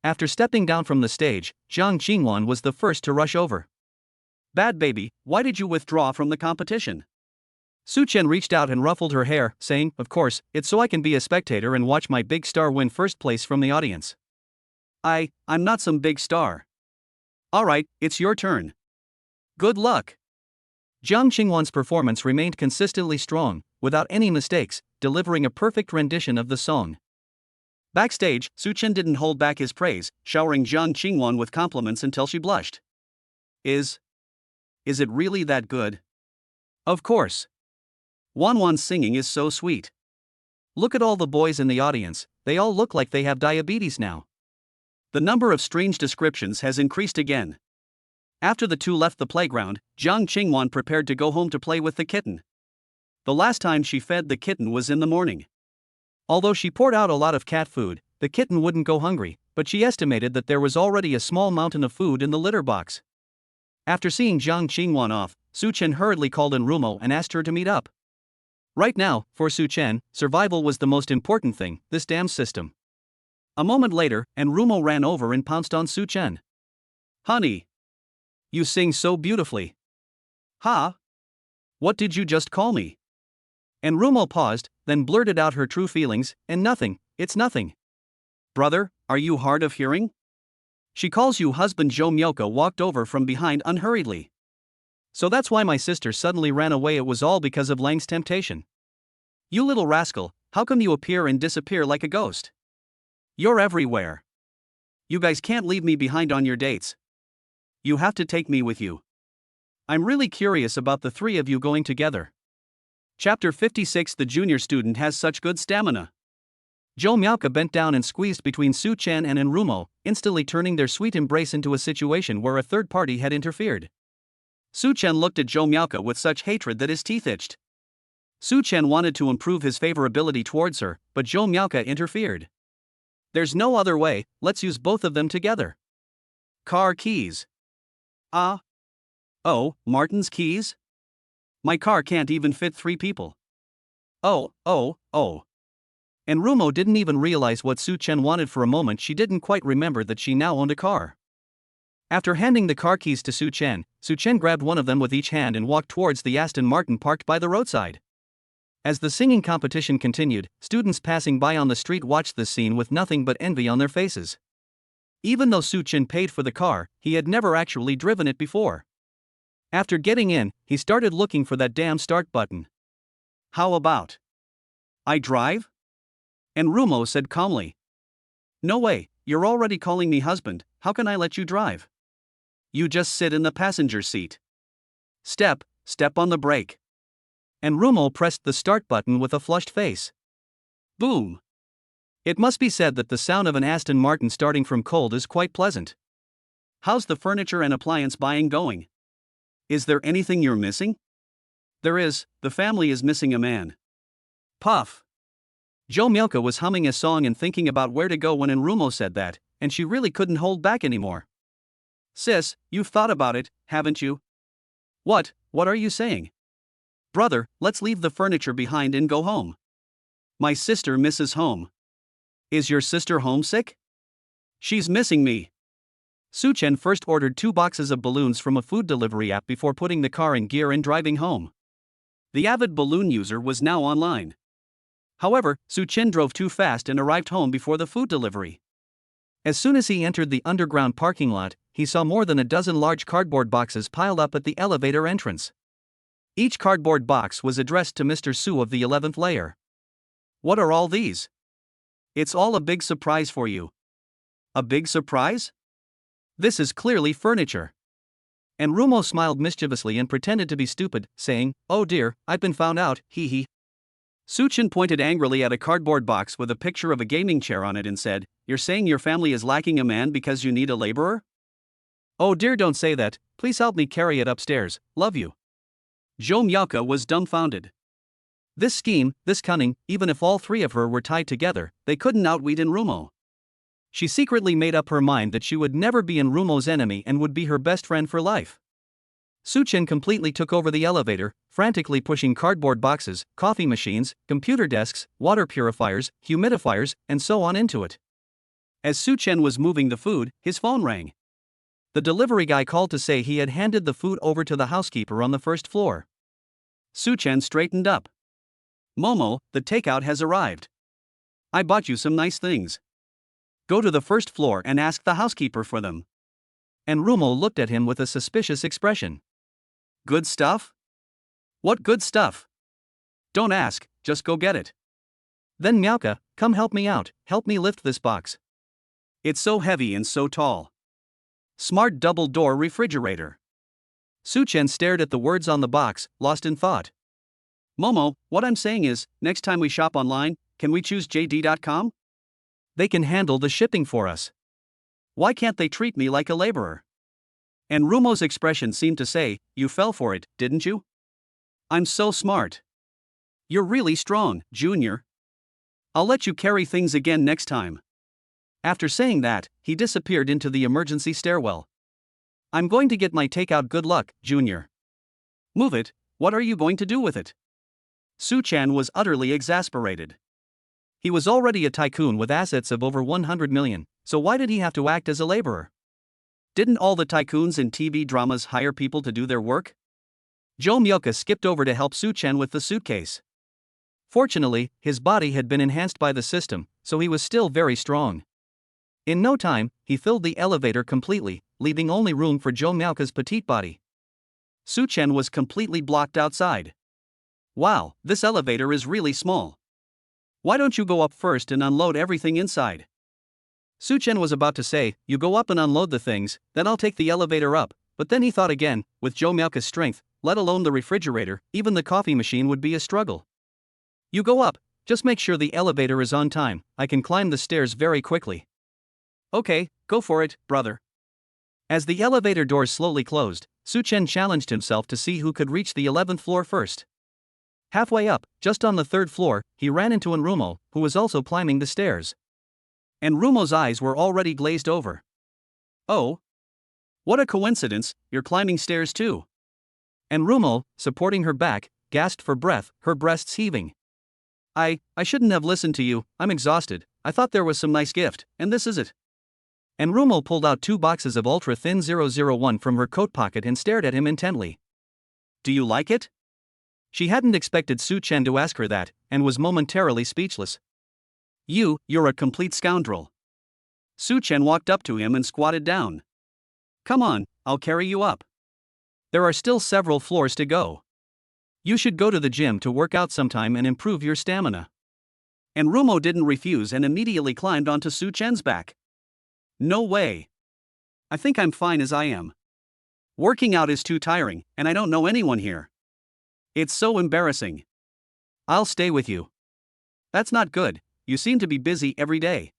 After stepping down from the stage, Jiang Qingwan was the first to rush over. "Bad baby, why did you withdraw from the competition?" Su Chen reached out and ruffled her hair, saying, "Of course, it's so I can be a spectator and watch my big star win first place from the audience. I'm not some big star." "Alright, it's your turn. Good luck." Jiang Qingwan's performance remained consistently strong, without any mistakes, delivering a perfect rendition of the song. Backstage, Su Chen didn't hold back his praise, showering Jiang Qingwan with compliments until she blushed. Is it really that good? Of course. Wanwan's singing is so sweet. Look at all the boys in the audience, they all look like they have diabetes now. The number of strange descriptions has increased again. After the two left the playground, Jiang Qingwan prepared to go home to play with the kitten. The last time she fed the kitten was in the morning. Although she poured out a lot of cat food, the kitten wouldn't go hungry, but she estimated that there was already a small mountain of food in the litter box. After seeing Jiang Qingwan off, Su Chen hurriedly called in Rumo and asked her to meet up. Right now, for Su Chen, survival was the most important thing. This damn system. A moment later, and Rumo ran over and pounced on Su Chen. "Honey, you sing so beautifully." "Huh? What did you just call me?" And Rumo paused, then blurted out her true feelings, "And nothing, it's nothing." "Brother, are you hard of hearing? She calls you husband." Zhou Myoka walked over from behind unhurriedly. "So that's why my sister suddenly ran away. It was all because of Lang's temptation." "You little rascal, how come you appear and disappear like a ghost? You're everywhere. You guys can't leave me behind on your dates. You have to take me with you. I'm really curious about the three of you going together." Chapter 56. The junior student has such good stamina. Zhou Myoka bent down and squeezed between Su Chen and Enrumo, instantly turning their sweet embrace into a situation where a third party had interfered. Su Chen looked at Zhou Myoka with such hatred that his teeth itched. Su Chen wanted to improve his favorability towards her, but Zhou Myoka interfered. "There's no other way, let's use both of them together." "Car keys." Oh, Martin's keys? My car can't even fit 3 people. Oh. And Rumo didn't even realize what Su Chen wanted. For a moment she didn't quite remember that she now owned a car. After handing the car keys to Su Chen grabbed one of them with each hand and walked towards the Aston Martin parked by the roadside. As the singing competition continued, students passing by on the street watched this scene with nothing but envy on their faces. Even though Su Chen paid for the car, he had never actually driven it before. After getting in, he started looking for that damn start button. "How about I drive?" And Rumo said calmly. "No way, you're already calling me husband, how can I let you drive? You just sit in the passenger seat. Step on the brake." And Rumo pressed the start button with a flushed face. Boom! It must be said that the sound of an Aston Martin starting from cold is quite pleasant. "How's the furniture and appliance buying going? Is there anything you're missing?" "There is, the family is missing a man." Puff! Zhou Myoka was humming a song and thinking about where to go when Enrumo said that, and she really couldn't hold back anymore. "Sis, you've thought about it, haven't you?" What are you saying?" "Brother, let's leave the furniture behind and go home. My sister misses home." "Is your sister homesick?" "She's missing me." Su Chen first ordered 2 boxes of balloons from a food delivery app before putting the car in gear and driving home. The avid balloon user was now online. However, Su Chen drove too fast and arrived home before the food delivery. As soon as he entered the underground parking lot, he saw more than a dozen large cardboard boxes piled up at the elevator entrance. Each cardboard box was addressed to Mr. Su of the 11th layer. What are all these? It's all a big surprise for you. A big surprise? This is clearly furniture. And Rumo smiled mischievously and pretended to be stupid, saying, "Oh dear, I've been found out, hee hee." Suchin pointed angrily at a cardboard box with a picture of a gaming chair on it and said, "You're saying your family is lacking a man because you need a laborer? Oh dear, don't say that, please help me carry it upstairs, love you." Zhou Miaoke was dumbfounded. This scheme, this cunning, even if all three of her were tied together, they couldn't outwit Rumo. She secretly made up her mind that she would never be Rumo's enemy and would be her best friend for life. Suchin completely took over the elevator, frantically pushing cardboard boxes, coffee machines, computer desks, water purifiers, humidifiers, and so on into it. As Suchin was moving the food, his phone rang. The delivery guy called to say he had handed the food over to the housekeeper on the first floor. Suchin straightened up. "Momo, the takeout has arrived. I bought you some nice things. Go to the first floor and ask the housekeeper for them." And Rumo looked at him with a suspicious expression. "Good stuff? What good stuff? Don't ask, just go get it." "Then Miaoke, come help me out, help me lift this box. It's so heavy and so tall. Smart double-door refrigerator." Suchin stared at the words on the box, lost in thought. "Momo, what I'm saying is, next time we shop online, can we choose JD.com? They can handle the shipping for us. Why can't they treat me like a laborer?" And Rumo's expression seemed to say, "You fell for it, didn't you? I'm so smart. You're really strong, Junior. I'll let you carry things again next time." After saying that, he disappeared into the emergency stairwell. "I'm going to get my takeout, good luck, Junior." "Move it, what are you going to do with it?" Suchin was utterly exasperated. He was already a tycoon with assets of over 100 million, so why did he have to act as a laborer? Didn't all the tycoons in TV dramas hire people to do their work? Zhou Miaoke skipped over to help Suchin with the suitcase. Fortunately, his body had been enhanced by the system, so he was still very strong. In no time, he filled the elevator completely, leaving only room for Zhou Miaoke's petite body. Suchin was completely blocked outside. "Wow, this elevator is really small. Why don't you go up first and unload everything inside?" Suchin was about to say, "You go up and unload the things, then I'll take the elevator up," but then he thought again, with Zhou Miaoke's strength, let alone the refrigerator, even the coffee machine would be a struggle. "You go up, just make sure the elevator is on time, I can climb the stairs very quickly." "Okay, go for it, brother." As the elevator doors slowly closed, Suchin challenged himself to see who could reach the 11th floor first. Halfway up, just on the 3rd floor, he ran into Rumo, who was also climbing the stairs. And Rumo's eyes were already glazed over. "Oh? What a coincidence, you're climbing stairs too." And Rumo, supporting her back, gasped for breath, her breasts heaving. I shouldn't have listened to you, I'm exhausted, I thought there was some nice gift, and this is it." And Rumo pulled out 2 boxes of ultra-thin 001 from her coat pocket and stared at him intently. "Do you like it?" She hadn't expected Suchin to ask her that, and was momentarily speechless. You're a complete scoundrel." Suchin walked up to him and squatted down. "Come on, I'll carry you up. There are still several floors to go. You should go to the gym to work out sometime and improve your stamina." And Rumo didn't refuse and immediately climbed onto Suchin's back. "No way. I think I'm fine as I am. Working out is too tiring, and I don't know anyone here. It's so embarrassing. I'll stay with you." "That's not good, you seem to be busy every day."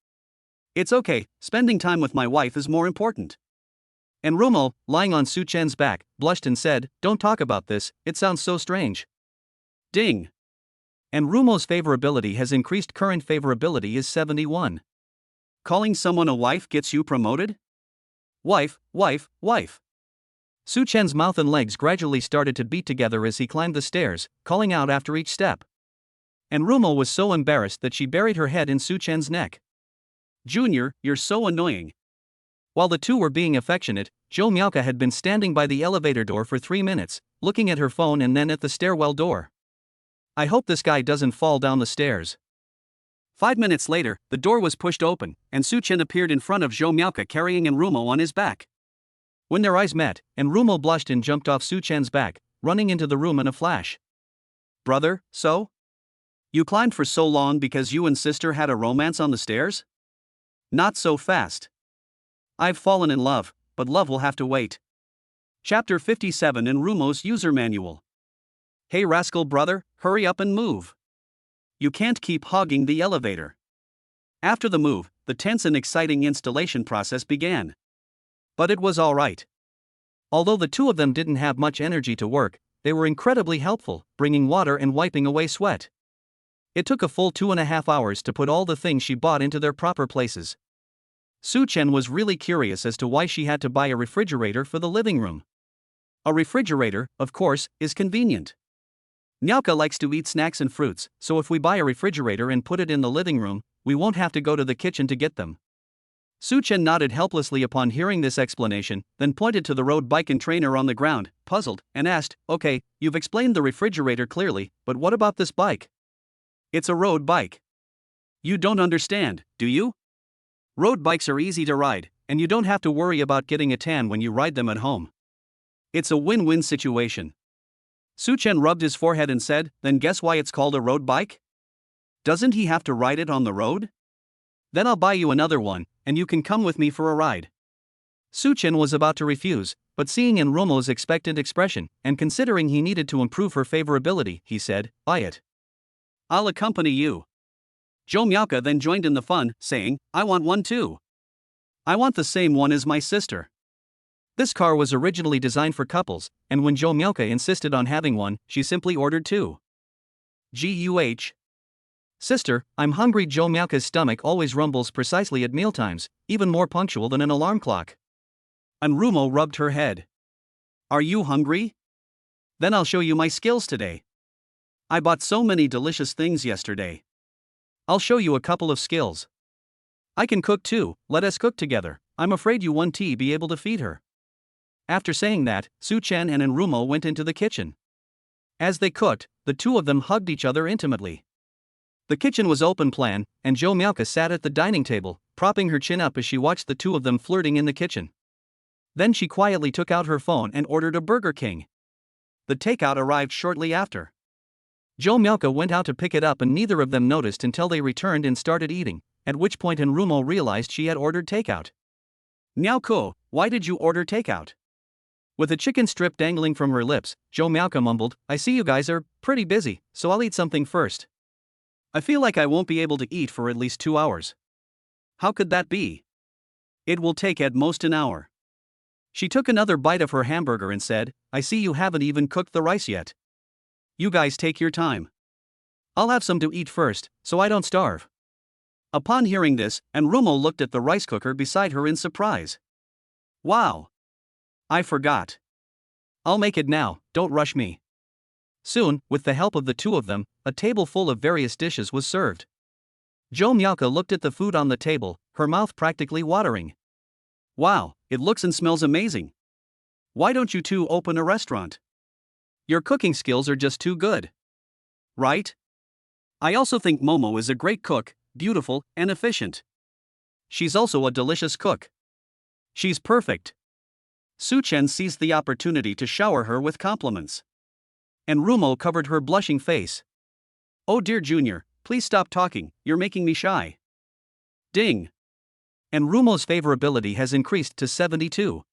"It's okay, spending time with my wife is more important." And Rumo, lying on Suchin's back, blushed and said, "Don't talk about this, it sounds so strange." Ding. And Rumo's favorability has increased, current favorability is 71. Calling someone a wife gets you promoted? Wife, wife, wife. Suchin's mouth and legs gradually started to beat together as he climbed the stairs, calling out after each step. And Rumo was so embarrassed that she buried her head in Suchin's neck. "Junior, you're so annoying." While the two were being affectionate, Zhou Miaoke had been standing by the elevator door for 3 minutes, looking at her phone and then at the stairwell door. "I hope this guy doesn't fall down the stairs." 5 minutes later, the door was pushed open, and Suchin appeared in front of Zhou Miaoke carrying Rumo on his back. When their eyes met, Rumo blushed and jumped off Suchin's back, running into the room in a flash. "Brother, so? You climbed for so long because you and sister had a romance on the stairs? Not so fast. I've fallen in love, but love will have to wait. Chapter 57 in Rumo's User Manual. Hey rascal brother, hurry up and move. You can't keep hogging the elevator. After the move, the tense and exciting installation process began. But it was alright. Although the two of them didn't have much energy to work, they were incredibly helpful, bringing water and wiping away sweat. It took a full 2.5 hours to put all the things she bought into their proper places. Su Chen was really curious as to why she had to buy a refrigerator for the living room. A refrigerator, of course, is convenient. Nyauka likes to eat snacks and fruits, so if we buy a refrigerator and put it in the living room, we won't have to go to the kitchen to get them. Su Chen nodded helplessly upon hearing this explanation, then pointed to the road bike and trainer on the ground, puzzled, and asked, "Okay, you've explained the refrigerator clearly, but what about this bike?" "It's a road bike." "You don't understand, do you? Road bikes are easy to ride, and you don't have to worry about getting a tan when you ride them at home. It's a win-win situation." Su Chen rubbed his forehead and said, "Then guess why it's called a road bike? Doesn't he have to ride it on the road? Then I'll buy you another one, and you can come with me for a ride." Su Chen was about to refuse, but seeing in Rumo's expectant expression, and considering he needed to improve her favorability, he said, "Buy it. I'll accompany you." Zhou Miaoka then joined in the fun, saying, "I want one too. I want the same one as my sister." This car was originally designed for couples, and when Zhou Miaoka insisted on having one, she simply ordered two. Guh. "Sister, I'm hungry." Zhou Miaoka's stomach always rumbles precisely at mealtimes, even more punctual than an alarm clock. And Rumo rubbed her head. "Are you hungry? Then I'll show you my skills today. I bought so many delicious things yesterday. I'll show you a couple of skills. I can cook too, let us cook together. I'm afraid you won't be able to feed her." After saying that, Su Chen and Rumo went into the kitchen. As they cooked, the two of them hugged each other intimately. The kitchen was open plan, and Zhou Miaoka sat at the dining table, propping her chin up as she watched the two of them flirting in the kitchen. Then she quietly took out her phone and ordered a Burger King. The takeout arrived shortly after. Zhou Miaoka went out to pick it up and neither of them noticed until they returned and started eating, at which point Rumo realized she had ordered takeout. "Miaoko, why did you order takeout?" With a chicken strip dangling from her lips, Zhou Miaoka mumbled, "I see you guys are pretty busy, so I'll eat something first. I feel like I won't be able to eat for at least 2 hours." "How could that be?" "It will take at most an hour." She took another bite of her hamburger and said, "I see you haven't even cooked the rice yet. You guys take your time. I'll have some to eat first, so I don't starve." Upon hearing this, Rumo looked at the rice cooker beside her in surprise. "Wow! I forgot. I'll make it now, don't rush me." Soon, with the help of the two of them, a table full of various dishes was served. Zhou Miaoka looked at the food on the table, her mouth practically watering. "Wow, it looks and smells amazing. Why don't you two open a restaurant? Your cooking skills are just too good. Right? I also think Momo is a great cook, beautiful, and efficient. She's also a delicious cook. She's perfect." Su Chen seized the opportunity to shower her with compliments. And Rumo covered her blushing face. "Oh dear Junior, please stop talking, you're making me shy." Ding! And Rumo's favorability has increased to 72.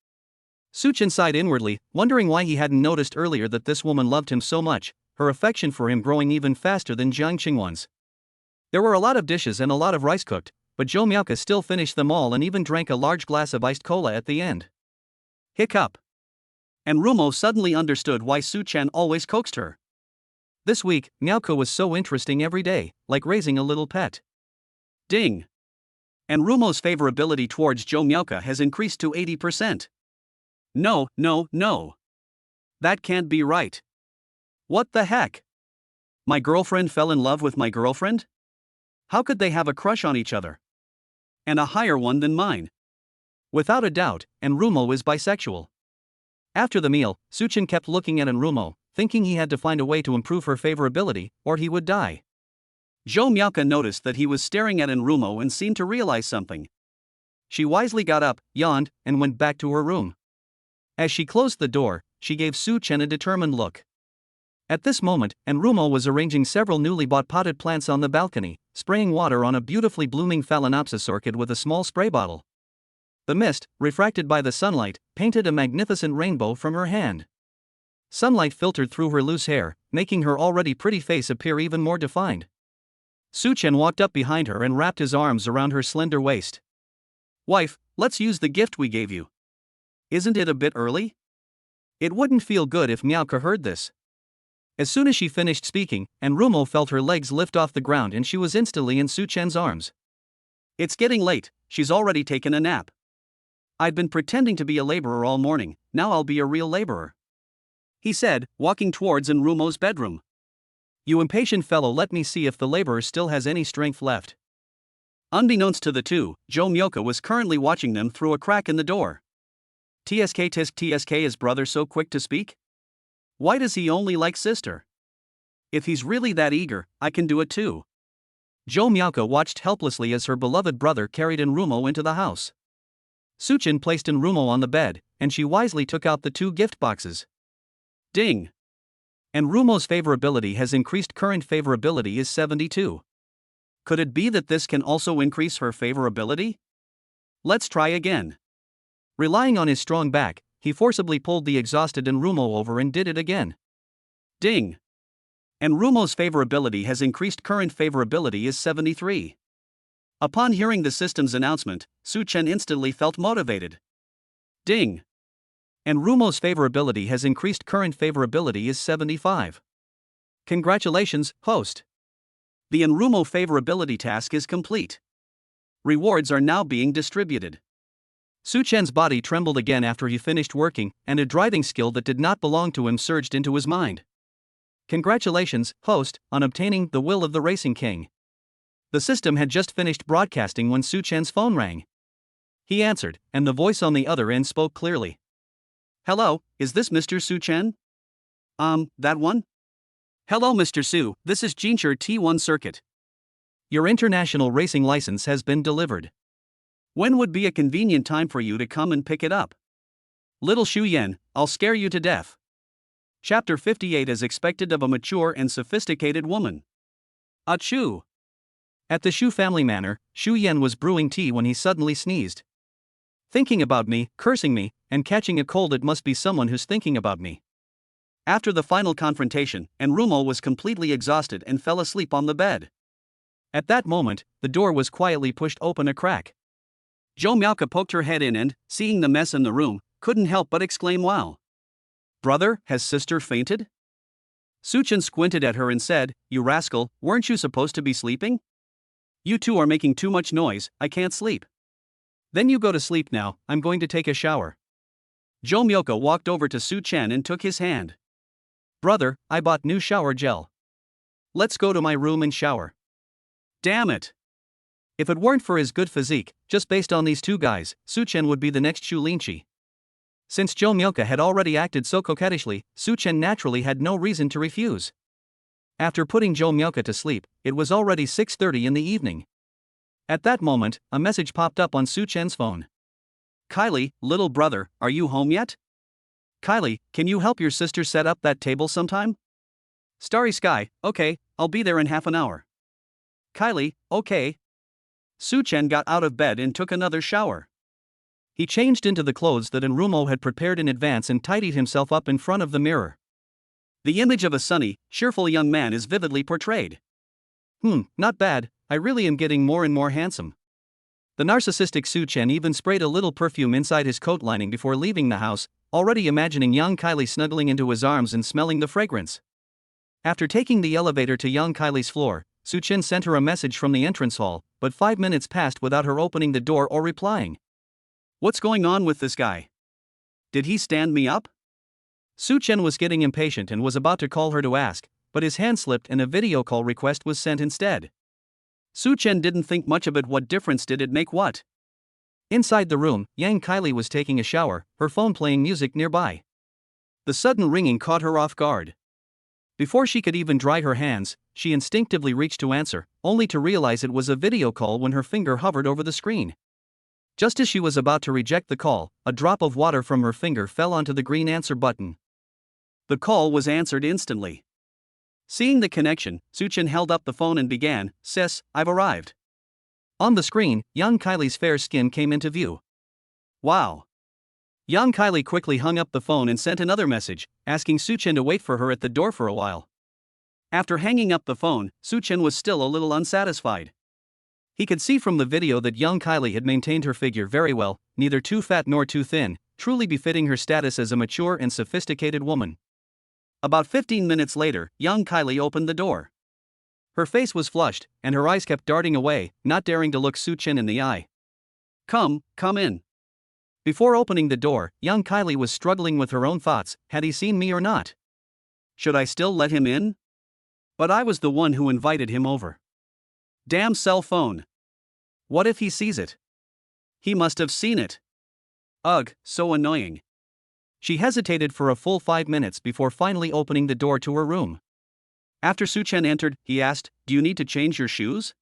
Su Chen sighed inwardly, wondering why he hadn't noticed earlier that this woman loved him so much, her affection for him growing even faster than Jiang Qingwan's. There were a lot of dishes and a lot of rice cooked, but Zhou Miaoka still finished them all and even drank a large glass of iced cola at the end. Hiccup. And Rumo suddenly understood why Su Chen always coaxed her. This week, Miaoka was so interesting every day, like raising a little pet. Ding! And Rumo's favorability towards Zhou Miaoka has increased to 80%. No. That can't be right. What the heck? My girlfriend fell in love with my girlfriend? How could they have a crush on each other? And a higher one than mine. Without a doubt, Rumo is bisexual. After the meal, Su Chen kept looking at Rumo, thinking he had to find a way to improve her favorability, or he would die. Zhou Miaoka noticed that he was staring at Rumo and seemed to realize something. She wisely got up, yawned, and went back to her room. As she closed the door, she gave Su Chen a determined look. At this moment, Enrumo was arranging several newly bought potted plants on the balcony, spraying water on a beautifully blooming Phalaenopsis orchid with a small spray bottle. The mist, refracted by the sunlight, painted a magnificent rainbow from her hand. Sunlight filtered through her loose hair, making her already pretty face appear even more defined. Su-chen walked up behind her and wrapped his arms around her slender waist. "Wife, let's use the gift we gave you. Isn't it a bit early?" It wouldn't feel good if Miaoka heard this. As soon as she finished speaking, Enrumo felt her legs lift off the ground and she was instantly in Su-chen's arms. "It's getting late, she's already taken a nap. I've been pretending to be a laborer all morning, now I'll be a real laborer," he said, walking towards Enrumo's bedroom. "You impatient fellow, let me see if the laborer still has any strength left." Unbeknownst to the two, Joe Myoka was currently watching them through a crack in the door. TSK is brother so quick to speak? Why does he only like sister? If he's really that eager, I can do it too. Joe Myoka watched helplessly as her beloved brother carried Enrumo into the house. Su-chen placed Enrumo on the bed, and she wisely took out the 2 gift boxes. Ding! Enrumo's favorability has increased. Current favorability is 72. Could it be that this can also increase her favorability? Let's try again. Relying on his strong back, he forcibly pulled the exhausted Enrumo over and did it again. Ding! Enrumo's favorability has increased. Current favorability is 73. Upon hearing the system's announcement, Su-chen instantly felt motivated. Ding! Enrumo's favorability has increased. Current favorability is 75. Congratulations, host. The Enrumo favorability task is complete. Rewards are now being distributed. Su-chen's body trembled again after he finished working, and a driving skill that did not belong to him surged into his mind. Congratulations, host, on obtaining the will of the Racing King. The system had just finished broadcasting when Su-chen's phone rang. He answered, and the voice on the other end spoke clearly. "Hello, is this Mr. Su-chen? That one? Hello Mr. Su, this is Jincher T1 Circuit. Your international racing license has been delivered. When would be a convenient time for you to come and pick it up? Little Shu Yen, I'll scare you to death." Chapter 58 As expected of a mature and sophisticated woman. Achoo! At the Shu family manor, Shu Yen was brewing tea when he suddenly sneezed. "Thinking about me, cursing me, and catching a cold. It must be someone who's thinking about me." After the final confrontation, Enrumo was completely exhausted and fell asleep on the bed. At that moment, the door was quietly pushed open a crack. Joe Myoka poked her head in and, seeing the mess in the room, couldn't help but exclaim, "Wow! Brother, has sister fainted?" Su-chen squinted at her and said, "You rascal, weren't you supposed to be sleeping? You two are making too much noise, I can't sleep." "Then you go to sleep now, I'm going to take a shower." Joe Myoka walked over to Su-chen and took his hand. "Brother, I bought new shower gel. Let's go to my room and shower." Damn it! If it weren't for his good physique, just based on these two guys, Su-chen would be the next Shu Linchi. Since Joe Myoka had already acted so coquettishly, Su-chen naturally had no reason to refuse. After putting Joe Myoka to sleep, it was already 6:30 in the evening. At that moment, a message popped up on Su-chen's phone. "Kylie, little brother, are you home yet? Kylie, can you help your sister set up that table sometime? Starry Sky, okay, I'll be there in half an hour." Kylie, okay. Su-chen got out of bed and took another shower. He changed into the clothes that Enrumo had prepared in advance and tidied himself up in front of the mirror. The image of a sunny, cheerful young man is vividly portrayed. Not bad, I really am getting more and more handsome. The narcissistic Su-chen even sprayed a little perfume inside his coat lining before leaving the house, already imagining young Kylie snuggling into his arms and smelling the fragrance. After taking the elevator to young Kylie's floor, Su-chen sent her a message from the entrance hall, but 5 minutes passed without her opening the door or replying. What's going on with this guy? Did he stand me up? Su-chen was getting impatient and was about to call her to ask, but his hand slipped and a video call request was sent instead. Su-chen didn't think much of it. What difference did it make? What? Inside the room, young Kylie was taking a shower, her phone playing music nearby. The sudden ringing caught her off guard. Before she could even dry her hands, she instinctively reached to answer, only to realize it was a video call when her finger hovered over the screen. Just as she was about to reject the call, a drop of water from her finger fell onto the green answer button. The call was answered instantly. Seeing the connection, Suchin held up the phone and began, "Sis, I've arrived." On the screen, young Kylie's fair skin came into view. Wow. Young Kylie quickly hung up the phone and sent another message, asking Suchin to wait for her at the door for a while. After hanging up the phone, Suchin was still a little unsatisfied. He could see from the video that young Kylie had maintained her figure very well, neither too fat nor too thin, truly befitting her status as a mature and sophisticated woman. About 15 minutes later, young Kylie opened the door. Her face was flushed, and her eyes kept darting away, not daring to look Suchin in the eye. Come in." Before opening the door, young Kylie was struggling with her own thoughts. Had he seen me or not? Should I still let him in? But I was the one who invited him over. Damn cell phone. What if he sees it? He must have seen it. Ugh, so annoying. She hesitated for a full 5 minutes before finally opening the door to her room. After Suchin entered, he asked, "Do you need to change your shoes?"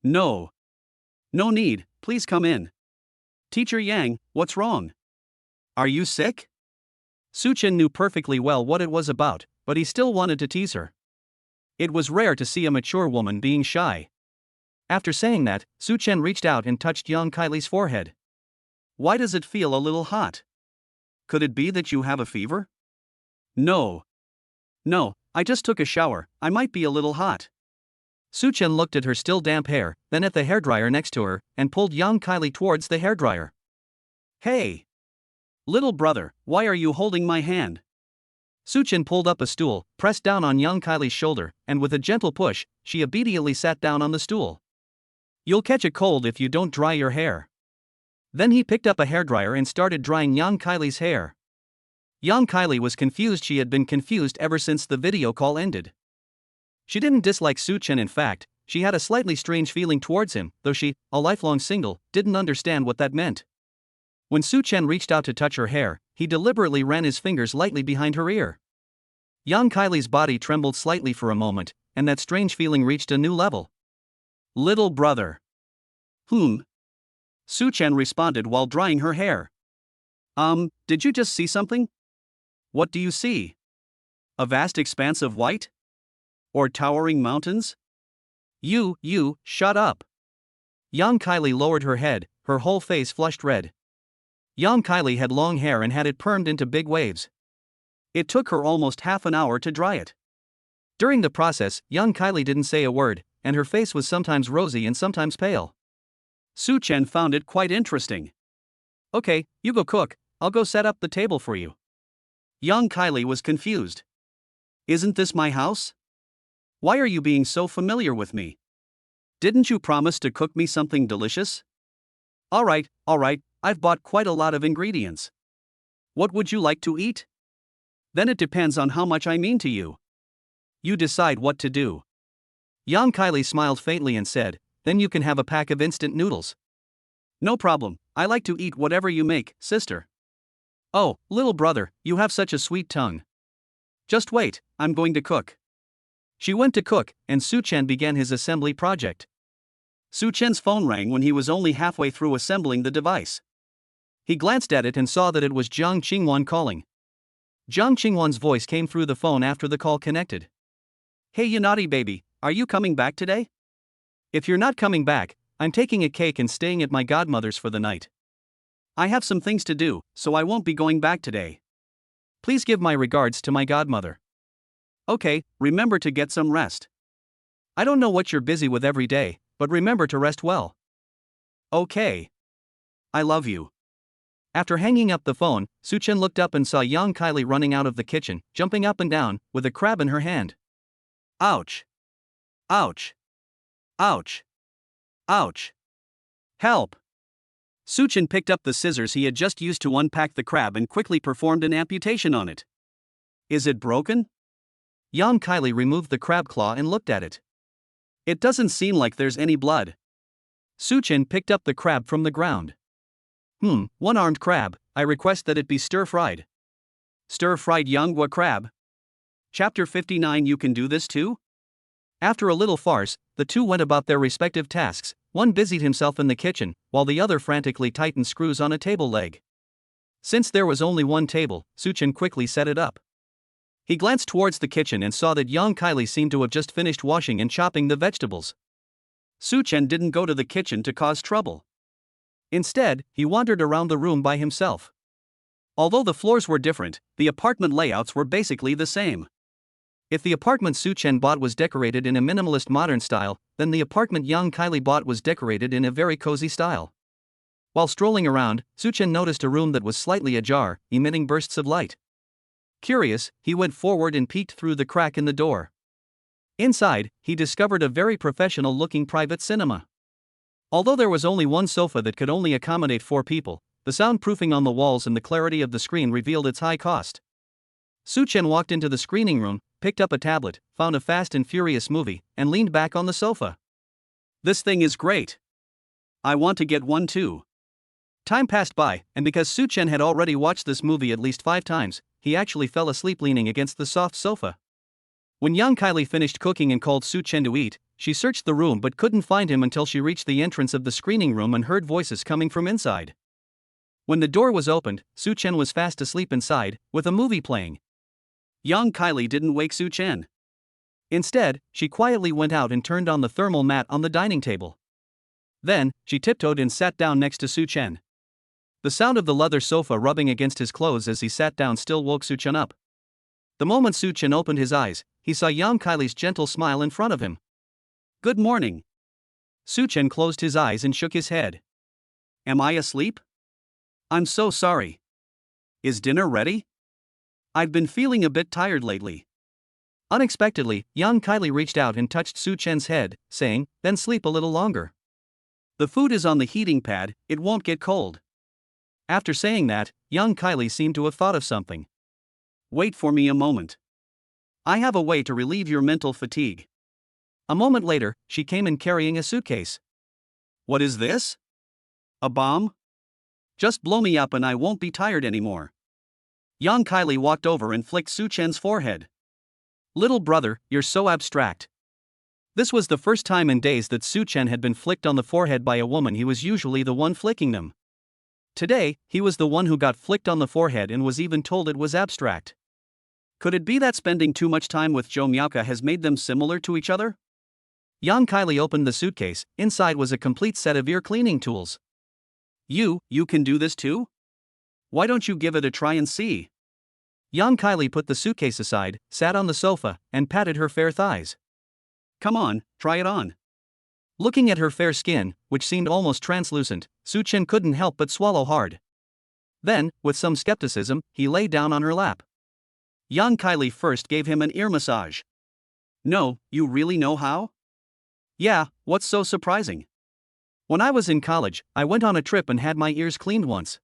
No. No need, please come in. Teacher Yang, what's wrong? Are you sick? Suchin knew perfectly well what it was about, but he still wanted to tease her. It was rare to see a mature woman being shy. After saying that, Suchin reached out and touched young Kylie's forehead. Why does it feel a little hot? Could it be that you have a fever? No, I just took a shower, I might be a little hot. Suchin looked at her still damp hair, then at the hairdryer next to her, and pulled young Kylie towards the hairdryer. Hey! Little brother, why are you holding my hand? Suchin pulled up a stool, pressed down on young Kylie's shoulder, and with a gentle push, she obediently sat down on the stool. You'll catch a cold if you don't dry your hair. Then he picked up a hairdryer and started drying young Kylie's hair. Young Kylie was confused. She had been confused ever since the video call ended. She didn't dislike Suchin. In fact, she had a slightly strange feeling towards him, though she, a lifelong single, didn't understand what that meant. When Suchin reached out to touch her hair, he deliberately ran his fingers lightly behind her ear. Young Kylie's body trembled slightly for a moment, and that strange feeling reached a new level. Little brother. Suchin responded while drying her hair. Did you just see something? What do you see? A vast expanse of white? Or towering mountains? You, shut up. Young Kylie lowered her head, her whole face flushed red. Young Kylie had long hair and had it permed into big waves. It took her almost half an hour to dry it. During the process, young Kylie didn't say a word, and her face was sometimes rosy and sometimes pale. Suchin found it quite interesting. Okay, you go cook, I'll go set up the table for you. Young Kylie was confused. Isn't this my house? Why are you being so familiar with me? Didn't you promise to cook me something delicious? Alright, I've bought quite a lot of ingredients. What would you like to eat? Then it depends on how much I mean to you. You decide what to do. Young Kylie smiled faintly and said, then you can have a pack of instant noodles. No problem, I like to eat whatever you make, sister. Oh, little brother, you have such a sweet tongue. Just wait, I'm going to cook. She went to cook, and Suchin began his assembly project. Suchin's phone rang when he was only halfway through assembling the device. He glanced at it and saw that it was Jiang Qingwan calling. Jiang Qingwan's voice came through the phone after the call connected. Hey you naughty baby, are you coming back today? If you're not coming back, I'm taking a cake and staying at my godmother's for the night. I have some things to do, so I won't be going back today. Please give my regards to my godmother. Okay, remember to get some rest. I don't know what you're busy with every day, but remember to rest well. Okay. I love you. After hanging up the phone, Suchin looked up and saw young Kylie running out of the kitchen, jumping up and down, with a crab in her hand. Ouch. Ouch. Ouch. Ouch. Help. Suchin picked up the scissors he had just used to unpack the crab and quickly performed an amputation on it. Is it broken? Young Kylie removed the crab claw and looked at it. It doesn't seem like there's any blood. Suchin picked up the crab from the ground. One-armed crab, I request that it be stir-fried. Stir-fried young crab? Chapter 59. You can do this too? After a little farce, the two went about their respective tasks. One busied himself in the kitchen, while the other frantically tightened screws on a table leg. Since there was only one table, Suchin quickly set it up. He glanced towards the kitchen and saw that young Kylie seemed to have just finished washing and chopping the vegetables. Su Chen didn't go to the kitchen to cause trouble. Instead, he wandered around the room by himself. Although the floors were different, the apartment layouts were basically the same. If the apartment Su Chen bought was decorated in a minimalist modern style, then the apartment young Kylie bought was decorated in a very cozy style. While strolling around, Su Chen noticed a room that was slightly ajar, emitting bursts of light. Curious, he went forward and peeked through the crack in the door. Inside, he discovered a very professional-looking private cinema. Although there was only one sofa that could only accommodate 4 people, the soundproofing on the walls and the clarity of the screen revealed its high cost. Su Chen walked into the screening room, picked up a tablet, found a Fast and Furious movie, and leaned back on the sofa. This thing is great. I want to get one too. Time passed by, and because Su Chen had already watched this movie at least 5 times, he actually fell asleep leaning against the soft sofa. When young Kylie finished cooking and called Su Chen to eat, she searched the room but couldn't find him until she reached the entrance of the screening room and heard voices coming from inside. When the door was opened, Su Chen was fast asleep inside, with a movie playing. Young Kylie didn't wake Su Chen. Instead, she quietly went out and turned on the thermal mat on the dining table. Then, she tiptoed and sat down next to Su Chen. The sound of the leather sofa rubbing against his clothes as he sat down still woke Su Chen up. The moment Su Chen opened his eyes, he saw young Kylie's gentle smile in front of him. Good morning. Su Chen closed his eyes and shook his head. Am I asleep? I'm so sorry. Is dinner ready? I've been feeling a bit tired lately. Unexpectedly, young Kylie reached out and touched Su Chen's head, saying, then sleep a little longer. The food is on the heating pad, it won't get cold. After saying that, young Kylie seemed to have thought of something. Wait for me a moment. I have a way to relieve your mental fatigue. A moment later, she came in carrying a suitcase. What is this? A bomb? Just blow me up and I won't be tired anymore. Young Kylie walked over and flicked Su Chen's forehead. Little brother, you're so abstract. This was the first time in days that Su Chen had been flicked on the forehead by a woman. He was usually the one flicking them. Today, he was the one who got flicked on the forehead and was even told it was abstract. Could it be that spending too much time with Zhou Miaoka has made them similar to each other? Young Kylie opened the suitcase. Inside was a complete set of ear cleaning tools. You can do this too? Why don't you give it a try and see? Young Kylie put the suitcase aside, sat on the sofa, and patted her fair thighs. Come on, try it on. Looking at her fair skin, which seemed almost translucent, Su Chen couldn't help but swallow hard. Then, with some skepticism, he lay down on her lap. Young Kylie first gave him an ear massage. No, you really know how? Yeah, what's so surprising? When I was in college, I went on a trip and had my ears cleaned once.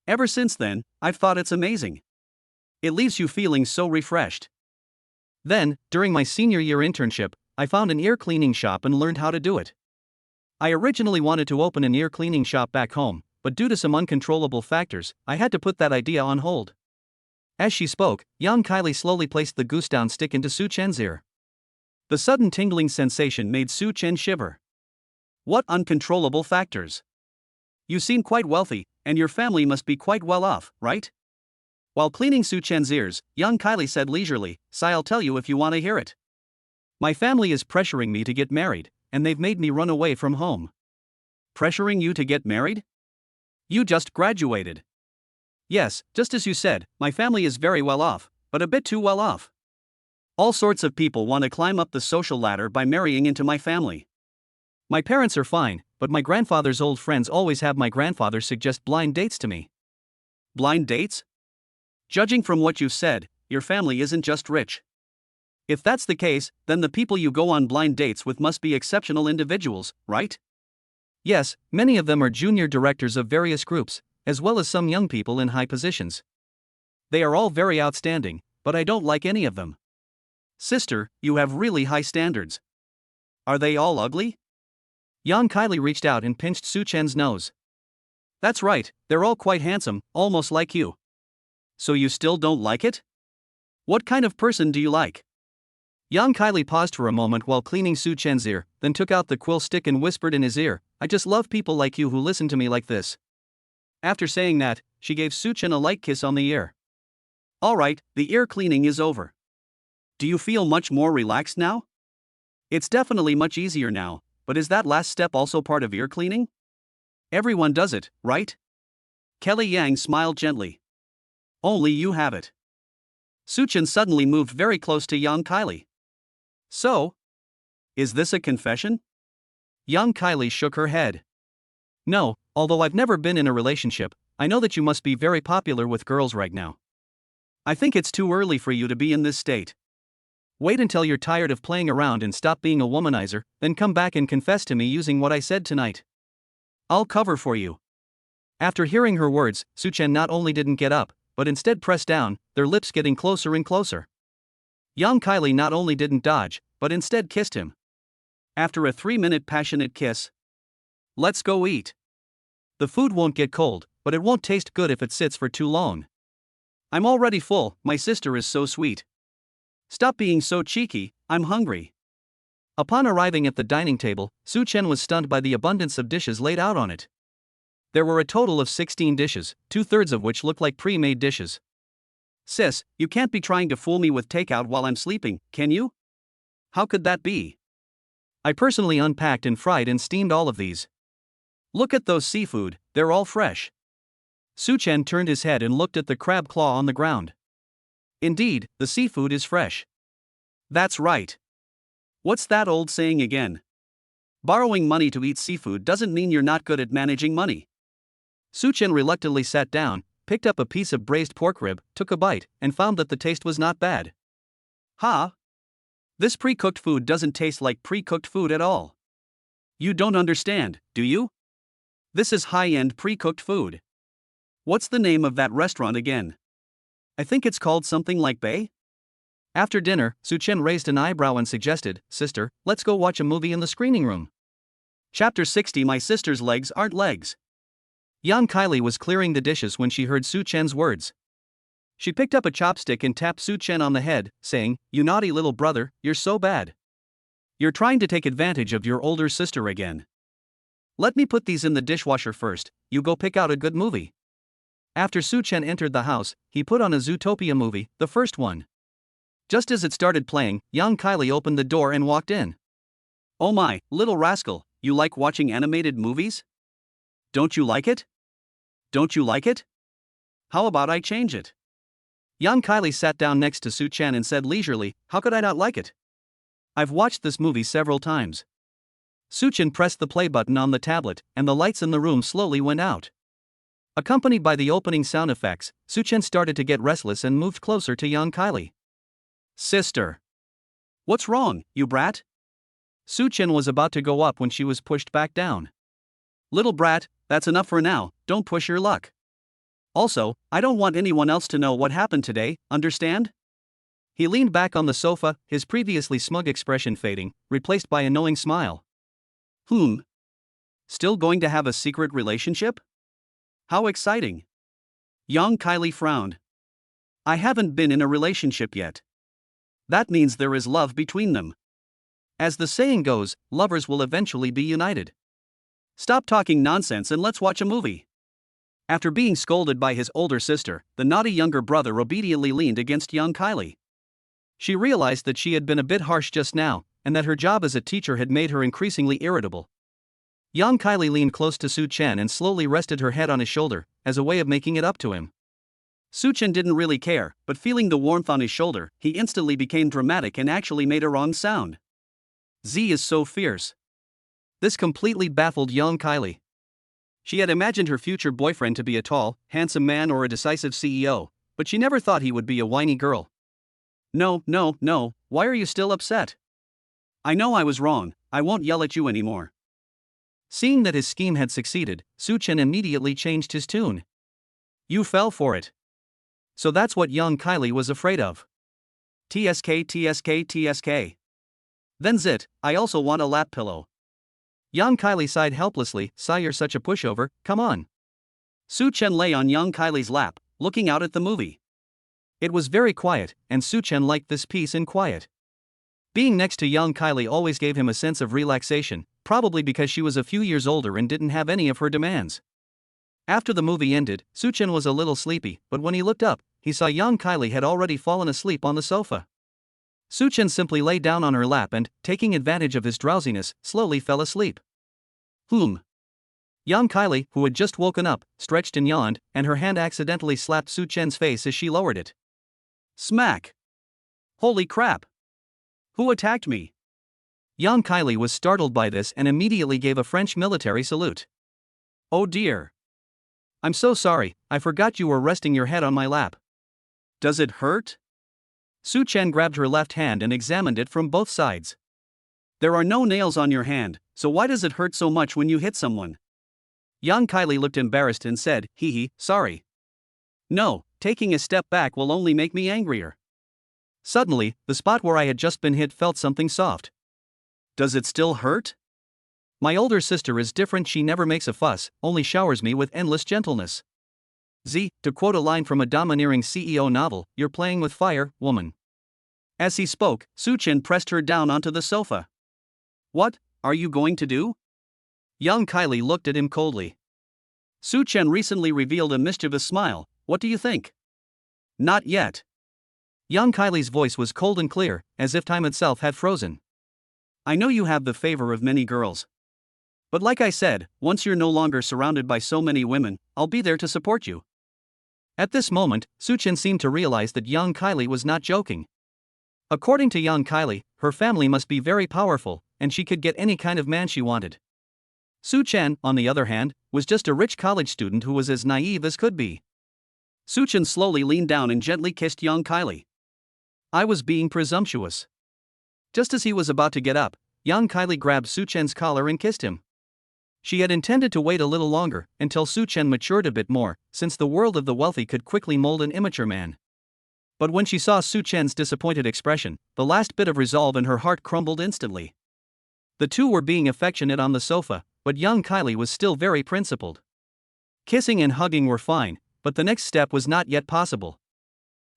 Ever since then, I've thought it's amazing. It leaves you feeling so refreshed. Then, during my senior year internship, I found an ear cleaning shop and learned how to do it. I originally wanted to open an ear cleaning shop back home, but due to some uncontrollable factors, I had to put that idea on hold. As she spoke, young Kylie slowly placed the goose down stick into Su Chen's ear. The sudden tingling sensation made Su Chen shiver. What uncontrollable factors? You seem quite wealthy, and your family must be quite well off, right? While cleaning Su Chen's ears, young Kylie said leisurely, I'll tell you if you want to hear it. My family is pressuring me to get married, and they've made me run away from home. Pressuring you to get married? You just graduated. Yes, just as you said, my family is very well off, but a bit too well off. All sorts of people want to climb up the social ladder by marrying into my family. My parents are fine, but my grandfather's old friends always have my grandfather suggest blind dates to me. Blind dates? Judging from what you said, your family isn't just rich. If that's the case, then the people you go on blind dates with must be exceptional individuals, right? Yes, many of them are junior directors of various groups, as well as some young people in high positions. They are all very outstanding, but I don't like any of them. Sister, you have really high standards. Are they all ugly? Young Kylie reached out and pinched Su Chen's nose. That's right, they're all quite handsome, almost like you. So you still don't like it? What kind of person do you like? Young Kylie paused for a moment while cleaning Su Chen's ear, then took out the quill stick and whispered in his ear, I just love people like you who listen to me like this. After saying that, she gave Su Chen a light kiss on the ear. Alright, the ear cleaning is over. Do you feel much more relaxed now? It's definitely much easier now, but is that last step also part of ear cleaning? Everyone does it, right? Kelly Yang smiled gently. Only you have it. Suchin suddenly moved very close to young Kylie. So? Is this a confession? Young Kylie shook her head. No, although I've never been in a relationship, I know that you must be very popular with girls right now. I think it's too early for you to be in this state. Wait until you're tired of playing around and stop being a womanizer, then come back and confess to me using what I said tonight. I'll cover for you. After hearing her words, Suchen not only didn't get up, but instead pressed down, their lips getting closer and closer. Young Kylie not only didn't dodge, but instead kissed him. After a 3-minute passionate kiss. Let's go eat. The food won't get cold, but it won't taste good if it sits for too long. I'm already full, my sister is so sweet. Stop being so cheeky, I'm hungry. Upon arriving at the dining table, Suchen was stunned by the abundance of dishes laid out on it. There were a total of 16 dishes, 2/3 of which looked like pre-made dishes. Sis, you can't be trying to fool me with takeout while I'm sleeping, can you? How could that be? I personally unpacked and fried and steamed all of these. Look at those seafood, they're all fresh. Suchen turned his head and looked at the crab claw on the ground. Indeed, the seafood is fresh. That's right. What's that old saying again? Borrowing money to eat seafood doesn't mean you're not good at managing money. Suchen reluctantly sat down, picked up a piece of braised pork rib, took a bite, and found that the taste was not bad. Ha! This pre-cooked food doesn't taste like pre-cooked food at all. You don't understand, do you? This is high-end pre-cooked food. What's the name of that restaurant again? I think it's called something like Belle? After dinner, Suchen raised an eyebrow and suggested, Sister, let's go watch a movie in the screening room. Chapter 60 My sister's legs aren't legs. Young Kylie was clearing the dishes when she heard Suchen's words. She picked up a chopstick and tapped Suchen on the head, saying, You naughty little brother, you're so bad. You're trying to take advantage of your older sister again. Let me put these in the dishwasher first, you go pick out a good movie. After Suchen entered the house, he put on a Zootopia movie, the first one. Just as it started playing, young Kylie opened the door and walked in. Oh my, little rascal, you like watching animated movies? Don't you like it? Don't you like it? How about I change it? Young Kylie sat down next to Suchen and said leisurely, How could I not like it? I've watched this movie several times. Suchen pressed the play button on the tablet, and the lights in the room slowly went out. Accompanied by the opening sound effects, Suchen started to get restless and moved closer to young Kylie. Sister. What's wrong, you brat? Suchen was about to go up when she was pushed back down. Little brat, that's enough for now, don't push your luck. Also, I don't want anyone else to know what happened today, understand? He leaned back on the sofa, his previously smug expression fading, replaced by a knowing smile. Still going to have a secret relationship? How exciting. Young Kylie frowned. I haven't been in a relationship yet. That means there is love between them. As the saying goes, lovers will eventually be united. Stop talking nonsense and let's watch a movie. After being scolded by his older sister, the naughty younger brother obediently leaned against young Kylie. She realized that she had been a bit harsh just now, and that her job as a teacher had made her increasingly irritable. Young Kylie leaned close to Suchen and slowly rested her head on his shoulder, as a way of making it up to him. Suchen didn't really care, but feeling the warmth on his shoulder, he instantly became dramatic and actually made a wrong sound. Z is so fierce. This completely baffled young Kylie. She had imagined her future boyfriend to be a tall, handsome man or a decisive CEO, but she never thought he would be a whiny girl. No, why are you still upset? I know I was wrong, I won't yell at you anymore. Seeing that his scheme had succeeded, Suchen immediately changed his tune. You fell for it. So that's what young Kylie was afraid of. TSK. Then zit, I also want a lap pillow. Young Kylie sighed helplessly, Sigh, you're such a pushover, come on. Suchen lay on young Kylie's lap, looking out at the movie. It was very quiet, and Suchen liked this peace and quiet. Being next to young Kylie always gave him a sense of relaxation, probably because she was a few years older and didn't have any of her demands. After the movie ended, Suchen was a little sleepy, but when he looked up, he saw young Kylie had already fallen asleep on the sofa. Su-Chen simply lay down on her lap and, taking advantage of his drowsiness, slowly fell asleep. Young Kylie, who had just woken up, stretched and yawned, and her hand accidentally slapped Su-Chen's face as she lowered it. Smack! Holy crap! Who attacked me? Young Kylie was startled by this and immediately gave a French military salute. Oh dear! I'm so sorry, I forgot you were resting your head on my lap. Does it hurt? Su-Chen grabbed her left hand and examined it from both sides. There are no nails on your hand, so why does it hurt so much when you hit someone? Young Kylie looked embarrassed and said, sorry. No, taking a step back will only make me angrier. Suddenly, the spot where I had just been hit felt something soft. Does it still hurt? My older sister is different, she never makes a fuss, only showers me with endless gentleness. To quote a line from a domineering CEO novel, you're playing with fire, woman. As he spoke, Su-Chen pressed her down onto the sofa. What are you going to do? Young Kylie looked at him coldly. Su-Chen recently revealed a mischievous smile. What do you think? Not yet. Young Kylie's voice was cold and clear, as if time itself had frozen. I know you have the favor of many girls. But like I said, once you're no longer surrounded by so many women, I'll be there to support you. At this moment, Su-Chen seemed to realize that young Kylie was not joking. According to young Kylie, her family must be very powerful, and she could get any kind of man she wanted. Su-Chen, on the other hand, was just a rich college student who was as naive as could be. Su-Chen slowly leaned down and gently kissed young Kylie. I was being presumptuous. Just as he was about to get up, young Kylie grabbed Su-Chen's collar and kissed him. She had intended to wait a little longer, until Su-Chen matured a bit more, since the world of the wealthy could quickly mold an immature man. But when she saw Su-Chen's disappointed expression, the last bit of resolve in her heart crumbled instantly. The two were being affectionate on the sofa, but young Kylie was still very principled. Kissing and hugging were fine, but the next step was not yet possible.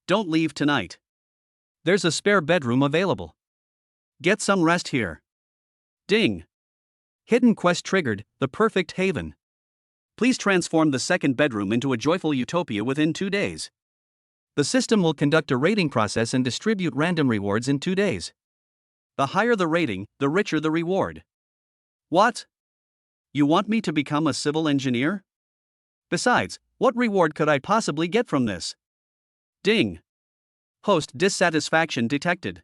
Don't leave tonight. There's a spare bedroom available. Get some rest here. Ding! Hidden quest triggered, the perfect haven. Please transform the second bedroom into a joyful utopia within 2 days. The system will conduct a rating process and distribute random rewards in 2 days. The higher the rating, the richer the reward. What? You want me to become a civil engineer? Besides, what reward could I possibly get from this? Ding! Host dissatisfaction detected.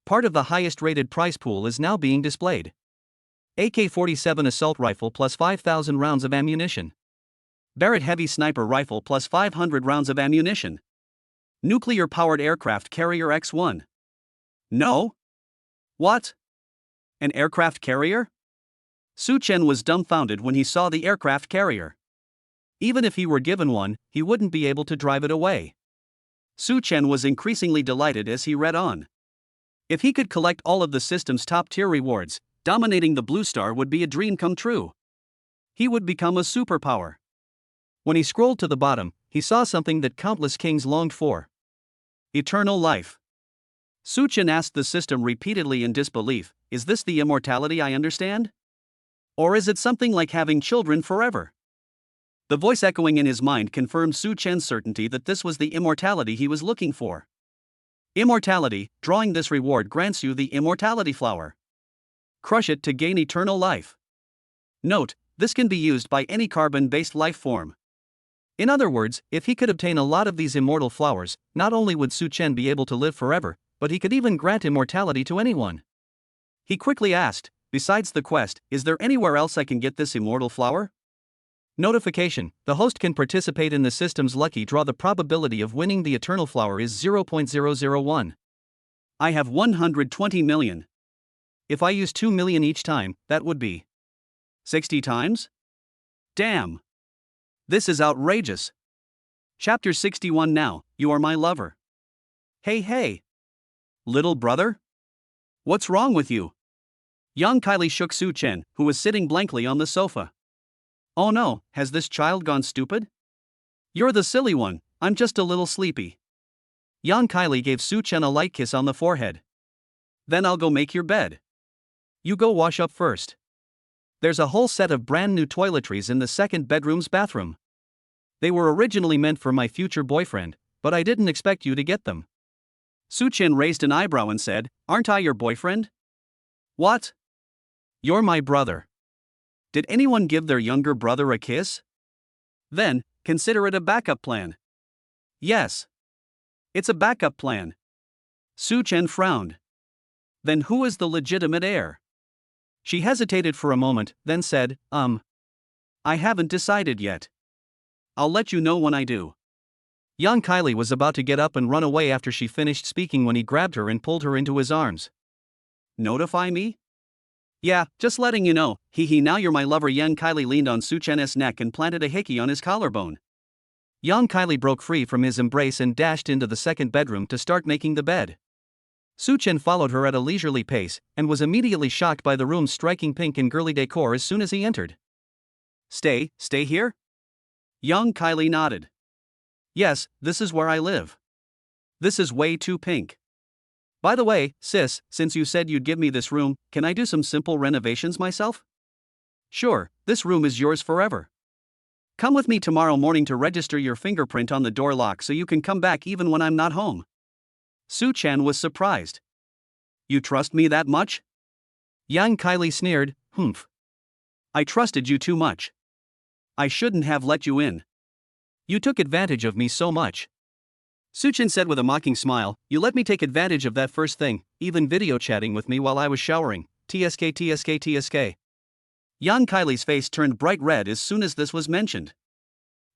Part of the highest rated prize pool is now being displayed. AK-47 assault rifle plus 5,000 rounds of ammunition. Barrett heavy sniper rifle plus 500 rounds of ammunition. Nuclear-powered aircraft carrier X-1. No? What? An aircraft carrier? Su-Chen was dumbfounded when he saw the aircraft carrier. Even if he were given one, he wouldn't be able to drive it away. Su-Chen was increasingly delighted as he read on. If he could collect all of the system's top-tier rewards, dominating the Blue Star would be a dream come true. He would become a superpower. When he scrolled to the bottom, he saw something that countless kings longed for. Eternal life. Su-Chen asked the system repeatedly in disbelief, is this the immortality I understand? Or is it something like having children forever? The voice echoing in his mind confirmed Su-Chen's certainty that this was the immortality he was looking for. Immortality, drawing this reward grants you the immortality flower. Crush it to gain eternal life. Note, this can be used by any carbon-based life form. In other words, if he could obtain a lot of these immortal flowers, not only would Su-Chen be able to live forever, but he could even grant immortality to anyone. He quickly asked, besides the quest, is there anywhere else I can get this immortal flower? Notification: the host can participate in the system's lucky draw. The probability of winning the eternal flower is 0.001. I have 120 million. If I use 2 million each time, that would be 60 times? Damn! This is outrageous. Chapter 61 now, you are my lover. Hey! Little brother? What's wrong with you? Young Kylie shook Su-Chen, who was sitting blankly on the sofa. Oh no, has this child gone stupid? You're the silly one, I'm just a little sleepy. Young Kylie gave Su-Chen a light kiss on the forehead. Then I'll go make your bed. You go wash up first. There's a whole set of brand new toiletries in the second bedroom's bathroom. They were originally meant for my future boyfriend, but I didn't expect you to get them. Su Chen raised an eyebrow and said, "Aren't I your boyfriend?" "What? You're my brother. Did anyone give their younger brother a kiss?" "Then, consider it a backup plan." "Yes. It's a backup plan." Su Chen frowned. "Then who is the legitimate heir?" She hesitated for a moment, then said, I haven't decided yet. I'll let you know when I do." Young Kylie was about to get up and run away after she finished speaking when he grabbed her and pulled her into his arms. "Notify me?" "Yeah, just letting you know, hee now you're my lover." Young Kylie leaned on Su Chen's neck and planted a hickey on his collarbone. Young Kylie broke free from his embrace and dashed into the second bedroom to start making the bed. Su Chen followed her at a leisurely pace, and was immediately shocked by the room's striking pink and girly decor as soon as he entered. Stay here?" Young Kylie nodded. "Yes, this is where I live. This is way too pink. By the way, sis, since you said you'd give me this room, can I do some simple renovations myself?" "Sure, this room is yours forever. Come with me tomorrow morning to register your fingerprint on the door lock so you can come back even when I'm not home." Su Chen was surprised. "You trust me that much?" Young Kylie sneered, "Humph. I trusted you too much. I shouldn't have let you in. You took advantage of me so much." Su Chen said with a mocking smile, "You let me take advantage of that first thing, even video chatting with me while I was showering. TSK. Young Kylie's face turned bright red as soon as this was mentioned.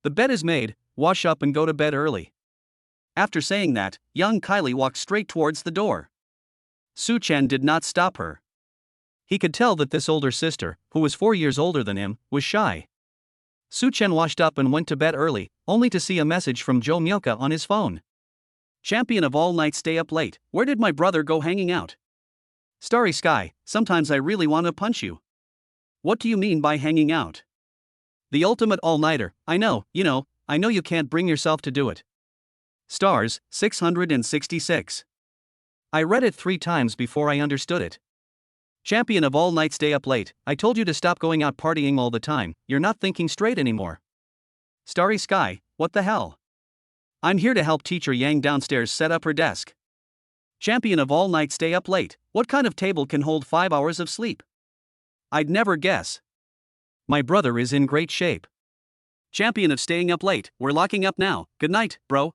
"The bed is made, wash up and go to bed early." After saying that, young Kylie walked straight towards the door. Su Chen did not stop her. He could tell that this older sister, who was 4 years older than him, was shy. Su Chen washed up and went to bed early, only to see a message from Joe Mielka on his phone. "Champion of all night stay up late, where did my brother go hanging out? Starry Sky, sometimes I really want to punch you. What do you mean by hanging out? The ultimate all-nighter, I know you can't bring yourself to do it. Stars, 666. I read it 3 times before I understood it. Champion of all night stay up late, I told you to stop going out partying all the time, you're not thinking straight anymore. Starry Sky, what the hell? I'm here to help teacher Yang downstairs set up her desk. Champion of all night stay up late, what kind of table can hold 5 hours of sleep? I'd never guess. My brother is in great shape. Champion of staying up late, we're locking up now, good night, bro.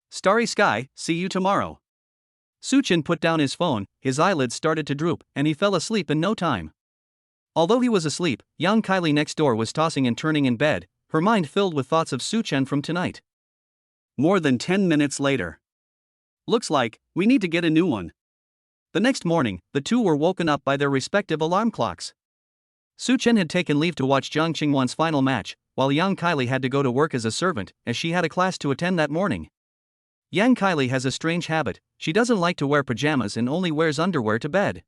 Starry Sky, see you tomorrow." Su Chen put down his phone, his eyelids started to droop, and he fell asleep in no time. Although he was asleep, young Kylie next door was tossing and turning in bed, her mind filled with thoughts of Su Chen from tonight. More than 10 minutes later. "Looks like we need to get a new one." The next morning, the two were woken up by their respective alarm clocks. Su Chen had taken leave to watch Jiang Qingwan's final match, while young Kylie had to go to work as a servant, as she had a class to attend that morning. Young Kylie has a strange habit, she doesn't like to wear pajamas and only wears underwear to bed.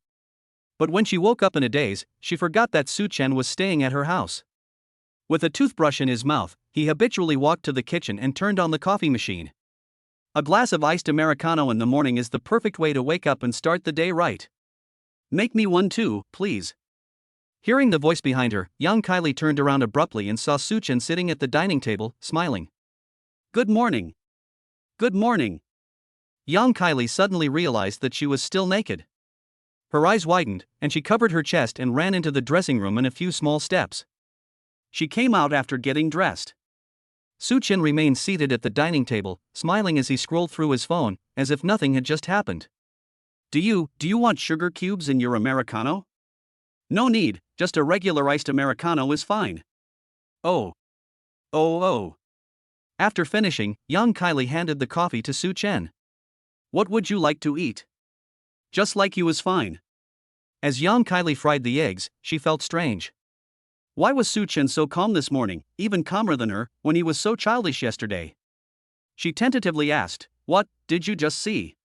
But when she woke up in a daze, she forgot that Su Chen was staying at her house. With a toothbrush in his mouth, he habitually walked to the kitchen and turned on the coffee machine. A glass of iced Americano in the morning is the perfect way to wake up and start the day right. "Make me one too, please." Hearing the voice behind her, young Kylie turned around abruptly and saw Su Chen sitting at the dining table, smiling. "Good morning." "Good morning." Young Kylie suddenly realized that she was still naked. Her eyes widened, and she covered her chest and ran into the dressing room in a few small steps. She came out after getting dressed. Su Chen remained seated at the dining table, smiling as he scrolled through his phone, as if nothing had just happened. Do you want sugar cubes in your Americano?" "No need, just a regular iced Americano is fine." Oh. After finishing, young Kylie handed the coffee to Su Chen. "What would you like to eat?" "Just like you is fine." As young Kylie fried the eggs, she felt strange. Why was Su Chen so calm this morning, even calmer than her, when he was so childish yesterday? She tentatively asked, "What did you just see?"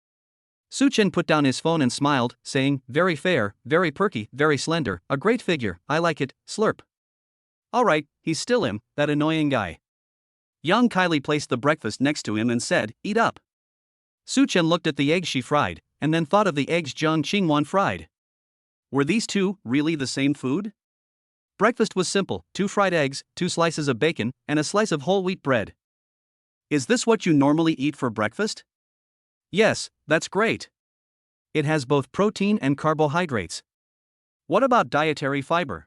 Su Chen put down his phone and smiled, saying, "Very fair, very perky, very slender, a great figure, I like it, slurp." "Alright, he's still him, that annoying guy." Young Kylie placed the breakfast next to him and said, "Eat up." Su Chen looked at the eggs she fried, and then thought of the eggs Jiang Qingwan fried. Were these two really the same food? Breakfast was simple, 2 fried eggs, 2 slices of bacon, and a slice of whole wheat bread. Is this what you normally eat for breakfast? Yes, that's great. It has both protein and carbohydrates. What about dietary fiber?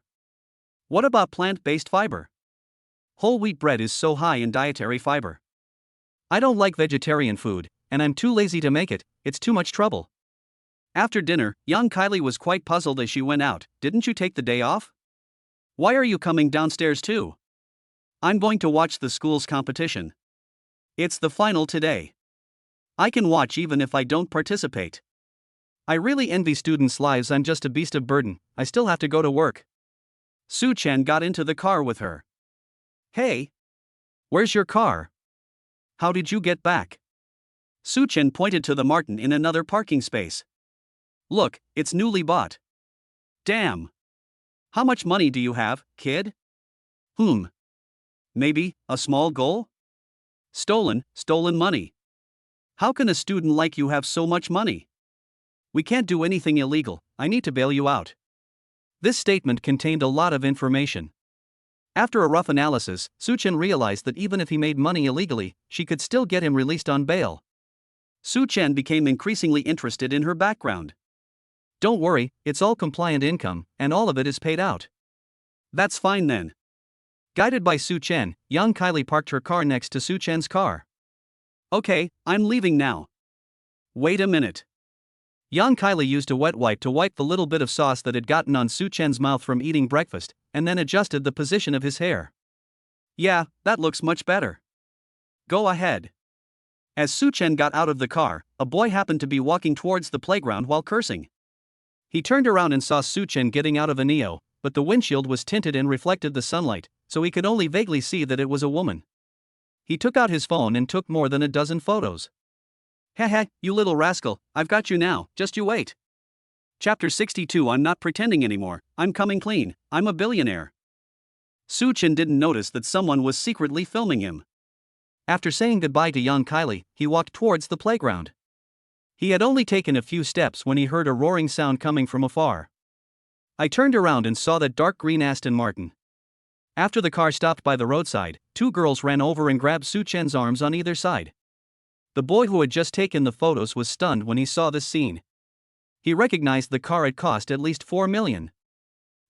What about plant-based fiber? Whole wheat bread is so high in dietary fiber. I don't like vegetarian food, and I'm too lazy to make it, it's too much trouble. After dinner, young Kylie was quite puzzled as she went out. Didn't you take the day off? Why are you coming downstairs too? I'm going to watch the school's competition. It's the final today. I can watch even if I don't participate. I really envy students' lives. I'm just a beast of burden, I still have to go to work. Su Chen got into the car with her. Hey! Where's your car? How did you get back? Su Chen pointed to the Martin in another parking space. Look, it's newly bought. Damn! How much money do you have, kid? Maybe a small goal? Stolen money. How can a student like you have so much money? We can't do anything illegal, I need to bail you out. This statement contained a lot of information. After a rough analysis, Su Chen realized that even if he made money illegally, she could still get him released on bail. Su Chen became increasingly interested in her background. Don't worry, it's all compliant income, and all of it is paid out. That's fine then. Guided by Su Chen, young Kylie parked her car next to Su Chen's car. Okay, I'm leaving now. Wait a minute. Young Kylie used a wet wipe to wipe the little bit of sauce that had gotten on Su Chen's mouth from eating breakfast, and then adjusted the position of his hair. Yeah, that looks much better. Go ahead. As Su Chen got out of the car, a boy happened to be walking towards the playground while cursing. He turned around and saw Su Chen getting out of a Neo, but the windshield was tinted and reflected the sunlight, so he could only vaguely see that it was a woman. He took out his phone and took more than a dozen photos. Heh, you little rascal, I've got you now, just you wait. Chapter 62. I'm not pretending anymore, I'm coming clean, I'm a billionaire. Su Chen didn't notice that someone was secretly filming him. After saying goodbye to young Kylie, he walked towards the playground. He had only taken a few steps when he heard a roaring sound coming from afar. I turned around and saw that dark green Aston Martin. After the car stopped by the roadside, two girls ran over and grabbed Su Chen's arms on either side. The boy who had just taken the photos was stunned when he saw this scene. He recognized the car had cost at least 4 million.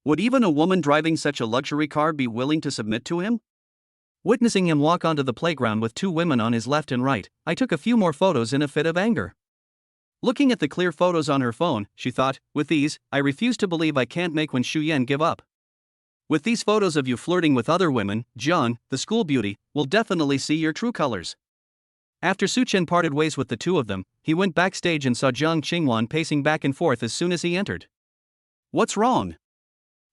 Would even a woman driving such a luxury car be willing to submit to him? Witnessing him walk onto the playground with two women on his left and right, I took a few more photos in a fit of anger. Looking at the clear photos on her phone, she thought, with these, I refuse to believe I can't make Wen Shuyan give up. With these photos of you flirting with other women, Jiang, the school beauty, will definitely see your true colors. After Su Chen parted ways with the two of them, he went backstage and saw Jiang Qingwan pacing back and forth as soon as he entered. What's wrong?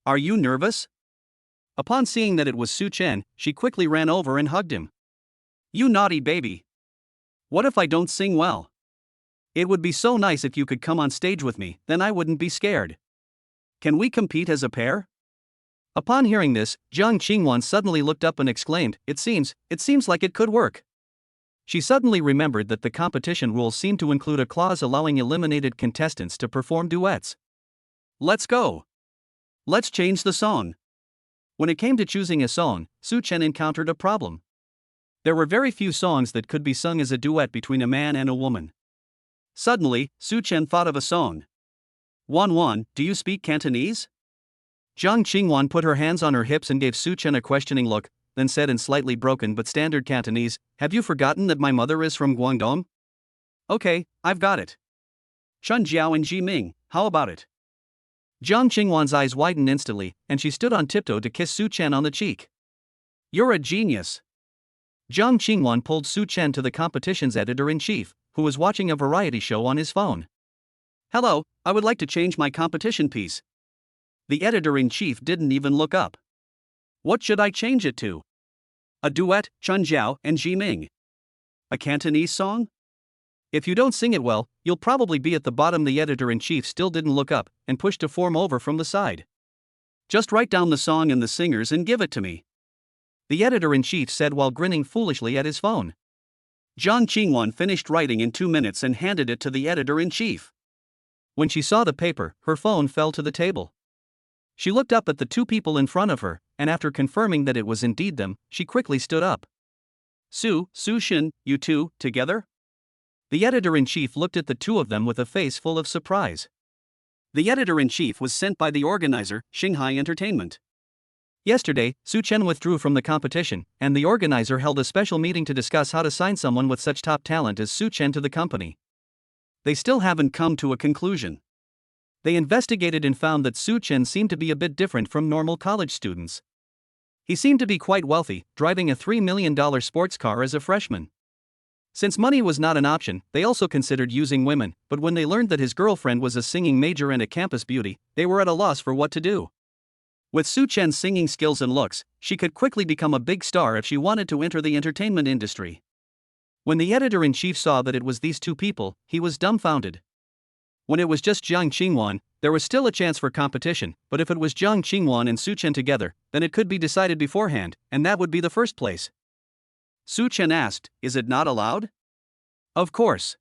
Are you nervous? Upon seeing that it was Su Chen, she quickly ran over and hugged him. You naughty baby. What if I don't sing well? It would be so nice if you could come on stage with me, then I wouldn't be scared. Can we compete as a pair? Upon hearing this, Jiang Qingwan suddenly looked up and exclaimed, It seems like it could work. She suddenly remembered that the competition rules seemed to include a clause allowing eliminated contestants to perform duets. Let's go. Let's change the song. When it came to choosing a song, Su Chen encountered a problem. There were very few songs that could be sung as a duet between a man and a woman. Suddenly, Su Chen thought of a song. Wan, do you speak Cantonese? Jiang Qingwan put her hands on her hips and gave Su Chen a questioning look, then said in slightly broken but standard Cantonese, Have you forgotten that my mother is from Guangdong? Okay, I've got it. Chun Jiao and Ji Ming, how about it? Jiang Qingwan's eyes widened instantly, and she stood on tiptoe to kiss Su Chen on the cheek. You're a genius. Jiang Qingwan pulled Su Chen to the competition's editor-in-chief, who was watching a variety show on his phone. Hello, I would like to change my competition piece. The editor-in-chief didn't even look up. What should I change it to? A duet, Chun Jiao and Ji Ming. A Cantonese song? If you don't sing it well, you'll probably be at the bottom. The editor-in-chief still didn't look up, and pushed a form over from the side. Just write down the song and the singers and give it to me. The editor-in-chief said while grinning foolishly at his phone. Jiang Qingwan finished writing in 2 minutes and handed it to the editor-in-chief. When she saw the paper, her phone fell to the table. She looked up at the two people in front of her, and after confirming that it was indeed them, she quickly stood up. Su Shin, you two, together? The editor-in-chief looked at the two of them with a face full of surprise. The editor-in-chief was sent by the organizer, Shanghai Entertainment. Yesterday, Su Chen withdrew from the competition, and the organizer held a special meeting to discuss how to sign someone with such top talent as Su Chen to the company. They still haven't come to a conclusion. They investigated and found that Su Chen seemed to be a bit different from normal college students. He seemed to be quite wealthy, driving a $3 million sports car as a freshman. Since money was not an option, they also considered using women, but when they learned that his girlfriend was a singing major and a campus beauty, they were at a loss for what to do. With Su Chen's singing skills and looks, she could quickly become a big star if she wanted to enter the entertainment industry. When the editor-in-chief saw that it was these two people, he was dumbfounded. When it was just Jiang Qingwan, there was still a chance for competition, but if it was Jiang Qingwan and Su Chen together, then it could be decided beforehand, and that would be the first place. Su Chen asked, "Is it not allowed?" "Of course."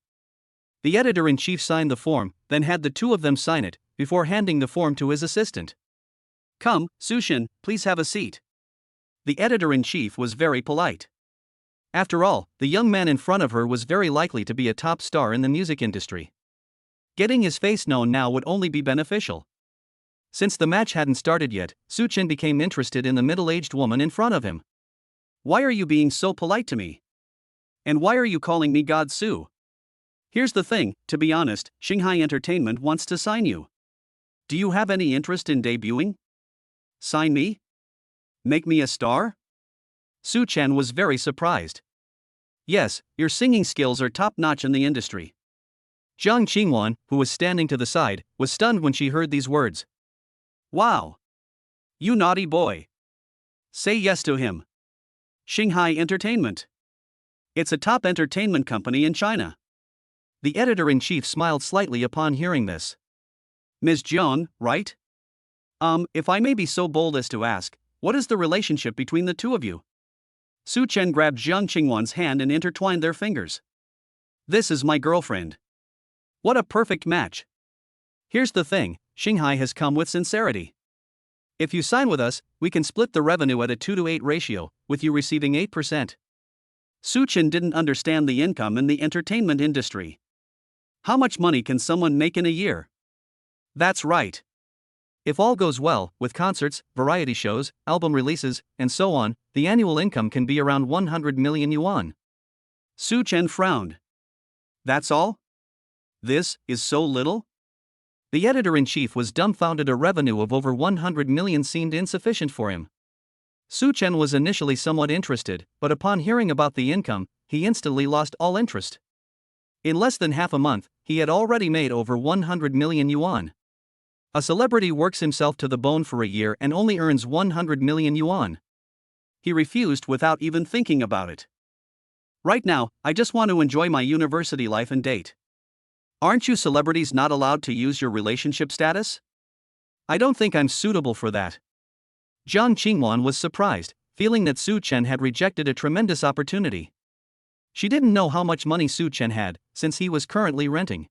The editor-in-chief signed the form, then had the two of them sign it, before handing the form to his assistant. "Come, Su Chen, please have a seat." The editor-in-chief was very polite. After all, the young man in front of her was very likely to be a top star in the music industry. Getting his face known now would only be beneficial. Since the match hadn't started yet, Su Chen became interested in the middle-aged woman in front of him. "Why are you being so polite to me? And why are you calling me God Su? Here's the thing, to be honest, Shanghai Entertainment wants to sign you. Do you have any interest in debuting? Sign me? Make me a star?" Su Chen was very surprised. "Yes, your singing skills are top-notch in the industry." Jiang Qingwan, who was standing to the side, was stunned when she heard these words. "Wow! You naughty boy! Say yes to him. Shanghai Entertainment. It's a top entertainment company in China." The editor-in-chief smiled slightly upon hearing this. "Ms. Jiang, right? If I may be so bold as to ask, what is the relationship between the two of you?" Su Chen grabbed Jiang Qingwan's hand and intertwined their fingers. "This is my girlfriend. What a perfect match. Here's the thing, Shanghai has come with sincerity. If you sign with us, we can split the revenue at a 2-to-8 ratio, with you receiving 8%. Su Chen didn't understand the income in the entertainment industry. How much money can someone make in a year? That's right. If all goes well, with concerts, variety shows, album releases, and so on, the annual income can be around 100 million yuan. Su Chen frowned. "That's all? This is so little?" The editor-in-chief was dumbfounded. A revenue of over 100 million seemed insufficient for him. Su Chen was initially somewhat interested, but upon hearing about the income, he instantly lost all interest. In less than half a month, he had already made over 100 million yuan. A celebrity works himself to the bone for a year and only earns 100 million yuan. He refused without even thinking about it. "Right now, I just want to enjoy my university life and date. Aren't you celebrities not allowed to use your relationship status? I don't think I'm suitable for that." Jiang Qingwan was surprised, feeling that Su Chen had rejected a tremendous opportunity. She didn't know how much money Su Chen had, since he was currently renting.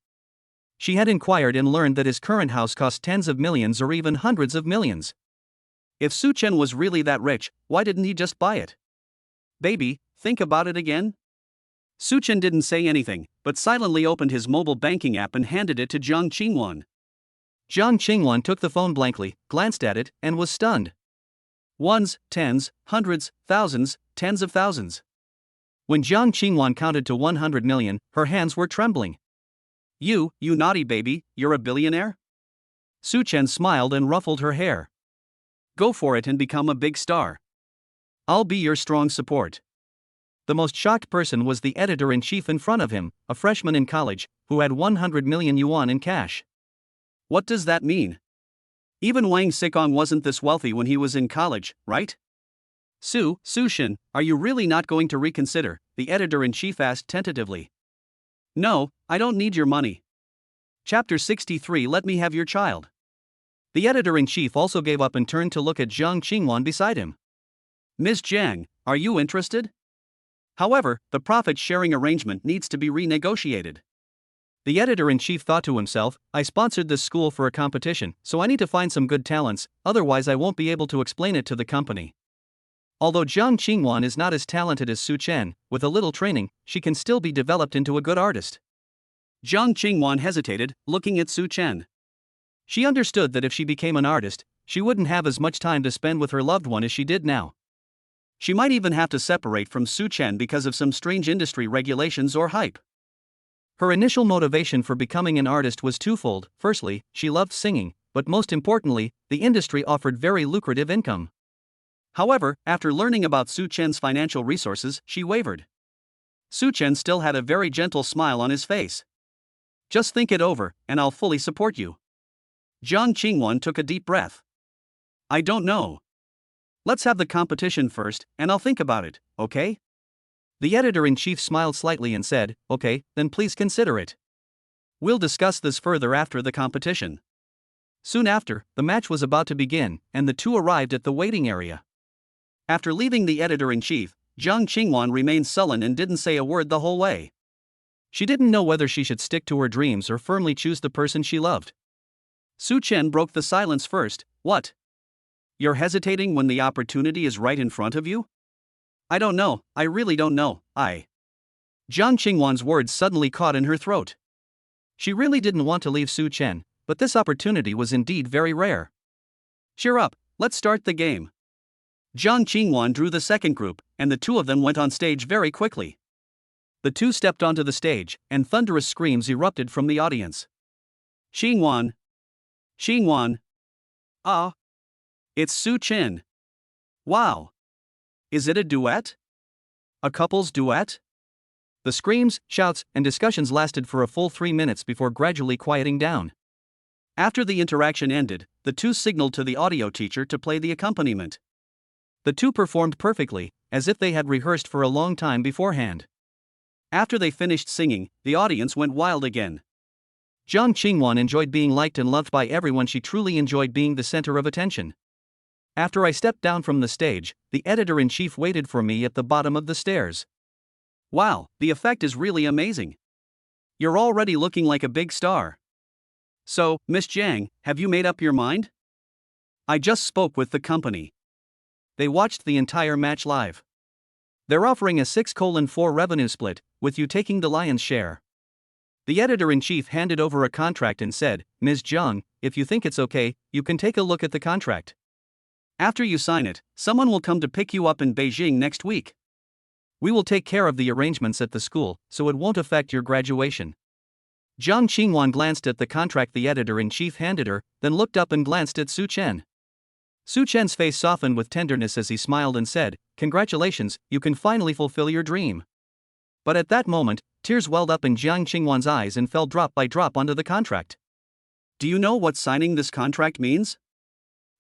She had inquired and learned that his current house cost tens of millions or even hundreds of millions. If Su Chen was really that rich, why didn't he just buy it? "Baby, think about it again." Su Chen didn't say anything, but silently opened his mobile banking app and handed it to Jiang Qingwan. Jiang Qingwan took the phone blankly, glanced at it, and was stunned. Ones, tens, hundreds, thousands, tens of thousands. When Jiang Qingwan counted to 100 million, her hands were trembling. You naughty baby, you're a billionaire?" Su Chen smiled and ruffled her hair. "Go for it and become a big star. I'll be your strong support." The most shocked person was the editor-in-chief in front of him, a freshman in college, who had 100 million yuan in cash. What does that mean? Even Wang Xikong wasn't this wealthy when he was in college, right? Su Chen, are you really not going to reconsider?" the editor-in-chief asked tentatively. "No, I don't need your money. Chapter 63. Let me have your child." The editor-in-chief also gave up and turned to look at Jiang Qingwan beside him. "Ms. Jiang, are you interested? However, the profit-sharing arrangement needs to be renegotiated." The editor-in-chief thought to himself, "I sponsored this school for a competition, so I need to find some good talents, otherwise I won't be able to explain it to the company." Although Jiang Qingwan is not as talented as Su Chen, with a little training, she can still be developed into a good artist. Jiang Qingwan hesitated, looking at Su Chen. She understood that if she became an artist, she wouldn't have as much time to spend with her loved one as she did now. She might even have to separate from Su Chen because of some strange industry regulations or hype. Her initial motivation for becoming an artist was twofold. Firstly, she loved singing, but most importantly, the industry offered very lucrative income. However, after learning about Su Chen's financial resources, she wavered. Su Chen still had a very gentle smile on his face. Just think it over, and I'll fully support you. Jiang Qingwan took a deep breath. I don't know. Let's have the competition first, and I'll think about it, okay? The editor-in-chief smiled slightly and said, okay, then please consider it. We'll discuss this further after the competition. Soon after, the match was about to begin, and the two arrived at the waiting area. After leaving the editor-in-chief, Jiang Qingwan remained sullen and didn't say a word the whole way. She didn't know whether she should stick to her dreams or firmly choose the person she loved. Su Chen broke the silence first. What? You're hesitating when the opportunity is right in front of you? I don't know, I really don't know, Jiang Qingwan's words suddenly caught in her throat. She really didn't want to leave Su Chen, but this opportunity was indeed very rare. Cheer up, let's start the game. Jiang Qingwan drew the second group, and the two of them went on stage very quickly. The two stepped onto the stage, and thunderous screams erupted from the audience. Qingwan! Qingwan! Ah! It's Su Chen! Wow! Is it a duet? A couple's duet? The screams, shouts, and discussions lasted for a full 3 minutes before gradually quieting down. After the interaction ended, the two signaled to the audio teacher to play the accompaniment. The two performed perfectly, as if they had rehearsed for a long time beforehand. After they finished singing, the audience went wild again. Jiang Qingwan enjoyed being liked and loved by everyone. She truly enjoyed being the center of attention. After I stepped down from the stage, the editor-in-chief waited for me at the bottom of the stairs. Wow, the effect is really amazing. You're already looking like a big star. So, Miss Jiang, have you made up your mind? I just spoke with the company. They watched the entire match live. They're offering a 6:4 revenue split, with you taking the lion's share. The editor-in-chief handed over a contract and said, Ms. Jiang, if you think it's okay, you can take a look at the contract. After you sign it, someone will come to pick you up in Beijing next week. We will take care of the arrangements at the school, so it won't affect your graduation. Jiang Qingwan glanced at the contract the editor-in-chief handed her, then looked up and glanced at Su Chen. Su Chen's face softened with tenderness as he smiled and said, Congratulations, you can finally fulfill your dream. But at that moment, tears welled up in Jiang Qingwan's eyes and fell drop by drop onto the contract. Do you know what signing this contract means?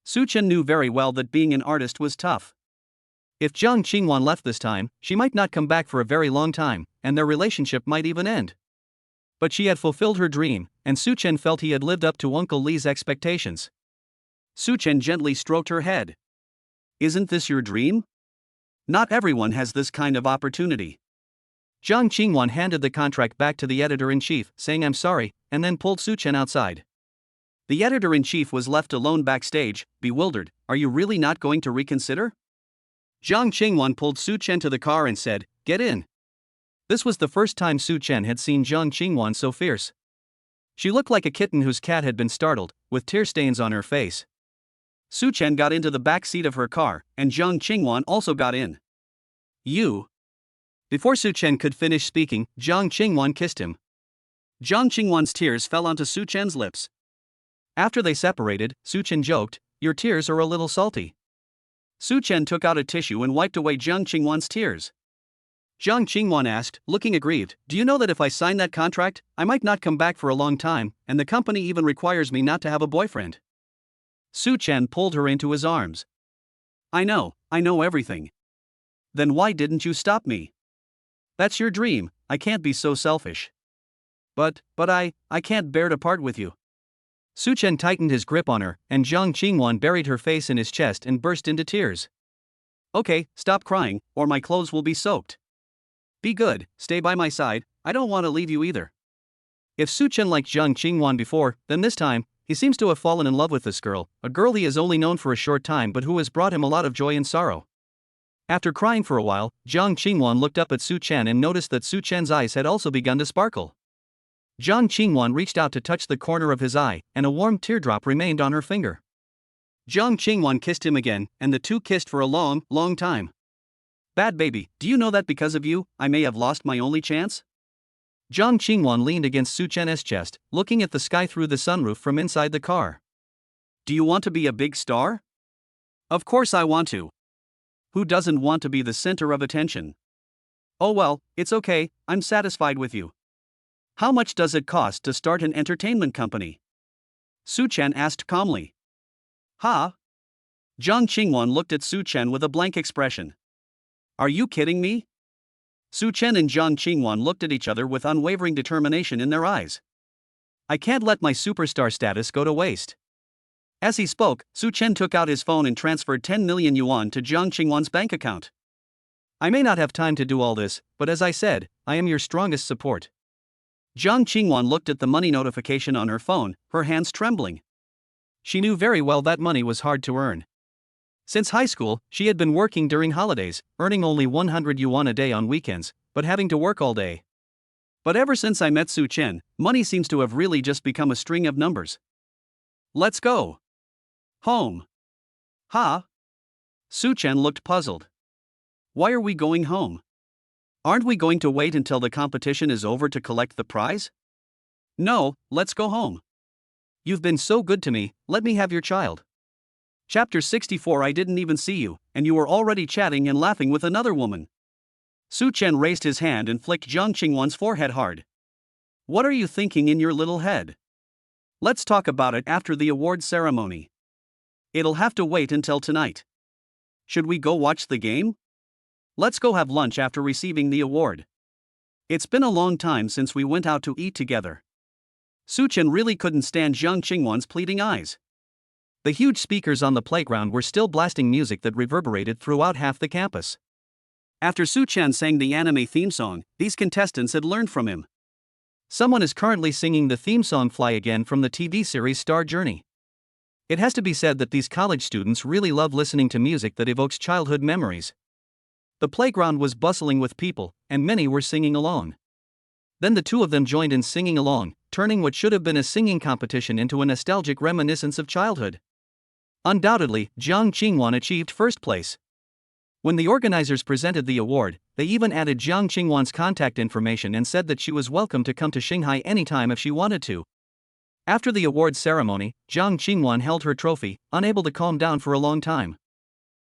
Su Chen knew very well that being an artist was tough. If Jiang Qingwan left this time, she might not come back for a very long time, and their relationship might even end. But she had fulfilled her dream, and Su Chen felt he had lived up to Uncle Li's expectations. Su Chen gently stroked her head. Isn't this your dream? Not everyone has this kind of opportunity. Jiang Qingwan handed the contract back to the editor-in-chief, saying I'm sorry, and then pulled Su Chen outside. The editor-in-chief was left alone backstage, bewildered. Are you really not going to reconsider? Jiang Qingwan pulled Su Chen to the car and said, Get in. This was the first time Su Chen had seen Jiang Qingwan so fierce. She looked like a kitten whose cat had been startled, with tear stains on her face. Su Chen got into the back seat of her car, and Jiang Qingwan also got in. You. Before Su Chen could finish speaking, Jiang Qingwan kissed him. Jiang Qingwan's tears fell onto Su Chen's lips. After they separated, Su Chen joked, Your tears are a little salty. Su Chen took out a tissue and wiped away Jiang Qingwan's tears. Jiang Qingwan asked, looking aggrieved, Do you know that if I sign that contract, I might not come back for a long time, and the company even requires me not to have a boyfriend? Su Chen pulled her into his arms. I know everything. Then why didn't you stop me? That's your dream, I can't be so selfish. But I can't bear to part with you. Su Chen tightened his grip on her, and Jiang Qingwan buried her face in his chest and burst into tears. Okay, stop crying, or my clothes will be soaked. Be good, stay by my side, I don't want to leave you either. If Su Chen liked Jiang Qingwan before, then this time, he seems to have fallen in love with this girl, a girl he has only known for a short time but who has brought him a lot of joy and sorrow. After crying for a while, Jiang Qingwan looked up at Su Chen and noticed that Su Chen's eyes had also begun to sparkle. Jiang Qingwan reached out to touch the corner of his eye, and a warm teardrop remained on her finger. Jiang Qingwan kissed him again, and the two kissed for a long, long time. Bad baby, do you know that because of you, I may have lost my only chance? Jiang Qingwan leaned against Su Chen's chest, looking at the sky through the sunroof from inside the car. Do you want to be a big star? Of course I want to. Who doesn't want to be the center of attention? Oh well, it's okay, I'm satisfied with you. How much does it cost to start an entertainment company? Su Chen asked calmly. Huh? Jiang Qingwan looked at Su Chen with a blank expression. Are you kidding me? Su Chen and Jiang Qingwan looked at each other with unwavering determination in their eyes. I can't let my superstar status go to waste. As he spoke, Su Chen took out his phone and transferred 10 million yuan to Jiang Qingwan's bank account. I may not have time to do all this, but as I said, I am your strongest support. Jiang Qingwan looked at the money notification on her phone, her hands trembling. She knew very well that money was hard to earn. Since high school, she had been working during holidays, earning only 100 yuan a day on weekends, but having to work all day. But ever since I met Su Chen, money seems to have really just become a string of numbers. Let's go. Home. Huh? Su Chen looked puzzled. Why are we going home? Aren't we going to wait until the competition is over to collect the prize? No, let's go home. You've been so good to me, let me have your child. Chapter 64. I didn't even see you, and you were already chatting and laughing with another woman. Su Chen raised his hand and flicked Jiang Qingwan's forehead hard. What are you thinking in your little head? Let's talk about it after the award ceremony. It'll have to wait until tonight. Should we go watch the game? Let's go have lunch after receiving the award. It's been a long time since we went out to eat together. Su Chen really couldn't stand Jiang Qingwan's pleading eyes. The huge speakers on the playground were still blasting music that reverberated throughout half the campus. After Su Chen sang the anime theme song, these contestants had learned from him. Someone is currently singing the theme song Fly Again from the TV series Star Journey. It has to be said that these college students really love listening to music that evokes childhood memories. The playground was bustling with people, and many were singing along. Then the two of them joined in singing along, turning what should have been a singing competition into a nostalgic reminiscence of childhood. Undoubtedly, Jiang Qingwan achieved first place. When the organizers presented the award, they even added Jiang Qingwan's contact information and said that she was welcome to come to Shanghai anytime if she wanted to. After the award ceremony, Jiang Qingwan held her trophy, unable to calm down for a long time.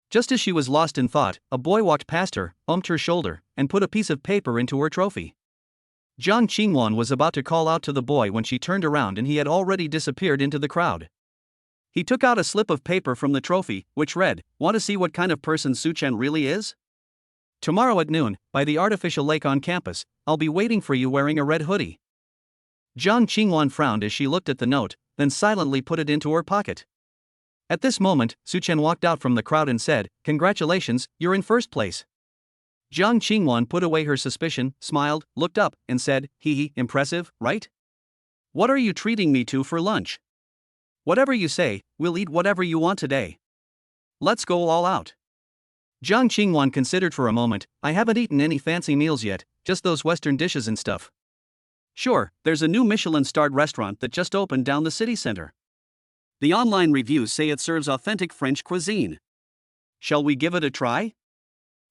Just as she was lost in thought, a boy walked past her, bumped her shoulder, and put a piece of paper into her trophy. Jiang Qingwan was about to call out to the boy when she turned around and he had already disappeared into the crowd. He took out a slip of paper from the trophy, which read, "Want to see what kind of person Su Chen really is? Tomorrow at noon, by the artificial lake on campus, I'll be waiting for you wearing a red hoodie." Jiang Qingwan frowned as she looked at the note, then silently put it into her pocket. At this moment, Su Chen walked out from the crowd and said, "Congratulations, you're in first place." Jiang Qingwan put away her suspicion, smiled, looked up, and said, "Hee, impressive, right? What are you treating me to for lunch?" "Whatever you say, we'll eat whatever you want today. Let's go all out." Jiang Qingwan considered for a moment. "I haven't eaten any fancy meals yet, just those Western dishes and stuff." "Sure, there's a new Michelin-starred restaurant that just opened down the city center. The online reviews say it serves authentic French cuisine. Shall we give it a try?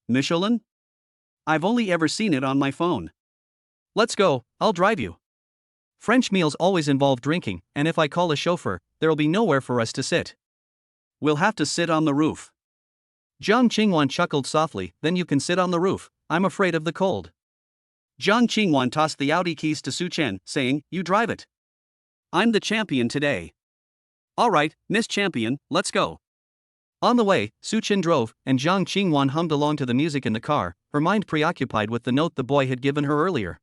Michelin? I've only ever seen it on my phone." "Let's go, I'll drive you." French meals always involve drinking, and if I call a chauffeur, there'll be nowhere for us to sit. "We'll have to sit on the roof." Jiang Qingwan chuckled softly. "Then you can sit on the roof, I'm afraid of the cold." Jiang Qingwan tossed the Audi keys to Su Chen, saying, "You drive it. I'm the champion today." "Alright, Miss Champion, let's go." On the way, Su Chen drove, and Jiang Qingwan hummed along to the music in the car, her mind preoccupied with the note the boy had given her earlier.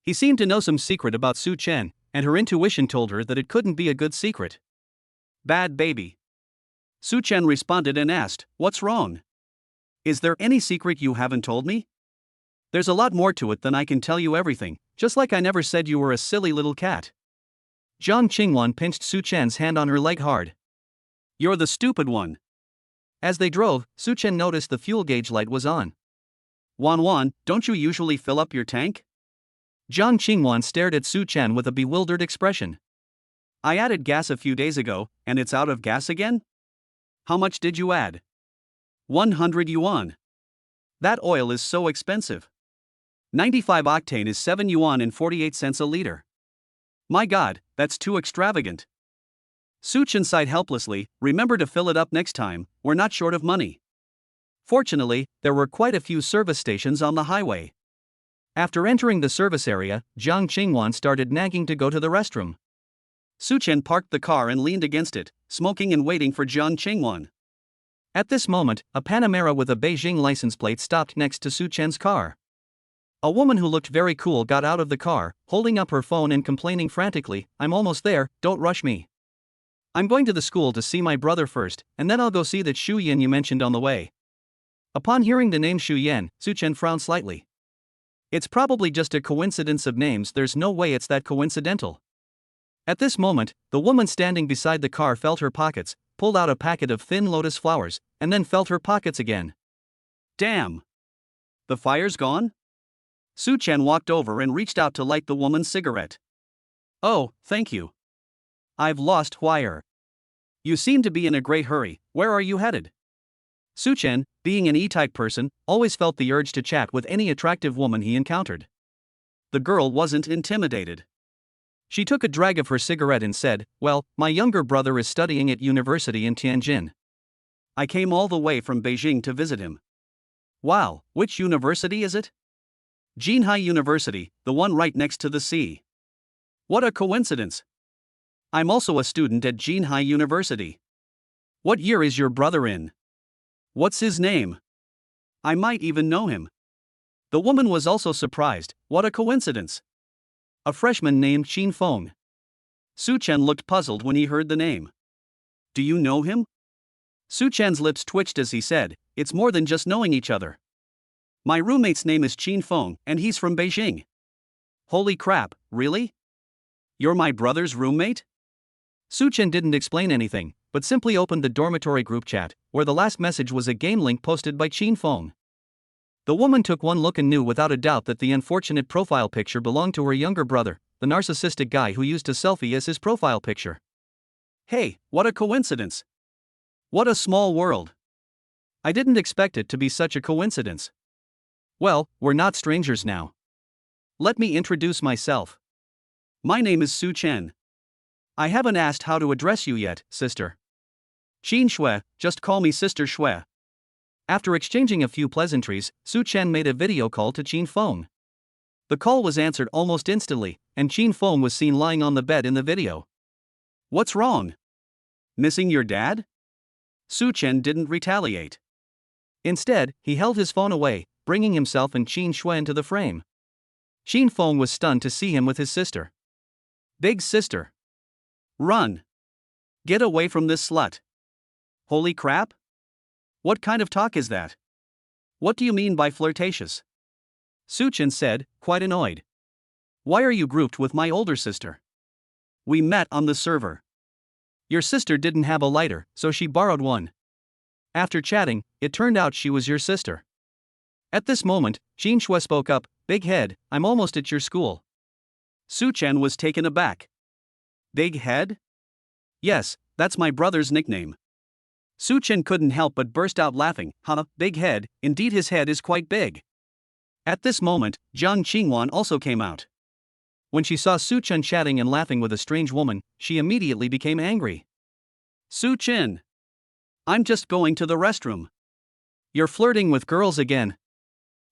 He seemed to know some secret about Su Chen, and her intuition told her that it couldn't be a good secret. "Bad baby." Su Chen responded and asked, "What's wrong? Is there any secret you haven't told me? There's a lot more to it than I can tell you everything, just like I never said you were a silly little cat." Jiang Qingwan pinched Su Chen's hand on her leg hard. "You're the stupid one." As they drove, Su Chen noticed the fuel gauge light was on. Wan Wan, don't you usually fill up your tank? Jiang Qingwan stared at Su Chen with a bewildered expression. I added gas a few days ago, and it's out of gas again? How much did you add? 100 yuan. That oil is so expensive. 95 octane is 7 yuan and 48 cents a liter. My god, that's too extravagant. Su Chen sighed helplessly. Remember to fill it up next time, we're not short of money. Fortunately, there were quite a few service stations on the highway. After entering the service area, Jiang Qingwan started nagging to go to the restroom. Su Chen parked the car and leaned against it, smoking and waiting for Jiang Qingwan. At this moment, a Panamera with a Beijing license plate stopped next to Su Chen's car. A woman who looked very cool got out of the car, holding up her phone and complaining frantically, I'm almost there, don't rush me. I'm going to the school to see my brother first, and then I'll go see that Shu Yan you mentioned on the way. Upon hearing the name Shu Yan, Su Chen frowned slightly. It's probably just a coincidence of names, there's no way it's that coincidental. At this moment, the woman standing beside the car felt her pockets, pulled out a packet of thin lotus flowers, and then felt her pockets again. Damn! The fire's gone? Su Chen walked over and reached out to light the woman's cigarette. Oh, thank you. I've lost wire. You seem to be in a great hurry, where are you headed? Su Chen, being an E-type person, always felt the urge to chat with any attractive woman he encountered. The girl wasn't intimidated. She took a drag of her cigarette and said, well, my younger brother is studying at university in Tianjin. I came all the way from Beijing to visit him. Wow, which university is it? Jinhai University, the one right next to the sea. What a coincidence. I'm also a student at Jinhai University. What year is your brother in? What's his name? I might even know him. The woman was also surprised. What a coincidence. A freshman named Qin Feng. Su Chen looked puzzled when he heard the name. Do you know him? Su Chen's lips twitched as he said, it's more than just knowing each other. My roommate's name is Qin Feng, and he's from Beijing. Holy crap, really? You're my brother's roommate? Su Chen didn't explain anything, but simply opened the dormitory group chat, where the last message was a game link posted by Qin Feng. The woman took one look and knew without a doubt that the unfortunate profile picture belonged to her younger brother, the narcissistic guy who used a selfie as his profile picture. Hey, what a coincidence! What a small world! I didn't expect it to be such a coincidence. Well, we're not strangers now. Let me introduce myself. My name is Su Chen. I haven't asked how to address you yet, sister. Qin Shui, just call me Sister Shui. After exchanging a few pleasantries, Su Chen made a video call to Qin Feng. The call was answered almost instantly, and Qin Feng was seen lying on the bed in the video. What's wrong? Missing your dad? Su Chen didn't retaliate. Instead, he held his phone away, bringing himself and Qin Shui into the frame. Qin Feng was stunned to see him with his sister. Big sister. Run. Get away from this slut. Holy crap? What kind of talk is that? What do you mean by flirtatious? Su Chen said, quite annoyed. Why are you grouped with my older sister? We met on the server. Your sister didn't have a lighter, so she borrowed one. After chatting, it turned out she was your sister. At this moment, Qin Shui spoke up, Big head, I'm almost at your school. Su Chen was taken aback. Big head? Yes, that's my brother's nickname. Su Chen couldn't help but burst out laughing. Huh, big head, indeed his head is quite big. At this moment, Jiang Qingwan also came out. When she saw Su Chen chatting and laughing with a strange woman, she immediately became angry. Su Chen! I'm just going to the restroom. You're flirting with girls again.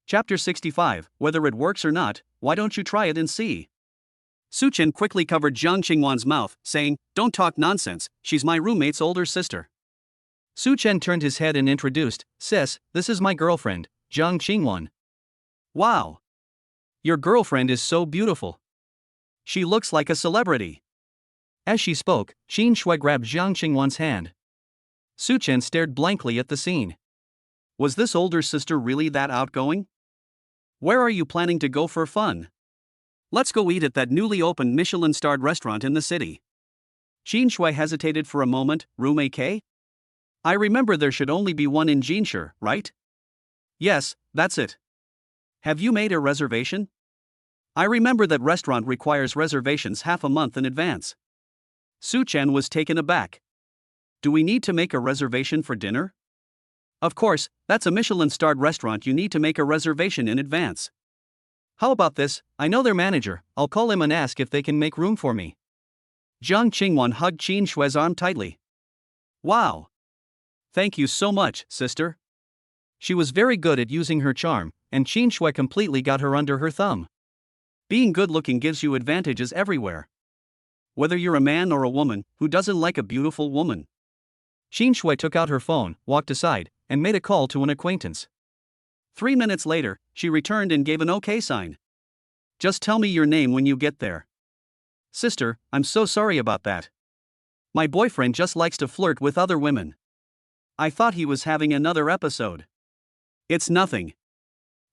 Chapter 65, whether it works or not, why don't you try it and see? Su Chen quickly covered Jiang Qingwan's mouth, saying, don't talk nonsense, she's my roommate's older sister. Su Chen turned his head and introduced, Sis, this is my girlfriend, Jiang Qingwan. Wow! Your girlfriend is so beautiful. She looks like a celebrity. As she spoke, Qin Shui grabbed Jiang Qingwan's hand. Su Chen stared blankly at the scene. Was this older sister really that outgoing? Where are you planning to go for fun? Let's go eat at that newly opened Michelin-starred restaurant in the city. Qin Shui hesitated for a moment, Room AK? I remember there should only be one in Jeanshire, right? Yes, that's it. Have you made a reservation? I remember that restaurant requires reservations half a month in advance. Su Chen was taken aback. Do we need to make a reservation for dinner? Of course, that's a Michelin-starred restaurant, you need to make a reservation in advance. How about this, I know their manager, I'll call him and ask if they can make room for me. Jiang Qingwan hugged Qin Shui's arm tightly. Wow! Thank you so much, sister. She was very good at using her charm, and Qin Shui completely got her under her thumb. Being good-looking gives you advantages everywhere. Whether you're a man or a woman, who doesn't like a beautiful woman? Qin Shui took out her phone, walked aside, and made a call to an acquaintance. 3 minutes later, she returned and gave an OK sign. Just tell me your name when you get there. Sister, I'm so sorry about that. My boyfriend just likes to flirt with other women. I thought he was having another episode. It's nothing.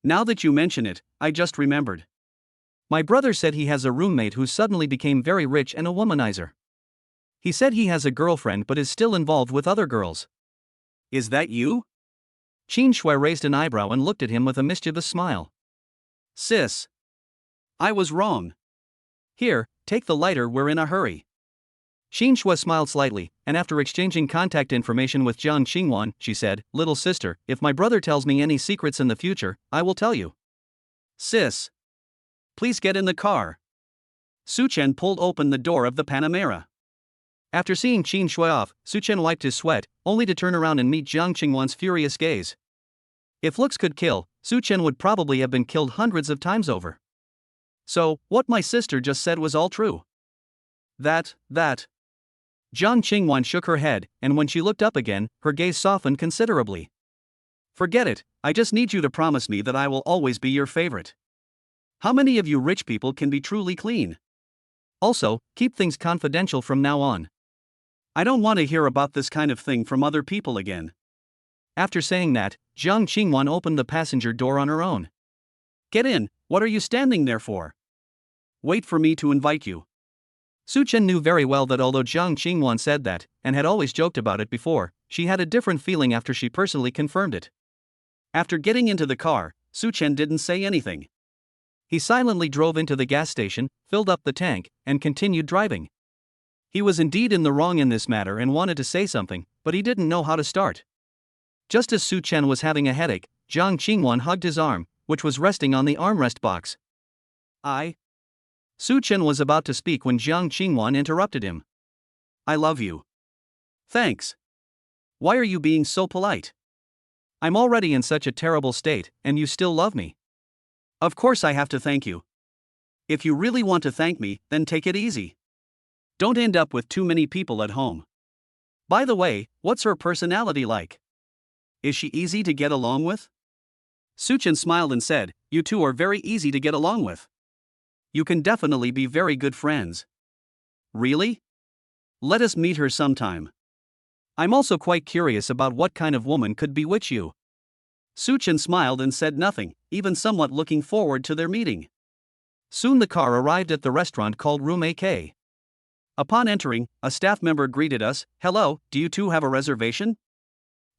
Now that you mention it, I just remembered. My brother said he has a roommate who suddenly became very rich and a womanizer. He said he has a girlfriend but is still involved with other girls. Is that you? Qin Shui raised an eyebrow and looked at him with a mischievous smile. Sis. I was wrong. Here, take the lighter, we're in a hurry. Qin Shui smiled slightly, and after exchanging contact information with Jiang Qingwan, she said, Little sister, if my brother tells me any secrets in the future, I will tell you. Sis. Please get in the car. Su Chen pulled open the door of the Panamera. After seeing Qin Shui off, Su Chen wiped his sweat, only to turn around and meet Jiang Qingwan's furious gaze. If looks could kill, Su Chen would probably have been killed hundreds of times over. So, what my sister just said was all true. That. Jiang Qingwan shook her head, and when she looked up again, her gaze softened considerably. Forget it, I just need you to promise me that I will always be your favorite. How many of you rich people can be truly clean? Also, keep things confidential from now on. I don't want to hear about this kind of thing from other people again. After saying that, Jiang Qingwan opened the passenger door on her own. Get in, what are you standing there for? Wait for me to invite you. Su Chen knew very well that although Jiang Qingwan said that, and had always joked about it before, she had a different feeling after she personally confirmed it. After getting into the car, Su Chen didn't say anything. He silently drove into the gas station, filled up the tank, and continued driving. He was indeed in the wrong in this matter and wanted to say something, but he didn't know how to start. Just as Su Chen was having a headache, Jiang Qingwan hugged his arm, which was resting on the armrest box. Su Chen was about to speak when Jiang Qingwan interrupted him. I love you. Thanks. Why are you being so polite? I'm already in such a terrible state, and you still love me. Of course I have to thank you. If you really want to thank me, then take it easy. Don't end up with too many people at home. By the way, what's her personality like? Is she easy to get along with? Su Chen smiled and said, You two are very easy to get along with. You can definitely be very good friends. Really? Let us meet her sometime. I'm also quite curious about what kind of woman could bewitch you. Su Chen smiled and said nothing, even somewhat looking forward to their meeting. Soon the car arrived at the restaurant called Room AK. Upon entering, a staff member greeted us, Hello, do you two have a reservation?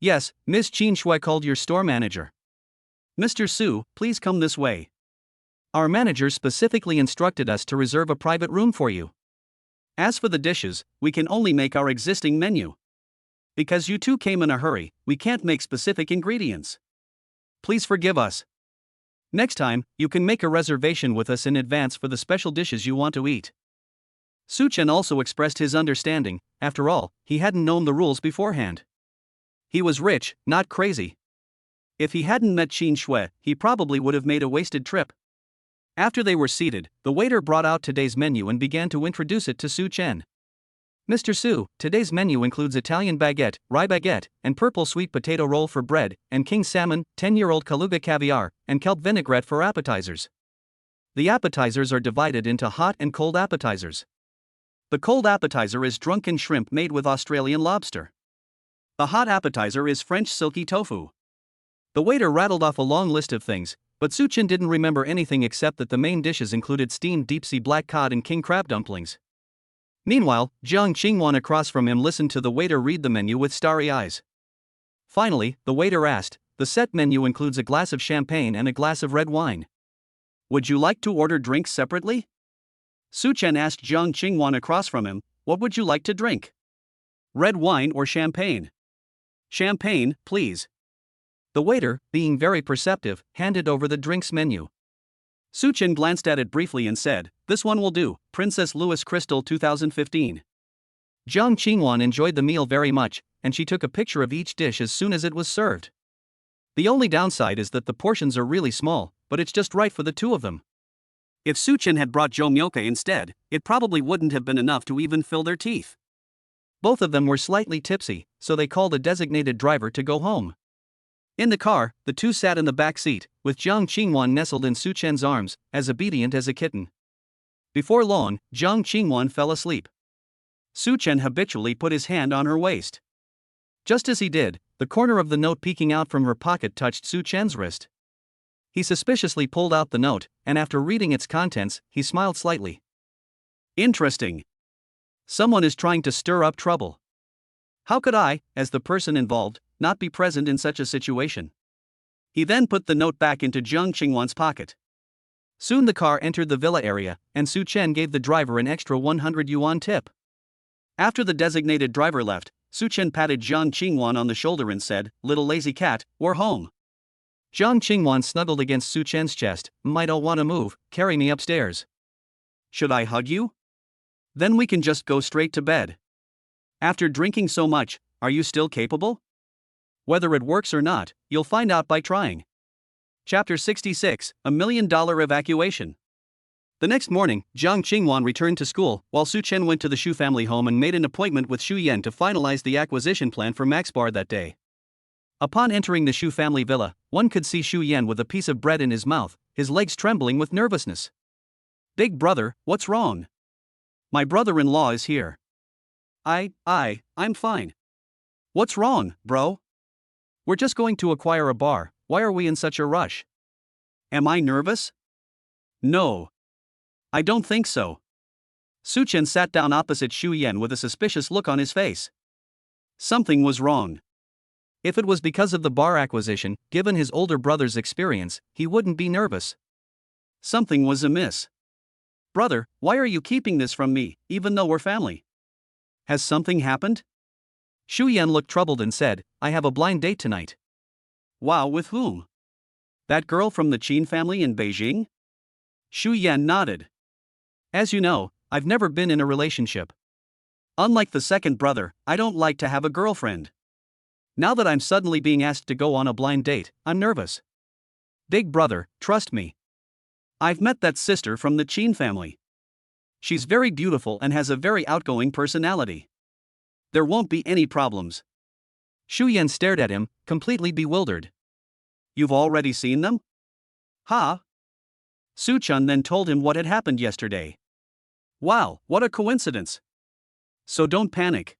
Yes, Miss Qin Shui called your store manager. Mr. Su, please come this way. Our manager specifically instructed us to reserve a private room for you. As for the dishes, we can only make our existing menu. Because you two came in a hurry, we can't make specific ingredients. Please forgive us. Next time, you can make a reservation with us in advance for the special dishes you want to eat. Su Chen also expressed his understanding, after all, he hadn't known the rules beforehand. He was rich, not crazy. If he hadn't met Qin Shui, he probably would have made a wasted trip. After they were seated, the waiter brought out today's menu and began to introduce it to Su Chen. Mr. Su, today's menu includes Italian baguette, rye baguette, and purple sweet potato roll for bread, and king salmon, 10-year-old Kaluga caviar, and kelp vinaigrette for appetizers. The appetizers are divided into hot and cold appetizers. The cold appetizer is drunken shrimp made with Australian lobster. The hot appetizer is French silky tofu. The waiter rattled off a long list of things, but Su Chen didn't remember anything except that the main dishes included steamed deep-sea black cod and king crab dumplings. Meanwhile, Jiang Qingwan across from him listened to the waiter read the menu with starry eyes. Finally, the waiter asked, "The set menu includes a glass of champagne and a glass of red wine. Would you like to order drinks separately?" Su Chen asked Jiang Qingwan across from him, "What would you like to drink? Red wine or champagne?" "Champagne, please." The waiter, being very perceptive, handed over the drinks menu. Su Chen glanced at it briefly and said, "This one will do, Princess Louis Crystal 2015. Jiang Qingwan enjoyed the meal very much, and she took a picture of each dish as soon as it was served. The only downside is that the portions are really small, but it's just right for the two of them. If Su Chen had brought Zhou Myoke instead, it probably wouldn't have been enough to even fill their teeth. Both of them were slightly tipsy, so they called a designated driver to go home. In the car, the two sat in the back seat, with Jiang Qingwan nestled in Su Chen's arms, as obedient as a kitten. Before long, Jiang Qingwan fell asleep. Su Chen habitually put his hand on her waist. Just as he did, the corner of the note peeking out from her pocket touched Su Chen's wrist. He suspiciously pulled out the note, and after reading its contents, he smiled slightly. Interesting. Someone is trying to stir up trouble. How could I, as the person involved, not be present in such a situation? He then put the note back into Jiang Qingwan's pocket. Soon the car entered the villa area, and Su Chen gave the driver an extra 100 yuan tip. After the designated driver left, Su Chen patted Jiang Qingwan on the shoulder and said, "Little lazy cat, we're home." Jiang Qingwan snuggled against Su Chen's chest. "Might all want to move, carry me upstairs." "Should I hug you? Then we can just go straight to bed. After drinking so much, are you still capable? Whether it works or not, you'll find out by trying." Chapter 66, $1 Million Evacuation. The next morning, Jiang Qingwan returned to school, while Su Chen went to the Shu family home and made an appointment with Xu Yan to finalize the acquisition plan for Max Bar that day. Upon entering the Shu family villa, one could see Xu Yan with a piece of bread in his mouth, his legs trembling with nervousness. "Big brother, what's wrong? My brother-in-law is here." I'm fine." "What's wrong, bro? We're just going to acquire a bar, why are we in such a rush?" "Am I nervous?" "No. I don't think so." Su Chen sat down opposite Xu Yan with a suspicious look on his face. Something was wrong. If it was because of the bar acquisition, given his older brother's experience, he wouldn't be nervous. Something was amiss. "Brother, why are you keeping this from me, even though we're family? Has something happened?" Xu Yan looked troubled and said, "I have a blind date tonight." "Wow, with whom? That girl from the Qin family in Beijing?" Xu Yan nodded. "As you know, I've never been in a relationship. Unlike the second brother, I don't like to have a girlfriend. Now that I'm suddenly being asked to go on a blind date, I'm nervous. Big brother, trust me. I've met that sister from the Qin family. She's very beautiful and has a very outgoing personality. There won't be any problems." Xu Yan stared at him, completely bewildered. "You've already seen them?" "Ha!" Su Chen then told him what had happened yesterday. "Wow, what a coincidence. So don't panic.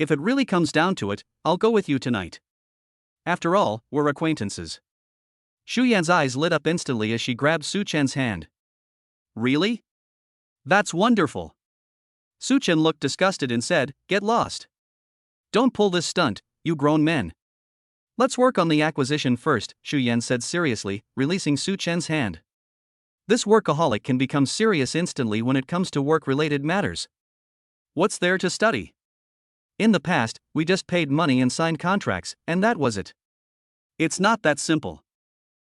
If it really comes down to it, I'll go with you tonight. After all, we're acquaintances." Xu Yan's eyes lit up instantly as she grabbed Su Chen's hand. "Really? That's wonderful." Su Chen looked disgusted and said, "Get lost. Don't pull this stunt, you grown men. Let's work on the acquisition first," Xu Yan said seriously, releasing Su Chen's hand. This workaholic can become serious instantly when it comes to work-related matters. What's there to study? In the past, we just paid money and signed contracts, and that was it. It's not that simple.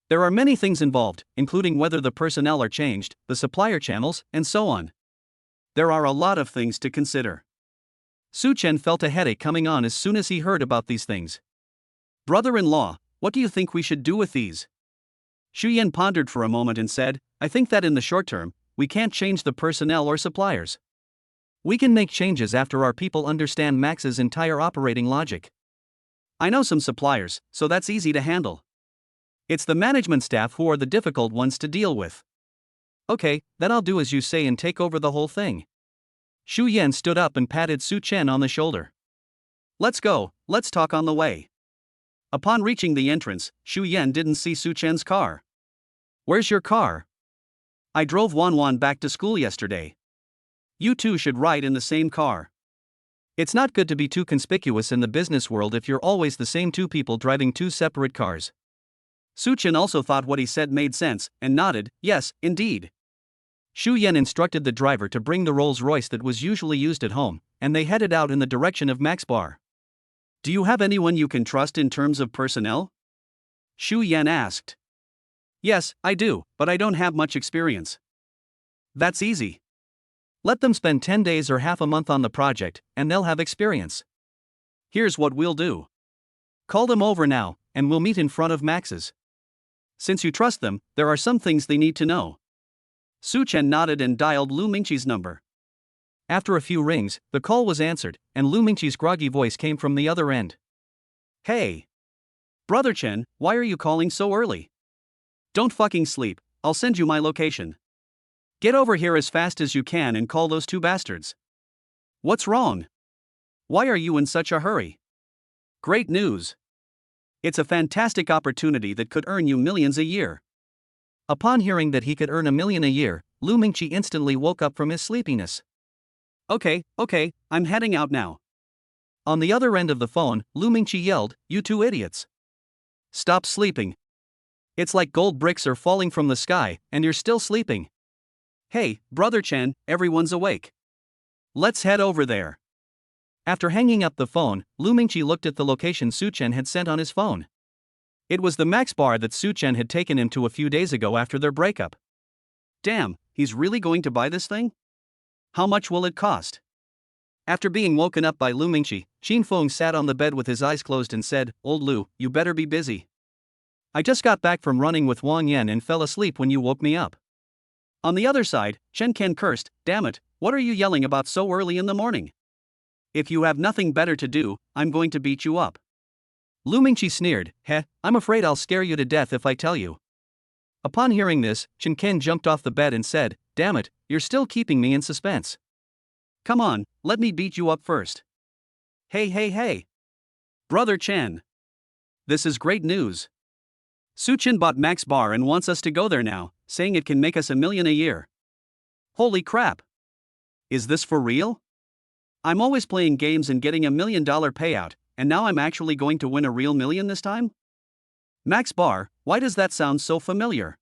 There are many things involved, including whether the personnel are changed, the supplier channels, and so on. There are a lot of things to consider. Su Chen felt a headache coming on as soon as he heard about these things. "Brother-in-law, what do you think we should do with these?" Xu Yan pondered for a moment and said, "I think that in the short term, we can't change the personnel or suppliers. We can make changes after our people understand Max's entire operating logic. I know some suppliers, so that's easy to handle. It's the management staff who are the difficult ones to deal with." "Okay, then I'll do as you say and take over the whole thing." Xu Yan stood up and patted Su Chen on the shoulder. "Let's go, let's talk on the way." Upon reaching the entrance, Xu Yan didn't see Su Chen's car. "Where's your car?" "I drove Wan Wan back to school yesterday. You two should ride in the same car." It's not good to be too conspicuous in the business world if you're always the same two people driving two separate cars. Su Chen also thought what he said made sense, and nodded, yes, indeed. Xu Yan instructed the driver to bring the Rolls-Royce that was usually used at home, and they headed out in the direction of Mac's bar. Do you have anyone you can trust in terms of personnel? Xu Yan asked. Yes, I do, but I don't have much experience. That's easy. Let them spend 10 days or half a month on the project, and they'll have experience. Here's what we'll do. Call them over now, and we'll meet in front of Max's. Since you trust them, there are some things they need to know. Su Chen nodded and dialed Lu Mingqi's number. After a few rings, the call was answered, and Lu Mingqi's groggy voice came from the other end. Hey! Brother Chen, why are you calling so early? Don't fucking sleep, I'll send you my location. Get over here as fast as you can and call those two bastards. What's wrong? Why are you in such a hurry? Great news. It's a fantastic opportunity that could earn you millions a year. Upon hearing that he could earn $1 million a year, Lu Mingqi instantly woke up from his sleepiness. Okay, I'm heading out now. On the other end of the phone, Lu Mingqi yelled, you two idiots. Stop sleeping. It's like gold bricks are falling from the sky, and you're still sleeping. Hey, Brother Chen, everyone's awake. Let's head over there. After hanging up the phone, Lu Mingqi looked at the location Su Chen had sent on his phone. It was the Max bar that Su Chen had taken him to a few days ago after their breakup. Damn, he's really going to buy this thing? How much will it cost? After being woken up by Lu Mingqi, Qin Feng sat on the bed with his eyes closed and said, Old Lu, you better be busy. I just got back from running with Wang Yan and fell asleep when you woke me up. On the other side, Chen Ken cursed, damn it, what are you yelling about so early in the morning? If you have nothing better to do, I'm going to beat you up. Lu Mingqi sneered, heh, I'm afraid I'll scare you to death if I tell you. Upon hearing this, Chen Ken jumped off the bed and said, damn it, you're still keeping me in suspense. Come on, let me beat you up first. Hey. Brother Chen. This is great news. Su Chen bought Max bar and wants us to go there now, saying it can make us $1 million a year. Holy crap. Is this for real? I'm always playing games and getting $1 million payout, and now I'm actually going to win a real million this time? Max bar, why does that sound so familiar?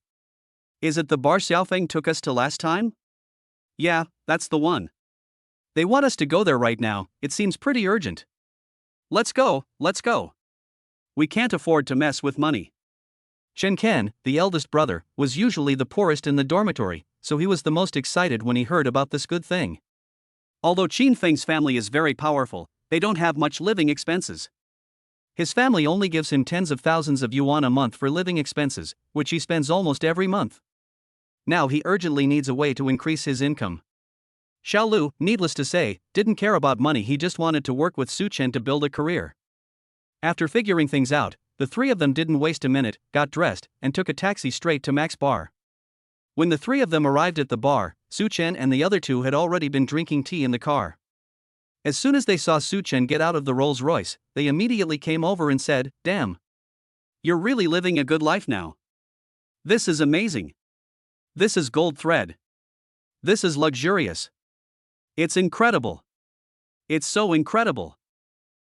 Is it the bar Xiaofeng took us to last time? Yeah, that's the one. They want us to go there right now, it seems pretty urgent. Let's go. We can't afford to mess with money. Chen Ken, the eldest brother, was usually the poorest in the dormitory, so he was the most excited when he heard about this good thing. Although Qin Feng's family is very powerful, they don't have much living expenses. His family only gives him tens of thousands of yuan a month for living expenses, which he spends almost every month. Now he urgently needs a way to increase his income. Xiao Lu, needless to say, didn't care about money, he just wanted to work with Su Chen to build a career. After figuring things out, the three of them didn't waste a minute, got dressed, and took a taxi straight to Mac's bar. When the three of them arrived at the bar, Su Chen and the other two had already been drinking tea in the car. As soon as they saw Su Chen get out of the Rolls-Royce, they immediately came over and said, damn. You're really living a good life now. This is amazing. This is gold thread. This is luxurious. It's incredible. It's so incredible.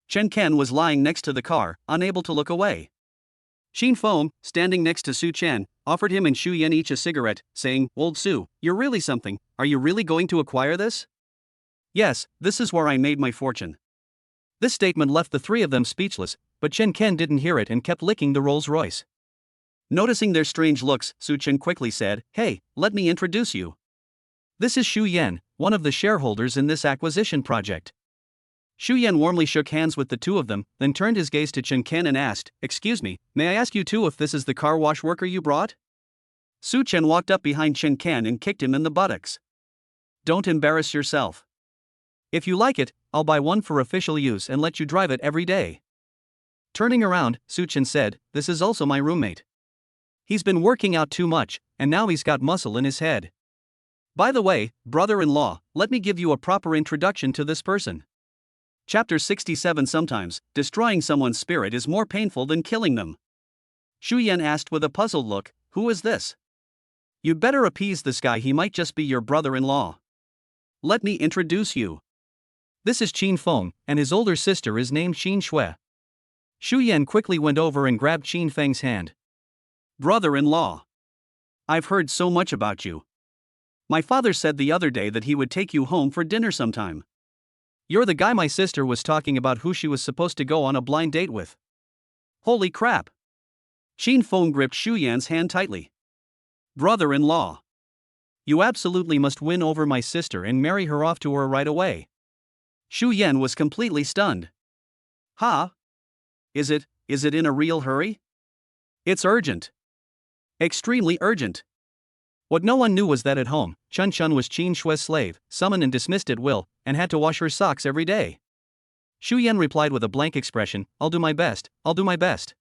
Chen Ken was lying next to the car, unable to look away. Qin Feng, standing next to Su Chen, offered him and Xu Yan each a cigarette, saying, Old Su, you're really something, are you really going to acquire this? Yes, this is where I made my fortune. This statement left the three of them speechless, but Chen Ken didn't hear it and kept licking the Rolls-Royce. Noticing their strange looks, Su Chen quickly said, Hey, let me introduce you. This is Xu Yan, one of the shareholders in this acquisition project. Xu Yan warmly shook hands with the two of them, then turned his gaze to Chen Ken and asked, Excuse me, may I ask you too if this is the car wash worker you brought? Su Chen walked up behind Chen Ken and kicked him in the buttocks. Don't embarrass yourself. If you like it, I'll buy one for official use and let you drive it every day. Turning around, Su Chen said, This is also my roommate. He's been working out too much, and now he's got muscle in his head. By the way, brother-in-law, let me give you a proper introduction to this person. Chapter 67 Sometimes, destroying someone's spirit is more painful than killing them. Xu Yan asked with a puzzled look, Who is this? You'd better appease this guy, he might just be your brother-in-law. Let me introduce you. This is Qin Feng, and his older sister is named Qin Shui. Shu Yan quickly went over and grabbed Qin Feng's hand. Brother-in-law. I've heard so much about you. My father said the other day that he would take you home for dinner sometime. You're the guy my sister was talking about who she was supposed to go on a blind date with. Holy crap. Qin Feng gripped Shu Yan's hand tightly. Brother-in-law. You absolutely must win over my sister and marry her off to her right away. Shu Yan was completely stunned. Huh? Is it in a real hurry? It's urgent. Extremely urgent. What no one knew was that at home, Chun Chun was Qin Shui's slave, summoned and dismissed at will, and had to wash her socks every day. Shu Yan replied with a blank expression, I'll do my best, I'll do my best.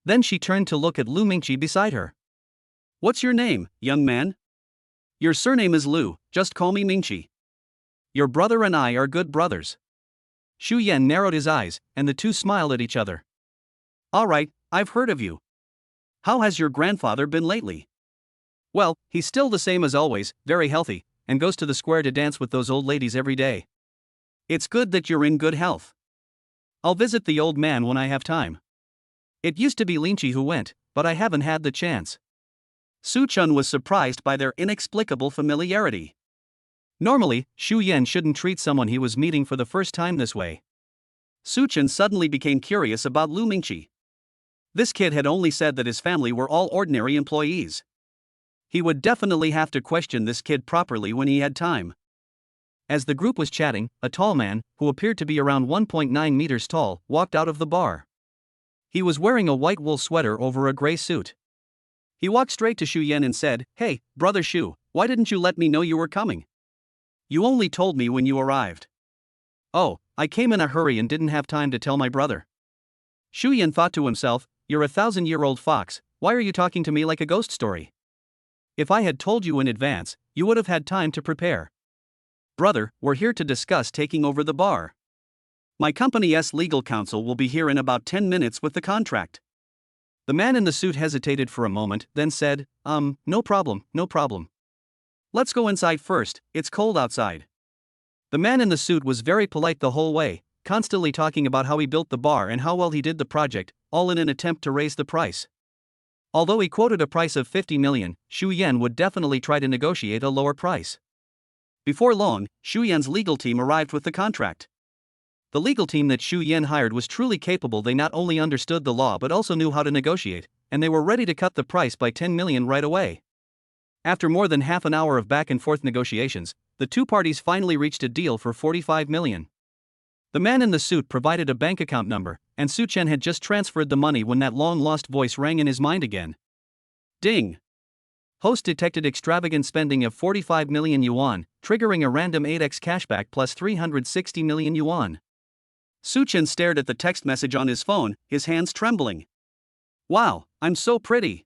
Then she turned to look at Lu Mingqi beside her. What's your name, young man? Your surname is Lu, just call me Mingqi. Your brother and I are good brothers. Shu Yan narrowed his eyes, and the two smiled at each other. All right, I've heard of you. How has your grandfather been lately? Well, he's still the same as always, very healthy, and goes to the square to dance with those old ladies every day. It's good that you're in good health. I'll visit the old man when I have time. It used to be Linqi who went, but I haven't had the chance. Su Chun was surprised by their inexplicable familiarity. Normally, Shu Yan shouldn't treat someone he was meeting for the first time this way. Su Chun suddenly became curious about Lu Mingqi. This kid had only said that his family were all ordinary employees. He would definitely have to question this kid properly when he had time. As the group was chatting, a tall man, who appeared to be around 1.9 meters tall, walked out of the bar. He was wearing a white wool sweater over a gray suit. He walked straight to Shu Yan and said, Hey, brother Shu, why didn't you let me know you were coming? You only told me when you arrived. Oh, I came in a hurry and didn't have time to tell my brother. Shu Yan thought to himself, You're a 1,000-year-old fox, why are you talking to me like a ghost story? If I had told you in advance, you would have had time to prepare. Brother, we're here to discuss taking over the bar. My company's legal counsel will be here in about 10 minutes with the contract. The man in the suit hesitated for a moment, then said, no problem. Let's go inside first, it's cold outside. The man in the suit was very polite the whole way, constantly talking about how he built the bar and how well he did the project, all in an attempt to raise the price. Although he quoted a price of 50 million, Shu Yan would definitely try to negotiate a lower price. Before long, Shu Yan's legal team arrived with the contract. The legal team that Shu Yan hired was truly capable. They not only understood the law but also knew how to negotiate, and they were ready to cut the price by 10 million right away. After more than half an hour of back-and-forth negotiations, the two parties finally reached a deal for 45 million. The man in the suit provided a bank account number, and Su Chen had just transferred the money when that long-lost voice rang in his mind again. Ding! Host detected extravagant spending of 45 million yuan, triggering a random 8x cashback plus 360 million yuan. Su Chen stared at the text message on his phone, his hands trembling. Wow, I'm so pretty.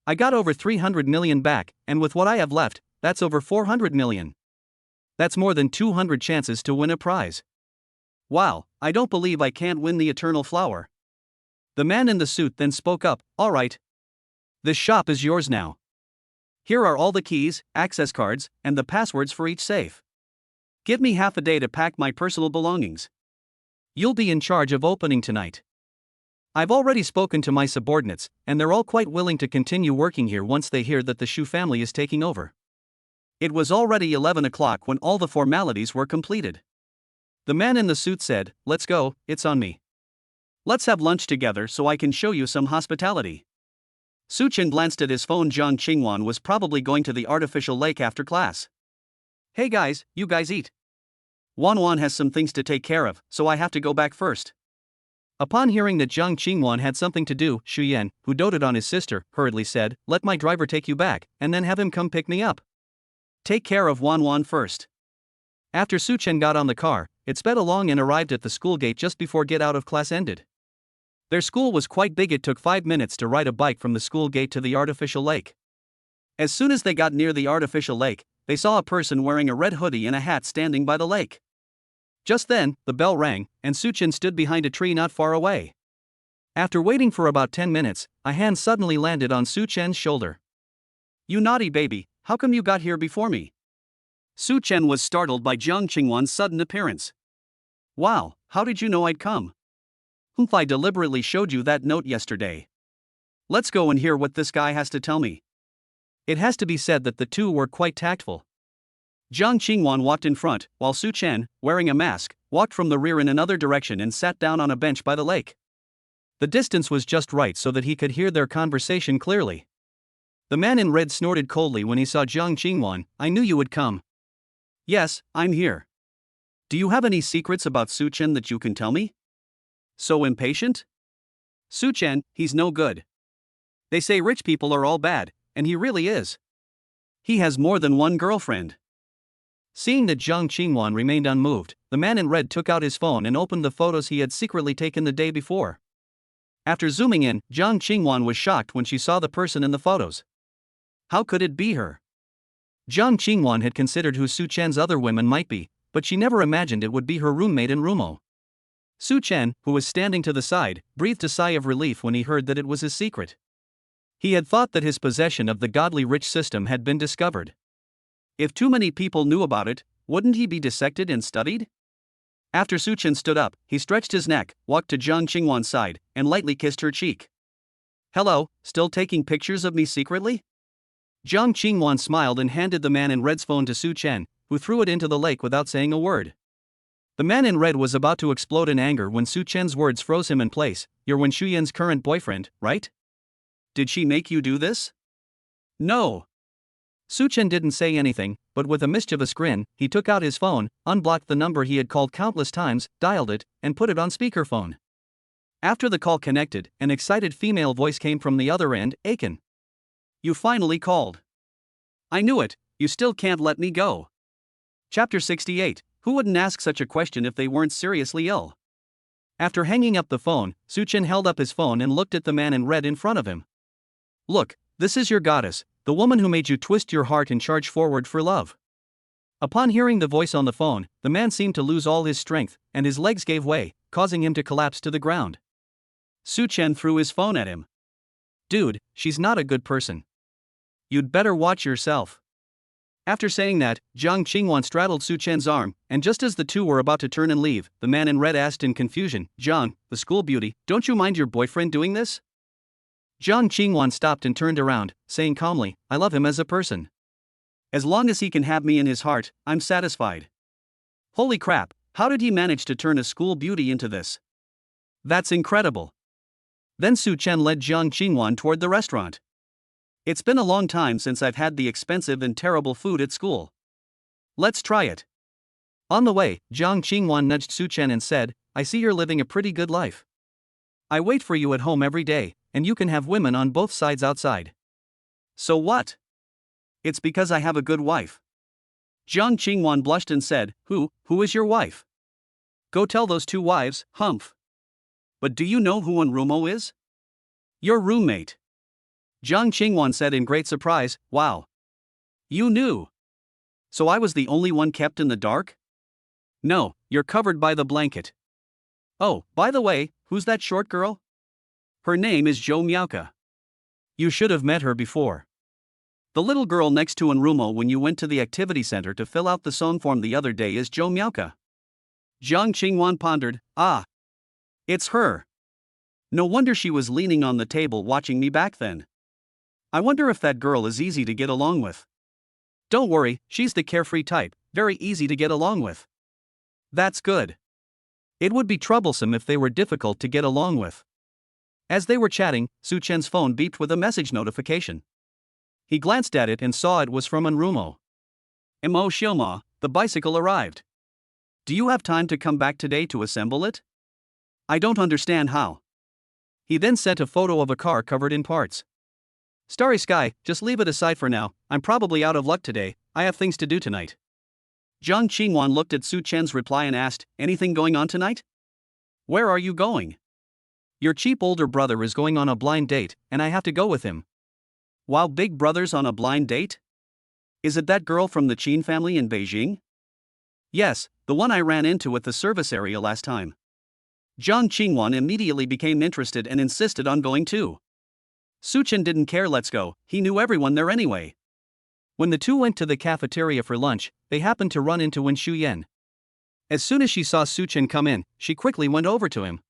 I got over 300 million back, and with what I have left, that's over 400 million. That's more than 200 chances to win a prize. Wow, I don't believe I can't win the eternal flower. The man in the suit then spoke up, all right. This shop is yours now. Here are all the keys, access cards, and the passwords for each safe. Give me half a day to pack my personal belongings. You'll be in charge of opening tonight. I've already spoken to my subordinates, and they're all quite willing to continue working here once they hear that the Shu family is taking over. It was already 11 o'clock when all the formalities were completed. The man in the suit said, let's go, it's on me. Let's have lunch together so I can show you some hospitality. Su Chen glanced at his phone. Zhang Qingwan was probably going to the artificial lake after class. Hey guys, you guys eat. Wan has some things to take care of, so I have to go back first. Upon hearing that Zhang Qingwan had something to do, Shu Yan, who doted on his sister, hurriedly said, let my driver take you back, and then have him come pick me up. Take care of Wan first. After Su Chen got on the car, it sped along and arrived at the school gate just before get out of class ended. Their school was quite big. It took 5 minutes to ride a bike from the school gate to the artificial lake. As soon as they got near the artificial lake, they saw a person wearing a red hoodie and a hat standing by the lake. Just then, the bell rang, and Su Chen stood behind a tree not far away. After waiting for about 10 minutes, a hand suddenly landed on Su Chen's shoulder. You naughty baby, how come you got here before me? Su Chen was startled by Jiang Qingwan's sudden appearance. Wow, how did you know I'd come? I deliberately showed you that note yesterday. Let's go and hear what this guy has to tell me. It has to be said that the two were quite tactful. Jiang Qingwan walked in front, while Su Chen, wearing a mask, walked from the rear in another direction and sat down on a bench by the lake. The distance was just right so that he could hear their conversation clearly. The man in red snorted coldly when he saw Jiang Qingwan. I knew you would come. Yes, I'm here. Do you have any secrets about Su Chen that you can tell me? So impatient? Su Chen, he's no good. They say rich people are all bad, and he really is. He has more than one girlfriend. Seeing that Jiang Qingwan remained unmoved, the man in red took out his phone and opened the photos he had secretly taken the day before. After zooming in, Jiang Qingwan was shocked when she saw the person in the photos. How could it be her? Jiang Qingwan had considered who Su Chen's other women might be, but she never imagined it would be her roommate in Rumo. Su Chen, who was standing to the side, breathed a sigh of relief when he heard that it was his secret. He had thought that his possession of the godly rich system had been discovered. If too many people knew about it, wouldn't he be dissected and studied? After Su Chen stood up, he stretched his neck, walked to Jiang Qingwan's side, and lightly kissed her cheek. Hello, still taking pictures of me secretly? Jiang Qingwan smiled and handed the man in red's phone to Su Chen, who threw it into the lake without saying a word. The man in red was about to explode in anger when Su Chen's words froze him in place. You're Wen Shuyan's current boyfriend, right? Did she make you do this? No. Su Chen didn't say anything, but with a mischievous grin, he took out his phone, unblocked the number he had called countless times, dialed it, and put it on speakerphone. After the call connected, an excited female voice came from the other end. Aiken. You finally called. I knew it, you still can't let me go. Chapter 68. Who wouldn't ask such a question if they weren't seriously ill? After hanging up the phone, Su Chen held up his phone and looked at the man in red in front of him. Look, this is your goddess, the woman who made you twist your heart and charge forward for love. Upon hearing the voice on the phone, the man seemed to lose all his strength, and his legs gave way, causing him to collapse to the ground. Su Chen threw his phone at him. Dude, she's not a good person. You'd better watch yourself. After saying that, Jiang Qingwan straddled Su Chen's arm, and just as the two were about to turn and leave, the man in red asked in confusion, Jiang, the school beauty, don't you mind your boyfriend doing this? Jiang Qingwan stopped and turned around, saying calmly, I love him as a person. As long as he can have me in his heart, I'm satisfied. Holy crap, how did he manage to turn a school beauty into this? That's incredible. Then Su Chen led Jiang Qingwan toward the restaurant. It's been a long time since I've had the expensive and terrible food at school. Let's try it. On the way, Jiang Qingwan nudged Su Chen and said, I see you're living a pretty good life. I wait for you at home every day, and you can have women on both sides outside. So what? It's because I have a good wife. Jiang Qingwan blushed and said, Who is your wife? Go tell those two wives, humph. But do you know who Rumo is? Your roommate. Jiang Qingwan said in great surprise, Wow. You knew. So I was the only one kept in the dark? No, you're covered by the blanket. Oh, by the way, who's that short girl? Her name is Zhou Miaoka. You should have met her before. The little girl next to Rumo when you went to the activity center to fill out the song form the other day is Zhou Miaoka. Jiang Qingwan pondered, it's her. No wonder she was leaning on the table watching me back then. I wonder if that girl is easy to get along with. Don't worry, she's the carefree type, very easy to get along with. That's good. It would be troublesome if they were difficult to get along with. As they were chatting, Su Chen's phone beeped with a message notification. He glanced at it and saw it was from Rumo. Mo Xioma, the bicycle arrived. Do you have time to come back today to assemble it? I don't understand how. He then sent a photo of a car covered in parts. Starry sky, just leave it aside for now, I'm probably out of luck today, I have things to do tonight. Jiang Qingwan looked at Su Chen's reply and asked, anything going on tonight? Where are you going? Your cheap older brother is going on a blind date, and I have to go with him. Wow, big brother's on a blind date? Is it that girl from the Qin family in Beijing? Yes, the one I ran into at the service area last time. Jiang Qingwan immediately became interested and insisted on going too. Su Chen didn't care, let's go, he knew everyone there anyway. When the two went to the cafeteria for lunch, they happened to run into Wen Shuyan. As soon as she saw Su Chen come in, she quickly went over to him.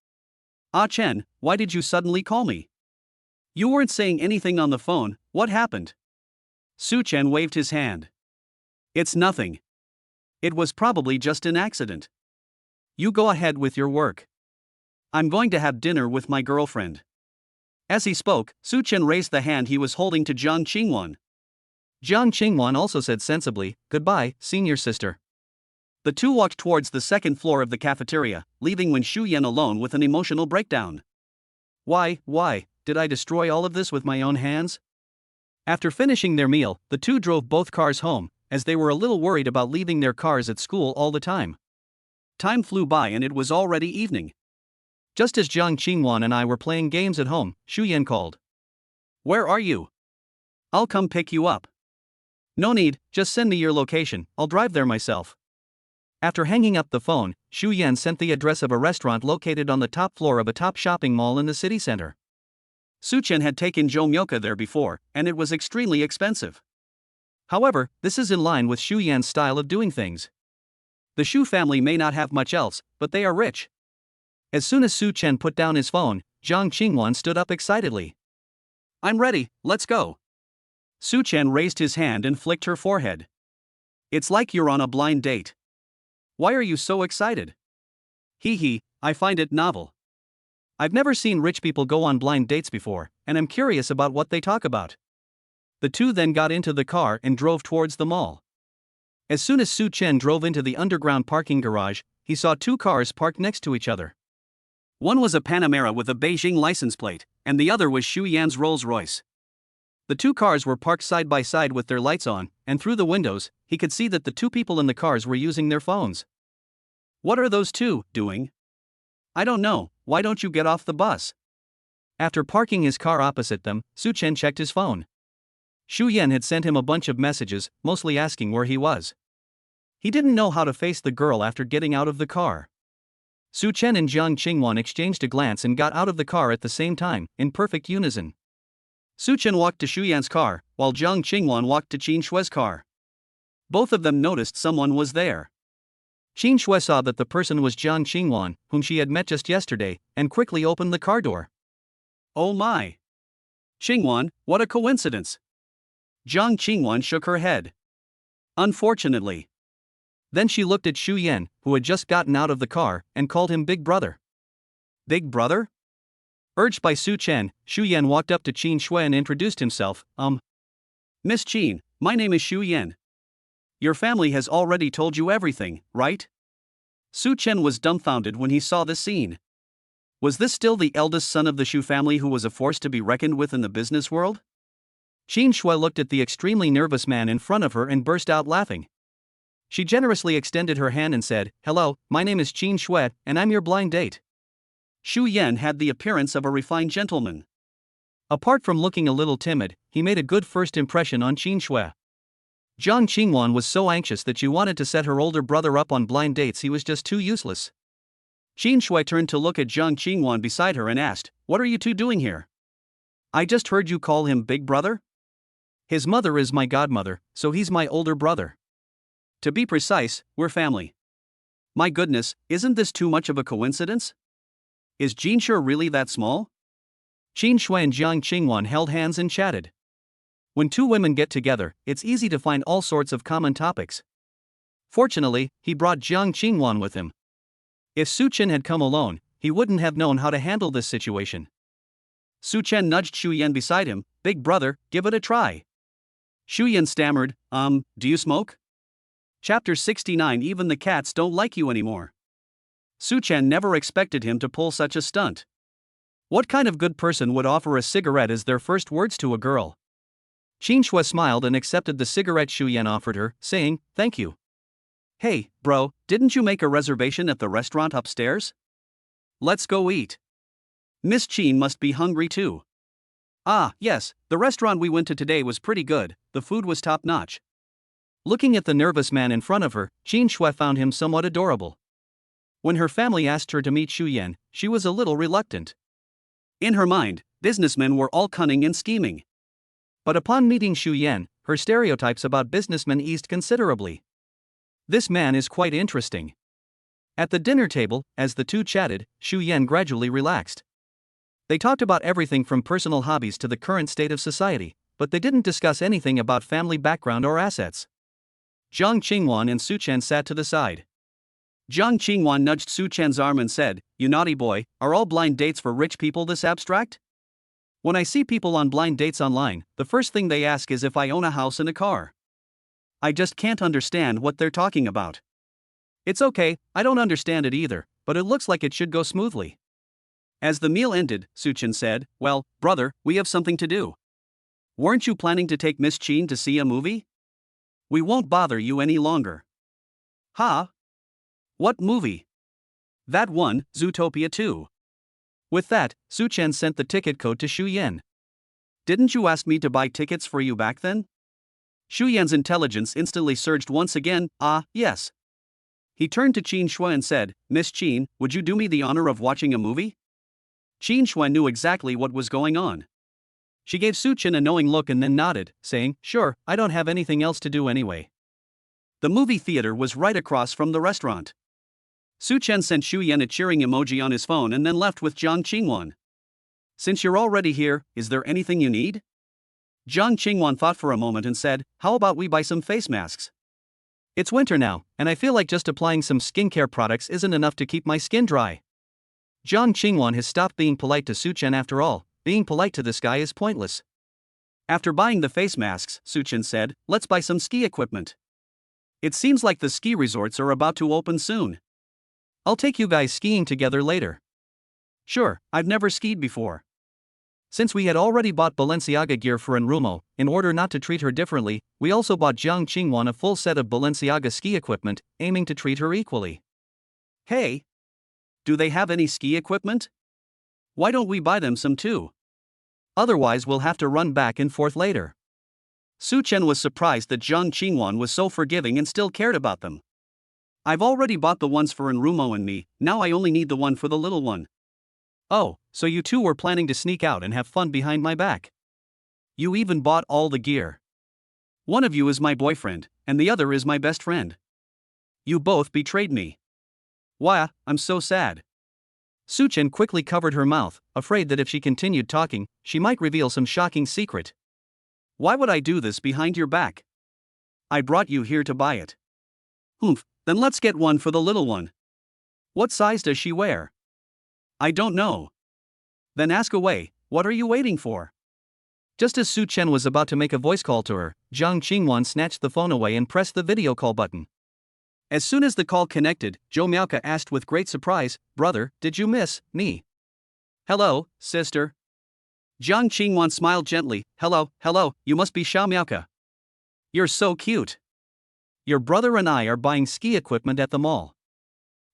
"Ah Chen, why did you suddenly call me? You weren't saying anything on the phone, what happened?" Su Chen waved his hand. "It's nothing. It was probably just an accident. You go ahead with your work. I'm going to have dinner with my girlfriend." As he spoke, Su Chen raised the hand he was holding to Jiang Qingwan. Jiang Qingwan also said sensibly, "Goodbye, senior sister." The two walked towards the second floor of the cafeteria, leaving Wen Shuyan alone with an emotional breakdown. Why, did I destroy all of this with my own hands? After finishing their meal, the two drove both cars home, as they were a little worried about leaving their cars at school all the time. Time flew by and it was already evening. Just as Jiang Qingwan and I were playing games at home, Shuyan called. "Where are you? I'll come pick you up." "No need, just send me your location, I'll drive there myself." After hanging up the phone, Shuyan sent the address of a restaurant located on the top floor of a top shopping mall in the city center. Su Chen had taken Zhou Myoka there before, and it was extremely expensive. However, this is in line with Shuyan's style of doing things. The Shu family may not have much else, but they are rich. As soon as Su Chen put down his phone, Jiang Qingwan stood up excitedly. "I'm ready, let's go." Su Chen raised his hand and flicked her forehead. "It's like you're on a blind date. Why are you so excited?" "Hee, I find it novel. I've never seen rich people go on blind dates before, and I'm curious about what they talk about." The two then got into the car and drove towards the mall. As soon as Su Chen drove into the underground parking garage, he saw two cars parked next to each other. One was a Panamera with a Beijing license plate, and the other was Shuyan's Rolls-Royce. The two cars were parked side by side with their lights on, and through the windows, he could see that the two people in the cars were using their phones. "What are those two doing?" "I don't know, why don't you get off the bus?" After parking his car opposite them, Su Chen checked his phone. Shuyan had sent him a bunch of messages, mostly asking where he was. He didn't know how to face the girl after getting out of the car. Su Chen and Jiang Qingwan exchanged a glance and got out of the car at the same time, in perfect unison. Su Chen walked to Shuyan's car, while Jiang Qingwan walked to Qin Shue's car. Both of them noticed someone was there. Qin Shue saw that the person was Jiang Qingwan, whom she had met just yesterday, and quickly opened the car door. "Oh my! Qingwan, what a coincidence!" Jiang Qingwan shook her head. "Unfortunately." Then she looked at Shuyan, who had just gotten out of the car, and called him Big Brother. "Big Brother?" Urged by Su Chen, Shuyan walked up to Qin Shui and introduced himself. "Miss Qin, my name is Shuyan. Your family has already told you everything, right?" Su Chen was dumbfounded when he saw this scene. Was this still the eldest son of the Shu family who was a force to be reckoned with in the business world? Qin Shui looked at the extremely nervous man in front of her and burst out laughing. She generously extended her hand and said, "Hello, my name is Qin Shui, and I'm your blind date." Shu Yan had the appearance of a refined gentleman. Apart from looking a little timid, he made a good first impression on Qin Shui. Jiang Qingwan was so anxious that she wanted to set her older brother up on blind dates he was just too useless. Qin Shui turned to look at Jiang Qingwan beside her and asked, "What are you two doing here?" "I just heard you call him Big Brother?" "His mother is my godmother, so he's my older brother. To be precise, we're family." "My goodness, isn't this too much of a coincidence? Is Jinshe really that small?" Qin Shui and Jiang Qingwan held hands and chatted. When two women get together, it's easy to find all sorts of common topics. Fortunately, he brought Jiang Qingwan with him. If Su Chen had come alone, he wouldn't have known how to handle this situation. Su Chen nudged Shu Yan beside him. "Big Brother, give it a try." Shu Yan stammered, "Do you smoke?" Chapter 69. Even the cats don't like you anymore. Su Chen never expected him to pull such a stunt. What kind of good person would offer a cigarette as their first words to a girl? Qin Shui smiled and accepted the cigarette Shu Yan offered her, saying, "Thank you." "Hey, bro, didn't you make a reservation at the restaurant upstairs? Let's go eat. Miss Qin must be hungry too." "Ah, yes, the restaurant we went to today was pretty good, the food was top-notch." Looking at the nervous man in front of her, Qin Shui found him somewhat adorable. When her family asked her to meet Shu Yan, she was a little reluctant. In her mind, businessmen were all cunning and scheming. But upon meeting Shu Yan, her stereotypes about businessmen eased considerably. This man is quite interesting. At the dinner table, as the two chatted, Xu Yan gradually relaxed. They talked about everything from personal hobbies to the current state of society, but they didn't discuss anything about family background or assets. Jiang Qingwan and Su Chen sat to the side. Jiang Qingwan nudged Su Chen's arm and said, "You naughty boy, are all blind dates for rich people this abstract? When I see people on blind dates online, the first thing they ask is if I own a house and a car. I just can't understand what they're talking about." "It's okay, I don't understand it either, but it looks like it should go smoothly." As the meal ended, Su Chen said, "Well, brother, we have something to do. Weren't you planning to take Miss Qin to see a movie? We won't bother you any longer." "Huh? What movie?" "That one, Zootopia 2. With that, Su Chen sent the ticket code to Xu Yan. "Didn't you ask me to buy tickets for you back then?" Xu Yan's intelligence instantly surged once again. Yes. He turned to Qin Shui and said, "Miss Qin, would you do me the honor of watching a movie?" Qin Shui knew exactly what was going on. She gave Su Chen a knowing look and then nodded, saying, "Sure, I don't have anything else to do anyway." The movie theater was right across from the restaurant. Su Chen sent Xu Yan a cheering emoji on his phone and then left with Jiang Qingwan. "Since you're already here, is there anything you need?" Jiang Qingwan thought for a moment and said, "How about we buy some face masks? It's winter now, and I feel like just applying some skincare products isn't enough to keep my skin dry." Jiang Qingwan has stopped being polite to Su Chen after all. Being polite to this guy is pointless. After buying the face masks, Su Chen said, "Let's buy some ski equipment. It seems like the ski resorts are about to open soon. I'll take you guys skiing together later." "Sure, I've never skied before." Since we had already bought Balenciaga gear for Enrumo, in order not to treat her differently, we also bought Jiang Qingwan a full set of Balenciaga ski equipment, aiming to treat her equally. "Hey! Do they have any ski equipment? Why don't we buy them some too? Otherwise we'll have to run back and forth later." Su Chen was surprised that Jiang Qingwan was so forgiving and still cared about them. "I've already bought the ones for Enrumo and me, now I only need the one for the little one." "Oh, so you two were planning to sneak out and have fun behind my back? You even bought all the gear. One of you is my boyfriend, and the other is my best friend. You both betrayed me. Why, I'm so sad." Su Chen quickly covered her mouth, afraid that if she continued talking, she might reveal some shocking secret. "Why would I do this behind your back? I brought you here to buy it." "Humph, then let's get one for the little one. What size does she wear?" "I don't know." "Then ask away, what are you waiting for?" Just as Su Chen was about to make a voice call to her, Jiang Qingwan snatched the phone away and pressed the video call button. As soon as the call connected, Zhou Miaoke asked with great surprise, "Brother, did you miss me?" "Hello, sister." Jiang Qingwan smiled gently, hello, you must be Xiao Miaoke. You're so cute. Your brother and I are buying ski equipment at the mall.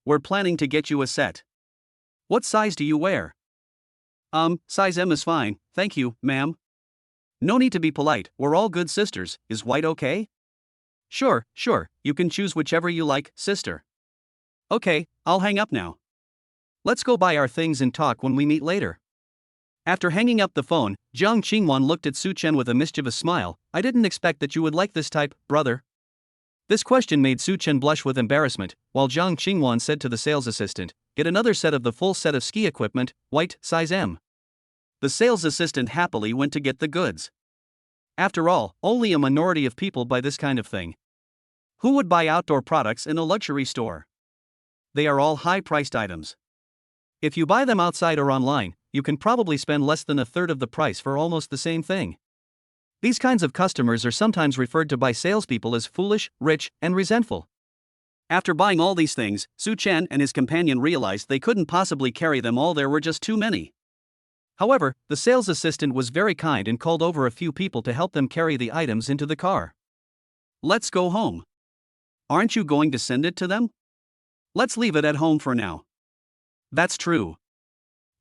We're planning to get you a set. What size do you wear?" Size M is fine, thank you, ma'am." "No need to be polite, we're all good sisters, is white okay?" Sure, you can choose whichever you like, sister." "Okay, I'll hang up now. Let's go buy our things and talk when we meet later." After hanging up the phone, Jiang Qingwan looked at Su Chen with a mischievous smile. "I didn't expect that you would like this type, brother." This question made Su Chen blush with embarrassment, while Jiang Qingwan said to the sales assistant, "Get another set of the full set of ski equipment, white, size M." The sales assistant happily went to get the goods. After all, only a minority of people buy this kind of thing. Who would buy outdoor products in a luxury store? They are all high-priced items. If you buy them outside or online, you can probably spend less than a third of the price for almost the same thing. These kinds of customers are sometimes referred to by salespeople as foolish, rich, and resentful. After buying all these things, Su Chen and his companion realized they couldn't possibly carry them all, there were just too many. However, the sales assistant was very kind and called over a few people to help them carry the items into the car. "Let's go home. Aren't you going to send it to them?" "Let's leave it at home for now." That's true.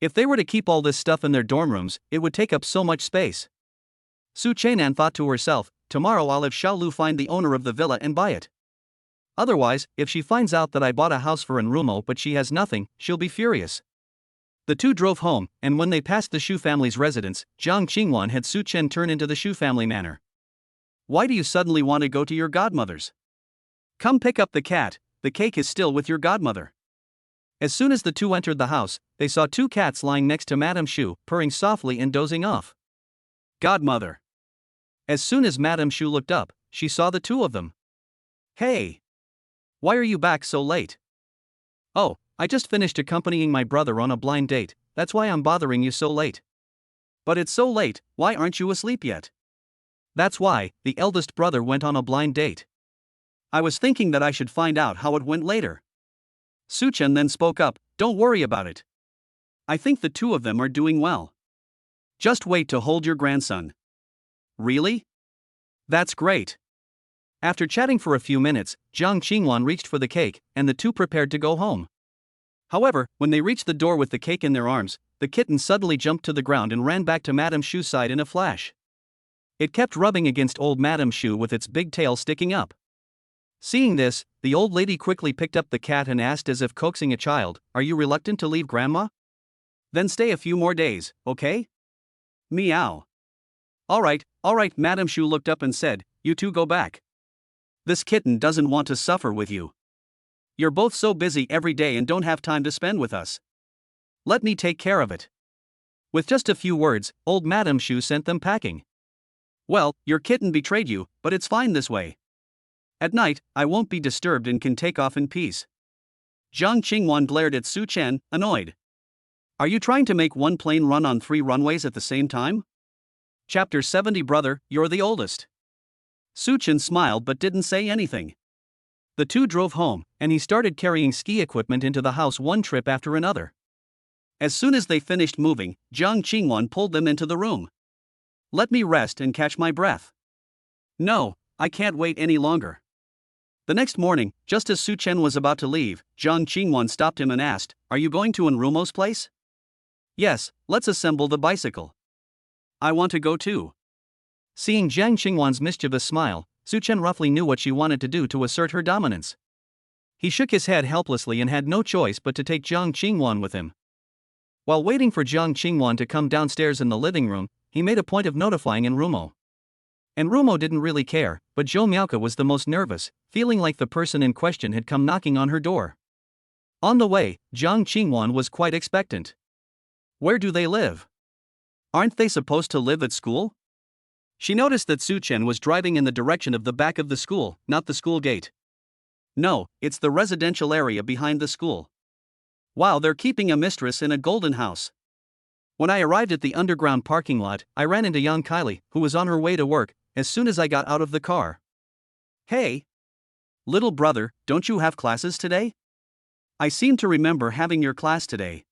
If they were to keep all this stuff in their dorm rooms, it would take up so much space. Su Chainan thought to herself, "Tomorrow I'll have Xiaolu find the owner of the villa and buy it. Otherwise, if she finds out that I bought a house for Enrumo but she has nothing, she'll be furious." The two drove home, and when they passed the Shu family's residence, Jiang Qingwan had Su Chen turn into the Shu family manor. Why do you suddenly want to go to your godmother's? Come pick up the cat, the cake is still with your godmother. As soon as the two entered the house, they saw two cats lying next to Madame Shu, purring softly and dozing off. Godmother. As soon as Madame Shu looked up, she saw the two of them. Hey! Why are you back so late? Oh, I just finished accompanying my brother on a blind date, that's why I'm bothering you so late. But it's so late, why aren't you asleep yet? That's why, the eldest brother went on a blind date. I was thinking that I should find out how it went later. Su-chen then spoke up, don't worry about it. I think the two of them are doing well. Just wait to hold your grandson. Really? That's great. After chatting for a few minutes, Jiang Qingwan reached for the cake, and the two prepared to go home. However, when they reached the door with the cake in their arms, the kitten suddenly jumped to the ground and ran back to Madame Shu's side in a flash. It kept rubbing against old Madame Shu with its big tail sticking up. Seeing this, the old lady quickly picked up the cat and asked as if coaxing a child, "Are you reluctant to leave Grandma? Then stay a few more days, okay?" Meow. All right, Madame Shu looked up and said, "You two go back. This kitten doesn't want to suffer with you. You're both so busy every day and don't have time to spend with us. Let me take care of it." With just a few words, old Madame Shu sent them packing. Well, your kitten betrayed you, but it's fine this way. At night, I won't be disturbed and can take off in peace. Jiang Qingwan glared at Su-chen, annoyed. Are you trying to make one plane run on 3 runways at the same time? Chapter 70. Brother, you're the oldest. Su-chen smiled but didn't say anything. The two drove home, and he started carrying ski equipment into the house one trip after another. As soon as they finished moving, Jiang Qingwan pulled them into the room. Let me rest and catch my breath. No, I can't wait any longer. The next morning, just as Su-chen was about to leave, Jiang Qingwan stopped him and asked, Are you going to Enrumo's place? Yes, let's assemble the bicycle. I want to go too. Seeing Jiang Qingwan's mischievous smile, Su-chen roughly knew what she wanted to do to assert her dominance. He shook his head helplessly and had no choice but to take Jiang Qingwan with him. While waiting for Jiang Qingwan to come downstairs in the living room, he made a point of notifying Enrumo. Enrumo didn't really care, but Zhou Miaoka was the most nervous, feeling like the person in question had come knocking on her door. On the way, Jiang Qingwan was quite expectant. Where do they live? Aren't they supposed to live at school? She noticed that Su-chen was driving in the direction of the back of the school, not the school gate. No, it's the residential area behind the school. Wow, they're keeping a mistress in a golden house. When I arrived at the underground parking lot, I ran into young Kylie, who was on her way to work, as soon as I got out of the car. Hey! Little brother, don't you have classes today? I seem to remember having your class today.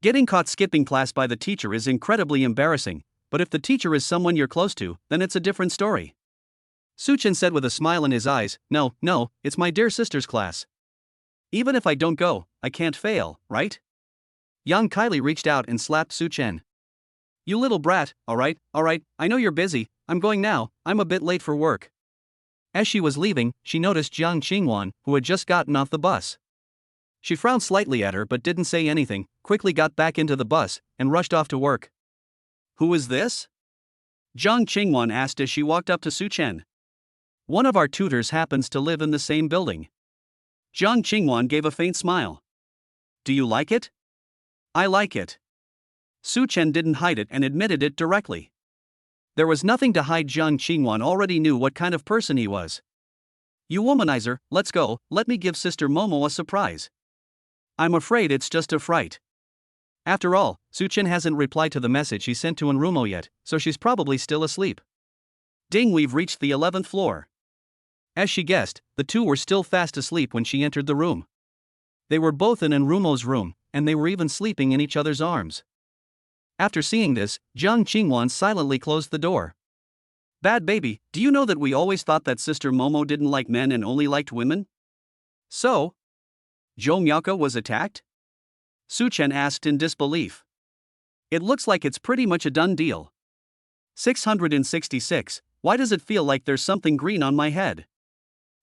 Getting caught skipping class by the teacher is incredibly embarrassing, but if the teacher is someone you're close to, then it's a different story. Su-chen said with a smile in his eyes, No, it's my dear sister's class. Even if I don't go, I can't fail, right? Young Kylie reached out and slapped Su-chen. You little brat, alright, I know you're busy, I'm going now, I'm a bit late for work. As she was leaving, she noticed Jiang Qingwan, who had just gotten off the bus. She frowned slightly at her but didn't say anything, quickly got back into the bus, and rushed off to work. Who is this? Jiang Qingwan asked as she walked up to Su-chen. One of our tutors happens to live in the same building. Jiang Qingwan gave a faint smile. Do you like it? I like it. Su-chen didn't hide it and admitted it directly. There was nothing to hide. Jiang Qingwan already knew what kind of person he was. You womanizer, let's go, let me give Sister Momo a surprise. I'm afraid it's just a fright. After all, Su-chen hasn't replied to the message he sent to Enrumo yet, so she's probably still asleep. Ding, we've reached the 11th floor. As she guessed, the two were still fast asleep when she entered the room. They were both in Enrumo's room, and they were even sleeping in each other's arms. After seeing this, Jiang Qingwan silently closed the door. Bad baby, do you know that we always thought that Sister Momo didn't like men and only liked women? So? Zhou Miaoka was attacked? Su-chen asked in disbelief. It looks like it's pretty much a done deal. 666, why does it feel like there's something green on my head?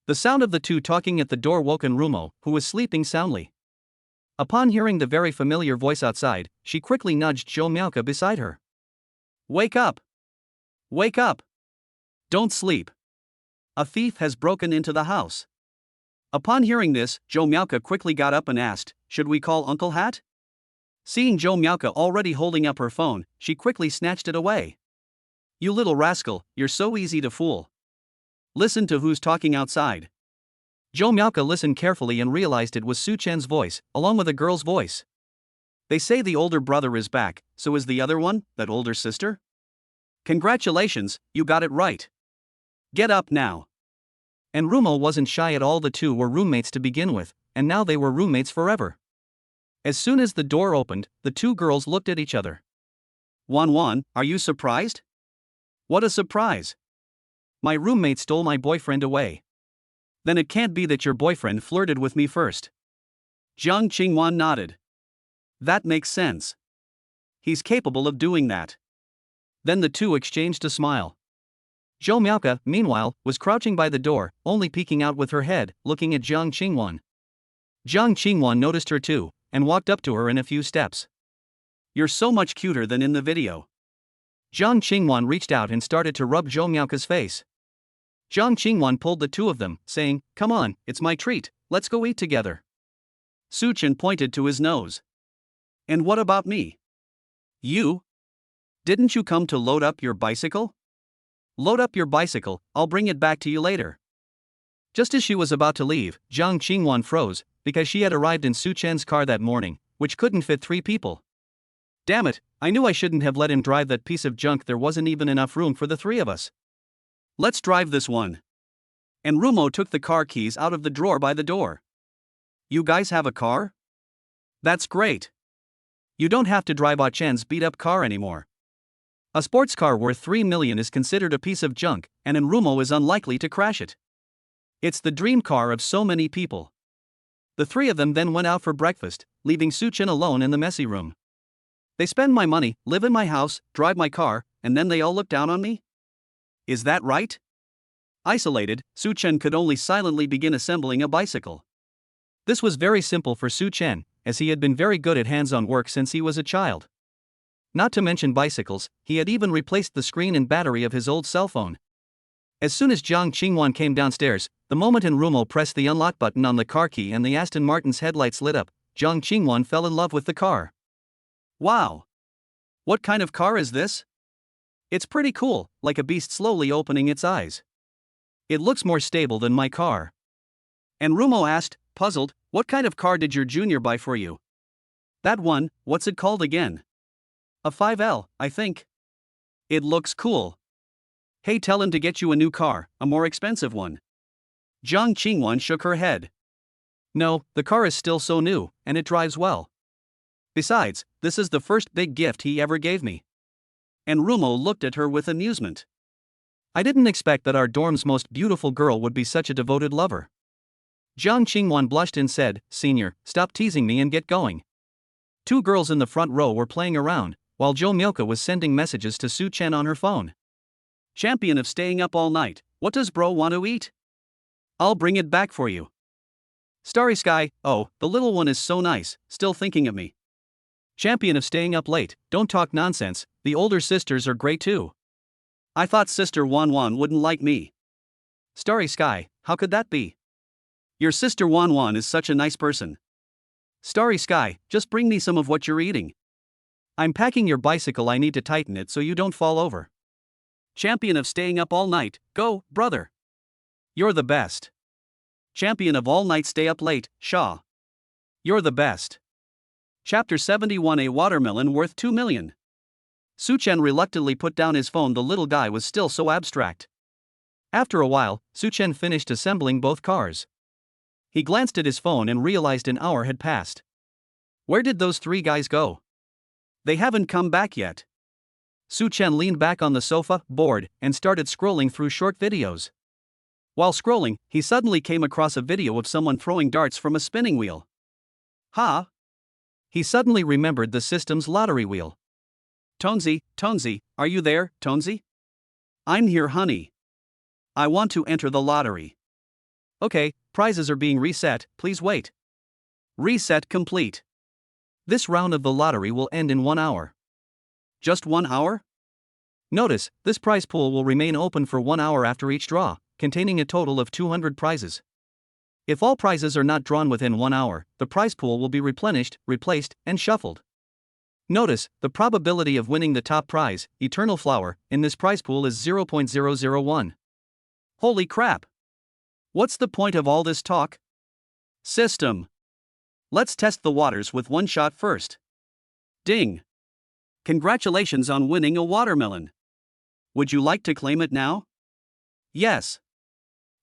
The sound of the two talking at the door woke Enrumo, who was sleeping soundly. Upon hearing the very familiar voice outside, she quickly nudged Zhou Miaoka beside her. Wake up! Wake up! Don't sleep. A thief has broken into the house. Upon hearing this, Joe Miauka quickly got up and asked, should we call Uncle Hat? Seeing Joe Miauka already holding up her phone, she quickly snatched it away. You little rascal, you're so easy to fool. Listen to who's talking outside. Joe Miauka listened carefully and realized it was Su Chen's voice, along with a girl's voice. They say the older brother is back, so is the other one, that older sister? Congratulations, you got it right. Get up now. And Rumo wasn't shy at all. The two were roommates to begin with, and now they were roommates forever. As soon as the door opened, the two girls looked at each other. Wan, are you surprised? What a surprise! My roommate stole my boyfriend away. Then it can't be that your boyfriend flirted with me first. Jiang Qingwan nodded. That makes sense. He's capable of doing that. Then the two exchanged a smile. Zhou Miaoka, meanwhile, was crouching by the door, only peeking out with her head, looking at Jiang Qingwan. Jiang Qingwan noticed her too, and walked up to her in a few steps. You're so much cuter than in the video. Jiang Qingwan reached out and started to rub Zhou Miaoka's face. Jiang Qingwan pulled the two of them, saying, come on, it's my treat, let's go eat together. Su Chen pointed to his nose. And what about me? You? Didn't you come to load up your bicycle? Load up your bicycle, I'll bring it back to you later. Just as she was about to leave, Jiang Qingwan froze, because she had arrived in Su Chen's car that morning, which couldn't fit 3 people. Damn it, I knew I shouldn't have let him drive that piece of junk. There wasn't even enough room for the 3 of us. Let's drive this one. And Rumo took the car keys out of the drawer by the door. You guys have a car? That's great. You don't have to drive Ah Chen's beat-up car anymore. A sports car worth 3 million is considered a piece of junk, and Rumo is unlikely to crash it. It's the dream car of so many people. The 3 of them then went out for breakfast, leaving Su Chen alone in the messy room. They spend my money, live in my house, drive my car, and then they all look down on me? Is that right? Isolated, Su Chen could only silently begin assembling a bicycle. This was very simple for Su Chen, as he had been very good at hands-on work since he was a child. Not to mention bicycles, he had even replaced the screen and battery of his old cell phone. As soon as Jiang Qingwan came downstairs, the moment Rumo pressed the unlock button on the car key and the Aston Martin's headlights lit up, Jiang Qingwan fell in love with the car. Wow! What kind of car is this? It's pretty cool, like a beast slowly opening its eyes. It looks more stable than my car. And Rumo asked, puzzled, what kind of car did your junior buy for you? That one, what's it called again? A 5L, I think. It looks cool. Hey, tell him to get you a new car, a more expensive one. Jiang Qingwan shook her head. No, the car is still so new, and it drives well. Besides, this is the first big gift he ever gave me. And Rumo looked at her with amusement. I didn't expect that our dorm's most beautiful girl would be such a devoted lover. Jiang Qingwan blushed and said, Senior, stop teasing me and get going. 2 girls in the front row were playing around, while Zhou Miaoka was sending messages to Su Chen on her phone. Champion of staying up all night, what does bro want to eat? I'll bring it back for you. Starry Sky, oh, the little one is so nice, still thinking of me. Champion of staying up late, don't talk nonsense, the older sisters are great too. I thought Sister Wan wouldn't like me. Starry Sky, how could that be? Your sister Wan is such a nice person. Starry Sky, just bring me some of what you're eating. I'm packing your bicycle, I need to tighten it so you don't fall over. Champion of staying up all night, go, brother. You're the best. Champion of all night stay up late, Shaw. You're the best. Chapter 71. A watermelon worth 2 million. Su Chen reluctantly put down his phone. The little guy was still so abstract. After a while, Su Chen finished assembling both cars. He glanced at his phone and realized an hour had passed. Where did those 3 guys go? They haven't come back yet. Su Chen leaned back on the sofa, bored, and started scrolling through short videos. While scrolling, he suddenly came across a video of someone throwing darts from a spinning wheel. Ha! He suddenly remembered the system's lottery wheel. Tonesy, are you there, Tonesy? I'm here, honey. I want to enter the lottery. Okay, prizes are being reset, please wait. Reset complete. This round of the lottery will end in 1 hour. Just 1 hour? Notice, this prize pool will remain open for 1 hour after each draw, containing a total of 200 prizes. If all prizes are not drawn within 1 hour, the prize pool will be replenished, replaced, and shuffled. Notice, the probability of winning the top prize, Eternal Flower, in this prize pool is 0.001. Holy crap! What's the point of all this talk? System. Let's test the waters with one shot first. Ding! Congratulations on winning a watermelon. Would you like to claim it now? Yes.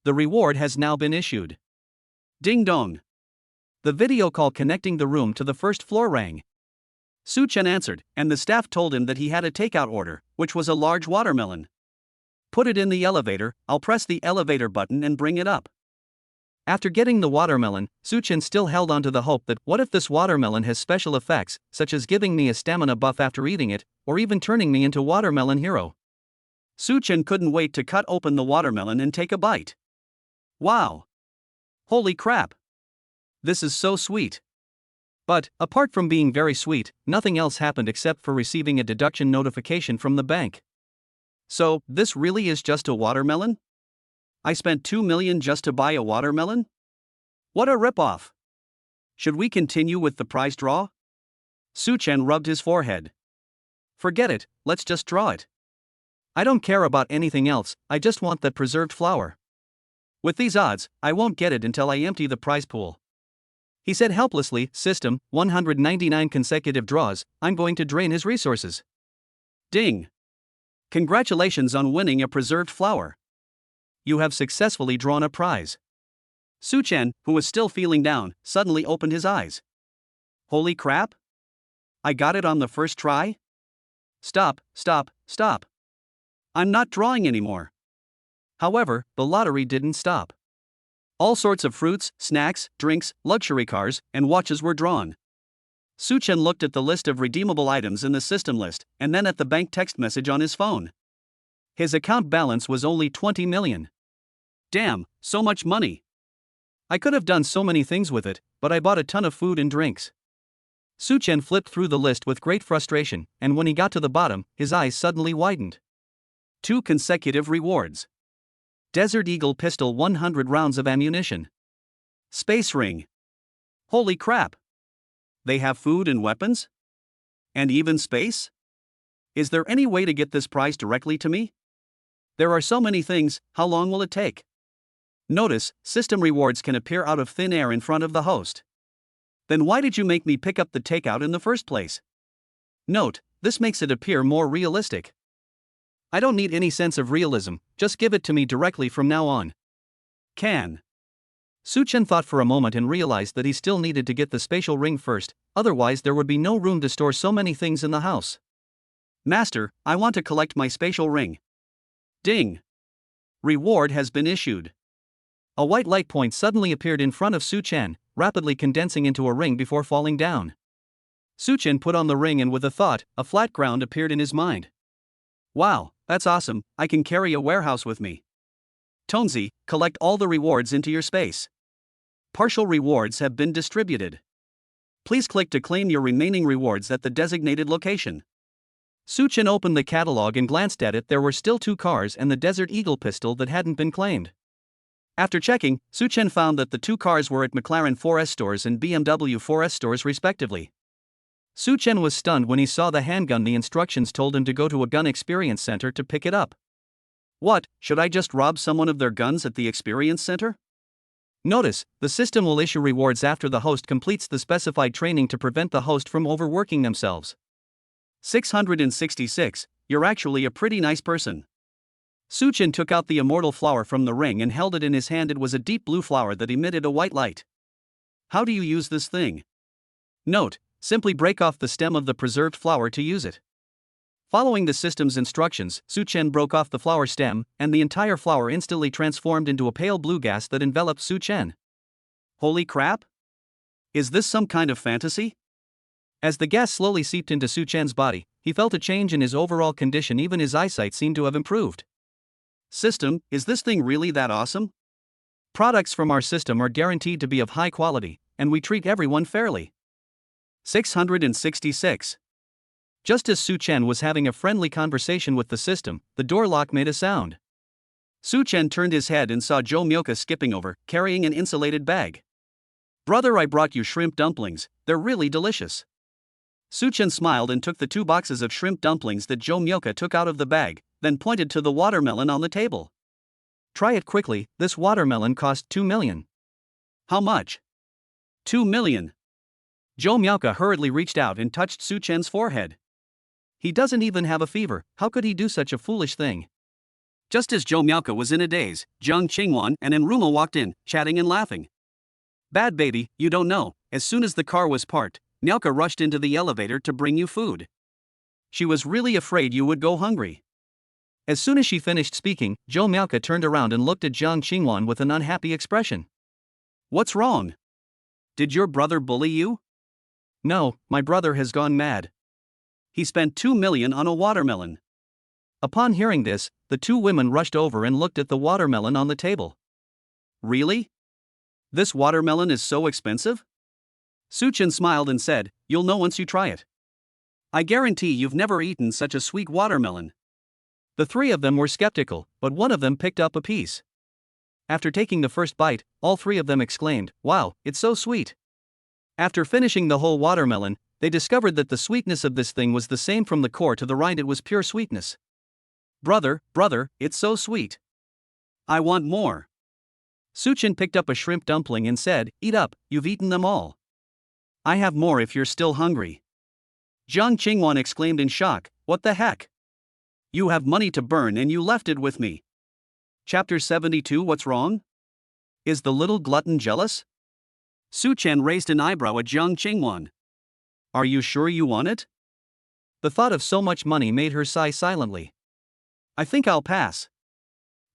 The reward has now been issued. Ding dong. The video call connecting the room to the first floor rang. Su Chen answered, and the staff told him that he had a takeout order, which was a large watermelon. Put it in the elevator, I'll press the elevator button and bring it up. After getting the watermelon, Su Chen still held on to the hope that what if this watermelon has special effects, such as giving me a stamina buff after eating it, or even turning me into Watermelon Hero. Su Chen couldn't wait to cut open the watermelon and take a bite. Wow! Holy crap! This is so sweet. But, apart from being very sweet, nothing else happened except for receiving a deduction notification from the bank. So, this really is just a watermelon? I spent 2 million just to buy a watermelon? What a ripoff! Should we continue with the prize draw? Su Chen rubbed his forehead. Forget it, let's just draw it. I don't care about anything else, I just want that preserved flower. With these odds, I won't get it until I empty the prize pool. He said helplessly, System, 199 consecutive draws, I'm going to drain his resources. Ding! Congratulations on winning a preserved flower. You have successfully drawn a prize. Su Chen, who was still feeling down, suddenly opened his eyes. Holy crap! I got it on the first try? Stop, stop, stop. I'm not drawing anymore. However, the lottery didn't stop. All sorts of fruits, snacks, drinks, luxury cars, and watches were drawn. Su Chen looked at the list of redeemable items in the system list, and then at the bank text message on his phone. His account balance was only 20 million. Damn, so much money. I could have done so many things with it, but I bought a ton of food and drinks. Su Chen flipped through the list with great frustration, and when he got to the bottom, his eyes suddenly widened. 2 consecutive rewards. Desert Eagle pistol, 100 rounds of ammunition. Space ring. Holy crap! They have food and weapons? And even space? Is there any way to get this prize directly to me? There are so many things, how long will it take? Notice, system rewards can appear out of thin air in front of the host. Then why did you make me pick up the takeout in the first place? Note, this makes it appear more realistic. I don't need any sense of realism, just give it to me directly from now on. Can. Su Chen thought for a moment and realized that he still needed to get the spatial ring first, otherwise there would be no room to store so many things in the house. Master, I want to collect my spatial ring. Ding! Reward has been issued. A white light point suddenly appeared in front of Su Chen, rapidly condensing into a ring before falling down. Su Chen put on the ring and with a thought, a flat ground appeared in his mind. Wow, that's awesome, I can carry a warehouse with me. Tonzi, collect all the rewards into your space. Partial rewards have been distributed. Please click to claim your remaining rewards at the designated location. Su Chen opened the catalog and glanced at it. There were still 2 cars and the Desert Eagle pistol that hadn't been claimed. After checking, Su Chen found that the 2 cars were at McLaren 4S stores and BMW 4S stores respectively. Su Chen was stunned when he saw the handgun. The instructions told him to go to a gun experience center to pick it up. What, should I just rob someone of their guns at the experience center? Notice, the system will issue rewards after the host completes the specified training to prevent the host from overworking themselves. 666, you're actually a pretty nice person. Su Chen took out the immortal flower from the ring and held it in his hand. It was a deep blue flower that emitted a white light. How do you use this thing? Note, simply break off the stem of the preserved flower to use it. Following the system's instructions, Su Chen broke off the flower stem, and the entire flower instantly transformed into a pale blue gas that enveloped Su Chen. Holy crap! Is this some kind of fantasy? As the gas slowly seeped into Su Chen's body, he felt a change in his overall condition. Even his eyesight seemed to have improved. System, is this thing really that awesome? Products from our system are guaranteed to be of high quality, and we treat everyone fairly. 666. Just as Su Chen was having a friendly conversation with the system, the door lock made a sound. Su Chen turned his head and saw Zhou Myoka skipping over, carrying an insulated bag. "Brother, I brought you shrimp dumplings, they're really delicious." Su Chen smiled and took the 2 boxes of shrimp dumplings that Zhou Myoka took out of the bag, then pointed to the watermelon on the table. "Try it quickly, this watermelon cost 2 million. "How much?" 2 million. Zhou Myoka hurriedly reached out and touched Su Chen's forehead. "He doesn't even have a fever, how could he do such a foolish thing?" Just as Zhou Myoka was in a daze, Jiang Qingwan and Enruma walked in, chatting and laughing. "Bad baby, you don't know, as soon as the car was parked, Myoka rushed into the elevator to bring you food. She was really afraid you would go hungry." As soon as she finished speaking, Zhou Myoka turned around and looked at Jiang Qingwan with an unhappy expression. "What's wrong? Did your brother bully you?" "No, my brother has gone mad. He spent 2 million on a watermelon." Upon hearing this, the 2 women rushed over and looked at the watermelon on the table. "Really? This watermelon is so expensive?" Su Chen smiled and said, "You'll know once you try it. I guarantee you've never eaten such a sweet watermelon." The 3 of them were skeptical, but one of them picked up a piece. After taking the first bite, all 3 of them exclaimed, "Wow, it's so sweet." After finishing the whole watermelon, they discovered that the sweetness of this thing was the same from the core to the rind, it was pure sweetness. Brother, it's so sweet. I want more." Su Chen picked up a shrimp dumpling and said, "Eat up, you've eaten them all." "I have more if you're still hungry." Jiang Qingwan exclaimed in shock, "What the heck? You have money to burn and you left it with me." Chapter 72. What's wrong? Is the little glutton jealous? Su Chen raised an eyebrow at Jiang Qingwan. "Are you sure you want it?" The thought of so much money made her sigh silently. "I think I'll pass.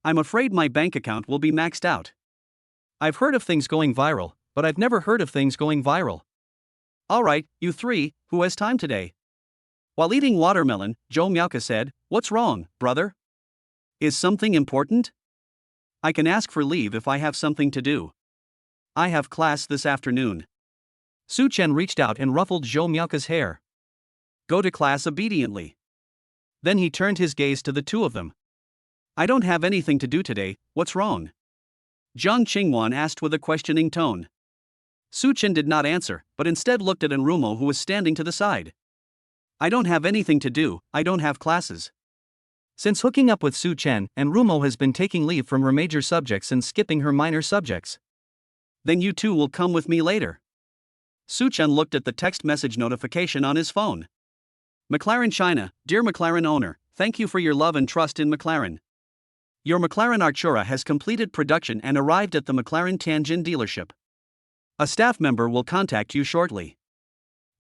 I'm afraid my bank account will be maxed out. I've heard of things going viral, but I've never heard of things going viral." "Alright, you 3, who has time today?" While eating watermelon, Zhou Myoka said, "What's wrong, brother? Is something important? I can ask for leave if I have something to do. I have class this afternoon." Su Chen reached out and ruffled Zhou Myoka's hair. "Go to class obediently." Then he turned his gaze to the 2 of them. "I don't have anything to do today, what's wrong?" Jiang Qingwan asked with a questioning tone. Su Chen did not answer, but instead looked at Enrumo, who was standing to the side. "I don't have anything to do, I don't have classes." Since hooking up with Su Chen, Enrumo has been taking leave from her major subjects and skipping her minor subjects. "Then you 2 will come with me later." Su Chen looked at the text message notification on his phone. "McLaren China, dear McLaren owner, thank you for your love and trust in McLaren. Your McLaren Artura has completed production and arrived at the McLaren Tianjin dealership. A staff member will contact you shortly.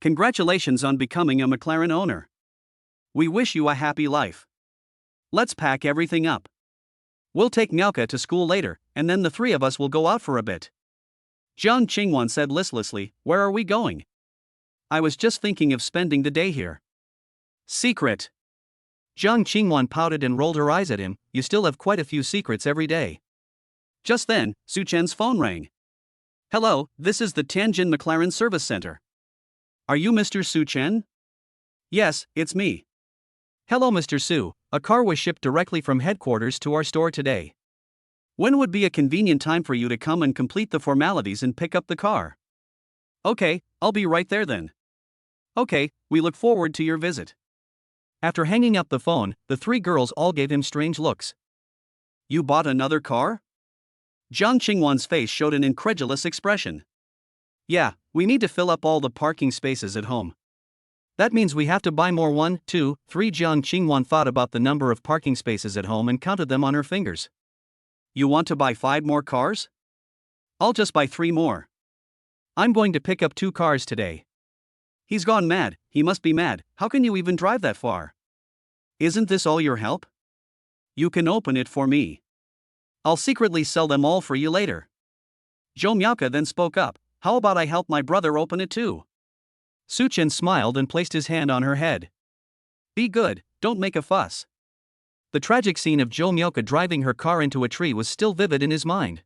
Congratulations on becoming a McLaren owner. We wish you a happy life. Let's pack everything up. We'll take Myoka to school later, and then the 3 of us will go out for a bit." Jiang Qingwan said listlessly, "Where are we going?" "I was just thinking of spending the day here." "Secret." Jiang Qingwan pouted and rolled her eyes at him, "You still have quite a few secrets every day." Just then, Su Chen's phone rang. "Hello, this is the Tianjin McLaren Service Center. Are you Mr. Su Chen?" "Yes, it's me." "Hello Mr. Su, a car was shipped directly from headquarters to our store today. When would be a convenient time for you to come and complete the formalities and pick up the car?" "Okay, I'll be right there then." "Okay, we look forward to your visit." After hanging up the phone, the 3 girls all gave him strange looks. "You bought another car?" Jiang Qingwan's face showed an incredulous expression. "Yeah, we need to fill up all the parking spaces at home. That means we have to buy more. 1, 2, 3. Jiang Qingwan thought about the number of parking spaces at home and counted them on her fingers. "You want to buy 5 more cars?" "I'll just buy 3 more. I'm going to pick up 2 cars today." "He's gone mad, he must be mad, how can you even drive that far? Isn't this all your help? You can open it for me. I'll secretly sell them all for you later." Zhou Myoka then spoke up, "How about I help my brother open it too?" Su Chen smiled and placed his hand on her head. "Be good, don't make a fuss." The tragic scene of Zhou Myoka driving her car into a tree was still vivid in his mind.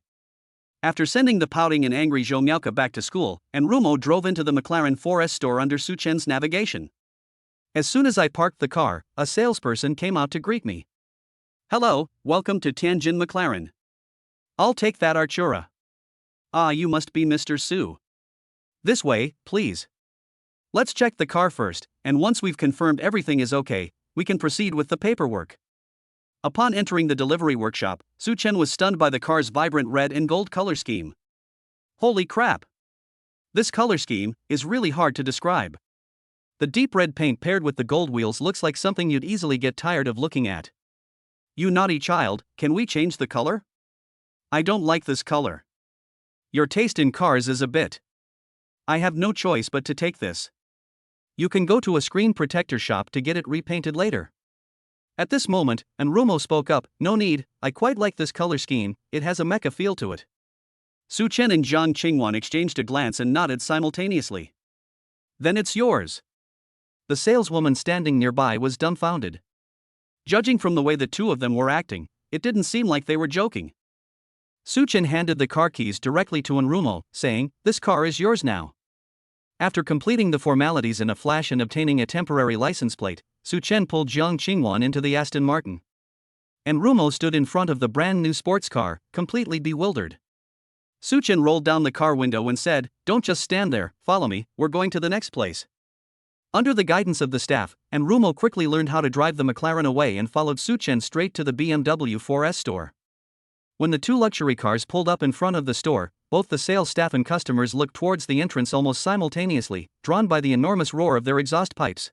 After sending the pouting and angry Zhou Myoka back to school, Enrumo drove into the McLaren 4S store under Su Chen's navigation. As soon as I parked the car, a salesperson came out to greet me. "Hello, welcome to Tianjin McLaren. I'll take that Artura." "Ah, you must be Mr. Su. This way, please. Let's check the car first, and once we've confirmed everything is okay, we can proceed with the paperwork." Upon entering the delivery workshop, Su Chen was stunned by the car's vibrant red and gold color scheme. Holy crap! This color scheme is really hard to describe. The deep red paint paired with the gold wheels looks like something you'd easily get tired of looking at. "You naughty child, can we change the color? I don't like this color. Your taste in cars is a bit. I have no choice but to take this. You can go to a screen protector shop to get it repainted later." At this moment, Enrumo spoke up. "No need, I quite like this color scheme, it has a mecha feel to it." Su Chen and Jiang Qingwan exchanged a glance and nodded simultaneously. "Then it's yours." The saleswoman standing nearby was dumbfounded. Judging from the way the two of them were acting, it didn't seem like they were joking. Su Chen handed the car keys directly to Enrumo, saying, "This car is yours now." After completing the formalities in a flash and obtaining a temporary license plate, Su Chen pulled Jiang Qingwan into the Aston Martin. Enrumo stood in front of the brand new sports car, completely bewildered. Su Chen rolled down the car window and said, "Don't just stand there, follow me, we're going to the next place." Under the guidance of the staff, Enrumo quickly learned how to drive the McLaren away and followed Su Chen straight to the BMW 4S store. When the two luxury cars pulled up in front of the store, both the sales staff and customers looked towards the entrance almost simultaneously, drawn by the enormous roar of their exhaust pipes.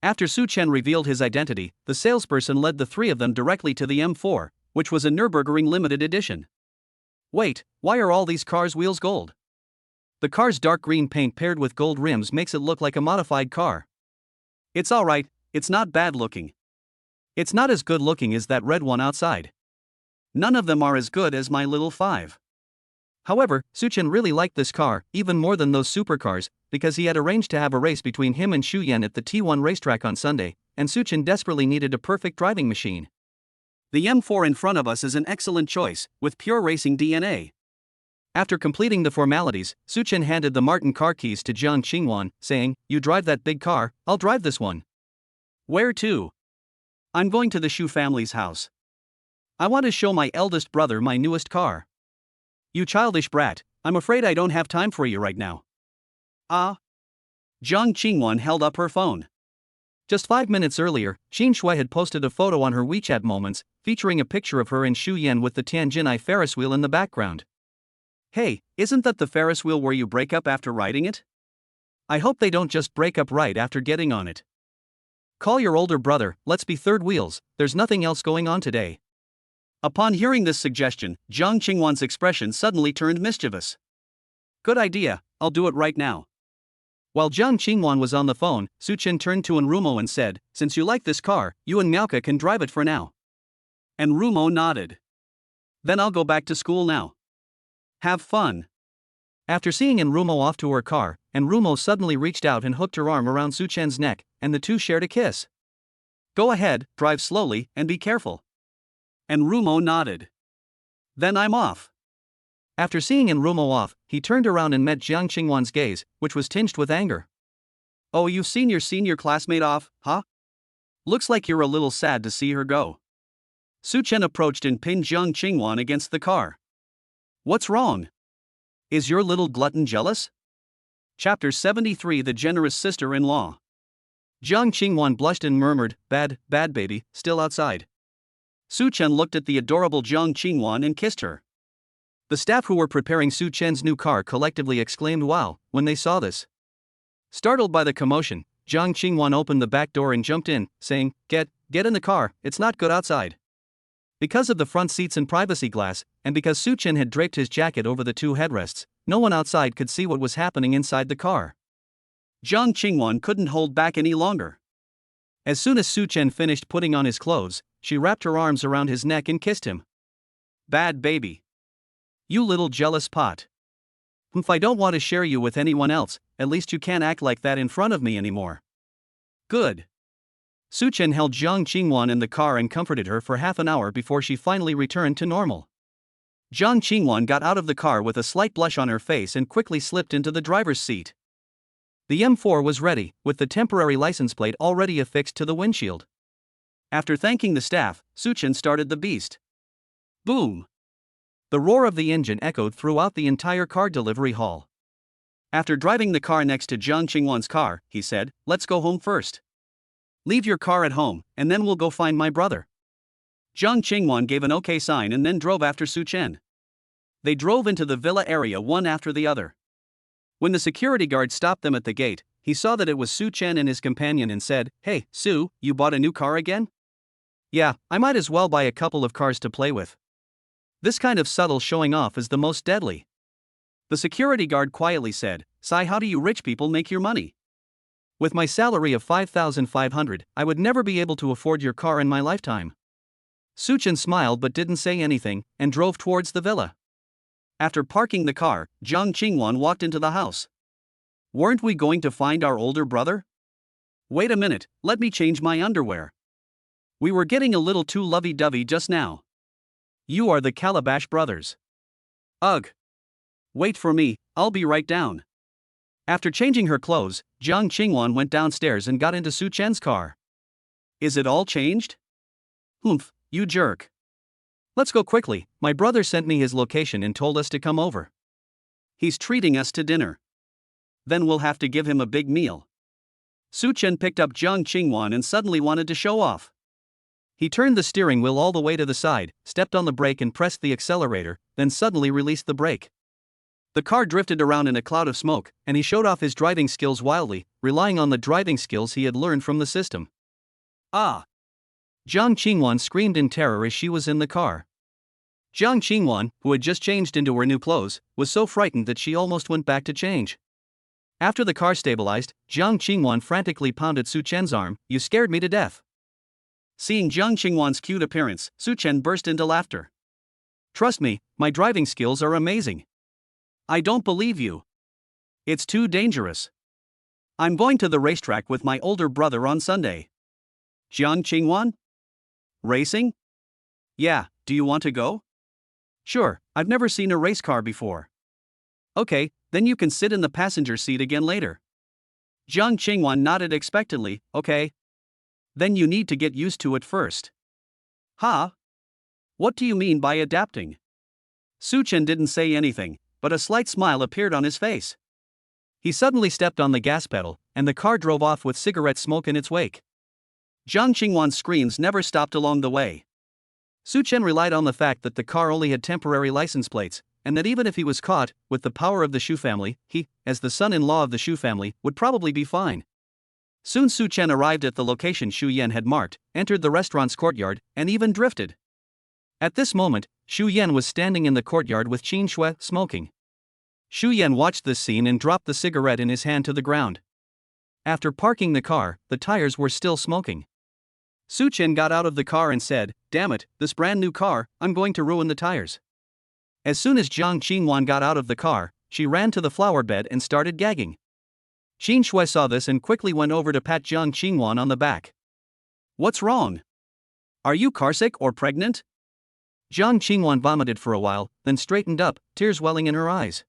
After Su Chen revealed his identity, the salesperson led the three of them directly to the M4, which was a Nürburgring limited edition. "Wait, why are all these cars' wheels gold?" The car's dark green paint paired with gold rims makes it look like a modified car. "It's alright, it's not bad looking. It's not as good looking as that red one outside. None of them are as good as my little 5. However, Su Chen really liked this car, even more than those supercars, because he had arranged to have a race between him and Xu Yan at the T1 racetrack on Sunday, and Su Chen desperately needed a perfect driving machine. The M4 in front of us is an excellent choice, with pure racing DNA. After completing the formalities, Su Chen handed the Martin car keys to Jiang Qingwan, saying, "You drive that big car, I'll drive this one." "Where to?" "I'm going to the Xu family's house. I want to show my eldest brother my newest car." "You childish brat, I'm afraid I don't have time for you right now." "Ah?" Jiang Qingwan held up her phone. Just 5 minutes earlier, Xin Shui had posted a photo on her WeChat Moments, featuring a picture of her and Xu Yan with the Tianjin Eye Ferris wheel in the background. "Hey, isn't that the Ferris wheel where you break up after riding it? I hope they don't just break up right after getting on it. Call your older brother, let's be third wheels, there's nothing else going on today." Upon hearing this suggestion, Jiang Qingwan's expression suddenly turned mischievous. "Good idea, I'll do it right now." While Jiang Qingwan was on the phone, Su Chen turned to Enrumo and said, "Since you like this car, you and Miaoka can drive it for now." Enrumo nodded. "Then I'll go back to school now. Have fun." After seeing Enrumo off to her car, Enrumo suddenly reached out and hooked her arm around Su Chen's neck, and the two shared a kiss. "Go ahead, drive slowly, and be careful." Enrumo nodded. "Then I'm off." After seeing Enrumo off, he turned around and met Jiang Qingwan's gaze, which was tinged with anger. "Oh, you've seen your senior classmate off, huh? Looks like you're a little sad to see her go." Su Chen approached and pinned Jiang Qingwan against the car. "What's wrong? Is your little glutton jealous?" Chapter 73 The Generous Sister-in-Law. Jiang Qingwan blushed and murmured, bad baby, still outside." Su Chen looked at the adorable Jiang Qingwan and kissed her. The staff who were preparing Su Chen's new car collectively exclaimed wow when they saw this. Startled by the commotion, Jiang Qingwan opened the back door and jumped in, saying, Get in the car, it's not good outside." Because of the front seats and privacy glass, and because Su Chen had draped his jacket over the two headrests, no one outside could see what was happening inside the car. Jiang Qingwan couldn't hold back any longer. As soon as Su Chen finished putting on his clothes, she wrapped her arms around his neck and kissed him. "Bad baby. You little jealous pot. If I don't want to share you with anyone else, at least you can't act like that in front of me anymore." "Good." Su Chen held Jiang Qingwan in the car and comforted her for half an hour before she finally returned to normal. Jiang Qingwan got out of the car with a slight blush on her face and quickly slipped into the driver's seat. The M4 was ready, with the temporary license plate already affixed to the windshield. After thanking the staff, Suchen started the beast. Boom! The roar of the engine echoed throughout the entire car delivery hall. After driving the car next to Jiang Qingwan's car, he said, "Let's go home first. Leave your car at home, and then we'll go find my brother." Jiang Qingwan gave an okay sign and then drove after Su Chen. They drove into the villa area one after the other. When the security guard stopped them at the gate, he saw that it was Su Chen and his companion and said, "Hey, Su, you bought a new car again?" "Yeah, I might as well buy a couple of cars to play with. This kind of subtle showing off is the most deadly." The security guard quietly said, "Sai, how do you rich people make your money? With my salary of 5,500, I would never be able to afford your car in my lifetime." Su Chen smiled but didn't say anything, and drove towards the villa. After parking the car, Jiang Qingwan walked into the house. "Weren't we going to find our older brother? Wait a minute, let me change my underwear. We were getting a little too lovey-dovey just now. You are the Calabash brothers. Ugh. Wait for me, I'll be right down." After changing her clothes, Jiang Qingwan went downstairs and got into Su Chen's car. "Is it all changed?" "Humph, you jerk. Let's go quickly, my brother sent me his location and told us to come over. He's treating us to dinner. Then we'll have to give him a big meal." Su Chen picked up Jiang Qingwan and suddenly wanted to show off. He turned the steering wheel all the way to the side, stepped on the brake and pressed the accelerator, then suddenly released the brake. The car drifted around in a cloud of smoke, and he showed off his driving skills wildly, relying on the driving skills he had learned from the system. "Ah!" Jiang Qingwan screamed in terror as she was in the car. Jiang Qingwan, who had just changed into her new clothes, was so frightened that she almost went back to change. After the car stabilized, Jiang Qingwan frantically pounded Su Chen's arm. "You scared me to death." Seeing Jiang Qingwan's cute appearance, Su Chen burst into laughter. "Trust me, my driving skills are amazing." "I don't believe you. It's too dangerous. I'm going to the racetrack with my older brother on Sunday." "Jiang Qingwan? Racing? Yeah, do you want to go?" "Sure, I've never seen a race car before." "Okay, then you can sit in the passenger seat again later." Jiang Qingwan nodded expectantly. "Okay. Then you need to get used to it first." "Huh? What do you mean by adapting?" Su Chen didn't say anything, but a slight smile appeared on his face. He suddenly stepped on the gas pedal, and the car drove off with cigarette smoke in its wake. Jiang Qingwan's screams never stopped along the way. Su Chen relied on the fact that the car only had temporary license plates, and that even if he was caught, with the power of the Shu family, he, as the son-in-law of the Shu family, would probably be fine. Soon Su Chen arrived at the location Shu Yan had marked, entered the restaurant's courtyard, and even drifted. At this moment, Shu Yan was standing in the courtyard with Qin Shui, smoking. Shu Yan watched this scene and dropped the cigarette in his hand to the ground. After parking the car, the tires were still smoking. Su Chen got out of the car and said, "Damn it, this brand new car, I'm going to ruin the tires." As soon as Jiang Qingwan got out of the car, she ran to the flower bed and started gagging. Qin Shui saw this and quickly went over to pat Jiang Qingwan on the back. "What's wrong? Are you carsick or pregnant?" Jiang Qingwan vomited for a while, then straightened up, tears welling in her eyes.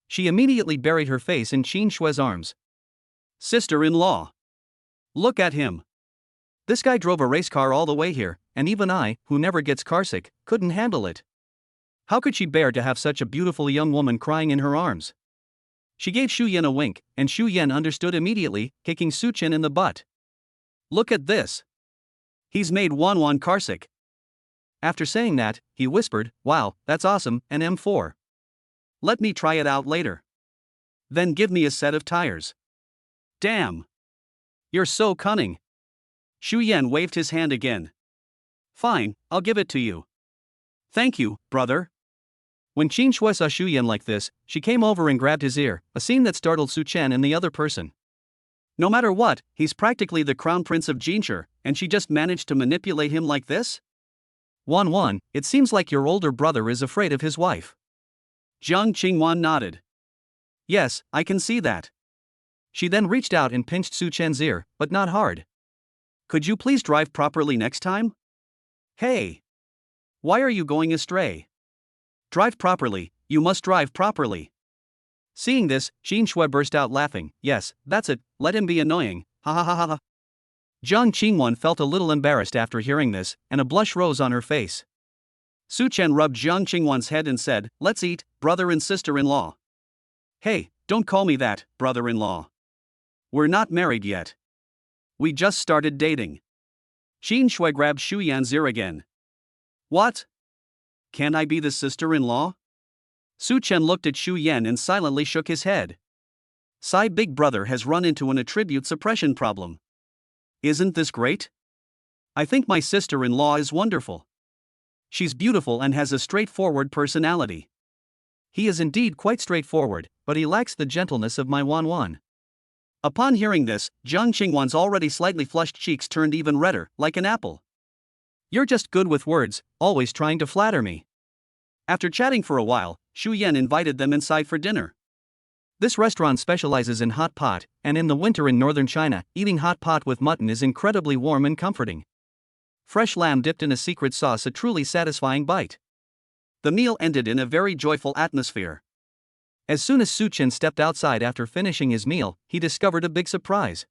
She immediately buried her face in Qin Shui's arms. "Sister-in-law. Look at him. This guy drove a race car all the way here, and even I, who never gets carsick, couldn't handle it. How could she bear to have such a beautiful young woman crying in her arms?" She gave Shu Yan a wink, and Shu Yan understood immediately, kicking Su Chen in the butt. "Look at this. He's made Wan carsick." After saying that, he whispered, "Wow, that's awesome, an M4. Let me try it out later. Then give me a set of tires." "Damn. You're so cunning." Shu Yan waved his hand again. "Fine, I'll give it to you." "Thank you, brother." When Qin Shui saw Shu Yan like this, she came over and grabbed his ear, a scene that startled Su Chen and the other person. No matter what, he's practically the crown prince of Jinshi, and she just managed to manipulate him like this? Wan, it seems like your older brother is afraid of his wife. Jiang Qingwan nodded. "Yes, I can see that." She then reached out and pinched Su Chen's ear, but not hard. "Could you please drive properly next time?" "Hey! Why are you going astray? Drive properly, you must drive properly." Seeing this, Qin Shui burst out laughing. Yes, that's it, let him be annoying, ha ha ha ha ha. Jiang Qingwan felt a little embarrassed after hearing this, and a blush rose on her face. Su Chen rubbed Jiang Qingwan's head and said, let's eat, brother and sister-in-law. Hey, don't call me that, brother-in-law. We're not married yet. We just started dating. Qin Shui grabbed Shu Yan's ear again. What? Can I be the sister-in-law? Su Chen looked at Shu Yan and silently shook his head. Sai big brother has run into an attribute suppression problem. Isn't this great? I think my sister-in-law is wonderful. She's beautiful and has a straightforward personality. He is indeed quite straightforward, but he lacks the gentleness of my Wan Wan. Upon hearing this, Jiang Qingwan's already slightly flushed cheeks turned even redder, like an apple. You're just good with words, always trying to flatter me. After chatting for a while, Shu Yan invited them inside for dinner. This restaurant specializes in hot pot, and in the winter in northern China, eating hot pot with mutton is incredibly warm and comforting. Fresh lamb dipped in a secret sauce, a truly satisfying bite. The meal ended in a very joyful atmosphere. As soon as Su Chen stepped outside after finishing his meal, he discovered a big surprise.